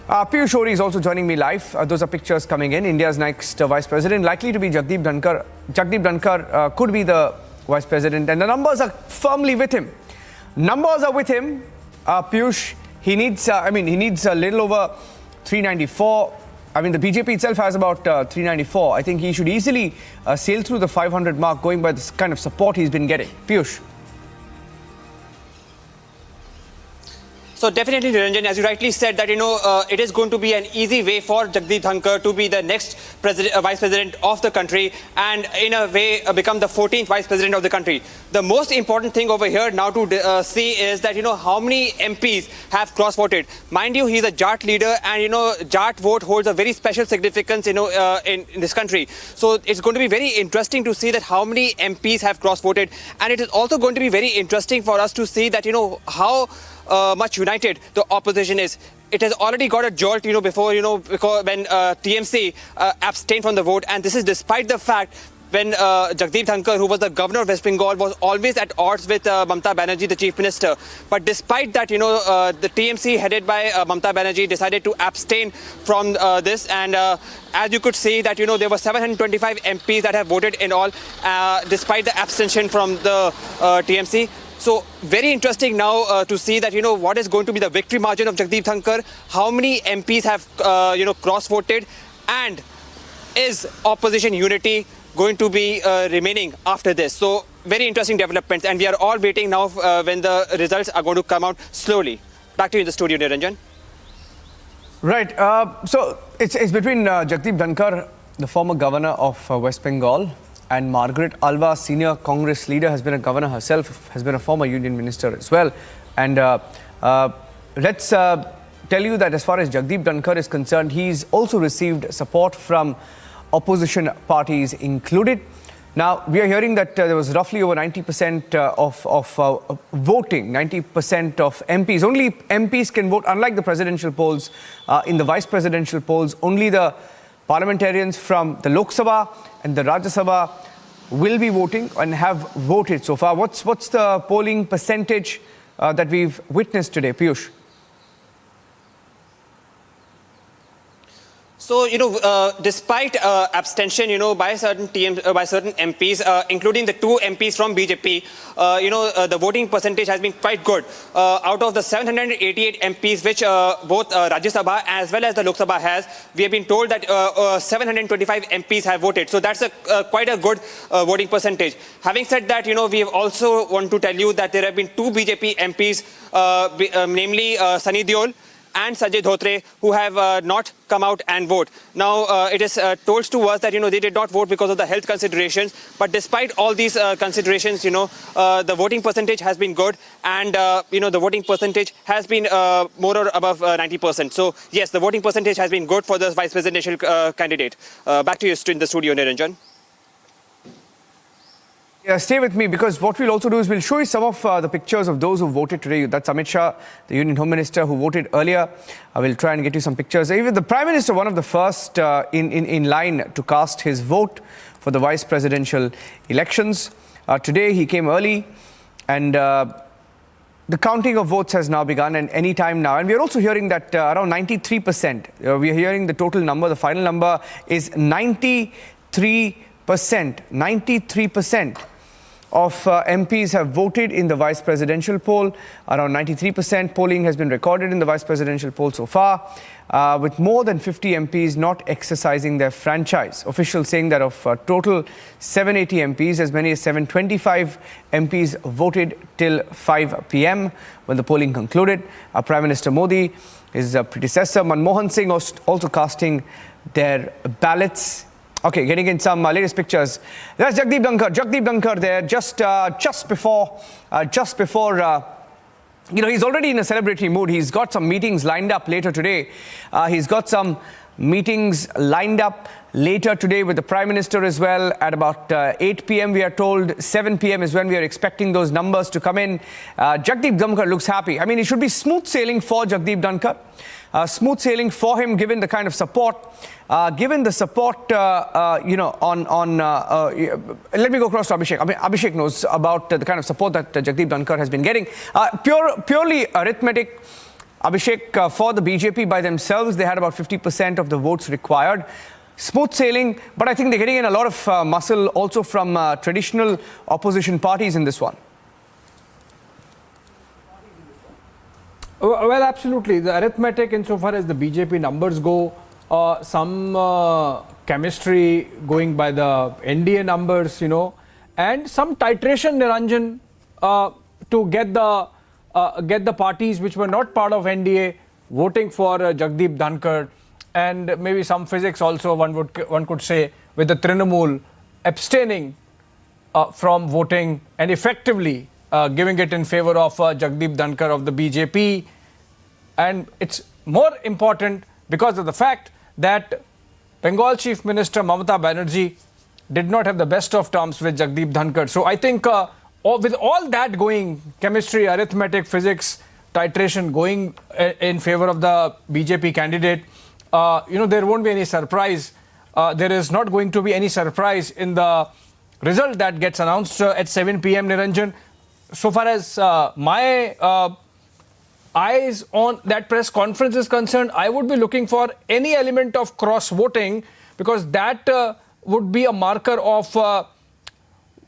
Piyush Ori is also joining me live. Those are pictures coming in. India's next vice president, likely to be Jagdeep Dhankar. Jagdeep Dhankar could be the vice president, and the numbers are firmly with him. Numbers are with him. Piyush, he needs a little over 394. I mean, the BJP itself has about 394. I think he should easily sail through the 500 mark, going by the kind of support he's been getting. Piyush. So definitely, Niranjan, as you rightly said, that it is going to be an easy way for Jagdeep Dhankar to be the next vice president of the country, and in a way become the 14th vice president of the country. The most important thing over here now to see is that how many MPs have cross-voted. Mind you, he's a Jat leader, and Jat vote holds a very special significance in this country. So it's going to be very interesting to see that how many MPs have cross-voted, and it is also going to be very interesting for us to see that how much united the opposition is. It has already got a jolt, before, because when TMC abstained from the vote, and this is despite the fact when Jagdeep Dhankar, who was the governor of West Bengal, was always at odds with Mamata Banerjee, the chief minister. But despite that, the TMC headed by Mamata Banerjee decided to abstain from this. And as you could see that, there were 725 MPs that have voted in all, despite the abstention from the TMC. So very interesting now to see that, what is going to be the victory margin of Jagdeep Dhankar, how many MPs have, cross-voted, and is opposition unity going to be remaining after this. So very interesting developments, and we are all waiting now when the results are going to come out slowly. Back to you in the studio, Niranjan. Right. So it's between Jagdeep Dhankar, the former governor of West Bengal, and Margaret Alva, senior Congress leader, has been a governor herself, has been a former union minister as well. And let's tell you that as far as Jagdeep Dhankar is concerned, he's also received support from opposition parties included. Now, we are hearing that there was roughly over 90% of voting, 90% of MPs. Only MPs can vote, unlike the presidential polls. In the vice presidential polls, only the parliamentarians from the Lok Sabha and the Rajya Sabha will be voting and have voted so far. What's the polling percentage that we've witnessed today, Piyush? So, despite abstention, by certain MPs, including the 2 MPs from BJP, the voting percentage has been quite good. Out of the 788 MPs, which both Rajya Sabha as well as the Lok Sabha has, we have been told that 725 MPs have voted. So that's quite a good voting percentage. Having said that, we have also want to tell you that there have been 2 BJP MPs, namely Sunny Deol and Sanjay Dhotre, who have not come out and vote. Now, it is told to us that, they did not vote because of the health considerations. But despite all these considerations, the voting percentage has been good. And, the voting percentage has been more or above 90%. So, yes, the voting percentage has been good for the vice presidential candidate. Back to you in the studio, Niranjan. Yeah, stay with me, because what we'll also do is we'll show you some of the pictures of those who voted today. That's Amit Shah, the Union Home Minister, who voted earlier. I will try and get you some pictures. Even the Prime Minister, one of the first in line to cast his vote for the vice presidential elections. Today he came early, and the counting of votes has now begun, and any time now. And we are also hearing that around 93%, we are hearing the total number, the final number is 93%. 93% of MPs have voted in the vice presidential poll. Around 93% polling has been recorded in the vice presidential poll so far, with more than 50 MPs not exercising their franchise. Officials saying that of total 780 MPs, as many as 725 MPs voted till 5 p.m. when the polling concluded. Prime Minister Modi, his predecessor Manmohan Singh, also casting their ballots. Okay, getting in some latest pictures. There's Jagdeep Dhankar there, just before, he's already in a celebratory mood. He's got some meetings lined up later today. He's got some meetings lined up later today with the Prime Minister as well at about 8 p.m. we are told. 7 p.m. is when we are expecting those numbers to come in. Jagdeep Dhankar looks happy. I mean, it should be smooth sailing for Jagdeep Dhankar. Smooth sailing for him, given the kind of support, let me go across to Abhishek. Abhishek knows about the kind of support that Jagdeep Dhankar has been getting. Purely arithmetic, Abhishek, for the BJP by themselves, they had about 50% of the votes required. Smooth sailing, but I think they're getting in a lot of muscle also from traditional opposition parties in this one. Well, absolutely. The arithmetic, insofar as the BJP numbers go, some chemistry going by the NDA numbers, and some titration, Niranjan, to get the parties which were not part of NDA voting for Jagdeep Dhankar, and maybe some physics also, one could say, with the Trinamool abstaining from voting and effectively giving it in favor of Jagdeep Dhankar of the BJP. And it's more important because of the fact that Bengal Chief Minister Mamata Banerjee did not have the best of terms with Jagdeep Dhankar. So I think with all that going, chemistry, arithmetic, physics, titration going in favor of the BJP candidate, there won't be any surprise. There is not going to be any surprise in the result that gets announced at 7 p.m. Niranjan. So far as my eyes on that press conference is concerned, I would be looking for any element of cross-voting, because that would be a marker of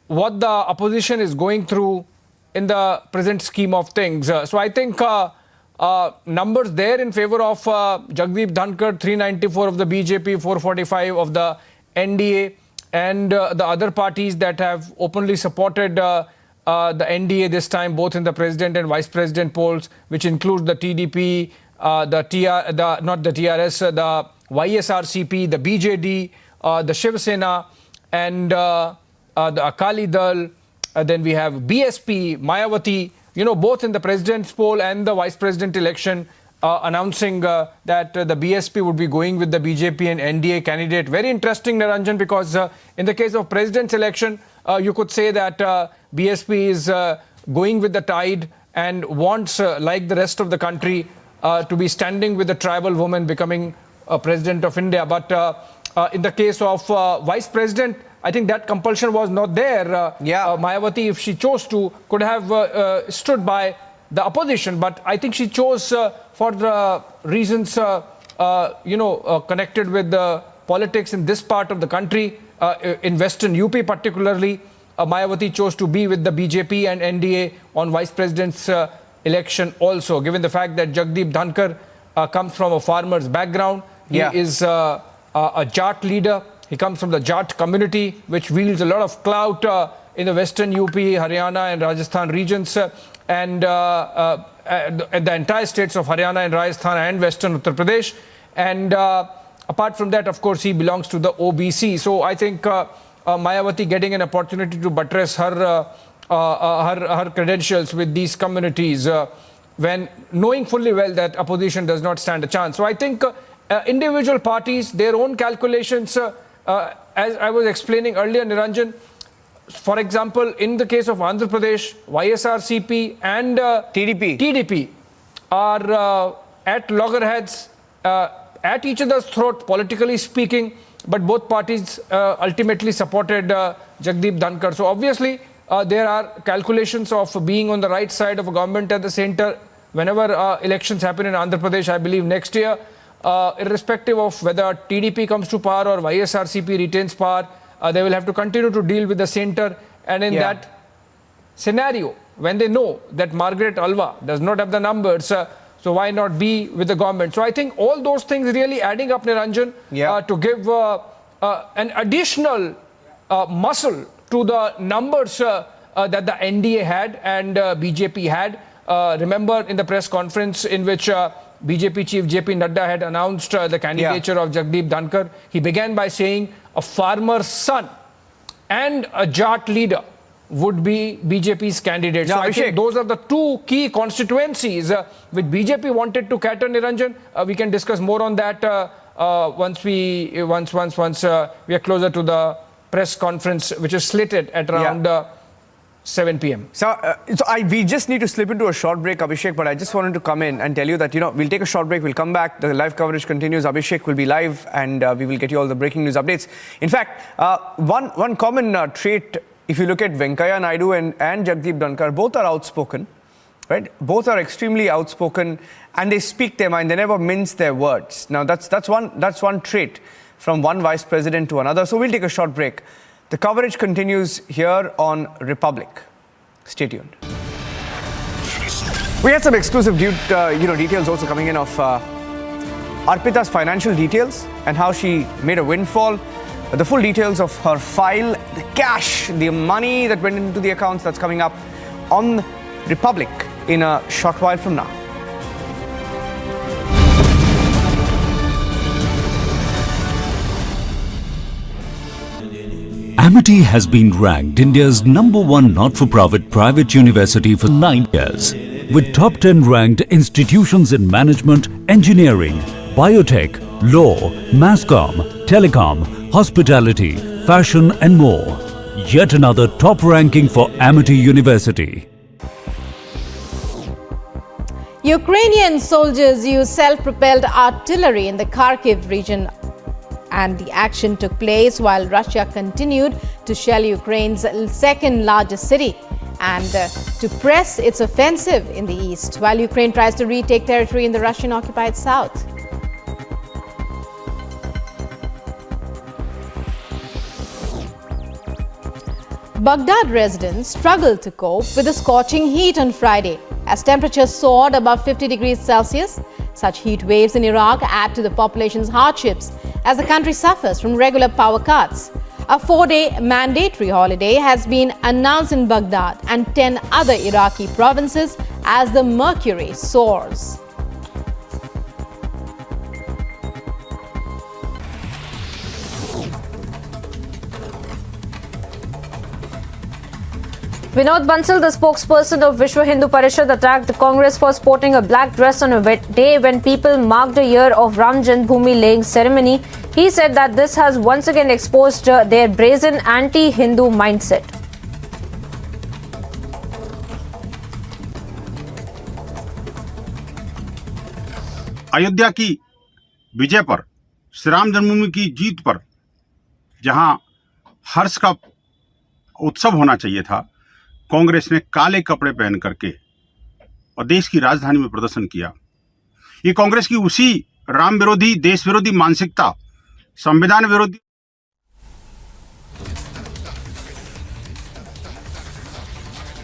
what the opposition is going through in the present scheme of things. So I think numbers there in favor of Jagdeep Dhankar, 394 of the BJP, 445 of the NDA, and the other parties that have openly supported the NDA this time, both in the president and vice president polls, which includes the TDP, the YSRCP, the BJD, the Shiv Sena, and the Akali Dal. Then we have BSP, Mayawati, both in the president's poll and the vice president election. announcing that the BSP would be going with the BJP and NDA candidate. Very interesting, Niranjan, because in the case of president's election, you could say that BSP is going with the tide and wants, like the rest of the country, to be standing with the tribal woman becoming president of India. But in the case of vice president, I think that compulsion was not there. Mayawati, if she chose to, could have stood by the opposition. But I think she chose for the reasons, connected with the politics in this part of the country, in Western UP particularly. Mayawati chose to be with the BJP and NDA on vice president's election also, given the fact that Jagdeep Dhankar comes from a farmer's background. He is a Jat leader. He comes from the Jat community, which wields a lot of clout in the Western UP, Haryana and Rajasthan regions, and the entire states of Haryana and Rajasthan and Western Uttar Pradesh. And apart from that, of course, he belongs to the OBC. So I think Mayawati getting an opportunity to buttress her credentials with these communities, when knowing fully well that opposition does not stand a chance. So I think individual parties, their own calculations, as I was explaining earlier, Niranjan, for example, in the case of Andhra Pradesh, YSRCP and TDP are at loggerheads, at each other's throat, politically speaking, but both parties ultimately supported Jagdeep Dhankar. So obviously, there are calculations of being on the right side of a government at the center whenever elections happen in Andhra Pradesh, I believe next year, irrespective of whether TDP comes to power or YSRCP retains power, they will have to continue to deal with the center. And in that scenario, when they know that Margaret Alva does not have the numbers, so why not be with the government? So I think all those things really adding up, Niranjan, to give an additional muscle to the numbers that the NDA had and BJP had. Remember in the press conference in which BJP chief JP Nadda had announced the candidature of Jagdeep Dhankar, he began by saying a farmer's son and a Jat leader would be BJP's candidate. So I think those are the two key constituencies which BJP wanted to cater, Niranjan. We can discuss more on that once we are closer to the press conference, which is slated at around 7 p.m. So, we just need to slip into a short break, Abhishek, but I just wanted to come in and tell you that, we'll take a short break, we'll come back, the live coverage continues, Abhishek will be live, and we will get you all the breaking news updates. In fact, one common trait, if you look at Venkaiah Naidu and Jagdeep Dhankar, both are outspoken, right? Both are extremely outspoken, and they speak their mind, they never mince their words. Now, that's one trait from one vice president to another. So we'll take a short break. The coverage continues here on Republic. Stay tuned. We had some exclusive details also coming in of Arpita's financial details and how she made a windfall. The full details of her file, the cash, the money that went into the accounts, that's coming up on Republic in a short while from now. Amity has been ranked India's #1 not-for-profit private university for 9 years, with top 10 ranked institutions in management, engineering, biotech, law, masscom, telecom, hospitality, fashion and more. Yet another top ranking for Amity University. Ukrainian soldiers used self-propelled artillery in the Kharkiv region, and the action took place while Russia continued to shell Ukraine's second largest city and to press its offensive in the east, while Ukraine tries to retake territory in the Russian-occupied south. Baghdad residents struggled to cope with the scorching heat on Friday as temperatures soared above 50 degrees Celsius. Such heat waves in Iraq add to the population's hardships as the country suffers from regular power cuts. A 4-day mandatory holiday has been announced in Baghdad and 10 other Iraqi provinces as the mercury soars. Vinod Bansal, the spokesperson of Vishwa Hindu Parishad, attacked the Congress for sporting a black dress on a day when people marked a year of Ram Janmabhoomi laying ceremony. He said that this has once again exposed their brazen anti-Hindu mindset. Ayodhya की विजय पर, श्री राम जन्मभूमि की जीत पर जहां हर्ष का उत्सव होना चाहिए था, कांग्रेस ने काले कपड़े पहन करके और देश की राजधानी में प्रदर्शन किया। ये कांग्रेस की उसी राम विरोधी, देश विरोधी मानसिकता, संविधान विरोधी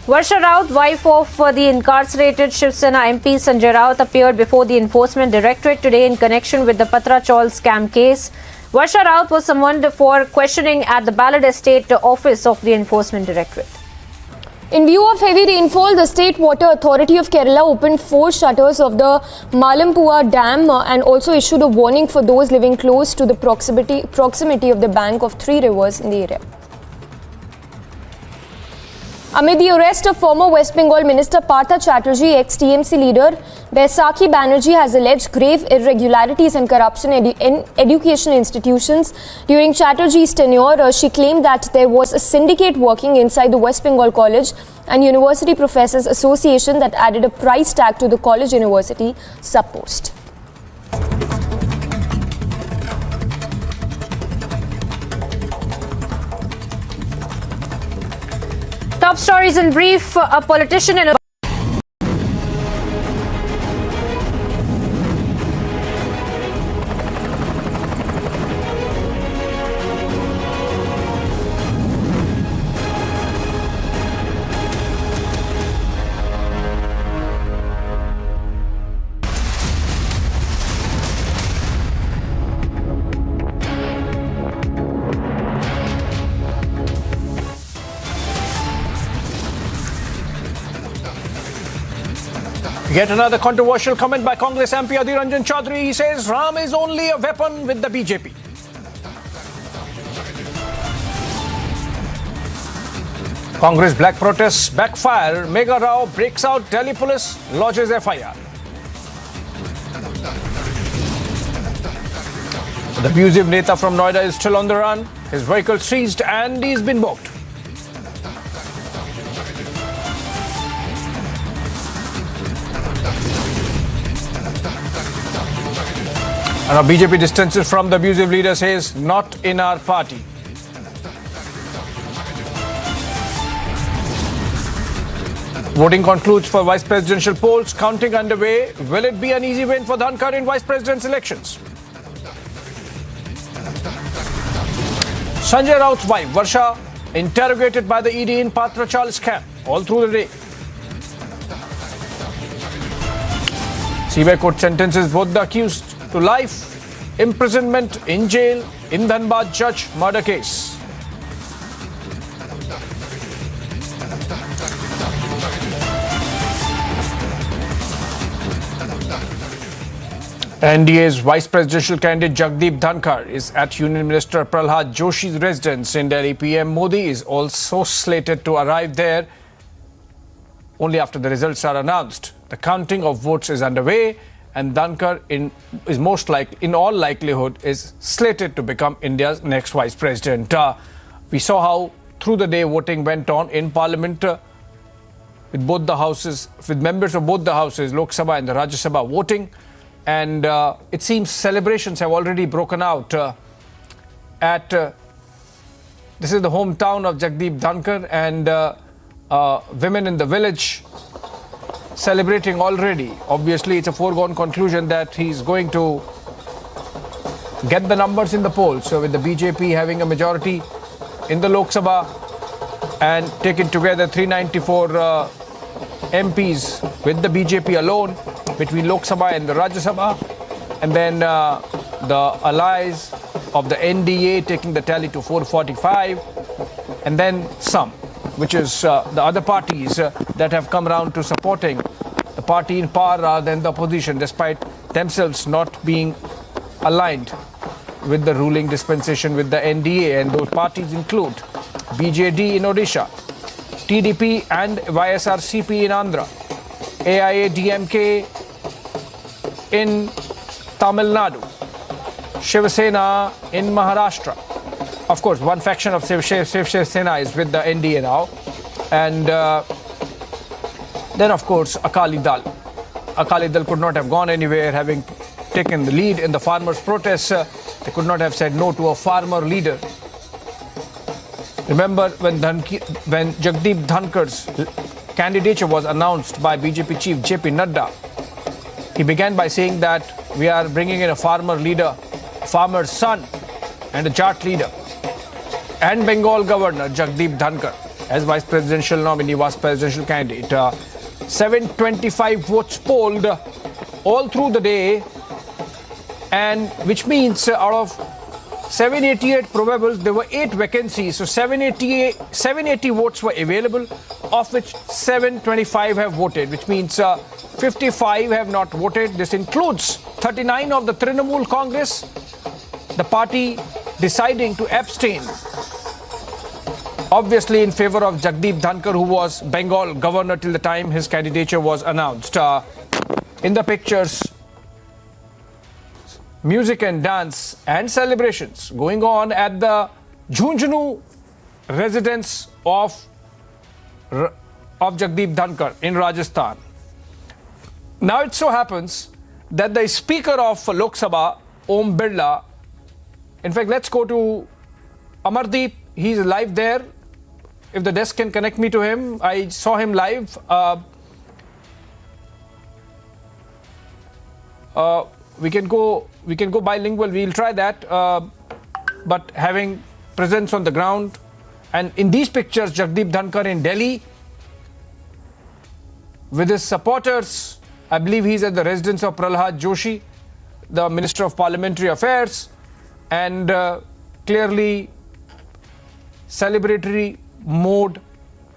Varsha Raut, wife of the incarcerated Shiv Sena MP Sanjay Raut, appeared before the Enforcement Directorate today in connection with the Patra Chawl scam case. Varsha Raut was summoned for questioning at the Ballad Estate office of the Enforcement Directorate. In view of heavy rainfall, the State Water Authority of Kerala opened 4 shutters of the Malampua Dam and also issued a warning for those living close to the proximity of the bank of 3 rivers in the area. Amid the arrest of former West Bengal Minister Patra Chawl, ex-TMC leader Baisakhi Banerjee has alleged grave irregularities and corruption in education institutions. During Chatterjee's tenure, she claimed that there was a syndicate working inside the West Bengal College and University Professors Association that added a price tag to the college-university sub-post. Top stories in brief. A politician in Yet another controversial comment by Congress MP Adhiranjan Chaudhary. He says Ram is only a weapon with the BJP. Congress black protests backfire. Megha Rao breaks out. Delhi police lodges FIR. The abusive Neta from Noida is still on the run. His vehicle seized and he's been booked. And our BJP distances from the abusive leader, says not in our party. Voting concludes for vice presidential polls. Counting underway. Will it be an easy win for Dhankar in vice president's elections? Sanjay Raut's wife, Varsha, interrogated by the ED in Patra Chawl scam all through the day. CBI court sentences both the accused to life imprisonment in jail in Dhanbad judge murder case. NDA's vice presidential candidate Jagdeep Dhankar is at Union Minister Prahlad Joshi's residence in Delhi. PM Modi is also slated to arrive there only after the results are announced. The counting of votes is underway, and Dhankar in all likelihood is slated to become India's next vice president. We saw how through the day voting went on in Parliament with both the houses, with members of both the houses, Lok Sabha and the Rajya Sabha voting, and it seems celebrations have already broken out at this is the hometown of Jagdeep Dhankar, and women in the village celebrating already. Obviously, it's a foregone conclusion that he's going to get the numbers in the polls. So with the BJP having a majority in the Lok Sabha and taking together 394 MPs with the BJP alone between Lok Sabha and the Rajya Sabha, and then the allies of the NDA taking the tally to 445, and then some, which is the other parties that have come around to supporting the party in power rather than the opposition, despite themselves not being aligned with the ruling dispensation with the NDA. And those parties include BJD in Odisha, TDP and YSRCP in Andhra, AIADMK in Tamil Nadu, Shiv Sena in Maharashtra. Of course, one faction of Shiv Sena is with the NDA now. And then, of course, Akali Dal. Akali Dal could not have gone anywhere, having taken the lead in the farmers' protests. They could not have said no to a farmer leader. Remember when Jagdeep Dhankar's candidature was announced by BJP chief JP Nadda, he began by saying that we are bringing in a farmer leader, farmer's son, and a Jat leader, and Bengal governor Jagdeep Dhankar as vice presidential nominee, was presidential candidate. 725 votes polled all through the day, and which means out of 788 probables, there were 8 vacancies. So 780 votes were available, of which 725 have voted, which means 55 have not voted. This includes 39 of the Trinamool Congress, the party deciding to abstain, obviously in favor of Jagdeep Dhankar, who was Bengal governor till the time his candidature was announced. In the pictures, music and dance and celebrations going on at the Jhunjhunu residence of Jagdeep Dhankar in Rajasthan. Now it so happens that the Speaker of Lok Sabha, Om Birla, in fact, let's go to Amardeep. He's live there. If the desk can connect me to him, I saw him live. We can go bilingual. We'll try that. But having presence on the ground, and in these pictures, Jagdeep Dhankar in Delhi with his supporters. I believe he's at the residence of Prahlad Joshi, the Minister of Parliamentary Affairs, and clearly celebratory mode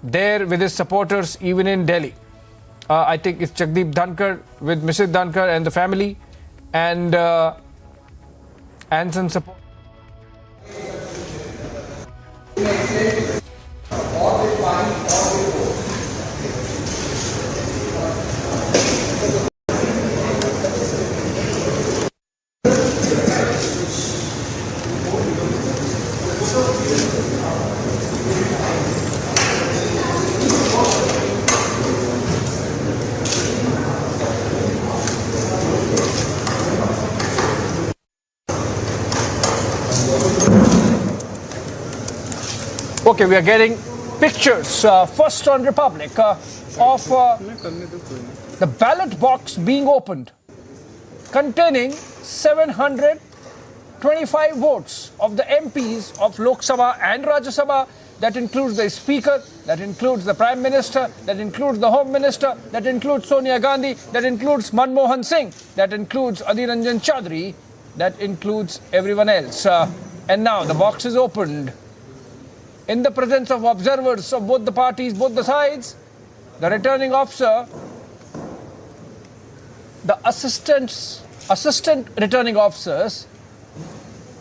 there with his supporters even in Delhi. I think it's Jagdeep Dhankar with Mrs. Dhankar and the family, and some support. Okay, we are getting pictures first on Republic of the ballot box being opened containing 725 votes of the MPs of Lok Sabha and Rajya Sabha. That includes the Speaker, that includes the Prime Minister, that includes the Home Minister, that includes Sonia Gandhi, that includes Manmohan Singh, that includes Adhir Ranjan Chaudhary, that includes everyone else. And now the box is opened. In the presence of observers of both the parties, both the sides, the returning officer, the assistant returning officers,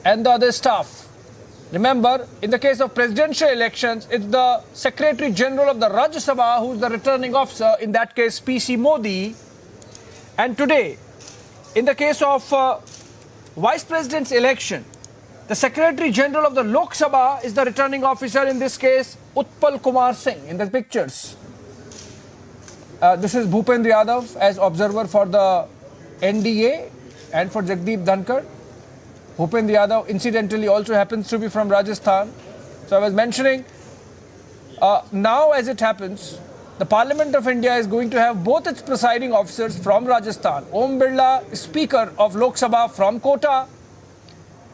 and the other staff. Remember, in the case of presidential elections, it's the Secretary General of the Rajya Sabha who's the returning officer, in that case PC Modi. And today, in the case of Vice President's election, the Secretary General of the Lok Sabha is the returning officer, in this case, Utpal Kumar Singh, in the pictures. This is Bhupendra Yadav as observer for the NDA and for Jagdeep Dhankar. Bhupendra Yadav, incidentally, also happens to be from Rajasthan. So I was mentioning, now as it happens, the Parliament of India is going to have both its presiding officers from Rajasthan. Om Birla, Speaker of Lok Sabha from Kota,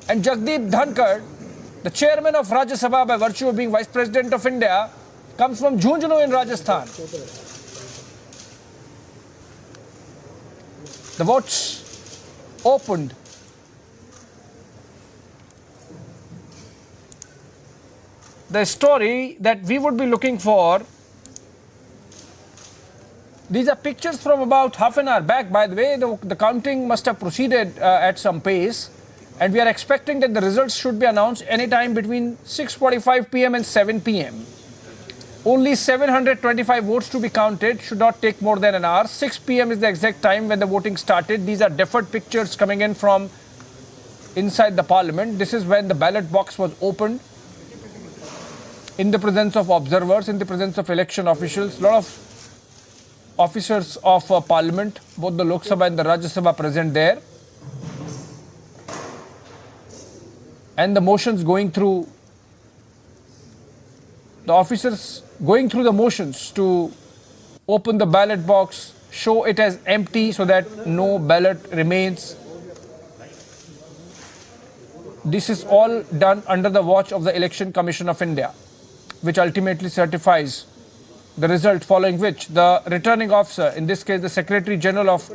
and Jagdeep Dhankar, the chairman of Rajya Sabha by virtue of being Vice President of India, comes from Jhunjhunu in Rajasthan. The votes opened. The story that we would be looking for, these are pictures from about half an hour back. By the way, the counting must have proceeded at some pace. And we are expecting that the results should be announced anytime between 6:45 p.m. and 7 p.m. only 725 votes to be counted, should not take more than an hour. 6 p.m. is the exact time when the voting started. These are deferred pictures coming in from inside the parliament. This is when the ballot box was opened in the presence of observers, in the presence of election officials. A lot of officers of parliament, both the Lok Sabha and the Rajya Sabha, present there. And the motions going through, the officers going through the motions to open the ballot box, show it as empty so that no ballot remains. This is all done under the watch of the Election Commission of India, which ultimately certifies the result, following which the returning officer, in this case the Secretary General of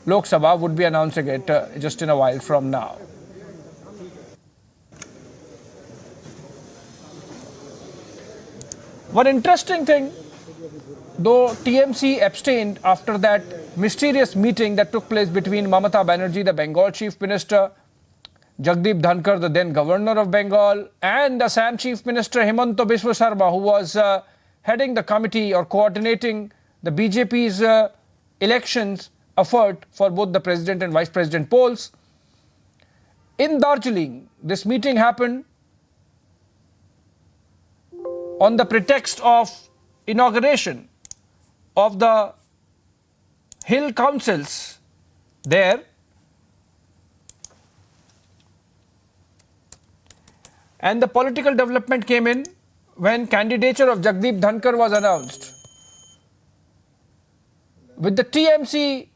Lok Sabha, would be announcing it just in a while from now. One interesting thing, though TMC abstained after that mysterious meeting that took place between Mamata Banerjee, the Bengal Chief Minister, Jagdeep Dhankar, the then Governor of Bengal, and Assam Chief Minister Himanta Biswa Sarma, who was heading the committee or coordinating the BJP's elections effort for both the President and Vice President polls. In Darjeeling, this meeting happened on the pretext of inauguration of the hill councils there. And the political development came in when candidature of Jagdeep Dhankar was announced, with the TMC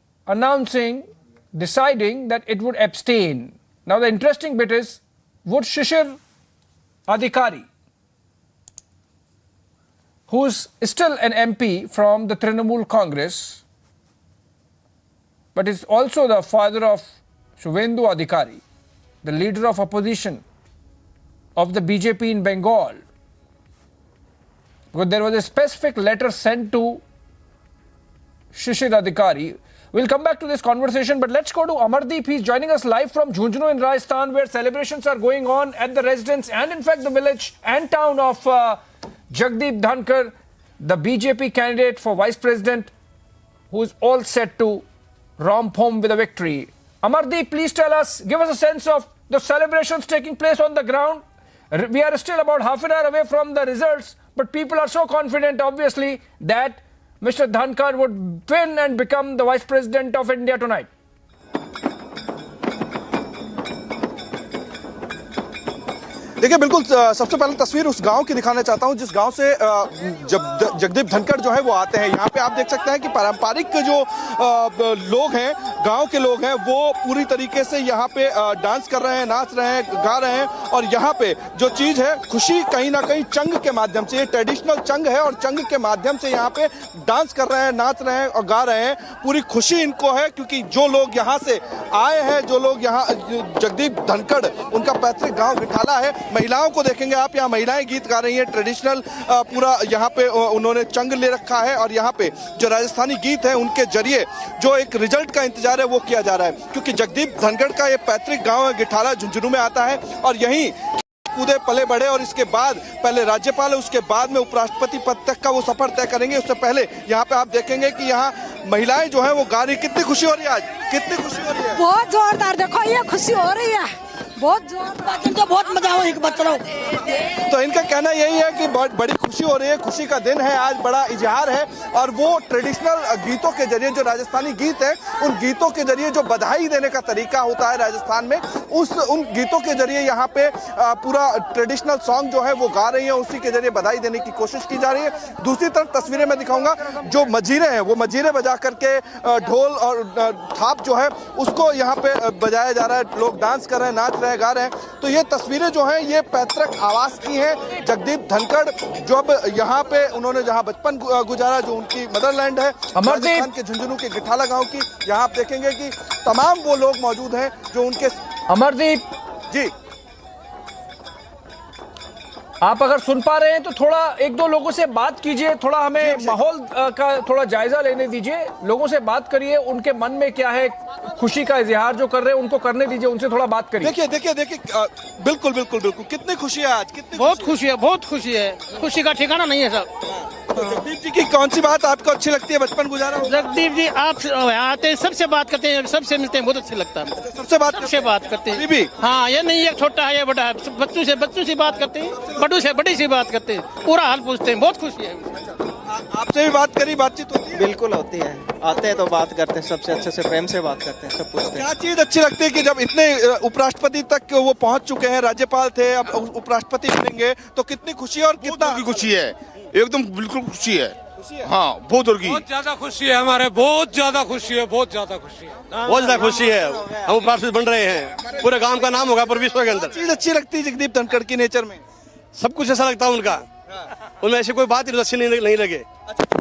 deciding that it would abstain. Now the interesting bit is, would Shishir Adhikari, who's still an MP from the Trinamool Congress, but is also the father of Shubhendu Adhikari, the leader of opposition of the BJP in Bengal, because there was a specific letter sent to Shishir Adhikari. We'll come back to this conversation, but let's go to Amardeep. He's joining us live from Jhunjhunu in Rajasthan, where celebrations are going on at the residence and in fact the village and town of Jagdeep Dhankar, the BJP candidate for Vice President, who is all set to romp home with a victory. Amardeep, please tell us, give us a sense of the celebrations taking place on the ground. We are still about half an hour away from the results, but people are so confident, obviously, that Mr. Dhankar would win and become the Vice President of India tonight. देखिए बिल्कुल सबसे पहले तस्वीर उस गांव की दिखाना चाहता हूं जिस गांव से जब जगदीप धनखड़ जो है वो आते हैं। यहां पे आप देख सकते हैं कि पारंपरिक जो लोग हैं, गांव के लोग हैं, वो पूरी तरीके से यहां पे डांस कर रहे हैं, नाच रहे हैं, गा रहे हैं। और यहां पे जो चीज है, खुशी कहीं ना कहीं चंग के माध्यम से, ये ट्रेडिशनल चंग है और चंग के माध्यम से यहां पे डांस कर रहे हैं, नाच रहे हैं और गा रहे हैं। पूरी खुशी इनको है क्योंकि जो लोग यहां से आए हैं, जो लोग यहाँ जगदीप धनखड़, उनका पैतृक गाँव गिठाला है। महिलाओं को देखेंगे आप, यहाँ महिलाएं गीत गा रही हैं, ट्रेडिशनल पूरा यहाँ पे उन्होंने चंग ले रखा है। और यहाँ पे जो राजस्थानी गीत है उनके जरिए जो एक रिजल्ट का इंतजार है वो किया जा रहा है, क्योंकि जगदीप धनखड़ का ये पैतृक गांव है, गिठाला झुंझुनू में आता है और यहीं कूदे पले बढ़े और इसके बाद पहले राज्यपाल है, उसके बाद में उपराष्ट्रपति पद तक का वो सफर तय करेंगे। उससे पहले यहाँ पे आप देखेंगे कि यहाँ महिलाएं जो है वो गा रही। कितनी खुशी हो रही है आज, कितनी खुशी हो रही है? बहुत जोरदार, देखो ये खुशी हो रही है, बहुत जोरदार, तो बहुत मजा हो एक बच्चों। तो इनका कहना यही है कि बहुत बड़ी खुशी हो रही है, खुशी का दिन है आज, बड़ा इजहार है। और वो ट्रेडिशनल गीतों के जरिए, जो राजस्थानी गीत है, उन गीतों के जरिए जो बधाई देने का तरीका होता है राजस्थान में, उन गीतों के जरिए यहाँ पे पूरा ट्रेडिशनल सॉन्ग जो है वो गा रही है, उसी के जरिए बधाई देने की कोशिश की जा रही है। दूसरी तरफ तस्वीरें मैं दिखाऊंगा, जो मजीरे हैं वो मजीरे बजा करके ढोल और थाप जो है उसको यहाँ पे बजाया जा रहा है, लोग डांस कर रहे हैं, नाच रहे हैं, गा रहे हैं। तो ये तस्वीरें जो हैं ये पैतृक आवास की हैं। जगदीप धनखड़ जो अब यहाँ पे उन्होंने जहाँ बचपन गुजारा, जो उनकी मदरलैंड है राजस्थान के झुंझुनू के गिठाला गांव की, यहाँ आप देखेंगे कि तमाम वो लोग मौजूद हैं जो उनके। अमरदीप जी आप अगर सुन पा रहे हैं तो थोड़ा एक दो लोगों से बात कीजिए, थोड़ा हमें माहौल का थोड़ा जायजा लेने दीजिए, लोगों से बात करिए, उनके मन में क्या है, खुशी का इजहार जो कर रहे हैं उनको करने दीजिए, उनसे थोड़ा बात करिए। देखिए बिल्कुल बिल्कुल बिल्कुल, कितनी खुशी है आज, कितनी बहुत खुशी है, बहुत खुशी है, खुशी का ठिकाना नहीं है सर। जगदीप जी की कौन सी बात आपको अच्छी लगती है, बचपन गुजारा? जगदीप जी आप आते हैं, सबसे बात करते हैं, सबसे मिलते हैं, बहुत अच्छा लगता है। सबसे बात करते हैं भी? हाँ, ये नहीं है छोटा है, ये बड़ा है, बच्चों से बात करते हैं, बड़ी से बात करते हैं, पूरा हाल पूछते हैं, बहुत खुशी है। आपसे भी बात करी, बातचीत होती है? बिल्कुल होती है, आते हैं तो बात करते हैं, सबसे अच्छे से प्रेम से बात करते हैं, सब पूछते हैं। क्या चीज अच्छी लगती है कि जब इतने उपराष्ट्रपति तक वो पहुंच चुके हैं, राज्यपाल थे, अब उपराष्ट्रपति बनेंगे, तो कितनी खुशी और कितना खुशी है, एकदम बिल्कुल खुशी है। हाँ, बहुत ज्यादा खुशी है, हमारे बहुत ज्यादा खुशी है, बहुत ज्यादा खुशी है, बहुत ज्यादा खुशी है। हम उपराष्ट्रपति बन रहे हैं, पूरे गांव का नाम होगा पूरे विश्व के अंदर। चीज अच्छी लगती है जगदीप धनखड़ की नेचर में? सब कुछ ऐसा लगता है उनका, उनमें ऐसी कोई बात अच्छी नहीं लगे।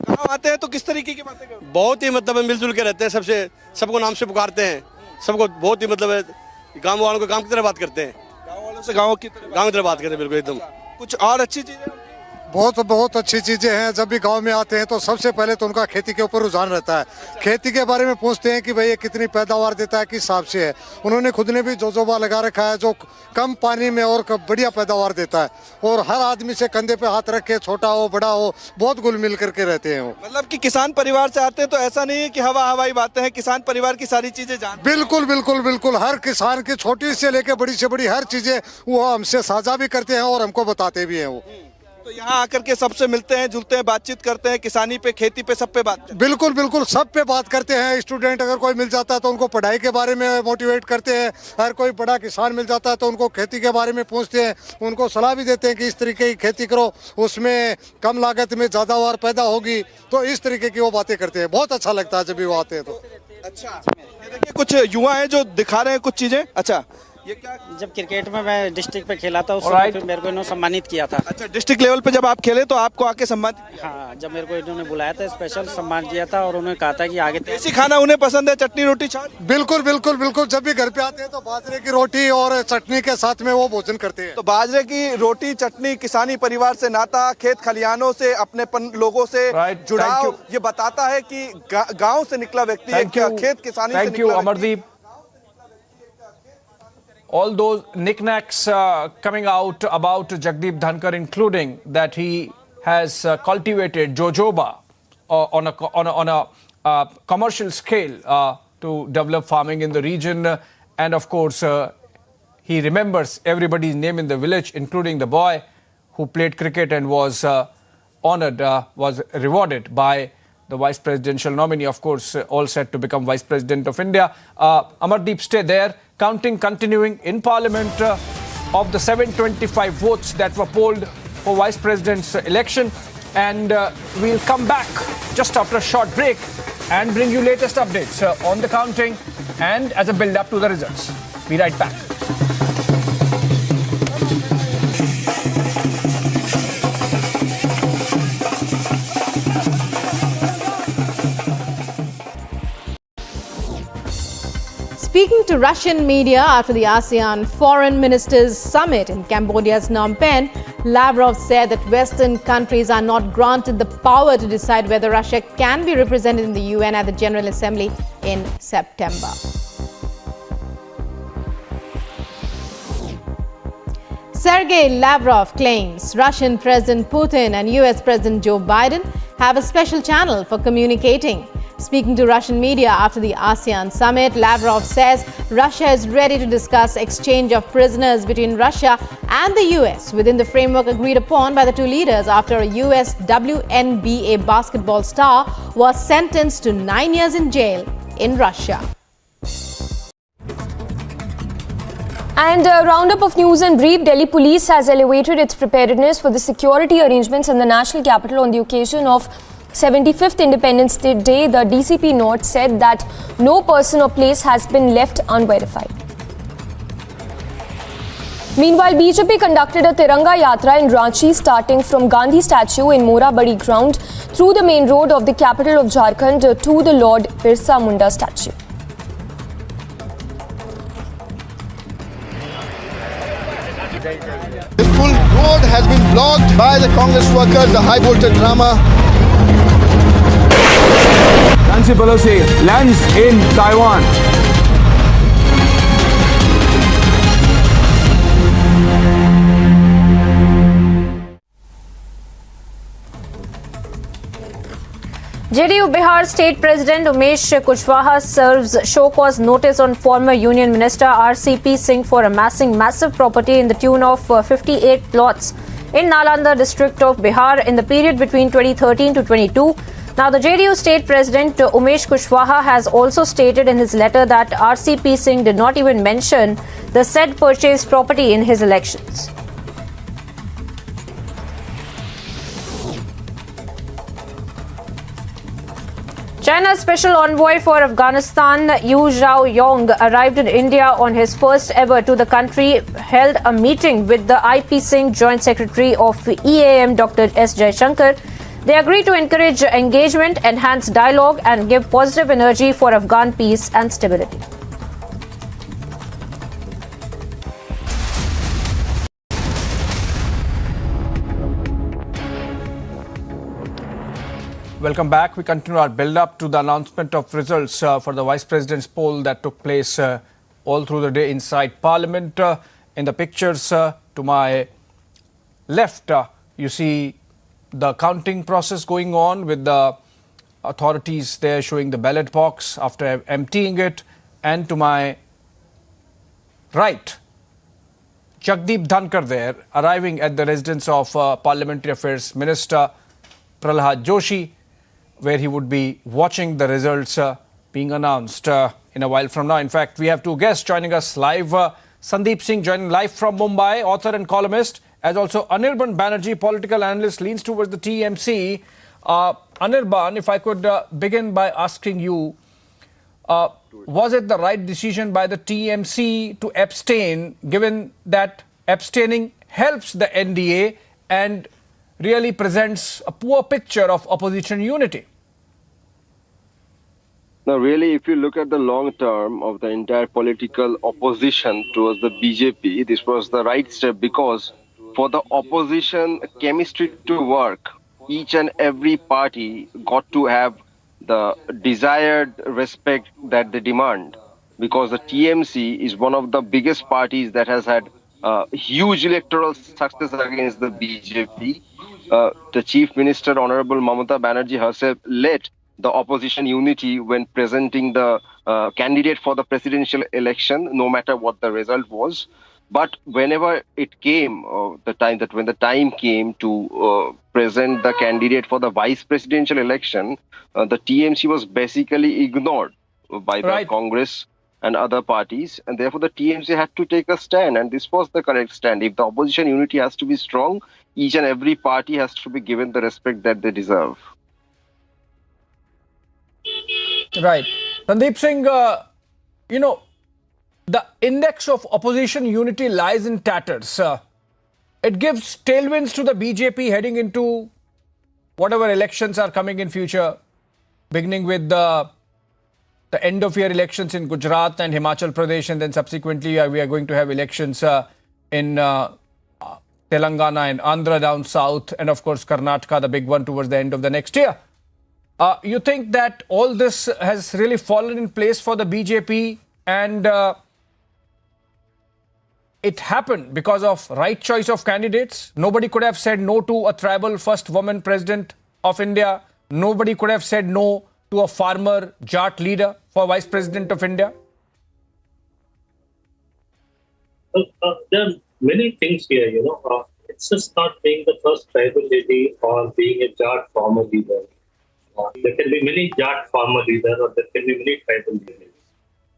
गाँव आते हैं तो किस तरीके की बातें करते हैं? बहुत ही मतलब मिलजुल के रहते हैं, सबको नाम से पुकारते हैं, सबको बहुत ही मतलब गाँव वालों को गाँव की तरह बात करते हैं, गाँव वालों से गाँव की तरह बात करते हैं, बिल्कुल एकदम। कुछ और अच्छी चीजें? बहुत अच्छी चीजें हैं। जब भी गांव में आते हैं तो सबसे पहले तो उनका खेती के ऊपर रुझान रहता है, खेती के बारे में पूछते हैं कि भाई ये कितनी पैदावार देता है, किस हिसाब से है। उन्होंने खुद ने भी जोजोबा लगा रखा है जो कम पानी में और बढ़िया पैदावार देता है, और हर आदमी से कंधे पे हाथ रखे, छोटा हो बड़ा हो, बहुत घुल मिल करके रहते हैं वो। मतलब कि किसान परिवार से आते हैं तो ऐसा नहीं है कि हवाई बातें हैं, किसान परिवार की सारी चीजें जानते हैं। बिल्कुल बिल्कुल बिल्कुल, हर किसान की छोटी से लेकर बड़ी से बड़ी हर चीजें वो हमसे साझा भी करते हैं और हमको बताते भी हैं वो। तो यहाँ आकर के सबसे मिलते हैं, जुलते हैं, बातचीत करते हैं, किसानी पे, खेती पे, सब पे बात। बिल्कुल बिल्कुल, सब पे बात करते हैं। स्टूडेंट अगर कोई मिल जाता है तो उनको पढ़ाई के बारे में मोटिवेट करते हैं, अगर कोई बड़ा किसान मिल जाता है तो उनको खेती के बारे में पूछते हैं, उनको सलाह भी देते हैं कि इस तरीके की खेती करो, उसमें कम लागत में ज़्यादावार पैदा होगी, तो इस तरीके की वो बातें करते हैं। बहुत अच्छा लगता है जब भी वो आते हैं तो। अच्छा, ये देखिए कुछ युवा हैं जो दिखा रहे हैं कुछ चीजें। अच्छा, ये क्या? जब क्रिकेट में मैं डिस्ट्रिक्ट पे खेला था उस समय फिर मेरे को इन्होंने सम्मानित किया था। अच्छा, डिस्ट्रिक्ट लेवल पे जब आप खेले तो आपको आके सम्मानित किया? हाँ, जब मेरे को इन्होंने बुलाया था, स्पेशल सम्मान दिया था, और उन्होंने कहा था कि आगे देसी खाना उन्हें पसंद है, चटनी रोटी छाछ? बिल्कुल बिल्कुल बिल्कुल, जब भी घर पे आते हैं तो बाजरे की रोटी और चटनी के साथ में वो भोजन करते हैं। तो बाजरे की रोटी, चटनी, किसानी परिवार से नाता, खेत खलियानों से अपनेपन, लोगों से जुड़ाव, ये बताता है कि गाँव से निकला व्यक्ति खेत किसानी से निकला। Amardeep, all those knickknacks coming out about Jagdeep Dhankar, including that he has cultivated jojoba on a commercial scale to develop farming in the region, and of course he remembers everybody's name in the village, including the boy who played cricket and was honored, was rewarded by the vice presidential nominee, of course, all set to become vice president of India. Amardeep, stay there. Counting continuing in Parliament of the 725 votes that were polled for vice president's election, and we'll come back just after a short break and bring you latest updates on the counting and as a build up to the results. Be right back. Speaking to Russian media after the ASEAN Foreign Ministers Summit in Cambodia's Phnom Penh, Lavrov said that Western countries are not granted the power to decide whether Russia can be represented in the UN at the General Assembly in September. Sergei Lavrov claims Russian President Putin and US President Joe Biden have a special channel for communicating. Speaking to Russian media after the ASEAN summit, Lavrov says Russia is ready to discuss exchange of prisoners between Russia and the US within the framework agreed upon by the two leaders after a US WNBA basketball star was sentenced to 9 years in jail in Russia. And a roundup of news and brief. Delhi police has elevated its preparedness for the security arrangements in the national capital on the occasion of 75th Independence Day. The DCP note said that no person or place has been left unverified. Meanwhile, BJP conducted a Tiranga Yatra in Ranchi starting from Gandhi statue in Morabadi ground through the main road of the capital of Jharkhand to the Lord Birsa Munda statue. This full road has been blocked by the Congress workers, the high voltage drama. Nancy Pelosi lands in Taiwan. JDU Bihar State President Umesh Kushwaha serves show cause notice on former Union Minister RCP Singh for amassing massive property in the tune of 58 plots in Nalanda district of Bihar in the period between 2013 to 22. Now, the JDU State President Umesh Kushwaha has also stated in his letter that RCP Singh did not even mention the said purchased property in his elections. China's special envoy for Afghanistan, Yu Zhaoyong, arrived in India on his first ever to the country, held a meeting with the IP Singh Joint Secretary of EAM, Dr. S. Jaishankar. They agreed to encourage engagement, enhance dialogue, and give positive energy for Afghan peace and stability. Welcome back. We continue our build-up to the announcement of results for the Vice President's poll that took place all through the day inside Parliament. In the pictures to my left, you see the counting process going on with the authorities there showing the ballot box after emptying it. And to my right, Jagdeep Dhankar there, arriving at the residence of Parliamentary Affairs Minister Pralhad Joshi, where he would be watching the results being announced in a while from now. In fact, we have two guests joining us live. Sandeep Singh joining live from Mumbai, author and columnist, as also Anirban Banerjee, political analyst, leans towards the TMC. Anirban, if I could begin by asking you, was it the right decision by the TMC to abstain, given that abstaining helps the NDA and really presents a poor picture of opposition unity? Now, really, if you look at the long term of the entire political opposition towards the BJP, this was the right step, because for the opposition chemistry to work, each and every party got to have the desired respect that they demand, because the TMC is one of the biggest parties that has had huge electoral success against the BJP. The Chief Minister, Honorable Mamata Banerjee herself, led the opposition unity when presenting the candidate for the presidential election, no matter what the result was. But whenever it came, when the time came to present the candidate for the vice presidential election, the TMC was basically ignored by the Congress and other parties, and therefore the TMC had to take a stand, and this was the correct stand. If the opposition unity has to be strong, each and every party has to be given the respect that they deserve. Right. Sandeep Singh, you know, the index of opposition unity lies in tatters. It gives tailwinds to the BJP heading into whatever elections are coming in future, beginning with the end of year elections in Gujarat and Himachal Pradesh, and then subsequently we are going to have elections in Telangana and Andhra down south, and of course Karnataka, the big one, towards the end of the next year. You think that all this has really fallen in place for the BJP, and it happened because of right choice of candidates? Nobody could have said no to a tribal first woman president of India. Nobody could have said no to a farmer Jat leader for vice president of India. There are many things here, it's just not being the first tribal lady or being a Jat farmer leader. There can be many Jat farmer leaders, or there can be many tribal leaders.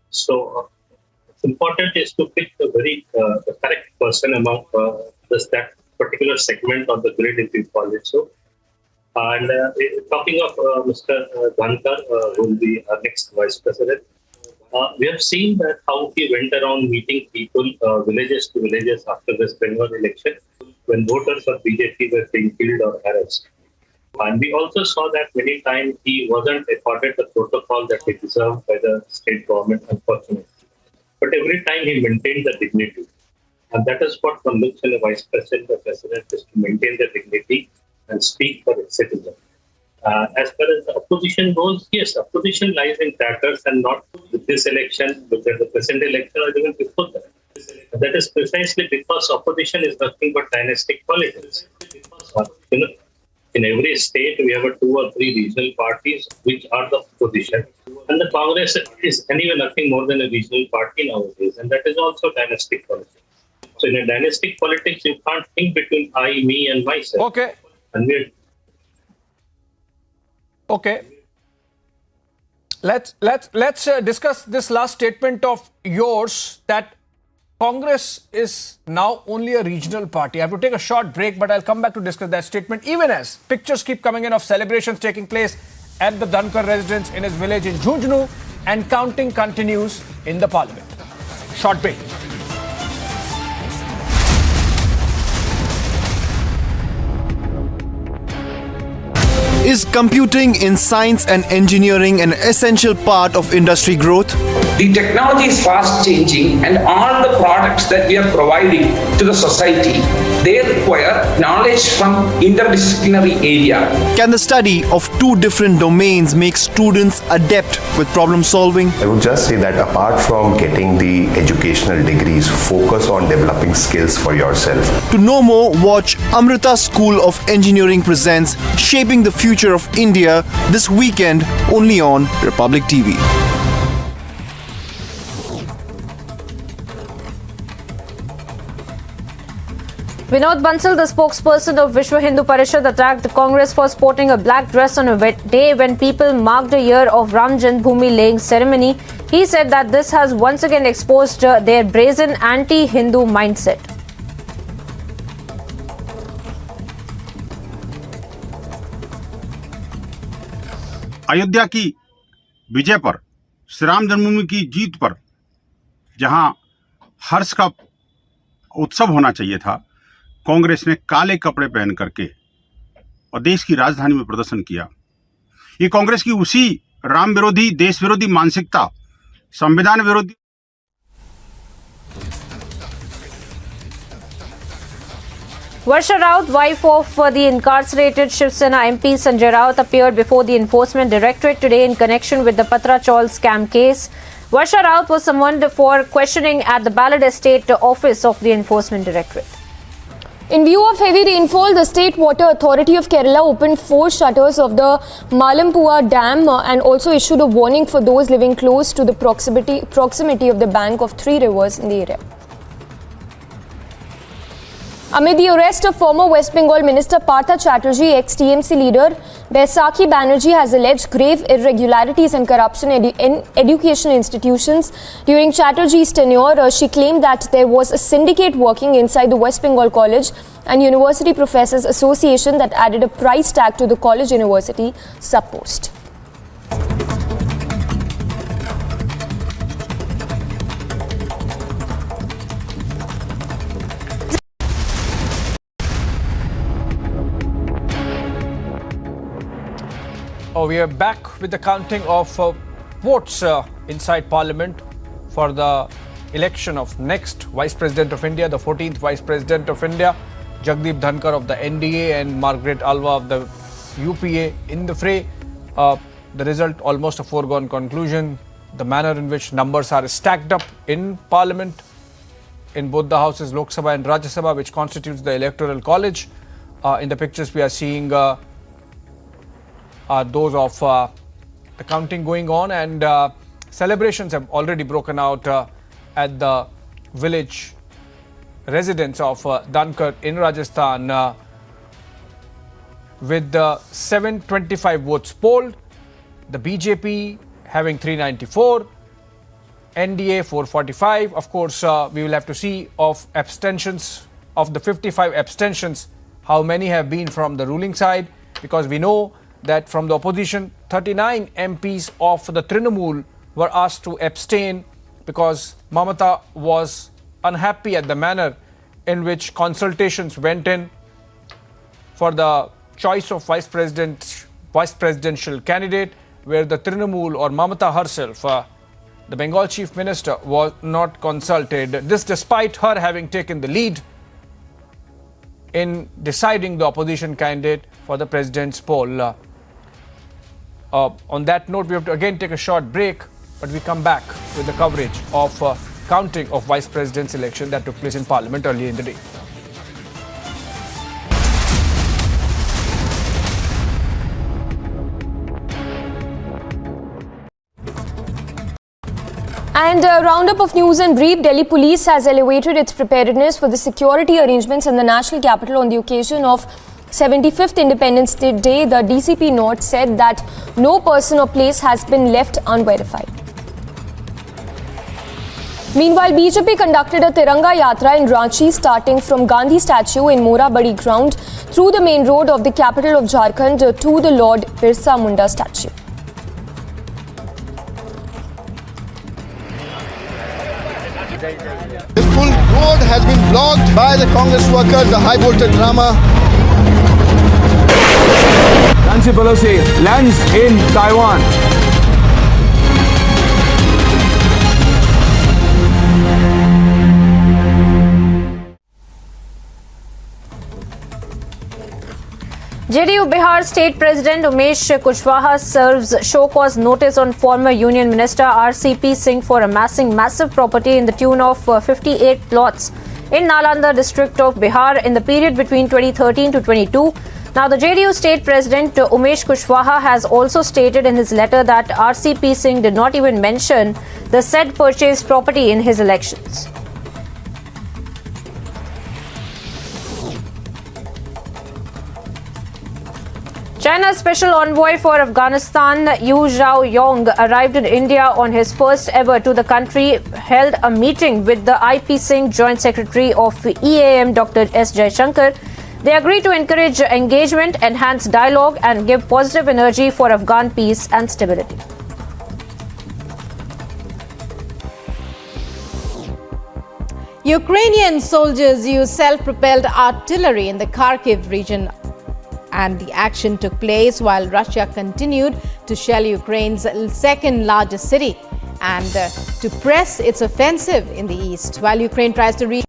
So it's important is to pick the correct person among that particular segment on the grid, if you call it so. And talking of Mr. Dhankar, who will be our next vice president, we have seen that how he went around meeting people, villages to villages after West Bengal election, when voters of BJP were being killed or harassed. And we also saw that many times he wasn't accorded the protocol that he deserved by the state government, unfortunately. But every time he maintained the dignity. And that is what one looks in a vice president or president, is to maintain their dignity and speak for its citizens. As far as the opposition goes, yes, opposition lies in tatters, and not with this election, with the present election, or even before that. That is precisely because opposition is nothing but dynastic politics. In every state, we have 2 or 3 regional parties which are the opposition. And the Congress is anyway nothing more than a regional party nowadays. And that is also dynastic politics. So in a dynastic politics, you can't think between I, me, and myself. Okay. And we're Okay. Let's discuss this last statement of yours, that Congress is now only a regional party. I have to take a short break, but I'll come back to discuss that statement, even as pictures keep coming in of celebrations taking place at the Dhankar residence in his village in Jhunjhunu, and counting continues in the parliament. Short break. Is computing in science and engineering an essential part of industry growth? The technology is fast changing, and all the products that we are providing to the society, they require knowledge from interdisciplinary area. Can the study of 2 different domains make students adept with problem solving? I would just say that apart from getting the educational degrees, focus on developing skills for yourself. To know more, watch Amrita School of Engineering presents Shaping the Future of India this weekend only on Republic TV. Vinod Bansal, the spokesperson of Vishwa Hindu Parishad, attacked Congress for sporting a black dress on a day when people marked a year of Ram Janmabhoomi laying ceremony. He said that this has once again exposed their brazen anti-Hindu mindset. Ayodhya की विजय पर, श्री राम जन्मभूमि की जीत पर जहां हर्ष का उत्सव होना चाहिए था, कांग्रेस ने काले कपड़े पहन करके और देश की राजधानी में प्रदर्शन किया। ये कांग्रेस की उसी राम विरोधी, देश विरोधी मानसिकता, संविधान विरोधी। Varsha Raut, wife of the incarcerated Shiv Sena MP Sanjay Raut, appeared before the Enforcement Directorate today in connection with the Patra Chawl scam case. Varsha Raut was summoned for questioning at the Ballad Estate office of the Enforcement Directorate. In view of heavy rainfall, the State Water Authority of Kerala opened 4 shutters of the Malampua Dam and also issued a warning for those living close to the proximity of the bank of 3 rivers in the area. Amid the arrest of former West Bengal Minister Patra Chawl, ex-TMC leader Baisakhi Banerjee has alleged grave irregularities and corruption in education institutions. During Chatterjee's tenure, she claimed that there was a syndicate working inside the West Bengal College and University Professors Association that added a price tag to the college-university sub-post. We are back with the counting of votes inside Parliament for the election of next Vice President of India, the 14th Vice President of India, Jagdeep Dhankar of the NDA and Margaret Alva of the UPA in the fray. The result almost a foregone conclusion. The manner in which numbers are stacked up in Parliament, in both the houses, Lok Sabha and Rajya Sabha, which constitutes the Electoral College. In the pictures we are seeing those of the counting going on, and celebrations have already broken out at the village residence of Dhankar in Rajasthan with 725 votes polled, the BJP having 394, NDA 445. Of course, we will have to see of abstentions, of the 55 abstentions, how many have been from the ruling side, because we know that from the opposition, 39 MPs of the Trinamool were asked to abstain because Mamata was unhappy at the manner in which consultations went in for the choice of vice presidential candidate, where the Trinamool or Mamata herself The Bengal Chief Minister was not consulted. This despite her having taken the lead in deciding the opposition candidate for the president's poll. On that note, we have to again take a short break, but we come back with the coverage of counting of Vice President's election that took place in Parliament earlier in the day. And a roundup of news and brief. Delhi police has elevated its preparedness for the security arrangements in the national capital on the occasion of 75th Independence Day. The DCP note said that no person or place has been left unverified. Meanwhile, BJP conducted a Tiranga Yatra in Ranchi starting from Gandhi statue in Mora Badi ground through the main road of the capital of Jharkhand to the Lord Birsa Munda statue. This full road has been blocked by the Congress workers, the high voltage drama. Nancy Pelosi lands in Taiwan. JDU Bihar State President Umesh Kushwaha serves show cause notice on former Union Minister RCP Singh for amassing massive property in the tune of 58 plots in Nalanda district of Bihar in the period between 2013 to 22. Now, the JDU State President Umesh Kushwaha has also stated in his letter that RCP Singh did not even mention the said purchased property in his elections. China's special envoy for Afghanistan, Yu Zhaoyong, arrived in India on his first ever to the country, held a meeting with the IP Singh Joint Secretary of EAM, Dr. S. Jaishankar. They agreed to encourage engagement, enhance dialogue, and give positive energy for Afghan peace and stability. Ukrainian soldiers used self-propelled artillery in the Kharkiv region, and the action took place while Russia continued to shell Ukraine's second largest city and to press its offensive in the east, while Ukraine tries to reach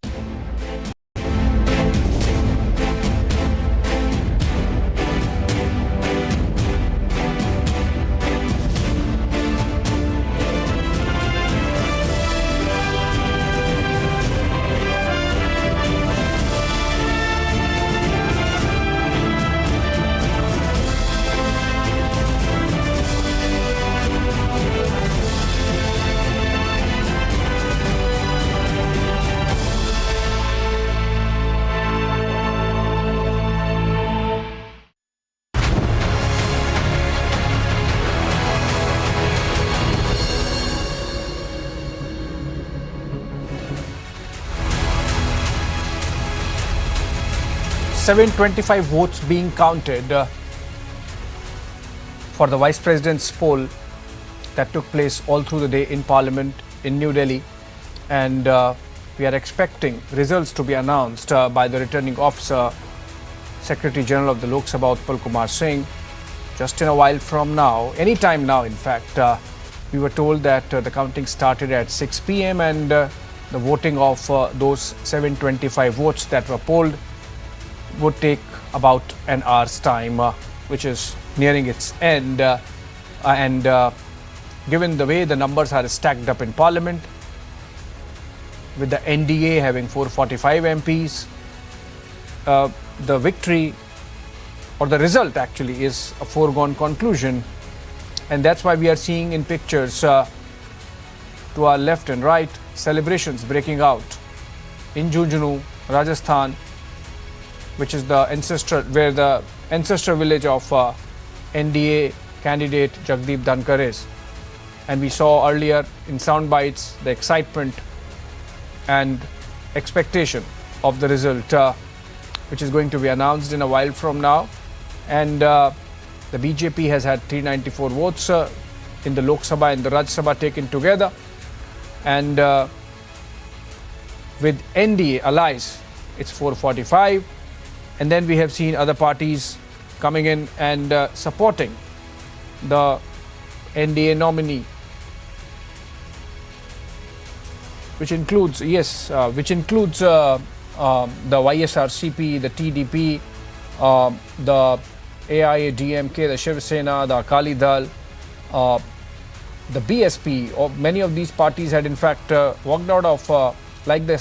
.725 votes being counted for the Vice President's poll that took place all through the day in Parliament in New Delhi, and we are expecting results to be announced by the returning officer, Secretary General of the Lok Sabha, Utpal Kumar Singh, just in a while from now, any time now in fact. We were told that the counting started at 6 p.m. and the voting of those 725 votes that were polled would take about an hour's time, which is nearing its end. Given the way the numbers are stacked up in Parliament, with the NDA having 445 MPs, the victory or the result actually is a foregone conclusion. And that's why we are seeing in pictures to our left and right celebrations breaking out in Jhunjhunu, Rajasthan, which is the ancestor village of NDA candidate Jagdeep Dhankar is. And we saw earlier in sound bites the excitement and expectation of the result, which is going to be announced in a while from now. And the BJP has had 394 votes in the Lok Sabha and the Rajya Sabha taken together. And with NDA allies, it's 445. And then we have seen other parties coming in and supporting the NDA nominee. which includes the YSRCP, the TDP, the AIADMK, the Shiv Sena, the Akali Dal, the BSP, or many of these parties had in fact walked out of like the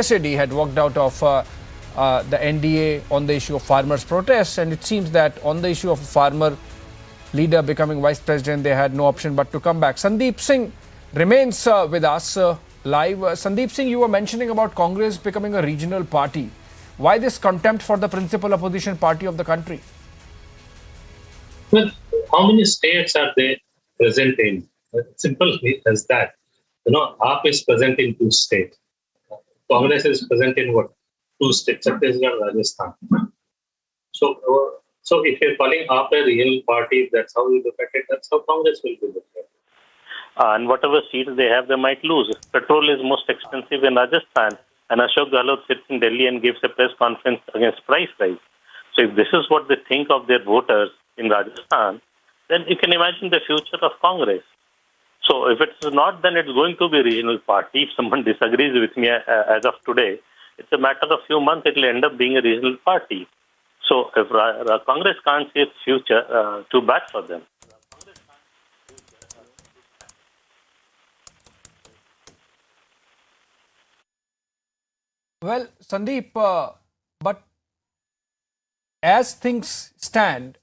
SAD had walked out of the NDA on the issue of farmers' protests, and it seems that on the issue of a farmer leader becoming vice president, they had no option but to come back. Sandeep Singh remains with us live. Sandeep Singh, you were mentioning about Congress becoming a regional party. Why this contempt for the principal opposition party of the country? Well, how many states are they present in? Simple as that. AAP is present in 2 states. Congress is present in what? 2 states, Chhattisgarh and Rajasthan. So if you're calling AAP a real party, that's how you look at it. That's how Congress will be looked at. And whatever seats they have, they might lose. Petrol is most expensive in Rajasthan, and Ashok Gehlot sits in Delhi and gives a press conference against price rise. So if this is what they think of their voters in Rajasthan, then you can imagine the future of Congress. So if it's not, then it's going to be a regional party. If someone disagrees with me as of today, it's a matter of few months, it will end up being a regional party. So if Congress can't see its future, too bad for them. Well, Sandeep, but as things stand,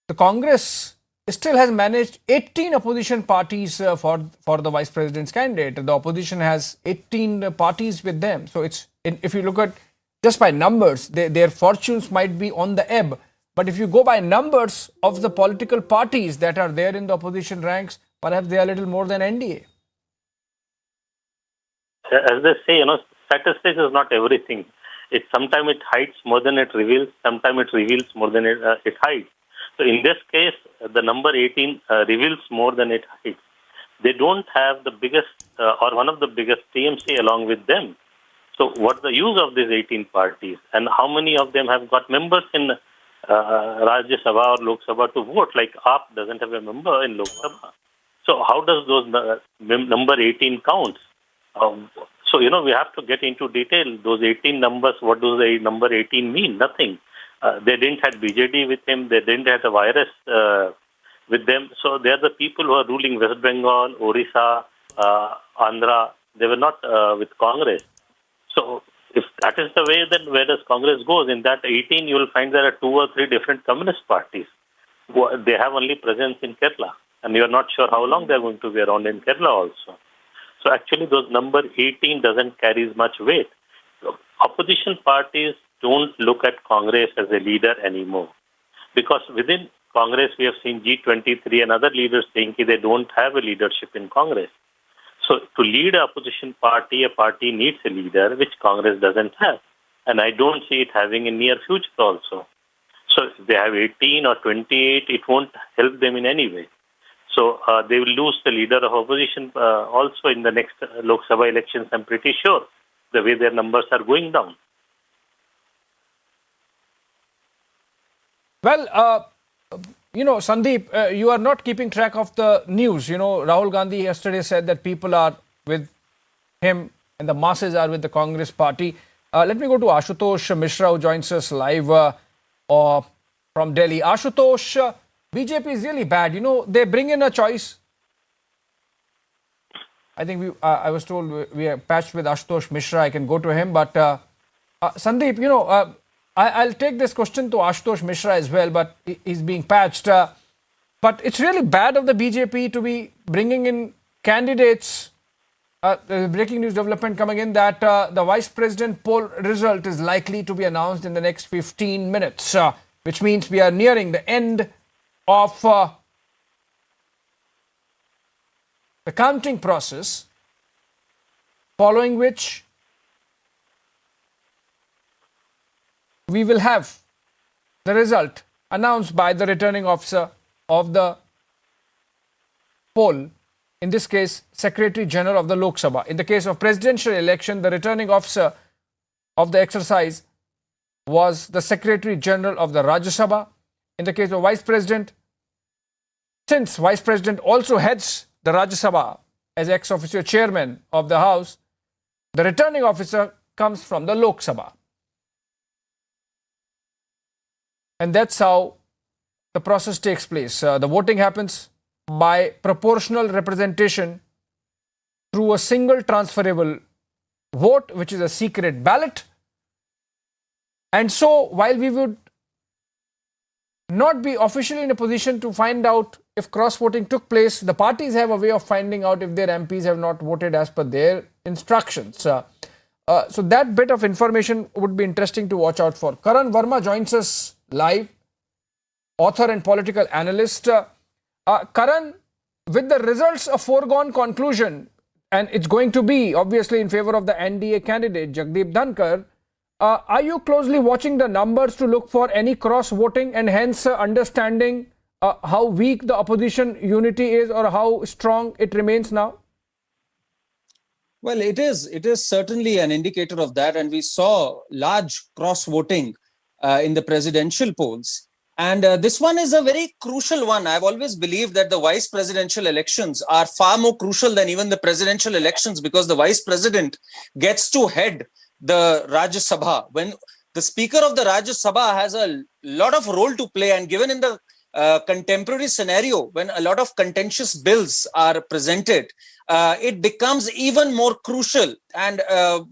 the Congress still has managed 18 opposition parties for the vice president's candidate. The opposition has 18 parties with them. So if you look at just by numbers, their fortunes might be on the ebb. But if you go by numbers of the political parties that are there in the opposition ranks, perhaps they are a little more than NDA. As they say, statistics is not everything. Sometimes it hides more than it reveals. Sometimes it reveals more than it hides. So in this case, the number 18 reveals more than it hides. They don't have the biggest or one of the biggest TMC along with them. So what's the use of these 18 parties? And how many of them have got members in Rajya Sabha or Lok Sabha to vote? Like AAP doesn't have a member in Lok Sabha. So how does those number 18 counts? So, we have to get into detail. Those 18 numbers, what does the number 18 mean? Nothing. They didn't have BJD with him. They didn't have the virus with them. So they are the people who are ruling West Bengal, Orissa, Andhra. They were not with Congress. So if that is the way, then where does Congress goes? In that 18, you will find there are 2 or 3 different communist parties. They have only presence in Kerala. And you are not sure how long they are going to be around in Kerala also. So actually, those number 18 doesn't carry as much weight. So opposition parties don't look at Congress as a leader anymore. Because within Congress, we have seen G23 and other leaders saying they don't have a leadership in Congress. So to lead an opposition party, a party needs a leader, which Congress doesn't have. And I don't see it having a near future also. So if they have 18 or 28, it won't help them in any way. So they will lose the leader of opposition also in the next Lok Sabha elections, I'm pretty sure, the way their numbers are going down. Well, Sandeep, you are not keeping track of the news. Rahul Gandhi yesterday said that people are with him and the masses are with the Congress party. Let me go to Ashutosh Mishra, who joins us live from Delhi. Ashutosh, BJP is really bad. They bring in a choice. I think I was told we are patched with Ashutosh Mishra. I can go to him. But Sandeep, I'll take this question to Ashutosh Mishra as well, but he's being patched. But it's really bad of the BJP to be bringing in candidates. Breaking news development coming in that the vice president poll result is likely to be announced in the next 15 minutes, which means we are nearing the end of the counting process, following which we will have the result announced by the returning officer of the poll, in this case, Secretary General of the Lok Sabha. In the case of presidential election, the returning officer of the exercise was the Secretary General of the Rajya Sabha. In the case of Vice President, since Vice President also heads the Rajya Sabha, as ex officio chairman of the House, the returning officer comes from the Lok Sabha. And that's how the process takes place. The voting happens by proportional representation through a single transferable vote, which is a secret ballot. And so, while we would not be officially in a position to find out if cross-voting took place, the parties have a way of finding out if their MPs have not voted as per their instructions. So that bit of information would be interesting to watch out for. Karan Verma joins us live, author and political analyst. Karan, with the results a foregone conclusion, and it's going to be obviously in favor of the NDA candidate, Jagdeep Dhankar, are you closely watching the numbers to look for any cross-voting and hence understanding how weak the opposition unity is or how strong it remains now? Well, it is certainly an indicator of that. And we saw large cross-voting in the presidential polls. And this one is a very crucial one. I've always believed that the vice presidential elections are far more crucial than even the presidential elections, because the vice president gets to head the Rajya Sabha. When the speaker of the Rajya Sabha has a lot of role to play, and given in the contemporary scenario when a lot of contentious bills are presented, it becomes even more crucial. And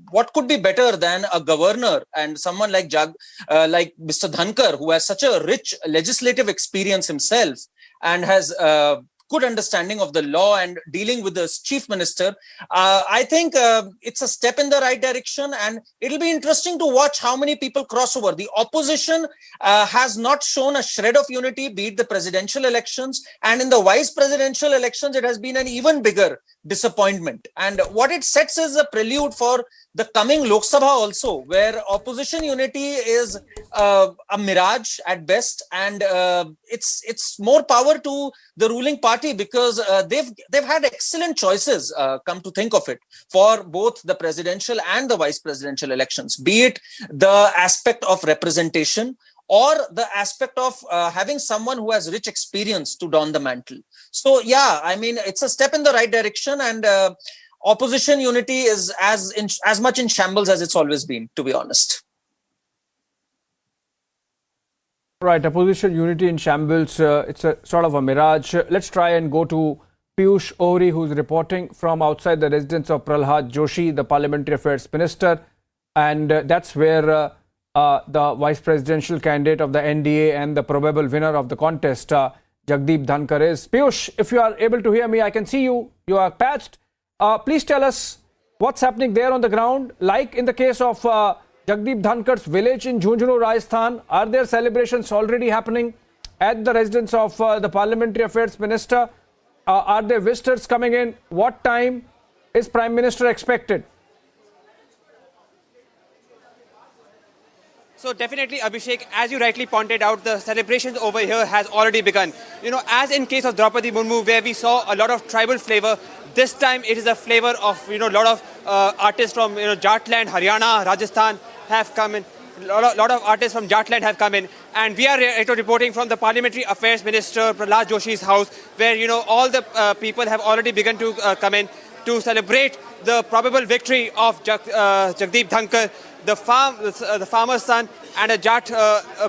what could be better than a governor and someone like Mr. Dhankar, who has such a rich legislative experience himself and has good understanding of the law and dealing with the chief minister. I think it's a step in the right direction, and it'll be interesting to watch how many people cross over. The opposition has not shown a shred of unity, be it the presidential elections, and in the vice presidential elections, it has been an even bigger disappointment. And what it sets is a prelude for the coming Lok Sabha also, where opposition unity is a mirage at best, and it's more power to the ruling party, because they've had excellent choices, come to think of it, for both the presidential and the vice presidential elections, be it the aspect of representation or the aspect of having someone who has rich experience to don the mantle. So yeah, I mean, it's a step in the right direction, and opposition unity is as much in shambles as it's always been, to be honest. Right, opposition unity in shambles. It's a sort of a mirage. Let's try and go to Piyush Ohri, who's reporting from outside the residence of Prahlad Joshi, the Parliamentary Affairs Minister. And that's where the vice presidential candidate of the NDA and the probable winner of the contest, Jagdeep Dhankar, is. Piyush, if you are able to hear me, I can see you. You are patched. Please tell us what's happening there on the ground. Like in the case of Jagdeep Dhankar's village in Jhunjhunu, Rajasthan, are there celebrations already happening at the residence of the Parliamentary Affairs Minister? Are there visitors coming in? What time is Prime Minister expected? So definitely, Abhishek, as you rightly pointed out, the celebrations over here has already begun. You know, as in case of Draupadi Murmu, where we saw a lot of tribal flavor, this time it is a flavor of, a lot of artists from, Jatland, Haryana, Rajasthan have come in. A lot of artists from Jatland have come in. And we are reporting from the Parliamentary Affairs Minister Prahlad Joshi's house, where, all the people have already begun to come in to celebrate the probable victory of Jagdeep Dhankar, the farmer's son and a Jat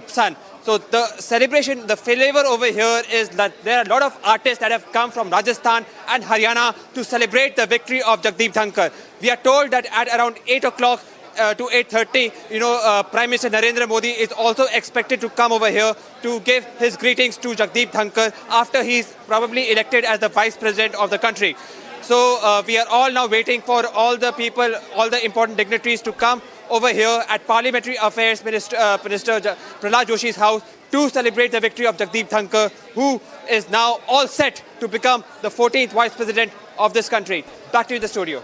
son. So the celebration, the flavor over here is that there are a lot of artists that have come from Rajasthan and Haryana to celebrate the victory of Jagdeep Dhankar. We are told that at around 8 o'clock to 8:30, Prime Minister Narendra Modi is also expected to come over here to give his greetings to Jagdeep Dhankar after he's probably elected as the Vice President of the country. So we are all now waiting for all the people, all the important dignitaries to come over here at Parliamentary Affairs Minister Prahlad Joshi's house to celebrate the victory of Jagdeep Dhankar, who is now all set to become the 14th Vice President of this country. Back to you in the studio.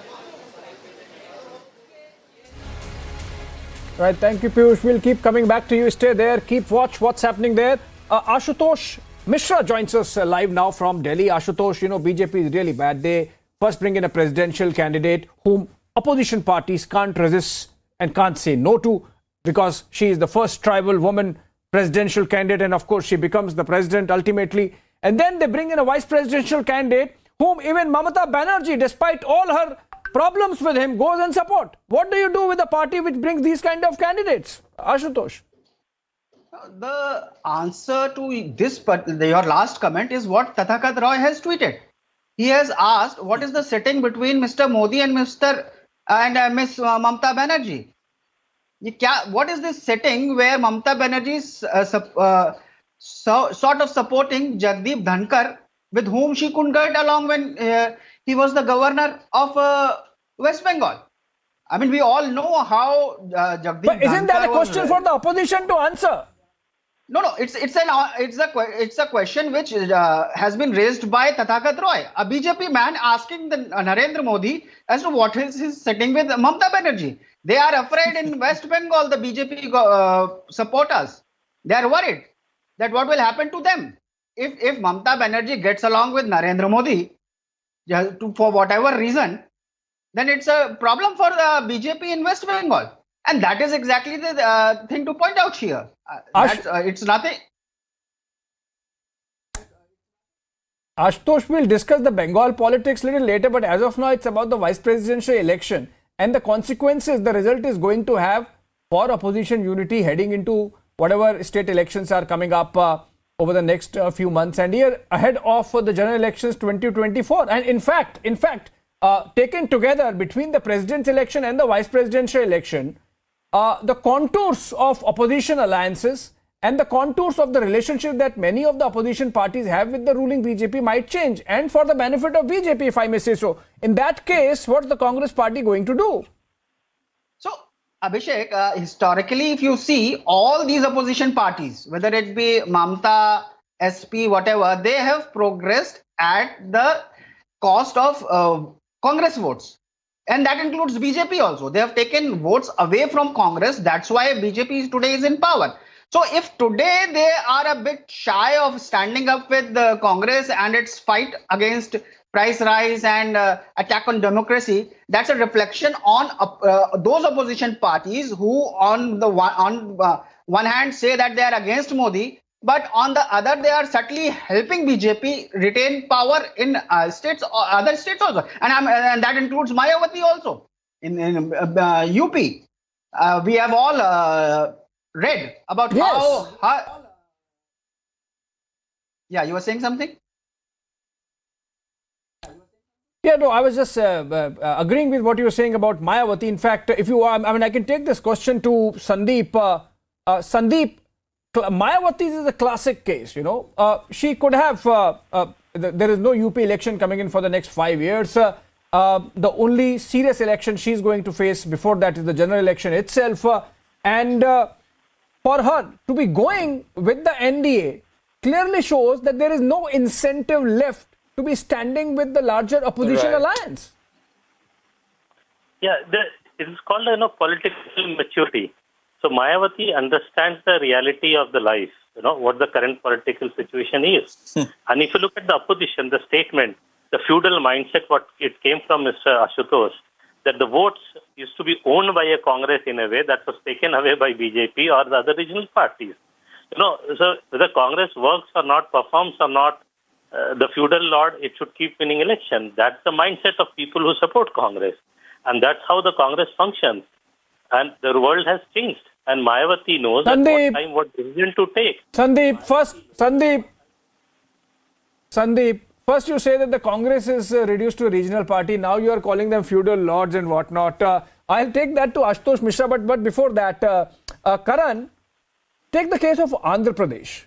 Right, thank you, Piyush. We'll keep coming back to you. Stay there. Keep watch what's happening there. Ashutosh Mishra joins us live now from Delhi. Ashutosh, BJP is really bad. They first bring in a presidential candidate whom opposition parties can't resist and can't say no to, because she is the first tribal woman presidential candidate, and of course she becomes the president ultimately. And then they bring in a vice presidential candidate whom even Mamata Banerjee, despite all her problems with him, goes and support. What do you do with a party which brings these kind of candidates? Ashutosh. The answer to this, but your last comment is what Tathakat Roy has tweeted. He has asked what is the setting between Mr. Modi and Miss Mamata Banerjee. What is this setting where Mamata Banerjee is sort of supporting Jagdeep Dhankar, with whom she couldn't get along when he was the governor of West Bengal? I mean, we all know how Jagdeep But isn't Dhankar that a question for the opposition to answer? No, it's a question which has been raised by Tathakat Roy, a BJP man, asking the Narendra Modi as to what is his setting with Mamata Banerjee. They are afraid in West Bengal, the BJP supporters. They are worried that what will happen to them if Mamata Banerjee gets along with Narendra Modi for whatever reason. Then it's a problem for the BJP in West Bengal. And that is exactly the thing to point out here. It's nothing. Ashutosh will discuss the Bengal politics a little later, but as of now, it's about the vice presidential election and the consequences the result is going to have for opposition unity heading into whatever state elections are coming up over the next few months and year ahead of the general elections 2024. And in fact, taken together between the president's election and the vice presidential election, the contours of opposition alliances and the contours of the relationship that many of the opposition parties have with the ruling BJP might change, and for the benefit of BJP, if I may say so. In that case, what's the Congress party going to do? So, Abhishek, historically, if you see all these opposition parties, whether it be Mamata, SP, whatever, they have progressed at the cost of Congress votes. And that includes BJP also. They have taken votes away from Congress. That's why BJP today is in power. So if today they are a bit shy of standing up with the Congress and its fight against price rise and attack on democracy, that's a reflection on those opposition parties who on one hand say that they are against Modi, but on the other they are subtly helping BJP retain power in other states also, and that includes Mayawati also in UP. We have all read about how. Yeah, you were saying something? Yeah, no, I was just agreeing with what you were saying about Mayawati. In fact, if you, I can take this question to Sandeep. Sandeep, Mayawati is a classic case, you know. She could have, there is no UP election coming in for the next 5 years. The only serious election she's going to face before that is the general election itself. And for her to be going with the NDA clearly shows that there is no incentive left to be standing with the larger opposition alliance. Yeah, it is called political maturity. So Mayawati understands the reality of the life, what the current political situation is. And if you look at the opposition, the statement, the feudal mindset, what it came from Mr. Ashutosh, that the votes used to be owned by a Congress in a way that was taken away by BJP or the other regional parties. So whether Congress works or not, performs or not, the feudal lord, it should keep winning election. That's the mindset of people who support Congress. And that's how the Congress functions. And the world has changed. And Mayawati knows at what time, what decision to take. Sandeep, first you say that the Congress is reduced to a regional party. Now you are calling them feudal lords and whatnot. I'll take that to Ashutosh Mishra. But before that, Karan, take the case of Andhra Pradesh.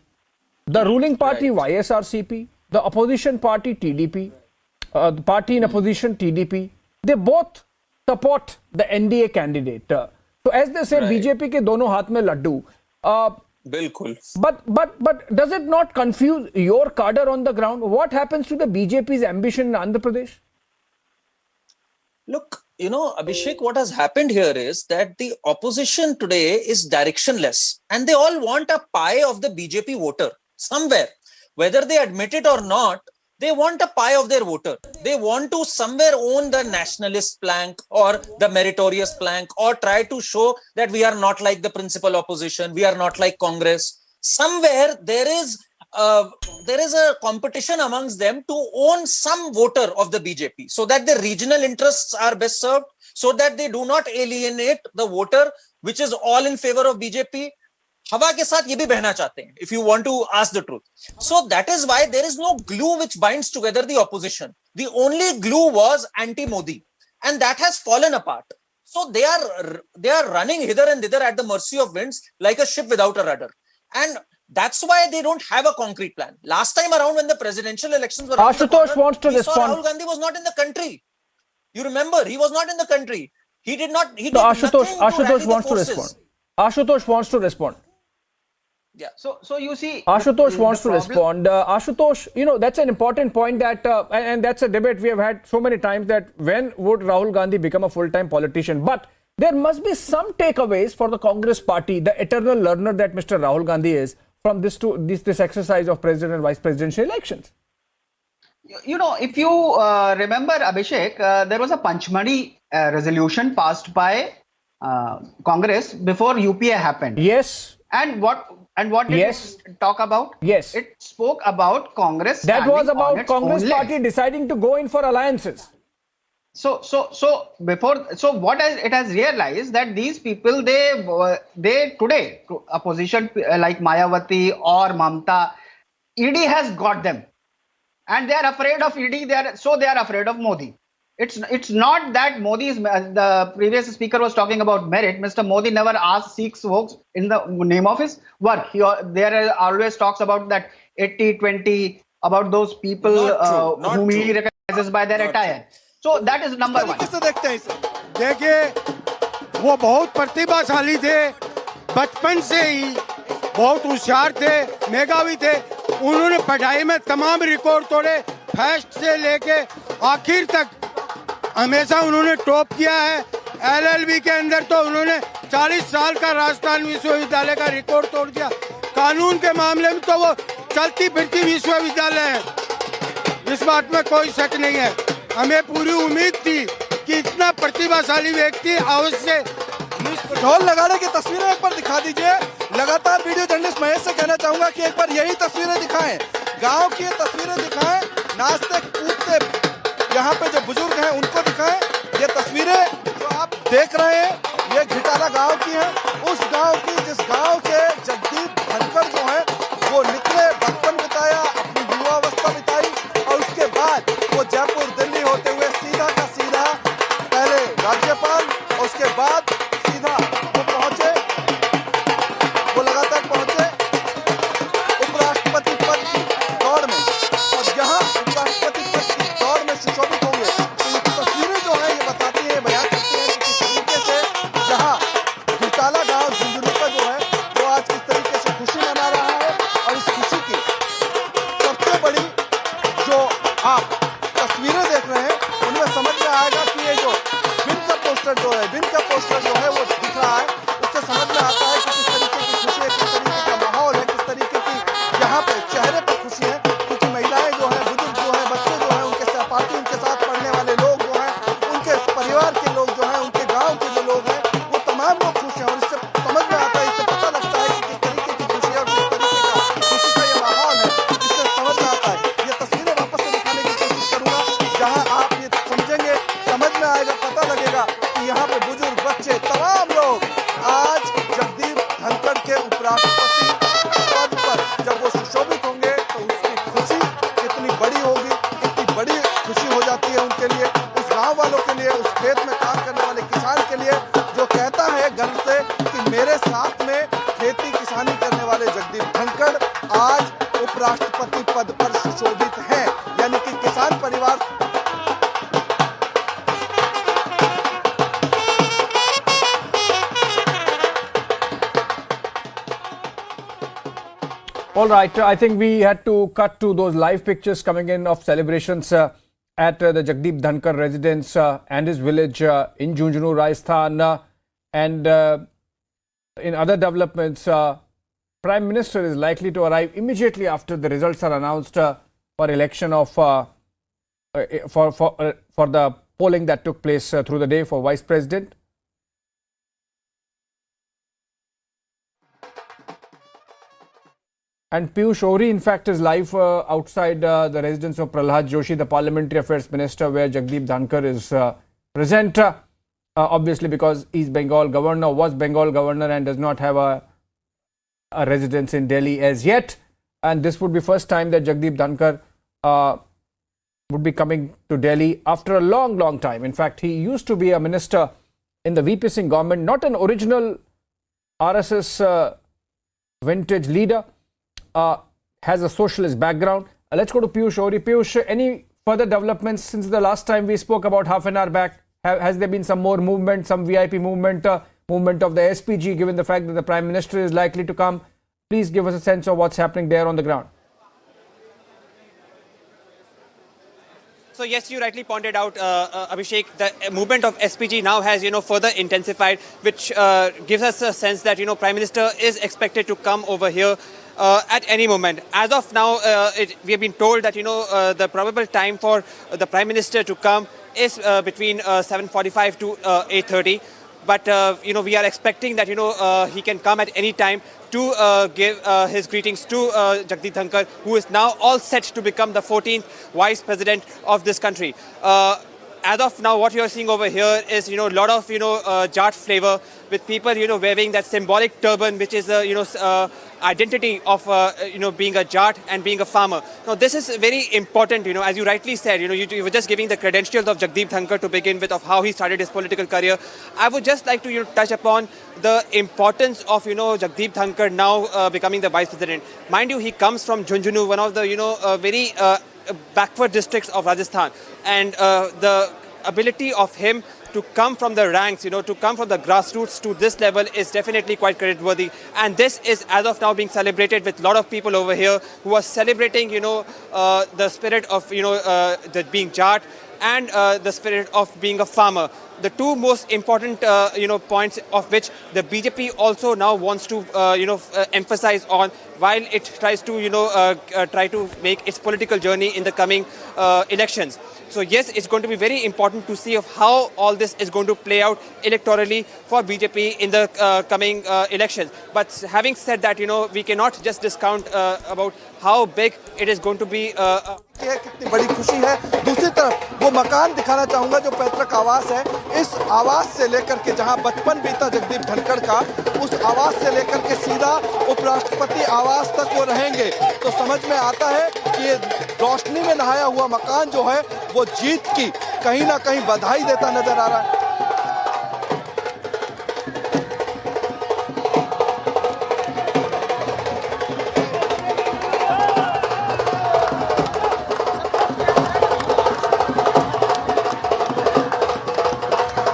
The ruling party YSRCP, the opposition party TDP, the party in opposition TDP, they both support the NDA candidate. So as they say, BJP ke dono haath mein laddu. Bilkul. But does it not confuse your cadre on the ground? What happens to the BJP's ambition in Andhra Pradesh? Look, Abhishek, what has happened here is that the opposition today is directionless and they all want a pie of the BJP voter somewhere. Whether they admit it or not, they want a pie of their voter. They want to somewhere own the nationalist plank or the meritorious plank or try to show that we are not like the principal opposition. We are not like Congress. Somewhere there is there is a competition amongst them to own some voter of the BJP so that the regional interests are best served, so that they do not alienate the voter which is all in favor of BJP. हवा के साथ ये भी बहना चाहते हैं, if you want to ask the truth. So that is why there is no glue which binds together the opposition. The only glue was anti-Modi, and that has fallen apart. So they are running hither and thither at the mercy of winds like a ship without a rudder. And that's why they don't have a concrete plan. Last time around when the presidential elections were Ashutosh wants to respond. Rahul Gandhi was not in the country. You remember, he was not in the country. He did not. He did Ashutosh wants to respond. Ashutosh wants to respond. Yeah. So you see, Ashutosh wants to respond. Ashutosh, you know, that's an important point that, and that's a debate we have had so many times, that when would Rahul Gandhi become a full-time politician? But there must be some takeaways for the Congress party, the eternal learner that Mr. Rahul Gandhi is, from this exercise of president and vice presidential elections. You know, if you remember, Abhishek, there was a Panchmani resolution passed by Congress before UPA happened. Yes. And what did it talk about? Yes. It spoke about Congress. That was about Congress party deciding to go in for alliances. So what it has realized that these people, they today, opposition like Mayawati or Mamta, ED has got them. And they are afraid of ED, they are afraid of Modi. It's not that Modi is, the previous speaker was talking about merit. Mr. Modi never seeks votes in the name of his work. There always talks about that 80-20, about those people whom he recognizes by their attire. So that is number one. देखिए, वो बहुत प्रतिभाशाली थे, बचपन से ही बहुत होशियार थे, मेधावी थे. उन्होंने पढ़ाई में तमाम रिकॉर्ड तोड़े, फर्स्ट से लेके आखिर तक हमेशा उन्होंने टॉप किया है. LLB के अंदर तो उन्होंने 40 साल का राजस्थान विश्वविद्यालय का रिकॉर्ड तोड़ दिया. कानून के मामले में तो वो चलती फिरती विश्वविद्यालय है, इस बात में कोई शक नहीं है. हमें पूरी उम्मीद थी कि इतना प्रतिभाशाली व्यक्ति अवश्य. ढोल लगाने की तस्वीरें एक बार दिखा दीजिए. लगातार वीडियो जर्नलिस्ट महेश से कहना चाहूंगा कि एक बार यही तस्वीरें दिखाएं, गांव की तस्वीरें दिखाएं, नाचते कूदते यहाँ पे जो बुजुर्ग हैं उनको दिखाएं. ये तस्वीरें जो आप देख रहे हैं ये घिटाला गांव की हैं, उस गांव की जिस गांव से जगदीप धनखड़ जो है वो निकले, बचपन बिताया, अपनी युवावस्था बिताई और उसके बाद वो जयपुर दिल्ली होते हुए सीधा का सीधा पहले राज्यपाल और उसके बाद सीधा वो पहुंचे, वो लगातार पहुंचे उपराष्ट्रपति पद की दौड़ में. और यहाँ उपराष्ट्रपति पद की दौड़ में सुशोभित होंगे. तो ये तस्वीरें जो है ये बताती है, बयान करती है कि किस तरीके से यहाँ घिटाला गांव झुंझुनू का जो है वो आज किस तरीके से खुशी मना रहा है. और इस खुशी की सबसे बड़ी जो आप तस्वीरें देख रहे हैं उनमें समझ में आएगा कि ये जो विन का पोस्टर जो है वो दिख रहा है, उससे समझ में आता है कि किस तरीके की खुशी है, किस तरीके का माहौल है, किस तरीके की यहाँ पे चेहरे पर खुशी है. क्योंकि महिलाएं जो है, बुजुर्ग जो है, बच्चे जो है, उनके सहपाठी, उनके साथ पढ़ने वाले लोग जो हैं, उनके परिवार के लोग जो हैं, उनके गाँव के जो लोग हैं, वो तमाम लोग खुश हैं. और इससे समझ में आता है, इससे पता लगता है कि किस तरीके की खुशी है और किस तरीके का खुशी का ये माहौल है. इससे समझ में आता है. ये तस्वीरें वापस से दिखाने की कोशिश करूंगा जहां आप ये समझेंगे, समझ में आएगा, पता लगेगा कि यहाँ पे बुजुर्ग, बच्चे, तमाम लोग आज जगदीप धनखड़ के उपराष्ट्रपति पद पर जब वो सुशोभित होंगे तो उसकी खुशी कितनी बड़ी होगी, कितनी बड़ी खुशी हो जाती है उनके लिए, उस गांव वालों के लिए, उस खेत में काम करने वाले किसान के लिए जो कहता है गर्व से कि मेरे साथ में खेती किसानी करने वाले जगदीप धनखड़ आज उपराष्ट्रपति पद पर सुशोभित हैं. यानी कि किसान परिवार. All right, I think we had to cut to those live pictures coming in of celebrations at the Jagdeep Dhankar residence and his village in Jhunjhunu, Rajasthan. And in other developments, Prime Minister is likely to arrive immediately after the results are announced for election of for the polling that took place through the day for Vice President. And Piyush Ohri, in fact, is live outside the residence of Prahlad Joshi, the Parliamentary Affairs Minister, where Jagdeep Dhankar is present. Obviously, because he's Bengal governor, was Bengal governor, and does not have a residence in Delhi as yet. And this would be first time that Jagdeep Dhankar would be coming to Delhi after a long, long time. In fact, he used to be a minister in the VP Singh government, not an original RSS vintage leader. Has a socialist background. Let's go to Piyush Ohri. Piyush, any further developments since the last time we spoke about half an hour back? Has there been some more movement, some VIP movement, movement of the SPG, given the fact that the Prime Minister is likely to come? Please give us a sense of what's happening there on the ground. So yes, you rightly pointed out, Abhishek, the movement of SPG now has, further intensified, which gives us a sense that, Prime Minister is expected to come over here at any moment. As of now, we have been told that, the probable time for the Prime Minister to come is between 7:45 to 8:30. But, we are expecting that, he can come at any time to give his greetings to Jagdeep Dhankar, who is now all set to become the 14th Vice President of this country. As of now, what you're seeing over here is, a lot of, Jat flavor, with people, wearing that symbolic turban, which is, identity of, being a Jat and being a farmer. Now, this is very important, as you rightly said, you were just giving the credentials of Jagdeep Dhankar to begin with, of how he started his political career. I would just like to, touch upon the importance of, Jagdeep Dhankar now becoming the Vice President. Mind you, he comes from Jhunjhunu, one of the, very backward districts of Rajasthan, and the ability of him to come from the ranks, to come from the grassroots to this level is definitely quite creditworthy. And this is, as of now, being celebrated with a lot of people over here who are celebrating, the spirit of, being Jat and the spirit of being a farmer. The two most important, points of which the BJP also now wants to, emphasize on while it tries to, try to make its political journey in the coming elections. So yes, it's going to be very important to see of how all this is going to play out electorally for BJP in the coming elections. But having said that, we cannot just discount about how big it is going to be. कितनी बड़ी खुशी है। दूसरी तरफ वो मकान दिखाना चाहूंगा जो पैतृक आवास है। इस आवास से लेकर के जहां बचपन बीता जगदीप धनखड़ का, उस आवास से लेकर के सीधा उपराष्ट्रपति आवास तक वो रहेंगे, तो समझ में आता है कि ये रोशनी में नहाया हुआ मकान जो है वो जीत की कहीं ना कहीं बधाई देता नजर आ रहा है।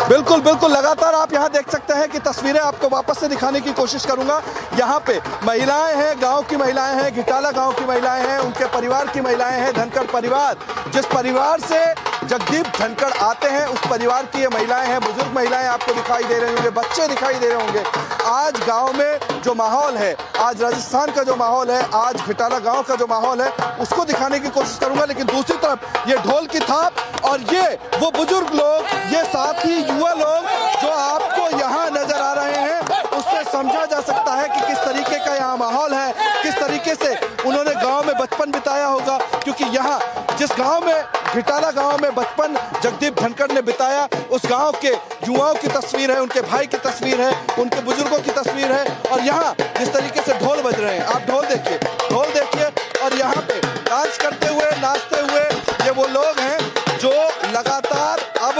बिल्कुल बिल्कुल लगातार आप यहां देख सकते हैं कि तस्वीरें आपको वापस से दिखाने की कोशिश करूंगा। यहां पे महिलाएं हैं, गांव की महिलाएं हैं, घिटाला गांव की महिलाएं हैं, उनके परिवार की महिलाएं हैं। धनखड़ परिवार, जिस परिवार से जगदीप धनखड़ आते हैं, उस परिवार की ये महिलाएं हैं। बुजुर्ग महिलाएं आपको दिखाई दे रहे होंगे, बच्चे दिखाई दे रहे होंगे। आज गांव में जो माहौल है, आज राजस्थान का जो माहौल है, आज घिटाला गांव का जो माहौल है, उसको दिखाने की कोशिश करूंगा। लेकिन दूसरी तरफ ये ढोल की थाप और ये वो बुजुर्ग लोग, ये साथी युवा लोग जो आपको यहाँ नजर आ रहे हैं, उससे समझा जा सकता है कि किस तरीके का यहाँ माहौल है, किस तरीके से उन्होंने गांव में बचपन बिताया होगा। क्योंकि यहाँ जिस गांव में, घिटाला गांव में बचपन जगदीप धनखड़ ने बिताया, उस गांव के युवाओं की तस्वीर है, उनके भाई की तस्वीर है, उनके बुजुर्गों की तस्वीर है। और यहाँ जिस तरीके से ढोल बज रहे हैं, आप ढोल देखिए और यहाँ पे डांस करते हुए, नाचते हुए ये वो लोग हैं जो लगातार अब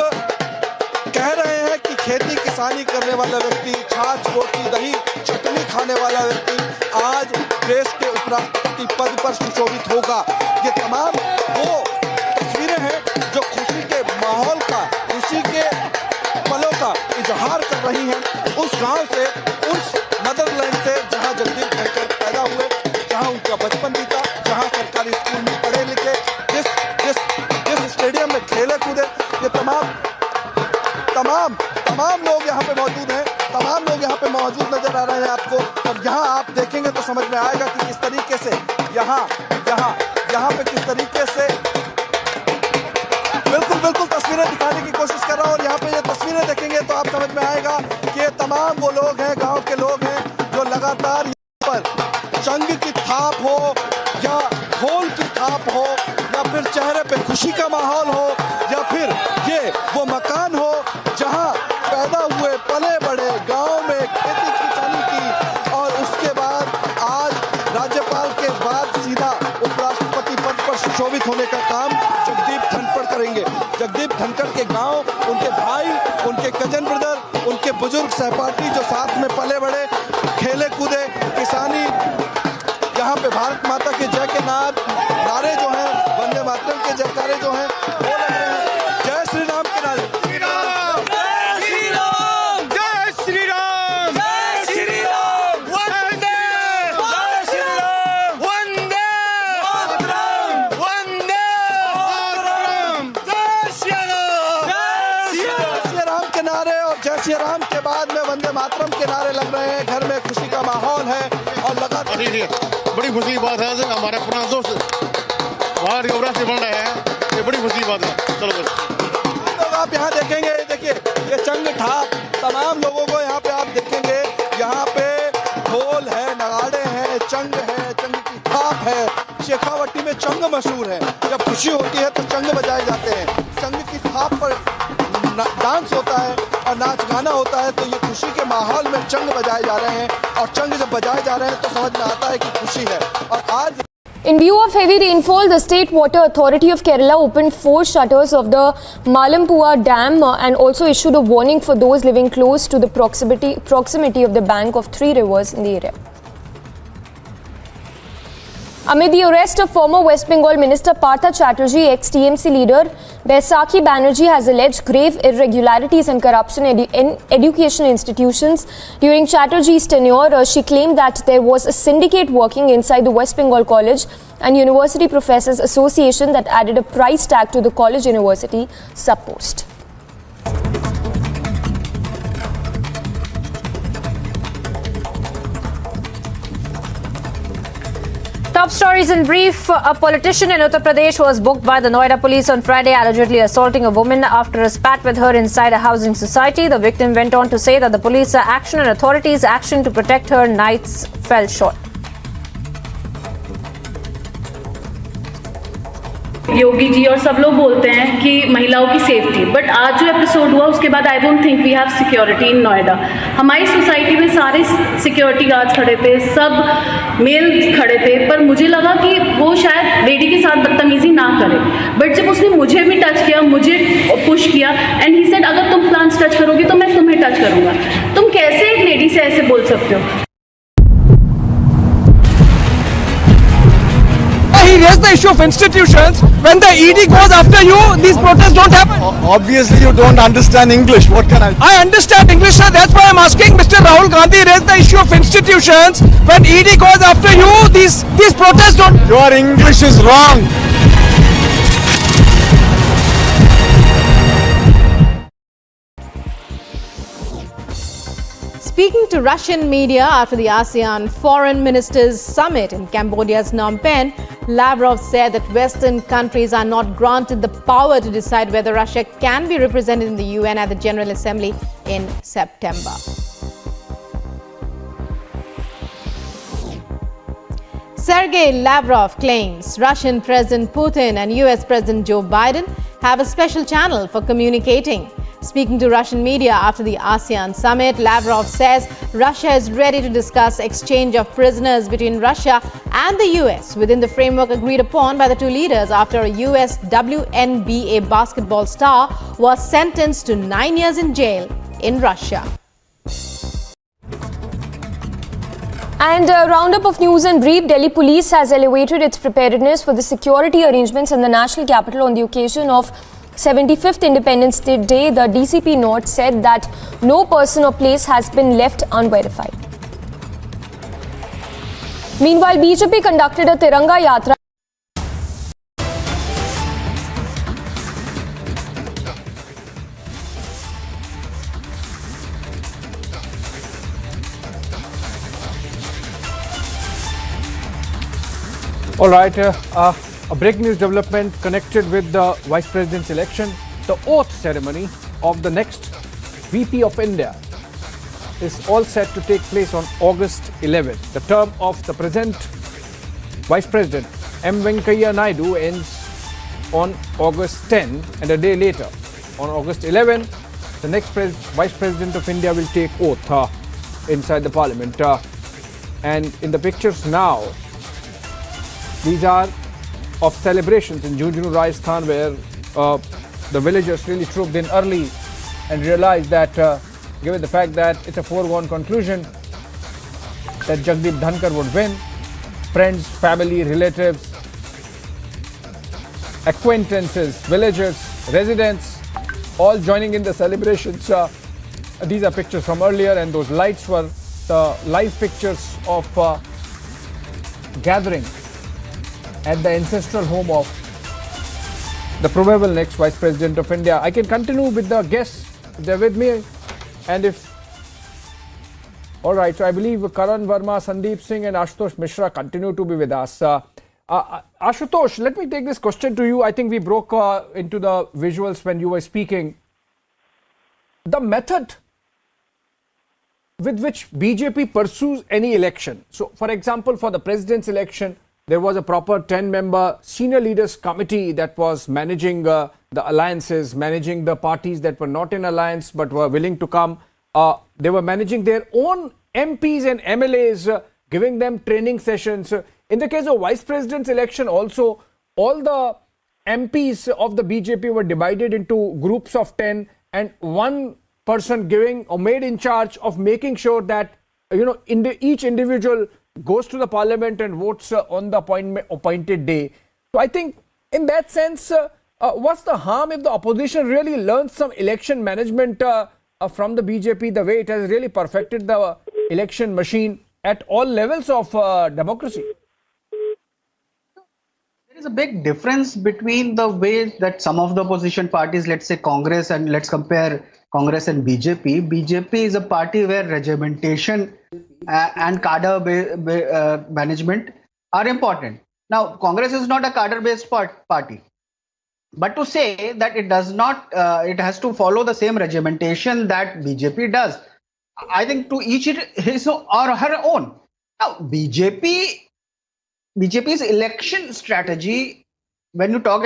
कह रहे हैं कि खेती किसानी करने वाला व्यक्ति, छाछ रोटी दही चटनी खाने वाला व्यक्ति आज देश के उपराष्ट्रपति पद पर सुशोभित होगा। ये तमाम वो तस्वीरें हैं जो खुशी के माहौल का, खुशी के पलों का इजहार कर रही हैं। उस गांव से, उस मदरलैंड से जहां जगदीप धनखड़ पैदा हुए, जहां उनका बचपन बीता, जहां सरकारी स्कूल में पढ़े लिखे, जिस स्टेडियम में खेले कूदे, ये तमाम लोग यहाँ पे मौजूद हैं, तमाम लोग यहाँ पे मौजूद नजर आ रहे हैं आपको। और यहाँ आप देखेंगे तो समझ में आएगा कि किस तरीके से यहाँ पे किस तरीके से बिल्कुल तस्वीरें दिखाने की कोशिश कर रहा हूँ। और यहाँ पे ये तस्वीरें देखेंगे तो आप समझ में आएगा कि ये तमाम वो लोग हैं, गाँव के लोग हैं जो लगातार यहाँ पर जंग की थाप हो, खुशी का माहौल हो या फिर ये वो मकान हो जहां पैदा हुए पले बड़े गांव में खेती किसानी की और उसके बाद आज राज्यपाल के बाद सीधा उपराष्ट्रपति पद पर सुशोभित होने का काम जगदीप धनखड़ करेंगे। जगदीप धनखड़ के गांव, उनके भाई, उनके कजन ब्रदर, उनके बुजुर्ग सहपाठी जो साथ में पले बड़े, खेले कूदे, किसानी, यहाँ पे भारत माता के जय के नारे जो हैं, वंदे मातरम के जयकारे जो हैं वो लग रहे हैं। जय श्री राम के नारे, श्री राम, जय श्री राम, जय श्री राम, जय श्री राम, वंदे, जय श्री राम, वंदे मातरम, वंदे मातरम, जय श्री राम, जय श्री राम के नारे और जय श्री राम के बाद में वंदे मातरम के नारे लग रहे हैं। घर में खुशी का माहौल है और लगातार बड़ी खुशी की बात है। हमारे पुराने दोस्त बाहर युवराज से बन रहे हैं, ये बड़ी खुशी की बात है। चलो लोग आप यहाँ देखेंगे, देखिए ये चंग ठाक तमाम लोगों को यहाँ पे आप देखेंगे, यहाँ पे ढोल है, नगाड़े हैं, चंग की थाप है। शेखावटी में चंग मशहूर है, जब खुशी होती है तो चंग बजाए जाते हैं, चंग की थाप पर डांस होता है और नाच गाना होता है। तो ये खुशी के माहौल में चंग बजाए जा रहे हैं और चंग जब बजाए जा रहे हैं तो समझ में आता है कि खुशी है। और आज in view of heavy rainfall, the State Water Authority of Kerala opened 4 shutters of the Malampua Dam and also issued a warning for those living close to the proximity of the bank of 3 rivers in the area. Amid the arrest of former West Bengal Minister Patra Chawl, ex-TMC leader Baisakhi Banerjee has alleged grave irregularities and corruption in education institutions. During Chatterjee's tenure, she claimed that there was a syndicate working inside the West Bengal College and University Professors Association that added a price tag to the college-university sub-post. Top stories in brief. A politician in Uttar Pradesh was booked by the Noida police on Friday, allegedly assaulting a woman after a spat with her inside a housing society. The victim went on to say that the police action and authorities' action to protect her nights fell short. Yogi ji और सब लोग बोलते हैं कि महिलाओं की safety, but आज जो एपिसोड हुआ उसके बाद I don't think we have security in Noida. हमारी सोसाइटी में सारे सिक्योरिटी गार्ड्स खड़े थे, सब मेल खड़े थे, पर मुझे लगा कि वो शायद लेडी के साथ बदतमीजी ना करे, बट जब उसने मुझे भी टच किया, मुझे पुश किया एंड ही सेड अगर तुम प्लांट्स टच करोगे तो मैं तुम्हें टच करूंगा। तुम कैसे एक लेडी से ऐसे बोल सकते हो? He raised the issue of institutions. When the ED goes after you, these protests don't happen. Obviously, you don't understand English. What can I understand English, sir. That's why I'm asking. Mr. Rahul Gandhi raised the issue of institutions. When ED goes after you, these protests don't. Your English is wrong. Speaking to Russian media after the ASEAN Foreign Ministers Summit in Cambodia's Phnom Penh, Lavrov said that Western countries are not granted the power to decide whether Russia can be represented in the UN at the General Assembly in September. Sergei Lavrov claims Russian President Putin and US President Joe Biden have a special channel for communicating. Speaking to Russian media after the ASEAN summit, Lavrov says Russia is ready to discuss exchange of prisoners between Russia and the US within the framework agreed upon by the two leaders after a US WNBA basketball star was sentenced to 9 years in jail in Russia. And a roundup of news and brief. Delhi police has elevated its preparedness for the security arrangements in the national capital on the occasion of 75th Independence Day. The DCP note said that no person or place has been left unverified. Meanwhile, BJP conducted a Tiranga Yatra. All right, a breaking news development connected with the Vice President's election. The oath ceremony of the next VP of India is all set to take place on August 11th. The term of the present Vice President M. Venkaiah Naidu ends on August 10, and a day later, on August 11, the next Vice President of India will take oath inside the Parliament. And in the pictures now, these are of celebrations in Jhunjhunu, Rajasthan, where the villagers really trooped in early and realized that, given the fact that it's a foregone conclusion that Jagdeep Dhankar would win, friends, family, relatives, acquaintances, villagers, residents, all joining in the celebrations. These are pictures from earlier, and those lights were the live pictures of gathering at the ancestral home of the probable next Vice President of India. I can continue with the guests if they're with me, and if all right, so I believe Karan Verma, Sandeep Singh and Ashutosh Mishra continue to be with us. Ashutosh, let me take this question to you. I think we broke into the visuals when you were speaking. The method with which BJP pursues any election. So, for example, for the president's election, there was a proper 10-member senior leaders committee that was managing the alliances, managing the parties that were not in alliance but were willing to come. They were managing their own MPs and MLAs, giving them training sessions. In the case of Vice President's election also, all the MPs of the BJP were divided into groups of 10, and one person giving or made in charge of making sure that, you know, each individual goes to the parliament and votes on the appointed day. So I think in that sense, what's the harm if the opposition really learns some election management from the BJP, the way it has really perfected the election machine at all levels of democracy? There is a big difference between the way that some of the opposition parties, let's say Congress, and let's compare Congress and BJP. BJP is a party where regimentation and cadre management are important. Now, Congress is not a cadre-based party. But to say that it does not, it has to follow the same regimentation that BJP does, I think to each his or her own. Now, BJP's election strategy, when you talk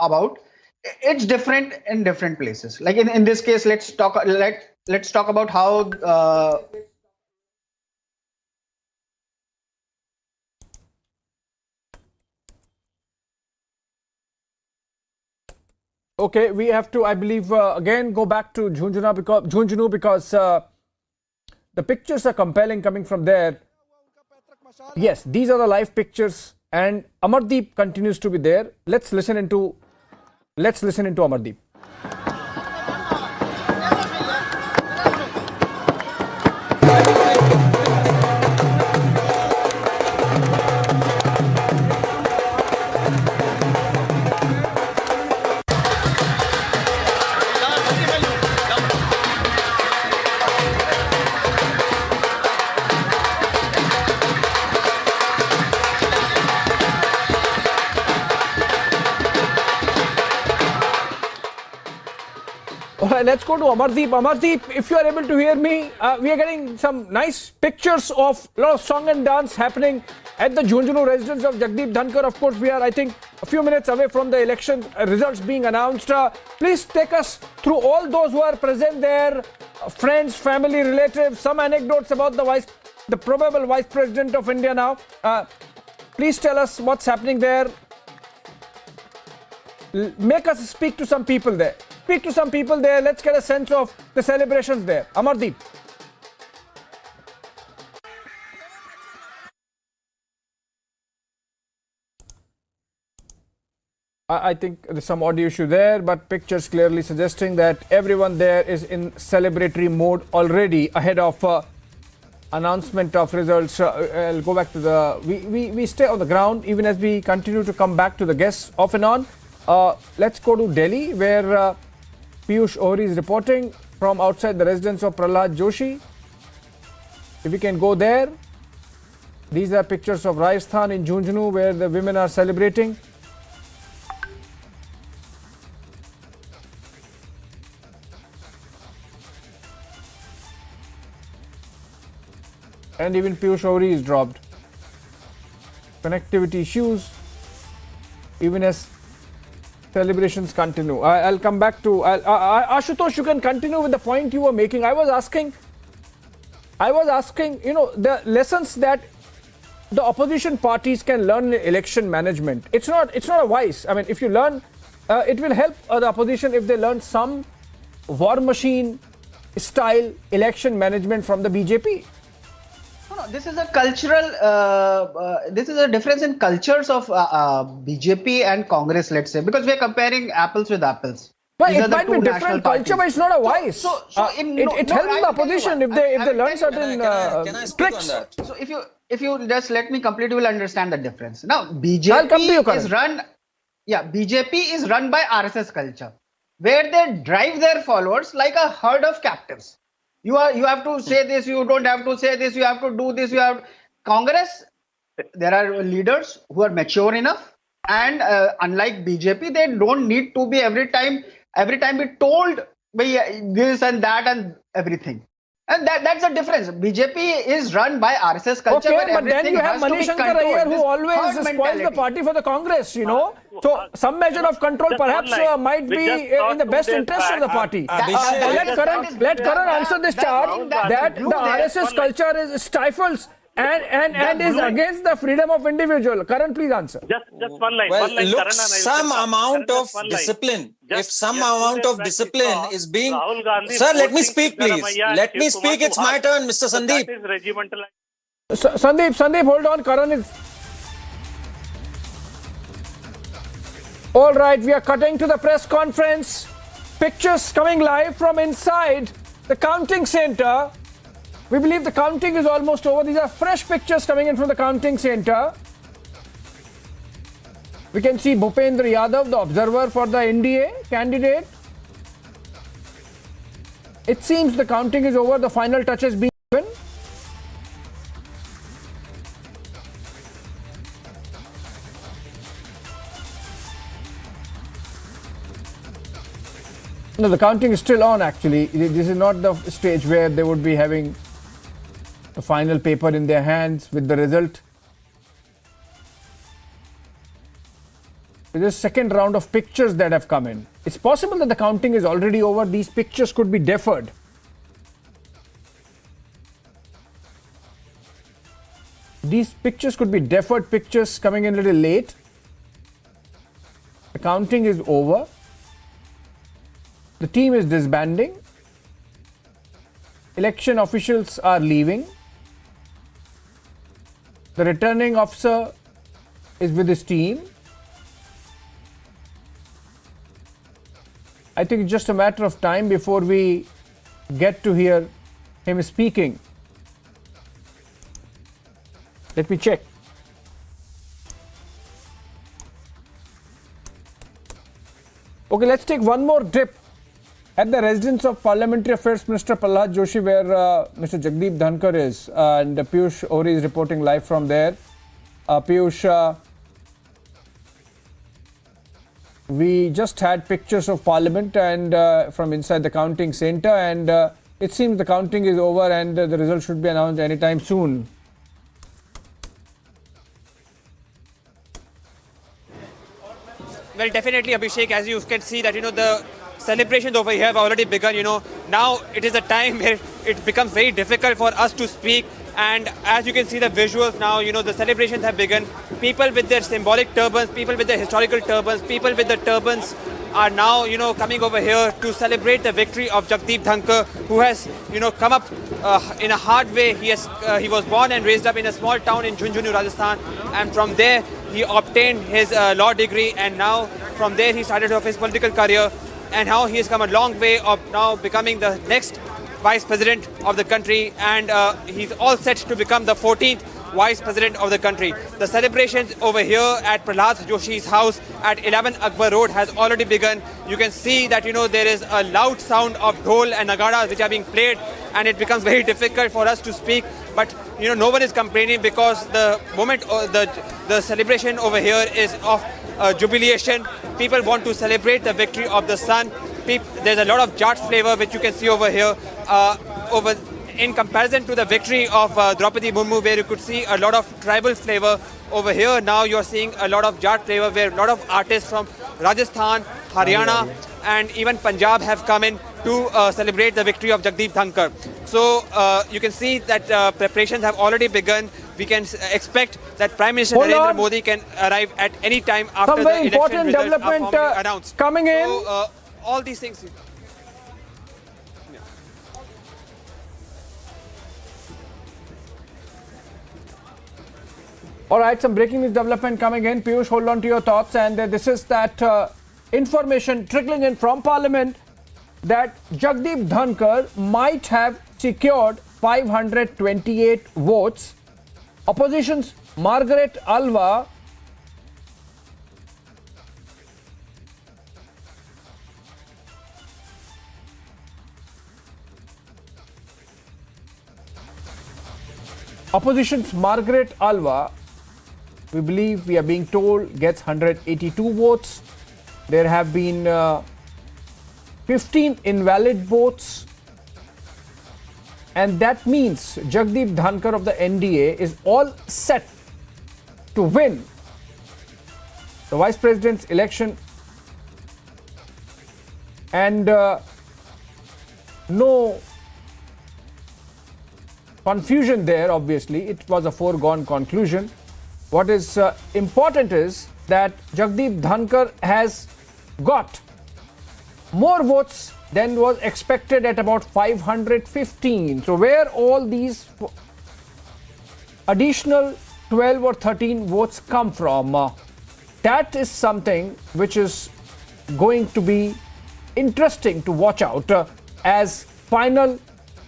about, it's different in different places. Like in this case, let's talk about how. Okay, we have to, I believe, again go back to Jhunjhunu because the pictures are compelling coming from there. Yes, these are the live pictures, and Amardeep continues to be there. Let's listen into Amardeep. Let's go to Amardeep. Amardeep, if you are able to hear me, we are getting some nice pictures of a lot of song and dance happening at the Jhunjhunu residence of Jagdeep Dhankar. Of course, we are, I think, a few minutes away from the election results being announced. Please take us through all those who are present there, friends, family, relatives, some anecdotes about the probable Vice President of India now. Please tell us what's happening there. Make us speak to some people there. Speak to some people there. Let's get a sense of the celebrations there. Amardeep. I think there's some audio issue there, but pictures clearly suggesting that everyone there is in celebratory mode already ahead of announcement of results. I'll go back to the... We stay on the ground even as we continue to come back to the guests off and on. Let's go to Delhi, where Piyush Ohri is reporting from outside the residence of Prahlad Joshi. If we can go there. These are pictures of Rajasthan in Jhunjhunu, where the women are celebrating. And even Piyush Ohri is dropped. Connectivity issues, even as Celebrations continue. I'll come back to Ashutosh. You can continue with the point you were making. I was asking, the lessons that the opposition parties can learn in election management. It's not a vice. I mean, if you learn, it will help the opposition if they learn some war machine style election management from the BJP. No, this is a cultural, this is a difference in cultures of BJP and Congress, let's say, because we are comparing apples with apples. But it might be different culture, but it's not a vice. It helps the opposition if they learn certain tricks. So if you just let me complete, you will understand the difference. Now, BJP is run, BJP is run by RSS culture, where they drive their followers like a herd of captives. You have to say this, you don't have to say this, you have to do this, you have... Congress, there are leaders who are mature enough, and unlike BJP, they don't need to be every time be told this and that and everything. And that's the difference. BJP is run by RSS culture. Okay, but then you have Manish Shankar Iyer, who always spoils the party for the Congress, you know. So some measure of control perhaps might be in the best interest of the party. Let Karan answer this charge that the RSS culture stifles and is against the freedom of individual. Karan, please answer. Just one line. Well, one line, look, Karan, some amount of discipline. If some amount of discipline is being... Sir, let me speak, please. Let me speak. It's my turn, Mr. Sandeep. That is regimental. Sandeep, hold on. Karan is... All right, we are cutting to the press conference. Pictures coming live from inside the counting center. We believe the counting is almost over. These are fresh pictures coming in from the counting center. We can see Bhupendra Yadav, the observer for the NDA candidate. It seems the counting is over. The final touches being given. No, the counting is still on actually. This is not the stage where they would be having the final paper in their hands with the result. There is a second round of pictures that have come in. It's possible that the counting is already over. These pictures could be deferred. These pictures could be deferred pictures coming in a little late. The counting is over. The team is disbanding. Election officials are leaving. The returning officer is with his team. I think it's just a matter of time before we get to hear him speaking. Let me check. Okay, let's take one more dip at the residence of Parliamentary Affairs Minister Prahlad Joshi, where Mr. Jagdeep Dhankar is, and Piyush Ori is reporting live from there. Piyush, we just had pictures of Parliament and from inside the counting centre, and it seems the counting is over and the result should be announced anytime soon. Well, definitely, Abhishek, as you can see that, the celebrations over here have already begun, Now it is a time where it becomes very difficult for us to speak. And as you can see the visuals now, the celebrations have begun. People with their symbolic turbans, people with their historical turbans, people with the turbans are now, coming over here to celebrate the victory of Jagdeep Dhankar, who has, come up in a hard way. He was born and raised up in a small town in Jhunjhunu, Rajasthan. And from there, he obtained his law degree. And now from there, he started off his political career. And how he has come a long way of now becoming the next Vice President of the country, and he's all set to become the 14th Vice President of the country. The celebrations over here at Prahlad Joshi's house at 11 Akbar Road has already begun. You can see that there is a loud sound of dhol and nagaras which are being played, and it becomes very difficult for us to speak. But no one is complaining because the moment the celebration over here is of jubilation. People want to celebrate the victory of the sun. There's a lot of Jat flavor which you can see over here. in comparison to the victory of Draupadi Murmu, where you could see a lot of tribal flavor, over here now you're seeing a lot of Jat flavor, where a lot of artists from Rajasthan, Haryana and even Punjab have come in to celebrate the victory of Jagdeep Dhankar. So you can see that preparations have already begun. We can expect that Prime Minister Narendra Modi can arrive at any time after the election results are formally announced. Coming in. So all these things. All right, some breaking news development coming in. Piyush, hold on to your thoughts. And this is that information trickling in from Parliament that Jagdeep Dhankar might have secured 528 votes. Opposition's Margaret Alva we believe, we are being told, gets 182 votes. There have been 15 invalid votes. And that means Jagdeep Dhankar of the NDA is all set to win the Vice President's election. And no confusion there, obviously. It was a foregone conclusion. What is important is that Jagdeep Dhankar has got more votes than was expected at about 515. So where all these additional 12 or 13 votes come from, that is something which is going to be interesting to watch out as final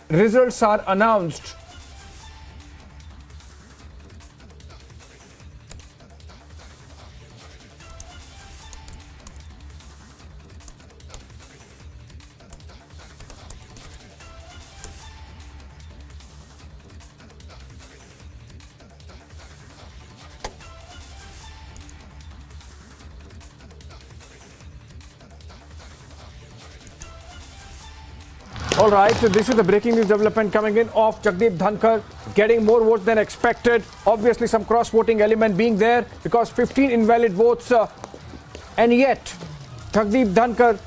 results are announced. All right, so this is the breaking news development coming in of Jagdeep Dhankar getting more votes than expected. Obviously, some cross-voting element being there because 15 invalid votes, and yet Jagdeep Dhankar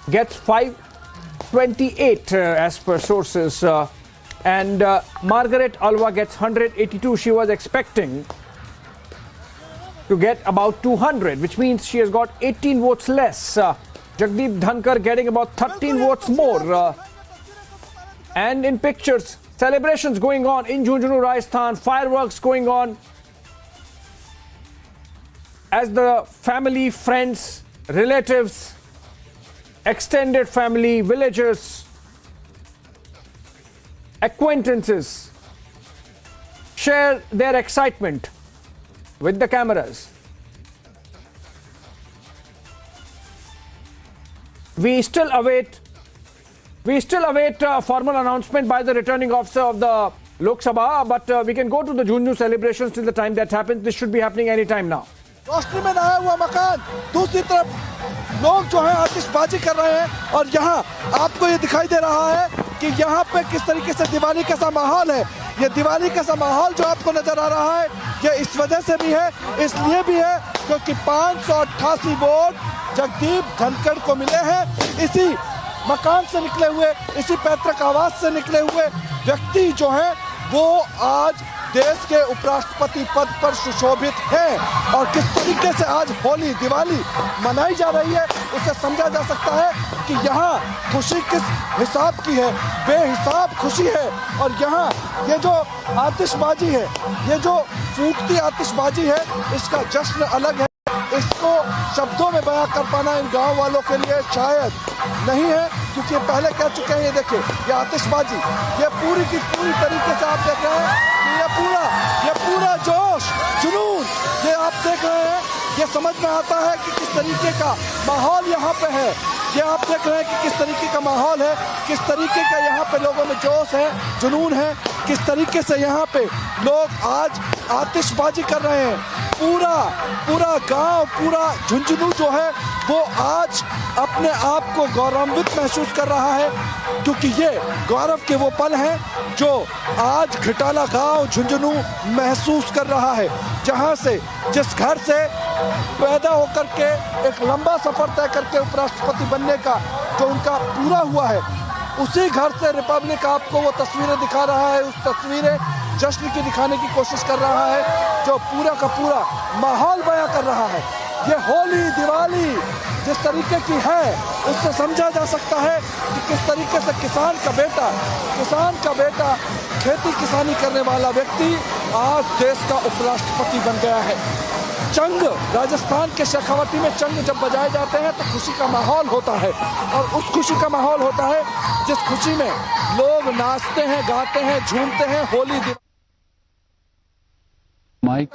gets 528 as per sources, and Margaret Alva gets 182. She was expecting to get about 200, which means she has got 18 votes less. Jagdeep Dhankar getting about 13 votes more. And in pictures, celebrations going on in Jhunjhunu, Rajasthan, fireworks going on as the family, friends, relatives, extended family, villagers, acquaintances share their excitement with the cameras. We still await a formal announcement by the returning officer of the Lok Sabha, but we can go to the Jhunjhunu celebrations till the time that happens. This should be happening any time now. रोशनी में नहाया हुआ मकान, दूसरी तरफ लोग जो है आतिशबाजी कर रहे हैं और यहाँ आपको ये दिखाई दे रहा है कि यहाँ पे किस तरीके से दिवाली का सा माहौल है। ये दिवाली का सा माहौल जो आपको नजर आ रहा है, ये इस वजह से भी है, इसलिए भी है क्योंकि 588 वोट जगदीप धनखड़ को मिले हैं। इसी मकान से निकले हुए, इसी पैतृक आवास से निकले हुए व्यक्ति जो हैं वो आज देश के उपराष्ट्रपति पद पर सुशोभित हैं और किस तरीके से आज होली दिवाली मनाई जा रही है उसे समझा जा सकता है कि यहाँ खुशी किस हिसाब की है, बेहिसाब खुशी है। और यहाँ ये जो आतिशबाजी है, ये जो फूटती आतिशबाजी है, इसका जश्न अलग है। इसको शब्दों में बयां कर पाना इन गांव वालों के लिए शायद नहीं है, क्योंकि पहले कह चुके हैं। ये देखिए, ये आतिशबाजी, ये पूरी की पूरी तरीके से आप देख रहे हैं कि ये पूरा जोश जुनून ये आप देख रहे हैं। ये समझ में आता है कि किस तरीके का माहौल यहाँ पे है। ये आप देख रहे हैं कि किस तरीके का माहौल है, किस तरीके का यहाँ पे लोगों में जोश है, जुनून है, किस तरीके से यहाँ पे लोग आज आतिशबाजी कर रहे हैं। पूरा गांव, पूरा झुंझुनू जो है वो आज अपने आप को गौरवान्वित महसूस कर रहा है, क्योंकि ये गौरव के वो पल हैं जो आज घटाला गांव झुंझुनू महसूस कर रहा है, जहां से जिस घर से पैदा होकर के एक लंबा सफर तय करके उपराष्ट्रपति बनने का जो उनका पूरा हुआ है, उसी घर से रिपब्लिक आपको वो तस्वीरें दिखा रहा है। उस तस्वीरें जश्न की दिखाने की कोशिश कर रहा है, जो पूरा का पूरा माहौल बयां कर रहा है। ये होली, दिवाली जिस तरीके की है, उससे समझा जा सकता है कि किस तरीके से किसान का बेटा खेती किसानी करने वाला व्यक्ति आज देश का उपराष्ट्रपति बन गया है। चंग, राजस्थान के शेखावटी में चंग जब बजाए जाते हैं तो खुशी का माहौल होता है, और उस खुशी का माहौल होता है जिस खुशी में लोग नाचते हैं, गाते हैं, झूमते हैं। होली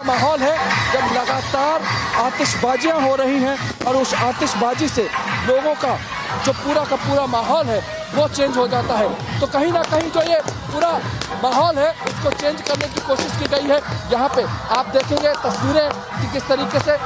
माहौल है जब लगातार आतिशबाजियां हो रही हैं, और उस आतिशबाजी से लोगों का जो पूरा का पूरा माहौल है वो चेंज हो जाता है। तो कहीं ना कहीं जो ये पूरा माहौल है उसको चेंज करने की कोशिश की गई है। यहाँ पे आप देखेंगे तस्वीरें कि किस तरीके से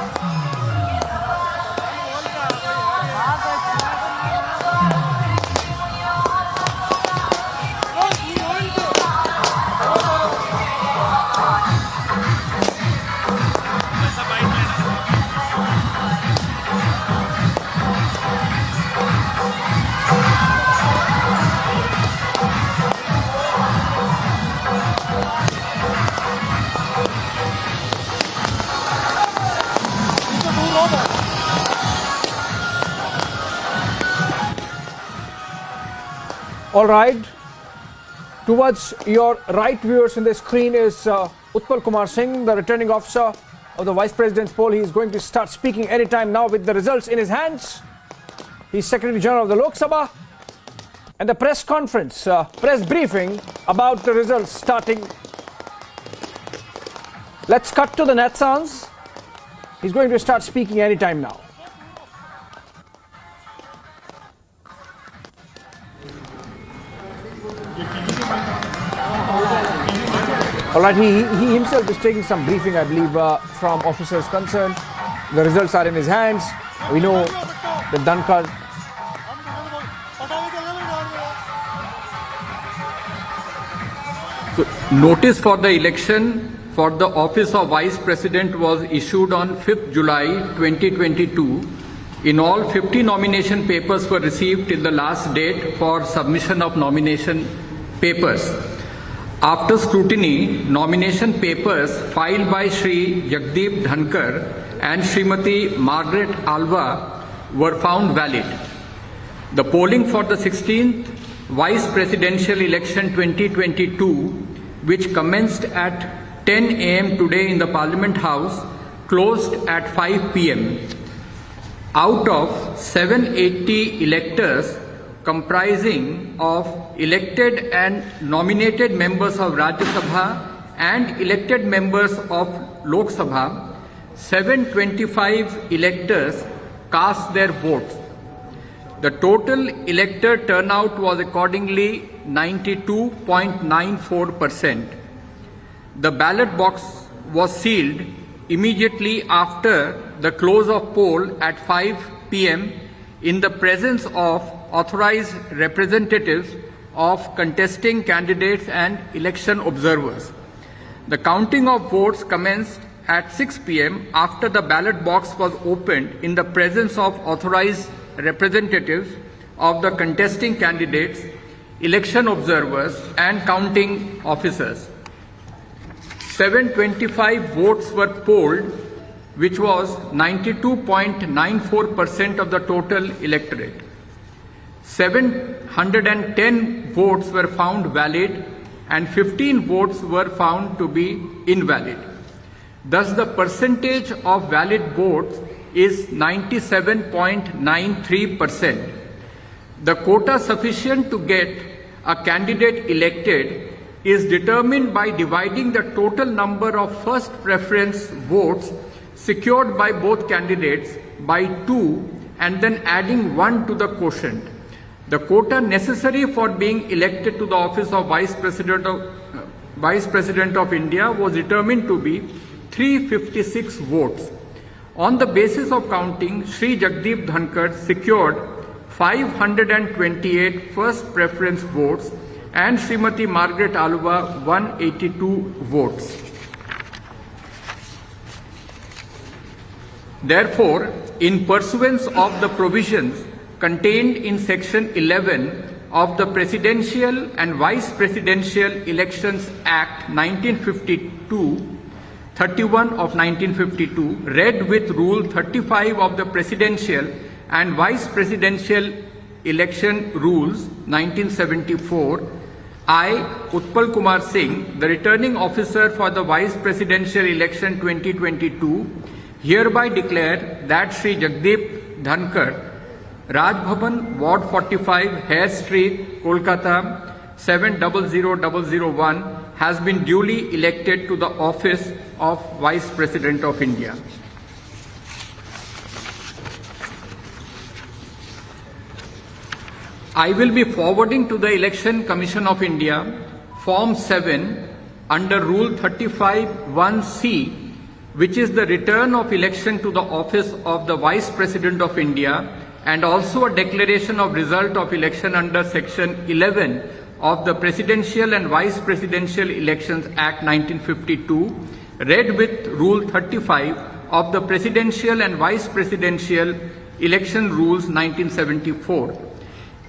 All right. Towards your right, viewers, in the screen is Utpal Kumar Singh, the returning officer of the Vice President's poll. He is going to start speaking anytime now with the results in his hands. He's Secretary General of the Lok Sabha. And the press conference, press briefing about the results starting. Let's cut to the net sounds. He's going to start speaking anytime now. All right, he himself is taking some briefing, I believe, from officers concerned. The results are in his hands. We know the Dhankar. So, notice for the election for the office of Vice President was issued on 5th July 2022. In all, 50 nomination papers were received till the last date for submission of nomination papers. After scrutiny, nomination papers filed by Shri Jagdeep Dhankar and Srimati Margaret Alva were found valid. The polling for the 16th Vice Presidential Election 2022, which commenced at 10 a.m. today in the Parliament House, closed at 5 p.m. Out of 780 electors comprising of elected and nominated members of Rajya Sabha and elected members of Lok Sabha, 725 electors cast their votes. The total elector turnout was accordingly 92.94%. The ballot box was sealed immediately after the close of poll at 5 p.m. in the presence of authorized representatives of contesting candidates and election observers. The counting of votes commenced at 6 p.m. after the ballot box was opened in the presence of authorized representatives of the contesting candidates, election observers and counting officers. 725 votes were polled, which was 92.94% of the total electorate. 710 votes were found valid and 15 votes were found to be invalid. Thus, the percentage of valid votes is 97.93%. The quota sufficient to get a candidate elected is determined by dividing the total number of first preference votes secured by both candidates by 2 and then adding 1 to the quotient. The quota necessary for being elected to the office of Vice President of India was determined to be 356 votes. On the basis of counting, Shri Jagdeep Dhankar secured 528 first preference votes and Srimati Margaret Alva 182 votes. Therefore, in pursuance of the provisions contained in Section 11 of the Presidential and Vice Presidential Elections Act 31 of 1952, read with Rule 35 of the Presidential and Vice Presidential Election Rules 1974, I, Utpal Kumar Singh, the Returning Officer for the Vice Presidential Election 2022, hereby declare that Shri Jagdeep Dhankar, Raj Bhavan, Ward 45, Hare Street, Kolkata 700001, has been duly elected to the office of Vice President of India. I will be forwarding to the Election Commission of India Form 7 under Rule 35(1)(c), which is the return of election to the office of the Vice President of India, and also a declaration of result of election under Section 11 of the Presidential and Vice Presidential Elections Act 1952, read with Rule 35 of the Presidential and Vice Presidential Election Rules 1974.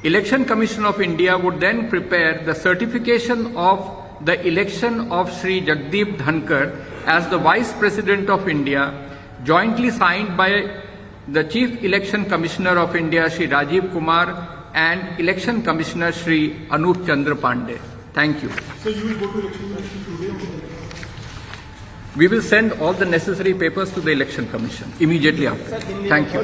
Election Commission of India would then prepare the certification of the election of Shri Jagdeep Dhankar as the Vice President of India, jointly signed by the Chief Election Commissioner of India, Shri Rajiv Kumar, and Election Commissioner, Shri Anup Chandra Pandey. Thank you. So you will go to Election Commission today? We will send all the necessary papers to the Election Commission immediately after. Thank you.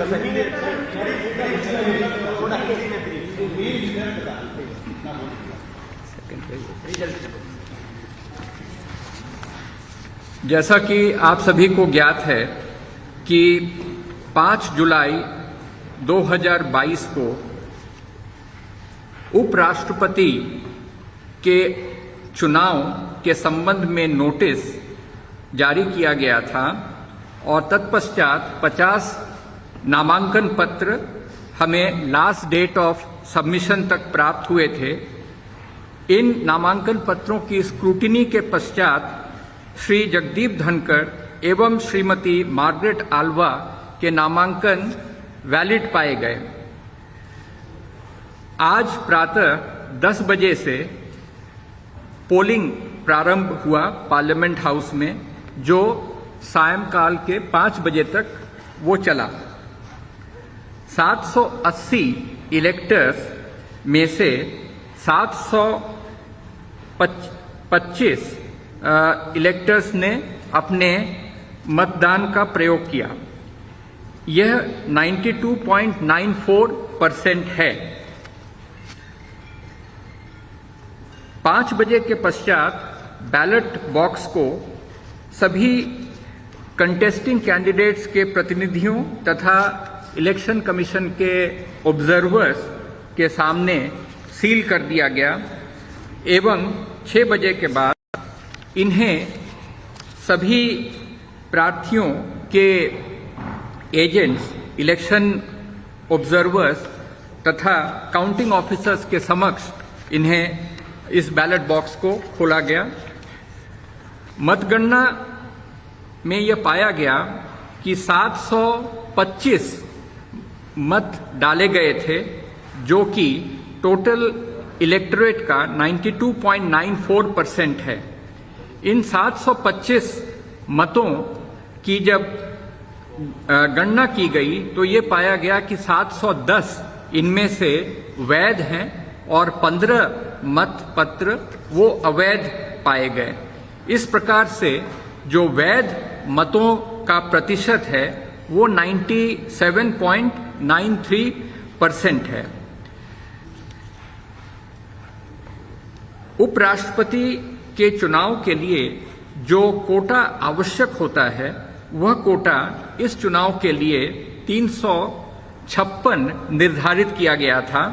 जैसा कि आप सभी को ज्ञात है कि 5 जुलाई 2022 को उपराष्ट्रपति के चुनाव के संबंध में नोटिस जारी किया गया था और तत्पश्चात 50 नामांकन पत्र हमें लास्ट डेट ऑफ सबमिशन तक प्राप्त हुए थे। इन नामांकन पत्रों की स्क्रूटिनी के पश्चात श्री जगदीप धनकर एवं श्रीमती मार्गरेट आल्वा के नामांकन वैलिड पाए गए। आज प्रातः 10 बजे से पोलिंग प्रारंभ हुआ पार्लियामेंट हाउस में, जो सायंकाल के 5 बजे तक वो चला। 780 इलेक्टर्स में से 725 इलेक्टर्स ने अपने मतदान का प्रयोग किया। यह 92.94% है। 5 बजे के पश्चात बैलेट बॉक्स को सभी कंटेस्टिंग कैंडिडेट्स के प्रतिनिधियों तथा इलेक्शन कमीशन के ऑब्जर्वर्स के सामने सील कर दिया गया एवं 6 बजे के बाद इन्हें सभी प्रार्थियों के एजेंट्स, इलेक्शन ऑब्जर्वर्स तथा काउंटिंग ऑफिसर्स के समक्ष इन्हें इस बैलेट बॉक्स को खोला गया। मतगणना में यह पाया गया कि 725 मत डाले गए थे, जो कि टोटल इलेक्टोरेट का 92.94% है। इन 725 मतों की जब गणना की गई तो ये पाया गया कि 710 इनमें से वैध हैं और 15 मत पत्र वो अवैध पाए गए। इस प्रकार से जो वैध मतों का प्रतिशत है वो 97.93% है। उपराष्ट्रपति के चुनाव के लिए जो कोटा आवश्यक होता है, वह कोटा इस चुनाव के लिए 356 निर्धारित किया गया था।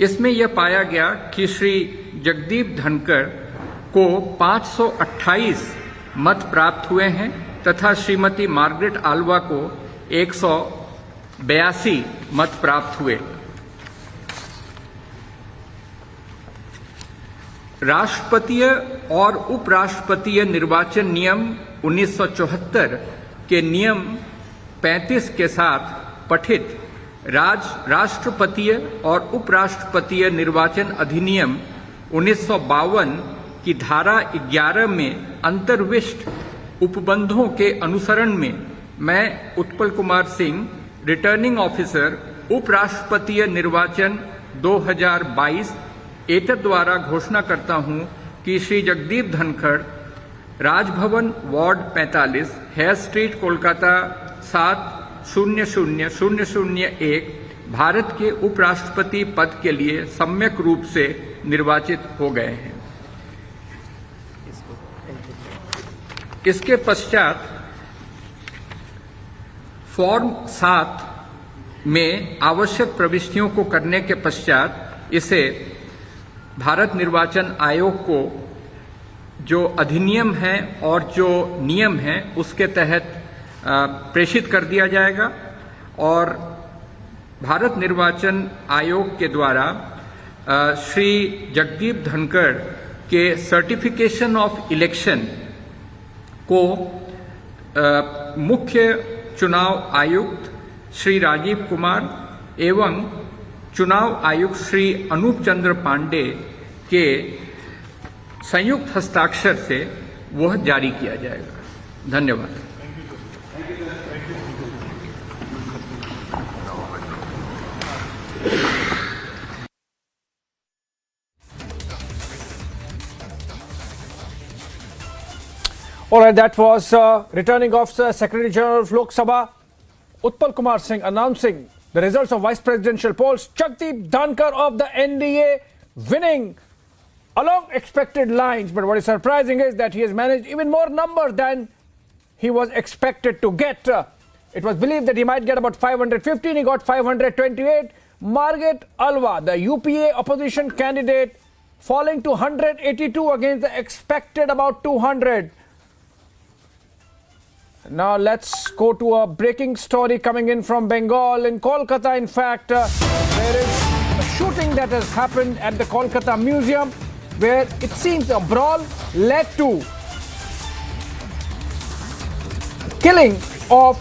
इसमें यह पाया गया कि श्री जगदीप धनकर को 528 मत प्राप्त हुए हैं तथा श्रीमती मार्गरेट आल्वा को 182 मत प्राप्त हुए। राष्ट्रपतीय और उपराष्ट्रपतीय निर्वाचन नियम 1974 के नियम 35 के साथ पठित राष्ट्रपतीय और उपराष्ट्रपतीय निर्वाचन अधिनियम 1952 की धारा 11 में अंतर्विष्ट उपबंधों के अनुसरण में मैं उत्पल कुमार सिंह, रिटर्निंग ऑफिसर, उपराष्ट्रपतीय निर्वाचन 2022 एतद द्वारा घोषणा करता हूं कि श्री जगदीप धनखड़, राजभवन, वार्ड 45, हेयर स्ट्रीट, कोलकाता 700001, भारत के उपराष्ट्रपति पद के लिए सम्यक रूप से निर्वाचित हो गए हैं। इसके पश्चात फॉर्म 7 में आवश्यक प्रविष्टियों को करने के पश्चात इसे भारत निर्वाचन आयोग को जो अधिनियम है और जो नियम है उसके तहत प्रेषित कर दिया जाएगा और भारत निर्वाचन आयोग के द्वारा श्री जगदीप धनखड़ के सर्टिफिकेशन ऑफ इलेक्शन को मुख्य चुनाव आयुक्त श्री राजीव कुमार एवं चुनाव आयुक्त श्री अनूप चंद्र पांडे के संयुक्त हस्ताक्षर से वह जारी किया जाएगा। धन्यवाद। All right, that was returning officer, Secretary General of Lok Sabha, Utpal Kumar Singh, announcing the results of vice presidential polls. Jagdeep Dhankar of the NDA winning along expected lines. But what is surprising is that he has managed even more numbers than he was expected to get. It was believed that he might get about 515. He got 528. Margaret Alva, the UPA opposition candidate, falling to 182 against the expected about 200. Now let's go to a breaking story coming in from Bengal. In Kolkata, in fact, there is a shooting that has happened at the Kolkata Museum where it seems a brawl led to killing of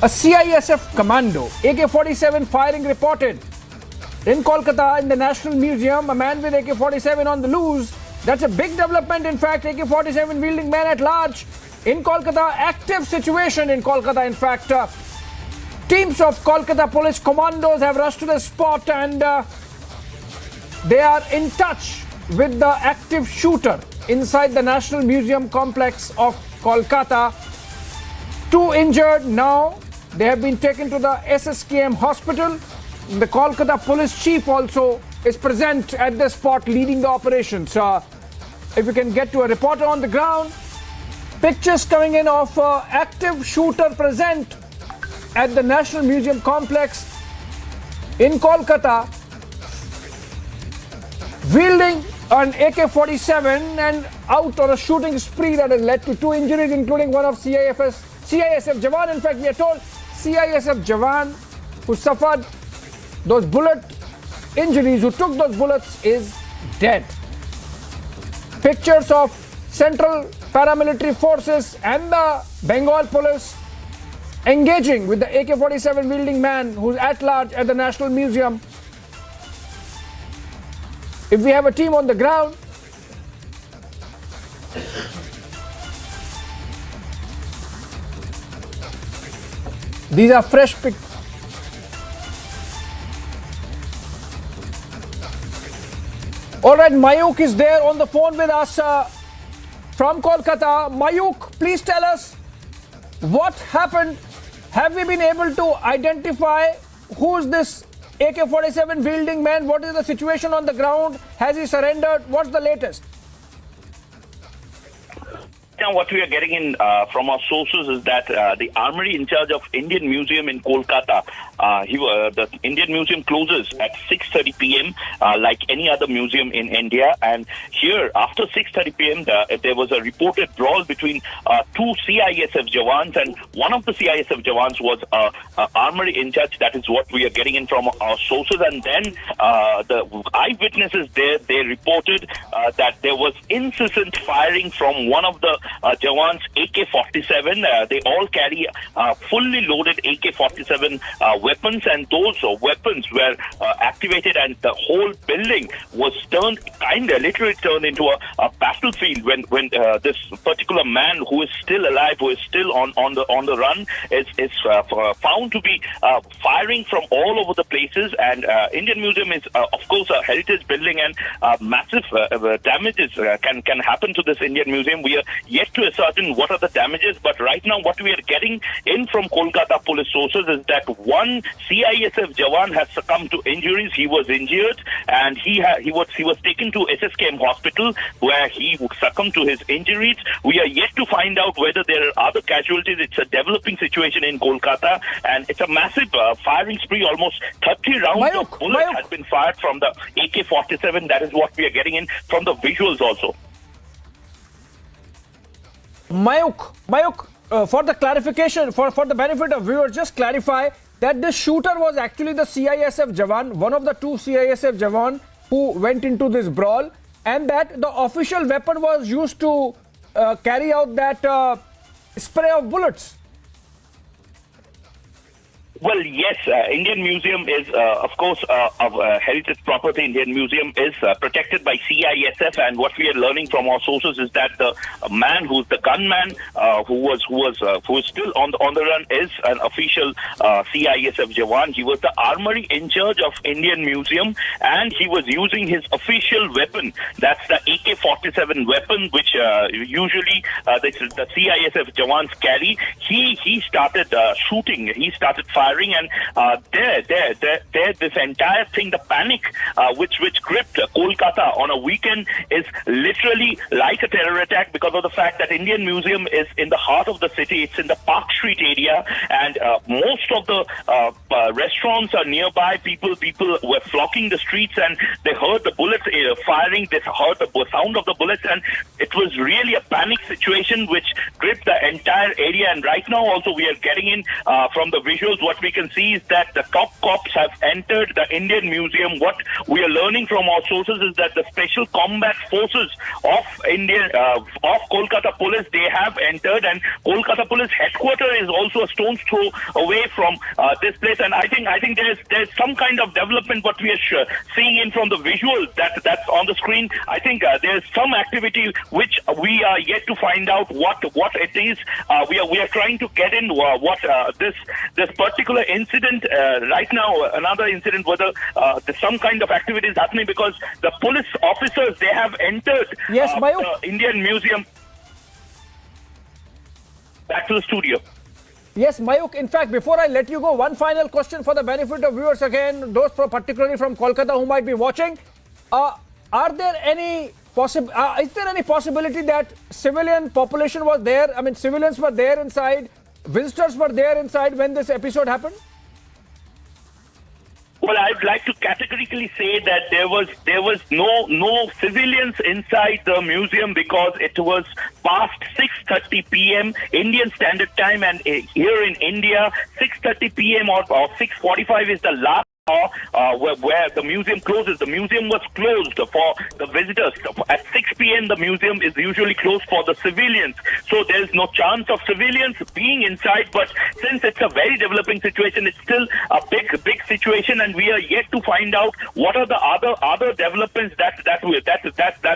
a CISF commando. AK-47 firing reported in Kolkata in the National Museum. A man with AK-47 on the loose. That's a big development. In fact, AK-47 wielding man at large in Kolkata. Active situation in Kolkata. In fact, teams of Kolkata police commandos have rushed to the spot and they are in touch with the active shooter inside the National Museum complex of Kolkata. 2 injured now. They have been taken to the SSKM hospital. The Kolkata police chief also is present at the spot leading the operations. If you can get to a reporter on the ground, pictures coming in of active shooter present at the National Museum complex in Kolkata, wielding an AK-47 and out on a shooting spree that has led to 2 injuries, including one of CISF Jawan. In fact, we are told CISF Jawan who suffered those bullet injuries, who took those bullets, is dead. Pictures of Central Paramilitary Forces and the Bengal Police engaging with the AK-47 wielding man who's at large at the National Museum. If we have a team on the ground, these are fresh pictures. All right, Mayuk is there on the phone with us from Kolkata. Mayuk, please tell us what happened. Have we been able to identify who is this AK-47 wielding man? What is the situation on the ground? Has he surrendered? What's the latest? Now, what we are getting in from our sources is that the armory in charge of Indian Museum in Kolkata the Indian Museum closes at 6:30 p.m. Like any other museum in India. And here, after 6:30 p.m., there was a reported brawl between two CISF jawans, and one of the CISF jawans was armory in charge. That is what we are getting in from our sources. And then the eyewitnesses there, they reported that there was incessant firing from one of the jawans' AK-47. They all carry fully loaded AK-47 weapons, and those weapons were activated, and the whole building was literally turned into a battlefield when this particular man, who is still alive, who is still on the run, is found to be firing from all over the places. And Indian Museum is of course a heritage building, and massive damages can happen to this Indian Museum. We are yet to ascertain what are the damages, but right now what we are getting in from Kolkata police sources is that one CISF Jawan has succumbed to injuries. He was injured, and he was taken to SSKM hospital, where he succumbed to his injuries. We are yet to find out whether there are other casualties. It's a developing situation in Kolkata, and it's a massive firing spree. Almost 30 rounds of bullets has been fired from the AK-47. That is what we are getting in from the visuals also. Mayuk, for the clarification, for the benefit of viewers, just clarify that this shooter was actually the CISF Jawan, one of the two CISF Jawan who went into this brawl, and that the official weapon was used to carry out that spray of bullets. Well, yes, Indian Museum is, of course, of heritage property. Indian Museum is protected by CISF, and what we are learning from our sources is that the man who's the gunman, who is still on the run, is an official CISF Jawan. He was the armory in charge of Indian Museum, and he was using his official weapon. That's the AK-47 weapon, which usually the CISF Jawans carry. He started shooting. He started firing, and this entire thing, the panic which gripped Kolkata on a weekend, is literally like a terror attack, because of the fact that Indian Museum is in the heart of the city. It's in the Park Street area, and most of the restaurants are nearby. People were flocking the streets, and they heard the bullets firing. They heard the sound of the bullets, and it was really a panic situation which gripped the entire area. And right now also we are getting in from the visuals, what we can see is that the top cops have entered the Indian Museum. What we are learning from our sources is that the Special Combat Forces of Kolkata Police, they have entered, and Kolkata Police headquarters is also a stone's throw away from this place. And I think there's some kind of development what we are seeing in from the visuals that's on the screen. I think there's some activity which we are yet to find out what it is. We are trying to get in what this particular incident right now, another incident, whether there's some kind of activity is happening, because the police officers, they have entered the Indian Museum. Back to the studio. Yes, Mayuk, in fact, before I let you go, one final question for the benefit of viewers again, those particularly from Kolkata who might be watching. Is there any possibility that civilian population was there? I mean, civilians were there inside, visitors were there inside when this episode happened? Well, I'd like to categorically say that there was no civilians inside the museum, because it was past 6:30 p.m. Indian Standard Time, and here in India, 6:30 p.m. or 6:45 is the last where the museum closes. The museum was closed for the visitors. At 6 p.m. the museum is usually closed for the civilians. So there is no chance of civilians being inside. But since it's a very developing situation, it's still a big situation, and we are yet to find out what are the other developments that's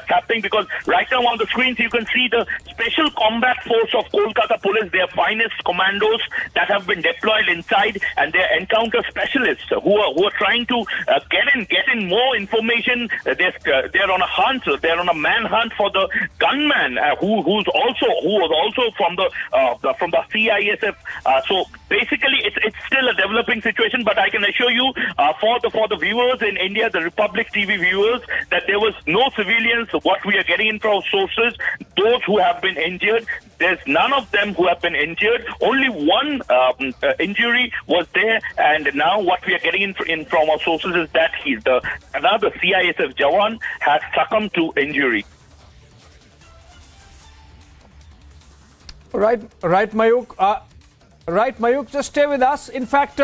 happening. Because right now on the screens you can see the Special Combat Force of Kolkata Police, their finest commandos that have been deployed inside, and their encounter specialists who who are trying to get in more information. They're on a hunt. They're on a manhunt for the gunman who was also from the CISF. So basically, it's still a developing situation. But I can assure you, for the viewers in India, the Republic TV viewers, that there was no civilians. What we are getting in from sources, those who have been injured, there's none of them who have been injured. Only one injury was there, and now what we are getting in from our sources is that another CISF Jawan has succumbed to injury. Right, Mayuk. Just stay with us. In fact,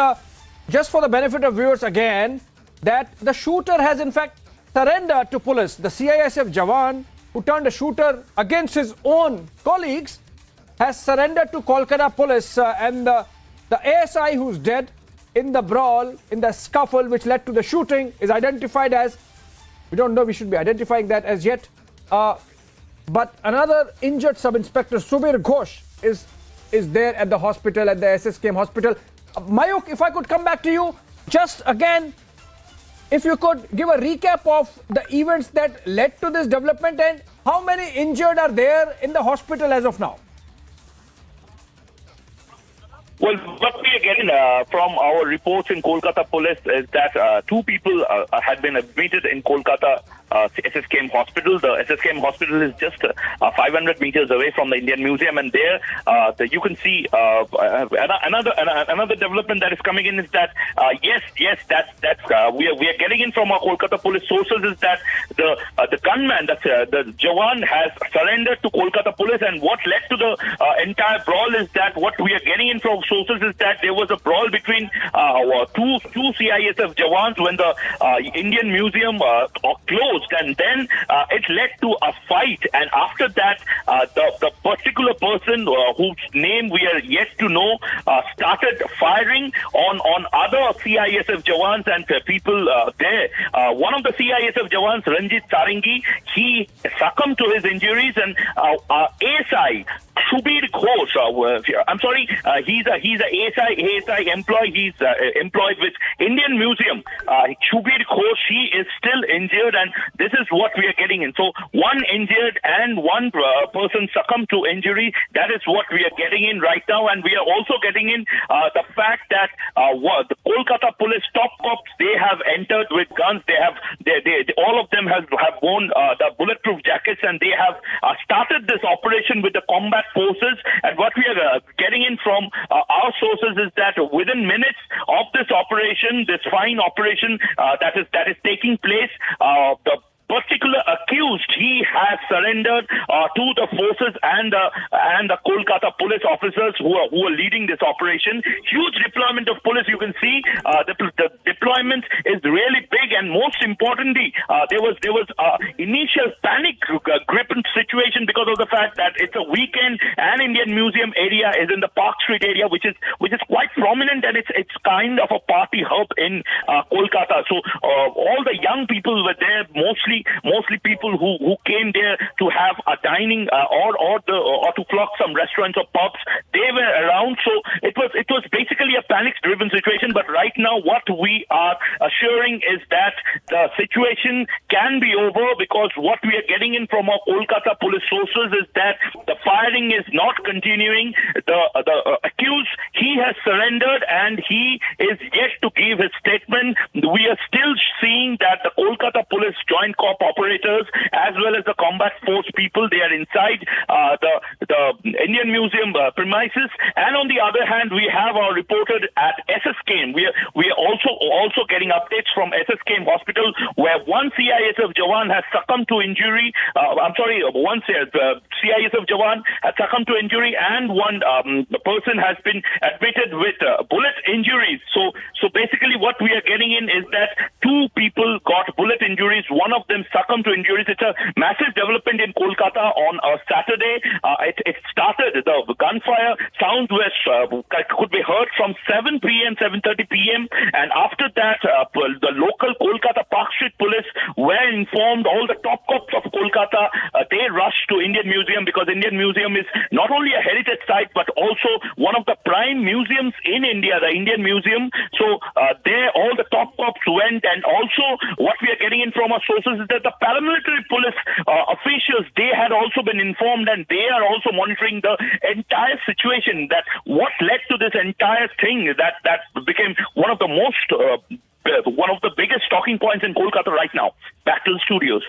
just for the benefit of viewers again, that the shooter has in fact surrendered to police. The CISF Jawan, who turned a shooter against his own colleagues, has surrendered to Kolkata police, and the ASI who's dead in the brawl, in the scuffle which led to the shooting, is identified as, we don't know, we should be identifying that as yet, but another injured sub-inspector, Subir Ghosh, is there at the hospital, at the SSKM hospital. Mayuk, if I could come back to you, just again, if you could give a recap of the events that led to this development and how many injured are there in the hospital as of now? Well, what we are getting from our reports in Kolkata police is that 2 people had been admitted in Kolkata SSKM hospital. The SSKM hospital is just 500 meters away from the Indian Museum, and there you can see another development that is coming in is that we are getting in from our Kolkata police sources is that the gunman, the Jawan, has surrendered to Kolkata police, and what led to the entire brawl is that what we are getting in from sources is that there was a brawl between two CISF Jawans when the Indian Museum closed, and then it led to a fight, and after that the particular person whose name we are yet to know started firing on other CISF Jawans and people there. One of the CISF Jawans, Ranjit Sarangi, he succumbed to his injuries, and ASI Subir Ghosh, I'm sorry, he's a ASI employee. He's employed with Indian Museum. Subir Ghosh, he is still injured, and this is what we are getting in. So one injured and one person succumbed to injury. That is what we are getting in right now, and we are also getting in the fact that the Kolkata police top cops, they have entered with guns. All of them have worn the bulletproof jackets, and they have started this operation with the combat forces. And what we are getting in from our sources is that within minutes of this operation, this fine operation that is taking place, the particular accused, he has surrendered to the forces and the Kolkata police officers who are leading this operation. Huge deployment of police. You can see the deployment is really big, and most importantly, there was initial panic gripping situation because of the fact that it's a weekend and Indian Museum area is in the Park Street area, which is quite prominent, and it's kind of a party hub in Kolkata. So all the young people were there, mostly people who came there to have a dining or to flock some restaurants or pubs. They were around, so it was basically a panic-driven situation. But right now, what we are assuring is that the situation can be over, because what we are getting in from our Kolkata police sources is that the firing is not continuing. The accused, he has surrendered, and he is yet to give his statement. We are still seeing that the Kolkata police joint corp operators as well as the combat force people, they are inside the Indian Museum premises. And on the other hand, we have our reporter at SSKM. We are also getting updates from SSKM hospital, where one CISF Jawan has succumbed to injury. One CISF Jawan has succumbed to injury, and one person has been admitted with bullet injuries. So basically what we are getting in is that 2 people got bullet injuries. One of them succumbed to injuries. It's a massive development in Kolkata on a Saturday. It started, the gunfire sounds could be heard from 7 p.m., 7:30 p.m. And after that, the local Kolkata Park Street police were informed. All the top cops of Kolkata, they rushed to Indian Museum, because Indian Museum is not only a heritage site, but also one of the prime museums in India, the Indian Museum. So there, all the top cops went. And also what we are getting in from our sources is that the paramilitary police officials, they had also been informed, and they are also monitoring the entire situation. That what led to this entire thing that became one of the biggest talking points in Kolkata right now. Back to the studios.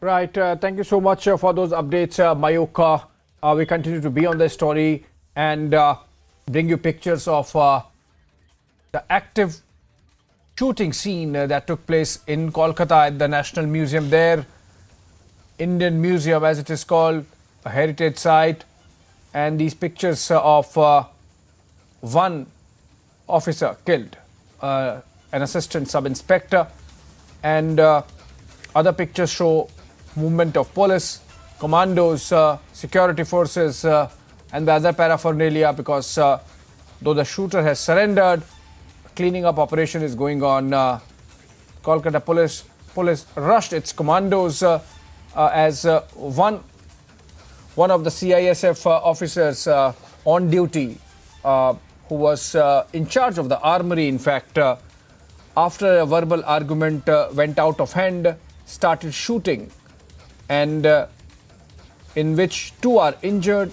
Right. Thank you so much for those updates, Mayuk. We continue to be on the story and bring you pictures of the active shooting scene that took place in Kolkata at the National Museum there. Indian Museum, as it is called, a heritage site. And these pictures of one officer killed, an assistant sub-inspector, and other pictures show movement of police, commandos, security forces, and the other paraphernalia, because though the shooter has surrendered, cleaning up operation is going on. Kolkata police rushed its commandos as one of the CISF officers on duty, who was in charge of the armory, in fact, after a verbal argument went out of hand, started shooting, and in which two got injured,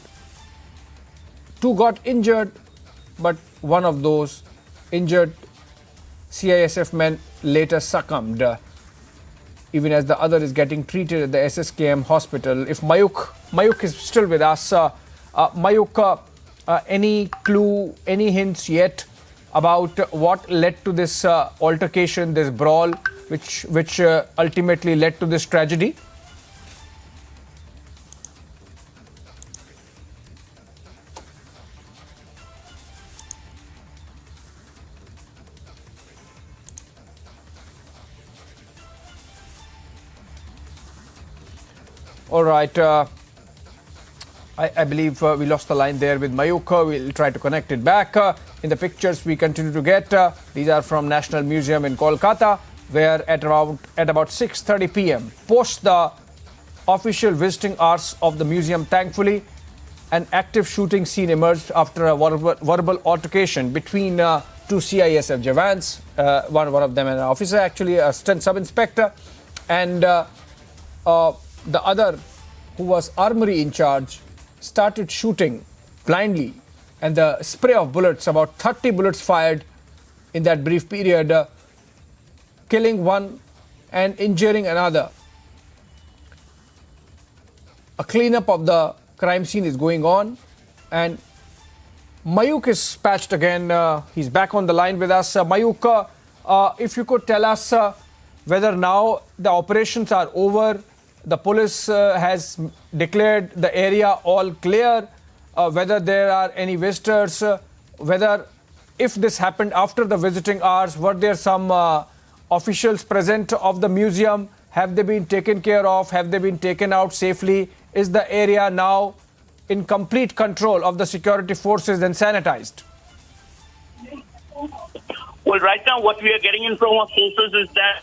but one of those injured CISF men later succumbed, even as the other is getting treated at the SSKM hospital. If Mayuk is still with us, Mayuk, any clue, any hints yet about what led to this altercation, this brawl, which ultimately led to this tragedy? All right. I believe we lost the line there with Mayuk. We'll try to connect it back. In the pictures we continue to get, these are from National Museum in Kolkata, where at about 6:30 p.m., post the official visiting hours of the museum, thankfully, an active shooting scene emerged after a verbal altercation between two CISF Jawans, one of them an officer, actually, a assistant sub-inspector, and the other, who was armory in charge, started shooting blindly, and the spray of bullets, about 30 bullets fired in that brief period, killing one and injuring another. A cleanup of the crime scene is going on, and Mayuk is patched again. He's back on the line with us. Mayuk, if you could tell us whether now the operations are over, the police has declared the area all clear, whether there are any visitors, whether if this happened after the visiting hours, were there some officials present of the museum? Have they been taken care of? Have they been taken out safely? Is the area now in complete control of the security forces and sanitized? Well, right now what we are getting in from our sources is that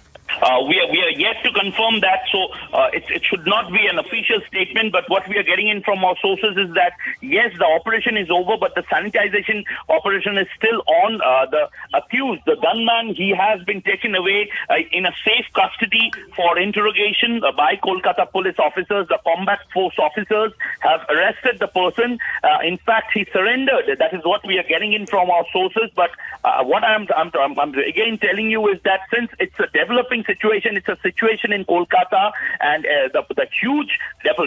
we are yet to confirm that, so it should not be an official statement, but what we are getting in from our sources is that yes, the operation is over, but the sanitization operation is still on. The accused, the gunman, he has been taken away in a safe custody for interrogation by Kolkata police officers. The combat force officers have arrested the person. In fact, he surrendered. That is what we are getting in from our sources, but what I'm again telling you is that since it's a developing situation, it's a situation in Kolkata, and the huge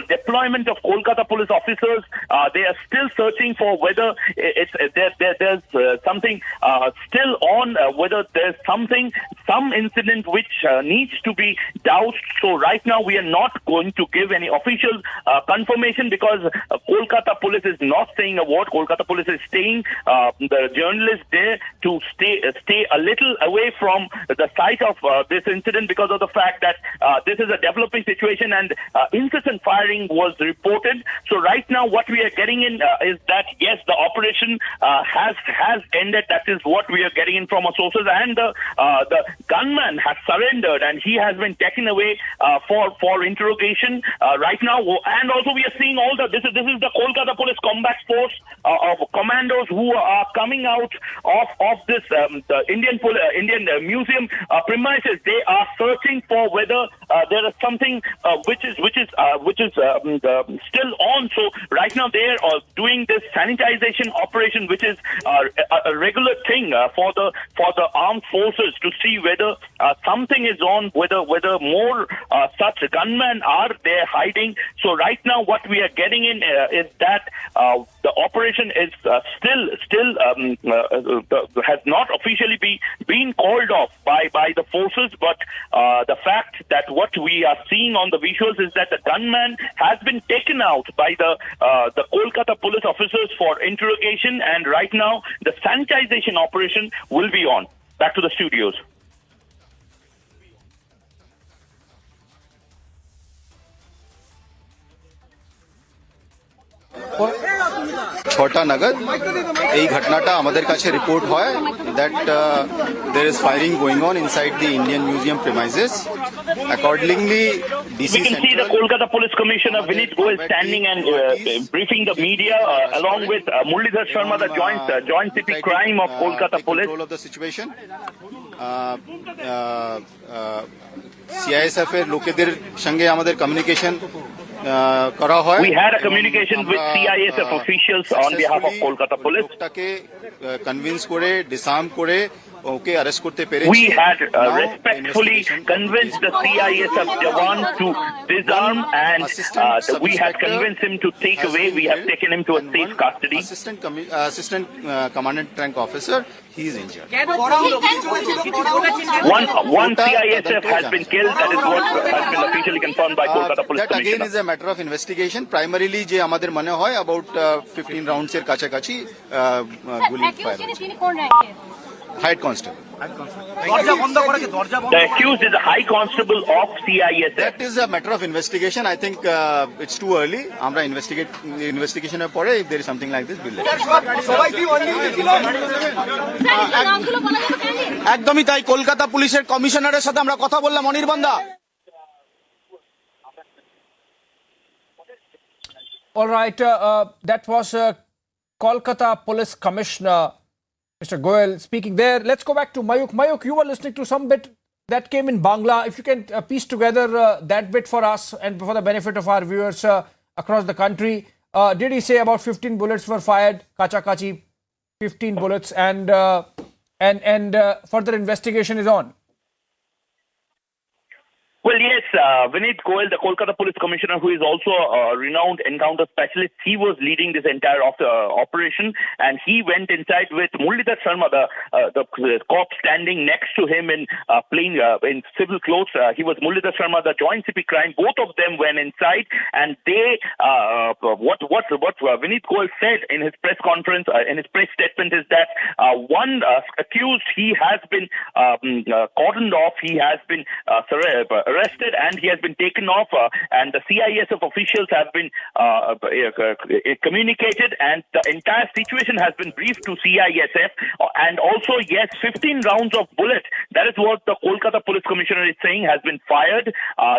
deployment of Kolkata police officers, they are still searching for whether there's something still on, whether there's some incident which needs to be doused. So right now we are not going to give any official confirmation, because Kolkata police is not saying a word. Kolkata police is staying the journalists there to stay a little away from the site of this incident, incident because of the fact that this is a developing situation and incessant firing was reported. So right now what we are getting in is that yes, the operation has ended. That is what we are getting in from our sources, and the gunman has surrendered and he has been taken away for interrogation right now. And also we are seeing all this is the Kolkata Police Combat Force of commandos who are coming out of this the Indian Museum premises. They are searching for whether there is something which is still on. So right now they are doing this sanitization operation, which is a regular thing for the armed forces to see whether something is on, whether more such gunmen are there hiding. So right now what we are getting in is that the operation is still has not officially been called off by the forces, but the fact that what we are seeing on the visuals is that the gunman has been taken out by the Kolkata police officers for interrogation, and right now the sanitization operation will be on. Back to the studios. ছটা নাগাদ এই ঘটনাটা আমাদের কাছে report হয় that there is firing going on inside the Indian Museum premises. Accordingly, DC we can see the Kolkata Police Commissioner Vinit Goyal standing and briefing the media along with Muralidhar Sharma, the joint CP crime of Kolkata Police. Control of the situation. CISF এর লোকেদের সঙ্গে আমাদের communication করা হয়। We had a communication with CISF officials on behalf of Kolkata Police. লোকটাকে convince করে ডিসার্ম করে ওকে arrest করতে পেরেছি। We had respectfully convinced the CISF Jawan to disarm, and we had convinced him to take away. We have taken him to a safe custody. Assistant Commandant Rank Officer, he is injured. One CISF has been killed. That is what has been officially confirmed by Kolkata Police That Commissioner. again is a matter of investigation. Primarily, যে আমাদের মনে হয় about 15 rounds এর কাছাকাছি গুলি fire হয়েছে। Head Constable. The accused is a High Constable of CISF. That is a matter of investigation. I think it's too early. আমরা ইনভেস্টিগেশনের পরে if there is something like this, we'll let you know. একদমই তাই, কলকাতা পুলিশের কমিশনারের সাথে আমরা কথা বললাম। অনির্বাণদা। All right, that was Kolkata Police Commissioner Mr. Goyal speaking there. Let's go back to Mayuk. Mayuk, you were listening to some bit that came in Bangla. If you can piece together that bit for us and for the benefit of our viewers across the country. Did he say about 15 bullets were fired? Kachi, 15 bullets, and further investigation is on. Well, yes, Vinit Goyal, the Kolkata Police Commissioner, who is also a renowned encounter specialist, he was leading this entire operation, and he went inside with Muralidhar Sharma, the cop standing next to him in plain in civil clothes. He was Muralidhar Sharma, the joint CP crime. Both of them went inside, and they what Vinit Goyal said in his press conference, in his press statement, is that one accused, he has been cordoned off, he has been arrested, and he has been taken off, and the CISF officials have been communicated, and the entire situation has been briefed to CISF, and also yes, 15 rounds of bullets, that is what the Kolkata Police Commissioner is saying, has been fired.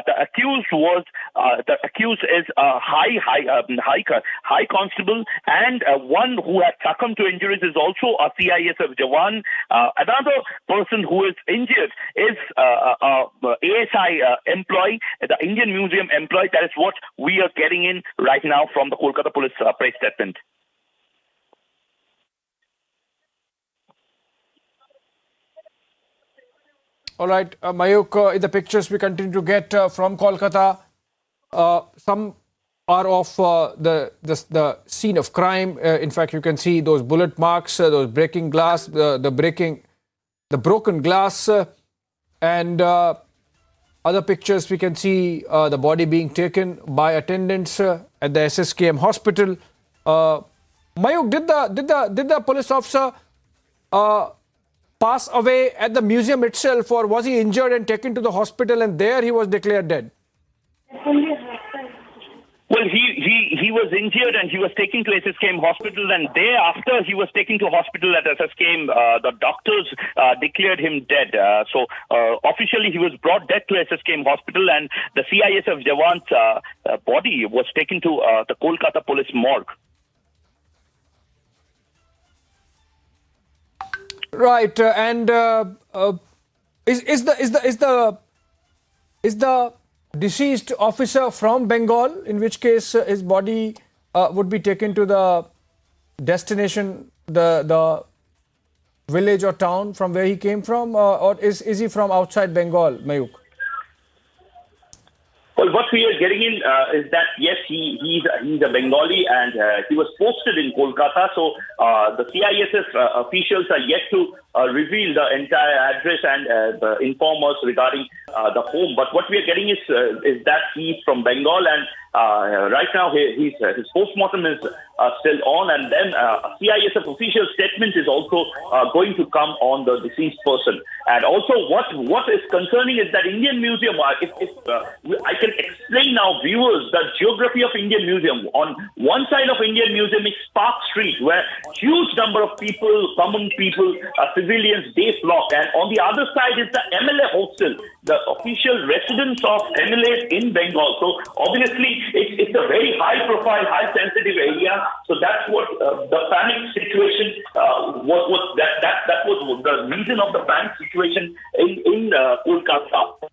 The accused is a high constable, and one who has succumbed to injuries is also a CISF Jawan. Another person who is injured is ASI employee, the Indian Museum employee. That is what we are getting in right now from the Kolkata Police press statement. All right, Mayuk, in the pictures we continue to get from Kolkata, some are of the scene of crime. In fact, you can see those bullet marks, those breaking glass, the broken glass, and other pictures we can see the body being taken by attendants at the SSKM hospital. Mayuk, did the police officer pass away at the museum itself, or was he injured and taken to the hospital and there he was declared dead? Well, he was injured and he was taken to SSKM hospital, and thereafter he was taken to hospital at SSKM. The doctors declared him dead. So officially he was brought dead to SSKM hospital, and the CISF Jawan's body was taken to the Kolkata police morgue. Right, and is the deceased officer from Bengal, in which case his body would be taken to the destination, the village or town from where he came from, or is he from outside Bengal, Mayuk? Well, what we are getting in is that, yes, he's a Bengali, and he was posted in Kolkata. So the CISF officials are yet to reveal the entire address and inform us regarding the home. But what we are getting is that he's from Bengal, and right now his postmortem is still on, and then CISF official statement is also going to come on the deceased person. And also what is concerning is that Indian Museum, if I can explain now viewers the geography of Indian Museum. On one side of Indian Museum is Park Street, where huge number of people, common people, civilians, they flock, and on the other side is the MLA hostel, the official residence of MLA in Bengal. So obviously it's a very high profile, high sensitive area. So that's what the panic situation was. That was the reason of the panic situation in Kolkata.